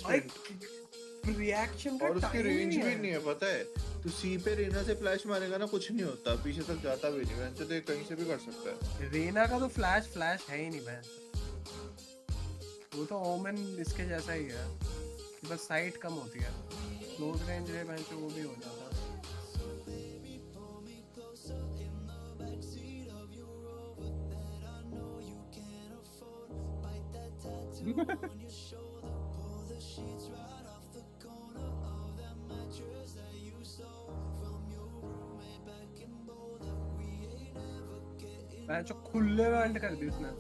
[SPEAKER 2] भाई
[SPEAKER 4] instant
[SPEAKER 2] reaction का
[SPEAKER 4] और उसकी
[SPEAKER 2] टाइम
[SPEAKER 4] रेंज भी नहीं है पता है तू सी पे रीना से फ्लैश मारेगा ना कुछ नहीं होता पीछे तक जाता भी नहीं बेंचो तो कहीं से भी कर सकता है
[SPEAKER 2] रेना का तो फ्लैश है ही नहीं बहन वो तो ओमन इसके जैसा ही है कि बस साइट कम होती है क्लोज रेंज है बहन वो भी हो जाता है
[SPEAKER 11] backseat of your Rover that I know you can't afford bite that tattoo on your shoulder pull the sheets right off the corner of that mattress that you stole from your roommate back in Boulder we ain't ever getting
[SPEAKER 2] बहन खुले में and कर दी उसने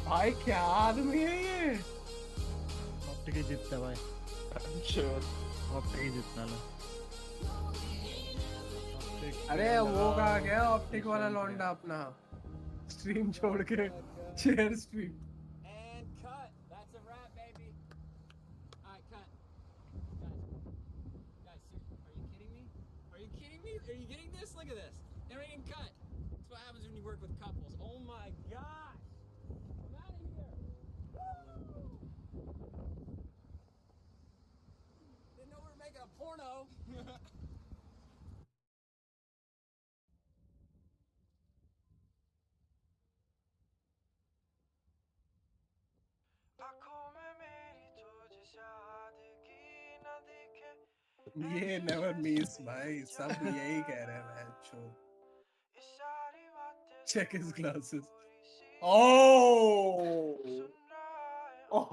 [SPEAKER 2] भाई क्या आदमी है ये?
[SPEAKER 15] ऑप्टिक ही जीतता भाई। ऑप्टिक ही जीतना ना।
[SPEAKER 2] अरे वो कहाँ गया ऑप्टिक वाला लौंडा अपना स्ट्रीम छोड़ के share stream.
[SPEAKER 10] And cut. That's a wrap, baby. All right, cut. Guys, are you kidding me? Are you kidding me? Are you getting this? Look at this. They're getting cut. That's what happens when you work with couples. Oh my gosh. I'm out of here. Woo! Didn't know we were making a porno.
[SPEAKER 2] ये never miss भाई, सब यही कह रहे हैं मैचो। Check his glasses. Oh! Oh!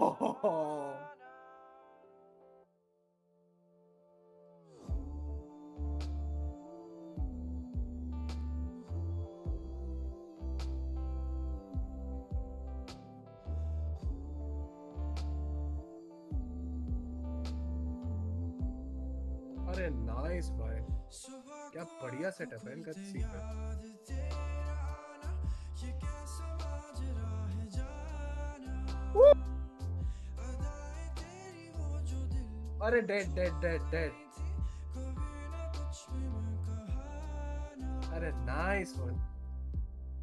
[SPEAKER 2] अरे nice भाई, क्या बढ़िया सेटअप है इनका सीन में। अरे डेड डेड डेड डेड। अरे नाइस वन।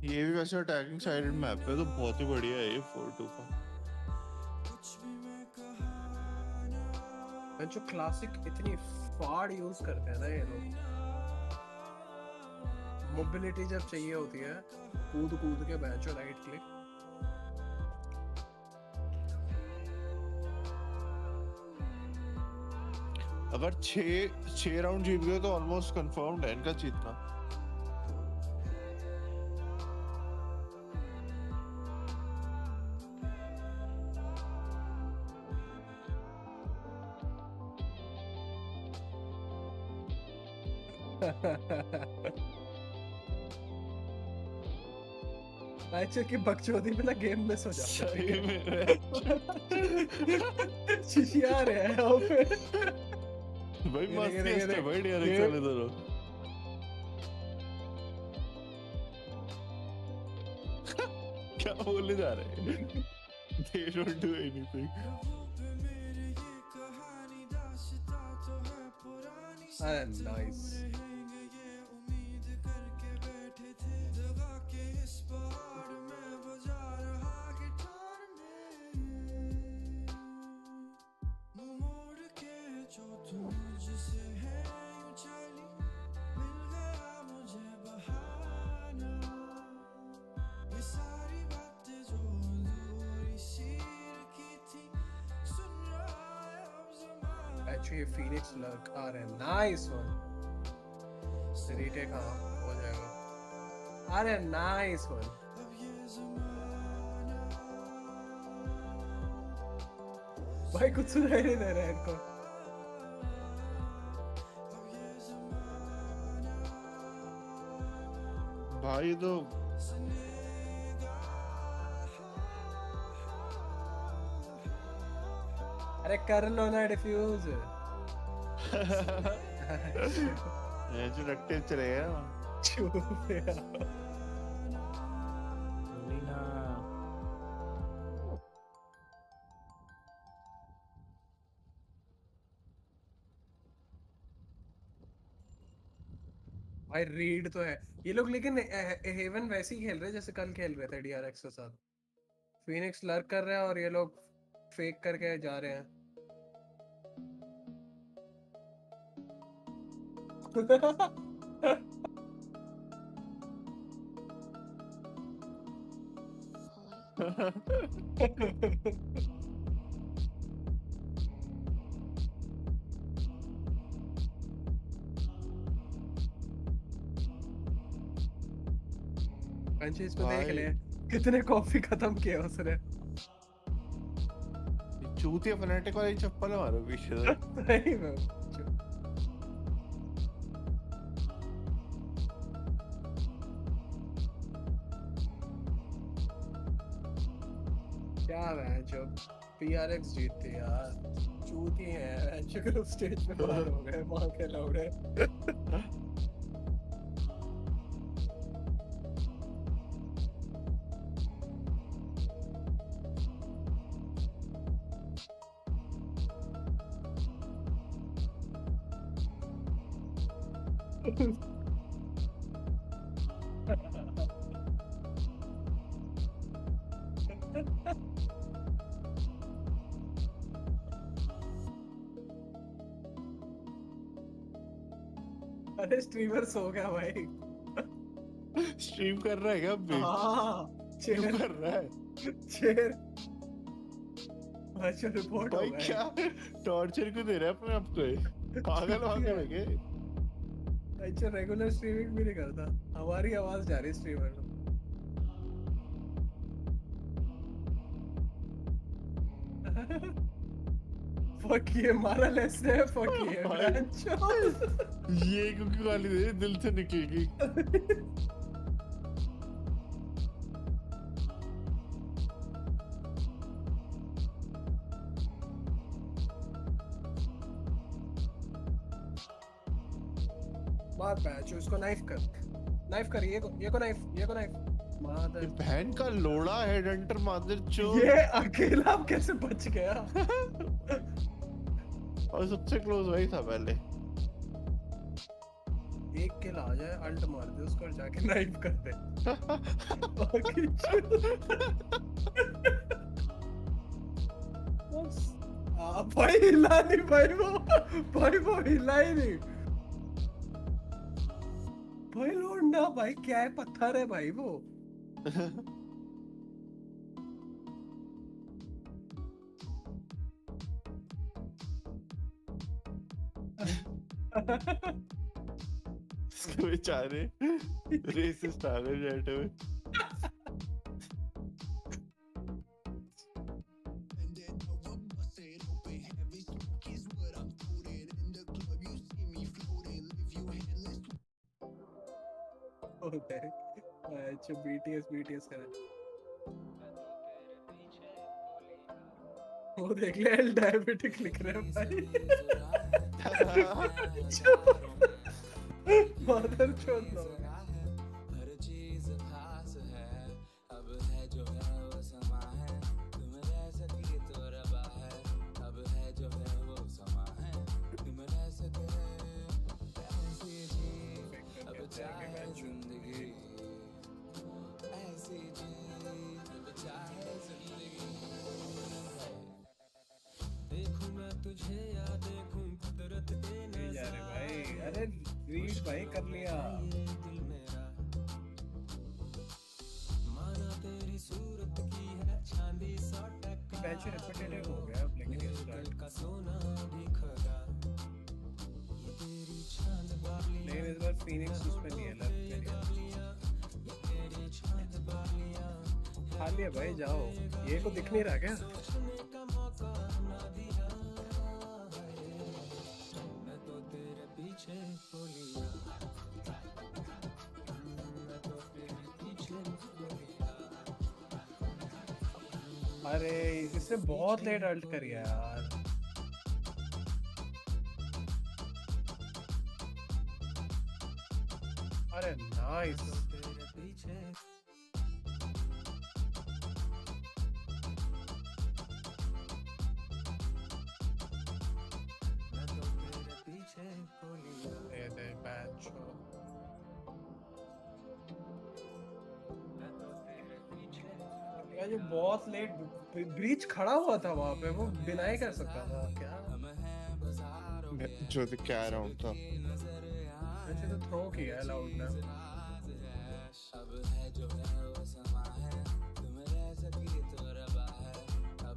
[SPEAKER 3] ये भी वैसे अटैकिंग साइड मैप है तो बहुत ही बढ़िया है ये 4-2 का।
[SPEAKER 2] जो क्लासिक इतनी फाड़ यूज करते हैं ना ये लोग, मोबिलिटी जब चाहिए होती है कूद कूद के बैचो राइट क्लिक।
[SPEAKER 3] अगर 6 राउंड जीत गए तो ऑलमोस्ट कंफर्म्ड है इनका जीतना।
[SPEAKER 2] अच्छा की बकचोदी में ना गेम मिस हो जाता है।
[SPEAKER 3] सही में
[SPEAKER 2] शिशिया रहे हैं यहाँ पे।
[SPEAKER 3] भाई मस्त है भाई डायरेक्शन इधर। क्या बोलने जा रहे हैं? They don't do anything.
[SPEAKER 2] Nice. Actually, Phoenix lurk are a nice one. Retake हाँ हो जाएगा। अरे nice one. भाई कुछ सुनाई नहीं दे रहा है इनको।
[SPEAKER 3] भाई तो
[SPEAKER 2] अरे कर लो ना डिफ्यूज।
[SPEAKER 3] ये जो रखते चले गए
[SPEAKER 2] चुप यार। भाई रीड तो है ये लोग, लेकिन हेवन वैसे ही खेल रहे जैसे कल खेल रहे थे डीआरएक्स के साथ। फिनिक्स लर्क कर रहे हैं और ये लोग फेक करके जा रहे हैं। इसको देख ले कितने कॉफी खत्म किए उसने।
[SPEAKER 3] चूतिया फनाटिक वाली चप्पल है हमारे पीछे से।
[SPEAKER 2] सही में क्या है जो PRX जीतती यार, चूती है ग्रुप स्टेज में बाहर हो गए वहां के लौड़े। अरे स्ट्रीमर सो गया भाई।
[SPEAKER 4] स्ट्रीम कर रहा है क्या अभी?
[SPEAKER 2] हाँ
[SPEAKER 4] क्यों कर रहा है?
[SPEAKER 2] शेर अच्छा रिपोर्ट हो
[SPEAKER 4] भाई
[SPEAKER 2] गया।
[SPEAKER 4] क्या टॉर्चर क्यों दे रहा है अपने आप को? पागल वागल है क्या?
[SPEAKER 2] अच्छा रेगुलर स्ट्रीमिंग भी नहीं करता, हमारी आवाज जा रही स्ट्रीमर में। फक ये मारा लेस है, फक ये ब्रांचो।
[SPEAKER 4] ये क्योंकि गाली दे दिल से निकलेगी।
[SPEAKER 2] मार बैचो, इसको नाइफ कर ये को नाइफ मादर।
[SPEAKER 4] बहन का लोड़ा हेड हंटर मादर चो।
[SPEAKER 2] ये अकेला कैसे बच गया?
[SPEAKER 4] और सबसे क्लोज वही था पहले।
[SPEAKER 2] एक किल आ जाए अल्ट मार दे उसको और जाके नाइफ कर दे। भाई हिला नहीं भाई वो हिला ही नहीं भाई। लोडना भाई क्या है, पत्थर है भाई वो।
[SPEAKER 4] इसके बेचारे रेसिस्ट आ गए जेट में।
[SPEAKER 2] अच्छा BTS करें। वो देख ले डायबिटिक लिख रहे हैं भाई। मदर चोद लो। अरे रीच भाई कर लिया। बैच रिपीटेटिव हो गया अब, लेकिन ये लेकिन इस बार फीनिक्स उस पे नहीं है लग। खा लिया भाई, जाओ। ये को दिख नहीं रहा क्या? अरे इससे बहुत लेट अल्ट करी यार। अरे नाइस। जो बहुत लेट ब्रीच खड़ा हुआ था वहां पे, वो डिनाई कर सकता था क्या?
[SPEAKER 4] जो क्या राउंड था
[SPEAKER 2] ऐसे तो थ्रो किया है लाउड ने।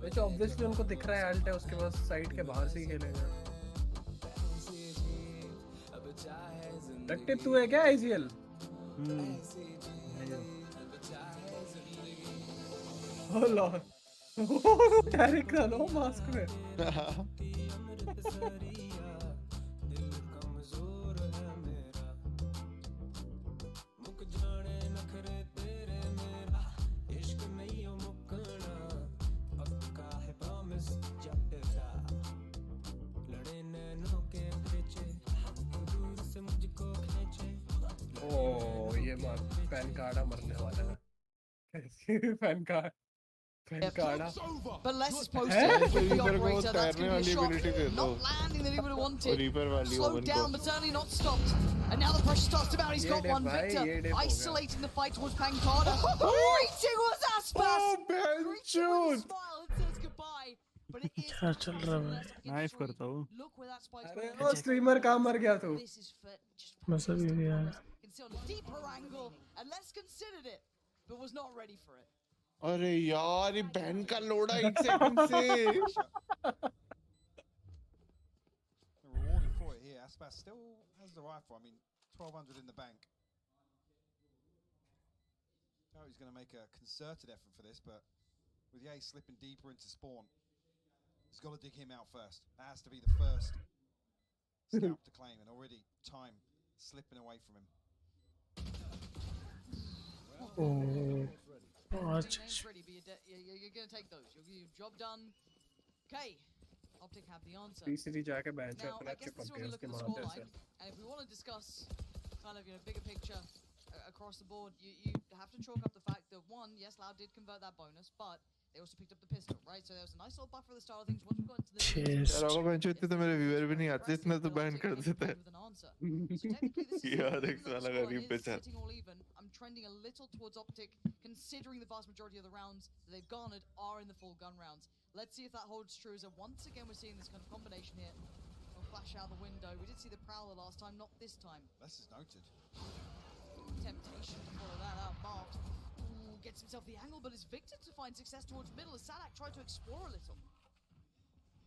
[SPEAKER 2] वैसे ऑब्वियसली उनको दिख रहा है अल्ट है उसके पास, साइड के बाहर से ही खेलेगा। डक्टिव तू है क्या IGL? Oh lord. Derek ना लो मास्क में। पैन कार्डा मरने वाला है पैन कार्डा
[SPEAKER 20] But less is posted with the operator. That's going to be a shot. Not
[SPEAKER 3] दो
[SPEAKER 20] landing that he would have wanted.
[SPEAKER 3] Reaper वाली
[SPEAKER 20] Slowed
[SPEAKER 3] ओवन
[SPEAKER 20] down,
[SPEAKER 3] को
[SPEAKER 20] but certainly not stopped. And now the pressure starts to mount. He's got one.
[SPEAKER 2] bhai, ye
[SPEAKER 20] Victor
[SPEAKER 2] dip ho gaya.
[SPEAKER 20] isolating the fight towards Pancada. Greeting was Aspas.
[SPEAKER 3] Oh, Ben
[SPEAKER 20] Greeting smile and says goodbye. But it is
[SPEAKER 1] क्या चल रहा है भाई?
[SPEAKER 15] Knife करता हूँ
[SPEAKER 20] look where that spike's
[SPEAKER 2] अरे
[SPEAKER 20] going.
[SPEAKER 2] वो streamer कहाँ मर गया तू
[SPEAKER 20] This is for just
[SPEAKER 1] बस अभी भी यार
[SPEAKER 20] can see on a deeper angle and less considered it, but was not ready for it.
[SPEAKER 3] अरे यार ये बहन का लोड़ा 1 सेकंड से
[SPEAKER 18] Rewarded for it here. Aspas still has the rifle. I mean, 1200 in the bank. Oh, he's going to make a concerted effort for this, but with Ye slipping deeper into spawn, he's got to dig him out first. That has to be the first scalp to claim, and already time slipping away from him.
[SPEAKER 1] पाँच
[SPEAKER 20] Remains ready, but you're going to take those. Your job done. Okay. Optic have the answer.
[SPEAKER 2] तीसरी जाके bench पे
[SPEAKER 20] Now,
[SPEAKER 2] अपना
[SPEAKER 20] I guess
[SPEAKER 2] चिपक
[SPEAKER 20] this is when
[SPEAKER 2] गया
[SPEAKER 20] we look
[SPEAKER 2] उसके
[SPEAKER 20] at the
[SPEAKER 2] मारते से
[SPEAKER 20] scoreline, and if we want to discuss kind of bigger picture across the board, you have to chalk up the fact that one, yes, Loud did convert that bonus, but they also picked up the pistol, right? So there was a nice little buffer at the start of things. Once we got into the
[SPEAKER 3] यार अगर bench इतने तो मेरे viewer भी नहीं आते इतना तो बैन कर देता है यार एक साला गरीब बेचारा
[SPEAKER 20] sitting all even. I'm trending a little towards Optic, considering the vast majority of the rounds that they've garnered are in the full gun rounds. Let's see if that holds true. So once again, we're seeing this kind of combination here. We'll flash out the window. We did see the Prowler last time, not this time.
[SPEAKER 18] This is noted.
[SPEAKER 20] Temptation to follow that out. Marked. Ooh, gets himself the angle, but it's Victor to find success towards middle as Sadak tried to explore a little.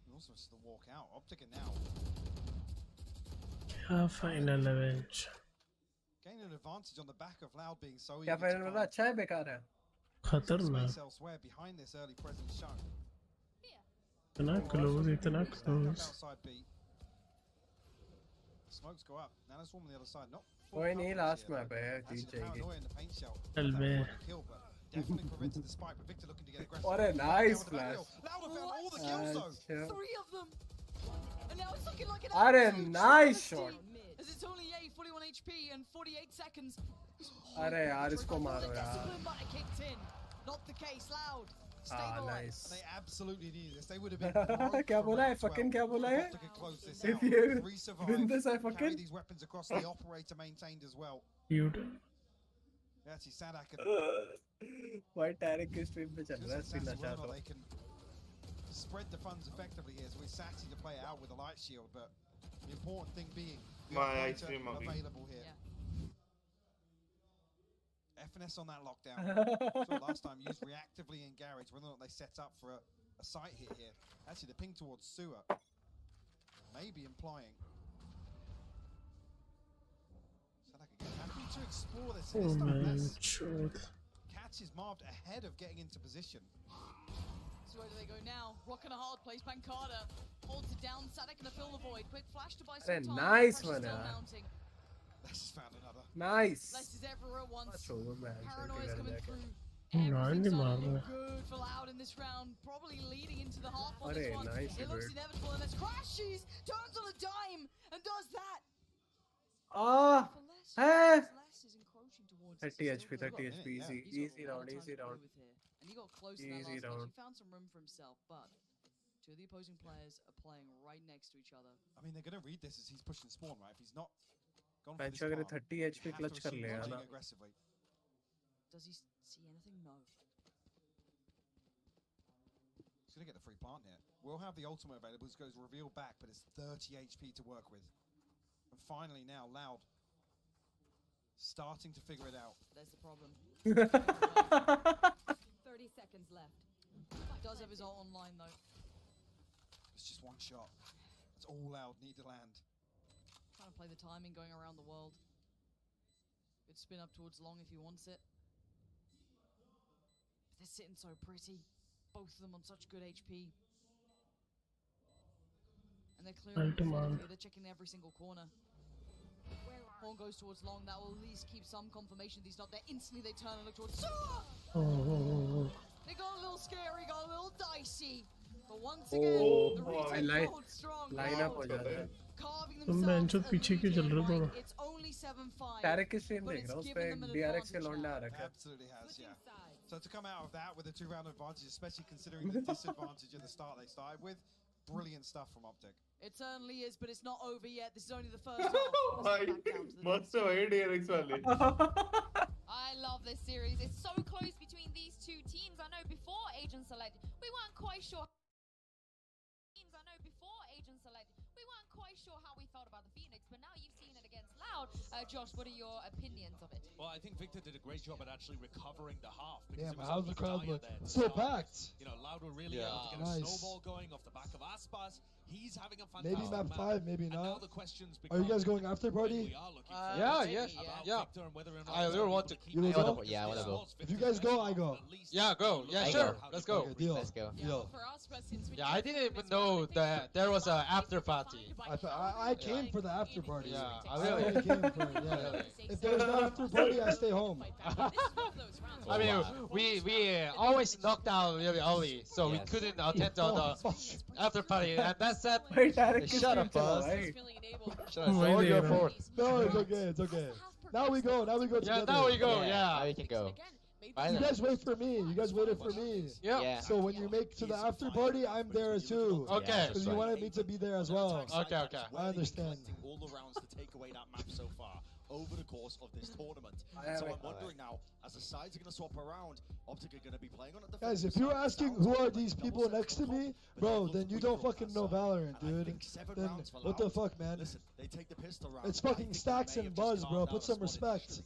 [SPEAKER 18] And also it's the walk out. Optic are now
[SPEAKER 1] क्या final है bench
[SPEAKER 18] gaining an advantage on the back of Loud being so
[SPEAKER 2] क्या
[SPEAKER 18] eager
[SPEAKER 2] final
[SPEAKER 18] to
[SPEAKER 2] वाला अच्छा है बेकार है
[SPEAKER 1] खतरनाक
[SPEAKER 18] space elsewhere behind this early presence shown.
[SPEAKER 1] इतना क्लोज इतना close
[SPEAKER 18] Outside B. Smokes go up. Now there's one on the other side. Not full
[SPEAKER 2] कोई नहीं
[SPEAKER 18] coverage
[SPEAKER 2] last
[SPEAKER 18] here,
[SPEAKER 2] map
[SPEAKER 18] though.
[SPEAKER 2] है
[SPEAKER 18] Actually,
[SPEAKER 2] जीत
[SPEAKER 18] the
[SPEAKER 2] जाएगी
[SPEAKER 18] paranoia in the paint shell.
[SPEAKER 1] चल बे
[SPEAKER 18] Kill, but definitely prevented the spike. But Victor looking to get aggressive.
[SPEAKER 2] और nice
[SPEAKER 18] Down with the back
[SPEAKER 2] flash
[SPEAKER 18] heel. Loud found all the kills though.
[SPEAKER 2] अच्छा
[SPEAKER 20] 3 of them. And now it's looking like an
[SPEAKER 2] अरे
[SPEAKER 20] absolute
[SPEAKER 2] nice
[SPEAKER 20] travesty,
[SPEAKER 2] shot
[SPEAKER 20] as it's only a 41 HP and 48 seconds.
[SPEAKER 2] अरे यार इसको मारो
[SPEAKER 20] The
[SPEAKER 2] यार
[SPEAKER 20] discipline button kicked in. Not the case. Loud.
[SPEAKER 2] ah
[SPEAKER 20] Stabilize.
[SPEAKER 2] nice
[SPEAKER 18] They absolutely needed this. They would have been.
[SPEAKER 2] क्या बोला है fucking क्या बोला है
[SPEAKER 18] Optic had closed this
[SPEAKER 2] if
[SPEAKER 18] out.
[SPEAKER 2] you
[SPEAKER 18] 3 survived.
[SPEAKER 2] win this I
[SPEAKER 18] Carry
[SPEAKER 2] fucking
[SPEAKER 18] these weapons across. The operator maintained as well.
[SPEAKER 1] Cute
[SPEAKER 18] Actually, Sadak had
[SPEAKER 2] भाई टैरिक की stream पे चल रहा है सीन अच्छा
[SPEAKER 18] Sassy
[SPEAKER 2] तो
[SPEAKER 18] they can spread the funds effectively here. So it's Sassy to play it out with a light shield, but the important thing being the
[SPEAKER 3] My
[SPEAKER 18] operator
[SPEAKER 3] ice cream mummy.
[SPEAKER 18] available here. FNS on that lockdown. So last time used reactively in garage, whether or not they set up for a site hit here. Actually, the ping towards sewer may be implying. Sadak again happy to explore this.
[SPEAKER 1] oh
[SPEAKER 18] This time
[SPEAKER 1] man
[SPEAKER 18] let's
[SPEAKER 1] truth
[SPEAKER 18] catches Marved ahead of getting into position.
[SPEAKER 20] So where do they go now? Rocking a hard place. Pancada holds it down. Sadak gonna fill the void. Quick flash to buy some
[SPEAKER 2] अरे
[SPEAKER 20] time.
[SPEAKER 2] nice
[SPEAKER 20] Pressure's
[SPEAKER 2] one
[SPEAKER 20] still
[SPEAKER 2] यार
[SPEAKER 20] mounting.
[SPEAKER 18] Let's just found another.
[SPEAKER 2] nice
[SPEAKER 20] Less is everywhere at once.
[SPEAKER 2] छोड़ो मैं
[SPEAKER 20] Paranoia's coming through.
[SPEAKER 1] गांड
[SPEAKER 20] Everything's
[SPEAKER 1] मार
[SPEAKER 20] starting to
[SPEAKER 1] रहा
[SPEAKER 20] look good for Loud in this round. Probably leading into the half on
[SPEAKER 2] अरे
[SPEAKER 20] this one.
[SPEAKER 2] nice
[SPEAKER 20] It looks
[SPEAKER 2] bird
[SPEAKER 20] inevitable and it's crashes. Turns on a dime and does that.
[SPEAKER 2] ah
[SPEAKER 20] For Less,
[SPEAKER 2] है
[SPEAKER 20] Less is encroaching towards
[SPEAKER 2] 30
[SPEAKER 20] this.
[SPEAKER 2] HP 30 HP easy easy round easy round
[SPEAKER 20] And he got close to that
[SPEAKER 2] easy
[SPEAKER 20] last
[SPEAKER 2] round
[SPEAKER 20] match. He found some room for himself, but two of the opposing players are playing right next to each other.
[SPEAKER 18] I mean, they're going to read this as he's pushing spawn, right? If he's not gone for
[SPEAKER 2] bench
[SPEAKER 18] this
[SPEAKER 2] अगर
[SPEAKER 18] farm,
[SPEAKER 2] 30
[SPEAKER 18] you
[SPEAKER 2] HP
[SPEAKER 18] have
[SPEAKER 2] clutch
[SPEAKER 18] to
[SPEAKER 2] कर
[SPEAKER 18] assume
[SPEAKER 2] लेगा
[SPEAKER 18] launching
[SPEAKER 2] ना
[SPEAKER 18] aggressively.
[SPEAKER 20] Does he see anything? No.
[SPEAKER 18] He's going to get the free plant here. We'll have the ultimate available. This goes reveal back, but it's 30 HP to work with. And finally now, Loud starting to figure it out.
[SPEAKER 20] There's the problem.
[SPEAKER 5] 30 seconds left.
[SPEAKER 20] Does have his ult online though.
[SPEAKER 18] It's just one shot. That's all Loud need to land.
[SPEAKER 20] Trying to play the timing going around the world. Good spin up towards long if he wants it. But they're sitting so pretty. Both of them on such good HP. And they're clearing the field here. They're checking every single corner. Horn goes towards long. That will at least keep some confirmation that he's not there. Instantly they turn and look towards
[SPEAKER 1] oh
[SPEAKER 20] They got a little scary, got a little dicey. But once again, the retake holds strong.
[SPEAKER 2] line up हो जाता है
[SPEAKER 20] carving
[SPEAKER 1] तुम
[SPEAKER 20] themselves
[SPEAKER 1] बेंचो
[SPEAKER 20] a
[SPEAKER 1] पीछे
[SPEAKER 20] lead
[SPEAKER 1] क्यों चल
[SPEAKER 20] here,
[SPEAKER 1] रहे हो
[SPEAKER 20] right?
[SPEAKER 1] थोड़ा?
[SPEAKER 20] It's only 7-5.
[SPEAKER 2] Tarek की stream
[SPEAKER 20] but
[SPEAKER 2] देख
[SPEAKER 20] it's
[SPEAKER 2] रहा हूँ, उस
[SPEAKER 20] given
[SPEAKER 2] पे
[SPEAKER 20] them an
[SPEAKER 2] DRX के
[SPEAKER 20] advantage
[SPEAKER 2] लौंडा
[SPEAKER 20] now.
[SPEAKER 2] आ रखा है.
[SPEAKER 18] Absolutely has, yeah. So to come out of that with a 2-round advantage, especially considering the disadvantage at the start they started with, brilliant stuff from Optic.
[SPEAKER 20] It certainly is, but it's not over yet. This is only the first half.
[SPEAKER 4] भाई मस्त है DRX वाले.
[SPEAKER 8] I love this series. It's so close between these two teams. I know before Agent Select, we weren't quite sure. How we felt about the Phoenix, but now you've seen it against Loud. Josh, what are your opinions of it?
[SPEAKER 16] Well, I think Victor did a great job at actually recovering the half.
[SPEAKER 15] Yeah,
[SPEAKER 16] Because
[SPEAKER 15] but how's the crowd look? So packed.
[SPEAKER 16] You know, Loud were really able to get a snowball going off the back of Aspas. He's having a fantastic
[SPEAKER 15] Maybe map 5, maybe not.
[SPEAKER 16] the questions
[SPEAKER 15] Are you guys going after party?
[SPEAKER 17] Yeah. I really want to.
[SPEAKER 15] You will go?
[SPEAKER 17] Yeah, I want to go.
[SPEAKER 15] If you guys go, I go.
[SPEAKER 17] Yeah, go. Yeah,
[SPEAKER 15] I
[SPEAKER 17] sure.
[SPEAKER 15] go.
[SPEAKER 17] Let's go.
[SPEAKER 15] Okay, deal.
[SPEAKER 17] Let's go.
[SPEAKER 15] Deal.
[SPEAKER 17] Yeah, I didn't even know that there was an after party.
[SPEAKER 15] I came for the after party.
[SPEAKER 17] Yeah,
[SPEAKER 15] I really came for it. Yeah. If there's no after party, I stay home.
[SPEAKER 17] I mean, we always knocked out really early, so we couldn't attend on the after party, and that's that.
[SPEAKER 15] Shut up, Buzz.
[SPEAKER 17] Shut up. All your fault.
[SPEAKER 15] No, it's okay. It's okay. Now we go. Now we go together.
[SPEAKER 17] Yeah, now we go. Yeah.
[SPEAKER 19] Now we can go.
[SPEAKER 15] You guys wait for me. You guys waited for me.
[SPEAKER 17] Yeah.
[SPEAKER 15] So when you make to the after party, I'm there too.
[SPEAKER 17] Okay.
[SPEAKER 15] Because you wanted me to be there as well.
[SPEAKER 17] Okay.
[SPEAKER 13] Collecting
[SPEAKER 15] I understand.
[SPEAKER 13] all the rounds to take away that map so far over the course of this tournament. So I'm wondering now, as the sides are going to swap around, Optic are going to be playing on it.
[SPEAKER 15] Guys, if you're asking who are these people next to me, bro, then you don't fucking know Valorant, dude. Then what the fuck, man?
[SPEAKER 13] They take the pistol round.
[SPEAKER 15] It's fucking Stacks and Buzz, bro. Put some respect.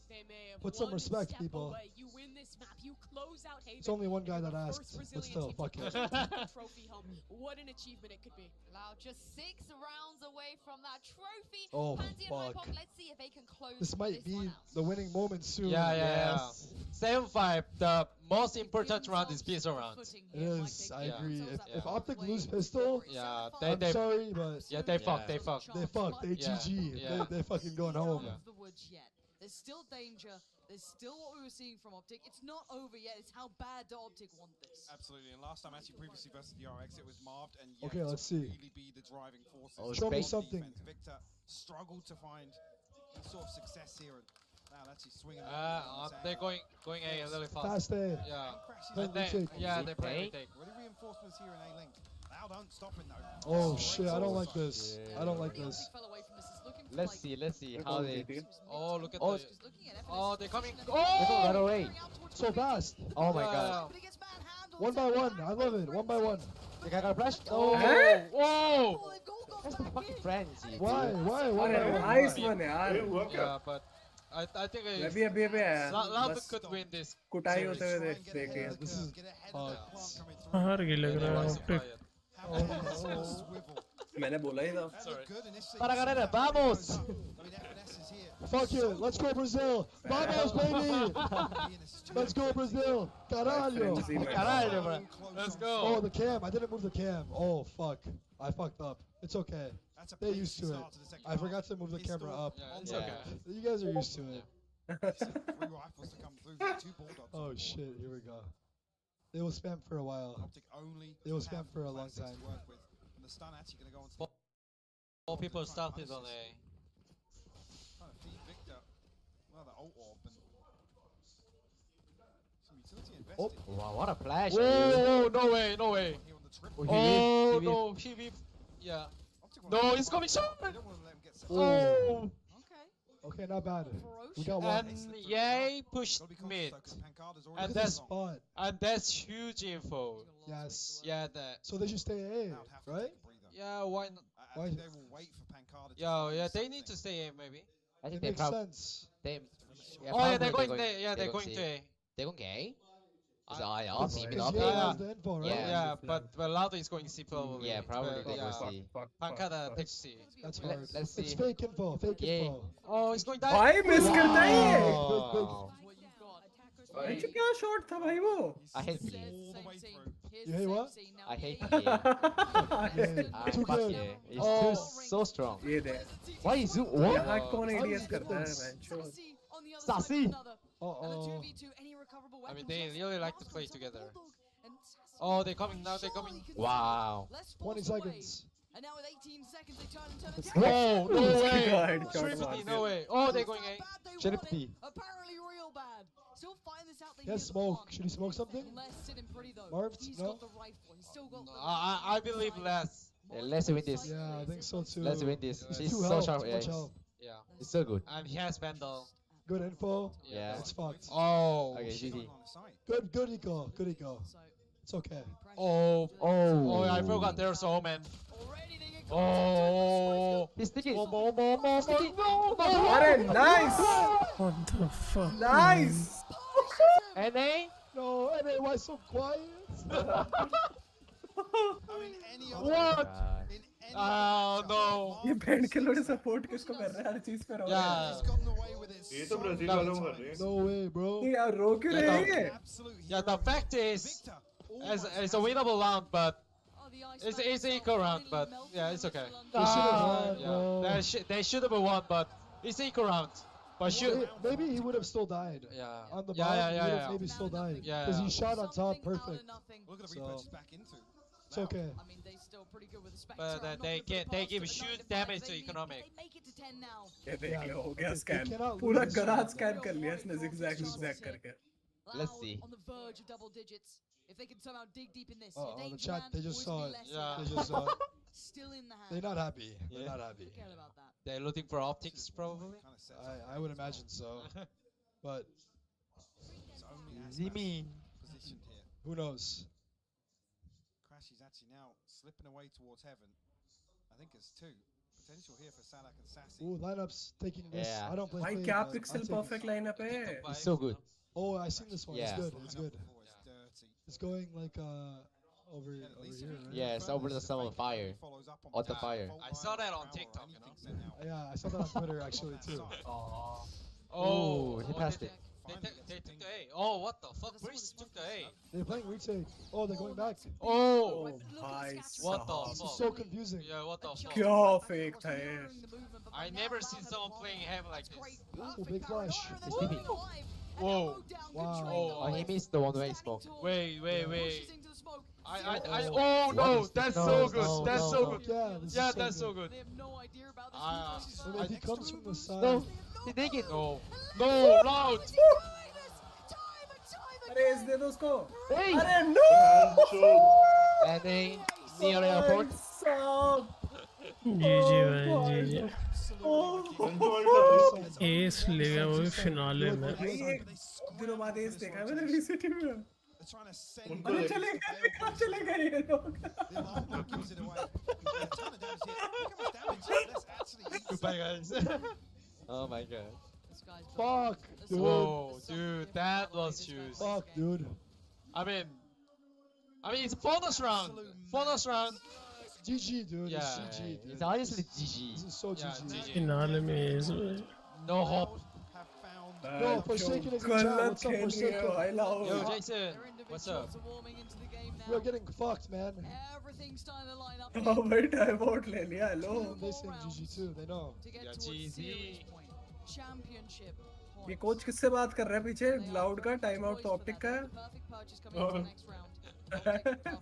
[SPEAKER 15] Put some respect, people.
[SPEAKER 12] You win this map, you close out Haven.
[SPEAKER 15] It's only one guy that asked, but still, fuck it.
[SPEAKER 12] Trophy home. What an achievement it could be.
[SPEAKER 8] Loud just 6 rounds away from that trophy.
[SPEAKER 15] Oh,
[SPEAKER 8] Pansy and
[SPEAKER 15] fuck.
[SPEAKER 8] Hypok, let's see if they can close
[SPEAKER 15] This might be the winning moment soon.
[SPEAKER 17] Yeah. 7-5. The most important round is pistol round.
[SPEAKER 15] It is. I agree. If Optic lose pistol, I'm
[SPEAKER 17] they
[SPEAKER 15] sorry, but
[SPEAKER 17] yeah, they fuck. They
[SPEAKER 15] GG. They fucking going home.
[SPEAKER 20] The woods yet. There's still danger. There's still what we were seeing from Optic. It's not over yet. It's how bad do Optic want this.
[SPEAKER 18] Absolutely. And last time, actually, previously versus the RX, it was Marved and
[SPEAKER 15] Okay, let's see.
[SPEAKER 18] really be the driving forces.
[SPEAKER 15] Show me something.
[SPEAKER 18] Defense. Victor struggled to find any sort of success here, and now actually swinging.
[SPEAKER 17] They're going A really fast.
[SPEAKER 15] Fast A.
[SPEAKER 17] Yeah.
[SPEAKER 15] Play
[SPEAKER 17] And they,
[SPEAKER 15] retake.
[SPEAKER 17] yeah, they play retake.
[SPEAKER 18] Ready reinforcements here in A-Link. Now don't stop it though.
[SPEAKER 15] Oh shit, I don't like this. I don't like this.
[SPEAKER 19] Let's see how they.
[SPEAKER 17] Oh, look at
[SPEAKER 19] Oh.
[SPEAKER 17] the. Oh, they're coming.
[SPEAKER 19] They got
[SPEAKER 17] Oh!
[SPEAKER 19] away.
[SPEAKER 15] So fast.
[SPEAKER 19] Oh my god.
[SPEAKER 15] 1 by 1. I love it. 1 by 1.
[SPEAKER 19] The guy got flashed.
[SPEAKER 17] Oh!
[SPEAKER 15] Huh?
[SPEAKER 17] Whoa!
[SPEAKER 19] That's the fucking frenzy.
[SPEAKER 15] Why?
[SPEAKER 2] Nice one, yaar.
[SPEAKER 17] Yeah, but I think
[SPEAKER 2] मैं भी अभी आया.
[SPEAKER 17] Loud
[SPEAKER 2] बस
[SPEAKER 17] could win this.
[SPEAKER 2] कुटाई होते हुए देख लिया.
[SPEAKER 15] This is
[SPEAKER 1] हार गई लग रहा है Optic.
[SPEAKER 2] मैंने बोला ही था.
[SPEAKER 19] Para ganar, vamos!
[SPEAKER 15] Fuck you. Let's go Brazil. Vamos, baby. Let's go Brazil. Caralho.
[SPEAKER 17] Caralho, bro. Let's go.
[SPEAKER 15] Oh, the cam. I didn't move the cam. Oh, fuck. I fucked up. It's okay. They're used to it. I forgot to move the camera up.
[SPEAKER 17] Yeah, it's okay.
[SPEAKER 15] You guys are used to it.
[SPEAKER 18] Three rifles to come through. 2 bulldogs.
[SPEAKER 15] Oh shit, here we go. They will spam for a while.
[SPEAKER 18] Optic only.
[SPEAKER 15] They will spam for a long
[SPEAKER 18] classics
[SPEAKER 15] time.
[SPEAKER 18] to work with. And the stun actually going to go on to
[SPEAKER 17] 4 people started on A.
[SPEAKER 18] trying to feed Victor. Well, the ult orb and some utility invested.
[SPEAKER 19] Oh, wow, what a flash.
[SPEAKER 17] Whoa, no way.
[SPEAKER 18] Here on the triple.
[SPEAKER 17] Oh, no, he whipped. Yeah. No, he's coming short.
[SPEAKER 18] They don't want to let him get set.
[SPEAKER 17] Oh.
[SPEAKER 15] Okay, not bad. We got one.
[SPEAKER 17] And Yay pushed mid. And that's
[SPEAKER 15] spot.
[SPEAKER 17] And that's huge info.
[SPEAKER 15] Yes.
[SPEAKER 17] Yeah, that.
[SPEAKER 15] So they should stay A, right?
[SPEAKER 17] Yeah, why not?
[SPEAKER 18] I think they will wait for Pancada to
[SPEAKER 17] Yeah, they need to stay A maybe.
[SPEAKER 19] I think
[SPEAKER 15] It
[SPEAKER 19] they
[SPEAKER 15] makes sense.
[SPEAKER 19] They.
[SPEAKER 17] Oh yeah, they're going there. Yeah, they're going to A.
[SPEAKER 19] They're going A. Is it I
[SPEAKER 15] Because
[SPEAKER 19] team
[SPEAKER 15] Yay
[SPEAKER 19] up?
[SPEAKER 15] has the info, right?
[SPEAKER 17] Yeah, but Laudo is going C probably.
[SPEAKER 19] Yeah, probably they
[SPEAKER 17] yeah.
[SPEAKER 19] go C.
[SPEAKER 17] Pancada takes C.
[SPEAKER 15] That's hard.
[SPEAKER 19] Let's
[SPEAKER 15] It's
[SPEAKER 19] see.
[SPEAKER 15] fake info. Fake
[SPEAKER 19] Yay.
[SPEAKER 15] info.
[SPEAKER 17] Oh, he's going down.
[SPEAKER 2] भाई miss करता है ये.
[SPEAKER 19] Wow.
[SPEAKER 2] भाई जो क्या shot था भाई वो.
[SPEAKER 19] I hate PA.
[SPEAKER 18] all the way through.
[SPEAKER 15] You hate what?
[SPEAKER 19] I hate PA. I
[SPEAKER 15] Too
[SPEAKER 19] fuck
[SPEAKER 15] good.
[SPEAKER 19] PA. It's so strong.
[SPEAKER 2] ये दे.
[SPEAKER 19] Why is it? What?
[SPEAKER 2] यहाँ कौन ADS करता है man?
[SPEAKER 19] Sassy.
[SPEAKER 15] Uh-oh.
[SPEAKER 17] I mean, they really like to play together. Oh, they're coming now. They're coming.
[SPEAKER 19] Wow.
[SPEAKER 15] 20 seconds.
[SPEAKER 20] And now with 18 seconds, they turn and turn and
[SPEAKER 17] Whoa, no way.
[SPEAKER 2] Headshot
[SPEAKER 17] Triple
[SPEAKER 2] मार
[SPEAKER 17] D,
[SPEAKER 2] दिया।
[SPEAKER 17] no way. Oh, they're going A.
[SPEAKER 19] Triple
[SPEAKER 20] Apparently real bad. Still find this out. They
[SPEAKER 15] He has smoke. Should he smoke something?
[SPEAKER 20] Less sitting pretty though.
[SPEAKER 15] Marved?
[SPEAKER 20] He's
[SPEAKER 15] No?
[SPEAKER 20] got the rifle. He's still got the
[SPEAKER 17] I believe less.
[SPEAKER 19] Yeah, let's win this.
[SPEAKER 15] Yeah, I think so too.
[SPEAKER 19] Let's win this.
[SPEAKER 15] It's
[SPEAKER 19] She's
[SPEAKER 15] too
[SPEAKER 19] so
[SPEAKER 15] health,
[SPEAKER 19] sharp.
[SPEAKER 15] too
[SPEAKER 19] Yeah,
[SPEAKER 15] much health.
[SPEAKER 17] Yeah.
[SPEAKER 19] it's so good.
[SPEAKER 17] And he has Vandal.
[SPEAKER 15] Good info.
[SPEAKER 19] Yeah.
[SPEAKER 15] It's fucked.
[SPEAKER 17] Oh.
[SPEAKER 19] Okay, GG.
[SPEAKER 15] Good eco. Good eco. It's okay.
[SPEAKER 17] Oh.
[SPEAKER 19] Oh.
[SPEAKER 17] Oh, I forgot there's Omen. Oh.
[SPEAKER 19] He's sticking.
[SPEAKER 17] More.
[SPEAKER 2] Alright, nice.
[SPEAKER 1] What the fuck?
[SPEAKER 2] Nice.
[SPEAKER 17] NA?
[SPEAKER 15] No, NA, why so quiet?
[SPEAKER 17] What? Oh no.
[SPEAKER 2] ये band के लोग support किसको कर रहा है हर चीज पे रो रहा है
[SPEAKER 4] ये तो ब्राजील वालों को कर रहे हैं
[SPEAKER 15] No way, bro.
[SPEAKER 2] यार रो क्यों रहे हैं ये
[SPEAKER 17] Yeah, the fact is, it's a winnable round, but it's an equal round, but yeah, it's okay.
[SPEAKER 15] They should have won, bro.
[SPEAKER 17] They should have won, but it's an equal round. But
[SPEAKER 15] Maybe he would have still died.
[SPEAKER 17] Yeah.
[SPEAKER 15] On the
[SPEAKER 17] Yeah,
[SPEAKER 15] bomb,
[SPEAKER 17] yeah,
[SPEAKER 15] he
[SPEAKER 17] yeah,
[SPEAKER 15] would
[SPEAKER 17] yeah.
[SPEAKER 15] have maybe still died.
[SPEAKER 17] Yeah,
[SPEAKER 15] Because
[SPEAKER 17] yeah.
[SPEAKER 15] he shot on top perfect.
[SPEAKER 18] Look at the
[SPEAKER 15] So-
[SPEAKER 18] replay she's back into.
[SPEAKER 15] It's okay.
[SPEAKER 20] I mean, they still pretty good with the
[SPEAKER 17] But
[SPEAKER 20] Spectre.
[SPEAKER 17] they give shoot damage to economic.
[SPEAKER 20] They make it to 10 now.
[SPEAKER 2] ये देख लो हो गया scan
[SPEAKER 15] cannot
[SPEAKER 2] पूरा
[SPEAKER 15] lose.
[SPEAKER 2] Garage scan कर लिया इसने zigzag करके
[SPEAKER 19] Let's see.
[SPEAKER 20] On the verge of double digits. If they can somehow dig deep in this.
[SPEAKER 15] Oh,
[SPEAKER 20] Your
[SPEAKER 15] the
[SPEAKER 20] danger
[SPEAKER 15] chat,
[SPEAKER 20] man
[SPEAKER 15] they just
[SPEAKER 20] always
[SPEAKER 15] saw
[SPEAKER 20] be
[SPEAKER 15] it.
[SPEAKER 20] less
[SPEAKER 17] Yeah.
[SPEAKER 15] They just saw it.
[SPEAKER 20] Still in the hand.
[SPEAKER 15] They're not happy. They're
[SPEAKER 17] Yeah.
[SPEAKER 15] not happy.
[SPEAKER 20] Forget about that.
[SPEAKER 17] They're looking for optics, probably.
[SPEAKER 15] I would imagine so. But
[SPEAKER 18] It's only
[SPEAKER 19] Zimi.
[SPEAKER 18] positioned here.
[SPEAKER 15] who knows?
[SPEAKER 18] Crash is actually now slipping away towards heaven. I think it's two. Potential here for Salak and Sassy.
[SPEAKER 15] Ooh, lineups taking this.
[SPEAKER 19] Yeah.
[SPEAKER 15] I don't play
[SPEAKER 2] भाई
[SPEAKER 15] Fade,
[SPEAKER 2] क्या
[SPEAKER 15] but
[SPEAKER 2] pixel
[SPEAKER 15] I'll take
[SPEAKER 2] perfect lineup है
[SPEAKER 19] It's so good.
[SPEAKER 15] it. Oh, I seen this one.
[SPEAKER 19] Yeah.
[SPEAKER 15] It's good. It's good.
[SPEAKER 18] It's dirty.
[SPEAKER 15] It's going like over
[SPEAKER 18] Yeah, at
[SPEAKER 15] over
[SPEAKER 18] least
[SPEAKER 15] here.
[SPEAKER 18] if
[SPEAKER 15] Right?
[SPEAKER 18] he
[SPEAKER 19] Yeah,
[SPEAKER 18] can
[SPEAKER 19] it's
[SPEAKER 18] confirm
[SPEAKER 19] over the
[SPEAKER 18] this,
[SPEAKER 19] sun
[SPEAKER 18] if
[SPEAKER 19] on
[SPEAKER 18] Fade
[SPEAKER 19] fire.
[SPEAKER 18] follows up
[SPEAKER 19] On the
[SPEAKER 18] that
[SPEAKER 19] fire.
[SPEAKER 18] fault
[SPEAKER 17] I saw
[SPEAKER 18] line,
[SPEAKER 17] that on
[SPEAKER 18] Prowler,
[SPEAKER 17] TikTok, you know.
[SPEAKER 18] anything's sent out.
[SPEAKER 15] Yeah, I saw that on Twitter actually too.
[SPEAKER 17] Oh,
[SPEAKER 19] he passed it.
[SPEAKER 17] They took the A. Oh, what the fuck? Breeze took the A.
[SPEAKER 15] They're playing retake. Oh, they're going back.
[SPEAKER 17] Oh,
[SPEAKER 2] भाई
[SPEAKER 17] what the
[SPEAKER 15] This is
[SPEAKER 17] fuck?
[SPEAKER 15] so confusing.
[SPEAKER 17] Yeah, what the fuck?
[SPEAKER 2] क्या fake था ये
[SPEAKER 17] I never seen someone playing heaven like this.
[SPEAKER 15] Ooh, big flash.
[SPEAKER 19] He's sleeping.
[SPEAKER 17] Whoa.
[SPEAKER 15] Wow.
[SPEAKER 19] Oh, he missed the one-way smoke.
[SPEAKER 17] Wait.
[SPEAKER 20] I
[SPEAKER 17] Oh no, that's so good.
[SPEAKER 19] No,
[SPEAKER 17] That's
[SPEAKER 19] no,
[SPEAKER 17] so
[SPEAKER 19] no.
[SPEAKER 17] good.
[SPEAKER 15] Yeah, this
[SPEAKER 17] Yeah,
[SPEAKER 15] is
[SPEAKER 17] that's
[SPEAKER 15] so
[SPEAKER 17] so good.
[SPEAKER 20] They have no idea about this.
[SPEAKER 15] But if he comes from the side,
[SPEAKER 19] No, he take it.
[SPEAKER 17] No, loud.
[SPEAKER 2] अरे इस दे दो उसको
[SPEAKER 19] Hey!
[SPEAKER 2] अरे no
[SPEAKER 19] And then near airport.
[SPEAKER 1] GG भाई GG ace ले गया वो भी फिनाले में
[SPEAKER 2] दिनों बाद एस देखा है मैंने VCT में
[SPEAKER 18] They're trying to send
[SPEAKER 2] अरे चले गए कहाँ चले गए ये लोग
[SPEAKER 18] the alarm gives it away. A ton of damage here. Look how much damage that's actually eaten.
[SPEAKER 17] Goodbye, guys.
[SPEAKER 19] Oh my god.
[SPEAKER 15] fuck, dude.
[SPEAKER 17] Whoa, dude, that was juice.
[SPEAKER 15] Fuck, dude.
[SPEAKER 17] I mean, it's bonus round. Bonus round.
[SPEAKER 15] GG, dude.
[SPEAKER 17] Yeah,
[SPEAKER 15] It's GG, dude.
[SPEAKER 19] It's honestly GG.
[SPEAKER 15] This is so
[SPEAKER 17] Yeah,
[SPEAKER 15] GG.
[SPEAKER 17] GG.
[SPEAKER 1] Finale में S भाई
[SPEAKER 17] No hope.
[SPEAKER 15] No, Forsaken is in chat. What's up, Forsaken?
[SPEAKER 17] Yo, Jason, what's up?
[SPEAKER 15] We are getting fucked, man.
[SPEAKER 20] Everything's starting to line up.
[SPEAKER 2] हाँ भाई time out ले लिया hello
[SPEAKER 15] They saying GG too. They know.
[SPEAKER 20] To get
[SPEAKER 17] Yeah,
[SPEAKER 20] towards
[SPEAKER 17] GG.
[SPEAKER 20] series point. Championship
[SPEAKER 2] ये
[SPEAKER 20] points.
[SPEAKER 2] Coach किससे बात कर रहा है पीछे लाउड का टाइम आउट तो ऑप्टिक का है
[SPEAKER 20] Perfect purchase coming into the next round.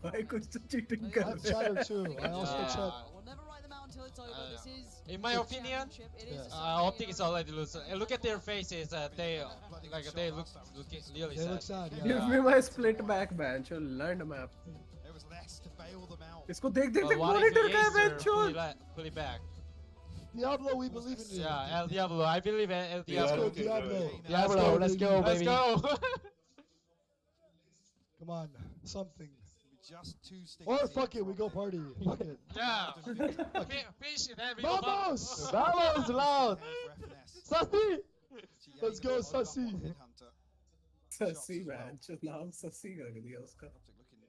[SPEAKER 2] भाई कुछ तो चीटिंग कर
[SPEAKER 15] I've
[SPEAKER 2] रहे हैं
[SPEAKER 15] chatted too. I also
[SPEAKER 17] Yeah.
[SPEAKER 15] chat.
[SPEAKER 20] We'll never write them out until it's over. This is
[SPEAKER 17] In my opinion,
[SPEAKER 20] championship. It is
[SPEAKER 17] Optic is already losing. Look at their faces. They look really
[SPEAKER 15] They look
[SPEAKER 17] sad.
[SPEAKER 15] sad, yeah.
[SPEAKER 2] Give me my split back bench or learn map
[SPEAKER 18] There was less to bail them out.
[SPEAKER 2] इसको देख देख देख
[SPEAKER 17] What if
[SPEAKER 2] monitor
[SPEAKER 17] the
[SPEAKER 2] का है
[SPEAKER 17] Acer
[SPEAKER 2] bench
[SPEAKER 17] pull it back?
[SPEAKER 15] Diablo, we believe in you.
[SPEAKER 17] Yeah, El Diablo. I believe in El
[SPEAKER 15] Let's
[SPEAKER 17] Diablo.
[SPEAKER 15] go, Diablo.
[SPEAKER 19] Diablo, let's go,
[SPEAKER 17] Let's
[SPEAKER 19] baby.
[SPEAKER 17] go.
[SPEAKER 15] Come on, something.
[SPEAKER 18] Just two sticks.
[SPEAKER 15] Or fuck it, we go party. Fuck it.
[SPEAKER 17] Yeah. Finish it, then we go
[SPEAKER 15] Vamos!
[SPEAKER 19] Vamos, loud. Sassy.
[SPEAKER 15] Let's go, Sassy.
[SPEAKER 18] Headhunter.
[SPEAKER 2] Sassi bench नाम ससी कर दिया उसका
[SPEAKER 18] Optic looking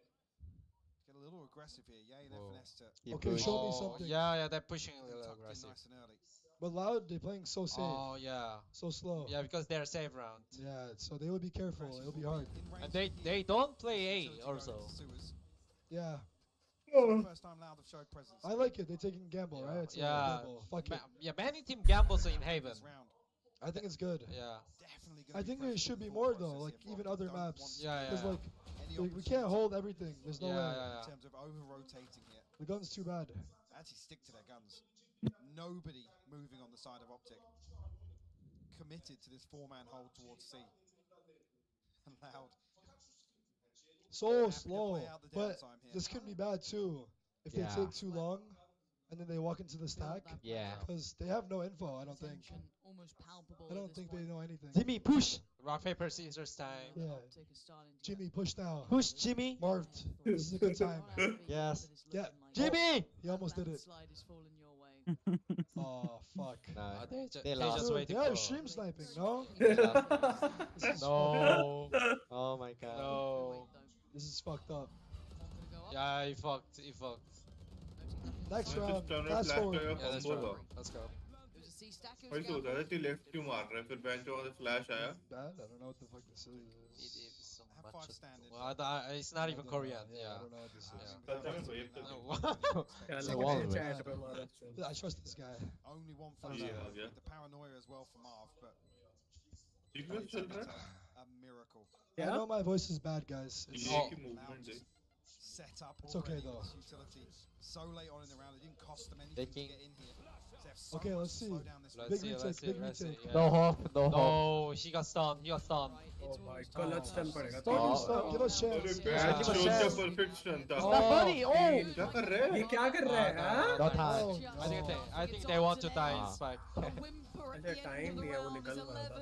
[SPEAKER 18] get a little aggressive here. Yay, they're
[SPEAKER 17] Whoa.
[SPEAKER 18] finessed it.
[SPEAKER 19] He
[SPEAKER 15] Okay,
[SPEAKER 19] pushed.
[SPEAKER 15] show me
[SPEAKER 17] Oh,
[SPEAKER 15] something.
[SPEAKER 17] yeah, they're pushing a little
[SPEAKER 18] Tucked in
[SPEAKER 17] aggressive.
[SPEAKER 18] nice and early.
[SPEAKER 15] But Loud, they're playing so safe.
[SPEAKER 17] Oh, yeah.
[SPEAKER 15] So slow.
[SPEAKER 17] Yeah, because they're safe round.
[SPEAKER 15] Yeah, so they will be careful. It'll be hard.
[SPEAKER 17] And they don't play A also.
[SPEAKER 15] Yeah.
[SPEAKER 18] First time Loud have showed presence.
[SPEAKER 15] I like it. They're taking a gamble, right? It's a
[SPEAKER 17] Yeah.
[SPEAKER 15] gamble. Fuck it.
[SPEAKER 17] Yeah, many team gambles in Haven.
[SPEAKER 18] This round.
[SPEAKER 15] I think it's good.
[SPEAKER 17] Yeah.
[SPEAKER 18] Definitely
[SPEAKER 15] I think there should be more though, like even other maps.
[SPEAKER 17] Yeah,
[SPEAKER 15] Because
[SPEAKER 17] yeah.
[SPEAKER 15] like we can't hold everything. There's no
[SPEAKER 17] Yeah,
[SPEAKER 15] way.
[SPEAKER 17] yeah,
[SPEAKER 18] in
[SPEAKER 17] yeah.
[SPEAKER 18] terms of over rotating here.
[SPEAKER 15] The gun's too bad.
[SPEAKER 18] actually stick to their guns. Nobody moving on the side of Optic. Committed to this 4-man hold towards C. And Loud.
[SPEAKER 15] So slow, but this could be bad too if they take too long, and then they walk into the stack.
[SPEAKER 19] Yeah.
[SPEAKER 15] Because they have no info. I don't think.
[SPEAKER 20] Almost palpable.
[SPEAKER 15] I don't think they know anything.
[SPEAKER 19] Jimmy, push. Rock paper scissors time.
[SPEAKER 15] Yeah. Jimmy, push now.
[SPEAKER 19] Push, Jimmy.
[SPEAKER 15] Marv, this is a good time.
[SPEAKER 19] Yes.
[SPEAKER 15] Yeah.
[SPEAKER 19] Jimmy.
[SPEAKER 15] He almost did it. Oh fuck.
[SPEAKER 19] Nah,
[SPEAKER 15] They
[SPEAKER 19] just waiting
[SPEAKER 15] are
[SPEAKER 19] for.
[SPEAKER 15] stream sniping, no?
[SPEAKER 19] No. Oh my god.
[SPEAKER 15] No. This is fucked up.
[SPEAKER 19] Yeah, he fucked. He fucked.
[SPEAKER 15] Next
[SPEAKER 4] Just
[SPEAKER 15] round.
[SPEAKER 4] turn it
[SPEAKER 15] Fast
[SPEAKER 4] flash
[SPEAKER 15] forward.
[SPEAKER 4] to your
[SPEAKER 19] Yeah, let's
[SPEAKER 4] combo
[SPEAKER 19] go.
[SPEAKER 4] था।
[SPEAKER 19] Let's go.
[SPEAKER 4] वही सोच रहा था कि left क्यों मार रहा है, फिर बेंच वाला फ्लैश आया।
[SPEAKER 15] Bad. I don't know what the fuck this is.
[SPEAKER 19] Well, it's not even Korean. Yeah.
[SPEAKER 15] I don't know what this is.
[SPEAKER 4] पता नहीं भाई,
[SPEAKER 19] No.
[SPEAKER 15] Yeah,
[SPEAKER 19] It's a
[SPEAKER 15] look
[SPEAKER 19] wall
[SPEAKER 15] at
[SPEAKER 19] with.
[SPEAKER 15] chat, but I trust this guy.
[SPEAKER 18] Only one
[SPEAKER 15] I don't
[SPEAKER 18] flash
[SPEAKER 15] know.
[SPEAKER 18] with the paranoia as well from Marv, but
[SPEAKER 4] sequence चल रहा है।
[SPEAKER 18] a miracle.
[SPEAKER 15] I know my voice is bad, guys. It's,
[SPEAKER 4] ये की movement है।
[SPEAKER 18] Set up
[SPEAKER 15] It's okay,
[SPEAKER 18] already
[SPEAKER 15] though.
[SPEAKER 18] with this utility so late on in the round. It didn't cost them anything to
[SPEAKER 19] Taking.
[SPEAKER 18] get in here. So they have so
[SPEAKER 15] okay,
[SPEAKER 18] much
[SPEAKER 15] let's
[SPEAKER 18] to
[SPEAKER 15] see.
[SPEAKER 18] slow down this
[SPEAKER 19] Let's
[SPEAKER 15] Big
[SPEAKER 19] see.
[SPEAKER 15] retake,
[SPEAKER 19] Let's see.
[SPEAKER 15] big
[SPEAKER 19] Let's see.
[SPEAKER 15] retake.
[SPEAKER 19] Yeah.
[SPEAKER 9] No hope. No hope.
[SPEAKER 19] No, he got stunned. He got stunned.
[SPEAKER 2] Oh my god, let's stun पड़ेगा।
[SPEAKER 15] Don't stop. Give us
[SPEAKER 4] अरे
[SPEAKER 15] chance.
[SPEAKER 4] बेंच
[SPEAKER 19] give a
[SPEAKER 4] shot का
[SPEAKER 19] chance.
[SPEAKER 4] Perfect stun था।
[SPEAKER 9] Not funny. Oh.
[SPEAKER 4] क्या कर रहे हैं?
[SPEAKER 2] ये क्या कर रहा है? हाँ?
[SPEAKER 9] Not high.
[SPEAKER 19] I think they want to die in spike.
[SPEAKER 2] अच्छा टाइम नहीं है वो निकल रहा था।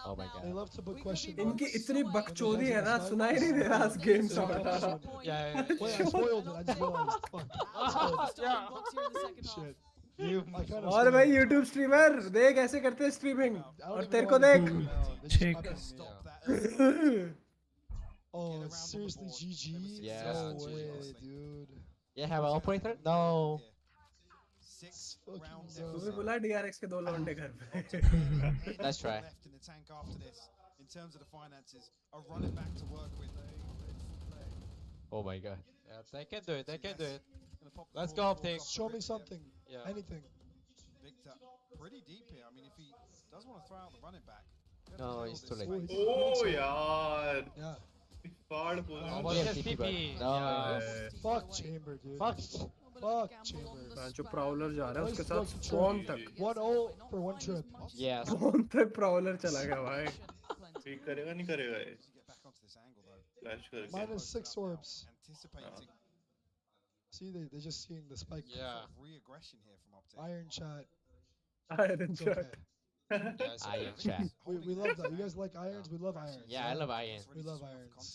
[SPEAKER 9] Oh my
[SPEAKER 15] They
[SPEAKER 9] god.
[SPEAKER 15] love to put question
[SPEAKER 2] इनकी
[SPEAKER 15] marks.
[SPEAKER 2] इतनी बकचोदी है ना, सुनाई नहीं दे रहा इस गेम से।
[SPEAKER 19] Yeah.
[SPEAKER 15] Wait, I spoiled it. I just realized. Fuck. Shit.
[SPEAKER 19] You.
[SPEAKER 15] I kind of
[SPEAKER 2] और भाई YouTube स्ट्रीमर देख ऐसे करते हैं स्ट्रीमिंग और तेरे को देख।
[SPEAKER 15] Check. Oh, seriously, GG?
[SPEAKER 9] Yeah.
[SPEAKER 15] No way, dude.
[SPEAKER 9] Yeah, have an operator? No.
[SPEAKER 2] तू भी बुला DRX के दो लौंडे घर पे।
[SPEAKER 9] That's right.
[SPEAKER 18] Left in the tank after this, in terms of the finances, are running back to work with.
[SPEAKER 9] Oh my god.
[SPEAKER 19] Yeah, they can do it. They can do it. Let's go, Optic.
[SPEAKER 15] Show me something.
[SPEAKER 19] Yeah.
[SPEAKER 15] Anything.
[SPEAKER 18] Victor, pretty deep here. I mean, if he does want to throw out the running back.
[SPEAKER 9] No, it's too late.
[SPEAKER 4] ओ यार।
[SPEAKER 15] Yeah.
[SPEAKER 4] फाड़ पूरा।
[SPEAKER 19] Almost
[SPEAKER 9] Yeah,
[SPEAKER 19] just
[SPEAKER 9] TP,
[SPEAKER 19] PP.
[SPEAKER 9] no.
[SPEAKER 19] Yeah.
[SPEAKER 15] Fuck Chamber, dude.
[SPEAKER 9] Fuck.
[SPEAKER 15] Fuck Chamber.
[SPEAKER 2] जो Prowler जा रहा है उसके साथ
[SPEAKER 15] Look,
[SPEAKER 2] spawn तक।
[SPEAKER 15] 1-0 for one trip.
[SPEAKER 9] Yes.
[SPEAKER 2] Spawn तक Prowler चला गया भाई।
[SPEAKER 4] ठीक करेगा नहीं करेगा ये।
[SPEAKER 18] Get back onto this angle though.
[SPEAKER 4] Flash करके।
[SPEAKER 15] -6 orbs.
[SPEAKER 18] Anticipating
[SPEAKER 15] See, they just seeing the spike.
[SPEAKER 19] Yeah.
[SPEAKER 18] re-aggression here from Optic.
[SPEAKER 15] Iron chat.
[SPEAKER 2] Iron
[SPEAKER 15] It's
[SPEAKER 2] chat।
[SPEAKER 15] okay.
[SPEAKER 19] Yes.
[SPEAKER 9] Iron chat.
[SPEAKER 15] We love that. You guys like irons? We love irons.
[SPEAKER 9] Yeah, I love iron.
[SPEAKER 15] We love irons.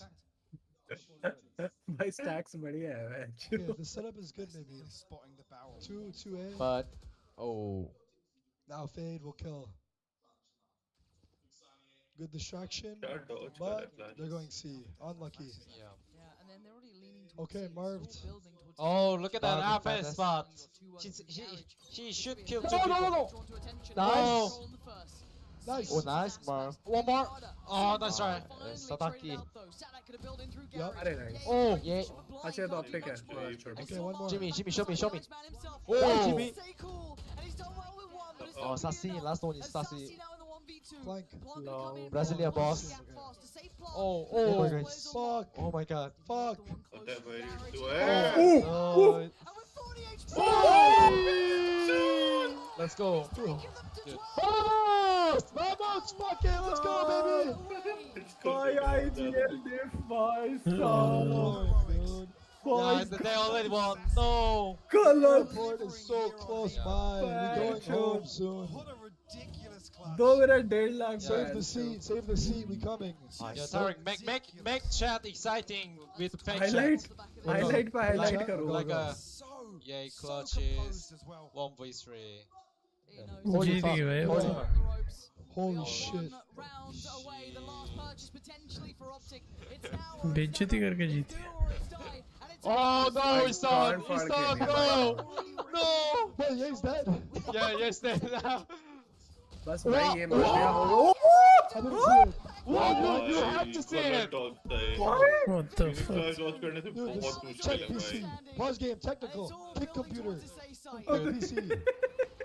[SPEAKER 2] भाई stacks बढ़िया है भाई।
[SPEAKER 15] Okay, the setup is good maybe.
[SPEAKER 18] Spotting the barrel.
[SPEAKER 15] 2-2A.
[SPEAKER 9] But oh,
[SPEAKER 15] Now fade will kill. Good distraction,
[SPEAKER 4] Shot dodge
[SPEAKER 15] but
[SPEAKER 4] कर रहा है
[SPEAKER 15] they're going C. Unlucky.
[SPEAKER 19] Yeah.
[SPEAKER 20] And then they're already leaning towards
[SPEAKER 15] Okay,
[SPEAKER 20] C,
[SPEAKER 15] Marv.
[SPEAKER 20] still building towards
[SPEAKER 19] Oh, look at that
[SPEAKER 9] Bad
[SPEAKER 19] AFS
[SPEAKER 9] defense.
[SPEAKER 19] spot.
[SPEAKER 20] Garage.
[SPEAKER 19] She should kill two
[SPEAKER 9] No, no,
[SPEAKER 19] people.
[SPEAKER 9] no, no.
[SPEAKER 20] Drawn to attention.
[SPEAKER 9] Nice.
[SPEAKER 20] Control in the first.
[SPEAKER 15] Nice.
[SPEAKER 9] Oh, nice, Marv.
[SPEAKER 19] One more. Oh, nice try.
[SPEAKER 20] Finally
[SPEAKER 9] Sataki.
[SPEAKER 20] traded out though. Sadak could have built in through
[SPEAKER 15] Yup.
[SPEAKER 20] garage.
[SPEAKER 2] अरे nice।
[SPEAKER 9] Oh, yeah.
[SPEAKER 2] अच्छा ये तो Optic है। थोड़ा छोड़।
[SPEAKER 15] Okay, one more.
[SPEAKER 9] Jimmy, show me.
[SPEAKER 19] Oh.
[SPEAKER 9] Jimmy.
[SPEAKER 20] Stay cool. And he's done well with one, but it's
[SPEAKER 9] Oh,
[SPEAKER 20] not
[SPEAKER 9] Sassy.
[SPEAKER 20] enough.
[SPEAKER 9] Last one is
[SPEAKER 20] And
[SPEAKER 9] Sassy.
[SPEAKER 20] Sassy now in the 1v2.
[SPEAKER 15] Flank.
[SPEAKER 20] Plant
[SPEAKER 2] No.
[SPEAKER 20] come in
[SPEAKER 9] Brazilian
[SPEAKER 20] well.
[SPEAKER 9] boss.
[SPEAKER 20] Gap fast to save Plant.
[SPEAKER 19] Oh,
[SPEAKER 9] Oh
[SPEAKER 19] oh.
[SPEAKER 9] my god.
[SPEAKER 15] Fuck.
[SPEAKER 9] Oh my god.
[SPEAKER 15] Fuck.
[SPEAKER 4] पता है भाई तू
[SPEAKER 9] Oh.
[SPEAKER 4] है।
[SPEAKER 9] Oh.
[SPEAKER 20] And with 40 HP.
[SPEAKER 9] Let's go.
[SPEAKER 15] Vamos! Vamos! Fuck it! Let's go, baby!
[SPEAKER 2] भाई IGL diff भाई
[SPEAKER 15] Oh,
[SPEAKER 2] साहब।
[SPEAKER 15] dude.
[SPEAKER 19] Yeah, they already won. No.
[SPEAKER 2] गलत।
[SPEAKER 15] Port is so close by. We're going home soon.
[SPEAKER 18] What a ridiculous clutch.
[SPEAKER 2] 2 minute 1.5 lakh.
[SPEAKER 15] Save the seat. Save the seat. We coming.
[SPEAKER 19] Yeah, Tarek, make chat exciting with fake
[SPEAKER 2] Highlight
[SPEAKER 19] chat.
[SPEAKER 2] highlight पे highlight
[SPEAKER 15] Like-
[SPEAKER 2] करो।
[SPEAKER 19] Like a
[SPEAKER 18] So,
[SPEAKER 19] yay
[SPEAKER 18] so
[SPEAKER 19] clutches.
[SPEAKER 18] composed as well.
[SPEAKER 19] 1v3.
[SPEAKER 15] Holy
[SPEAKER 1] GG भाई।
[SPEAKER 15] Holy shit.
[SPEAKER 20] Rounds away, the last purchase potentially for Optic. It's now or it's
[SPEAKER 1] बेइज्जती
[SPEAKER 20] done.
[SPEAKER 1] करके जीते।
[SPEAKER 20] Do or it's die. And it's
[SPEAKER 19] Oh no, he's done.
[SPEAKER 2] Far
[SPEAKER 19] He's done.
[SPEAKER 2] game.
[SPEAKER 19] No. No.
[SPEAKER 15] Wait, yeah, he's dead.
[SPEAKER 19] Yeah, yes, they now.
[SPEAKER 2] बस भाई ये मर गया होगा।
[SPEAKER 15] I didn't see it.
[SPEAKER 19] What? You have to see it.
[SPEAKER 1] What the fuck?
[SPEAKER 4] Flash dodge करने से
[SPEAKER 15] Dude,
[SPEAKER 4] बहुत
[SPEAKER 15] this
[SPEAKER 4] मुश्किल
[SPEAKER 15] check
[SPEAKER 4] है
[SPEAKER 15] PC.
[SPEAKER 4] भाई।
[SPEAKER 15] Pause game. Technical. Kick computer. PC.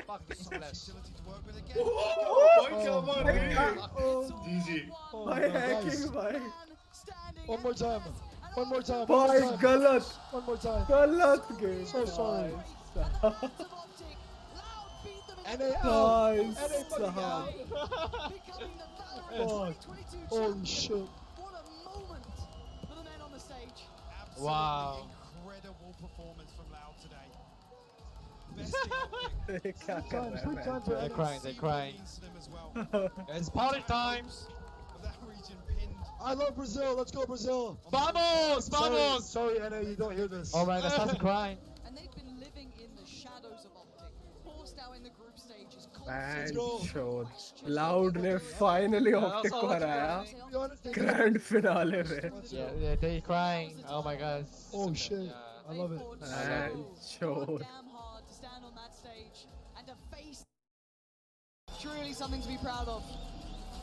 [SPEAKER 19] Fuck this flash.
[SPEAKER 18] Utility to work with again.
[SPEAKER 4] भाई क्या मार रही है?
[SPEAKER 2] Oh
[SPEAKER 4] जीजी।
[SPEAKER 15] Oh,
[SPEAKER 2] भाई
[SPEAKER 15] no,
[SPEAKER 2] hacking
[SPEAKER 15] guys.
[SPEAKER 2] भाई।
[SPEAKER 15] One more time. One more time.
[SPEAKER 2] भाई गलत
[SPEAKER 15] One more time.
[SPEAKER 2] गलत game
[SPEAKER 15] So sorry. NA
[SPEAKER 2] भाई
[SPEAKER 15] out. NA fucking
[SPEAKER 2] साहब
[SPEAKER 15] out. Holy shit.
[SPEAKER 17] Wow.
[SPEAKER 18] Incredible performance from Loud today.
[SPEAKER 2] क्या कर रहा है मैं
[SPEAKER 17] They're crying. They're crying. It's party time.
[SPEAKER 15] I love Brazil. Let's go Brazil.
[SPEAKER 17] Vamos, vamos.
[SPEAKER 15] Sorry, NA, you don't hear this.
[SPEAKER 17] All right, let's start crying.
[SPEAKER 20] And they've been living in the shadows of Optic, forced out in the group stages.
[SPEAKER 2] Man, show Loud ने finally Optic को हराया grand finale में.
[SPEAKER 17] Yeah, they're crying. Oh my god.
[SPEAKER 15] Oh shit. I love it.
[SPEAKER 2] Man, show.
[SPEAKER 20] Stand on that stage and to face truly something to be proud of.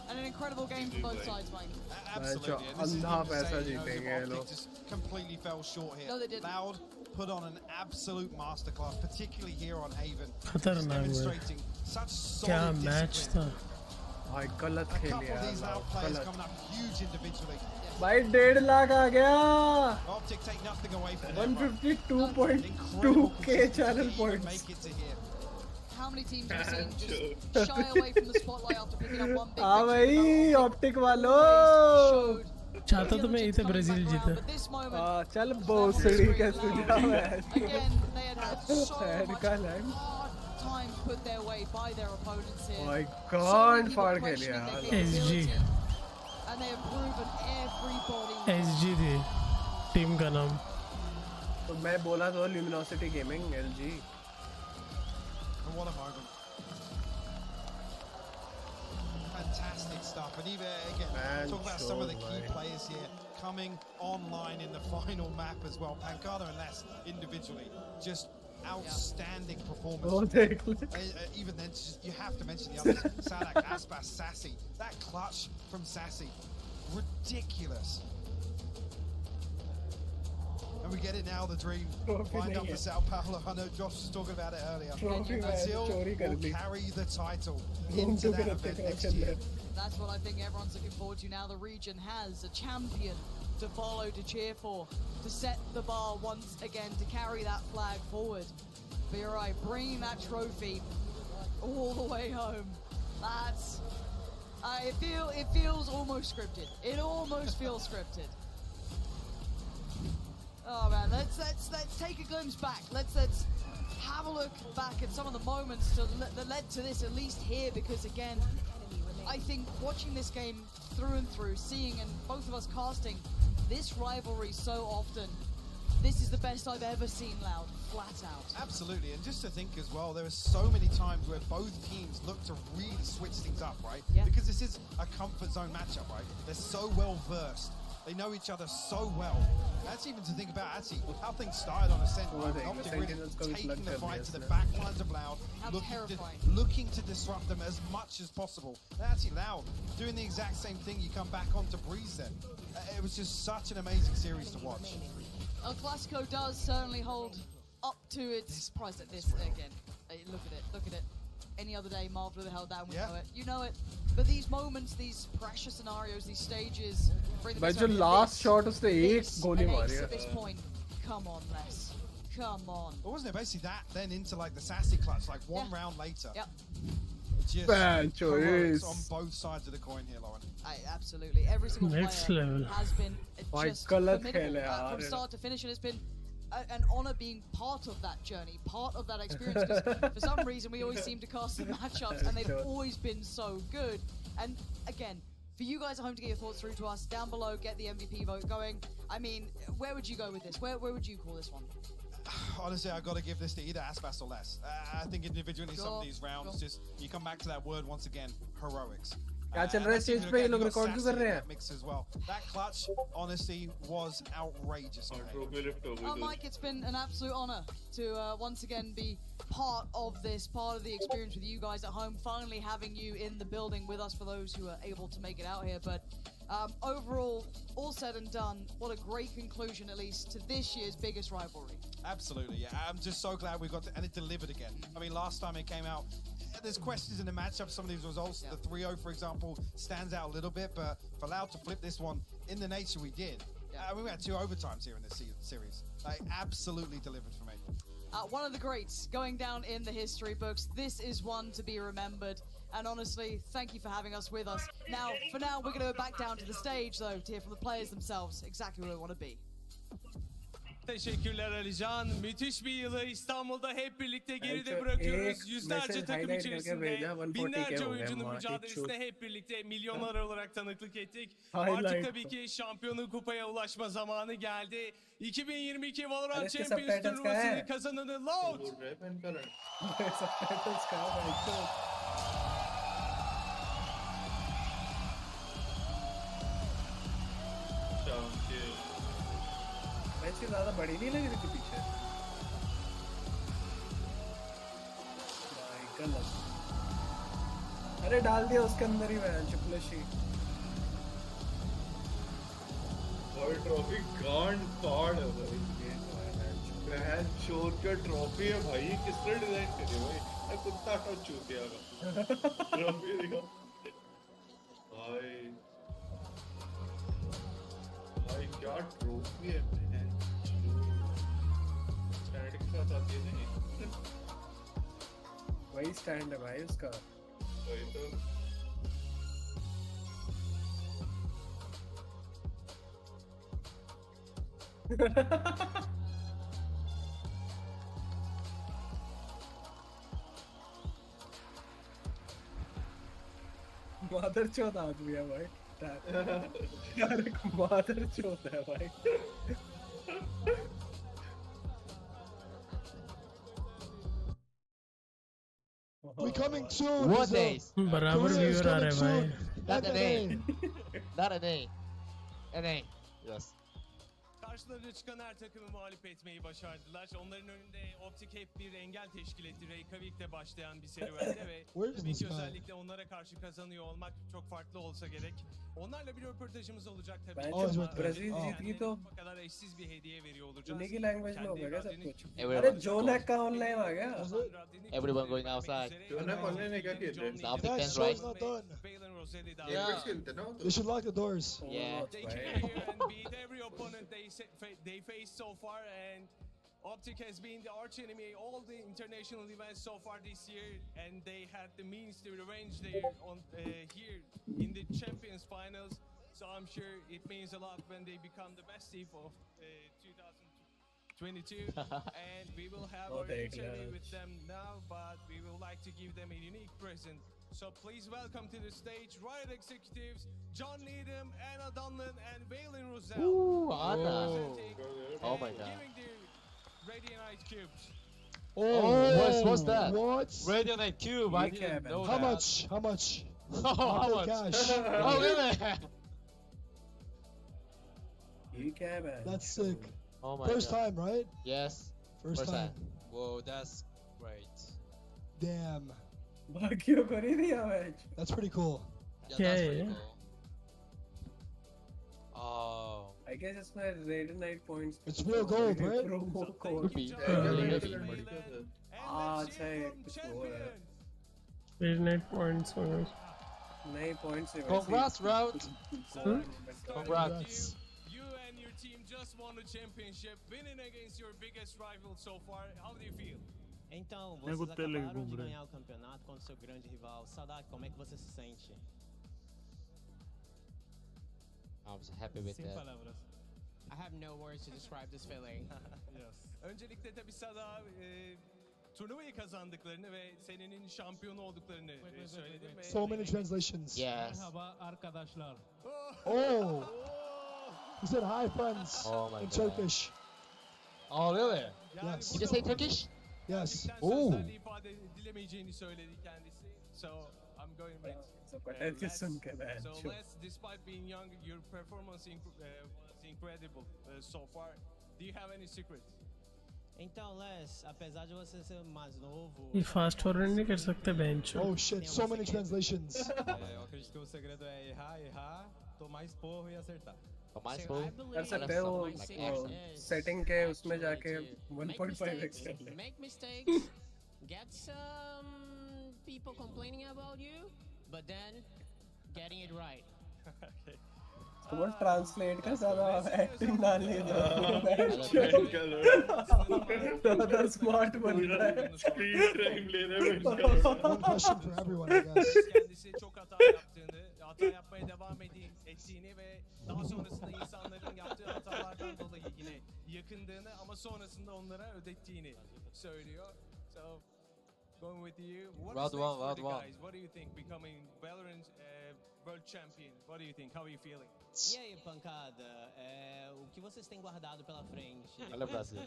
[SPEAKER 20] And an incredible game for both sides, Mike.
[SPEAKER 18] Absolutely. And this is
[SPEAKER 2] अंधा
[SPEAKER 18] what we
[SPEAKER 2] पैसा
[SPEAKER 18] say,
[SPEAKER 2] जीतेंगे ये लोग.
[SPEAKER 18] just completely fell short here.
[SPEAKER 20] No, they didn't.
[SPEAKER 18] Loud put on an absolute masterclass, particularly here on Haven.
[SPEAKER 1] खतरनाक हुआ.
[SPEAKER 18] Demonstrating such
[SPEAKER 1] क्या
[SPEAKER 18] solid
[SPEAKER 1] match
[SPEAKER 18] discipline.
[SPEAKER 1] था.
[SPEAKER 2] भाई गलत
[SPEAKER 18] A
[SPEAKER 2] खेल
[SPEAKER 18] couple of
[SPEAKER 2] यार.
[SPEAKER 18] these Loud players
[SPEAKER 2] गलत.
[SPEAKER 18] coming up huge individually.
[SPEAKER 2] भाई 1.5 लाख आ गया.
[SPEAKER 18] Optic take nothing away from them.
[SPEAKER 2] 152.2k channel points.
[SPEAKER 18] Make it to here.
[SPEAKER 20] How many teams have we seen just shy away from the spotlight after picking up one big
[SPEAKER 2] हाँ
[SPEAKER 20] victory?
[SPEAKER 2] भाई optic वालों.
[SPEAKER 1] चाहता तो मैं इसे Brazil जीते.
[SPEAKER 20] But this moment,
[SPEAKER 2] चल बोसड़ी का सुझाव है.
[SPEAKER 20] again, they had had so much
[SPEAKER 2] का land.
[SPEAKER 20] hard time put their way by their opponents here.
[SPEAKER 2] My
[SPEAKER 20] So
[SPEAKER 2] God,
[SPEAKER 20] many
[SPEAKER 2] फाड़
[SPEAKER 20] people
[SPEAKER 2] खेल यार.
[SPEAKER 20] questioning their
[SPEAKER 1] SG.
[SPEAKER 20] capability. And they have proven everybody.
[SPEAKER 1] SG थी team का नाम.
[SPEAKER 2] तो मैं बोला तो Luminosity Gaming LG.
[SPEAKER 18] And what a moment. Fantastic stuff. And even again,
[SPEAKER 2] Man,
[SPEAKER 18] talk about some of the key
[SPEAKER 2] sure,
[SPEAKER 18] players here coming online in the final map as well. Pancada and Les individually, just outstanding performance.
[SPEAKER 2] Oh, देख ले.
[SPEAKER 18] Even then, you have to mention the others. Sadak, Aspas, Sassy. That clutch from Sassy. Ridiculous. And we get it now, the dream. Lined up for Sao Paulo. I know Josh was talking about it earlier. Brazil will carry the title into that event next year.
[SPEAKER 20] That's what I think everyone's looking forward to now. The region has a champion to follow, to cheer for, to set the bar once again, to carry that flag forward. But you're right, bringing that trophy all the way home. That's... it feels almost scripted. It almost feels scripted. Oh man, let's take a glimpse back. Let's have a look back at some of the moments that led to this, at least here, because again, I think watching this game through and through, seeing and both of us casting this rivalry so often, this is the best I've ever seen Loud, flat out.
[SPEAKER 18] Absolutely, and just to think as well, there are so many times where both teams look to really switch things up, right?
[SPEAKER 20] Yeah.
[SPEAKER 18] Because this is a comfort zone matchup, right? They're so well versed. They know each other so well. That's even to think about actually how things started on Ascent. Optic really taking the fight to the back lines of Loud, looking to disrupt them as much as possible. And actually Loud doing the exact same thing. You come back onto Breeze then. It was just such an amazing series to watch.
[SPEAKER 20] El Clasico does certainly hold up to its price at this again. Look at it. Any other day, Marv would have held down. We know it. You know it. But these moments, these pressure scenarios, these stages, bring
[SPEAKER 2] भाई जो last shot उसने एक गोली मारी है.
[SPEAKER 20] At this point, come on, Les. Come on.
[SPEAKER 18] But wasn't it basically that then into like the sassy clutch, like one round later?
[SPEAKER 20] Yep.
[SPEAKER 18] Just
[SPEAKER 2] Bad
[SPEAKER 18] heroics
[SPEAKER 2] choice.
[SPEAKER 18] on both sides of the coin here, Lauren.
[SPEAKER 20] Absolutely. Every single
[SPEAKER 1] Next
[SPEAKER 20] player
[SPEAKER 1] level.
[SPEAKER 20] has been just
[SPEAKER 2] गलत
[SPEAKER 20] formidable
[SPEAKER 2] खेल है यार.
[SPEAKER 20] from start to finish, and it's been an honor being part of that journey, part of that experience. 'Cause for some reason, we always seem to cast the matchups, and they've always been so good. And again, for you guys at home to get your thoughts through to us down below, get the MVP vote going. I mean, where would you go with this? Where would you call this one?
[SPEAKER 18] Honestly, I got to give this to either Aspas or Les. I think individually some of these rounds, just you come back to that word once again, heroics.
[SPEAKER 2] क्या चल रहा है stage पे ये लोग record क्यों कर रहे हैं?
[SPEAKER 18] Mix as well. That clutch, honestly, was outrageous.
[SPEAKER 20] Mike, it's been an absolute honor to once again be part of this, part of the experience with you guys at home, finally having you in the building with us for those who are able to make it out here. But overall, all said and done, what a great conclusion, at least, to this year's biggest rivalry.
[SPEAKER 18] Absolutely, yeah. I'm just so glad we got to, and it delivered again. I mean, last time it came out, there's questions in the matchup, some of these results. The 3-0, for example, stands out a little bit, but for Loud to flip this one in the nature we did, We had 2 overtimes here in this series. Like, absolutely delivered for me.
[SPEAKER 20] One of the greats going down in the history books. This is one to be remembered. And honestly, thank you for having us with us. Now, for now, we're going to go back down to the stage, though, to hear from the players themselves exactly where they want to be.
[SPEAKER 7] Teşekkürler Alican. Müthiş bir yılı İstanbul'da hep birlikte geride bırakıyoruz. Yüzlerce takım içerisinde binlerce oyuncunun mücadelesine hep birlikte milyonlar olarak tanıklık ettik. Artık tabii ki şampiyonun kupaya ulaşma zamanı geldi. 2022 Valorant Champions turnuvasının kazananı Loud.
[SPEAKER 2] वैसे ज्यादा बड़ी नहीं लग रही थी पीछे गलत अरे डाल दिया उसके अंदर ही मैं चुपलशी
[SPEAKER 4] और ट्रॉफी गांड पाड़ है भाई बहन चोर का ट्रॉफी है भाई किसने डिजाइन करी भाई ये कुत्ता का चूतिया का ट्रॉफी दिखा भाई भाई क्या ट्रॉफी है वही स्टैंड है भाई उसका वही तो मादर चौथ आदमी है भाई यार मादर चौथ है भाई
[SPEAKER 15] We coming soon.
[SPEAKER 19] What days?
[SPEAKER 1] बराबर व्यूअर आ रहे हैं भाई.
[SPEAKER 19] Not an A. Not an A. An A. Yes.
[SPEAKER 7] Karşılarına çıkan her takımı mağlup etmeyi başardılar. Onların önünde Optic hep bir engel teşkil etti. Reykjavik'te başlayan bir serüvende ve tabii ki özellikle onlara karşı kazanıyor olmak çok farklı olsa gerek. Onlarla bir röportajımız olacak tabii ki.
[SPEAKER 2] Brazil जीत गई तो
[SPEAKER 7] Bu kadar eşsiz bir hediye veriyor olacağız.
[SPEAKER 2] उन्हीं की language में होगा क्या सब कुछ
[SPEAKER 19] Everyone.
[SPEAKER 2] अरे जोनेक का ऑनलाइन आ गया
[SPEAKER 19] Everyone going outside.
[SPEAKER 4] जोनेक ऑनलाइन है क्या खेल रहे हैं
[SPEAKER 19] The Optic fans, right?
[SPEAKER 15] Not done.
[SPEAKER 4] Yeah. खेलते ना
[SPEAKER 15] They should lock the doors.
[SPEAKER 19] Yeah.
[SPEAKER 7] They came here and beat every opponent they faced so far, and Optic has been the arch enemy all the international events so far this year, and they had the means to revenge there on here in the Champions Finals. So I'm sure it means a lot when they become the best team of 2022, and we will have our interview with them now, but we would like to give them a unique present. So please welcome to the stage Riot executives John Needham, Anna Dunlan, and Valen Rosell.
[SPEAKER 19] Ooh, Anna. Oh my god.
[SPEAKER 7] Giving the Radiant Cubes.
[SPEAKER 19] Oh, what's that?
[SPEAKER 15] What?
[SPEAKER 19] Radiant Cube. I didn't know
[SPEAKER 15] How
[SPEAKER 19] that.
[SPEAKER 15] much? How much?
[SPEAKER 19] How much?
[SPEAKER 15] Cash.
[SPEAKER 19] Oh, really?
[SPEAKER 2] ये क्या है भाई
[SPEAKER 15] That's sick.
[SPEAKER 19] Oh my
[SPEAKER 15] First
[SPEAKER 19] god.
[SPEAKER 15] time, right?
[SPEAKER 19] Yes.
[SPEAKER 15] First time.
[SPEAKER 9] Whoa, that's great.
[SPEAKER 15] Damn.
[SPEAKER 2] बाकियों को नहीं दिया match
[SPEAKER 9] Yeah,
[SPEAKER 15] That's pretty cool.
[SPEAKER 9] that's
[SPEAKER 1] Yeah,
[SPEAKER 9] pretty
[SPEAKER 1] yeah.
[SPEAKER 9] cool. Oh.
[SPEAKER 2] I guess इसमें Raiden Knight points
[SPEAKER 15] It's real gold, right?
[SPEAKER 2] promo code
[SPEAKER 19] Could be.
[SPEAKER 2] अच्छा ये कुछ और है
[SPEAKER 1] 89 points होंगे.
[SPEAKER 2] नए points है
[SPEAKER 19] Congrats, Route. Congrats.
[SPEAKER 7] You and your team just won the championship, winning against your biggest rival so far. How do you feel?
[SPEAKER 21] Então, vocês acabaram de ganhar o campeonato contra o seu grande rival. Sadak, como é que você se sente?
[SPEAKER 19] I was happy with
[SPEAKER 21] Sem
[SPEAKER 19] that.
[SPEAKER 21] palavras. I have no words to describe this feeling.
[SPEAKER 7] Yes. Öncelikle tabii Sada turnuvayı kazandıklarını ve senenin şampiyonu olduklarını söyledim.
[SPEAKER 15] So many translations.
[SPEAKER 19] Yes.
[SPEAKER 21] Merhaba arkadaşlar.
[SPEAKER 15] Oh. He said hi, friends.
[SPEAKER 19] Oh my
[SPEAKER 15] in
[SPEAKER 19] god.
[SPEAKER 15] Turkish.
[SPEAKER 19] Oh, really?
[SPEAKER 15] Yes.
[SPEAKER 19] Did you say Turkish?
[SPEAKER 15] Yes.
[SPEAKER 19] Ooh.
[SPEAKER 7] Sözlerle ifade edilemeyeceğini söyledi kendisi. So I'm going with.
[SPEAKER 2] सुन के मैं
[SPEAKER 7] So let's, despite being young, your performance was incredible so far. Do you have any secret?
[SPEAKER 21] Então, Les, apesar de você ser mais novo,
[SPEAKER 1] ये fast forward नहीं कर सकते bench.
[SPEAKER 15] Oh shit, so many translations.
[SPEAKER 21] eu acredito que o segredo é errar, tomar esporro e acertar.
[SPEAKER 19] Tomar esporro?
[SPEAKER 2] कर सकते हैं वो setting के उसमें जाके 1.5x कर ले.
[SPEAKER 21] Make mistakes, get some people complaining about you, but then getting it right.
[SPEAKER 7] Okay.
[SPEAKER 2] तुम ट्रांसलेट का ज़्यादा एक्टिंग डालनी है ज़्यादा स्मार्ट बन रहा है
[SPEAKER 4] स्क्रीन टाइम ले रहे हैं
[SPEAKER 15] One question for everyone, I guess.
[SPEAKER 7] Kendisi çok hata yapmaya devam ettiğini ve daha sonrasında insanların yaptığı hatalardan dolayı yine yakındığını ama sonrasında onlara ödettiğini söylüyor. So going with you, what is next for the guys? What do you think becoming Valorant World Champion? What do you think? How are you feeling?
[SPEAKER 21] E aí, pancada? O que vocês têm guardado pela frente?
[SPEAKER 17] Olha o Brasil.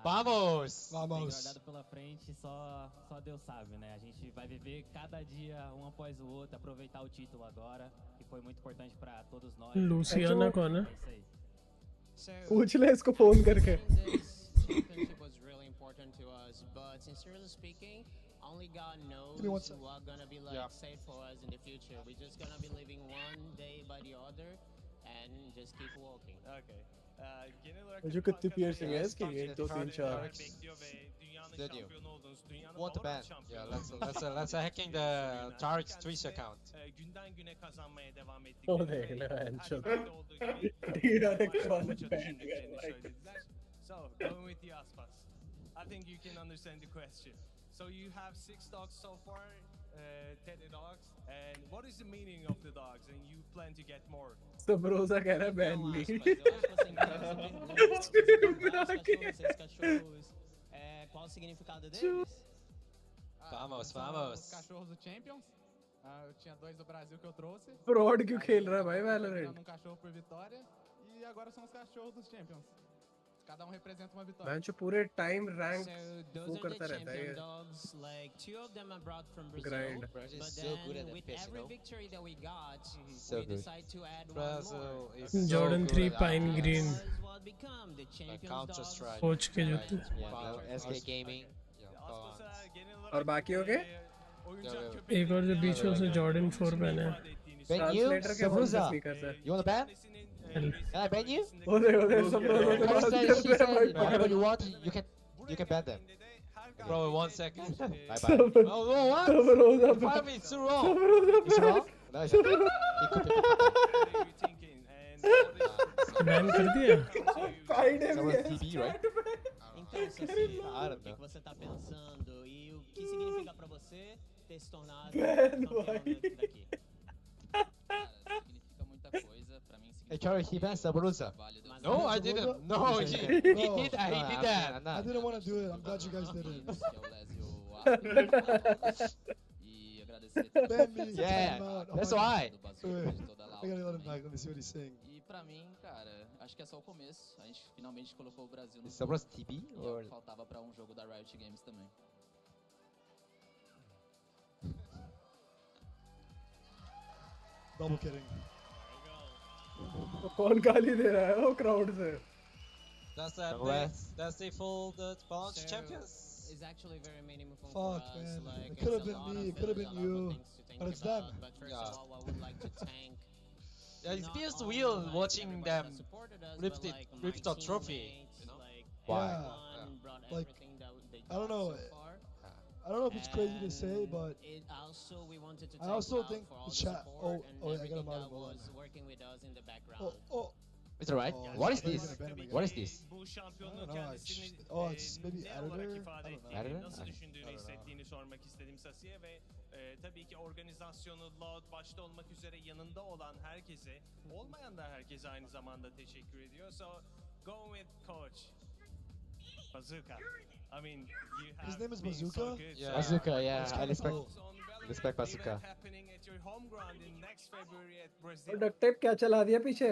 [SPEAKER 21] Vamos!
[SPEAKER 17] Vamos!
[SPEAKER 21] Tem guardado pela frente, só Deus sabe, né? A gente vai viver cada dia um após o outro, aproveitar o título agora, que foi muito importante para todos nós.
[SPEAKER 1] Luciana कौन है?
[SPEAKER 2] पूछ ले इसको phone करके
[SPEAKER 21] Championship was really important to us, but sincerely speaking, only God knows what's gonna be safe for us in the future. We're just gonna be living one day by the other and just keep walking.
[SPEAKER 7] Okay. Genel olarak
[SPEAKER 2] जो कितनी piercing है इसकी 1 2 3 4
[SPEAKER 7] bekliyor ve dünyanın
[SPEAKER 17] Video.
[SPEAKER 7] şampiyonu oldunuz. Dünyanın
[SPEAKER 17] Want to ban?
[SPEAKER 7] Valorant
[SPEAKER 17] Yeah,
[SPEAKER 7] şampiyonu.
[SPEAKER 17] let's hacking the Tarik's Twitch account.
[SPEAKER 7] Günden güne kazanmaya devam
[SPEAKER 2] O
[SPEAKER 7] ettiklerini
[SPEAKER 2] देख ले
[SPEAKER 7] ve
[SPEAKER 2] man
[SPEAKER 7] her
[SPEAKER 2] çok
[SPEAKER 7] ligde olduğu gibi
[SPEAKER 2] direkt
[SPEAKER 7] maça
[SPEAKER 2] bana
[SPEAKER 7] düşündüklerini söylediler. So, going with the Aspas. I think you can understand the question. So you have 6 dogs so far, Teddy dogs, and what is the meaning of the dogs? And you plan to get more?
[SPEAKER 2] सब रोजा कह रहा है ban Lee
[SPEAKER 21] Qual o significado deles?
[SPEAKER 17] Vamos, vamos.
[SPEAKER 14] Os cachorros do Champions. Eu tinha 2 do Brasil que eu trouxe.
[SPEAKER 2] Fraud क्यों खेल रहा है भाई Valorant
[SPEAKER 14] Um cachorro por vitória. E agora são os cachorros dos Champions. Cada representa uma vitória.
[SPEAKER 2] मैं जो पूरे time rank
[SPEAKER 21] So
[SPEAKER 2] वो
[SPEAKER 21] those are
[SPEAKER 2] करता
[SPEAKER 21] the
[SPEAKER 2] रहता है
[SPEAKER 21] champion
[SPEAKER 2] ये
[SPEAKER 21] dogs. Like 2 of them are brought from Brazil.
[SPEAKER 2] Grind.
[SPEAKER 21] But
[SPEAKER 17] is
[SPEAKER 21] then
[SPEAKER 17] so good at
[SPEAKER 21] with
[SPEAKER 17] FPS,
[SPEAKER 21] every
[SPEAKER 17] you know?
[SPEAKER 21] victory that we got,
[SPEAKER 17] So
[SPEAKER 21] we
[SPEAKER 17] good.
[SPEAKER 21] decide to add one
[SPEAKER 17] Brazil
[SPEAKER 21] more.
[SPEAKER 17] is so
[SPEAKER 1] Jordan
[SPEAKER 17] good
[SPEAKER 1] 3
[SPEAKER 17] at
[SPEAKER 1] Pine
[SPEAKER 17] FPS.
[SPEAKER 1] Green
[SPEAKER 21] What become the
[SPEAKER 17] Like
[SPEAKER 21] champions
[SPEAKER 17] Counter
[SPEAKER 21] dogs?
[SPEAKER 17] Strike.
[SPEAKER 1] Coach के जूते
[SPEAKER 17] SK Gaming.
[SPEAKER 2] और बाकी हो गए
[SPEAKER 1] एक और जो बीच में उसने जॉर्डन 4 पहना है
[SPEAKER 19] Ban you?
[SPEAKER 2] ट्रांसलेटर के फोन से
[SPEAKER 19] Sabruza.
[SPEAKER 2] स्पीकर से
[SPEAKER 19] You want to ban? Can I ban you?
[SPEAKER 2] ओदे सब रोजा के
[SPEAKER 19] First
[SPEAKER 2] बात
[SPEAKER 19] day,
[SPEAKER 2] कर
[SPEAKER 19] she
[SPEAKER 2] रहे
[SPEAKER 19] said,
[SPEAKER 2] हैं भाई
[SPEAKER 19] whenever you want, you can ban them.
[SPEAKER 17] Bro, in 1 second.
[SPEAKER 19] Bye
[SPEAKER 2] सब
[SPEAKER 19] bye. Oh, no, what?
[SPEAKER 2] सब रोजा
[SPEAKER 19] 5 minutes too wrong.
[SPEAKER 2] सब रोजा
[SPEAKER 19] It's wrong? No, it's okay. It could be.
[SPEAKER 1] Ban कर दिया
[SPEAKER 2] साइड है
[SPEAKER 19] Someone's TB, right?
[SPEAKER 21] Então, Saci,
[SPEAKER 19] I
[SPEAKER 21] o
[SPEAKER 19] don't
[SPEAKER 21] que
[SPEAKER 19] know.
[SPEAKER 21] você tá pensando e o que significa pra você ter se tornado
[SPEAKER 2] Ban,
[SPEAKER 21] campeão
[SPEAKER 2] vai.
[SPEAKER 21] daqui?
[SPEAKER 19] Hey, Charlie, he banned Sabruza.
[SPEAKER 17] No, I didn't. No, he did. He did that.
[SPEAKER 15] I didn't want to do it. I'm glad you guys did it. Ban me.
[SPEAKER 19] Yeah,
[SPEAKER 15] Time out. Oh
[SPEAKER 19] that's
[SPEAKER 15] my
[SPEAKER 19] why.
[SPEAKER 15] God. Wait, I gotta let him back. Let me see what he's saying.
[SPEAKER 21] E pra mim, cara, acho que é só o começo. A gente finalmente colocou o Brasil no
[SPEAKER 19] Is Sabruza TB?
[SPEAKER 21] e é o
[SPEAKER 19] Or...
[SPEAKER 21] que faltava pra jogo da Riot Games também.
[SPEAKER 15] Double kidding.
[SPEAKER 2] कौन गाली दे रहा है वो crowd से
[SPEAKER 17] That's the full Valorant
[SPEAKER 21] So,
[SPEAKER 17] champions.
[SPEAKER 21] It's actually very meaningful
[SPEAKER 15] Fuck,
[SPEAKER 21] for us.
[SPEAKER 15] man.
[SPEAKER 21] Like,
[SPEAKER 15] It could have
[SPEAKER 21] it's a
[SPEAKER 15] been
[SPEAKER 21] lot
[SPEAKER 15] me.
[SPEAKER 21] of
[SPEAKER 15] It could have
[SPEAKER 21] things,
[SPEAKER 15] been
[SPEAKER 21] a lot of
[SPEAKER 15] you.
[SPEAKER 21] things to think
[SPEAKER 15] But it's
[SPEAKER 21] about.
[SPEAKER 15] them.
[SPEAKER 21] But first
[SPEAKER 17] Yeah.
[SPEAKER 21] of all, I would like to thank
[SPEAKER 17] Yeah, it
[SPEAKER 21] not
[SPEAKER 17] feels
[SPEAKER 21] only,
[SPEAKER 17] weird
[SPEAKER 21] like,
[SPEAKER 17] watching
[SPEAKER 21] everybody
[SPEAKER 17] them
[SPEAKER 21] that supported us,
[SPEAKER 17] rip
[SPEAKER 21] but,
[SPEAKER 17] the
[SPEAKER 21] like,
[SPEAKER 17] rip
[SPEAKER 21] my
[SPEAKER 17] the trophy.
[SPEAKER 21] teammates,
[SPEAKER 17] You know?
[SPEAKER 21] like,
[SPEAKER 19] Why?
[SPEAKER 21] everyone brought
[SPEAKER 15] Like,
[SPEAKER 21] everything that they
[SPEAKER 15] I don't
[SPEAKER 21] got
[SPEAKER 15] know.
[SPEAKER 21] so far.
[SPEAKER 15] I don't know if it's crazy to say, but
[SPEAKER 21] It also, we wanted to
[SPEAKER 15] I
[SPEAKER 21] thank
[SPEAKER 15] also
[SPEAKER 21] Loud
[SPEAKER 15] think
[SPEAKER 21] for all
[SPEAKER 15] the
[SPEAKER 21] the
[SPEAKER 15] chat.
[SPEAKER 21] support
[SPEAKER 15] Oh,
[SPEAKER 21] and
[SPEAKER 15] yeah, I got
[SPEAKER 21] everything
[SPEAKER 15] him out
[SPEAKER 21] that
[SPEAKER 15] of the
[SPEAKER 21] was working with us in the background.
[SPEAKER 15] Oh,
[SPEAKER 19] It's alright.
[SPEAKER 15] Oh,
[SPEAKER 19] What is
[SPEAKER 15] he's
[SPEAKER 19] this?
[SPEAKER 15] gonna ban him again.
[SPEAKER 19] What is this?
[SPEAKER 7] Bu şampiyonluğu
[SPEAKER 15] I don't know,
[SPEAKER 7] kendisini
[SPEAKER 15] it's maybe
[SPEAKER 7] ne olarak
[SPEAKER 15] editor?
[SPEAKER 7] ifade
[SPEAKER 15] I don't know.
[SPEAKER 7] ettiğini,
[SPEAKER 19] Editor?
[SPEAKER 7] nasıl
[SPEAKER 19] I
[SPEAKER 7] düşündüğünü,
[SPEAKER 15] don't know.
[SPEAKER 7] hissettiğini sormak istedim Sasi'ye ve tabii ki organizasyonu Loud başta olmak üzere yanında olan herkese, olmayan da herkese aynı zamanda teşekkür ediyor. So, go with coach. Bazooka. I mean, you have
[SPEAKER 15] His name is
[SPEAKER 7] been so
[SPEAKER 15] Bazooka?
[SPEAKER 7] good.
[SPEAKER 17] Yeah.
[SPEAKER 19] Bazooka, yeah.
[SPEAKER 15] That's
[SPEAKER 19] I
[SPEAKER 15] kinda
[SPEAKER 19] respect.
[SPEAKER 15] cool.
[SPEAKER 19] Respect Bazooka.
[SPEAKER 7] Event happening at your home ground in next February at Brazil.
[SPEAKER 2] Duck tape क्या चला दिया पीछे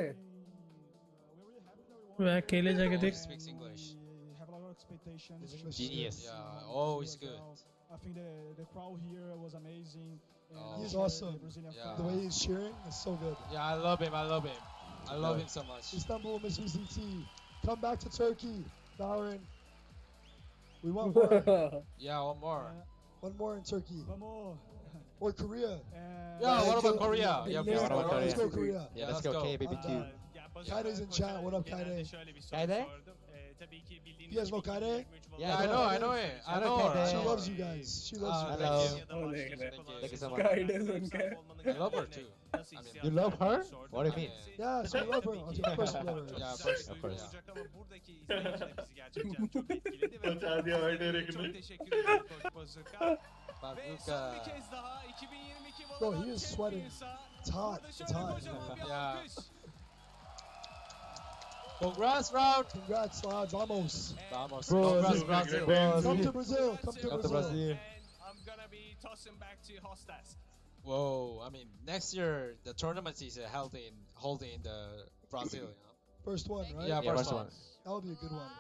[SPEAKER 1] वह अकेले जाके देख
[SPEAKER 17] Speaks English.
[SPEAKER 22] We have a lot of expectations.
[SPEAKER 15] His English
[SPEAKER 19] Genius.
[SPEAKER 15] is
[SPEAKER 17] Yeah, always
[SPEAKER 22] as
[SPEAKER 17] good.
[SPEAKER 22] well. I think the crowd here was amazing. And
[SPEAKER 17] Oh.
[SPEAKER 15] He's
[SPEAKER 22] also
[SPEAKER 15] awesome.
[SPEAKER 22] The Brazilian
[SPEAKER 17] Yeah.
[SPEAKER 22] fans.
[SPEAKER 15] The way he's cheering is so good.
[SPEAKER 17] Yeah, I love him. I love him. I love him so much.
[SPEAKER 15] Istanbul, Miss VCT. Come back to Turkey, Valorant. We want more.
[SPEAKER 17] Yeah, one more.
[SPEAKER 15] One more in Turkey.
[SPEAKER 22] Vamos.
[SPEAKER 15] Or Korea.
[SPEAKER 17] Yeah, what about Korea? Yeah,
[SPEAKER 15] Yeah,
[SPEAKER 17] please,
[SPEAKER 15] let's go
[SPEAKER 17] Korea.
[SPEAKER 15] Korea.
[SPEAKER 19] Yeah, let's go KBBQ.
[SPEAKER 15] Kaide's in chat. What up, Kaide?
[SPEAKER 19] Kaide?
[SPEAKER 15] You guys know Kaide?
[SPEAKER 19] Yeah, I know it. I know her.
[SPEAKER 15] She loves you guys. She loves you
[SPEAKER 19] Hello.
[SPEAKER 15] guys.
[SPEAKER 19] Thank you so much.
[SPEAKER 2] Kaide's unke.
[SPEAKER 19] I love her too. You love her? What do you mean?
[SPEAKER 15] Yeah, so you love her. Of course you love her.
[SPEAKER 19] Yeah, of course. Of course.
[SPEAKER 4] बचा दिया भाई Derek ने
[SPEAKER 19] Bazooka.
[SPEAKER 15] Bro, he is sweating. It's hot. It's hot.
[SPEAKER 19] Yeah. Congrats, Round.
[SPEAKER 15] Congrats, Loud. Vamos.
[SPEAKER 19] Vamos.
[SPEAKER 15] Bro,
[SPEAKER 19] Congrats, Brazil.
[SPEAKER 15] Come to Brazil. Come to
[SPEAKER 19] Come to
[SPEAKER 15] Brazil.
[SPEAKER 19] Brazil.
[SPEAKER 7] I'm gonna be tossing back to Hostas.
[SPEAKER 19] Whoa, I mean, next year the tournament is held in the Brazil, you know?
[SPEAKER 15] First one, right?
[SPEAKER 19] Yeah, first one.
[SPEAKER 15] That would be a good one.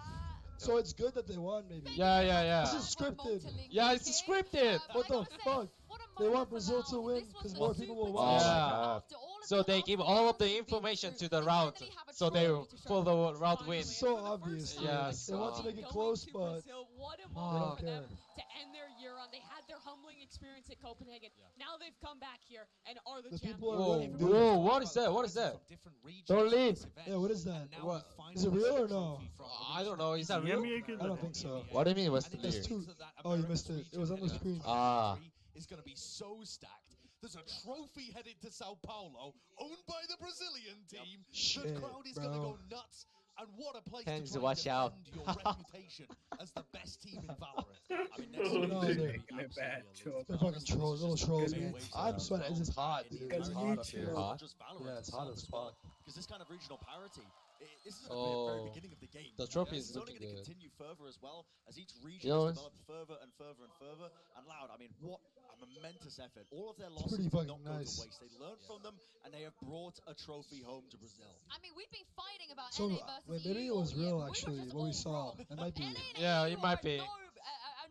[SPEAKER 15] So it's good that they won, maybe.
[SPEAKER 19] Yeah.
[SPEAKER 15] This is scripted.
[SPEAKER 19] Yeah, it's scripted.
[SPEAKER 15] What the fuck? They want Brazil to win because more people will watch.
[SPEAKER 19] Yeah. So they give all of the information to the route, so they for the route win.
[SPEAKER 15] It's so obvious. Dude.
[SPEAKER 19] Yes.
[SPEAKER 15] They want to make it close, but
[SPEAKER 12] What a
[SPEAKER 15] they
[SPEAKER 12] moment
[SPEAKER 15] don't
[SPEAKER 12] for them
[SPEAKER 15] care.
[SPEAKER 12] to end their year on. They had their humbling experience at Copenhagen. Now they've come back here and are the
[SPEAKER 15] people
[SPEAKER 12] champions.
[SPEAKER 15] are ready.
[SPEAKER 19] Whoa, what is that? What is that?
[SPEAKER 15] Don't leave. Yeah, what is that?
[SPEAKER 19] What?
[SPEAKER 15] Is it real or no?
[SPEAKER 19] I don't know. Is that real?
[SPEAKER 15] I don't think so.
[SPEAKER 19] What do you mean? What's the
[SPEAKER 15] That's two. Oh, you missed it. It was on the screen.
[SPEAKER 19] Ah.
[SPEAKER 16] Is going to be so stacked. There's a trophy headed to Sao Paulo, owned by the Brazilian team.
[SPEAKER 15] Shit,
[SPEAKER 16] The crowd is going to
[SPEAKER 15] bro.
[SPEAKER 16] go nuts. And what a place
[SPEAKER 19] Thanks,
[SPEAKER 16] to try
[SPEAKER 19] watch
[SPEAKER 16] and
[SPEAKER 19] out.
[SPEAKER 16] defend your reputation as the best team in Valorant. I mean, next
[SPEAKER 15] No,
[SPEAKER 16] year is
[SPEAKER 15] they're-
[SPEAKER 16] gonna be
[SPEAKER 2] bad
[SPEAKER 16] absolutely
[SPEAKER 15] They're fucking trolls, little trolls, man. I'm sweating. It's just hot, dude.
[SPEAKER 2] It's
[SPEAKER 15] It's
[SPEAKER 2] hot
[SPEAKER 15] hot
[SPEAKER 2] up
[SPEAKER 15] up
[SPEAKER 2] here.
[SPEAKER 15] here.
[SPEAKER 19] Hot?
[SPEAKER 13] Just Valorant
[SPEAKER 15] Yeah, it's
[SPEAKER 13] itself
[SPEAKER 15] hot as
[SPEAKER 13] as well.
[SPEAKER 15] fuck.
[SPEAKER 13] Because this kind of regional parity, this is at the
[SPEAKER 19] Oh.
[SPEAKER 13] very beginning of the game.
[SPEAKER 19] The trophy
[SPEAKER 13] This
[SPEAKER 19] is
[SPEAKER 13] is only
[SPEAKER 19] looking
[SPEAKER 13] going to
[SPEAKER 19] good.
[SPEAKER 13] continue further as well as each region
[SPEAKER 19] You know,
[SPEAKER 13] has developed further and further and further. And Loud, I mean, what a momentous effort. All of their losses
[SPEAKER 15] pretty
[SPEAKER 13] did
[SPEAKER 15] fucking
[SPEAKER 13] not go
[SPEAKER 15] nice.
[SPEAKER 13] to waste. They learned from them and they have brought a trophy home to Brazil.
[SPEAKER 8] I mean, we've been fighting about
[SPEAKER 15] So,
[SPEAKER 8] NA versus
[SPEAKER 15] wait, maybe it was real, actually, what we saw. It might be.
[SPEAKER 19] Yeah, it might be.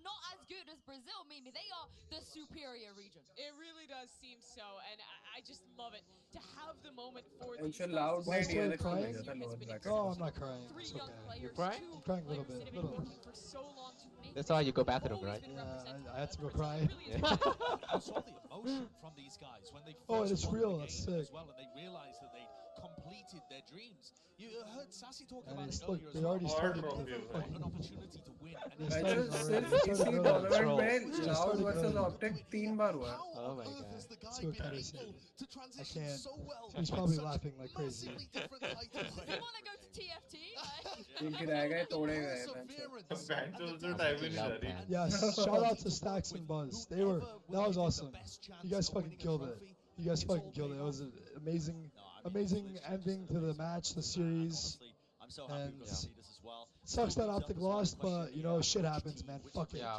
[SPEAKER 8] Not as good as Brazil, Mimi. They are the superior region.
[SPEAKER 12] It really does seem so, and I just love it to have the moment for
[SPEAKER 2] And
[SPEAKER 12] these
[SPEAKER 2] so
[SPEAKER 12] guys
[SPEAKER 2] Loud
[SPEAKER 12] to
[SPEAKER 15] Why
[SPEAKER 2] Night
[SPEAKER 15] is
[SPEAKER 12] see
[SPEAKER 15] Taylor
[SPEAKER 2] Night
[SPEAKER 12] what
[SPEAKER 15] crying?
[SPEAKER 12] this year has been
[SPEAKER 2] No,
[SPEAKER 15] No, I'm
[SPEAKER 12] exciting.
[SPEAKER 15] not crying.
[SPEAKER 12] Three
[SPEAKER 15] It's
[SPEAKER 12] young
[SPEAKER 15] okay.
[SPEAKER 12] players,
[SPEAKER 19] You crying?
[SPEAKER 12] two
[SPEAKER 15] I'm crying a little
[SPEAKER 12] players
[SPEAKER 15] bit,
[SPEAKER 12] that have been
[SPEAKER 15] little.
[SPEAKER 12] working for so long to make
[SPEAKER 19] That's
[SPEAKER 12] this
[SPEAKER 19] why you go
[SPEAKER 12] team. They've
[SPEAKER 19] bathroom,
[SPEAKER 12] always
[SPEAKER 19] right?
[SPEAKER 12] been
[SPEAKER 15] Yeah,
[SPEAKER 12] representing
[SPEAKER 15] I had to go
[SPEAKER 12] Brazil.
[SPEAKER 15] cry.
[SPEAKER 12] It really is
[SPEAKER 16] I saw the emotion from these guys when they
[SPEAKER 15] Oh,
[SPEAKER 16] first
[SPEAKER 15] it's
[SPEAKER 16] won
[SPEAKER 15] real,
[SPEAKER 16] the
[SPEAKER 15] that's
[SPEAKER 16] game as
[SPEAKER 15] sick.
[SPEAKER 16] well, and they realized that they completed their dreams. You heard Sassy talk
[SPEAKER 15] And
[SPEAKER 16] about
[SPEAKER 15] it's
[SPEAKER 16] it
[SPEAKER 15] look,
[SPEAKER 16] earlier as
[SPEAKER 15] they
[SPEAKER 16] well.
[SPEAKER 15] already started
[SPEAKER 4] Hard
[SPEAKER 15] the
[SPEAKER 4] trophy,
[SPEAKER 15] fucking.
[SPEAKER 16] An opportunity to win. And
[SPEAKER 15] They
[SPEAKER 16] it's
[SPEAKER 15] started
[SPEAKER 2] वैसे
[SPEAKER 15] already.
[SPEAKER 2] सिर्फ
[SPEAKER 15] They
[SPEAKER 2] इसी
[SPEAKER 15] started
[SPEAKER 2] tournament
[SPEAKER 15] early.
[SPEAKER 2] में
[SPEAKER 15] They
[SPEAKER 2] Loud
[SPEAKER 15] started
[SPEAKER 2] versus
[SPEAKER 15] early.
[SPEAKER 2] Optic 3 बार हुआ है.
[SPEAKER 19] Oh my god.
[SPEAKER 16] the guy
[SPEAKER 15] See what
[SPEAKER 16] been
[SPEAKER 15] Kaide said.
[SPEAKER 16] able to
[SPEAKER 15] I
[SPEAKER 16] transition
[SPEAKER 15] can't.
[SPEAKER 16] so well
[SPEAKER 15] He's
[SPEAKER 16] in
[SPEAKER 15] probably
[SPEAKER 16] such
[SPEAKER 15] laughing like crazy.
[SPEAKER 16] massively different titles.
[SPEAKER 8] You want to go to TFT?
[SPEAKER 2] ये गिराएगा ये तोड़ेगा ये
[SPEAKER 16] Perseverance
[SPEAKER 4] bank
[SPEAKER 16] and
[SPEAKER 4] तो
[SPEAKER 16] the
[SPEAKER 4] जो time ही नहीं जा रही.
[SPEAKER 15] Yes, shout out to Stacks and Buzz. That was awesome. You guys fucking killed it. You guys fucking killed it. It was an amazing ending to the match, the series.
[SPEAKER 13] I'm so happy
[SPEAKER 15] And
[SPEAKER 13] we're going to see this as well.
[SPEAKER 15] sucks that Optic lost, but you know, shit happens, man. Fuck it.
[SPEAKER 19] Yeah.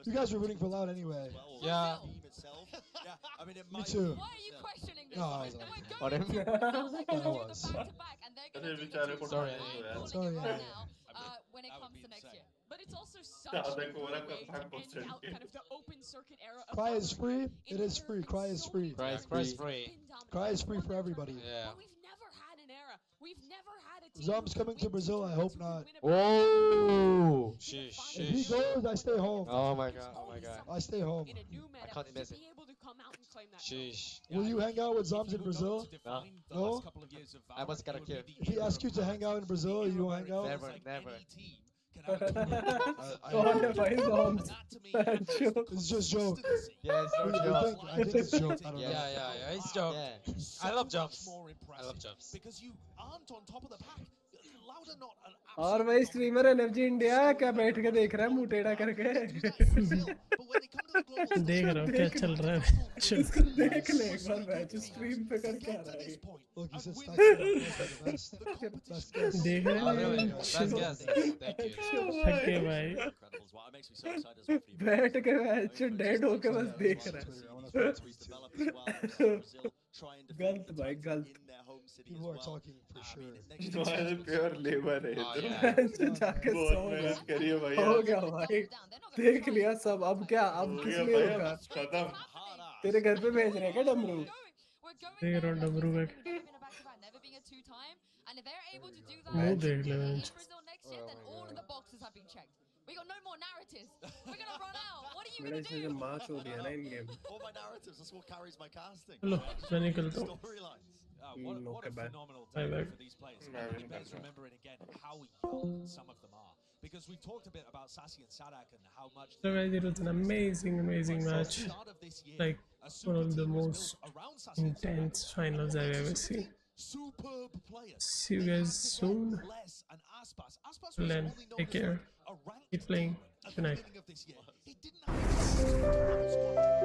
[SPEAKER 15] You guys were rooting for Loud anyway.
[SPEAKER 19] Yeah.
[SPEAKER 13] I mean, it
[SPEAKER 15] Me
[SPEAKER 13] might
[SPEAKER 15] too.
[SPEAKER 8] Why are you questioning this?
[SPEAKER 15] No, I wasn't.
[SPEAKER 19] What do you mean?
[SPEAKER 15] I was.
[SPEAKER 8] Back-to-back, and they're
[SPEAKER 4] अरे
[SPEAKER 8] going to
[SPEAKER 4] बेचारे को
[SPEAKER 19] Sorry,
[SPEAKER 4] time
[SPEAKER 8] I'm
[SPEAKER 4] हो यार.
[SPEAKER 8] calling
[SPEAKER 15] Sorry,
[SPEAKER 8] it right
[SPEAKER 15] yeah.
[SPEAKER 8] now when it
[SPEAKER 16] that would
[SPEAKER 8] comes
[SPEAKER 16] be
[SPEAKER 8] to next
[SPEAKER 16] insane.
[SPEAKER 8] year.
[SPEAKER 12] But it's also such
[SPEAKER 4] Yeah,
[SPEAKER 12] a
[SPEAKER 4] they
[SPEAKER 12] good
[SPEAKER 4] go
[SPEAKER 12] way
[SPEAKER 4] like
[SPEAKER 12] to
[SPEAKER 4] a
[SPEAKER 12] end
[SPEAKER 4] 5%.
[SPEAKER 12] out kind of the open circuit era of
[SPEAKER 15] Cry is
[SPEAKER 12] Valorant,
[SPEAKER 15] free.
[SPEAKER 12] where
[SPEAKER 15] It is free. Cry is free.
[SPEAKER 19] Cry is free.
[SPEAKER 15] Cry is free for everybody.
[SPEAKER 19] Yeah.
[SPEAKER 12] But we've never had an era. We've never had a team
[SPEAKER 15] Zom's
[SPEAKER 12] who
[SPEAKER 15] coming to
[SPEAKER 12] win
[SPEAKER 15] Brazil. I hope not.
[SPEAKER 19] Whoa! Sheesh,
[SPEAKER 15] If he
[SPEAKER 19] sheesh.
[SPEAKER 15] goes, I stay home.
[SPEAKER 19] Oh my god, oh my god.
[SPEAKER 15] I stay home.
[SPEAKER 12] in a new meta
[SPEAKER 19] can't
[SPEAKER 12] to
[SPEAKER 19] imagine.
[SPEAKER 12] be able to come out and claim that trophy.
[SPEAKER 19] Sheesh.
[SPEAKER 15] Will you hang out with Zoms in Brazil?
[SPEAKER 19] No.
[SPEAKER 15] No?
[SPEAKER 19] I was gonna kill.
[SPEAKER 15] If he asks you to hang out in Brazil, you won't hang out?
[SPEAKER 19] Never, never.
[SPEAKER 2] कौन है भाई Zoms?
[SPEAKER 15] It's just joke.
[SPEAKER 19] Yeah, it's no
[SPEAKER 15] I
[SPEAKER 19] joke.
[SPEAKER 15] I think it's joke. I don't
[SPEAKER 19] Yeah,
[SPEAKER 15] know.
[SPEAKER 19] yeah, it's joke. I love jumps.
[SPEAKER 16] more
[SPEAKER 19] I love
[SPEAKER 16] impressive
[SPEAKER 19] jumps.
[SPEAKER 16] because you aren't on top of the pack. Loud are not an
[SPEAKER 2] और भाई streamer एनएफजी India क्या बैठ के देख रहा है मुंह टेढ़ा करके
[SPEAKER 1] देख रहा हूँ क्या चल रहा है चल
[SPEAKER 2] इसको देख ले एक बार मैच स्ट्रीम पे करके आ रहा है
[SPEAKER 15] Look, he said Stacks is the best. Best guess.
[SPEAKER 1] देख रहे
[SPEAKER 19] Oh, really?
[SPEAKER 1] हैं
[SPEAKER 19] Best guess. Thank you.
[SPEAKER 1] थके भाई
[SPEAKER 13] Incredible as well. It makes me so excited as well for you.
[SPEAKER 2] बैठ के मैच डेड होके बस देख रहा
[SPEAKER 15] Twitter. I wanna
[SPEAKER 2] है
[SPEAKER 15] find tweets.
[SPEAKER 13] Develop as well. Brazil try and defend
[SPEAKER 2] गलत
[SPEAKER 13] the
[SPEAKER 2] भाई
[SPEAKER 13] titles
[SPEAKER 2] गलत
[SPEAKER 13] in their home city
[SPEAKER 15] People
[SPEAKER 13] as
[SPEAKER 15] are
[SPEAKER 13] well.
[SPEAKER 15] talking for sure.
[SPEAKER 13] Next
[SPEAKER 4] तो
[SPEAKER 13] year,
[SPEAKER 4] ऐसे प्योर लेबर है
[SPEAKER 19] Oh,
[SPEAKER 4] तो
[SPEAKER 19] yeah.
[SPEAKER 2] जाके
[SPEAKER 4] बहुत
[SPEAKER 2] सो
[SPEAKER 4] मेहनत करी है भाई
[SPEAKER 2] हो
[SPEAKER 4] यार.
[SPEAKER 2] गया भाई देख लिया सब अब क्या अब
[SPEAKER 4] हो
[SPEAKER 2] किस
[SPEAKER 4] गया
[SPEAKER 2] लिए
[SPEAKER 4] भाई
[SPEAKER 2] होगा
[SPEAKER 4] अब खत्म.
[SPEAKER 2] तेरे घर पे भेज रहे हैं क्या डमरू
[SPEAKER 1] देख रहा हूँ डमरू का
[SPEAKER 8] Never being a two-time, and if they're able to do that
[SPEAKER 1] मुंह
[SPEAKER 8] in
[SPEAKER 1] देख ले
[SPEAKER 8] Brazil next year, then all of the boxes have been checked. We got no more narratives. We're gonna run out. What are you
[SPEAKER 2] मेरे
[SPEAKER 8] gonna
[SPEAKER 2] से
[SPEAKER 8] do?
[SPEAKER 2] जो मार्च हो गया ना इन game
[SPEAKER 13] all my narratives, that's what carries my casting.
[SPEAKER 1] चलो मैं निकलता हूँ
[SPEAKER 13] Storylines.
[SPEAKER 16] What a phenomenal
[SPEAKER 1] Bye,
[SPEAKER 16] day
[SPEAKER 1] bye.
[SPEAKER 16] for these players. And it bears remembering again how young some of them are. Because we've talked a bit about Sassy and Sadak and how much...
[SPEAKER 1] So guys, it was an amazing match. Like one of the most intense finals I've ever seen.
[SPEAKER 16] Superb player.
[SPEAKER 1] See you guys soon.
[SPEAKER 16] And Aspas. Aspas
[SPEAKER 1] Till
[SPEAKER 16] was
[SPEAKER 1] then,
[SPEAKER 16] only known
[SPEAKER 1] take
[SPEAKER 16] as
[SPEAKER 1] care.
[SPEAKER 16] a ranked
[SPEAKER 1] Keep playing.
[SPEAKER 16] at
[SPEAKER 1] Good
[SPEAKER 16] the
[SPEAKER 1] night.
[SPEAKER 16] beginning of this year. He didn't have